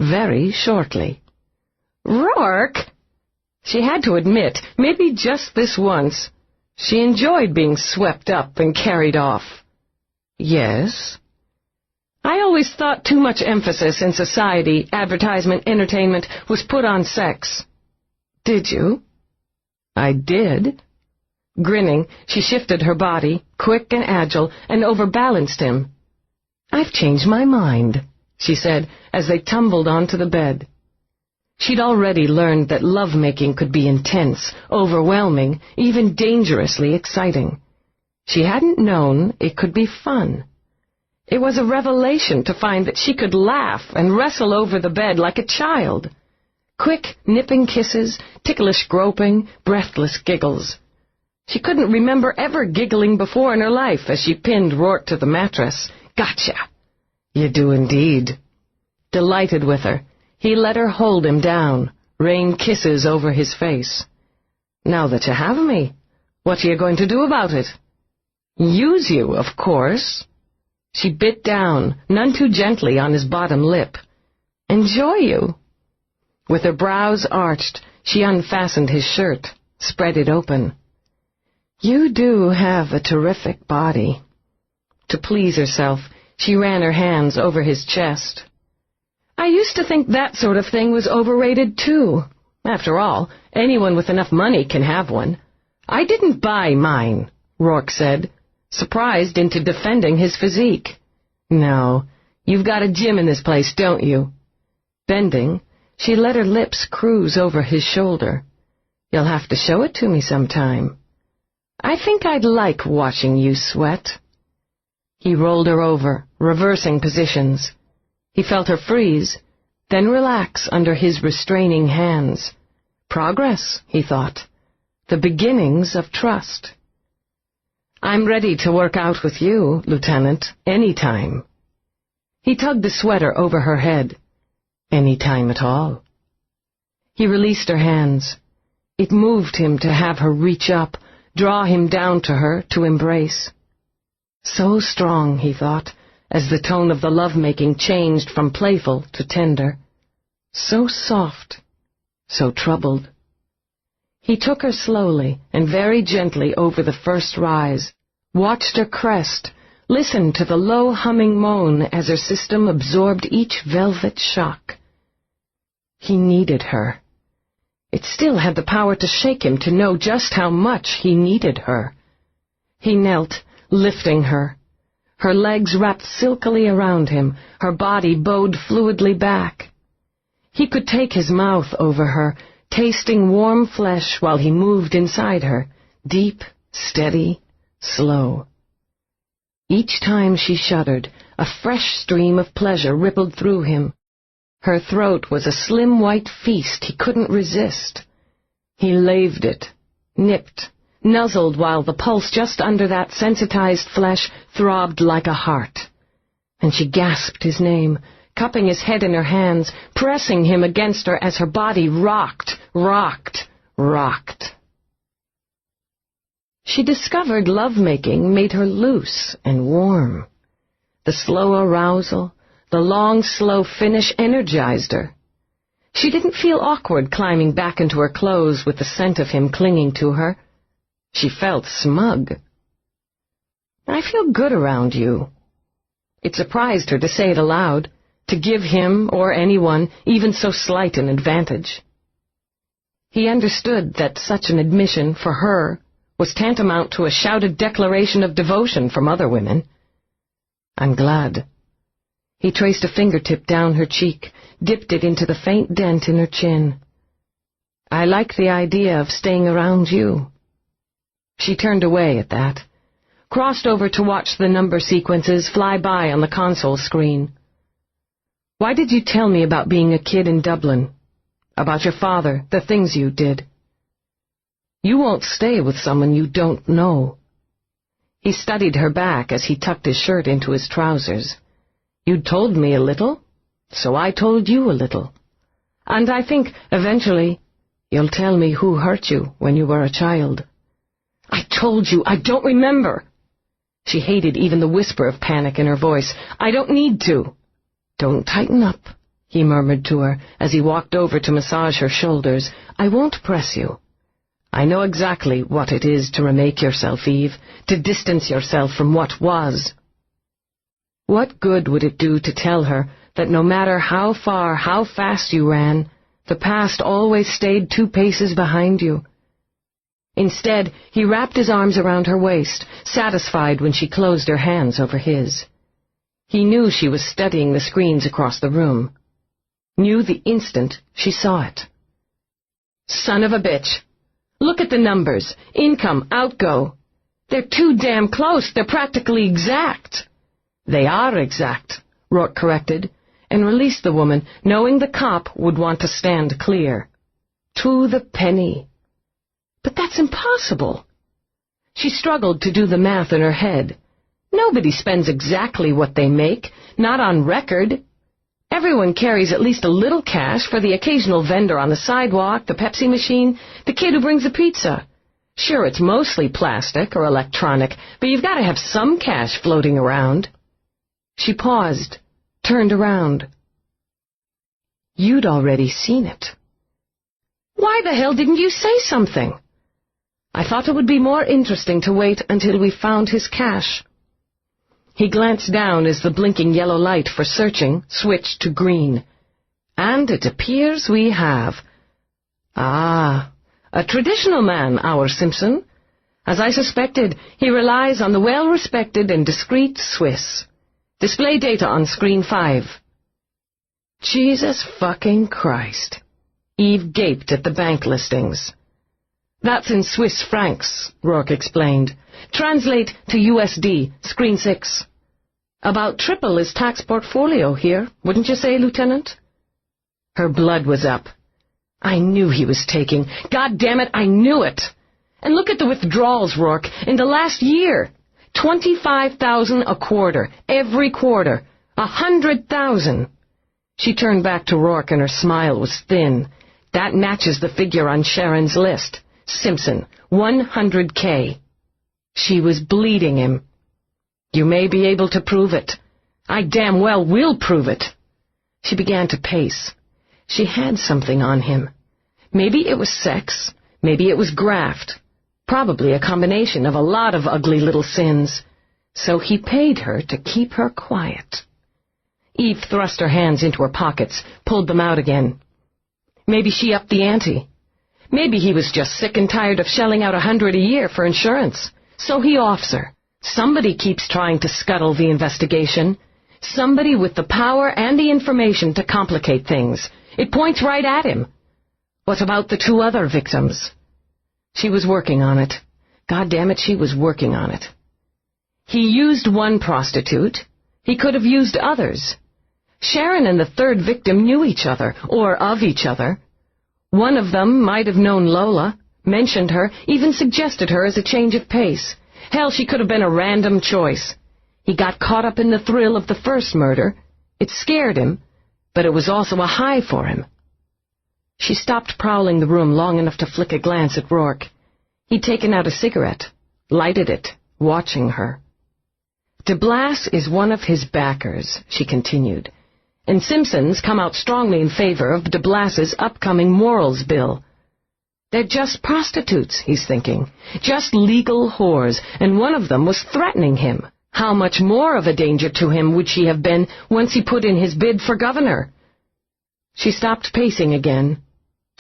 Very shortly. Roarke! She had to admit, maybe just this once, she enjoyed being swept up and carried off. Yes? I always thought too much emphasis in society, advertisement, entertainment, was put on sex. Did you? I did. Grinning, she shifted her body, quick and agile, and overbalanced him. I've changed my mind, she said, as they tumbled onto the bed. She'd already learned that lovemaking could be intense, overwhelming, even dangerously exciting. She hadn't known it could be fun. It was a revelation to find that she could laugh and wrestle over the bed like a child. Quick, nipping kisses, ticklish groping, breathless giggles. She couldn't remember ever giggling before in her life as she pinned Roarke to the mattress. "Gotcha!" "You do indeed." Delighted with her, he let her hold him down, rain kisses over his face. "Now that you have me, what are you going to do about it?" "Use you, of course." She bit down, none too gently, on his bottom lip. "Enjoy you." With her brows arched, she unfastened his shirt, spread it open. "You do have a terrific body." To please herself, she ran her hands over his chest. "I used to think that sort of thing was overrated, too. After all, anyone with enough money can have one." "I didn't buy mine," Roarke said, surprised into defending his physique. "No, you've got a gym in this place, don't you?" Bending, she let her lips cruise over his shoulder. "You'll have to show it to me sometime. I think I'd like watching you sweat." He rolled her over, reversing positions. He felt her freeze, then relax under his restraining hands. Progress, he thought. The beginnings of trust. "I'm ready to work out with you, Lieutenant, any time." He tugged the sweater over her head. "Any time at all." He released her hands. It moved him to have her reach up, draw him down to her to embrace. So strong, he thought, as the tone of the love-making changed from playful to tender. So soft, so troubled. He took her slowly and very gently over the first rise, watched her crest, listened to the low humming moan as her system absorbed each velvet shock. He needed her. It still had the power to shake him to know just how much he needed her. He knelt, lifting her. Her legs wrapped silkily around him, her body bowed fluidly back. He could take his mouth over her, tasting warm flesh while he moved inside her, deep, steady, slow. Each time she shuddered, a fresh stream of pleasure rippled through him. Her throat was a slim white feast he couldn't resist. He laved it, nipped, nuzzled while the pulse just under that sensitized flesh throbbed like a heart. And she gasped his name, cupping his head in her hands, pressing him against her as her body rocked, rocked, rocked. She discovered lovemaking made her loose and warm. The slow arousal, the long, slow finish energized her. She didn't feel awkward climbing back into her clothes with the scent of him clinging to her. She felt smug. "I feel good around you." It surprised her to say it aloud, to give him, or anyone, even so slight an advantage. He understood that such an admission, for her, was tantamount to a shouted declaration of devotion from other women. "I'm glad." He traced a fingertip down her cheek, dipped it into the faint dent in her chin. "I like the idea of staying around you." She turned away at that, crossed over to watch the number sequences fly by on the console screen. "Why did you tell me about being a kid in Dublin? About your father, the things you did?" "You won't stay with someone you don't know." He studied her back as he tucked his shirt into his trousers. "You'd told me a little, so I told you a little. And I think, eventually, you'll tell me who hurt you when you were a child." "I told you, I don't remember." She hated even the whisper of panic in her voice. "I don't need to." "Don't tighten up," he murmured to her as he walked over to massage her shoulders. "I won't press you. I know exactly what it is to remake yourself, Eve, to distance yourself from what was." What good would it do to tell her that no matter how far, how fast you ran, the past always stayed 2 paces behind you? Instead, he wrapped his arms around her waist, satisfied when she closed her hands over his. He knew she was studying the screens across the room. Knew the instant she saw it. "Son of a bitch! Look at the numbers. Income, outgo. They're too damn close. They're practically exact." "They are exact," Roarke corrected, and released the woman, knowing the cop would want to stand clear. To the penny. But that's impossible. She struggled to do the math in her head. Nobody spends exactly what they make, not on record. Everyone carries at least a little cash for the occasional vendor on the sidewalk, the Pepsi machine, the kid who brings the pizza. Sure, it's mostly plastic or electronic, but you've got to have some cash floating around. She paused, turned around. You'd already seen it. Why the hell didn't you say something? I thought it would be more interesting to wait until we found his cash. He glanced down as the blinking yellow light for searching switched to green. And it appears we have. Ah, a traditional man, our Simpson. As I suspected, he relies on the well-respected and discreet Swiss. Display data on screen 5. Jesus fucking Christ. Eve gaped at the bank listings. That's in Swiss francs, Roarke explained. Translate to USD, screen 6. About triple his tax portfolio here, wouldn't you say, Lieutenant? Her blood was up. I knew he was taking. God damn it, I knew it. And look at the withdrawals, Roarke, in the last year. 25,000 a quarter, every quarter. 100,000. She turned back to Roarke and her smile was thin. That matches the figure on Sharon's list. Simpson, 100K. She was bleeding him. You may be able to prove it. I damn well will prove it. She began to pace. She had something on him. Maybe it was sex. Maybe it was graft. Probably a combination of a lot of ugly little sins. So he paid her to keep her quiet. Eve thrust her hands into her pockets, pulled them out again. Maybe she upped the ante. Maybe he was just sick and tired of shelling out $100 a year for insurance. So he offs her. Somebody keeps trying to scuttle the investigation. Somebody with the power and the information to complicate things. It points right at him. What about the 2 other victims? She was working on it. God damn it, she was working on it. He used one prostitute. He could have used others. Sharon and the 3rd victim knew each other, or of each other. One of them might have known Lola, mentioned her, even suggested her as a change of pace. Hell, she could have been a random choice. He got caught up in the thrill of the first murder. It scared him, but it was also a high for him. She stopped prowling the room long enough to flick a glance at Roarke. He'd taken out a cigarette, lighted it, watching her. Delass is one of his backers, she continued, and Simpson's come out strongly in favor of Delass's upcoming morals bill. They're just prostitutes, he's thinking, just legal whores, and one of them was threatening him. How much more of a danger to him would she have been once he put in his bid for governor? She stopped pacing again,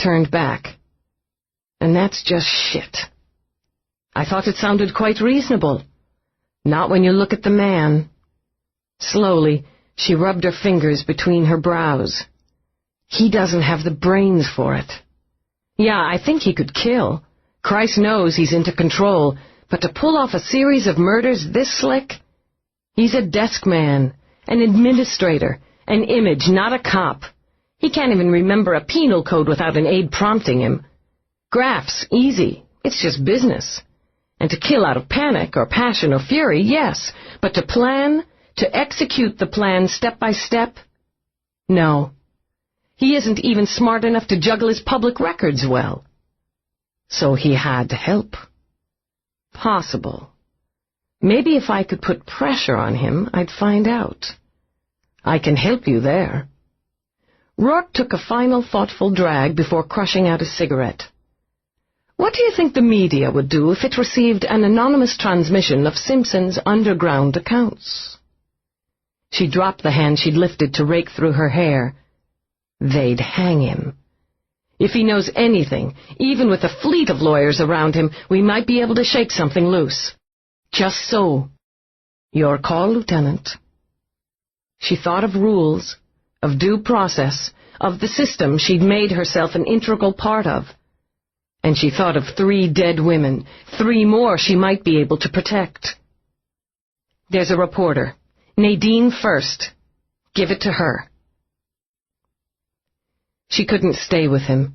turned back. And that's just shit. I thought it sounded quite reasonable. Not when you look at the man. Slowly, she rubbed her fingers between her brows. He doesn't have the brains for it. Yeah, I think he could kill. Christ knows he's into control, but to pull off a series of murders this slick? He's a desk man, an administrator, an image, not a cop. He can't even remember a penal code without an aide prompting him. Graph's easy. It's just business. And to kill out of panic or passion or fury, yes, but to plan, to execute the plan step by step? No. He isn't even smart enough to juggle his public records well. So he had help. Possible. Maybe if I could put pressure on him, I'd find out. I can help you there. Roarke took a final thoughtful drag before crushing out a cigarette. What do you think the media would do if it received an anonymous transmission of Simpson's underground accounts? She dropped the hand she'd lifted to rake through her hair. They'd hang him. If he knows anything, even with a fleet of lawyers around him, we might be able to shake something loose. Just so. Your call, Lieutenant. She thought of rules, of due process, of the system she'd made herself an integral part of. And she thought of 3 dead women, 3 more she might be able to protect. There's a reporter. Nadine first. Give it to her. She couldn't stay with him.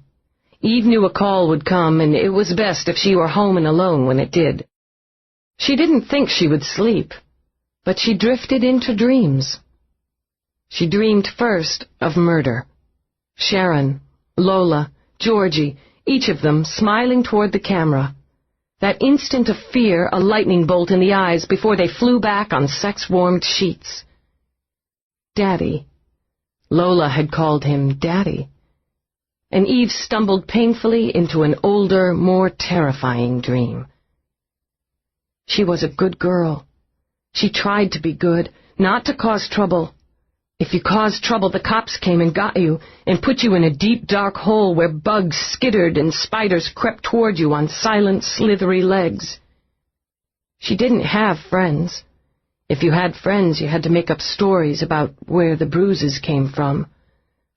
Eve knew a call would come, and it was best if she were home and alone when it did. She didn't think she would sleep, but she drifted into dreams. She dreamed first of murder. Sharon, Lola, Georgie, each of them smiling toward the camera. That instant of fear, a lightning bolt in the eyes before they flew back on sex-warmed sheets. Daddy. Lola had called him Daddy. And Eve stumbled painfully into an older, more terrifying dream. She was a good girl. She tried to be good, not to cause trouble. If you caused trouble, the cops came and got you, and put you in a deep, dark hole where bugs skittered and spiders crept toward you on silent, slithery legs. She didn't have friends. If you had friends, you had to make up stories about where the bruises came from,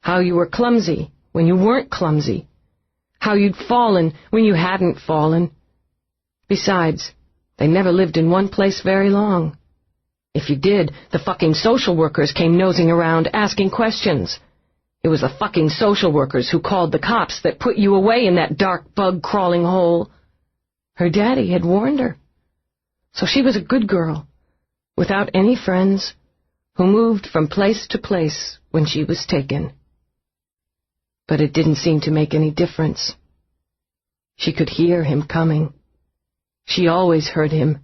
how you were clumsy when you weren't clumsy, how you'd fallen when you hadn't fallen. Besides, they never lived in one place very long. If you did, the fucking social workers came nosing around asking questions. It was the fucking social workers who called the cops that put you away in that dark bug-crawling hole. Her daddy had warned her. So she was a good girl, without any friends, who moved from place to place when she was taken. But it didn't seem to make any difference. She could hear him coming. She always heard him.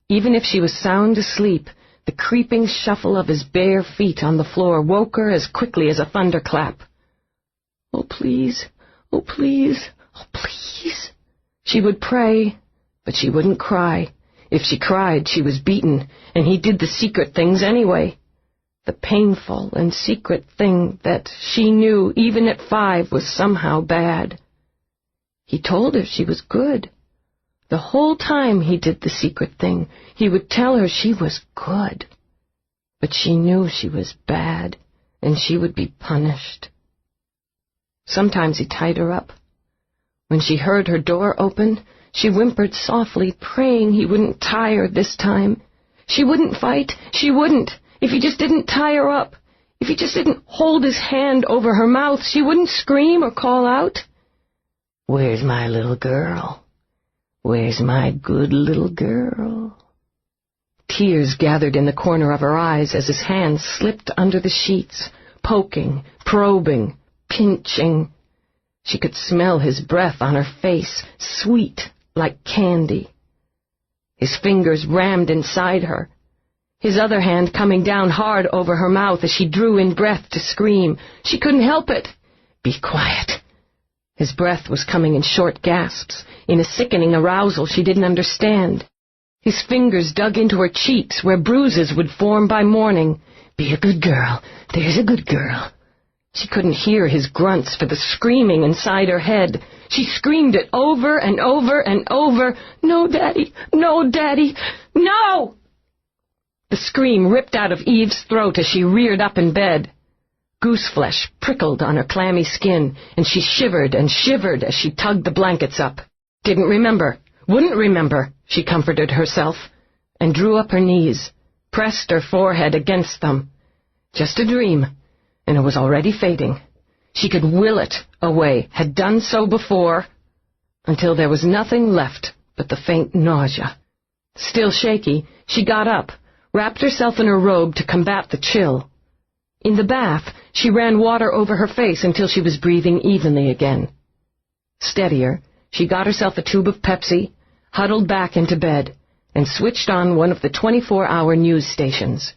Even if she was sound asleep, the creeping shuffle of his bare feet on the floor woke her as quickly as a thunderclap. Oh, please, oh, please, oh, please. She would pray, but she wouldn't cry. If she cried, she was beaten, and he did the secret things anyway. The painful and secret thing that she knew, even at 5, was somehow bad. He told her she was good. The whole time he did the secret thing, he would tell her she was good. But she knew she was bad, and she would be punished. Sometimes he tied her up. When she heard her door open, she whimpered softly, praying he wouldn't tie her this time. She wouldn't fight. She wouldn't. If he just didn't tie her up, if he just didn't hold his hand over her mouth, she wouldn't scream or call out. Where's my little girl? Where's my good little girl? Tears gathered in the corner of her eyes as his hand slipped under the sheets, poking, probing, pinching. She could smell his breath on her face, sweet like candy. His fingers rammed inside her, his other hand coming down hard over her mouth as she drew in breath to scream. She couldn't help it. Be quiet. His breath was coming in short gasps, in a sickening arousal she didn't understand. His fingers dug into her cheeks where bruises would form by morning. Be a good girl. There's a good girl. She couldn't hear his grunts for the screaming inside her head. She screamed it over and over and over. No, Daddy! No, Daddy! No! The scream ripped out of Eve's throat as she reared up in bed. Gooseflesh prickled on her clammy skin, and she shivered and shivered as she tugged the blankets up. Didn't remember, wouldn't remember, she comforted herself, and drew up her knees, pressed her forehead against them. Just a dream, and it was already fading. She could will it away, had done so before, until there was nothing left but the faint nausea. Still shaky, she got up, wrapped herself in her robe to combat the chill. In the bath, she ran water over her face until she was breathing evenly again. Steadier, she got herself a tube of Pepsi, huddled back into bed, and switched on one of the 24-hour news stations,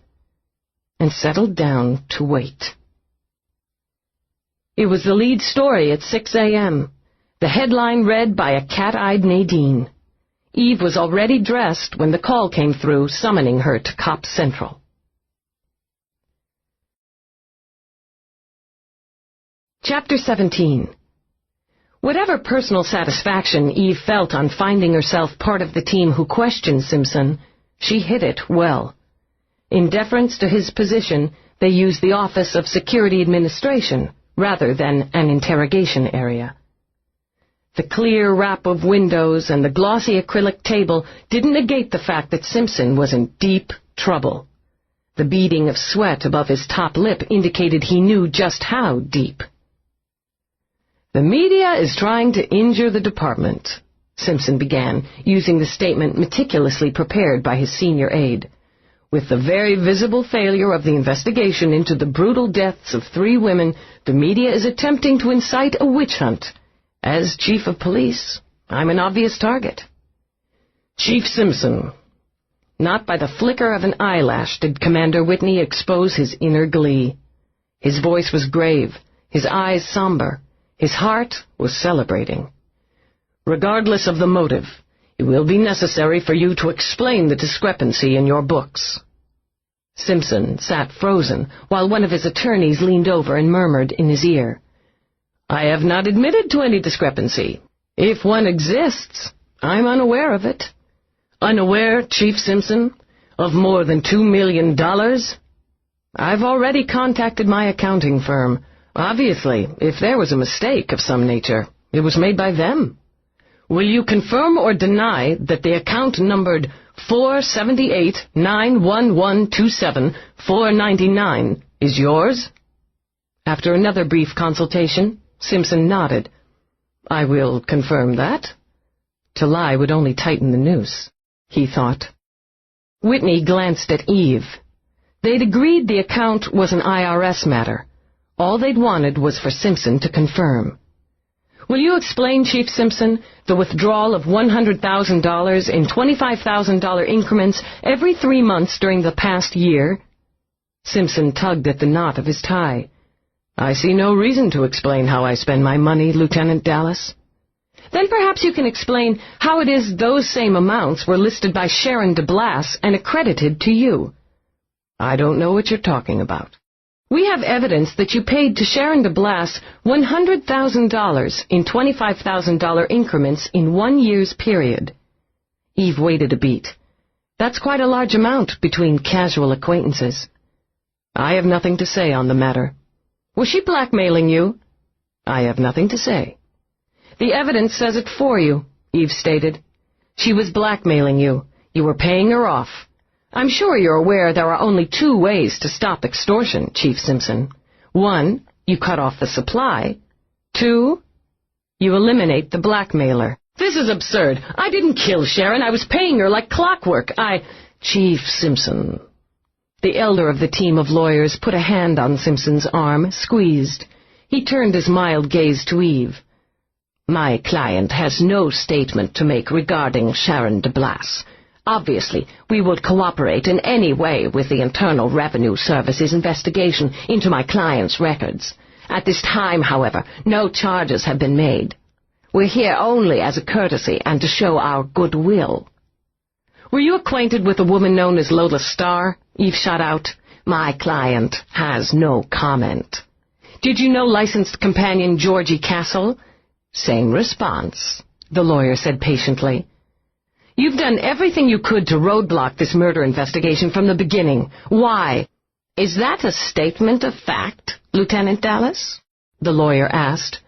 and settled down to wait. It was the lead story at 6 a.m., the headline read by a cat-eyed Nadine. Eve was already dressed when the call came through, summoning her to Cop Central. Chapter 17. Whatever personal satisfaction Eve felt on finding herself part of the team who questioned Simpson, she hid it well. In deference to his position, they used the Office of Security Administration rather than an interrogation area. The clear wrap of windows and the glossy acrylic table didn't negate the fact that Simpson was in deep trouble. The beading of sweat above his top lip indicated he knew just how deep. "The media is trying to injure the department," Simpson began, using the statement meticulously prepared by his senior aide. "With the very visible failure of the investigation into the brutal deaths of 3 women, the media is attempting to incite a witch hunt. As chief of police, I'm an obvious target." "Chief Simpson." Not by the flicker of an eyelash did Commander Whitney expose his inner glee. His voice was grave, his eyes somber, his heart was celebrating. "Regardless of the motive, it will be necessary for you to explain the discrepancy in your books." Simpson sat frozen, while one of his attorneys leaned over and murmured in his ear, "I have not admitted to any discrepancy. If one exists, I'm unaware of it." "Unaware, Chief Simpson, of more than $2 million? I've already contacted my accounting firm. Obviously, if there was a mistake of some nature, it was made by them. Will you confirm or deny that the account numbered 478-91127-499 is yours?" After another brief consultation, Simpson nodded. "I will confirm that." To lie would only tighten the noose, he thought. Whitney glanced at Eve. They'd agreed the account was an IRS matter. All they'd wanted was for Simpson to confirm. "Will you explain, Chief Simpson, the withdrawal of $100,000 in $25,000 increments every 3 months during the past year?" Simpson tugged at the knot of his tie. "I see no reason to explain how I spend my money, Lieutenant Delass." "Then perhaps you can explain how it is those same amounts were listed by Sharon Delass and accredited to you." "I don't know what you're talking about." "We have evidence that you paid to Sharon Delass $100,000 in $25,000 increments in 1 year's period." Eve waited a beat. "That's quite a large amount between casual acquaintances." "I have nothing to say on the matter." "Was she blackmailing you?" "I have nothing to say." "The evidence says it for you," Eve stated. "She was blackmailing you. You were paying her off. I'm sure you're aware there are only 2 ways to stop extortion, Chief Simpson. 1, you cut off the supply. 2, you eliminate the blackmailer." "This is absurd. I didn't kill Sharon. I was paying her like clockwork. "Chief Simpson." The elder of the team of lawyers put a hand on Simpson's arm, squeezed. He turned his mild gaze to Eve. "My client has no statement to make regarding Sharon Delass. Obviously, we would cooperate in any way with the Internal Revenue Service's investigation into my client's records. At this time, however, no charges have been made. We're here only as a courtesy and to show our goodwill." "Were you acquainted with a woman known as Lola Star?" Eve shot out. "My client has no comment." "Did you know licensed companion Georgie Castle?" "Same response," the lawyer said patiently. "You've done everything you could to roadblock this murder investigation from the beginning. Why?" "Is that a statement of fact, Lieutenant Delass?" the lawyer asked.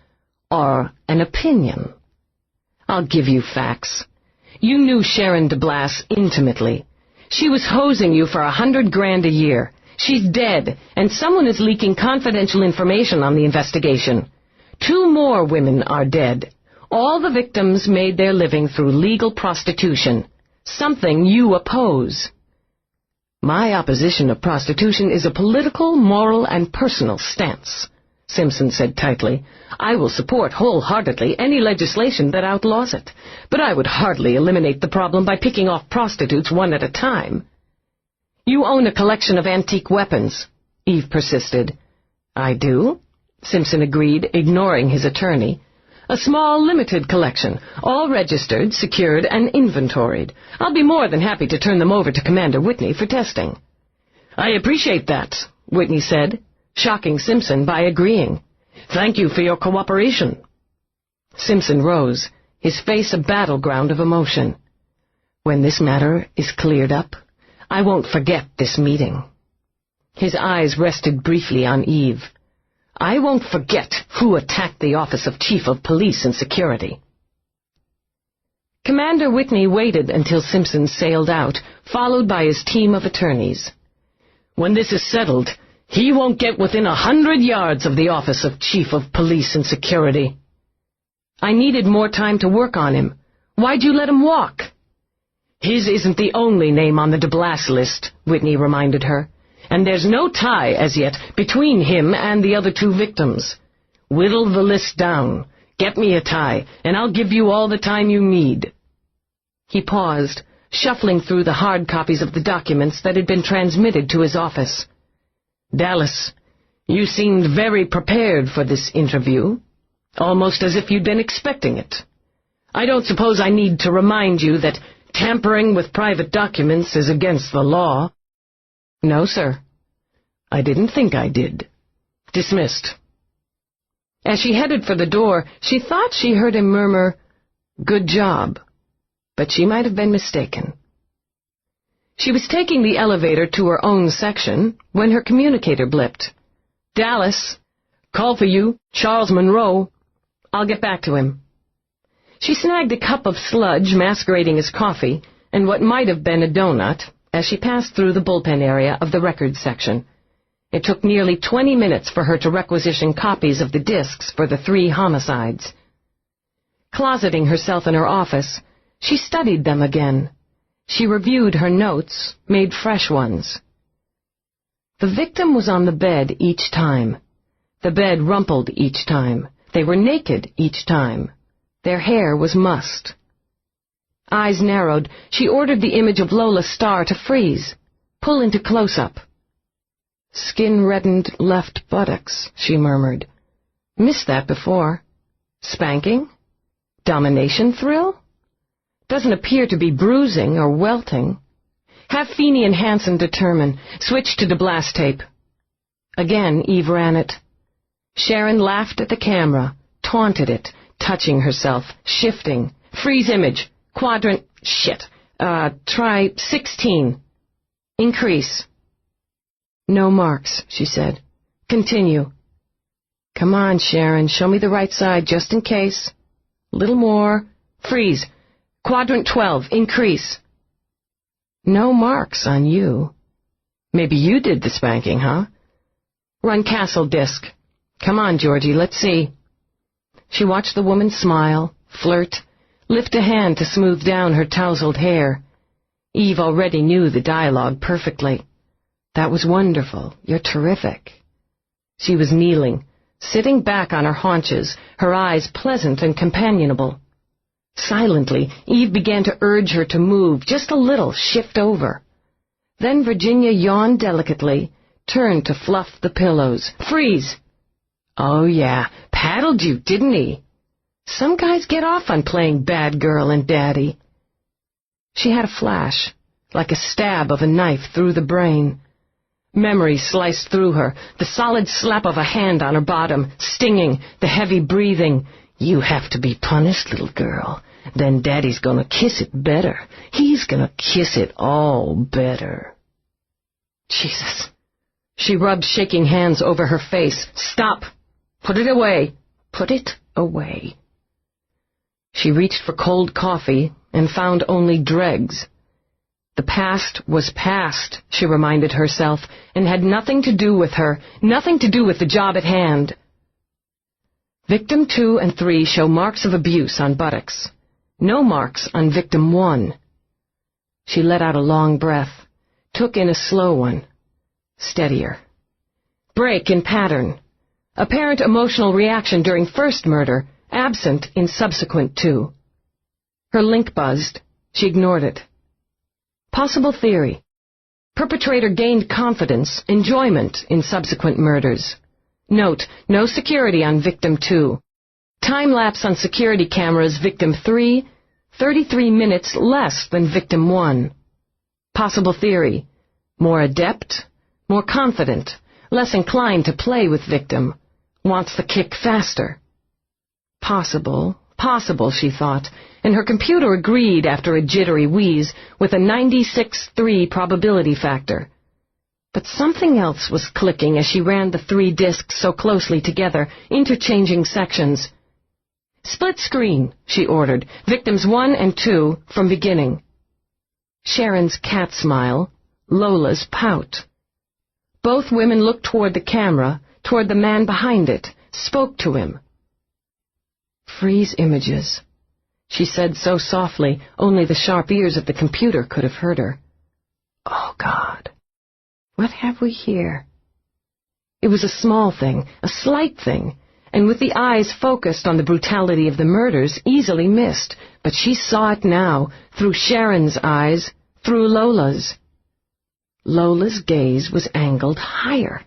"Or an opinion?" "I'll give you facts. You knew Sharon Delass intimately. She was hosing you for $100,000 a year. She's dead, and someone is leaking confidential information on the investigation. 2 more women are dead. All the victims made their living through legal prostitution, something you oppose." "My opposition of prostitution is a political, moral, and personal stance," Simpson said tightly. "I will support wholeheartedly any legislation that outlaws it, but I would hardly eliminate the problem by picking off prostitutes one at a time." "You own a collection of antique weapons," Eve persisted. "I do," Simpson agreed, ignoring his attorney. "A small, limited collection, all registered, secured, and inventoried. I'll be more than happy to turn them over to Commander Whitney for testing." "I appreciate that," Whitney said, shocking Simpson by agreeing. "Thank you for your cooperation." Simpson rose, his face a battleground of emotion. "When this matter is cleared up, I won't forget this meeting." His eyes rested briefly on Eve. "I won't forget who attacked the office of Chief of Police and Security." Commander Whitney waited until Simpson sailed out, followed by his team of attorneys. When this is settled, he won't get within 100 yards of the office of Chief of Police and Security. I needed more time to work on him. Why'd you let him walk? His isn't the only name on the Delass list, Whitney reminded her, and there's no tie, as yet, between him and the other two victims. Whittle the list down. Get me a tie, and I'll give you all the time you need. He paused, shuffling through the hard copies of the documents that had been transmitted to his office. Dallas, you seemed very prepared for this interview, almost as if you'd been expecting it. I don't suppose I need to remind you that tampering with private documents is against the law. No, sir. I didn't think I did. Dismissed. As she headed for the door, she thought she heard him murmur, "Good job," but she might have been mistaken. She was taking the elevator to her own section when her communicator blipped. "Dallas, call for you, Charles Monroe. I'll get back to him." She snagged a cup of sludge masquerading as coffee and what might have been a donut as she passed through the bullpen area of the records section. It took nearly 20 minutes for her to requisition copies of the discs for the 3 homicides. Closeting herself in her office, she studied them again. She reviewed her notes, made fresh ones. The victim was on the bed each time. The bed rumpled each time. They were naked each time. Their hair was mussed. Eyes narrowed, she ordered the image of Lola Star to freeze, pull into close-up. "Skin-reddened left buttocks," she murmured. "Missed that before. Spanking? Domination thrill? Doesn't appear to be bruising or welting. Have Feeney and Hansen determine. Switch to Delass tape." Again, Eve ran it. Sharon laughed at the camera, taunted it, touching herself, shifting. "Freeze image. Quadrant. Shit. Try 16. Increase." "No marks," she said. "Continue." "Come on, Sharon, show me the right side, just in case. Little more. Freeze. Quadrant 12. Increase." "No marks on you. Maybe you did the spanking, huh? Run Castle disc. Come on, Georgie, let's see." She watched the woman smile, flirt, lift a hand to smooth down her tousled hair. Eve already knew the dialogue perfectly. "That was wonderful. You're terrific." She was kneeling, sitting back on her haunches, her eyes pleasant and companionable. Silently, Eve began to urge her to move, just a little, shift over. Then Virginia yawned delicately, turned to fluff the pillows. "Freeze!" "Oh, yeah, paddled you, didn't he? Some guys get off on playing bad girl and daddy." She had a flash, like a stab of a knife through the brain. Memory sliced through her, the solid slap of a hand on her bottom, stinging, the heavy breathing. "You have to be punished, little girl. Then Daddy's gonna kiss it better. He's gonna kiss it all better." Jesus. She rubbed shaking hands over her face. "Stop! Put it away! Put it away!" She reached for cold coffee and found only dregs. The past was past, she reminded herself, and had nothing to do with her, nothing to do with the job at hand. Victim 2 and 3 show marks of abuse on buttocks. No marks on victim 1. She let out a long breath, took in a slow one. Steadier. Break in pattern. Apparent emotional reaction during first murder, absent in subsequent 2. Her link buzzed. She ignored it. Possible theory. Perpetrator gained confidence, enjoyment in subsequent murders. Note, no security on victim 2. Time-lapse on security cameras victim 3, 33 minutes less than victim 1. Possible theory. More adept, more confident, less inclined to play with victim. Wants the kick faster. Possible, she thought, and her computer agreed after a jittery wheeze with a 96.3 probability factor. But something else was clicking as she ran the 3 discs so closely together, interchanging sections. "Split screen," she ordered, victims 1 and 2 from beginning. Sharon's cat smile, Lola's pout. Both women looked toward the camera, toward the man behind it, spoke to him. "Freeze images," she said so softly, only the sharp ears of the computer could have heard her. "Oh, God. What have we here?" It was a small thing, a slight thing, and with the eyes focused on the brutality of the murders, easily missed, but she saw it now, through Sharon's eyes, through Lola's. Lola's gaze was angled higher.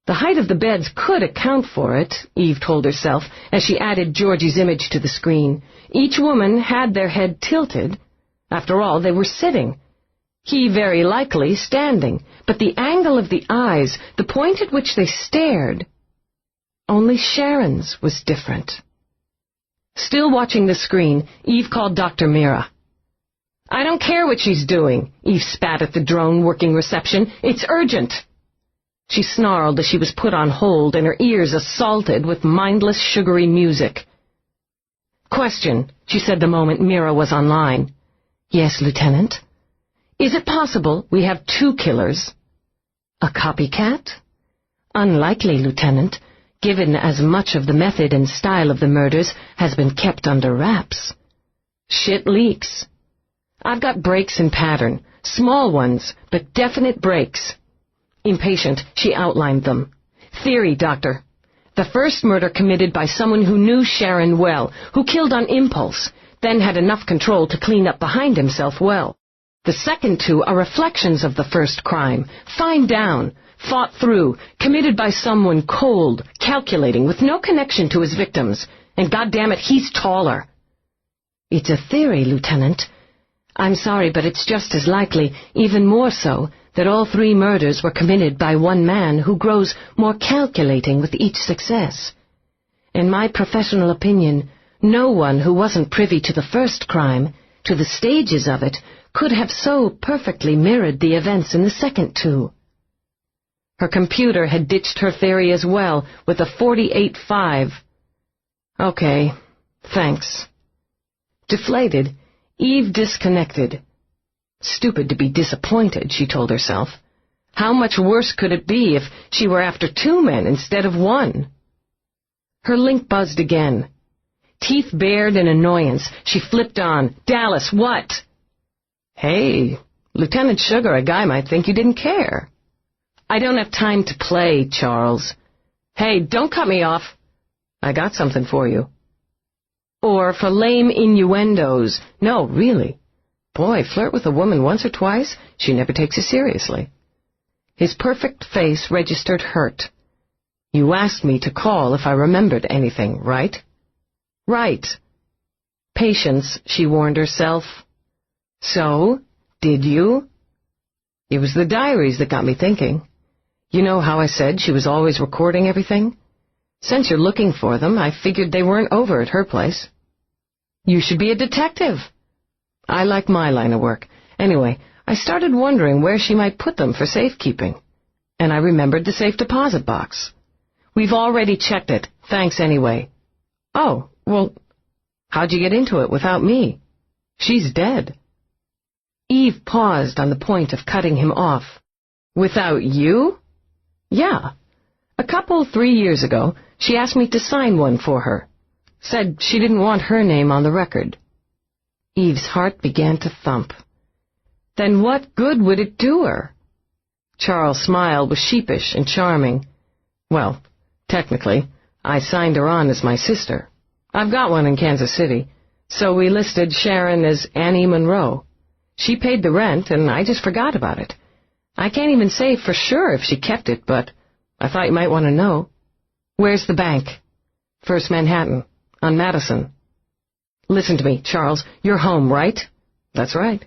The height of the beds could account for it, Eve told herself, as she added Georgie's image to the screen. Each woman had their head tilted. After all, they were sitting. He very likely standing, but the angle of the eyes, the point at which they stared, only Sharon's was different. Still watching the screen, Eve called Dr. Mira. "I don't care what she's doing," Eve spat at the drone working reception. "It's urgent." She snarled as she was put on hold and her ears assaulted with mindless, sugary music. "Question," she said the moment Mira was online. "Yes, Lieutenant?" "Is it possible we have two killers?" "A copycat?" "Unlikely, Lieutenant, given as much of the method and style of the murders has been kept under wraps." "Shit leaks." "I've got breaks in pattern, small ones, but definite breaks." Impatient, she outlined them. "Theory, Doctor. The first murder committed by someone who knew Sharon well, who killed on impulse, then had enough control to clean up behind himself well. The second two are reflections of the first crime, fined down, fought through, committed by someone cold, calculating, with no connection to his victims, and goddammit, he's taller." "It's a theory, Lieutenant. I'm sorry, but it's just as likely, even more so, that all three murders were committed by one man who grows more calculating with each success. In my professional opinion, no one who wasn't privy to the first crime, to the stages of it, could have so perfectly mirrored the events in the second two." Her computer had ditched her theory as well, with a 48.5. "Okay, thanks." Deflated, Eve disconnected. Stupid to be disappointed, she told herself. How much worse could it be if she were after two men instead of one? Her link buzzed again. Teeth bared in annoyance, she flipped on. "Dallas, what?" "Hey, Lieutenant Sugar, a guy might think you didn't care." "I don't have time to play, Charles." "Hey, don't cut me off." "I got something for you." Or for lame innuendos. "No, really. Boy, flirt with a woman once or twice, she never takes you seriously." His perfect face registered hurt. "You asked me to call if I remembered anything, right?" "Right." Patience, she warned herself. "So, did you?" "It was the diaries that got me thinking. You know how I said she was always recording everything? Since you're looking for them, I figured they weren't over at her place." "You should be a detective." "I like my line of work. Anyway, I started wondering where she might put them for safekeeping. And I remembered the safe deposit box." "We've already checked it. Thanks anyway." "Oh, well, how'd you get into it without me?" "She's dead." Eve paused on the point of cutting him off. "Without you?" "Yeah. 3 years ago, she asked me to sign one for her. Said she didn't want her name on the record." Eve's heart began to thump. Then what good would it do her? Charles' smile was sheepish and charming. "Well, technically, I signed her on as my sister. I've got one in Kansas City, so we listed Sharon as Annie Monroe. She paid the rent, and I just forgot about it. I can't even say for sure if she kept it, but I thought you might want to know." "Where's the bank?" "First Manhattan, on Madison." "Listen to me, Charles. You're home, right?" "That's right."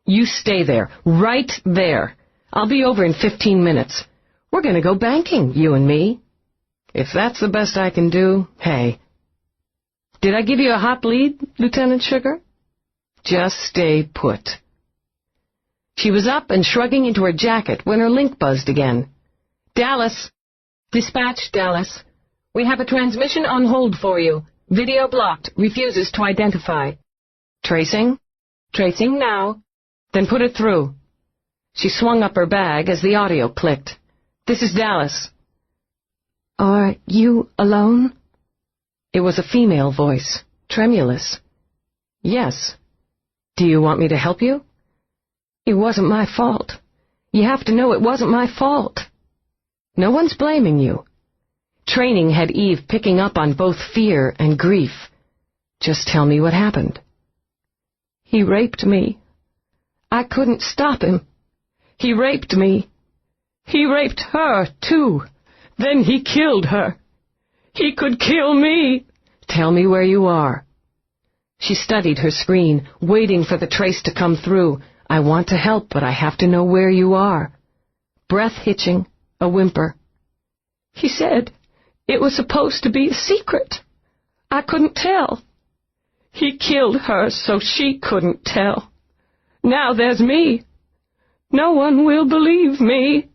"You stay there, right there. I'll be over in 15 minutes. We're going to go banking, you and me." "If that's the best I can do, hey." "Did I give you a hot lead, Lieutenant Sugar?" "Just stay put." She was up and shrugging into her jacket when her link buzzed again. "Dallas." "Dispatch, Dallas. We have a transmission on hold for you. Video blocked. Refuses to identify." "Tracing?" "Tracing now." "Then put it through." She swung up her bag as the audio clicked. "This is Dallas." "Are you alone?" It was a female voice, tremulous. "Yes. Do you want me to help you?" "It wasn't my fault. You have to know it wasn't my fault." "No one's blaming you." Training had Eve picking up on both fear and grief. "Just tell me what happened." "He raped me. I couldn't stop him. He raped me. He raped her, too. Then he killed her. He could kill me." "Tell me where you are." She studied her screen, waiting for the trace to come through. "I want to help, but I have to know where you are." Breath hitching, a whimper. "He said it was supposed to be a secret. I couldn't tell. He killed her so she couldn't tell. Now there's me. No one will believe me."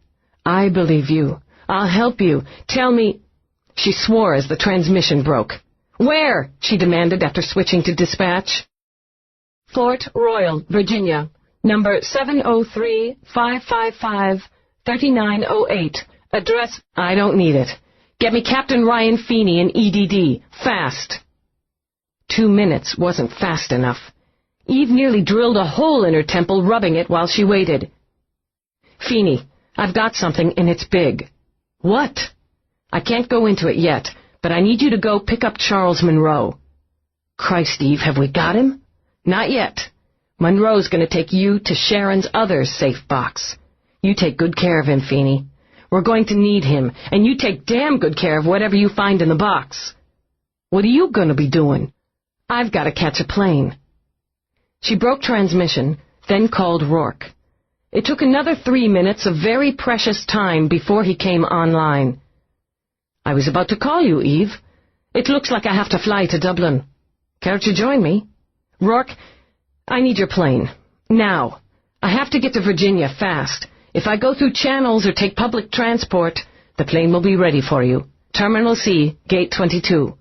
"I believe you. I'll help you. Tell me—" She swore as the transmission broke. "Where?" she demanded after switching to dispatch. "Fort Royal, Virginia. Number 703-555-3908. Address—" "I don't need it. Get me Captain Ryan Feeney in EDD. Fast." 2 minutes wasn't fast enough. Eve nearly drilled a hole in her temple, rubbing it while she waited. "Feeney, I've got something, and it's big." "What?" "I can't go into it yet, but I need you to go pick up Charles Monroe." "Christ, Eve, have we got him?" "Not yet. Monroe's going to take you to Sharon's other safe box. You take good care of him, Feeney. We're going to need him, and you take damn good care of whatever you find in the box." "What are you going to be doing?" "I've got to catch a plane." She broke transmission, then called Roarke. It took another 3 minutes of very precious time before he came online. "I was about to call you, Eve. It looks like I have to fly to Dublin. Care to join me?" "Roarke, I need your plane. Now. I have to get to Virginia fast. If I go through channels or take public transport, the plane will be ready for you. Terminal C, Gate 22.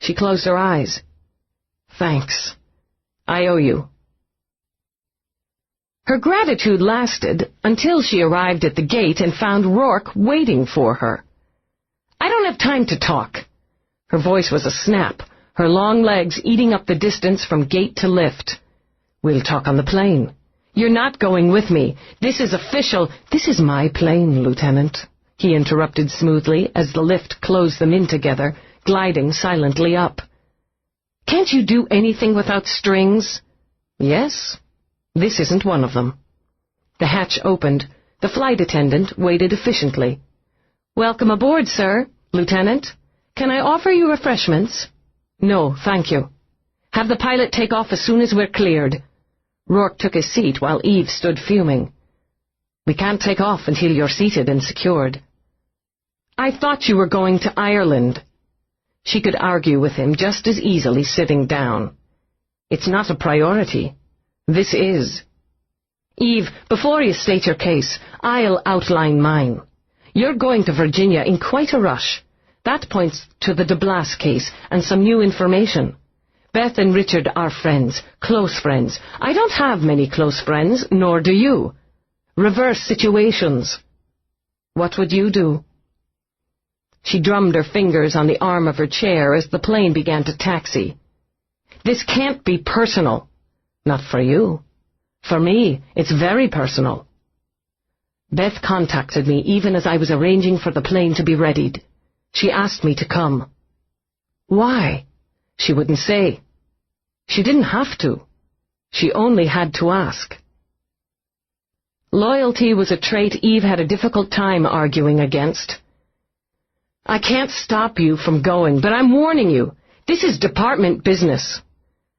She closed her eyes. "Thanks. I owe you." Her gratitude lasted until she arrived at the gate and found Roarke waiting for her. "I don't have time to talk." Her voice was a snap, her long legs eating up the distance from gate to lift. "We'll talk on the plane." "You're not going with me. This is official." "This is my plane, Lieutenant," he interrupted smoothly as the lift closed them in together, gliding silently up. "Can't you do anything without strings?" "Yes. This isn't one of them." The hatch opened. The flight attendant waited efficiently. "Welcome aboard, sir. Lieutenant. Can I offer you refreshments?" "No, thank you." "Have the pilot take off as soon as we're cleared." Roarke took his seat while Eve stood fuming. "We can't take off until you're seated and secured." "I thought you were going to Ireland." She could argue with him just as easily sitting down. "It's not a priority. This is." "Eve, before you state your case, I'll outline mine. You're going to Virginia in quite a rush. That points to the Delass case and some new information. Beth and Richard are friends, close friends. I don't have many close friends, nor do you. Reverse situations. What would you do?" She drummed her fingers on the arm of her chair as the plane began to taxi. "This can't be personal." "Not for you. For me, it's very personal." "Beth contacted me even as I was arranging for the plane to be readied. She asked me to come." "Why?" "She wouldn't say. She didn't have to. She only had to ask." Loyalty was a trait Eve had a difficult time arguing against. "I can't stop you from going, but I'm warning you. This is department business.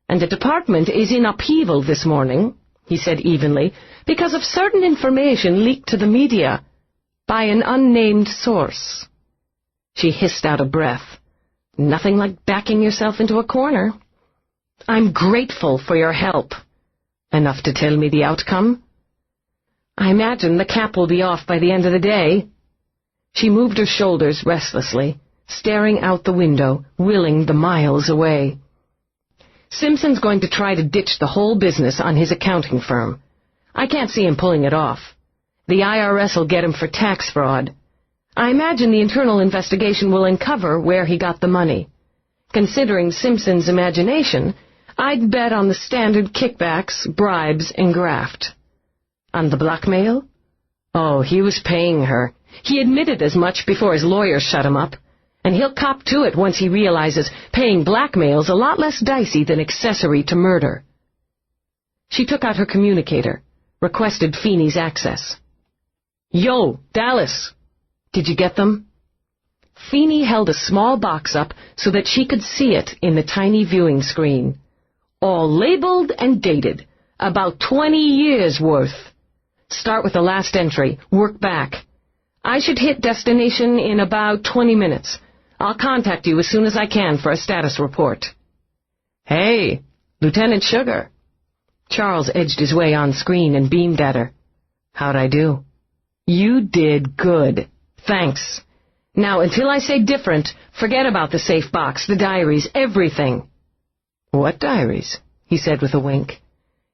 And the department is in upheaval this morning," he said evenly, "because of certain information leaked to the media by an unnamed source." She hissed out a breath. "Nothing like backing yourself into a corner." "I'm grateful for your help." "Enough to tell me the outcome?" "I imagine the cap will be off by the end of the day." She moved her shoulders restlessly, staring out the window, willing the miles away. "Simpson's going to try to ditch the whole business on his accounting firm. I can't see him pulling it off. The IRS will get him for tax fraud. I imagine the internal investigation will uncover where he got the money. Considering Simpson's imagination, I'd bet on the standard kickbacks, bribes, and graft. On the blackmail? Oh, he was paying her. He admitted as much before his lawyers shut him up. And he'll cop to it once he realizes paying blackmail's a lot less dicey than accessory to murder. She took out her communicator, requested Feeney's access. Yo, Dallas! Did you get them? Feeney held a small box up so that she could see it in the tiny viewing screen. All labeled and dated. About 20 years' worth. Start with the last entry. Work back. I should hit destination in about 20 minutes. I'll contact you as soon as I can for a status report. Hey, Lieutenant Sugar. Charles edged his way on screen and beamed at her. How'd I do? You did good. Thanks. Now, until I say different, forget about the safe box, the diaries, everything. What diaries? He said with a wink.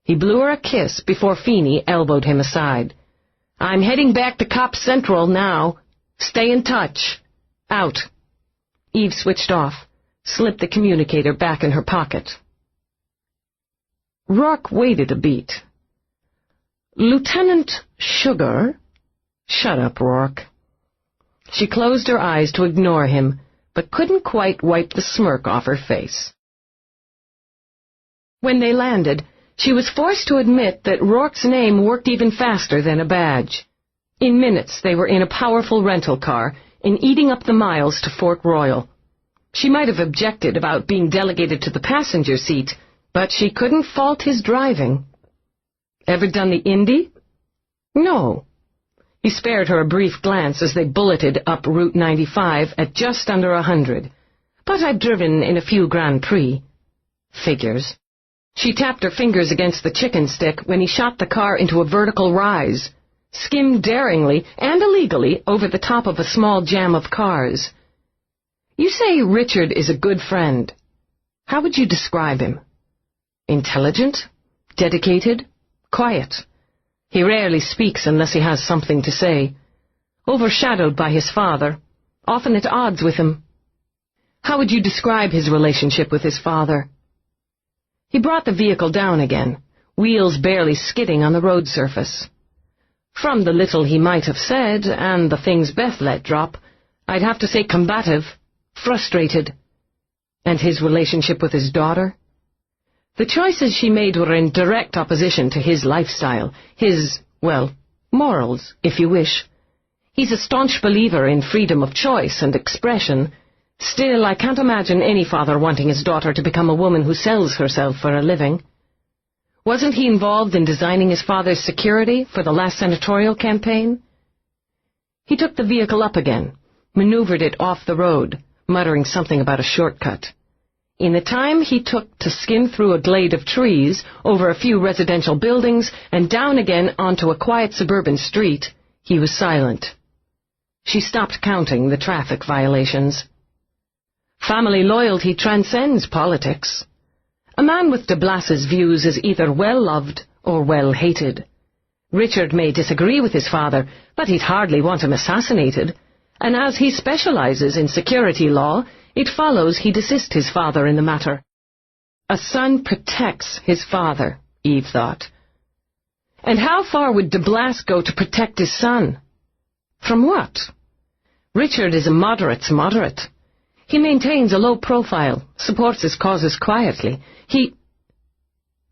He blew her a kiss before Feeney elbowed him aside. I'm heading back to Cop Central now. Stay in touch. Out. Eve switched off, slipped the communicator back in her pocket. Roarke waited a beat. Lieutenant Sugar? Shut up, Roarke. She closed her eyes to ignore him, but couldn't quite wipe the smirk off her face. When they landed, she was forced to admit that Rourke's name worked even faster than a badge. In minutes, they were in a powerful rental car and eating up the miles to Fort Royal. She might have objected about being delegated to the passenger seat, but she couldn't fault his driving. Ever done the Indy? No. He spared her a brief glance as they bulleted up Route 95 at just under 100. But I've driven in a few Grand Prix. Figures. She tapped her fingers against the chicken stick when he shot the car into a vertical rise, skimmed daringly and illegally over the top of a small jam of cars. You say Richard is a good friend. How would you describe him? Intelligent? Dedicated? Quiet? He rarely speaks unless he has something to say. Overshadowed by his father, often at odds with him. How would you describe his relationship with his father? He brought the vehicle down again, wheels barely skidding on the road surface. From the little he might have said, and the things Beth let drop, I'd have to say combative, frustrated. And his relationship with his daughter? The choices she made were in direct opposition to his lifestyle, his, well, morals, if you wish. He's a staunch believer in freedom of choice and expression. Still, I can't imagine any father wanting his daughter to become a woman who sells herself for a living. Wasn't he involved in designing his father's security for the last senatorial campaign? He took the vehicle up again, maneuvered it off the road, muttering something about a shortcut. In the time he took to skim through a glade of trees, over a few residential buildings, and down again onto a quiet suburban street, he was silent. She stopped counting the traffic violations. Family loyalty transcends politics. A man with Delass's views is either well-loved or well-hated. Richard may disagree with his father, but he'd hardly want him assassinated, and as he specializes in security law, it follows he'd assist his father in the matter. A son protects his father, Eve thought. And how far would Delass go to protect his son? From what? Richard is a moderate's moderate. He maintains a low profile, supports his causes quietly.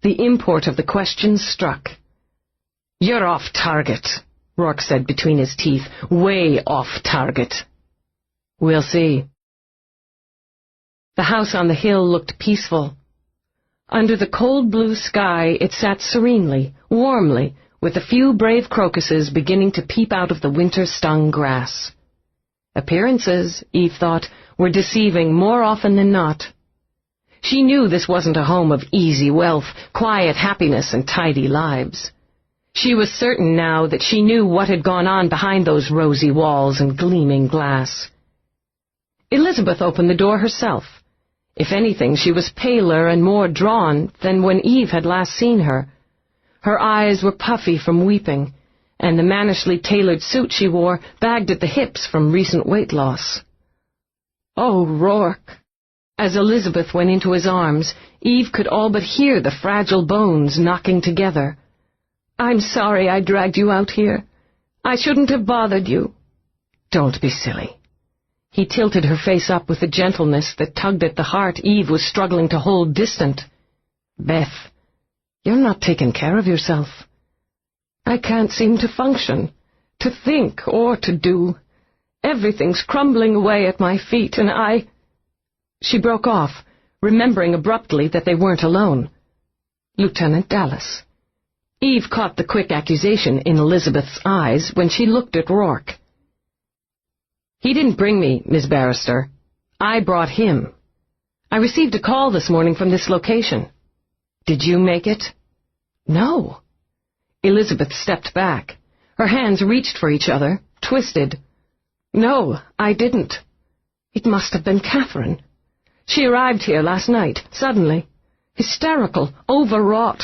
The import of the question struck. You're off target, Roarke said between his teeth. Way off target. We'll see. The house on the hill looked peaceful. Under the cold blue sky it sat serenely, warmly, with a few brave crocuses beginning to peep out of the winter-stung grass. Appearances, Eve thought, were deceiving more often than not. She knew this wasn't a home of easy wealth, quiet happiness, and tidy lives. She was certain now that she knew what had gone on behind those rosy walls and gleaming glass. Elizabeth opened the door herself. If anything, she was paler and more drawn than when Eve had last seen her. Her eyes were puffy from weeping, and the mannishly tailored suit she wore bagged at the hips from recent weight loss. "Oh, Roarke." As Elizabeth went into his arms, Eve could all but hear the fragile bones knocking together. "I'm sorry I dragged you out here. I shouldn't have bothered you." "Don't be silly." He tilted her face up with a gentleness that tugged at the heart Eve was struggling to hold distant. "Beth, you're not taking care of yourself." "I can't seem to function, to think or to do. Everything's crumbling away at my feet, and I—" She broke off, remembering abruptly that they weren't alone. Lieutenant Delass. Eve caught the quick accusation in Elizabeth's eyes when she looked at Roarke. "He didn't bring me, Miss Barrister. I brought him. I received a call this morning from this location." "Did you make it?" "No." Elizabeth stepped back. Her hands reached for each other, twisted. "No, I didn't. It must have been Catherine. She arrived here last night, suddenly. Hysterical, overwrought.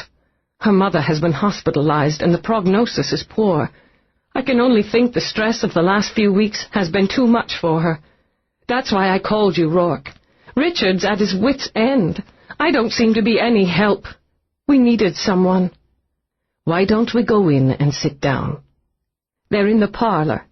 Her mother has been hospitalized, and the prognosis is poor. I can only think the stress of the last few weeks has been too much for her. That's why I called you, Roarke. Richard's at his wit's end. I don't seem to be any help. We needed someone." "Why don't we go in and sit down?" "They're in the parlor."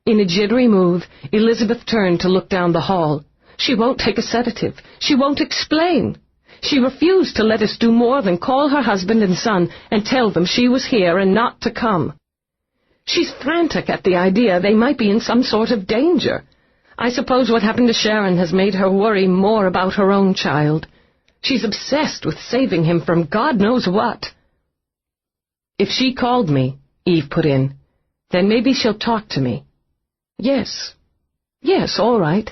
In a jittery move, Elizabeth turned to look down the hall. "She won't take a sedative. She won't explain. She refused to let us do more than call her husband and son and tell them she was here and not to come. She's frantic at the idea they might be in some sort of danger. I suppose what happened to Sharon has made her worry more about her own child. She's obsessed with saving him from God knows what." "If she called me," Eve put in, "then maybe she'll talk to me." Yes, all right."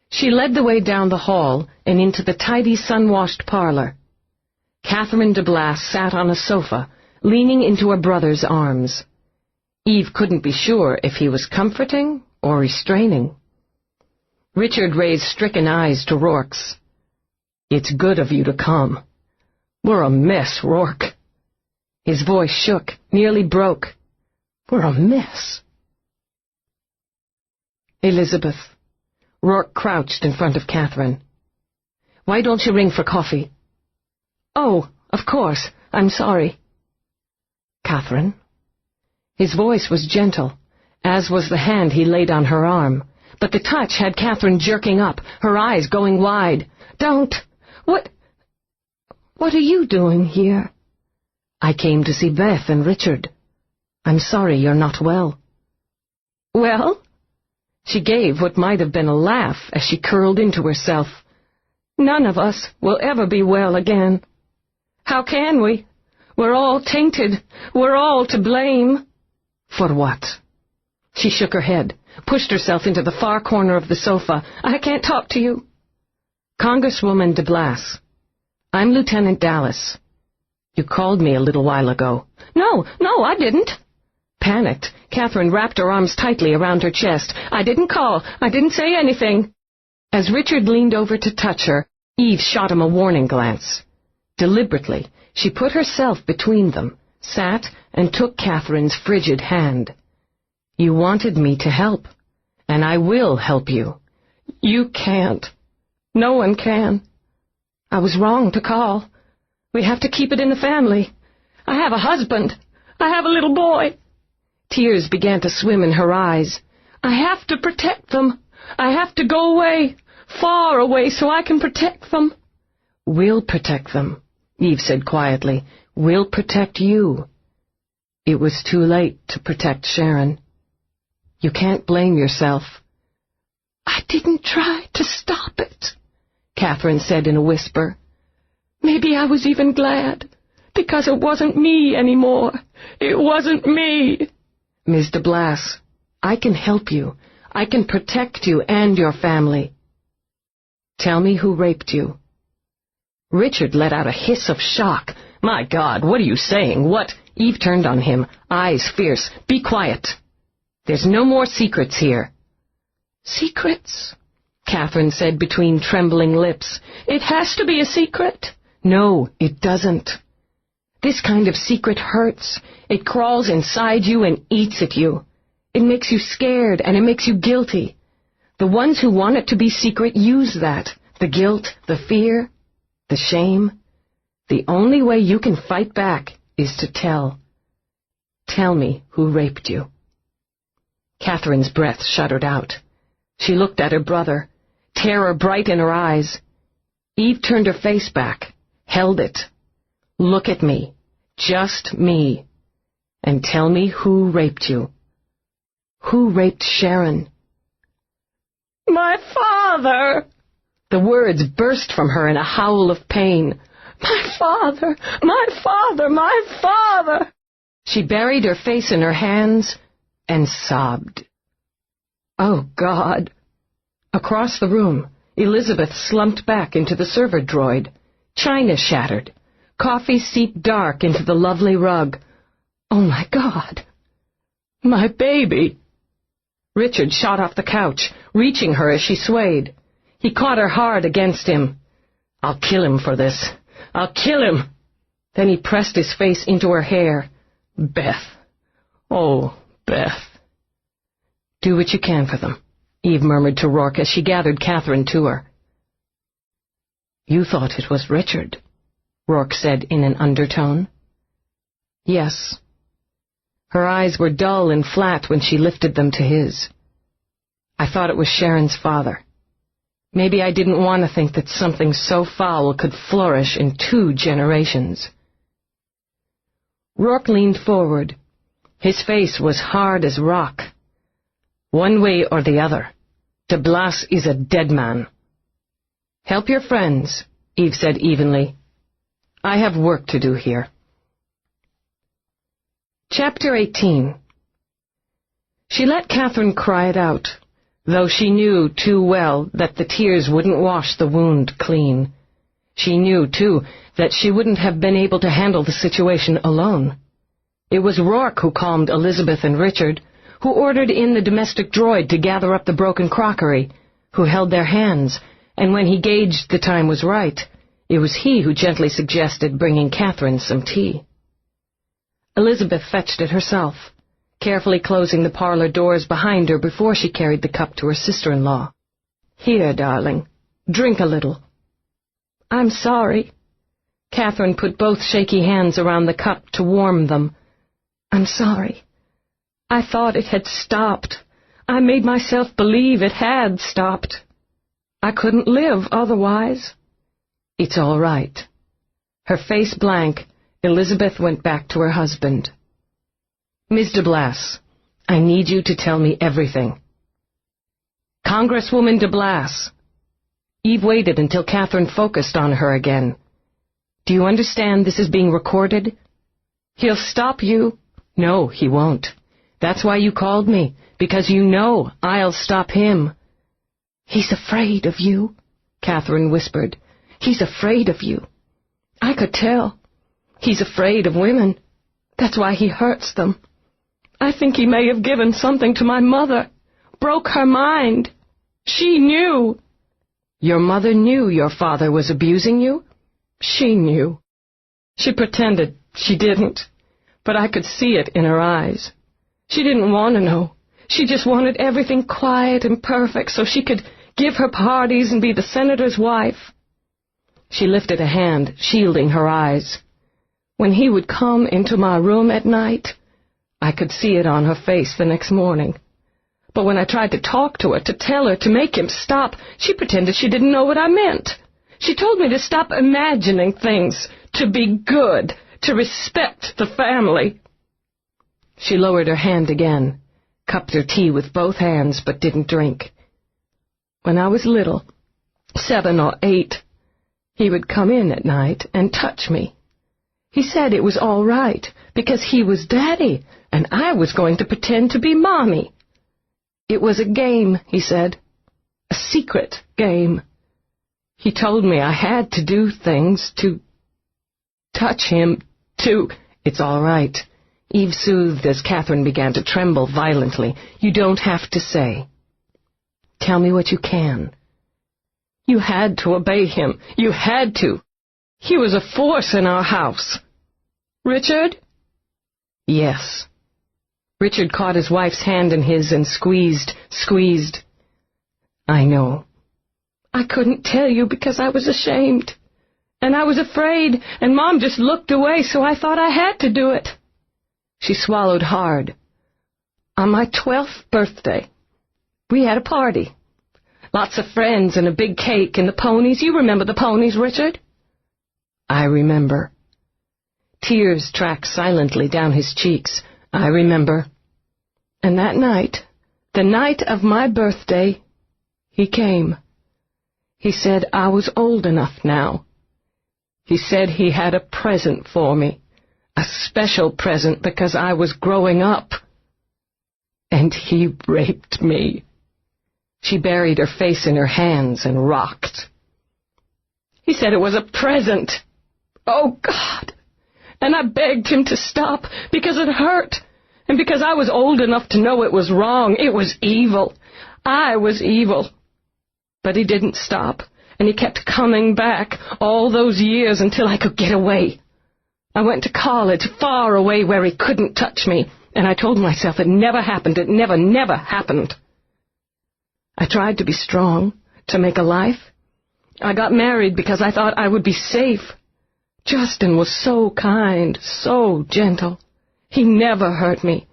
She led the way down the hall and into the tidy, sun-washed parlor. Catherine Delass sat on a sofa, leaning into her brother's arms. Eve couldn't be sure if he was comforting or restraining. Richard raised stricken eyes to Roarke's. "It's good of you to come. We're a mess, Roarke." His voice shook, nearly broke. "We're a mess." "Elizabeth." Roarke crouched in front of Catherine. "Why don't you ring for coffee?" "Oh, of course. I'm sorry." "Catherine?" His voice was gentle, as was the hand he laid on her arm, but the touch had Catherine jerking up, her eyes going wide. "Don't! What are you doing here?" "I came to see Beth and Richard. I'm sorry you're not well." "Well?" She gave what might have been a laugh as she curled into herself. "None of us will ever be well again. How can we? We're all tainted. We're all to blame." "For what?" She shook her head, pushed herself into the far corner of the sofa. "I can't talk to you." "Congresswoman Delass, I'm Lieutenant Delass. You called me a little while ago." No, I didn't." Panicked, Catherine wrapped her arms tightly around her chest. "I didn't call. I didn't say anything." As Richard leaned over to touch her, Eve shot him a warning glance. Deliberately, she put herself between them, sat, and took Catherine's frigid hand. "You wanted me to help, and I will help you." "You can't. No one can. I was wrong to call. We have to keep it in the family. I have a husband. I have a little boy." Tears began to swim in her eyes. "I have to protect them. I have to go away, far away, so I can protect them." "We'll protect them," Eve said quietly. "We'll protect you." It was too late to protect Sharon. You can't blame yourself. "I didn't try to stop it," Catherine said in a whisper. "Maybe I was even glad, because it wasn't me anymore. It wasn't me." "Ms. Delass, I can help you. I can protect you and your family." "Tell me who raped you." Richard let out a hiss of shock. "My God, what are you saying? What?" Eve turned on him, eyes fierce. "Be quiet. There's no more secrets here." "Secrets?" Catherine said between trembling lips. "It has to be a secret." "No, it doesn't." This kind of secret hurts. It crawls inside you and eats at you. It makes you scared and it makes you guilty. The ones who want it to be secret use that. The guilt, the fear, the shame. The only way you can fight back is to tell. Tell me who raped you. Catherine's breath shuddered out. She looked at her brother, terror bright in her eyes. Eve turned her face back, held it. Look at me, just me, and tell me who raped you. Who raped Sharon? My father! The words burst from her in a howl of pain. My father! My father! My father! She buried her face in her hands and sobbed. Oh, God! Across the room, Elizabeth slumped back into the server droid. China shattered. Coffee seeped dark into the lovely rug. Oh, my God! My baby! Richard shot off the couch, reaching her as she swayed. He caught her hard against him. I'll kill him for this. I'll kill him! Then he pressed his face into her hair. Beth. Oh, Beth. Do what you can for them, Eve murmured to Roarke as she gathered Catherine to her. You thought it was Richard, Roarke said in an undertone. Yes. Her eyes were dull and flat when she lifted them to his. I thought it was Sharon's father. Maybe I didn't want to think that something so foul could flourish in 2 generations. Roarke leaned forward. His face was hard as rock. One way or the other, Delass is a dead man. Help your friends, Eve said evenly. I have work to do here. Chapter 18. She let Catherine cry it out, though she knew too well that the tears wouldn't wash the wound clean. She knew, too, that she wouldn't have been able to handle the situation alone. It was Roarke who calmed Elizabeth and Richard, who ordered in the domestic droid to gather up the broken crockery, who held their hands, and when he gauged the time was right, it was he who gently suggested bringing Catherine some tea. Elizabeth fetched it herself, carefully closing the parlor doors behind her before she carried the cup to her sister-in-law. Here, darling, drink a little. I'm sorry. Catherine put both shaky hands around the cup to warm them. I'm sorry. I thought it had stopped. I made myself believe it had stopped. I couldn't live otherwise. It's all right. Her face blank, Elizabeth went back to her husband. Ms. Delass, I need you to tell me everything. Congresswoman Delass. Eve waited until Catherine focused on her again. Do you understand this is being recorded? He'll stop you. No, he won't. That's why you called me, because you know I'll stop him. He's afraid of you, Catherine whispered. He's afraid of you. I could tell. He's afraid of women. That's why he hurts them. I think he may have given something to my mother. Broke her mind. She knew. Your mother knew your father was abusing you? She knew. She pretended she didn't, but I could see it in her eyes. She didn't want to know. She just wanted everything quiet and perfect so she could give her parties and be the senator's wife. She lifted a hand, shielding her eyes. When he would come into my room at night, I could see it on her face the next morning. But when I tried to talk to her, to tell her, to make him stop, she pretended she didn't know what I meant. She told me to stop imagining things, to be good, to respect the family. She lowered her hand again, cupped her tea with both hands, but didn't drink. When I was little, 7 or 8, he would come in at night and touch me. He said it was all right, because he was Daddy, and I was going to pretend to be Mommy. It was a game, he said. A secret game. He told me I had to do things to touch him, to... It's all right. Eve soothed as Catherine began to tremble violently. You don't have to say. Tell me what you can. You had to obey him. You had to. He was a force in our house. Richard?" "Yes." Richard caught his wife's hand in his and squeezed. "I know. I couldn't tell you because I was ashamed. And I was afraid, and Mom just looked away, so I thought I had to do it." She swallowed hard. "On my 12th birthday, we had a party. Lots of friends and a big cake and the ponies. You remember the ponies, Richard?" "I remember." Tears tracked silently down his cheeks. "I remember." "And that night, the night of my birthday, he came. He said I was old enough now. He said he had a present for me, a special present because I was growing up. And he raped me." She buried her face in her hands and rocked. "He said it was a present. Oh, God! And I begged him to stop because it hurt, and because I was old enough to know it was wrong. It was evil. I was evil. But he didn't stop, and he kept coming back all those years until I could get away. I went to college, far away where he couldn't touch me, and I told myself it never happened. It never happened. I tried to be strong, to make a life. I got married because I thought I would be safe. Justin was so kind, so gentle. He never hurt me.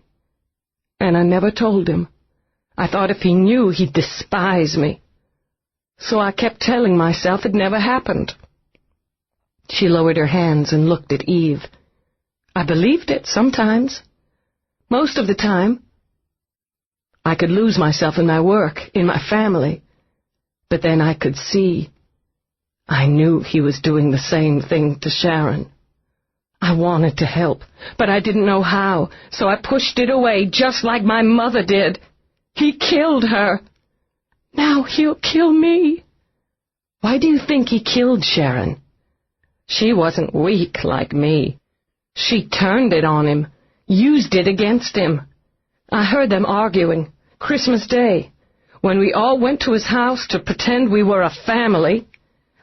And I never told him. I thought if he knew, he'd despise me. So I kept telling myself it never happened." She lowered her hands and looked at Eve. "I believed it sometimes. Most of the time. I could lose myself in my work, in my family. But then I could see. I knew he was doing the same thing to Sharon. I wanted to help, but I didn't know how, so I pushed it away just like my mother did. He killed her. Now he'll kill me." "Why do you think he killed Sharon?" "She wasn't weak like me. She turned it on him, used it against him. I heard them arguing, Christmas Day, when we all went to his house to pretend we were a family.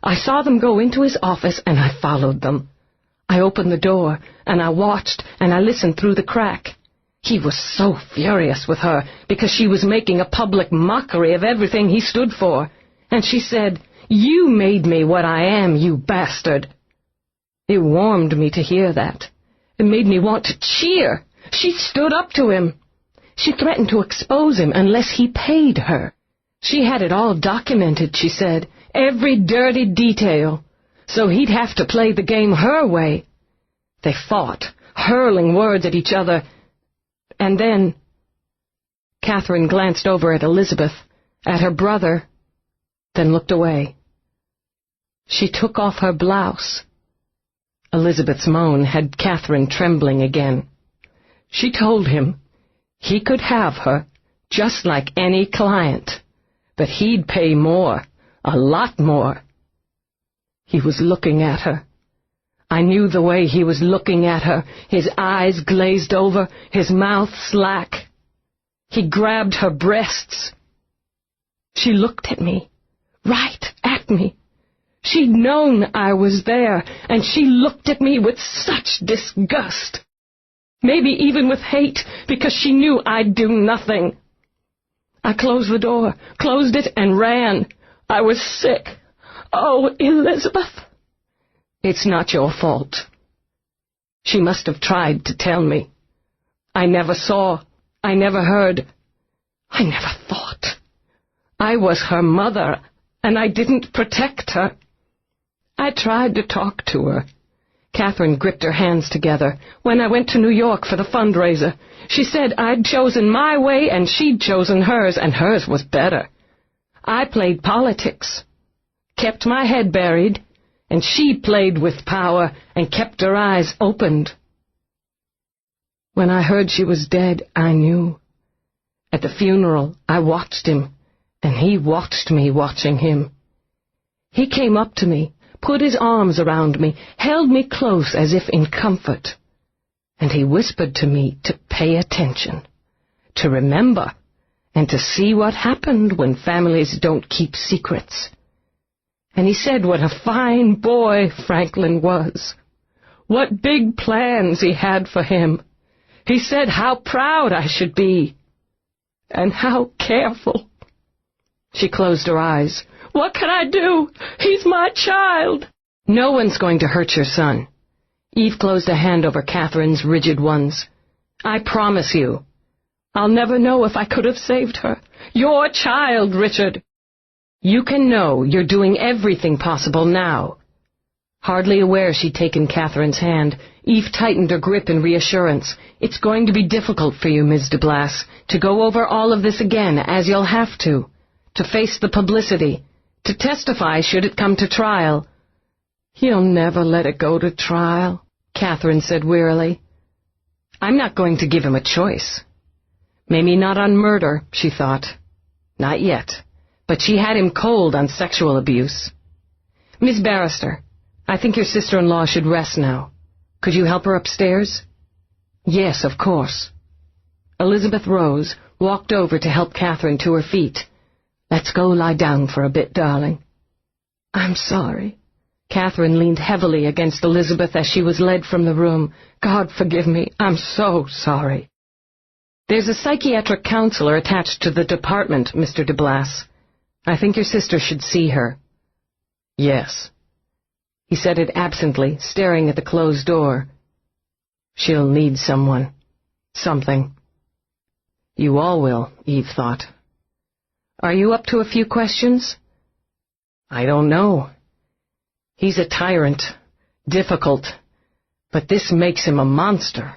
I saw them go into his office, and I followed them. I opened the door, and I watched, and I listened through the crack. He was so furious with her because she was making a public mockery of everything he stood for. And she said, 'You made me what I am, you bastard.' It warmed me to hear that. It made me want to cheer. She stood up to him. She threatened to expose him unless he paid her. She had it all documented, she said, every dirty detail, so he'd have to play the game her way. They fought, hurling words at each other, and then—" Catherine glanced over at Elizabeth, at her brother, then looked away. She took off her blouse. Elizabeth's moan had Catherine trembling again. She told him he could have her just like any client, but he'd pay more, a lot more. He was looking at her. I knew the way he was looking at her, his eyes glazed over, his mouth slack. He grabbed her breasts. She looked at me, right at me. She'd known I was there, and she looked at me with such disgust. Maybe even with hate, because she knew I'd do nothing. I closed the door, closed it, and ran. I was sick. Oh, Elizabeth. It's not your fault. She must have tried to tell me. I never saw. I never heard. I never thought. I was her mother, and I didn't protect her. I tried to talk to her. Catherine gripped her hands together. When I went to New York for the fundraiser, she said I'd chosen my way and she'd chosen hers, and hers was better. I played politics, kept my head buried, and she played with power and kept her eyes opened. When I heard she was dead, I knew. At the funeral, I watched him, and he watched me watching him. He came up to me, put his arms around me, held me close as if in comfort, and he whispered to me to pay attention, to remember, and to see what happened when families don't keep secrets. And he said what a fine boy Franklin was. what big plans he had for him. He said how proud I should be, and how careful. She closed her eyes. What can I do? He's my child. No one's going to hurt your son. Eve closed a hand over Catherine's rigid ones. I promise you. I'll never know if I could have saved her. Your child, Richard. You can know you're doing everything possible now. Hardly aware she'd taken Catherine's hand, Eve tightened her grip in reassurance. It's going to be difficult for you, Ms. Delass, to go over all of this again, as you'll have to face the publicity, to testify should it come to trial. He'll never let it go to trial, Catherine said wearily. I'm not going to give him a choice. Maybe not on murder, she thought. Not yet. But she had him cold on sexual abuse. Miss Barrister, I think your sister-in-law should rest now. Could you help her upstairs? Yes, of course. Elizabeth rose, walked over to help Catherine to her feet. Let's go lie down for a bit, darling. I'm sorry. Catherine leaned heavily against Elizabeth as she was led from the room. God forgive me, I'm so sorry. There's a psychiatric counselor attached to the department, Mr. Delass. I think your sister should see her. Yes. He said it absently, staring at the closed door. She'll need someone. Something. You all will, Eve thought. Are you up to a few questions? I don't know. He's a tyrant. Difficult. But this makes him a monster.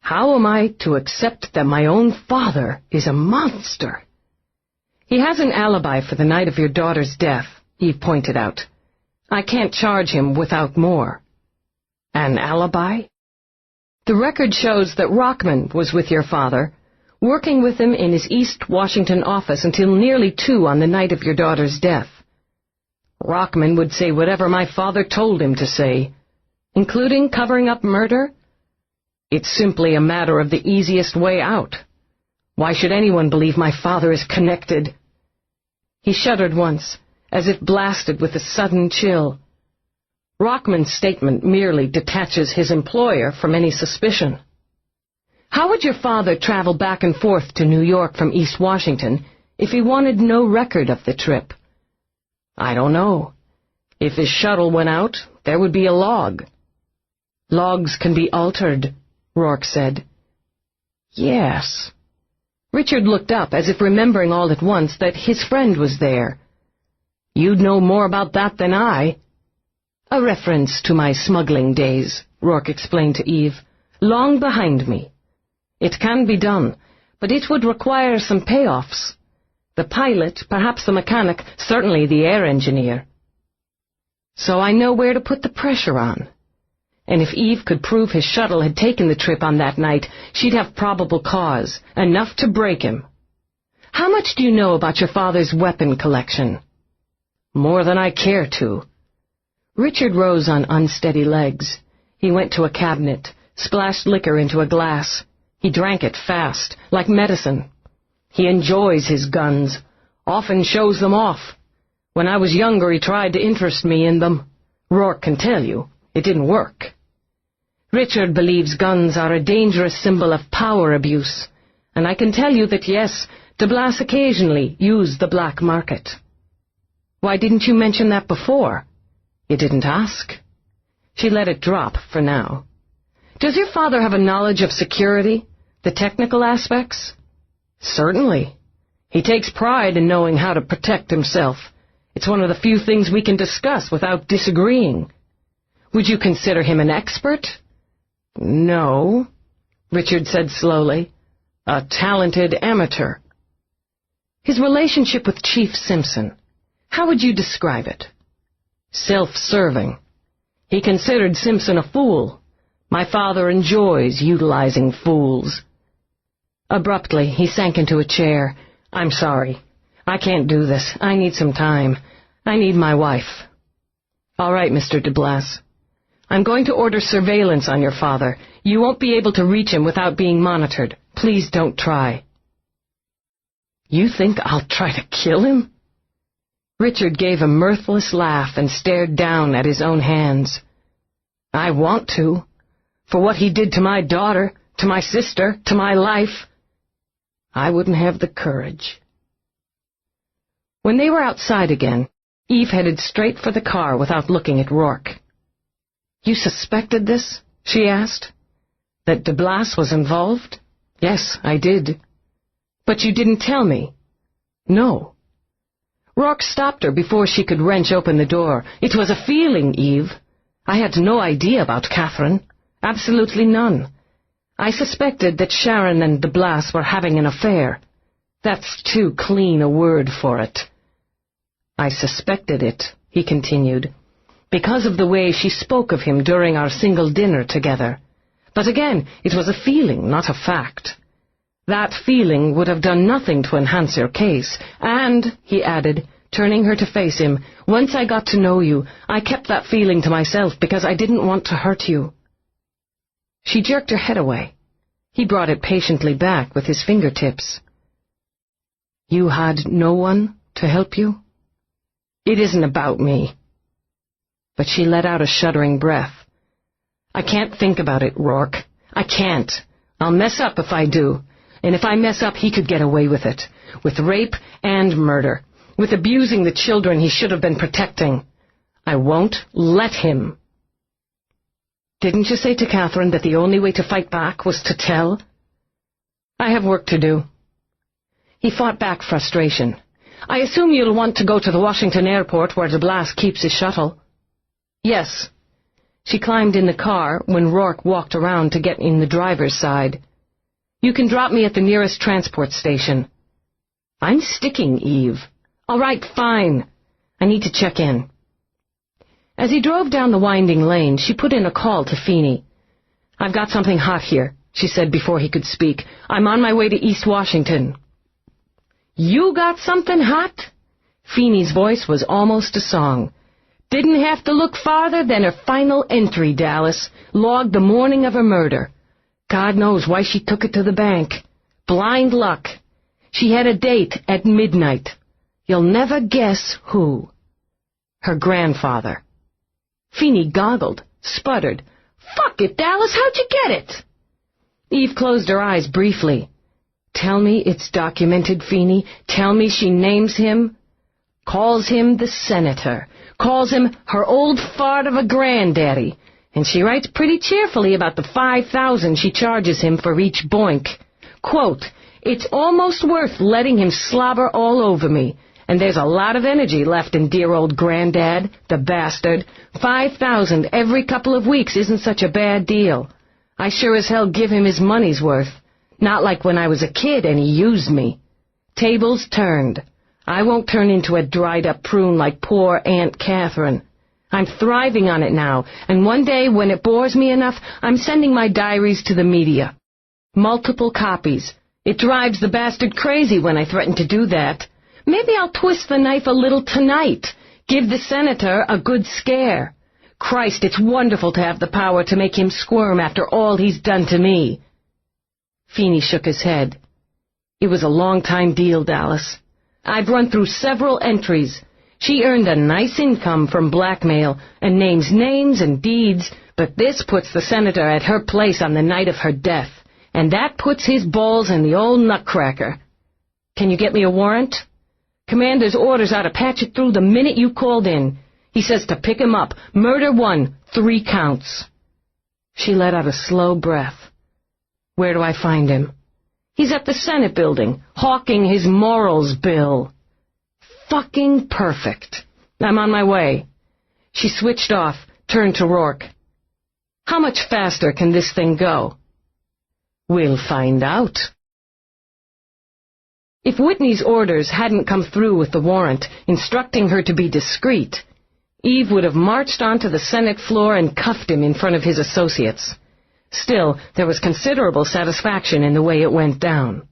How am I to accept that my own father is a monster? He has an alibi for the night of your daughter's death, Eve pointed out. I can't charge him without more. An alibi? The record shows that Rockman was with your father, working with him in his East Washington office until nearly 2 on the night of your daughter's death. Rockman would say whatever my father told him to say, including covering up murder. It's simply a matter of the easiest way out. Why should anyone believe my father is connected? He shuddered once, as if blasted with a sudden chill. Rockman's statement merely detaches his employer from any suspicion. How would your father travel back and forth to New York from East Washington if he wanted no record of the trip? I don't know. If his shuttle went out, there would be a log. Logs can be altered, Roarke said. Yes. Richard looked up as if remembering all at once that his friend was there. You'd know more about that than I. A reference to my smuggling days, Roarke explained to Eve. Long behind me. It can be done, but it would require some payoffs. The pilot, perhaps the mechanic, certainly the air engineer. So I know where to put the pressure on. And if Eve could prove his shuttle had taken the trip on that night, she'd have probable cause, enough to break him. How much do you know about your father's weapon collection? More than I care to. Richard rose on unsteady legs. He went to a cabinet, splashed liquor into a glass. He drank it fast, like medicine. He enjoys his guns, often shows them off. When I was younger, he tried to interest me in them. Roarke can tell you, it didn't work. Richard believes guns are a dangerous symbol of power abuse, and I can tell you that, yes, Delass occasionally used the black market. Why didn't you mention that before? You didn't ask. She let it drop for now. Does your father have a knowledge of security, the technical aspects? Certainly. He takes pride in knowing how to protect himself. It's one of the few things we can discuss without disagreeing. Would you consider him an expert? No, Richard said slowly. A talented amateur. His relationship with Chief Simpson, how would you describe it? Self-serving. He considered Simpson a fool. My father enjoys utilizing fools. Abruptly, he sank into a chair. I'm sorry. I can't do this. I need some time. I need my wife. All right, Mr. Delass. I'm going to order surveillance on your father. You won't be able to reach him without being monitored. Please don't try. You think I'll try to kill him? Richard gave a mirthless laugh and stared down at his own hands. I want to. For what he did to my daughter, to my sister, to my life. I wouldn't have the courage. When they were outside again, Eve headed straight for the car without looking at Roarke. "You suspected this?" she asked. "That Delass was involved?" "Yes, I did." "But you didn't tell me." "No." Roarke stopped her before she could wrench open the door. "It was a feeling, Eve. I had no idea about Catherine. Absolutely none. I suspected that Sharon and Delass were having an affair. That's too clean a word for it." "I suspected it," he continued, "because of the way she spoke of him during our single dinner together. But again, it was a feeling, not a fact. That feeling would have done nothing to enhance your case. And," he added, turning her to face him, "once I got to know you, I kept that feeling to myself because I didn't want to hurt you." She jerked her head away. He brought it patiently back with his fingertips. "You had no one to help you?" "It isn't about me." But she let out a shuddering breath. "I can't think about it, Roarke. I can't. I'll mess up if I do. And if I mess up, he could get away with it. With rape and murder. With abusing the children he should have been protecting. I won't let him." "Didn't you say to Catherine that the only way to fight back was to tell?" "I have work to do." He fought back frustration. "I assume you'll want to go to the Washington airport where Delass keeps his shuttle." "Yes." She climbed in the car when Roarke walked around to get in the driver's side. "You can drop me at the nearest transport station." "I'm sticking, Eve." "All right, fine. I need to check in." As he drove down the winding lane, she put in a call to Feeney. "I've got something hot here," she said before he could speak. "I'm on my way to East Washington." "You got something hot?" Feeney's voice was almost a song. "Didn't have to look farther than her final entry, Dallas, logged the morning of her murder. God knows why she took it to the bank. Blind luck. She had a date at midnight. You'll never guess who." Her grandfather. Feeney goggled, sputtered. "Fuck it, Dallas, how'd you get it?" Eve closed her eyes briefly. "Tell me it's documented, Feeney. Tell me she names him. Calls him the Senator. Calls him her old fart of a granddaddy. And she writes pretty cheerfully about the $5,000 she charges him for each boink. Quote, 'It's almost worth letting him slobber all over me. And there's a lot of energy left in dear old Granddad, the bastard. $5,000 every couple of weeks isn't such a bad deal. I sure as hell give him his money's worth. Not like when I was a kid and he used me. Tables turned. I won't turn into a dried-up prune like poor Aunt Catherine. I'm thriving on it now, and one day when it bores me enough, I'm sending my diaries to the media. Multiple copies. It drives the bastard crazy when I threaten to do that. Maybe I'll twist the knife a little tonight. Give the senator a good scare. Christ, it's wonderful to have the power to make him squirm after all he's done to me." Feeney shook his head. "It was a long-time deal, Dallas. I've run through several entries. She earned a nice income from blackmail and names and deeds, but this puts the senator at her place on the night of her death, and that puts his balls in the old nutcracker. Can you get me a warrant? Commander's orders are to patch it through the minute you called in. He says to pick him up. Murder 1, 3 counts." She let out a slow breath. "Where do I find him?" "He's at the Senate building, hawking his morals bill." "Fucking perfect. I'm on my way." She switched off, turned to Roarke. "How much faster can this thing go?" "We'll find out." If Whitney's orders hadn't come through with the warrant, instructing her to be discreet, Eve would have marched onto the Senate floor and cuffed him in front of his associates. Still, there was considerable satisfaction in the way it went down.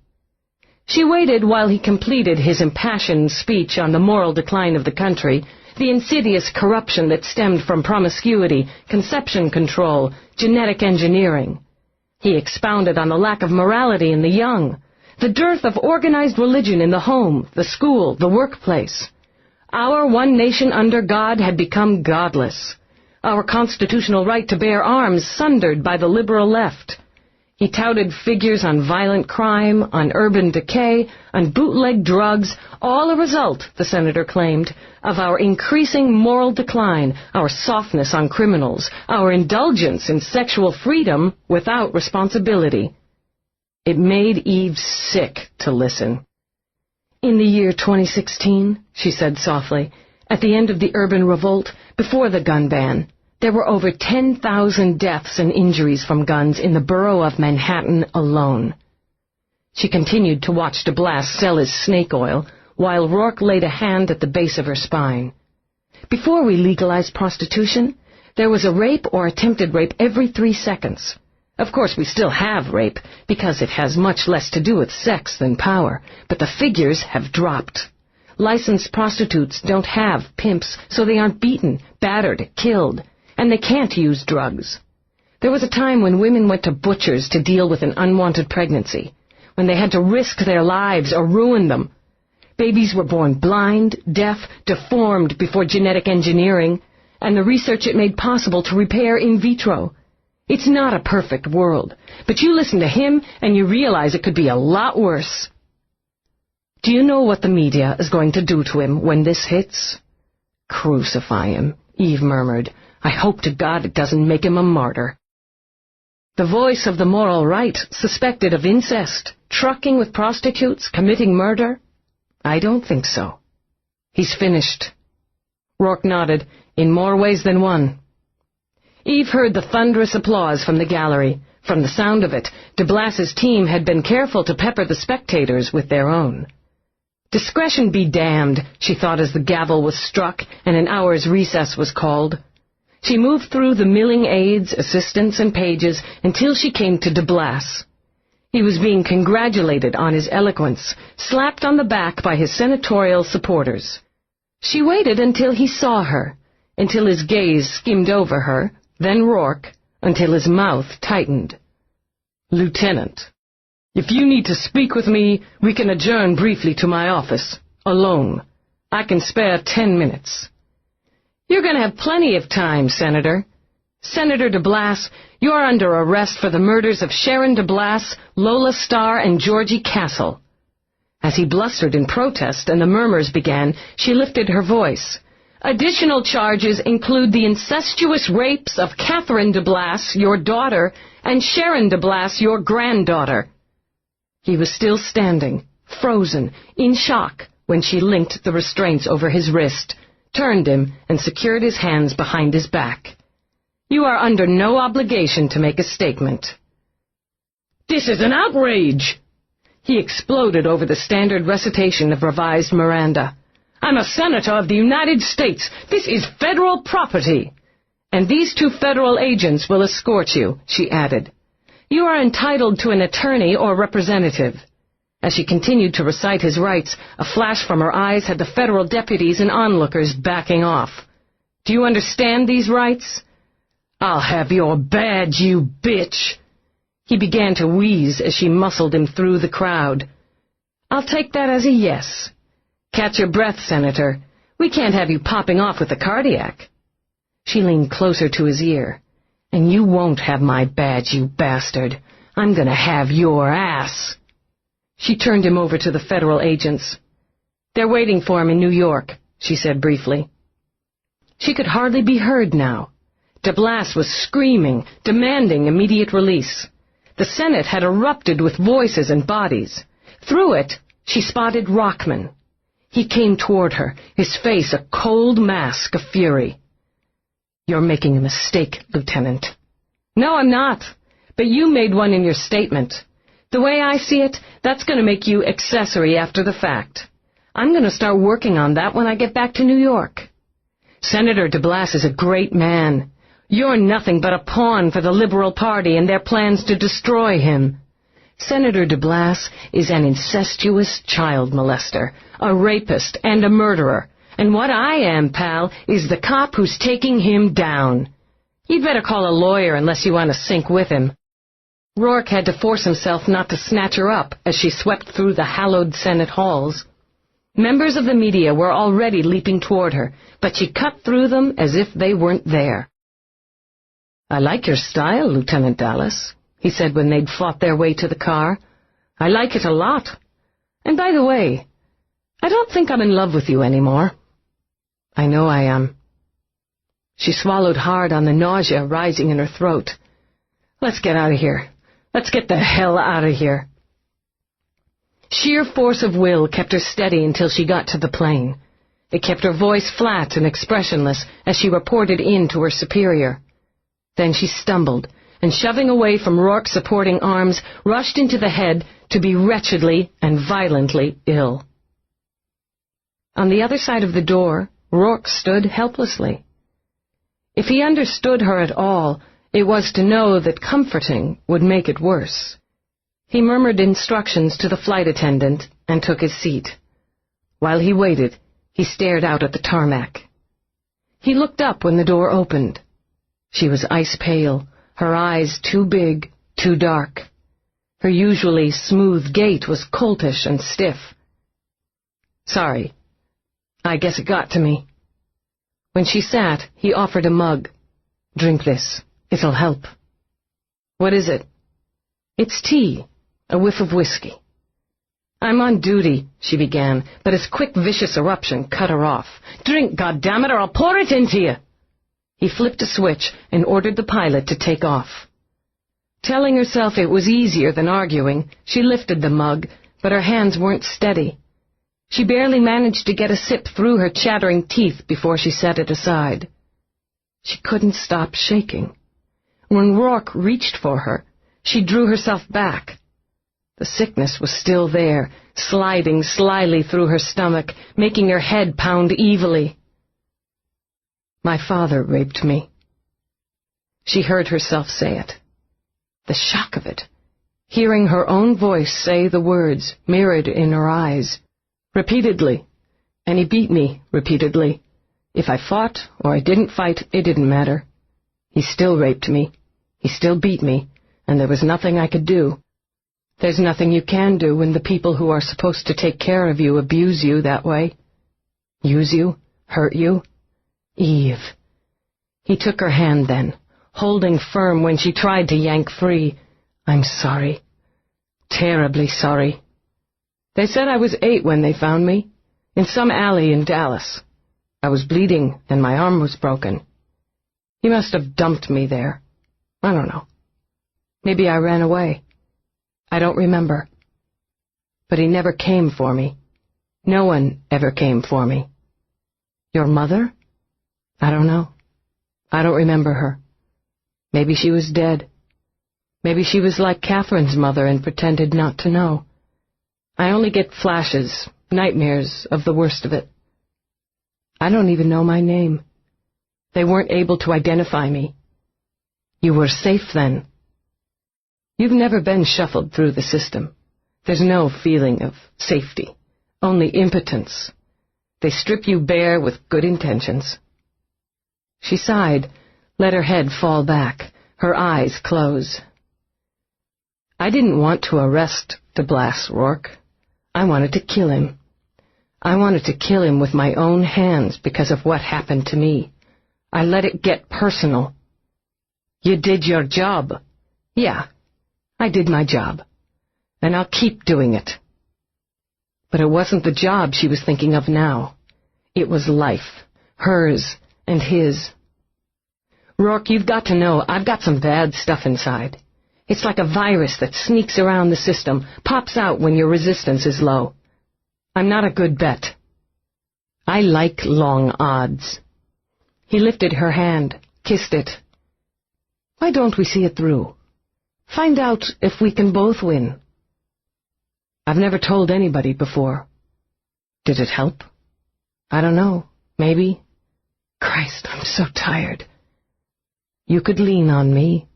She waited while he completed his impassioned speech on the moral decline of the country, the insidious corruption that stemmed from promiscuity, conception control, genetic engineering. He expounded on the lack of morality in the young, the dearth of organized religion in the home, the school, the workplace. Our one nation under God had become godless. our constitutional right to bear arms sundered by the liberal left. He touted figures on violent crime, on urban decay, on bootleg drugs, all a result, the senator claimed, of our increasing moral decline, our softness on criminals, our indulgence in sexual freedom without responsibility. It made Eve sick to listen. "In the year 2016, she said softly, "at the end of the urban revolt, before the gun ban, there were over 10,000 deaths and injuries from guns in the borough of Manhattan alone." She continued to watch Delass sell his snake oil, while Roarke laid a hand at the base of her spine. "Before we legalized prostitution, there was a rape or attempted rape every 3 seconds. Of course, we still have rape, because it has much less to do with sex than power, but the figures have dropped. Licensed prostitutes don't have pimps, so they aren't beaten, battered, killed, and they can't use drugs. There was a time when women went to butchers to deal with an unwanted pregnancy, when they had to risk their lives or ruin them. Babies were born blind, deaf, deformed before genetic engineering, and the research it made possible to repair in vitro. It's not a perfect world, but you listen to him and you realize it could be a lot worse." "Do you know what the media is going to do to him when this hits?" "Crucify him," Eve murmured. "I hope to God it doesn't make him a martyr." The voice of the moral right, suspected of incest, trucking with prostitutes, committing murder? I don't think so. "He's finished." Roarke nodded, "in more ways than one." Eve heard the thunderous applause from the gallery. From the sound of it, Delass's team had been careful to pepper the spectators with their own. Discretion be damned, she thought as the gavel was struck and an hour's recess was called. She moved through the milling aides, assistants, and pages until she came to Delass. He was being congratulated on his eloquence, slapped on the back by his senatorial supporters. She waited until he saw her, until his gaze skimmed over her, then Roarke, until his mouth tightened. "Lieutenant, if you need to speak with me, we can adjourn briefly to my office, alone. I can spare 10 minutes. "You're going to have plenty of time, Senator. Senator Delass, you're under arrest for the murders of Sharon Delass, Lola Star, and Georgie Castle." As he blustered in protest and the murmurs began, she lifted her voice. "Additional charges include the incestuous rapes of Catherine Delass, your daughter, and Sharon Delass, your granddaughter." He was still standing, frozen, in shock, when she linked the restraints over his wrist, turned him, and secured his hands behind his back. "You are under no obligation to make a statement." "This is an outrage!" He exploded over the standard recitation of revised Miranda. "I'm a senator of the United States. This is federal property." "And these 2 federal agents will escort you," she added. "You are entitled to an attorney or representative." As she continued to recite his rights, a flash from her eyes had the federal deputies and onlookers backing off. "Do you understand these rights?" "I'll have your badge, you bitch." He began to wheeze as she muscled him through the crowd. "I'll take that as a yes." "Catch your breath, Senator. We can't have you popping off with a cardiac." She leaned closer to his ear. "And you won't have my badge, you bastard. I'm going to have your ass." She turned him over to the federal agents. "They're waiting for him in New York," she said briefly. She could hardly be heard now. Delass was screaming, demanding immediate release. The Senate had erupted with voices and bodies. Through it, she spotted Rockman. He came toward her, his face a cold mask of fury. "You're making a mistake, Lieutenant." "No, I'm not. But you made one in your statement. The way I see it, that's going to make you accessory after the fact. I'm going to start working on that when I get back to New York. Senator Delass is a great man. You're nothing but a pawn for the Liberal Party and their plans to destroy him. Senator Delass is an incestuous child molester, a rapist, and a murderer. And what I am, pal, is the cop who's taking him down. You'd better call a lawyer unless you want to sink with him." Roarke had to force himself not to snatch her up as she swept through the hallowed Senate halls. Members of the media were already leaping toward her, but she cut through them as if they weren't there. "I like your style, Lieutenant Delass," he said when they'd fought their way to the car. "I like it a lot. And by the way, I don't think I'm in love with you anymore." "I know I am." She swallowed hard on the nausea rising in her throat. "Let's get out of here. Let's get the hell out of here." Sheer force of will kept her steady until she got to the plane. It kept her voice flat and expressionless as she reported in to her superior. Then she stumbled, and shoving away from Roarke's supporting arms, rushed into the head to be wretchedly and violently ill. On the other side of the door, Roarke stood helplessly. If he understood her at all, it was to know that comforting would make it worse. He murmured instructions to the flight attendant and took his seat. While he waited, he stared out at the tarmac. He looked up when the door opened. She was ice pale, her eyes too big, too dark. Her usually smooth gait was coltish and stiff. "Sorry. I guess it got to me." When she sat, he offered a mug. "Drink this. It'll help." "What is it?" "It's tea. A whiff of whiskey." "I'm on duty," she began, but his quick, vicious eruption cut her off. "Drink, goddammit, or I'll pour it into you!" He flipped a switch and ordered the pilot to take off. Telling herself it was easier than arguing, she lifted the mug, but her hands weren't steady. She barely managed to get a sip through her chattering teeth before she set it aside. She couldn't stop shaking. When Roarke reached for her, she drew herself back. The sickness was still there, sliding slyly through her stomach, making her head pound evilly. "My father raped me." She heard herself say it. The shock of it, hearing her own voice say the words mirrored in her eyes. "Repeatedly. And he beat me repeatedly. If I fought or I didn't fight, it didn't matter. He still raped me. He still beat me, and there was nothing I could do. There's nothing you can do when the people who are supposed to take care of you abuse you that way. Use you, hurt you. Eve." He took her hand then, holding firm when she tried to yank free. "I'm sorry. Terribly sorry. They said I was 8 when they found me, in some alley in Dallas. I was bleeding and my arm was broken. He must have dumped me there. I don't know. Maybe I ran away. I don't remember. But he never came for me. No one ever came for me." "Your mother?" "I don't know. I don't remember her. Maybe she was dead. Maybe she was like Catherine's mother and pretended not to know. I only get flashes, nightmares of the worst of it. I don't even know my name. They weren't able to identify me." "You were safe then." "You've never been shuffled through the system. There's no feeling of safety, only impotence. They strip you bare with good intentions." She sighed, let her head fall back, her eyes close. "I didn't want to arrest Delass, Roarke. I wanted to kill him. I wanted to kill him with my own hands because of what happened to me. I let it get personal." "You did your job." "Yeah, I did my job. And I'll keep doing it." But it wasn't the job she was thinking of now. It was life, hers and his. "Roarke, you've got to know I've got some bad stuff inside. It's like a virus that sneaks around the system, pops out when your resistance is low. I'm not a good bet. I like long odds." He lifted her hand, kissed it. "Why don't we see it through? Find out if we can both win." "I've never told anybody before." "Did it help?" "I don't know. Maybe. Christ, I'm so tired." "You could lean on me."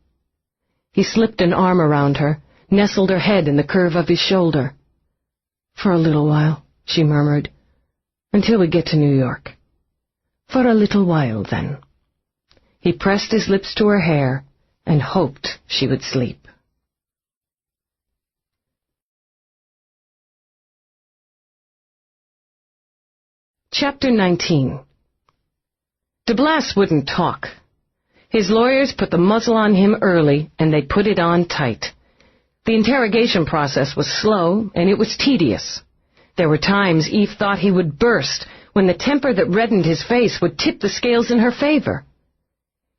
He slipped an arm around her, nestled her head in the curve of his shoulder. "For a little while," she murmured, "until we get to New York. For a little while, then." He pressed his lips to her hair and hoped she would sleep. Chapter 19. Delass wouldn't talk. His lawyers put the muzzle on him early, and they put it on tight. The interrogation process was slow, and it was tedious. There were times Eve thought he would burst, when the temper that reddened his face would tip the scales in her favor.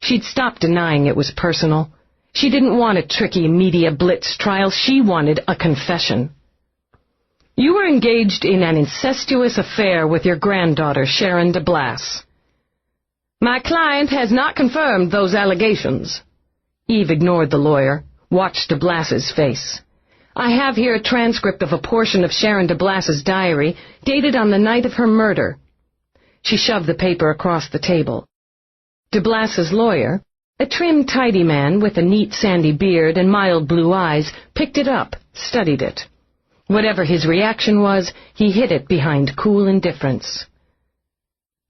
She'd stopped denying it was personal. She didn't want a tricky media blitz trial. She wanted a confession. You were engaged in an incestuous affair with your granddaughter, Sharon Delass. My client has not confirmed those allegations. Eve ignored the lawyer, watched Delass's face. I have here a transcript of a portion of Sharon Delass's diary, dated on the night of her murder. She shoved the paper across the table. Delass's lawyer, a trim, tidy man with a neat, sandy beard and mild blue eyes, picked it up, studied it. Whatever his reaction was, he hid it behind cool indifference.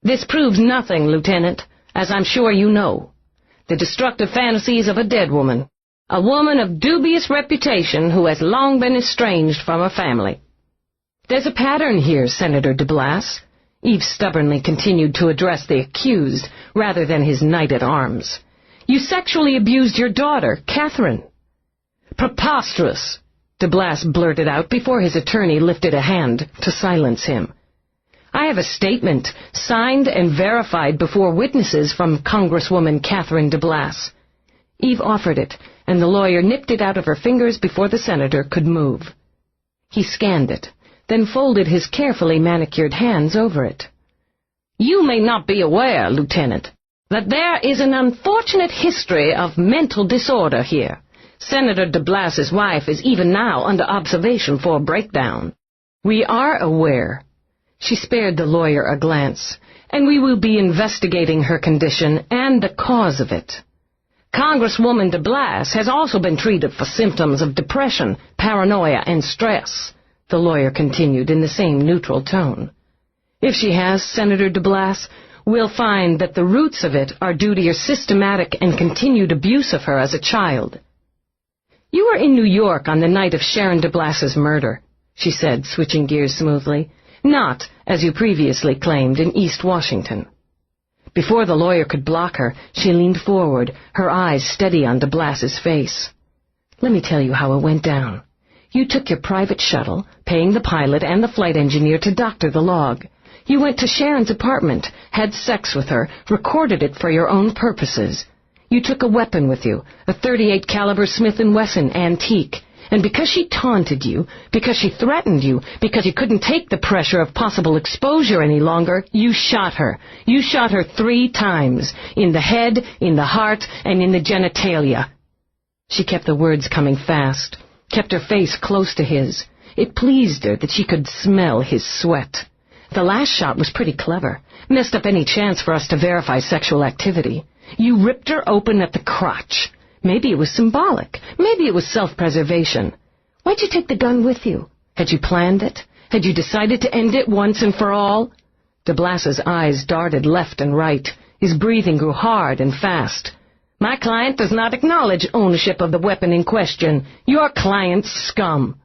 This proves nothing, Lieutenant, as I'm sure you know. The destructive fantasies of a dead woman. A woman of dubious reputation who has long been estranged from her family. There's a pattern here, Senator Delass. Eve stubbornly continued to address the accused, rather than his knight-at-arms. You sexually abused your daughter, Catherine. Preposterous, Delass blurted out before his attorney lifted a hand to silence him. I have a statement, signed and verified before witnesses from Congresswoman Catherine Delass. Eve offered it, and the lawyer nipped it out of her fingers before the senator could move. He scanned it, then folded his carefully manicured hands over it. You may not be aware, Lieutenant, that there is an unfortunate history of mental disorder here. Senator Delass's wife is even now under observation for a breakdown. We are aware. She spared the lawyer a glance, and we will be investigating her condition and the cause of it. Congresswoman Delass has also been treated for symptoms of depression, paranoia, and stress, the lawyer continued in the same neutral tone. If she has, Senator Delass, we'll find that the roots of it are due to your systematic and continued abuse of her as a child. You were in New York on the night of Sharon Delass's murder, she said, switching gears smoothly. Not, as you previously claimed, in East Washington. Before the lawyer could block her, she leaned forward, her eyes steady on Delass's face. Let me tell you how it went down. You took your private shuttle, paying the pilot and the flight engineer to doctor the log. You went to Sharon's apartment, had sex with her, recorded it for your own purposes. You took a weapon with you, a .38 caliber Smith & Wesson antique. And because she taunted you, because she threatened you, because you couldn't take the pressure of possible exposure any longer, you shot her. You shot her 3 times, in the head, in the heart, and in the genitalia. She kept the words coming fast, kept her face close to his. It pleased her that she could smell his sweat. The last shot was pretty clever, messed up any chance for us to verify sexual activity. You ripped her open at the crotch. Maybe it was symbolic. Maybe it was self-preservation. Why'd you take the gun with you? Had you planned it? Had you decided to end it once and for all? Delass's eyes darted left and right. His breathing grew hard and fast. My client does not acknowledge ownership of the weapon in question. Your client's scum.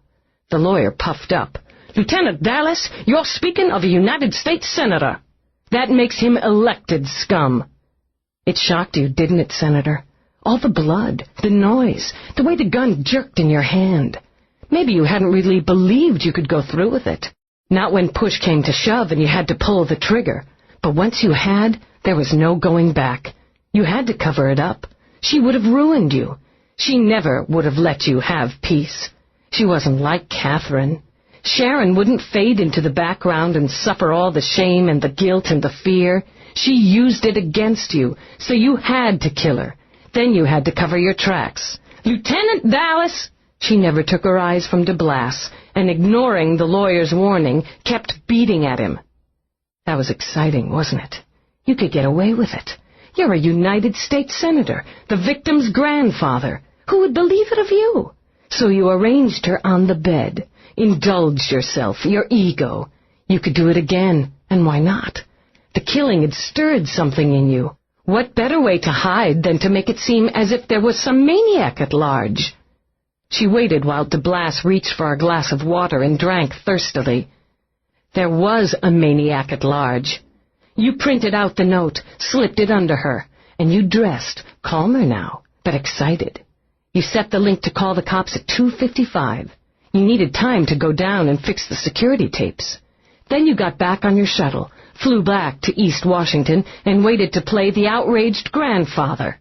The lawyer puffed up. Lieutenant Delass, you're speaking of a United States Senator. That makes him elected scum. It shocked you, didn't it, Senator? All the blood, the noise, the way the gun jerked in your hand. Maybe you hadn't really believed you could go through with it. Not when push came to shove and you had to pull the trigger. But once you had, there was no going back. You had to cover it up. She would have ruined you. She never would have let you have peace. She wasn't like Catherine. Sharon wouldn't fade into the background and suffer all the shame and the guilt and the fear. She used it against you, so you had to kill her. Then you had to cover your tracks. Lieutenant Delass! She never took her eyes from Delass, and ignoring the lawyer's warning, kept beating at him. That was exciting, wasn't it? You could get away with it. You're a United States Senator, the victim's grandfather. Who would believe it of you? So you arranged her on the bed, indulged yourself, your ego. You could do it again, and why not? The killing had stirred something in you. What better way to hide than to make it seem as if there was some maniac at large? She waited while Delass reached for a glass of water and drank thirstily. There was a maniac at large. You printed out the note, slipped it under her, and you dressed, calmer now, but excited. You set the link to call the cops at 2:55. You needed time to go down and fix the security tapes. Then you got back on your shuttle, flew back to East Washington, and waited to play the outraged grandfather.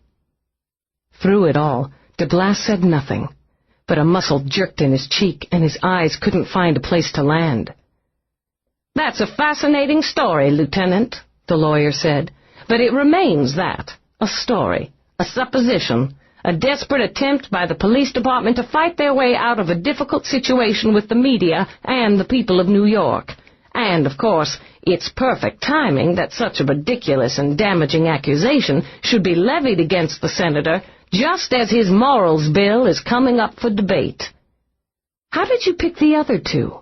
Through it all, Delass said nothing, but a muscle jerked in his cheek, and his eyes couldn't find a place to land. "That's a fascinating story, Lieutenant," the lawyer said, "but it remains that, a story, a supposition, a desperate attempt by the police department to fight their way out of a difficult situation with the media and the people of New York. And, of course, it's perfect timing that such a ridiculous and damaging accusation should be levied against the senator just as his morals bill is coming up for debate. How did you pick the other two?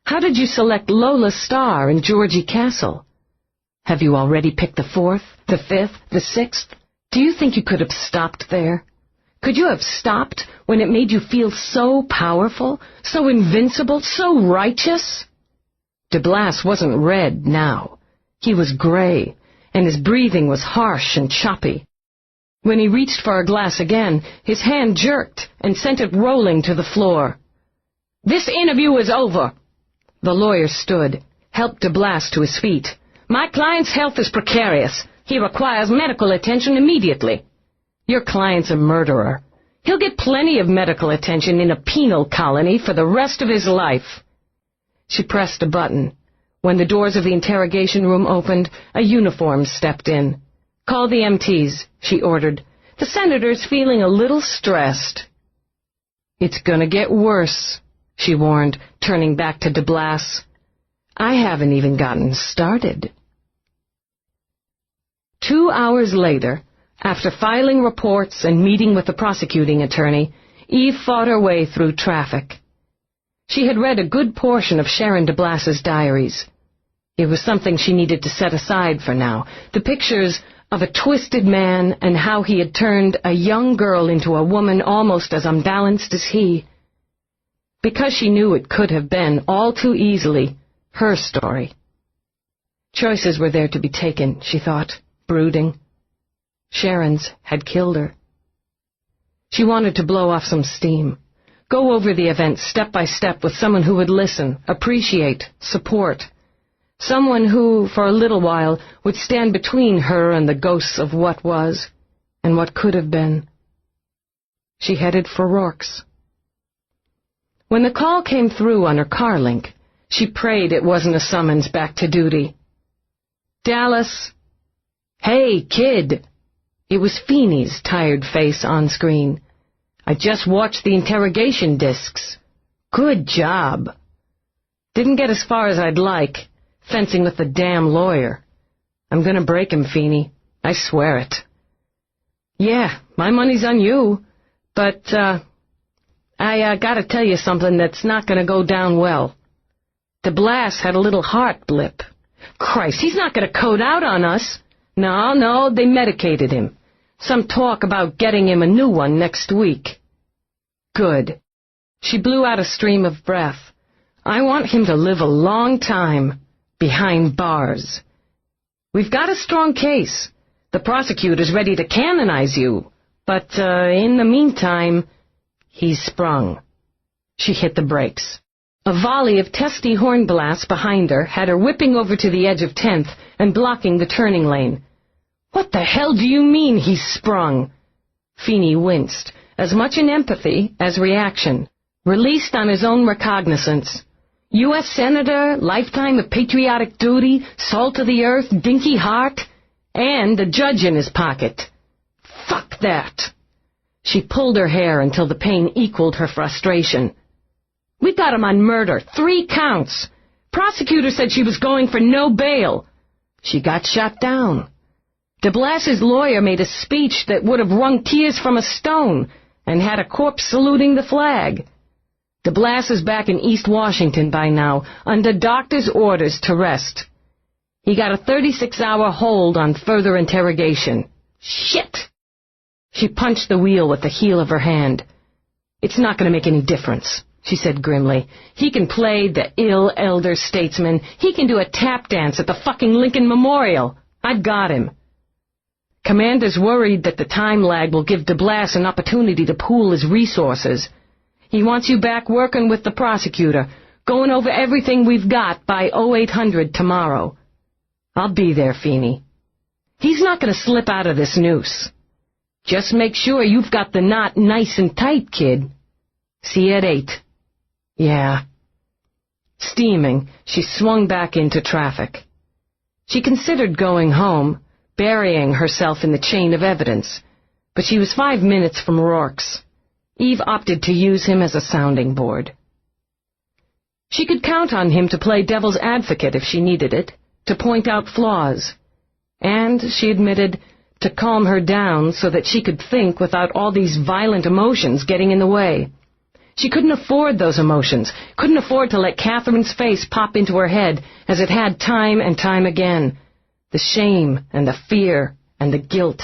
How did you select Lola Star and Georgie Castle? Have you already picked the fourth, the fifth, the sixth? Do you think you could have stopped there? Could you have stopped when it made you feel so powerful, so invincible, so righteous?" Delass wasn't red now. He was gray, and his breathing was harsh and choppy. When he reached for a glass again, his hand jerked and sent it rolling to the floor. "This interview is over." The lawyer stood, helped Delass to his feet. "My client's health is precarious. He requires medical attention immediately." "Your client's a murderer. He'll get plenty of medical attention in a penal colony for the rest of his life." She pressed a button. When the doors of the interrogation room opened, a uniform stepped in. "Call the MTs," she ordered. "The senator's feeling a little stressed." "It's gonna get worse," she warned, turning back to Delass. "I haven't even gotten started." 2 hours later, after filing reports and meeting with the prosecuting attorney, Eve fought her way through traffic. She had read a good portion of Sharon Delass's diaries. It was something she needed to set aside for now, the pictures of a twisted man and how he had turned a young girl into a woman almost as unbalanced as he. Because she knew it could have been, all too easily, her story. Choices were there to be taken, she thought, brooding. Sharon's had killed her. She wanted to blow off some steam, go over the event step by step with someone who would listen, appreciate, support. Someone who, for a little while, would stand between her and the ghosts of what was and what could have been. She headed for Roarke's. When the call came through on her car link, she prayed it wasn't a summons back to duty. "Dallas." "Hey, kid." It was Feeney's tired face on screen. "I just watched the interrogation discs. Good job." "Didn't get as far as I'd like, fencing with the damn lawyer. I'm gonna break him, Feeney. I swear it." "Yeah, my money's on you, but, I gotta tell you something that's not gonna go down well. Delass had a little heart blip. Christ, he's not gonna code out on us. No, they medicated him. Some talk about getting him a new one next week." "Good." She blew out a stream of breath. "I want him to live a long time, behind bars. We've got a strong case. The prosecutor's ready to canonize you. But, in the meantime, he's sprung." She hit the brakes. A volley of testy horn blasts behind her had her whipping over to the edge of 10th and blocking the turning lane. "What the hell do you mean he's sprung?" Feeney winced, as much in empathy as reaction. Released on his own recognizance. U.S. Senator, lifetime of patriotic duty, salt of the earth, dinky heart, and a judge in his pocket. Fuck that! She pulled her hair until the pain equaled her frustration. "We got him on murder, 3 counts. Prosecutor said she was going for no bail. She got shot down. Delass's lawyer made a speech that would have wrung tears from a stone and had a corpse saluting the flag. Delass is back in East Washington by now, under doctor's orders to rest. He got a 36-hour hold on further interrogation. Shit!" She punched the wheel with the heel of her hand. "It's not going to make any difference," she said grimly. "He can play the ill elder statesman. He can do a tap dance at the fucking Lincoln Memorial. I've got him." Commander's worried that the time lag will give Delass an opportunity to pool his resources. He wants you back working with the prosecutor, going over everything we've got by 0800 tomorrow. I'll be there, Feeney. He's not going to slip out of this noose. Just make sure you've got the knot nice and tight, kid. See you at 8. Yeah. Steaming, she swung back into traffic. She considered going home, burying herself in the chain of evidence, but she was 5 minutes from Roarke's. Eve opted to use him as a sounding board. She could count on him to play devil's advocate if she needed it, to point out flaws, and, she admitted, to calm her down so that she could think without all these violent emotions getting in the way. She couldn't afford those emotions, couldn't afford to let Catherine's face pop into her head as it had time and time again. The shame and the fear and the guilt.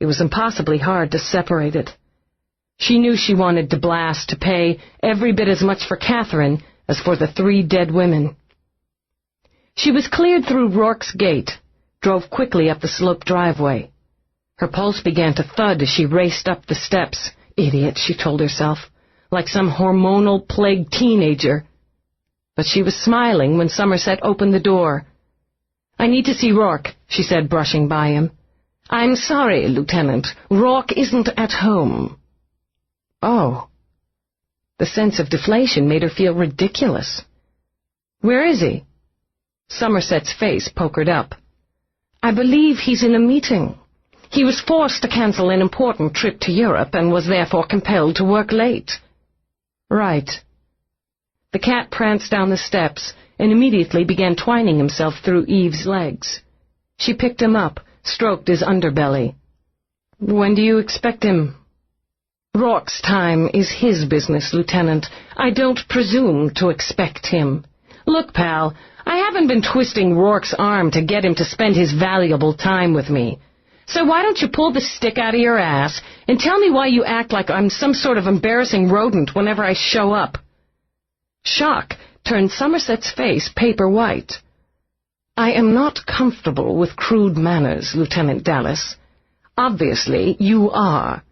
It was impossibly hard to separate it. She knew she wanted Delass to pay every bit as much for Catherine as for the 3 dead women. She was cleared through Roarke's gate, drove quickly up the sloped driveway. Her pulse began to thud as she raced up the steps. Idiot, she told herself, like some hormonal plagued teenager. But she was smiling when Somerset opened the door. "I need to see Roarke," she said, brushing by him. "I'm sorry, Lieutenant. Roarke isn't at home." Oh. The sense of deflation made her feel ridiculous. "Where is he?" Somerset's face pokered up. "I believe he's in a meeting. He was forced to cancel an important trip to Europe and was therefore compelled to work late." "Right." The cat pranced down the steps and immediately began twining himself through Eve's legs. She picked him up, stroked his underbelly. "When do you expect him?" "Roarke's time is his business, Lieutenant. I don't presume to expect him. Look, pal, I haven't been twisting Roarke's arm to get him to spend his valuable time with me. So why don't you pull the stick out of your ass and tell me why you act like I'm some sort of embarrassing rodent whenever I show up?" Shock turned Somerset's face paper white. "I am not comfortable with crude manners, Lieutenant Delass. Obviously, you are.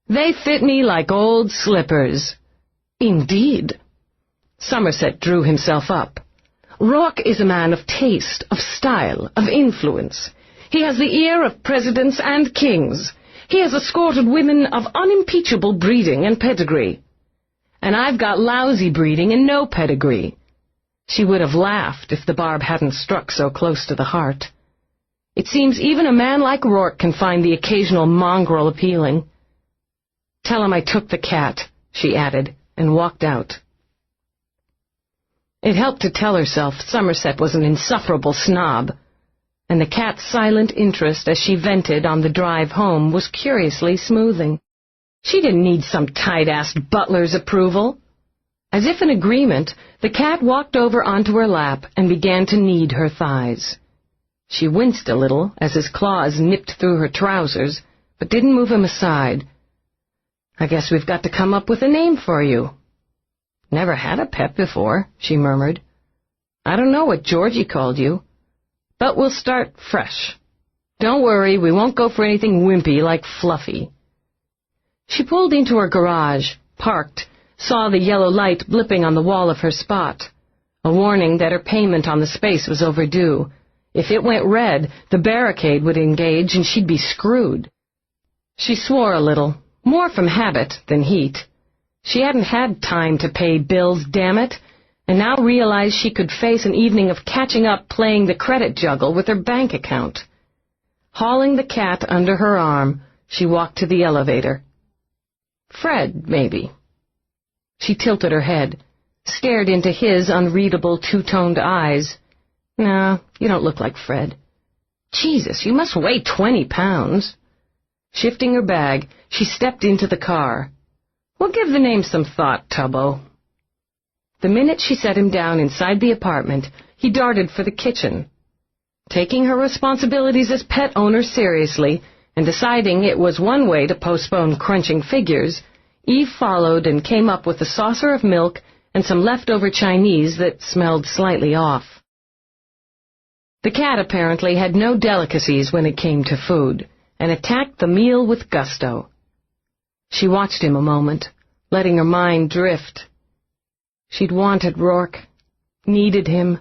They fit me like old slippers." "Indeed." Somerset drew himself up. "Roarke is a man of taste, of style, of influence. He has the ear of presidents and kings. He has escorted women of unimpeachable breeding and pedigree. And I've got lousy breeding and no pedigree." She would have laughed if the barb hadn't struck so close to the heart. It seems even a man like Roarke can find the occasional mongrel appealing. "Tell him I took the cat," she added, and walked out. It helped to tell herself Somerset was an insufferable snob, and the cat's silent interest as she vented on the drive home was curiously smoothing. She didn't need some tight-assed butler's approval. As if in agreement, the cat walked over onto her lap and began to knead her thighs. She winced a little as his claws nipped through her trousers, but didn't move him aside. "I guess we've got to come up with a name for you." "Never had a pet before," she murmured. "I don't know what Georgie called you. But we'll start fresh. Don't worry, we won't go for anything wimpy like Fluffy." She pulled into her garage, parked, saw the yellow light blipping on the wall of her spot, a warning that her payment on the space was overdue. If it went red, the barricade would engage and she'd be screwed. She swore a little, more from habit than heat. She hadn't had time to pay bills, damn it, and now realized she could face an evening of catching up playing the credit juggle with her bank account. Hauling the cat under her arm, she walked to the elevator. Fred, maybe. She tilted her head, stared into his unreadable two-toned eyes. "No, you don't look like Fred." "Jesus, you must weigh 20 pounds. Shifting her bag, she stepped into the car. "We'll give the name some thought, Tubbo." The minute she set him down inside the apartment, he darted for the kitchen. Taking her responsibilities as pet owner seriously, and deciding it was one way to postpone crunching figures, Eve followed and came up with a saucer of milk and some leftover Chinese that smelled slightly off. The cat apparently had no delicacies when it came to food, and attacked the meal with gusto. She watched him a moment, letting her mind drift. She'd wanted Roarke, needed him.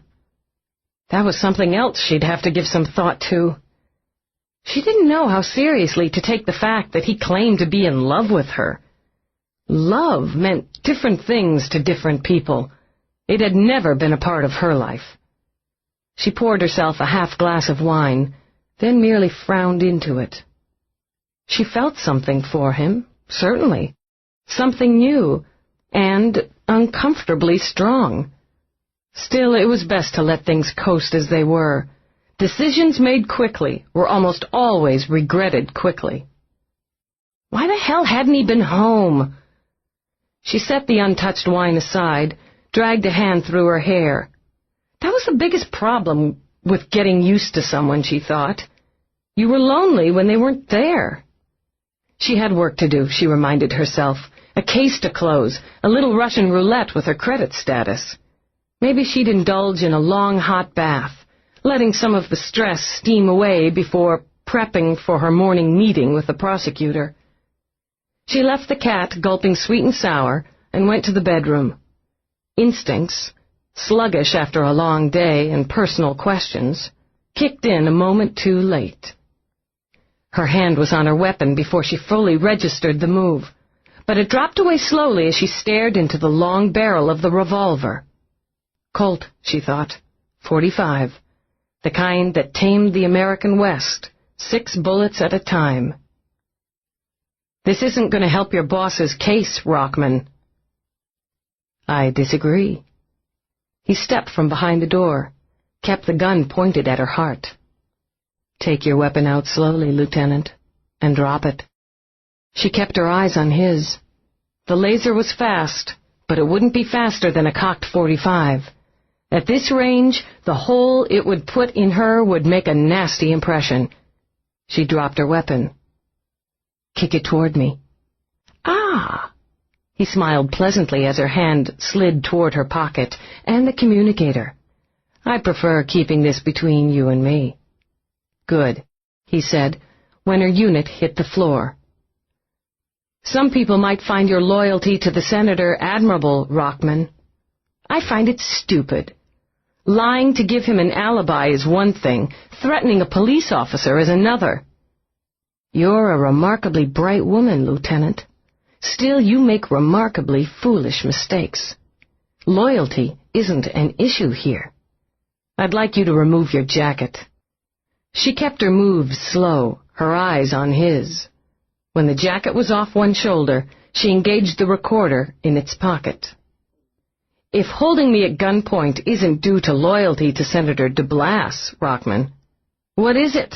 That was something else she'd have to give some thought to. She didn't know how seriously to take the fact that he claimed to be in love with her. Love meant different things to different people. It had never been a part of her life. She poured herself a half glass of wine, then merely frowned into it. She felt something for him, certainly. Something new, and uncomfortably strong. Still, it was best to let things coast as they were. Decisions made quickly were almost always regretted quickly. Why the hell hadn't he been home? She set the untouched wine aside, dragged a hand through her hair. That was the biggest problem with getting used to someone, she thought. You were lonely when they weren't there. She had work to do, she reminded herself. A case to close, a little Russian roulette with her credit status. Maybe she'd indulge in a long hot bath, letting some of the stress steam away before prepping for her morning meeting with the prosecutor. She left the cat gulping sweet and sour and went to the bedroom. Instincts, sluggish after a long day and personal questions, kicked in a moment too late. Her hand was on her weapon before she fully registered the move, but it dropped away slowly as she stared into the long barrel of the revolver. Colt, she thought, .45, the kind that tamed the American West, 6 bullets at a time. This isn't going to help your boss's case, Rockman. I disagree. He stepped from behind the door, kept the gun pointed at her heart. Take your weapon out slowly, Lieutenant, and drop it. She kept her eyes on his. The laser was fast, but it wouldn't be faster than a cocked .45. At this range, the hole it would put in her would make a nasty impression. She dropped her weapon. Kick it toward me. Ah! He smiled pleasantly as her hand slid toward her pocket and the communicator. I prefer keeping this between you and me. Good, he said, when her unit hit the floor. Some people might find your loyalty to the Senator admirable, Rockman. I find it stupid. Lying to give him an alibi is one thing, threatening a police officer is another. You're a remarkably bright woman, Lieutenant. Still, you make remarkably foolish mistakes. Loyalty isn't an issue here. I'd like you to remove your jacket. She kept her moves slow, her eyes on his. When the jacket was off one shoulder, she engaged the recorder in its pocket. If holding me at gunpoint isn't due to loyalty to Senator Delass, Rockman, what is it?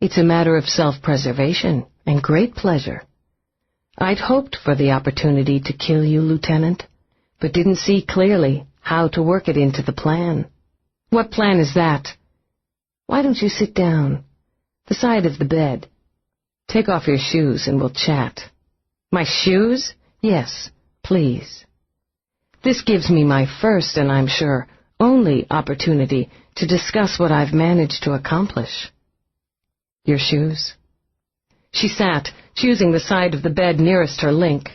It's a matter of self-preservation and great pleasure. I'd hoped for the opportunity to kill you, Lieutenant, but didn't see clearly how to work it into the plan. What plan is that? Why don't you sit down? The side of the bed. Take off your shoes and we'll chat. My shoes? Yes, please. This gives me my first and, I'm sure, only opportunity to discuss what I've managed to accomplish. Your shoes? She sat, choosing the side of the bed nearest her link.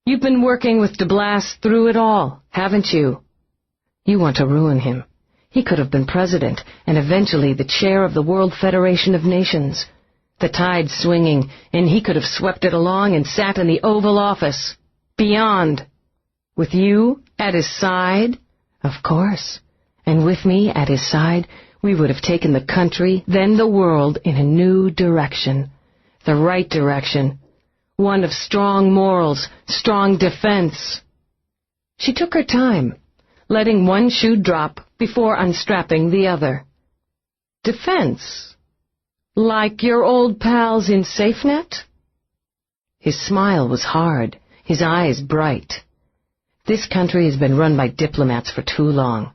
You've been working with Delass through it all, haven't you? You want to ruin him. He could have been president and eventually the chair of the World Federation of Nations. The tide swinging, and he could have swept it along and sat in the Oval Office. Beyond. With you at his side? Of course. And with me at his side, we would have taken the country, then the world, in a new direction. The right direction. One of strong morals, strong defense. She took her time, letting one shoe drop before unstrapping the other. Defense? Like your old pals in SafeNet? His smile was hard, his eyes bright. This country has been run by diplomats for too long.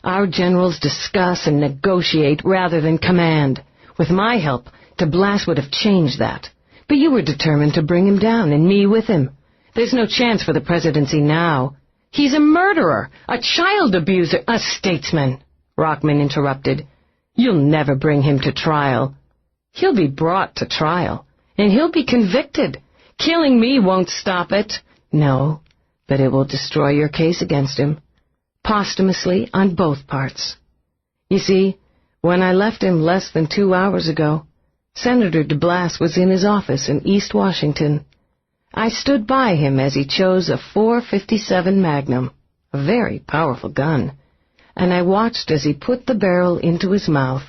Our generals discuss and negotiate rather than command. With my help, Delass would have changed that. But you were determined to bring him down, and me with him. There's no chance for the presidency now. He's a murderer, a child abuser, a statesman. Rockman interrupted. "You'll never bring him to trial." "He'll be brought to trial, and he'll be convicted. Killing me won't stop it." "No, but it will destroy your case against him, posthumously on both parts. You see, when I left him less than 2 hours ago, Senator Delass was in his office in East Washington. I stood by him as he chose a .457 Magnum, a very powerful gun, and I watched as he put the barrel into his mouth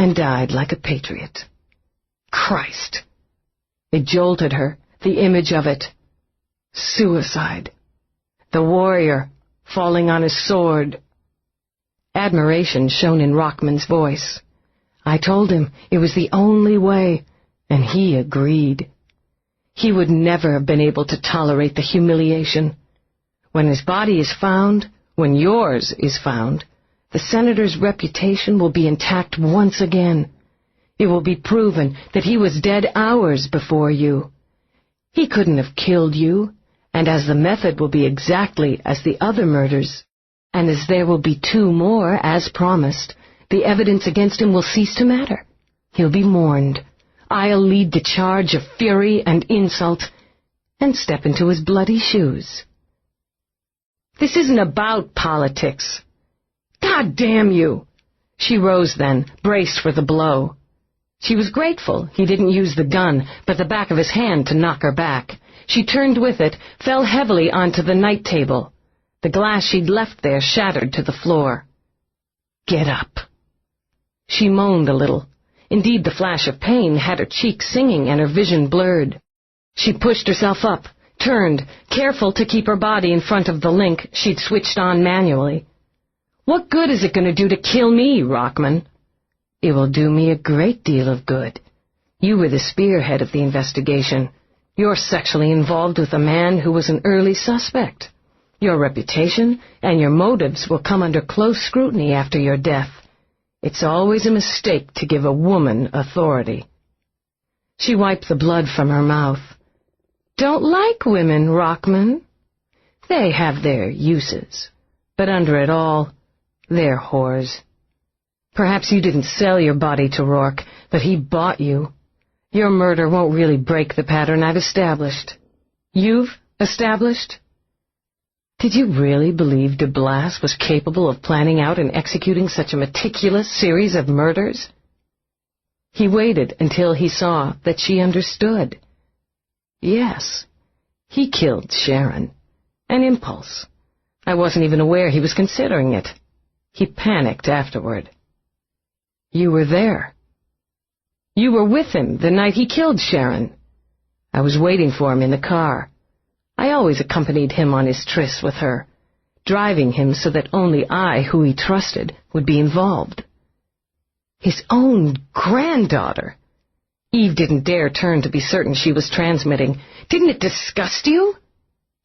and died like a patriot. Christ!" It jolted her, the image of it. Suicide. The warrior falling on his sword. Admiration shone in Rockman's voice. I told him it was the only way, and he agreed. He would never have been able to tolerate the humiliation. When his body is found, when yours is found, the senator's reputation will be intact once again. It will be proven that he was dead hours before you. He couldn't have killed you, and as the method will be exactly as the other murders, and as there will be 2 more, as promised, the evidence against him will cease to matter. He'll be mourned. I'll lead the charge of fury and insult, and step into his bloody shoes. This isn't about politics. God damn you! She rose then, braced for the blow. She was grateful he didn't use the gun, but the back of his hand to knock her back. She turned with it, fell heavily onto the night table. The glass she'd left there shattered to the floor. Get up. She moaned a little. Indeed, the flash of pain had her cheeks singing and her vision blurred. She pushed herself up, turned, careful to keep her body in front of the link she'd switched on manually. What good is it going to do to kill me, Rockman? It will do me a great deal of good. You were the spearhead of the investigation. You're sexually involved with a man who was an early suspect. Your reputation and your motives will come under close scrutiny after your death. It's always a mistake to give a woman authority. She wiped the blood from her mouth. Don't like women, Rockman. They have their uses, but under it all, they're whores. Perhaps you didn't sell your body to Roarke, but he bought you. Your murder won't really break the pattern I've established. You've established? Did you really believe Delass was capable of planning out and executing such a meticulous series of murders? He waited until he saw that she understood. Yes, he killed Sharon. An impulse. I wasn't even aware he was considering it. He panicked afterward. You were there. You were with him the night he killed Sharon. I was waiting for him in the car. I always accompanied him on his tryst with her, driving him so that only I, who he trusted, would be involved. His own granddaughter. Eve didn't dare turn to be certain she was transmitting. Didn't it disgust you?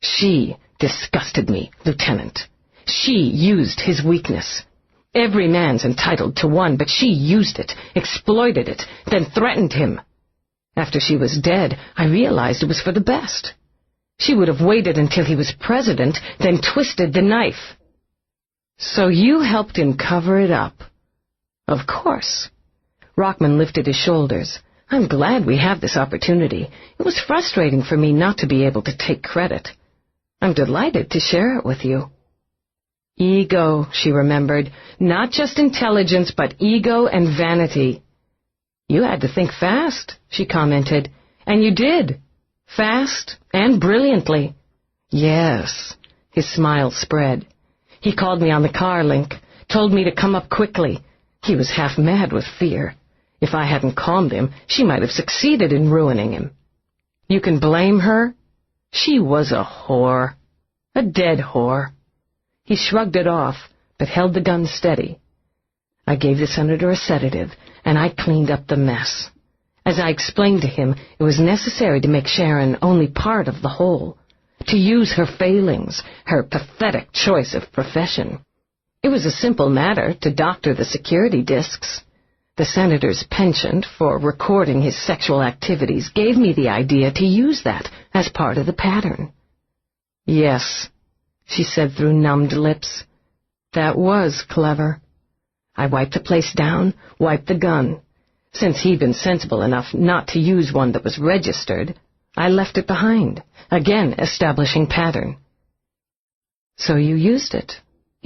She disgusted me, Lieutenant. She used his weakness. Every man's entitled to one, but she used it, exploited it, then threatened him. After she was dead, I realized it was for the best. She would have waited until he was president, then twisted the knife. So you helped him cover it up. Of course. Rockman lifted his shoulders. I'm glad we have this opportunity. It was frustrating for me not to be able to take credit. I'm delighted to share it with you. Ego, she remembered. Not just intelligence, but ego and vanity. You had to think fast, she commented. And you did. Fast and brilliantly. Yes. His smile spread. He called me on the car link, told me to come up quickly. He was half mad with fear. If I hadn't calmed him, she might have succeeded in ruining him. You can blame her? She was a whore. A dead whore. He shrugged it off, but held the gun steady. I gave the senator a sedative, and I cleaned up the mess. As I explained to him, it was necessary to make Sharon only part of the whole, to use her failings, her pathetic choice of profession. It was a simple matter to doctor the security discs. The senator's penchant for recording his sexual activities gave me the idea to use that as part of the pattern. Yes, she said through numbed lips. That was clever. I wiped the place down, wiped the gun. Since he'd been sensible enough not to use one that was registered, I left it behind, again establishing pattern. "So you used it,"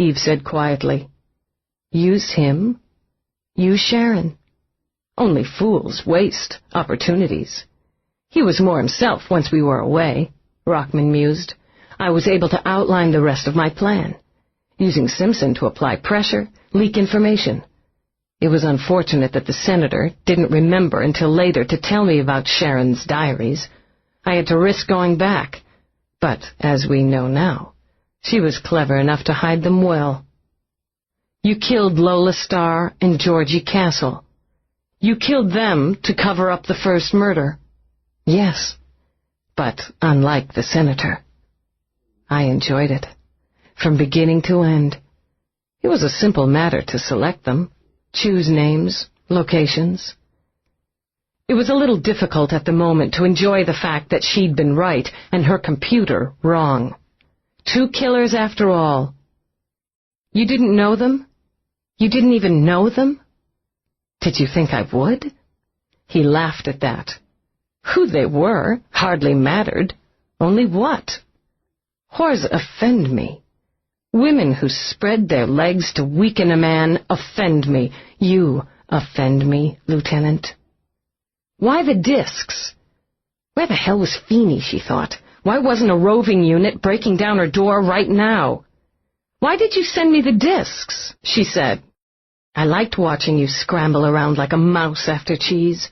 Eve said quietly. "Use him? Use Sharon. Only fools waste opportunities." "He was more himself once we were away," Rockman mused. "I was able to outline the rest of my plan, using Simpson to apply pressure, leak information. It was unfortunate that the senator didn't remember until later to tell me about Sharon's diaries. I had to risk going back, but, as we know now, she was clever enough to hide them well." "You killed Lola Star and Georgie Castle. You killed them to cover up the first murder." "Yes, but unlike the senator. I enjoyed it, from beginning to end. It was a simple matter to select them, choose names, locations. It was a little difficult at the moment to enjoy the fact that she'd been right and her computer wrong. 2 killers after all. You didn't know them? You didn't even know them? Did you think I would?" He laughed at that. Who they were hardly mattered. Only what? Whores offend me. Women who spread their legs to weaken a man offend me. You offend me, Lieutenant. Why the discs? Where the hell was Feeney, she thought. Why wasn't a roving unit breaking down her door right now? "Why did you send me the discs?" she said. "I liked watching you scramble around like a mouse after cheese.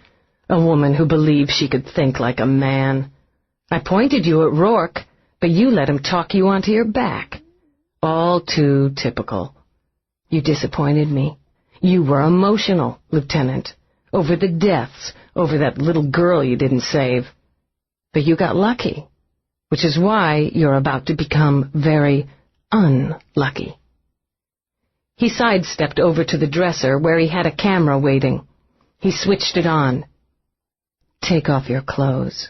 A woman who believed she could think like a man. I pointed you at Roarke, but you let him talk you onto your back. All too typical. You disappointed me. You were emotional, Lieutenant, over the deaths, over that little girl you didn't save. But you got lucky, which is why you're about to become very unlucky." He sidestepped over to the dresser where he had a camera waiting. He switched it on. "Take off your clothes."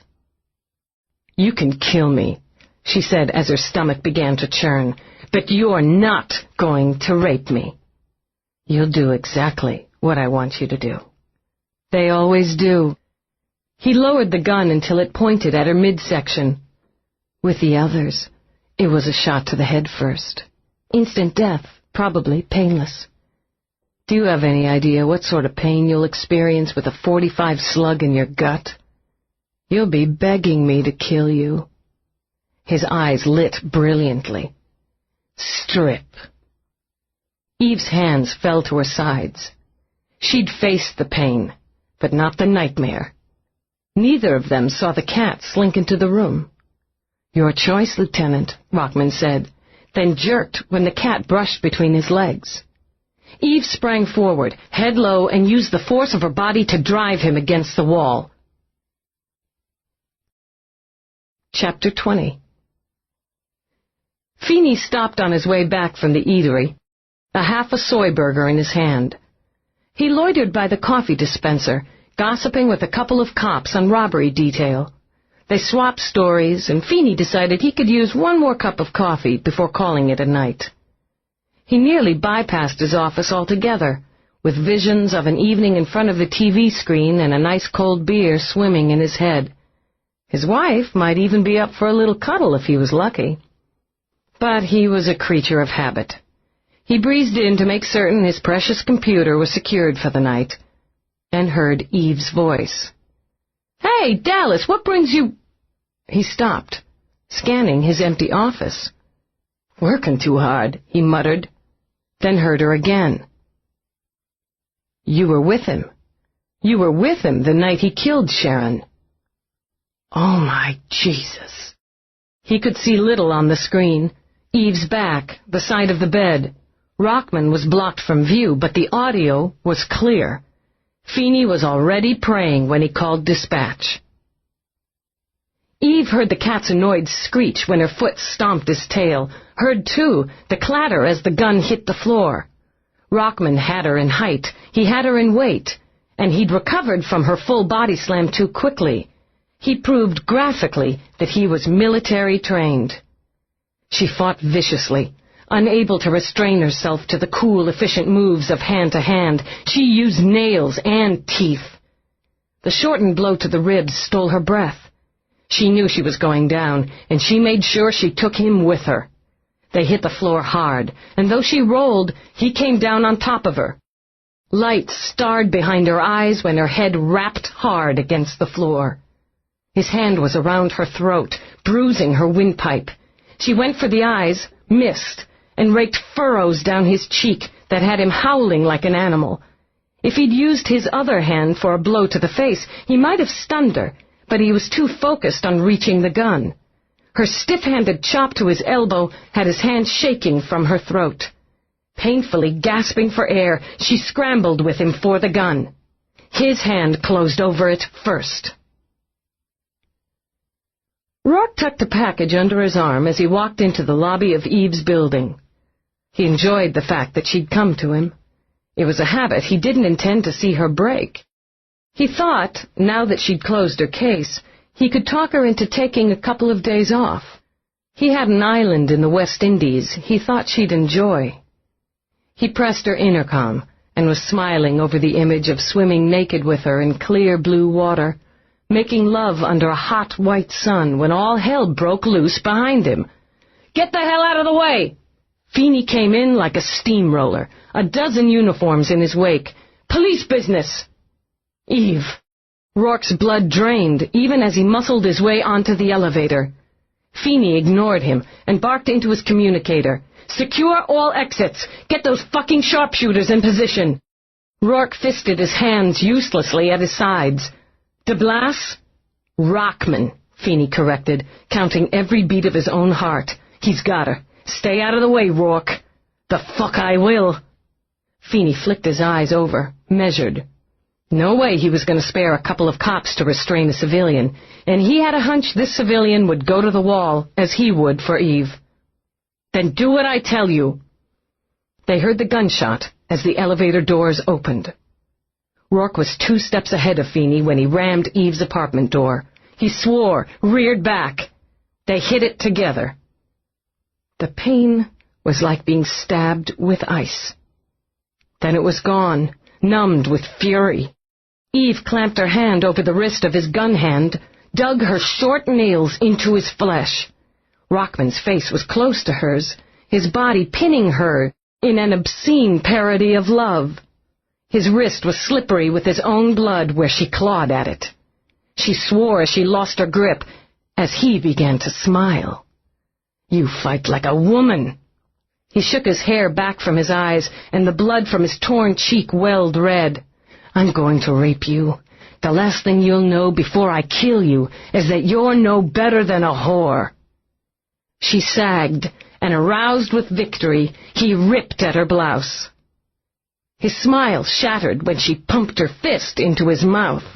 "You can kill me," she said as her stomach began to churn, "but you're not going to rape me." "You'll do exactly what I want you to do." They always do. He lowered the gun until it pointed at her midsection. With the others, it was a shot to the head first. Instant death, probably painless. Do you have any idea what sort of pain you'll experience with a .45 slug in your gut? You'll be begging me to kill you. His eyes lit brilliantly. Strip. Eve's hands fell to her sides. She'd faced the pain, but not the nightmare. Neither of them saw the cat slink into the room. "Your choice, Lieutenant," Rockman said, then jerked when the cat brushed between his legs. Eve sprang forward, head low, and used the force of her body to drive him against the wall. Chapter 20. Feeney stopped on his way back from the eatery, a soy burger in his hand. He loitered by the coffee dispenser, gossiping with a couple of cops on robbery detail. They swapped stories, and Feeney decided he could use one more cup of coffee before calling it a night. He nearly bypassed his office altogether, with visions of an evening in front of the TV screen and a nice cold beer swimming in his head. His wife might even be up for a little cuddle if he was lucky. But he was a creature of habit. He breezed in to make certain his precious computer was secured for the night, and heard Eve's voice. "Hey, Dallas, what brings you—" He stopped, scanning his empty office. "Working too hard," he muttered, then heard her again. "You were with him. You were with him the night he killed Sharon." Oh, my Jesus. He could see little on the screen. Eve's back, the side of the bed. Rockman was blocked from view, but the audio was clear. Feeney was already praying when he called dispatch. Eve heard the cat's annoyed screech when her foot stomped his tail, heard, too, the clatter as the gun hit the floor. Rockman had her in height, he had her in weight, and he'd recovered from her full body slam too quickly. He proved graphically that he was military trained. She fought viciously, Unable to restrain herself to the cool, efficient moves of hand-to-hand, she used nails and teeth. The shortened blow to the ribs stole her breath. She knew she was going down, and she made sure she took him with her. They hit the floor hard, and though she rolled, he came down on top of her. Light starred behind her eyes when her head rapped hard against the floor. His hand was around her throat, bruising her windpipe. She went for the eyes, missed, and raked furrows down his cheek that had him howling like an animal. If he'd used his other hand for a blow to the face, he might have stunned her, but he was too focused on reaching the gun. Her stiff-handed chop to his elbow had his hand shaking from her throat. Painfully gasping for air, she scrambled with him for the gun. His hand closed over it first. Roarke tucked a package under his arm as he walked into the lobby of Eve's building. He enjoyed the fact that she'd come to him. It was a habit he didn't intend to see her break. He thought, now that she'd closed her case, he could talk her into taking a couple of days off. He had an island in the West Indies he thought she'd enjoy. He pressed her intercom and was smiling over the image of swimming naked with her in clear blue water, making love under a hot white sun when all hell broke loose behind him. "Get the hell out of the way!" Feeney came in like a steamroller, a dozen uniforms in his wake. "Police business!" Eve. Rourke's blood drained even as he muscled his way onto the elevator. Feeney ignored him and barked into his communicator. "Secure all exits! Get those fucking sharpshooters in position!" Roarke fisted his hands uselessly at his sides. "Delass?" "Rockman," Feeney corrected, counting every beat of his own heart. "He's got her. Stay out of the way, Roarke." "The fuck I will." Feeney flicked his eyes over, measured. No way he was going to spare a couple of cops to restrain a civilian, and he had a hunch this civilian would go to the wall as he would for Eve. "Then do what I tell you." They heard the gunshot as the elevator doors opened. Roarke was 2 steps ahead of Feeney when he rammed Eve's apartment door. He swore, reared back. They hit it together. The pain was like being stabbed with ice. Then it was gone, numbed with fury. Eve clamped her hand over the wrist of his gun hand, dug her short nails into his flesh. Rockman's face was close to hers, his body pinning her in an obscene parody of love. His wrist was slippery with his own blood where she clawed at it. She swore as she lost her grip, as he began to smile. "You fight like a woman." He shook his hair back from his eyes, and the blood from his torn cheek welled red. "I'm going to rape you. The last thing you'll know before I kill you is that you're no better than a whore." She sagged, and aroused with victory, he ripped at her blouse. His smile shattered when she pumped her fist into his mouth.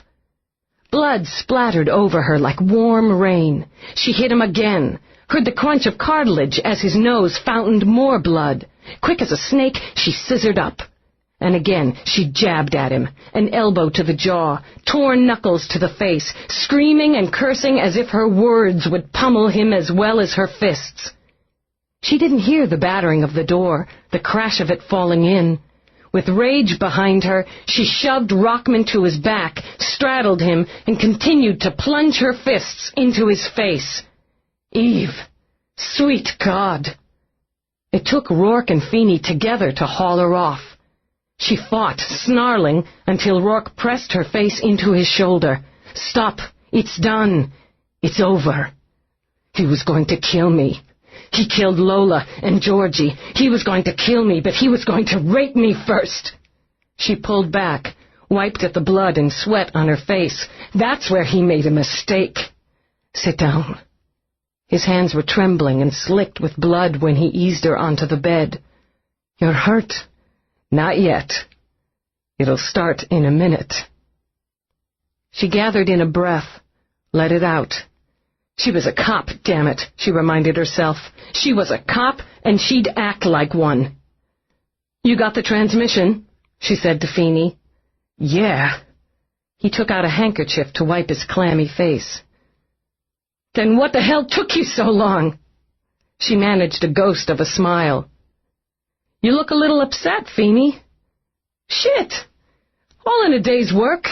Blood splattered over her like warm rain. She hit him again, heard the crunch of cartilage as his nose fountained more blood. Quick as a snake, she scissored up. And again she jabbed at him, an elbow to the jaw, torn knuckles to the face, screaming and cursing as if her words would pummel him as well as her fists. She didn't hear the battering of the door, the crash of it falling in. With rage behind her, she shoved Rockman to his back, straddled him, and continued to plunge her fists into his face. Eve! Sweet God! It took Roarke and Feeney together to haul her off. She fought, snarling, until Roarke pressed her face into his shoulder. "Stop! It's done! It's over! He was going to kill me. He killed Lola and Georgie. He was going to kill me, but he was going to rape me first." She pulled back, wiped at the blood and sweat on her face. "That's where he made a mistake. Sit down." His hands were trembling and slicked with blood when he eased her onto the bed. "You're hurt?" "Not yet. It'll start in a minute." She gathered in a breath, let it out. She was a cop, damn it, she reminded herself. She was a cop, and she'd act like one. "You got the transmission?" she said to Feeney. "Yeah." He took out a handkerchief to wipe his clammy face. "Then what the hell took you so long?" She managed a ghost of a smile. You look a little upset, Feeney. Shit! All in a day's work.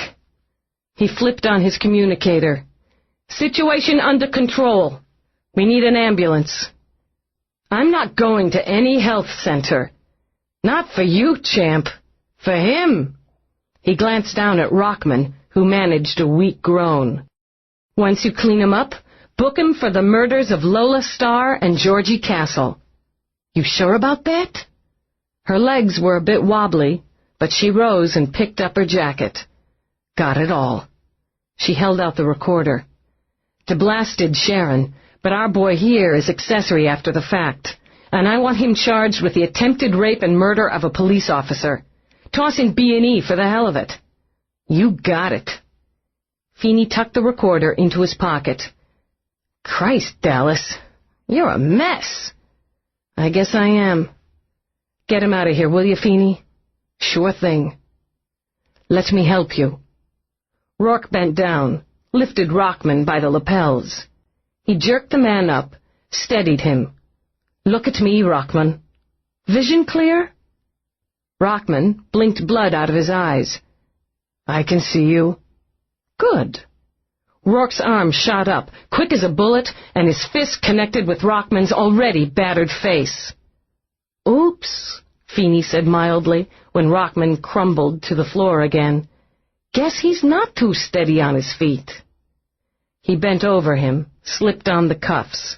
He flipped on his communicator. Situation under control. We need an ambulance. I'm not going to any health center. Not for you, champ. For him. He glanced down at Rockman, who managed a weak groan. Once you clean him up, book him for the murders of Lola Star and Georgie Castle. You sure about that? Her legs were a bit wobbly, but she rose and picked up her jacket. Got it all. She held out the recorder. To blasted Sharon, but our boy here is accessory after the fact, and I want him charged with the attempted rape and murder of a police officer. Tossing B&E for the hell of it. You got it. Feeney tucked the recorder into his pocket. Christ, Dallas, you're a mess. I guess I am. Get him out of here, will you, Feeney? Sure thing. Let me help you. Roarke bent down, lifted Rockman by the lapels. He jerked the man up, steadied him. Look at me, Rockman. Vision clear? Rockman blinked blood out of his eyes. I can see you. Good. Rourke's arm shot up, quick as a bullet, and his fist connected with Rockman's already battered face. Oops, Feeney said mildly, when Rockman crumbled to the floor again. Guess he's not too steady on his feet. He bent over him, slipped on the cuffs.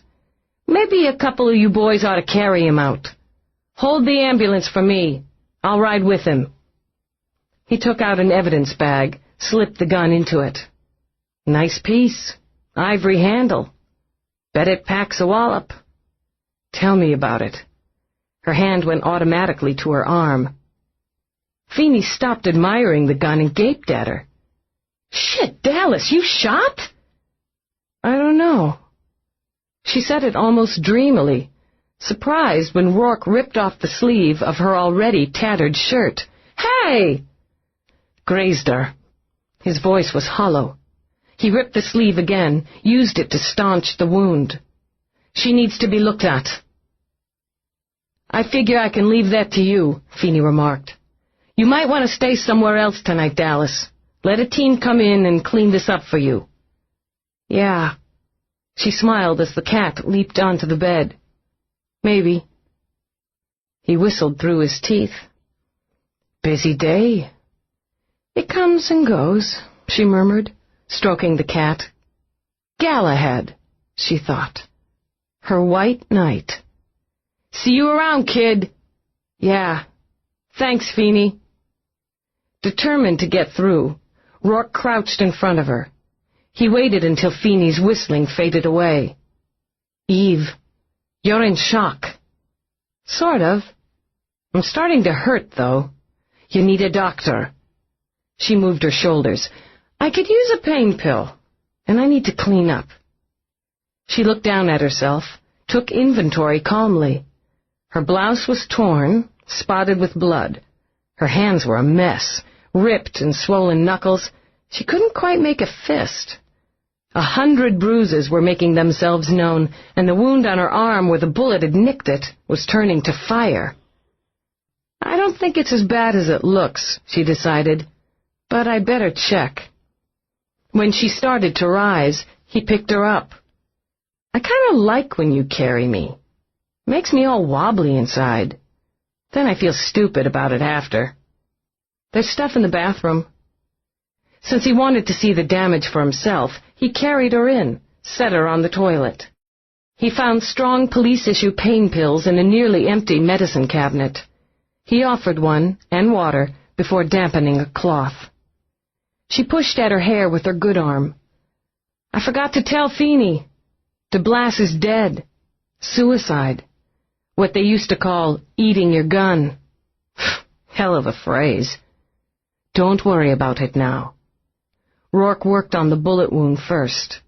Maybe a couple of you boys ought to carry him out. Hold the ambulance for me. I'll ride with him. He took out an evidence bag, slipped the gun into it. Nice piece. Ivory handle. Bet it packs a wallop. Tell me about it. Her hand went automatically to her arm. Feeney stopped admiring the gun and gaped at her. Shit, Dallas, you shot? I don't know. She said it almost dreamily, surprised when Roarke ripped off the sleeve of her already tattered shirt. Hey! Grazed her. His voice was hollow. He ripped the sleeve again, used it to staunch the wound. She needs to be looked at. I figure I can leave that to you, Feeney remarked. You might want to stay somewhere else tonight, Dallas. Let a team come in and clean this up for you. Yeah. She smiled as the cat leaped onto the bed. Maybe. He whistled through his teeth. Busy day. It comes and goes, she murmured, stroking the cat. Galahad, she thought. Her white knight. See you around, kid. Yeah. Thanks, Feeney. Determined to get through, Roarke crouched in front of her. He waited until Feeney's whistling faded away. Eve, you're in shock. Sort of. I'm starting to hurt, though. You need a doctor. She moved her shoulders. I could use a pain pill, and I need to clean up. She looked down at herself, took inventory calmly. Her blouse was torn, spotted with blood. Her hands were a mess, ripped and swollen knuckles. She couldn't quite make a fist. 100 bruises were making themselves known, and the wound on her arm where the bullet had nicked it was turning to fire. I don't think it's as bad as it looks, she decided, but I'd better check. When she started to rise, he picked her up. I kind of like when you carry me. Makes me all wobbly inside. Then I feel stupid about it after. There's stuff in the bathroom. Since he wanted to see the damage for himself, he carried her in, set her on the toilet. He found strong police-issue pain pills in a nearly empty medicine cabinet. He offered one, and water, before dampening a cloth. She pushed at her hair with her good arm. I forgot to tell Feeney. Delass is dead. Suicide. What they used to call eating your gun. Hell of a phrase. Don't worry about it now. Roarke worked on the bullet wound first.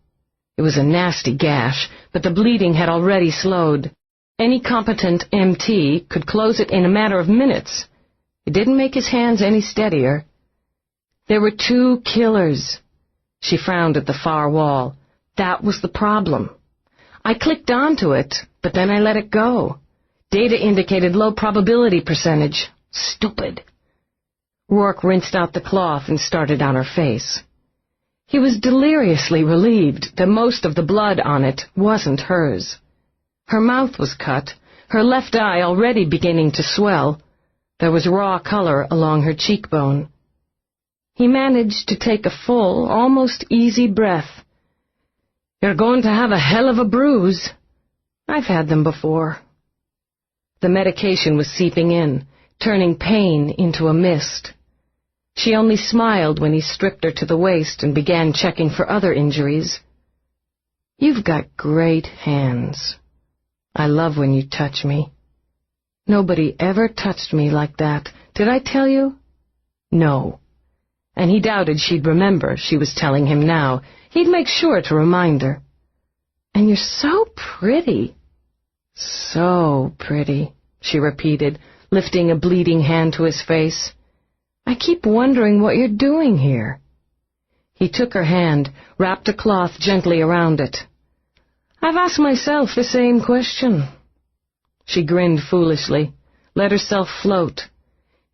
It was a nasty gash, but the bleeding had already slowed. Any competent MT could close it in a matter of minutes. It didn't make his hands any steadier. There were 2 killers. She frowned at the far wall. That was the problem. I clicked onto it, but then I let it go. Data indicated low probability percentage. Stupid. Roarke rinsed out the cloth and started on her face. He was deliriously relieved that most of the blood on it wasn't hers. Her mouth was cut, her left eye already beginning to swell. There was raw color along her cheekbone. He managed to take a full, almost easy breath. "You're going to have a hell of a bruise." "I've had them before." The medication was seeping in, turning pain into a mist. She only smiled when he stripped her to the waist and began checking for other injuries. "You've got great hands. I love when you touch me. Nobody ever touched me like that. Did I tell you?" No. And he doubted she'd remember. She was telling him now. He'd make sure to remind her. "And you're so pretty." "So pretty," she repeated, lifting a bleeding hand to his face. "I keep wondering what you're doing here." He took her hand, wrapped a cloth gently around it. "I've asked myself the same question." She grinned foolishly, let herself float.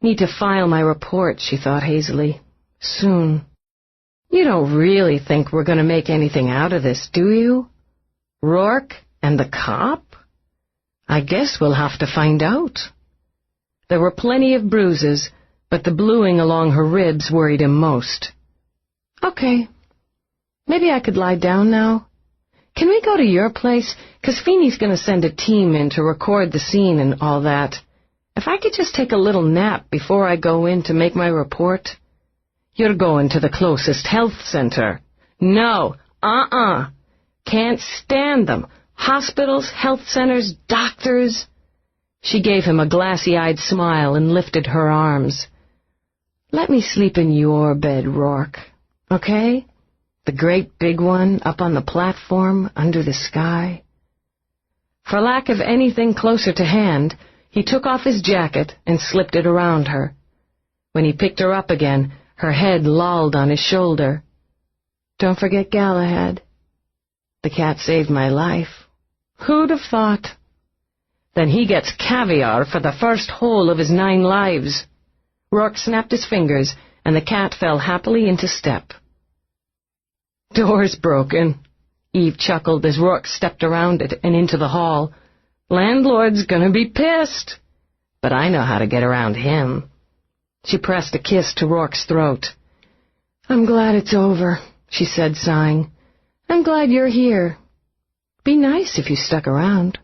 "Need to file my report," she thought hazily. "Soon." "You don't really think we're going to make anything out of this, do you? Roarke and the cop? I guess we'll have to find out." There were plenty of bruises, but the bluing along her ribs worried him most. "Okay. Maybe I could lie down now. Can we go to your place? 'Cause Feeney's going to send a team in to record the scene and all that. If I could just take a little nap before I go in to make my report." "You're going to the closest health center." "No. Can't stand them. Hospitals, health centers, doctors." She gave him a glassy-eyed smile and lifted her arms. "Let me sleep in your bed, Roarke, okay? The great big one up on the platform under the sky." For lack of anything closer to hand, he took off his jacket and slipped it around her. When he picked her up again, her head lolled on his shoulder. "Don't forget Galahad. The cat saved my life. Who'd have thought? Then he gets caviar for the first hole of his 9 lives." Roarke snapped his fingers, and the cat fell happily into step. "Door's broken," Eve chuckled as Roarke stepped around it and into the hall. "Landlord's gonna be pissed. But I know how to get around him." She pressed a kiss to Rourke's throat. "I'm glad it's over," she said, sighing. "I'm glad you're here. Be nice if you stuck around."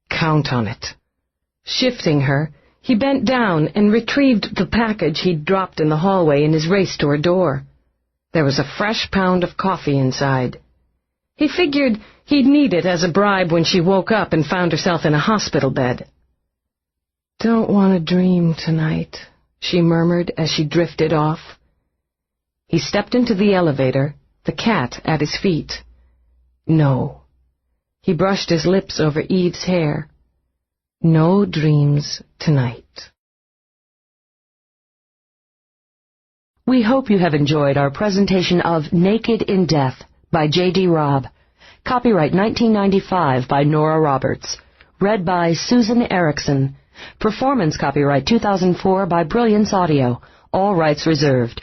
"Count on it." Shifting her, he bent down and retrieved the package he'd dropped in the hallway in his race to her door. There was a fresh pound of coffee inside. He figured he'd need it as a bribe when she woke up and found herself in a hospital bed. "Don't want to dream tonight," she murmured as she drifted off. He stepped into the elevator, the cat at his feet. No. He brushed his lips over Eve's hair. No dreams tonight. We hope you have enjoyed our presentation of Naked in Death by J.D. Robb. Copyright 1995 by Nora Roberts. Read by Susan Erickson. Performance copyright 2004 by Brilliance Audio. All rights reserved.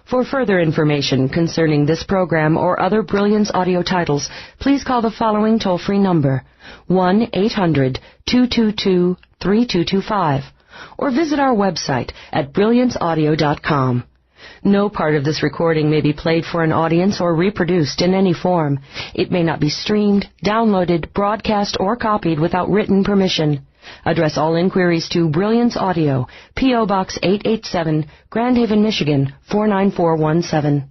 For further information concerning this program or other Brilliance Audio titles, please call the following toll-free number, 1-800-222-3225, or visit our website at brillianceaudio.com. No part of this recording may be played for an audience or reproduced in any form. It may not be streamed, downloaded, broadcast, or copied without written permission. Address all inquiries to Brilliance Audio, P.O. Box 887, Grand Haven, Michigan, 49417.